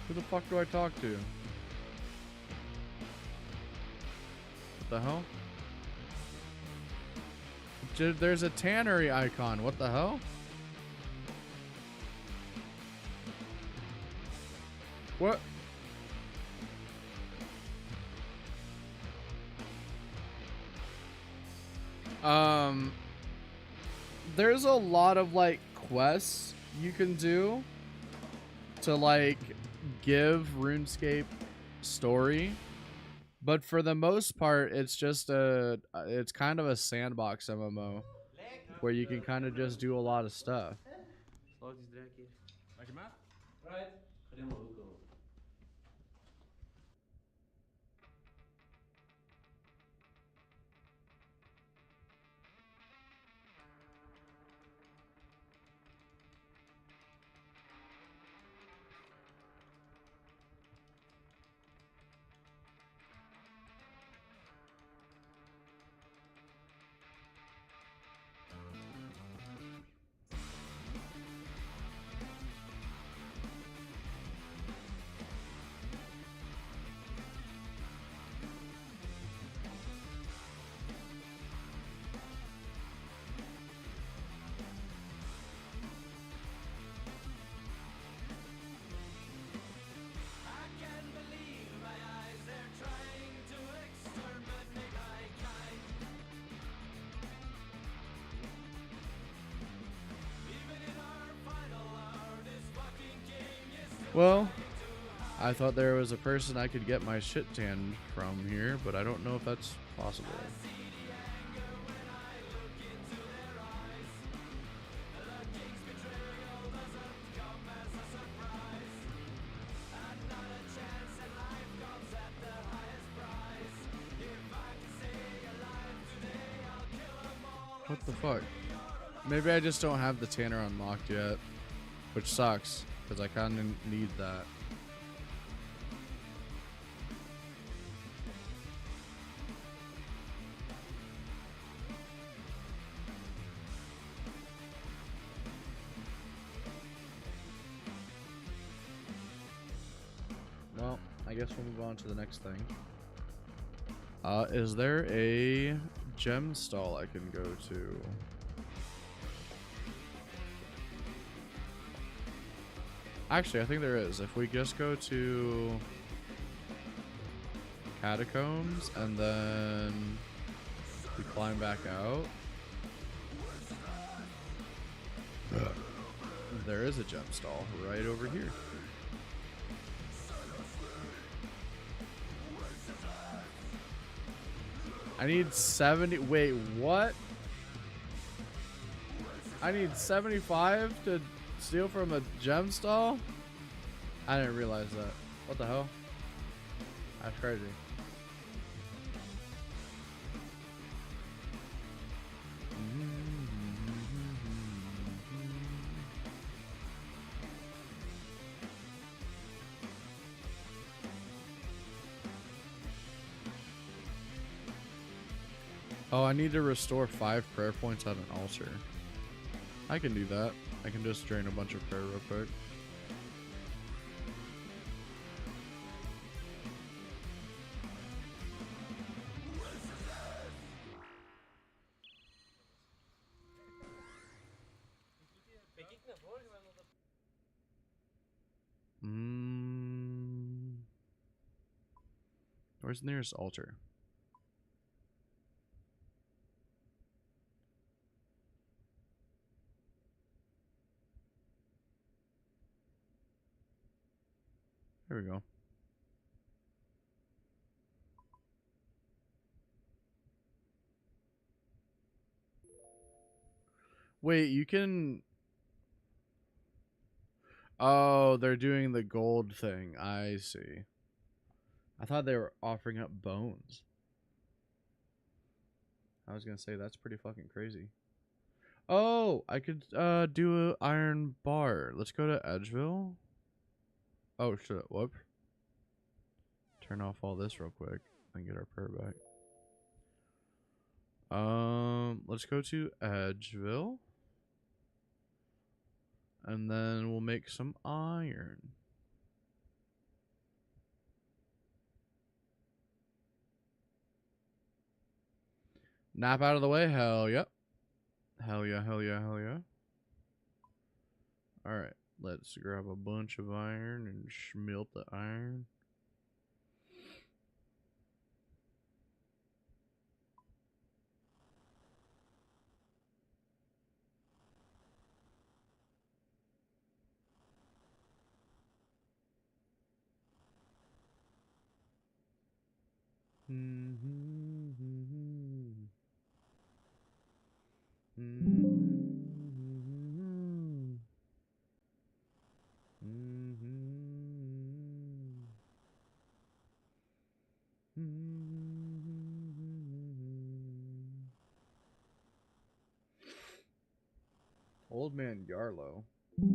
S1: Who the fuck do I talk to? What the hell? There's a tannery icon. What the hell? What? There's a lot of like quests you can do to like give RuneScape story, but for the most part it's just it's kind of a sandbox MMO where you can kind of just do a lot of stuff.
S15: Maak je maat?
S23: Right. Ga die maar ook al.
S1: Well, I thought there was a person I could get my shit tanned from here, but I don't know if that's possible. What the fuck? Maybe I just don't have the tanner unlocked yet, which sucks. Because I kind of need that. Well, I guess we'll move on to the next thing. Is there a gem stall I can go to? Actually, I think there is. If we just go to Catacombs and then we climb back out, there is a gem stall right over here. I need 70. Wait, what? I need 75 to steal from a gem stall? I didn't realize that. What the hell? That's crazy. Oh, I need to restore 5 prayer points at an altar. I can do that. I can just drain a bunch of prayer real quick. Where's the nearest altar? There we go. Wait, you can... Oh, they're doing the gold thing. I see. I thought they were offering up bones. I was gonna say, that's pretty fucking crazy. Oh, I could do an iron bar. Let's go to Edgeville. Oh shit, whoop. Turn off all this real quick and get our prayer back. Let's go to Edgeville. And then we'll make some iron. Nap out of the way? Hell yep. Hell yeah, hell yeah, hell yeah. Alright. Let's grab a bunch of iron and smelt the iron. Old Man Yarlow.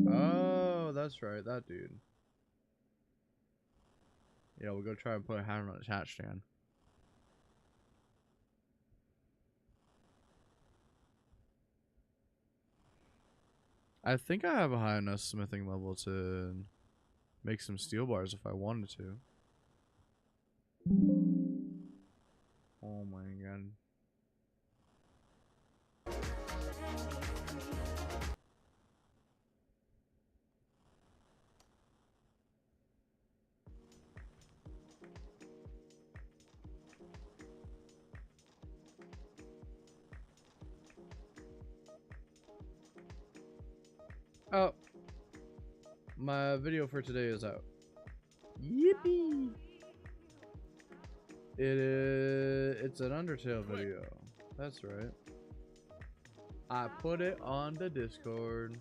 S1: Oh, that's right, that dude. Yeah, we'll go try and put a hat on his hat stand. I think I have a high enough smithing level to make some steel bars if I wanted to. Oh my god. Oh, my video for today is out. Yippee! It's an Undertale video. That's right. I put it on the Discord.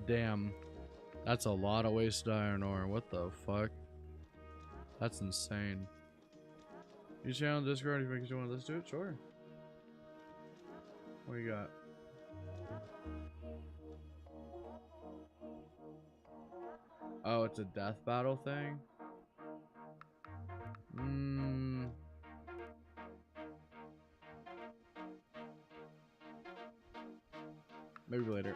S1: Damn. That's a lot of wasted iron ore. What the fuck? That's insane. You channel Discord if you make you want to listen to it? Sure. What you got? Oh, it's a death battle thing? Maybe later.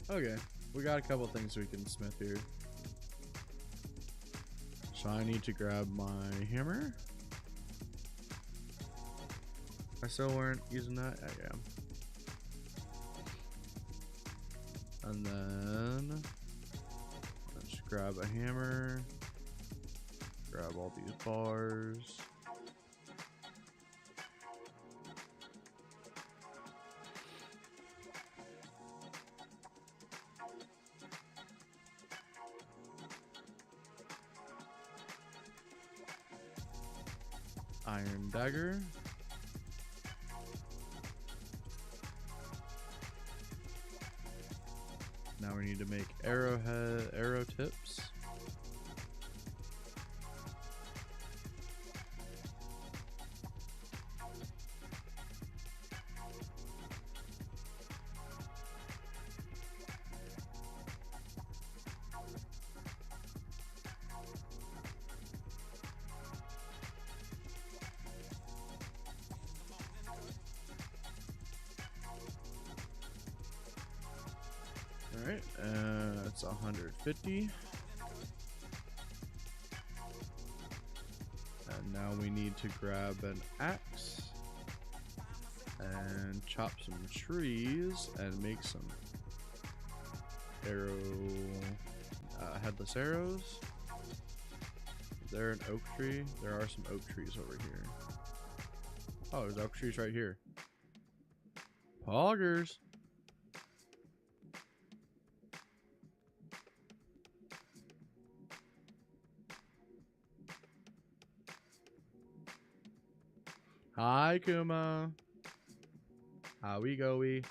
S1: Okay, we got a couple things we can smith here. So I need to grab my hammer. I still weren't using that. Yeah. And then let's grab a hammer. Grab all these bars. Iron dagger. Now we need to make arrow tips. Alright, that's 150. And now we need to grab an axe and chop some trees and make some headless arrows. Is there an oak tree? There are some oak trees over here. Oh, there's oak trees right here. Poggers. Hi, Kuma. How we go-y?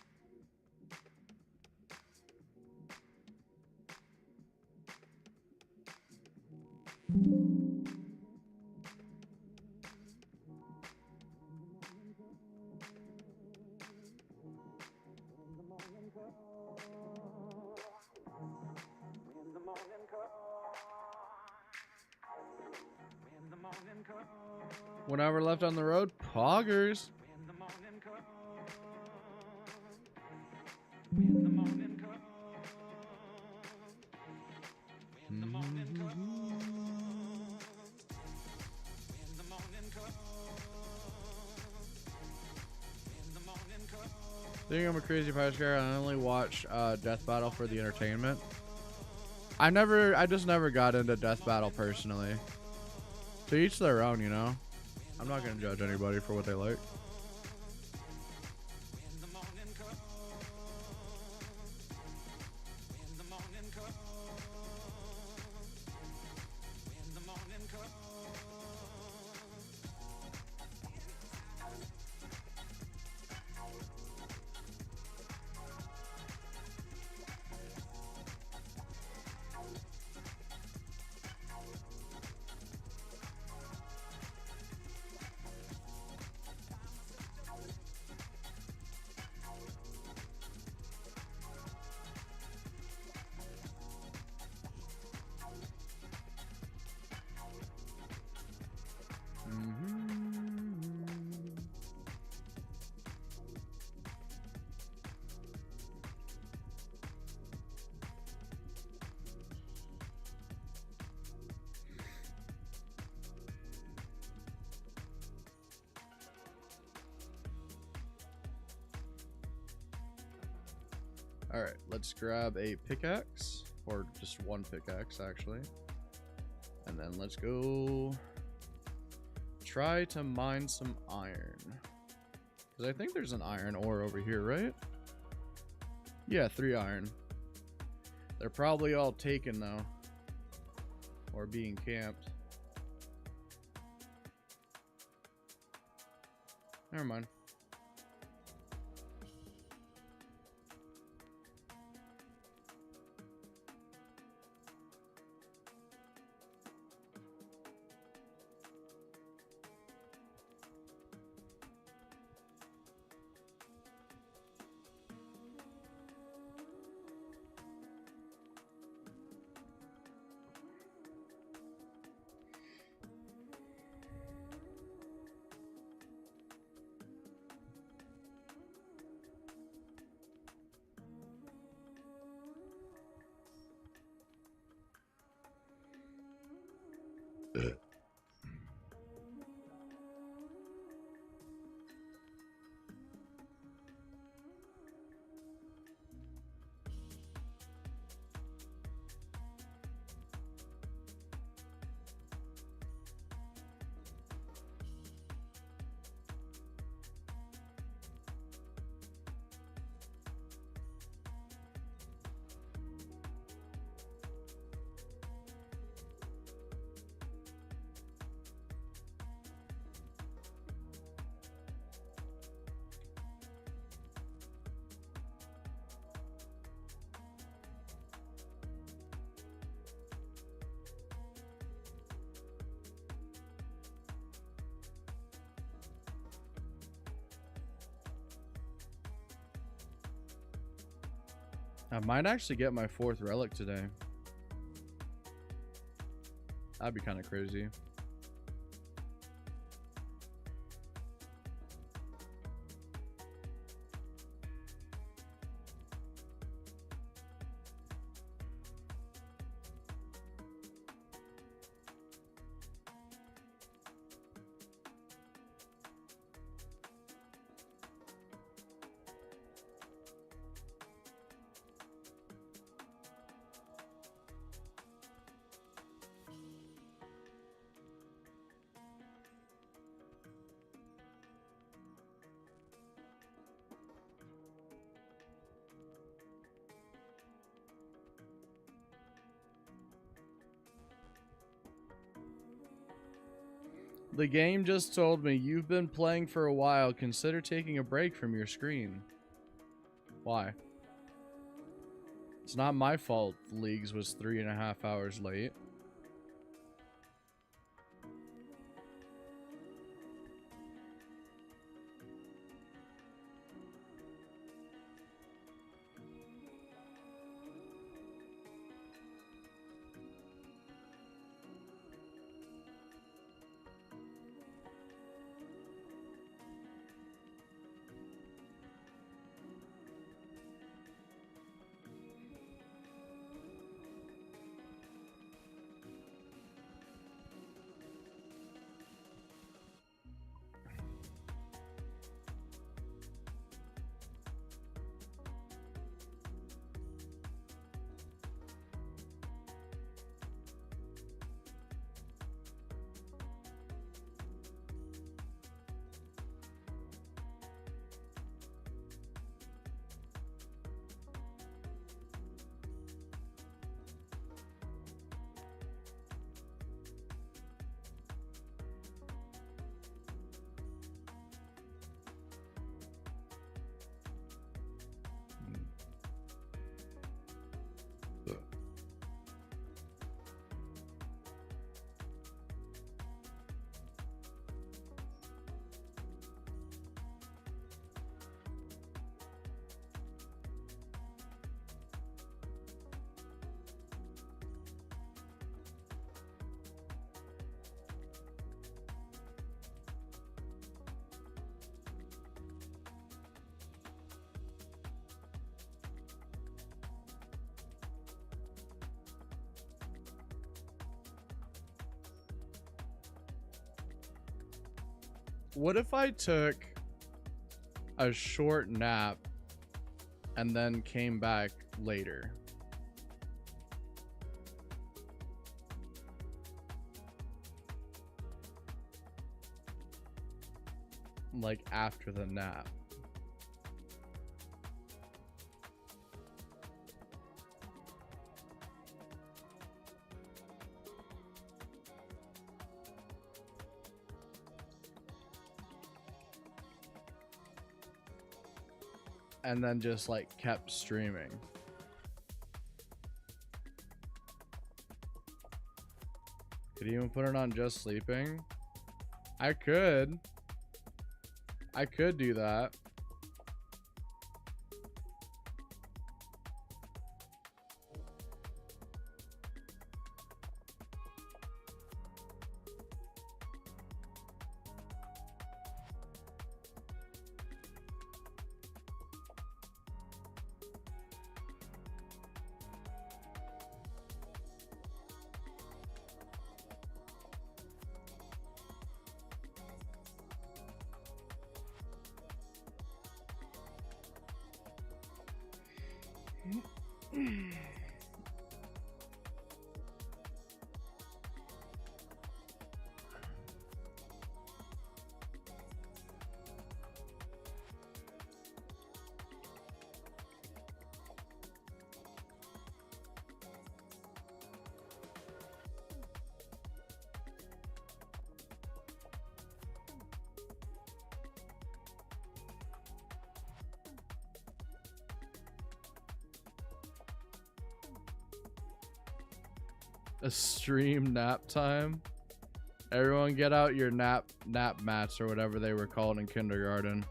S1: One hour left on the road. Poggers. Think I'm a crazy pirate guy. I only watch Death Battle for the entertainment. I just never got into Death Battle personally. To each their own, you know. I'm not gonna judge anybody for what they like. Alright, let's grab a pickaxe, or just one pickaxe actually. And then let's go try to mine some iron. Because I think there's an iron ore over here, right? Yeah, 3 iron. They're probably all taken though, or being camped. Never mind. I might actually get my 4th relic today. That'd be kind of crazy. The game just told me you've been playing for a while. Consider taking a break from your screen. Why? It's not my fault Leagues was 3.5 hours late. What if I took a short nap and then came back later? Like after the nap. And then just like kept streaming. Could you even put it on just sleeping? I could do that. A stream nap time. Everyone get out your nap mats or whatever they were called in kindergarten.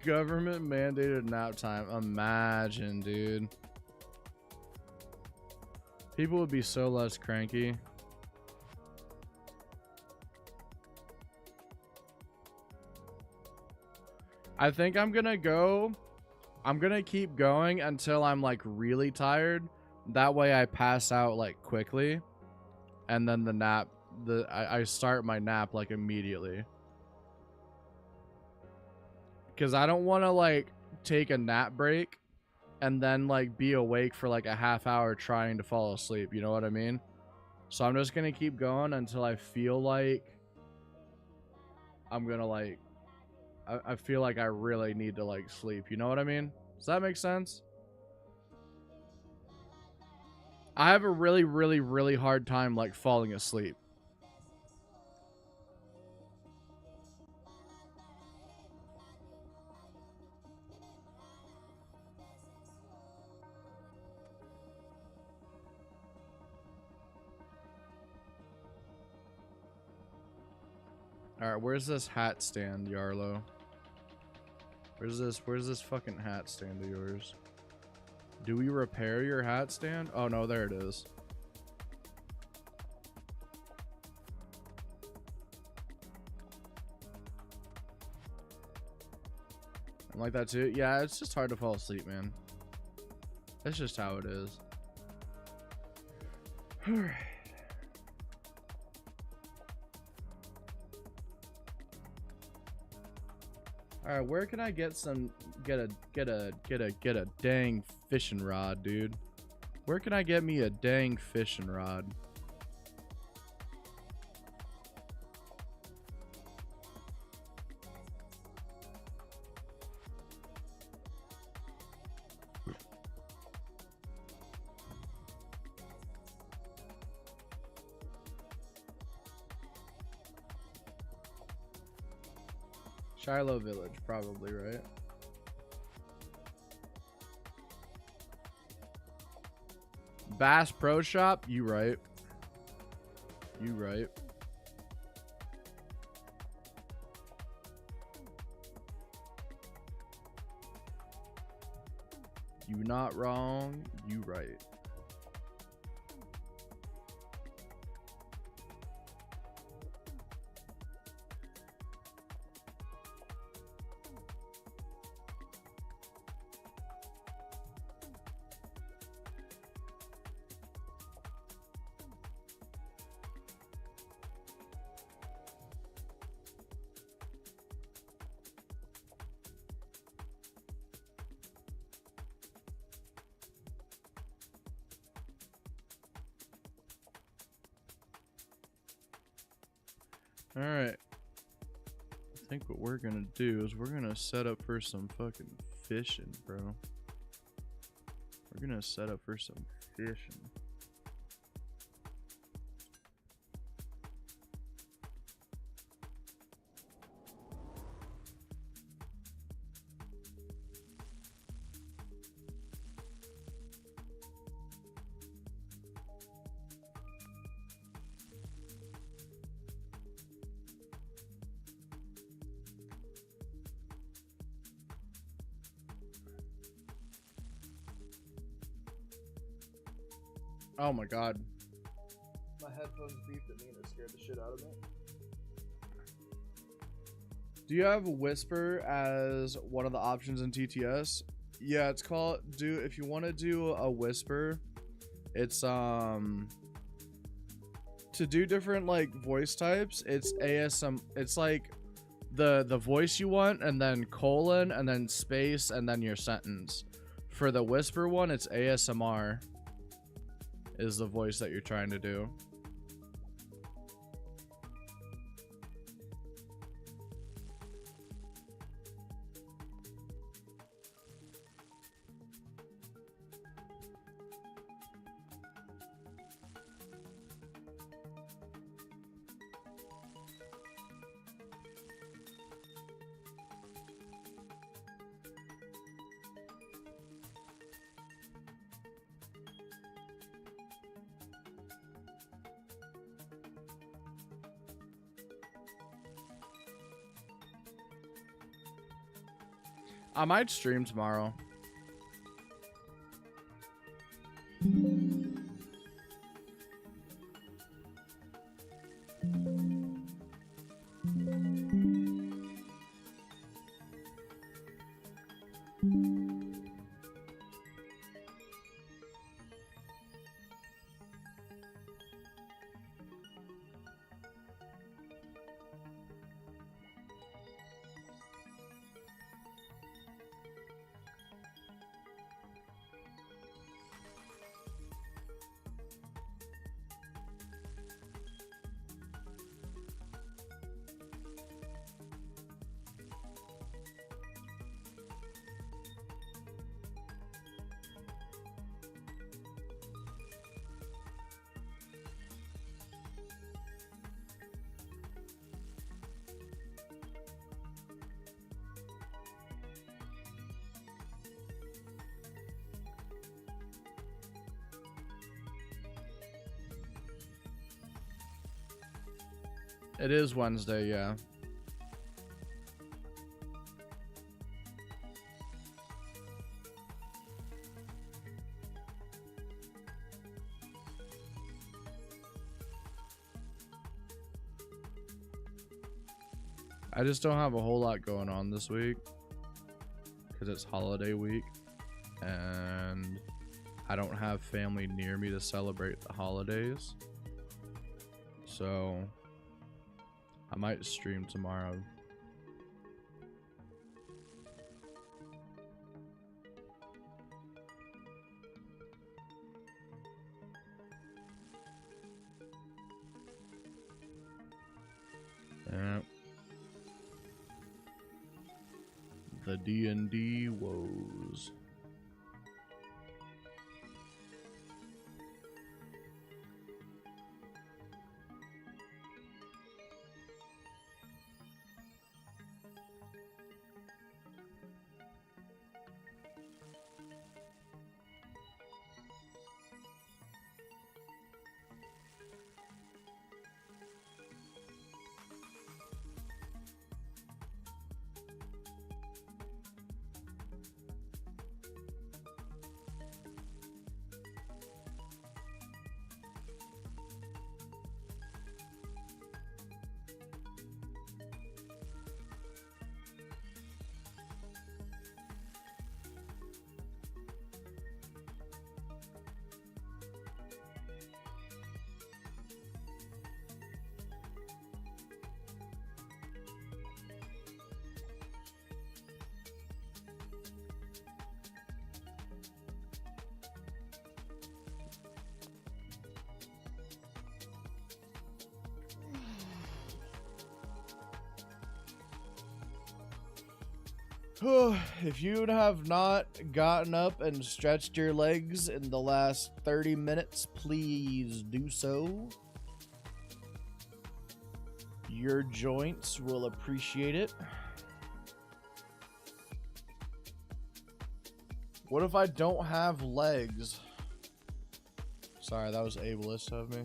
S1: Government mandated nap time. Imagine, dude. People would be so less cranky. I think I'm gonna keep going until I'm like really tired. That way I pass out like quickly. And then I start my nap like immediately. Because I don't want to like take a nap break and then like be awake for like a half hour trying to fall asleep. You know what I mean? So I'm just going to keep going until I feel like I'm going to like, I feel like I really need to like sleep. You know what I mean? Does that make sense? I have a really, really, really hard time like falling asleep. Alright, where's this hat stand, Yarlo? Where's this fucking hat stand of yours? Do we repair your hat stand? Oh no, there it is. I'm like that too. Yeah, it's just hard to fall asleep, man. That's just how it is. Alright. All right, where can I get a dang fishing rod, dude? Where can I get me a dang fishing rod? Shiloh Village, probably, right? Bass Pro Shop? You right. You right. You not wrong. You right. Alright. I think what we're gonna do is we're gonna set up for some fucking fishing, bro. We're gonna set up for some fishing. Oh my god.
S15: My
S1: headphones beeped at me and it scared the shit out of me. Do you have Whisper as one of the options in TTS? Yeah, it's called if you want to do a Whisper, it's to do different like voice types, it's ASM, it's like the voice you want and then colon and then space and then your sentence. For the Whisper one, it's ASMR is the voice that you're trying to do. I might stream tomorrow. It is Wednesday, yeah. I just don't have a whole lot going on this week because it's holiday week and I don't have family near me to celebrate the holidays. So I might stream tomorrow. Yeah. The D&D woes. If you have not gotten up and stretched your legs in the last 30 minutes, please do so. Your joints will appreciate it. What if I don't have legs? Sorry, that was ableist of me.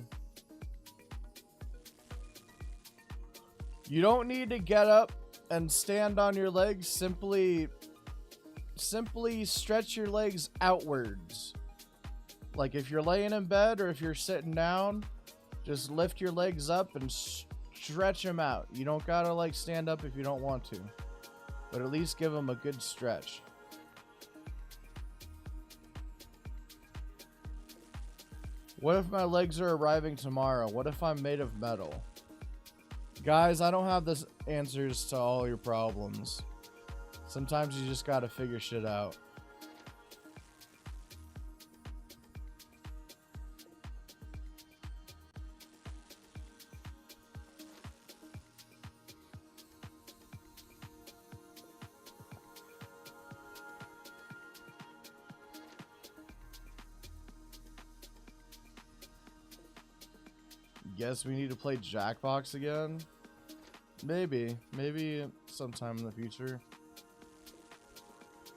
S1: You don't need to get up and stand on your legs. Simply stretch your legs outwards. Like if you're laying in bed or if you're sitting down, Just lift your legs up and stretch them out. You don't gotta like stand up if you don't want to, but at least give them a good stretch. What if my legs are arriving tomorrow? What if I'm made of metal? Guys, I don't have the answers to all your problems. Sometimes you just gotta figure shit out. Guess we need to play Jackbox again? Maybe sometime in the future.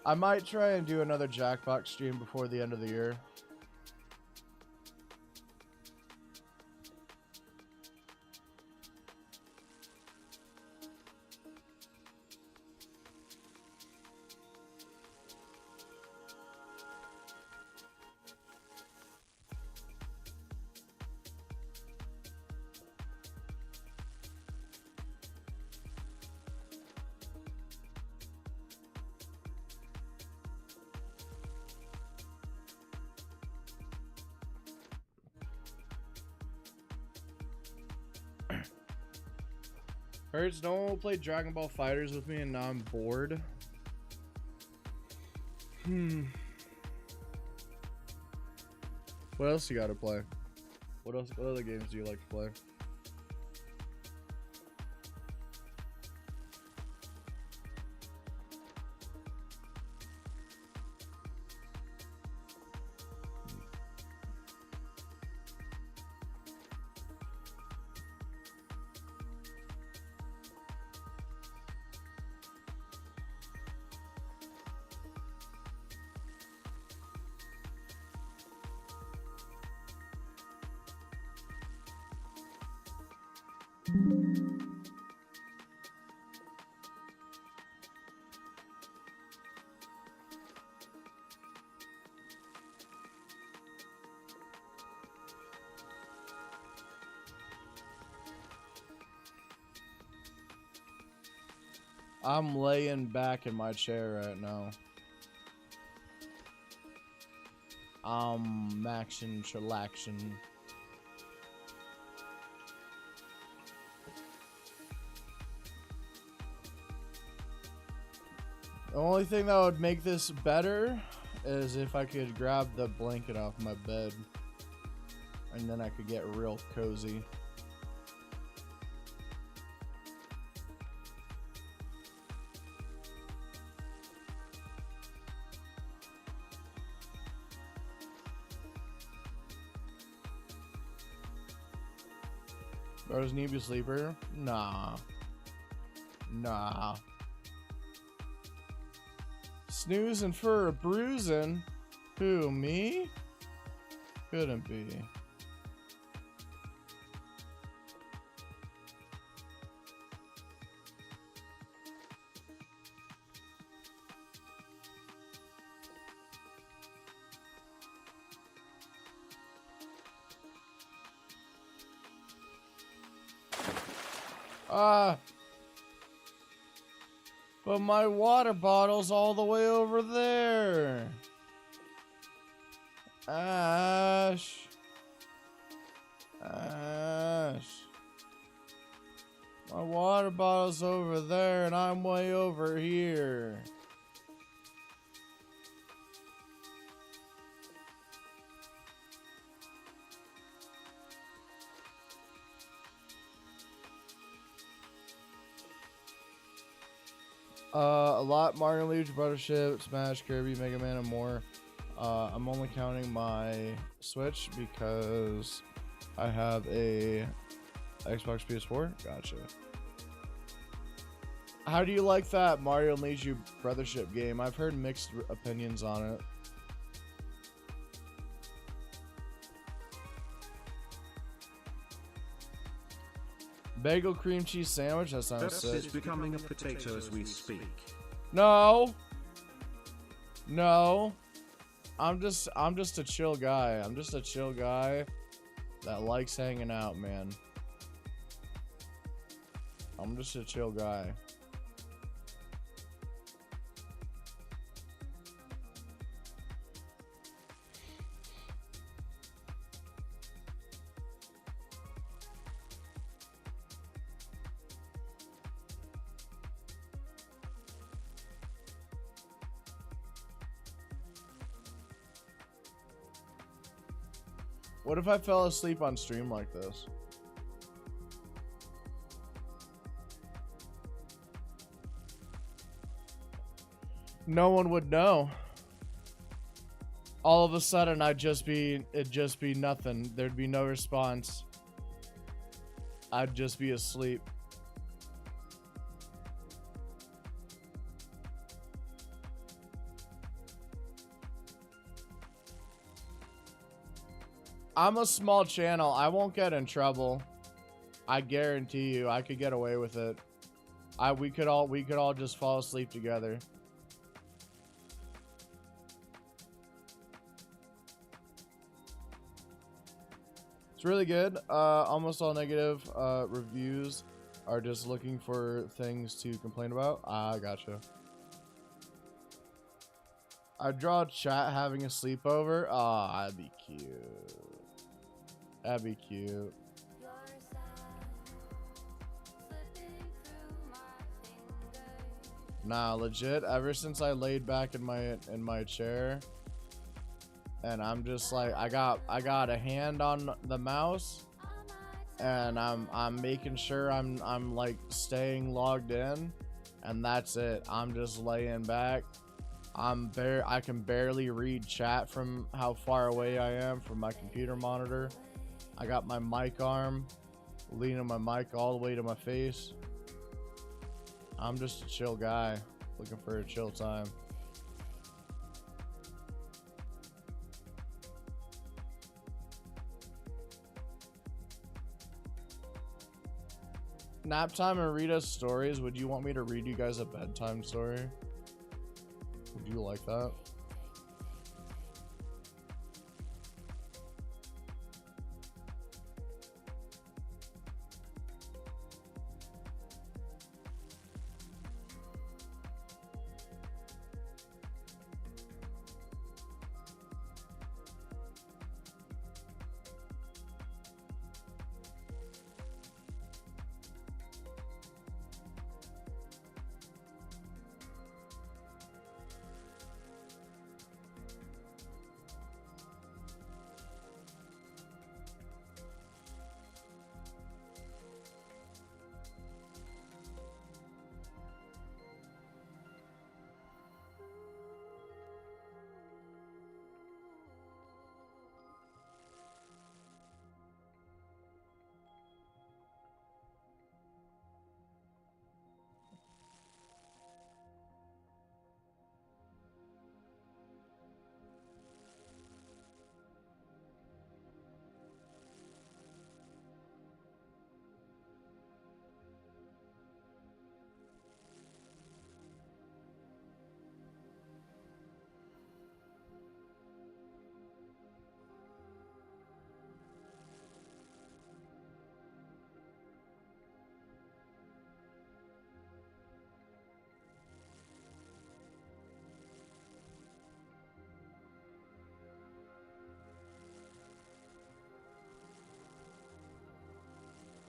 S1: I might try and do another Jackbox stream before the end of the year. Hertz, no one will play Dragon Ball Fighters with me and now I'm bored. What else you gotta play? What other games do you like to play? I'm laying back in my chair right now. Action, chillaction. The only thing that would make this better is if I could grab the blanket off my bed. And then I could get real cozy. Brothers need to be a sleeper? Nah. Nah. Snoozing for a bruising? Who, me? Couldn't be. But my water bottle's all the way over there. Ash. My water bottle's over there and I'm way over here. A lot, Mario Luigi, Brothership, Smash, Kirby, Mega Man, and more. I'm only counting my Switch because I have a Xbox PS4. Gotcha. How do you like that Mario Luigi Brothership game? I've heard mixed opinions on it. Bagel cream cheese sandwich. That sounds
S5: Hertz
S1: sick.
S5: is becoming a potato as we speak.
S1: No. I'm just a chill guy. I'm just a chill guy. that likes hanging out, man. I'm just a chill guy. What if I fell asleep on stream like this? No one would know. All of a sudden, it'd just be nothing. There'd be no response. I'd just be asleep. I'm a small channel. I won't get in trouble. I guarantee you, I could get away with it. We could all just fall asleep together. It's really good. Almost all negative reviews are just looking for things to complain about. Ah, gotcha. I'd draw chat having a sleepover. Ah, that'd be cute. That'd be cute. Nah, legit, ever since I laid back in my chair and I'm just like I got a hand on the mouse and I'm making sure I'm like staying logged in, and that's it. I'm just laying back. I can barely read chat from how far away I am from my computer monitor. I got my mic arm, leaning my mic all the way to my face. I'm just a chill guy, looking for a chill time. Nap time and read us stories. Would you want me to read you guys a bedtime story? Would you like that?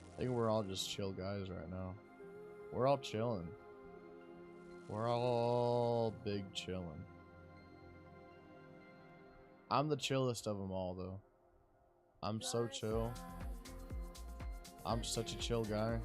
S1: I think we're all just chill guys right now. We're all chilling. We're all big chilling. I'm the chillest of them all, though. I'm so chill. I'm such a chill guy.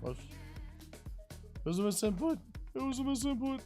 S1: What? It was a misinput. It was a misinput.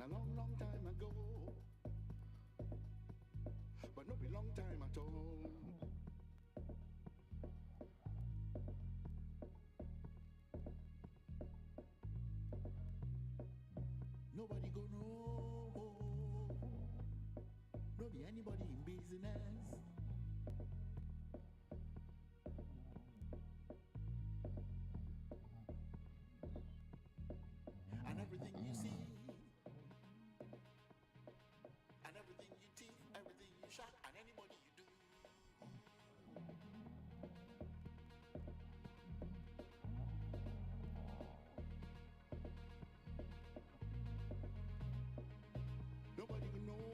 S4: a long, long time ago, but not a long time at all. Nobody go know, no be anybody in business. And everything you see, and everything you teeth, everything you shot, and anybody you do. Nobody will know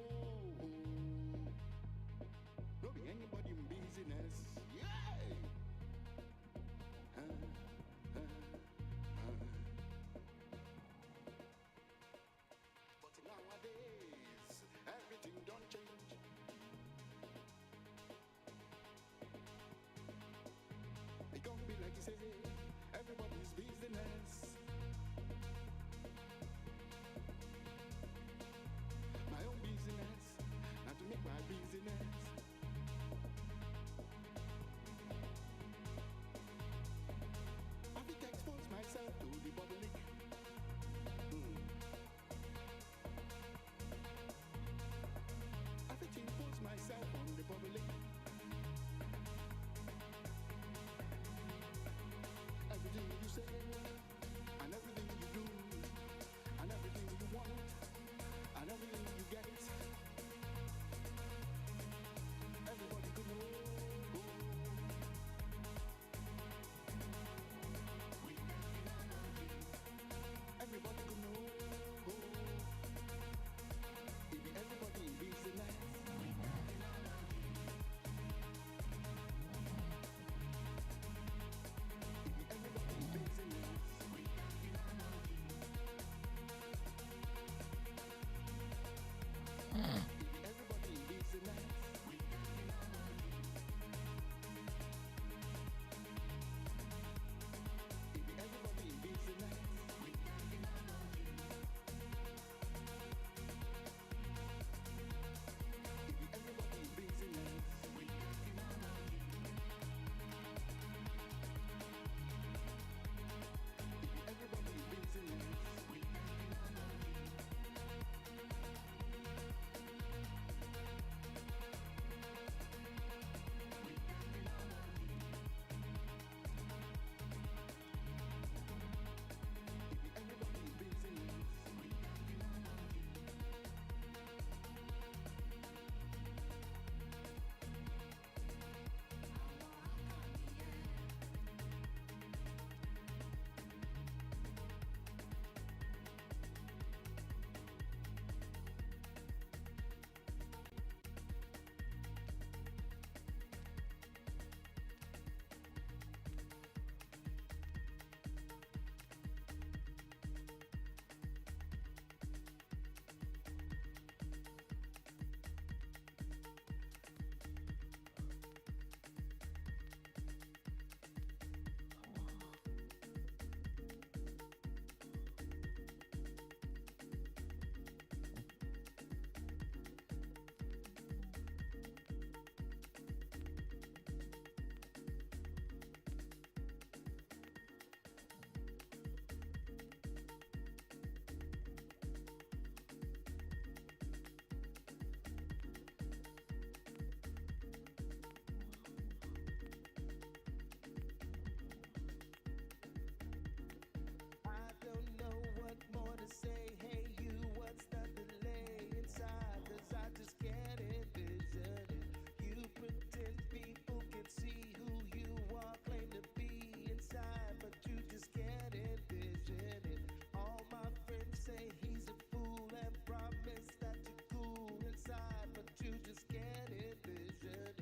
S4: say, hey you, what's the delay inside? 'Cause I just can't envision it. You pretend people can see who you are, claim to be inside, but you just can't envision it. All my friends say he's a fool and promise that you're cool inside, but you just can't envision it.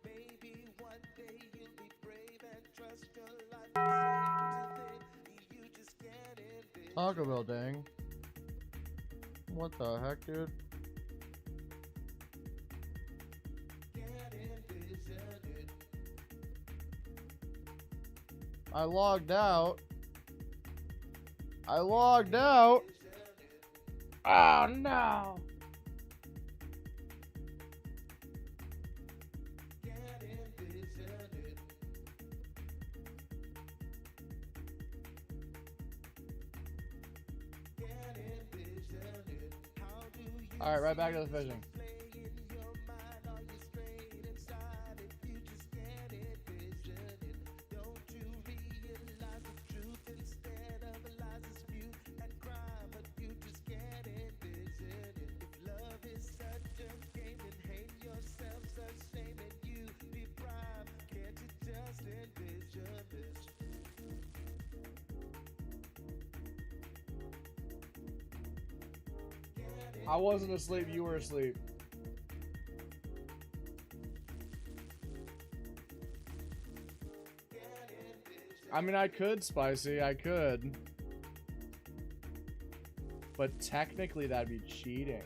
S4: Maybe one day you'll be brave and trust your life and say to then you just can't envision.
S1: Taco Bell, dang. What the heck, dude?
S4: Can't envision it.
S1: I logged out. I logged out. Oh no.
S4: Can't envision it. Can't envision it. How do you
S1: All right, right back to the fishing.
S4: play in your mind? Are you straight inside if you just can't envision it? Don't you realize the truth instead of lies is feud and crime, but you just can't envision it. If love is such a game, then hate yourself, such shame, and you deprive. Can't you just envision this?
S1: I wasn't asleep, you were asleep. I mean, I could, Spicy, I could. But technically, that'd be cheating.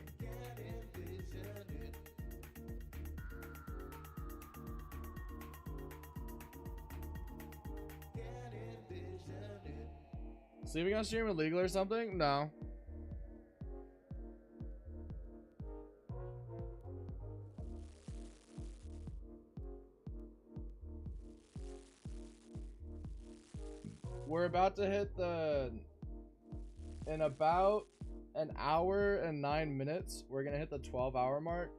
S1: Sleeping on stream illegal or something? No. We're about to hit the... In about an hour and 9 minutes, we're gonna hit the 12-hour mark.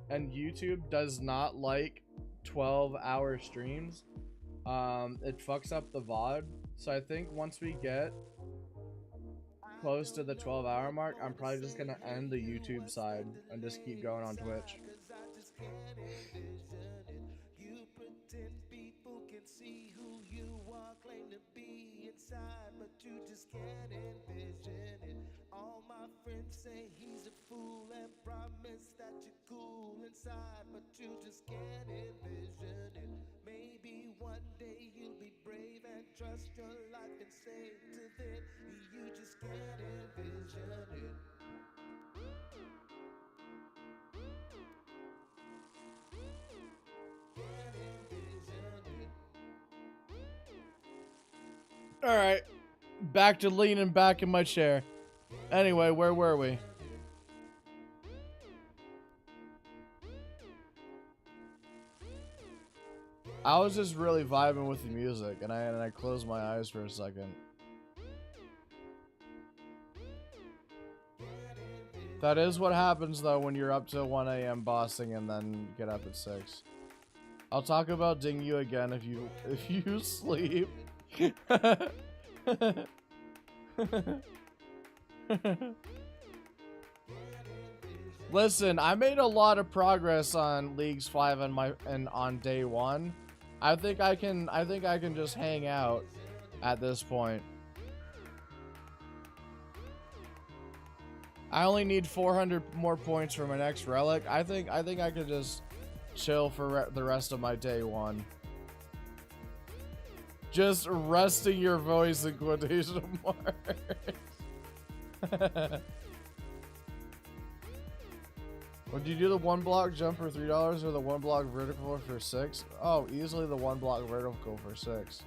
S1: And YouTube does not like 12-hour streams. It fucks up the VOD. So I think once we get close to the 12-hour mark, I'm probably just gonna end the YouTube side and just keep going on Twitch.
S4: You pretend people can see who you are, claim to be inside, but you just can't envision it. All my friends say he's a fool and promise that you're cool inside, but you just can't envision it. Maybe one day you'll be brave and trust your life and say to them, you just can't envision it.
S1: Alright. Back to leaning back in my chair. Anyway, where were we? I was just really vibing with the music, and I closed my eyes for a second. That is what happens though when you're up to 1 a.m. bossing and then get up at 6. I'll talk about ding you again if you sleep. Listen, I made a lot of progress on Leagues 5 and on day 1. I think I can just hang out at this point. I only need 400 more points for my next relic. I think I could just chill for the rest of my day 1. Just resting your voice in quotation marks. Would you do the 1 block jump for $3 or the 1 block vertical for 6? Oh, easily the 1 block vertical for 6.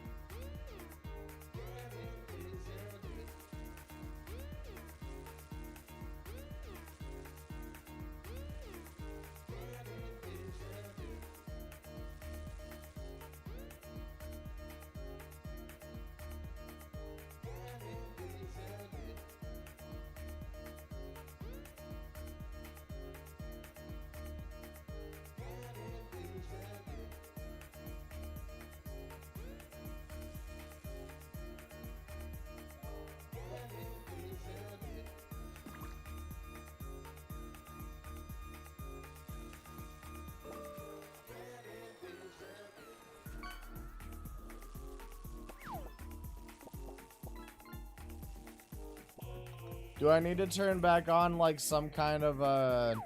S1: Do I need to turn back on like some kind of a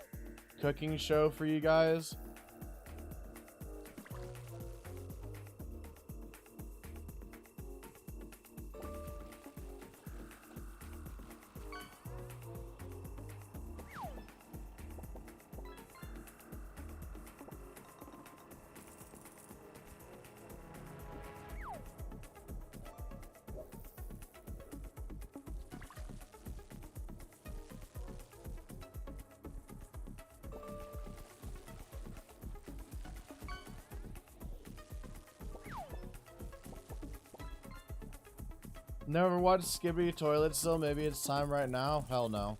S1: cooking show for you guys? Never watched Skippy Toilet still? Maybe it's time right now? Hell no.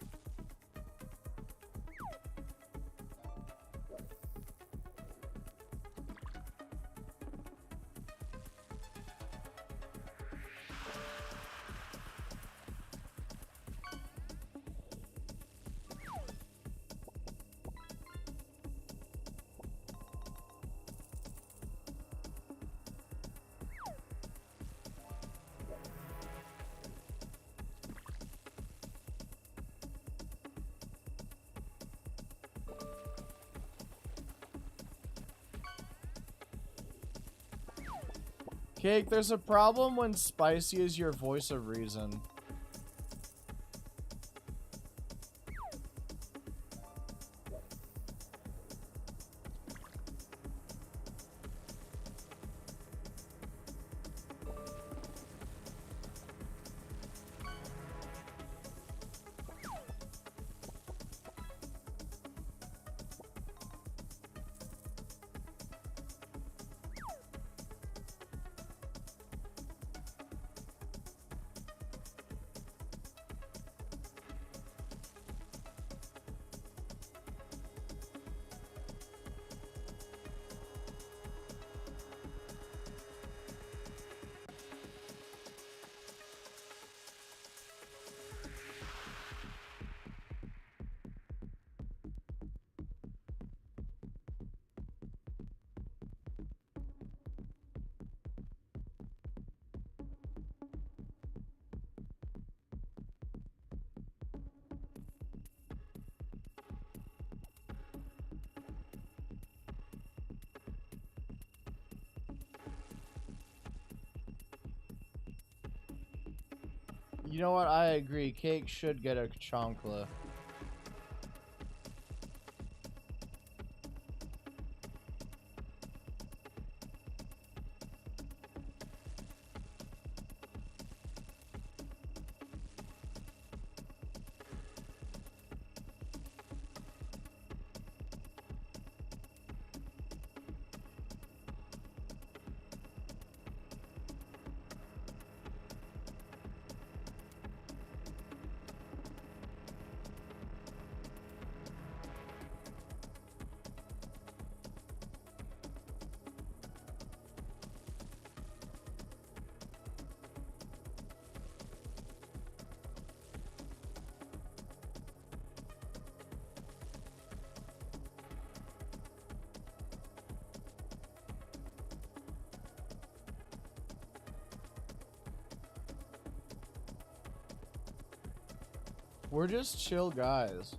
S1: Cake, there's a problem when spicy is your voice of reason. You know what? I agree. Cake should get a chancla. We're just chill guys.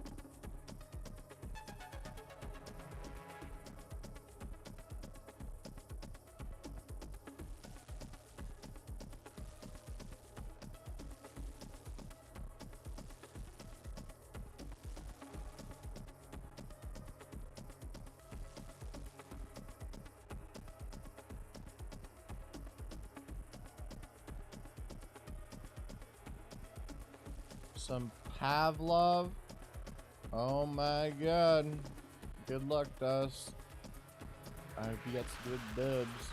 S1: Some Pavlov. Oh my god. Good luck, Dust. I hope you get some good dubs.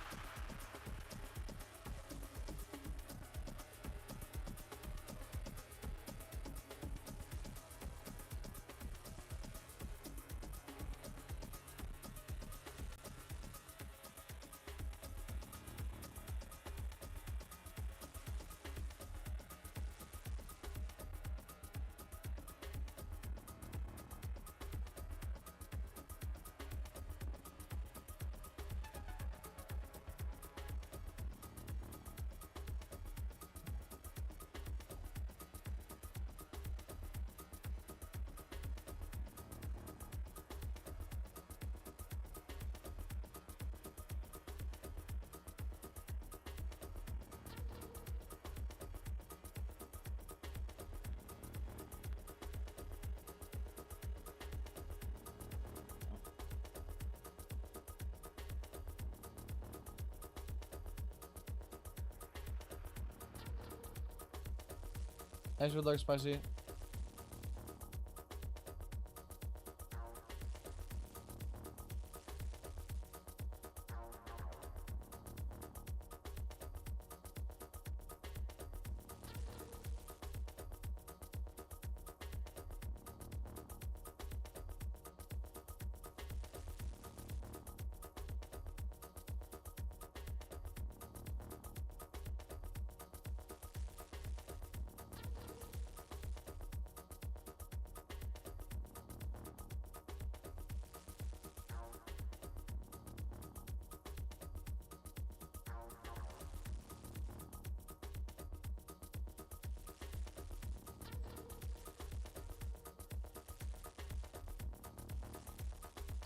S1: Thanks for the spicy.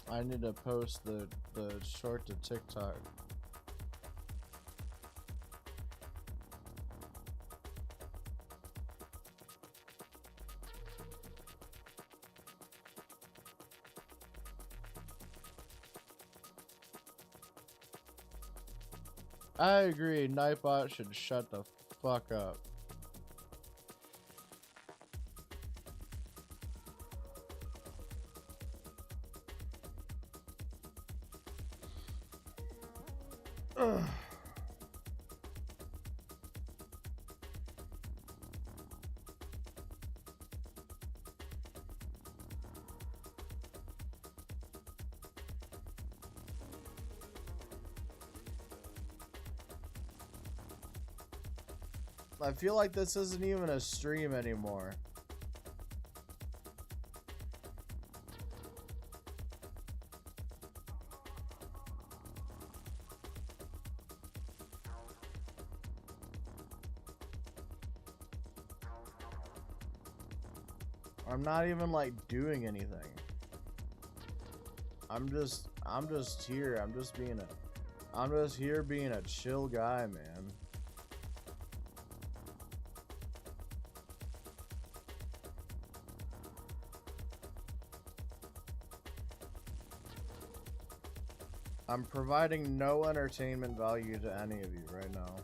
S1: I need to post the short to TikTok. I agree, Nightbot should shut the fuck up. Ugh. I feel like this isn't even a stream anymore. I'm not even like doing anything. I'm just here. I'm just here being a chill guy, man. I'm providing no entertainment value to any of you right now.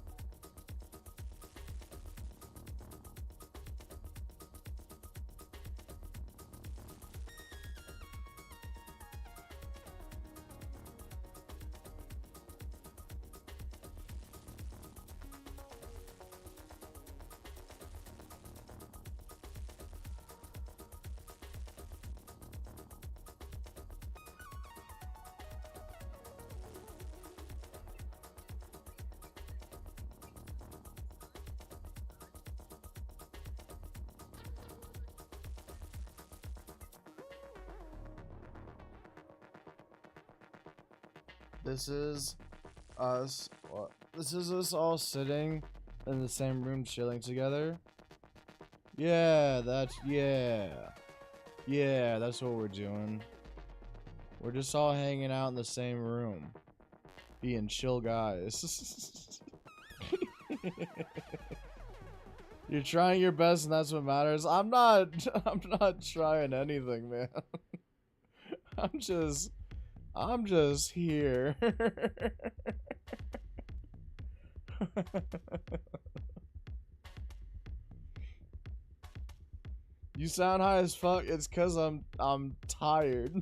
S1: This is us. This is us all sitting in the same room, chilling together. Yeah, that's that's what we're doing. We're just all hanging out in the same room, being chill guys. You're trying your best, and that's what matters. I'm not trying anything, man. I'm just here. You sound high as fuck. It's cause I'm tired.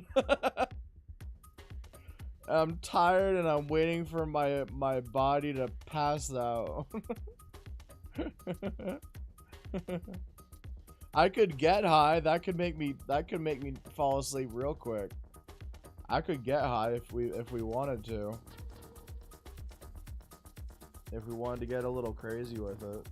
S1: I'm tired and I'm waiting for my body to pass out. I could get high. That could make me fall asleep real quick. I could get high if we wanted to. If we wanted to get a little crazy with it.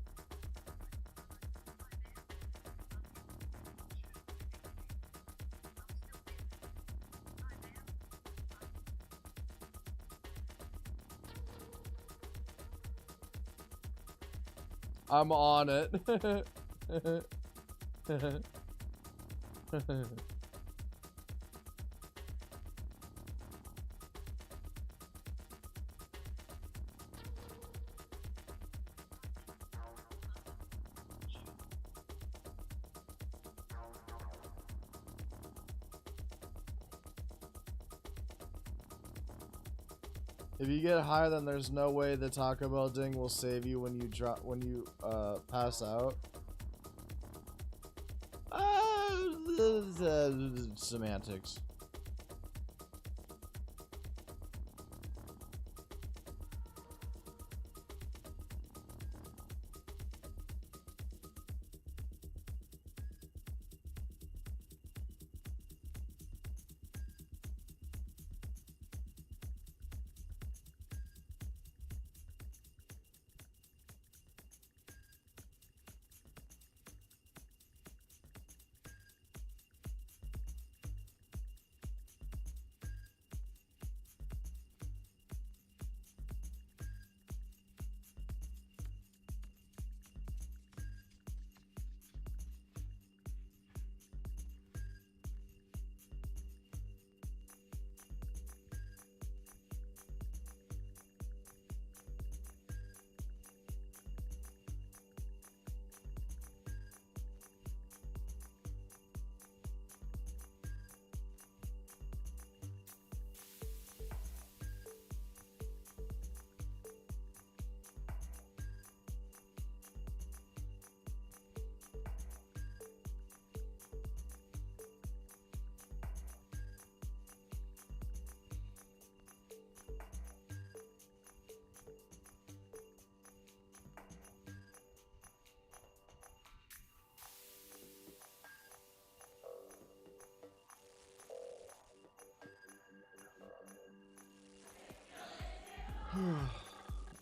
S1: I'm on it. If you get higher, then there's no way the Taco Bell ding will save you when you pass out. Semantics.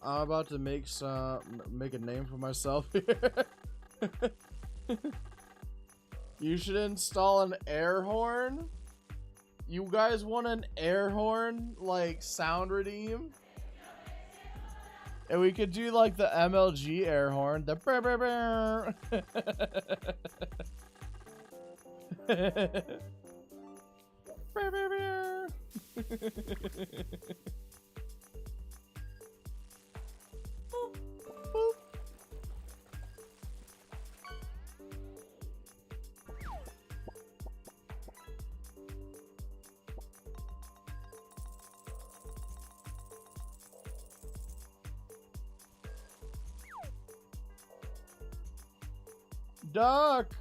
S1: I'm about to make a name for myself here. You should install an air horn. You guys want an air horn, like sound redeem? And we could do like the MLG air horn. The brr, brr, brr. Brr, brr, brr. Duck.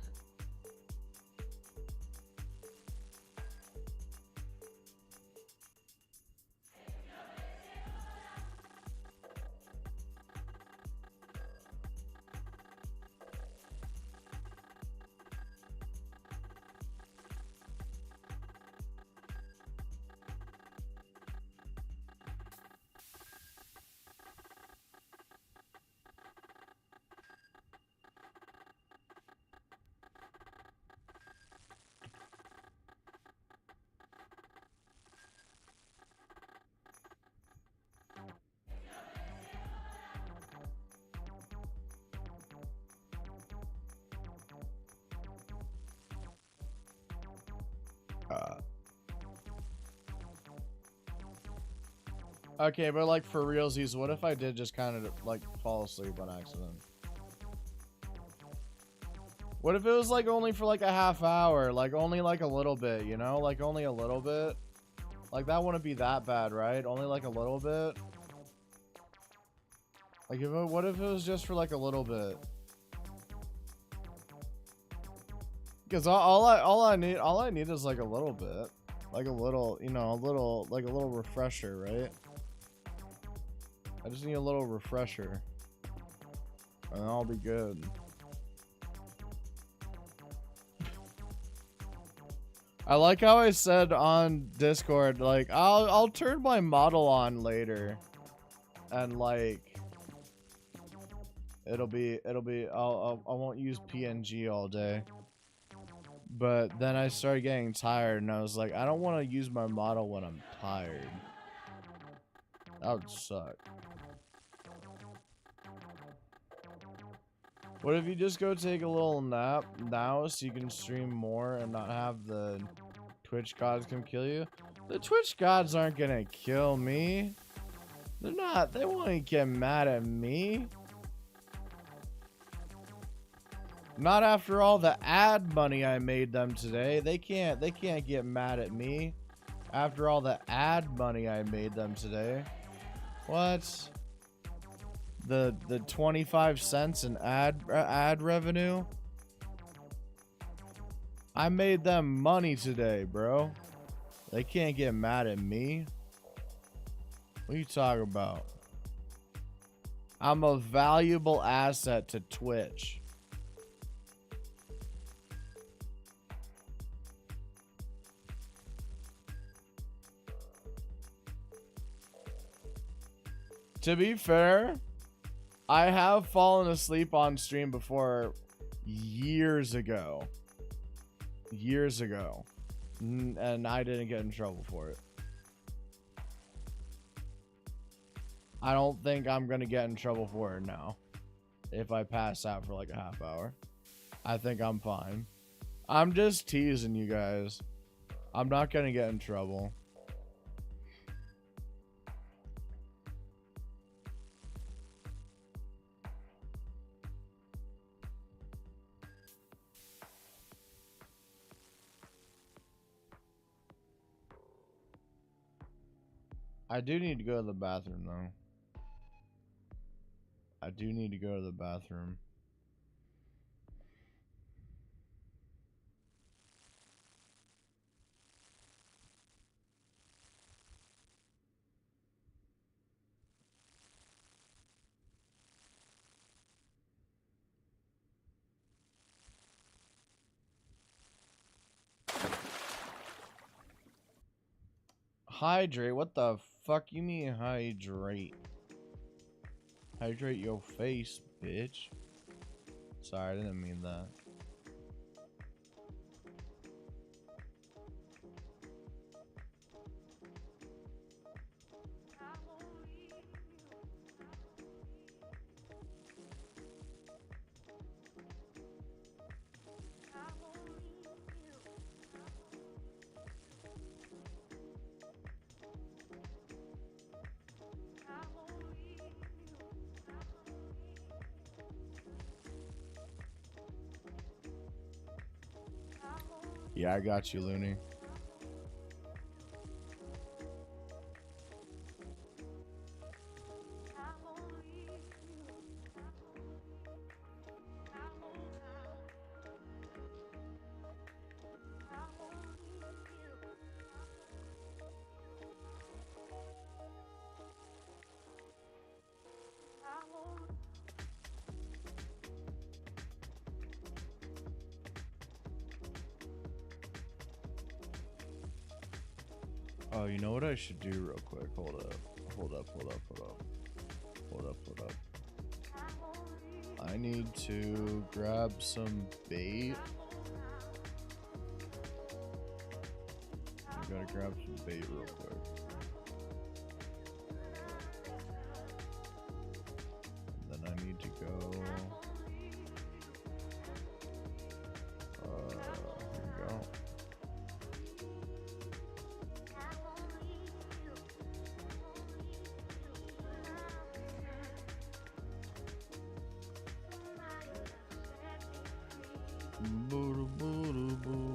S1: Okay, but like for realsies, what if I did just kind of like fall asleep on accident? What if it was like only for like a half hour, like only like a little bit, you know, like only a little bit? Like that wouldn't be that bad, right? Only like a little bit. Like what if it was just for like a little bit? Because all I need is like a little bit, like a little, you know, a little refresher, right? I just need a little refresher, and I'll be good. I like how I said on Discord, like I'll turn my model on later, and like it'll be I won't use PNG all day. But then I started getting tired, and I was like, I don't want to use my model when I'm tired. That would suck. What if you just go take a little nap now so you can stream more and not have the Twitch gods come kill you? The Twitch gods aren't gonna kill me. They're not. They won't get mad at me. Not after all the ad money I made them today. They can't get mad at me after all the ad money I made them today. What? The 25 cents in ad revenue?
S15: I made them money today, bro. They can't get mad at me. What are you talking about? I'm a valuable asset to Twitch. To be fair, I have fallen asleep on stream before years ago. Years ago. And I didn't get in trouble for it. I don't think I'm going to get in trouble for it now. If I pass out for like a half hour. I think I'm fine. I'm just teasing you guys. I'm not going to get in trouble. I do need to go to the bathroom, though. I do need to go to the bathroom. Hydrate? What the fuck you mean hydrate? Hydrate your face, bitch. Sorry, I didn't mean that. Yeah, I got you, Looney. Oh, you know what I should do real quick? Hold up. Hold up, hold up, hold up. Hold up, hold up. I need to grab some bait. I gotta grab some bait real quick. And then I need to go. Here we go. Boo boo boo.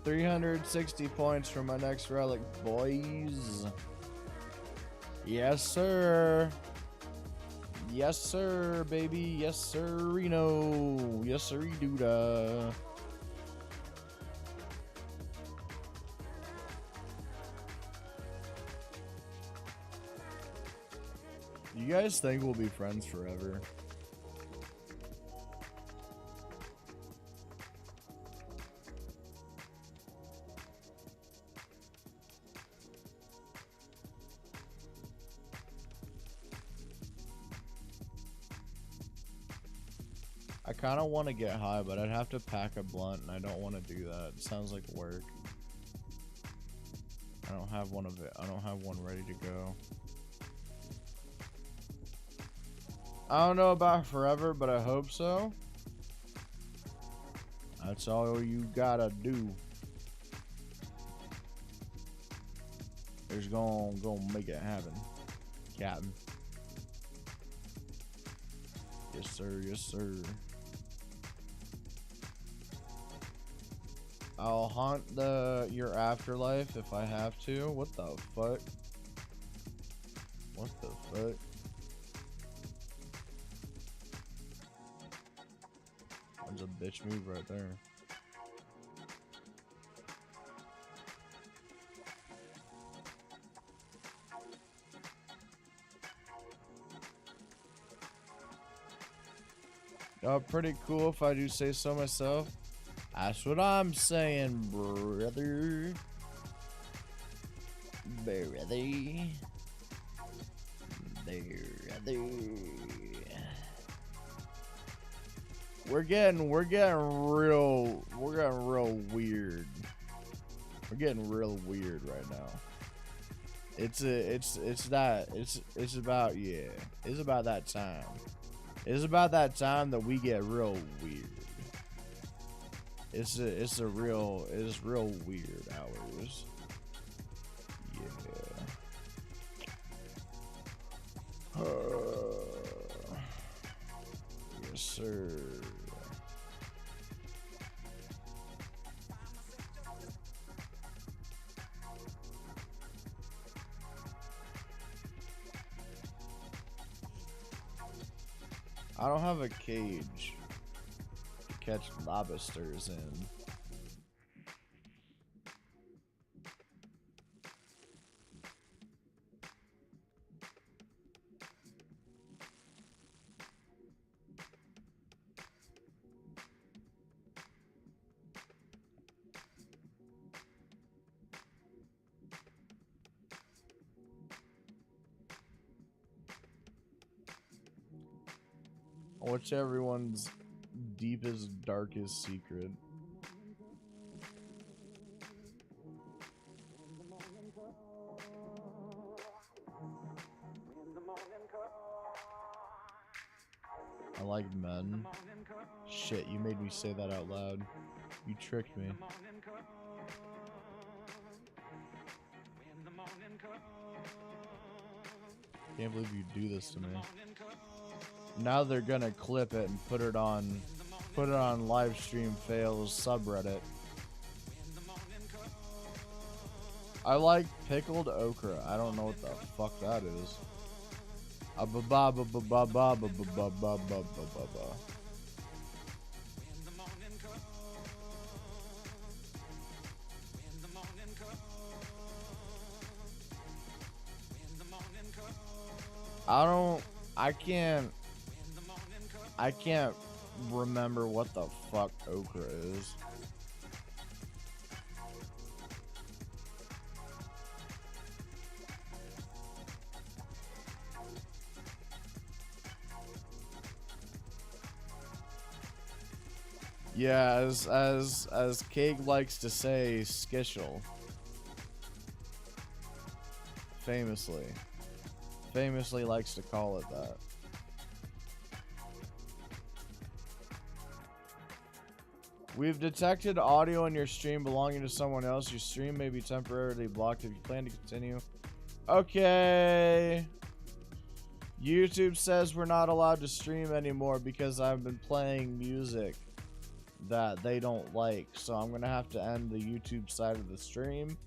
S15: 360 points for my next relic, boys. Yes, sir. Yes, sir, baby. Yes, sir, Reno. Yes, sir, Duda. You guys think we'll be friends forever? I kind of want to get high, but I'd have to pack a blunt, and I don't want to do that. It sounds like work. I don't have one of it. I don't have one ready to go. I don't know about forever, but I hope so. That's all you gotta do. There's gonna make it happen, Captain. Yes, sir. Yes, sir. I'll haunt your afterlife if I have to. What the fuck? What the fuck? There's a bitch move right there. Pretty cool if I do say so myself. That's what I'm saying, brother. Brother. We're getting real weird. We're getting real weird right now. It's about that time. It's about that time that we get real weird. It's real weird hours. Yeah. Yes, sir. I don't have a cage to catch lobsters in. What's everyone's deepest, darkest secret? I like men. Shit, you made me say that out loud. You tricked me. Can't believe you do this to me. Now they're gonna clip it and put it on Livestream Fails subreddit. I like pickled okra. I don't know what the fuck that is. I can't remember what the fuck okra is. Yeah, as Cake likes to say, skishel. Famously likes to call it that. We've detected audio in your stream belonging to someone else. Your stream may be temporarily blocked if you plan to continue. Okay. YouTube says we're not allowed to stream anymore because I've been playing music. that they don't like, so I'm gonna have to end the YouTube side of the stream.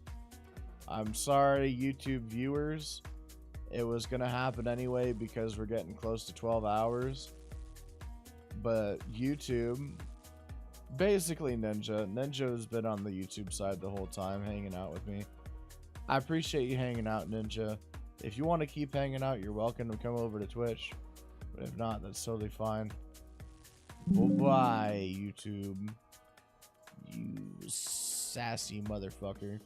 S15: I'm sorry, YouTube viewers. It was gonna happen anyway because we're getting close to 12 hours. But YouTube, basically Ninja's been on the YouTube side the whole time, hanging out with me. I appreciate you hanging out, Ninja. If you want to keep hanging out, you're welcome to come over to Twitch. But if not, that's totally fine. Bye-bye, YouTube. You sassy motherfucker.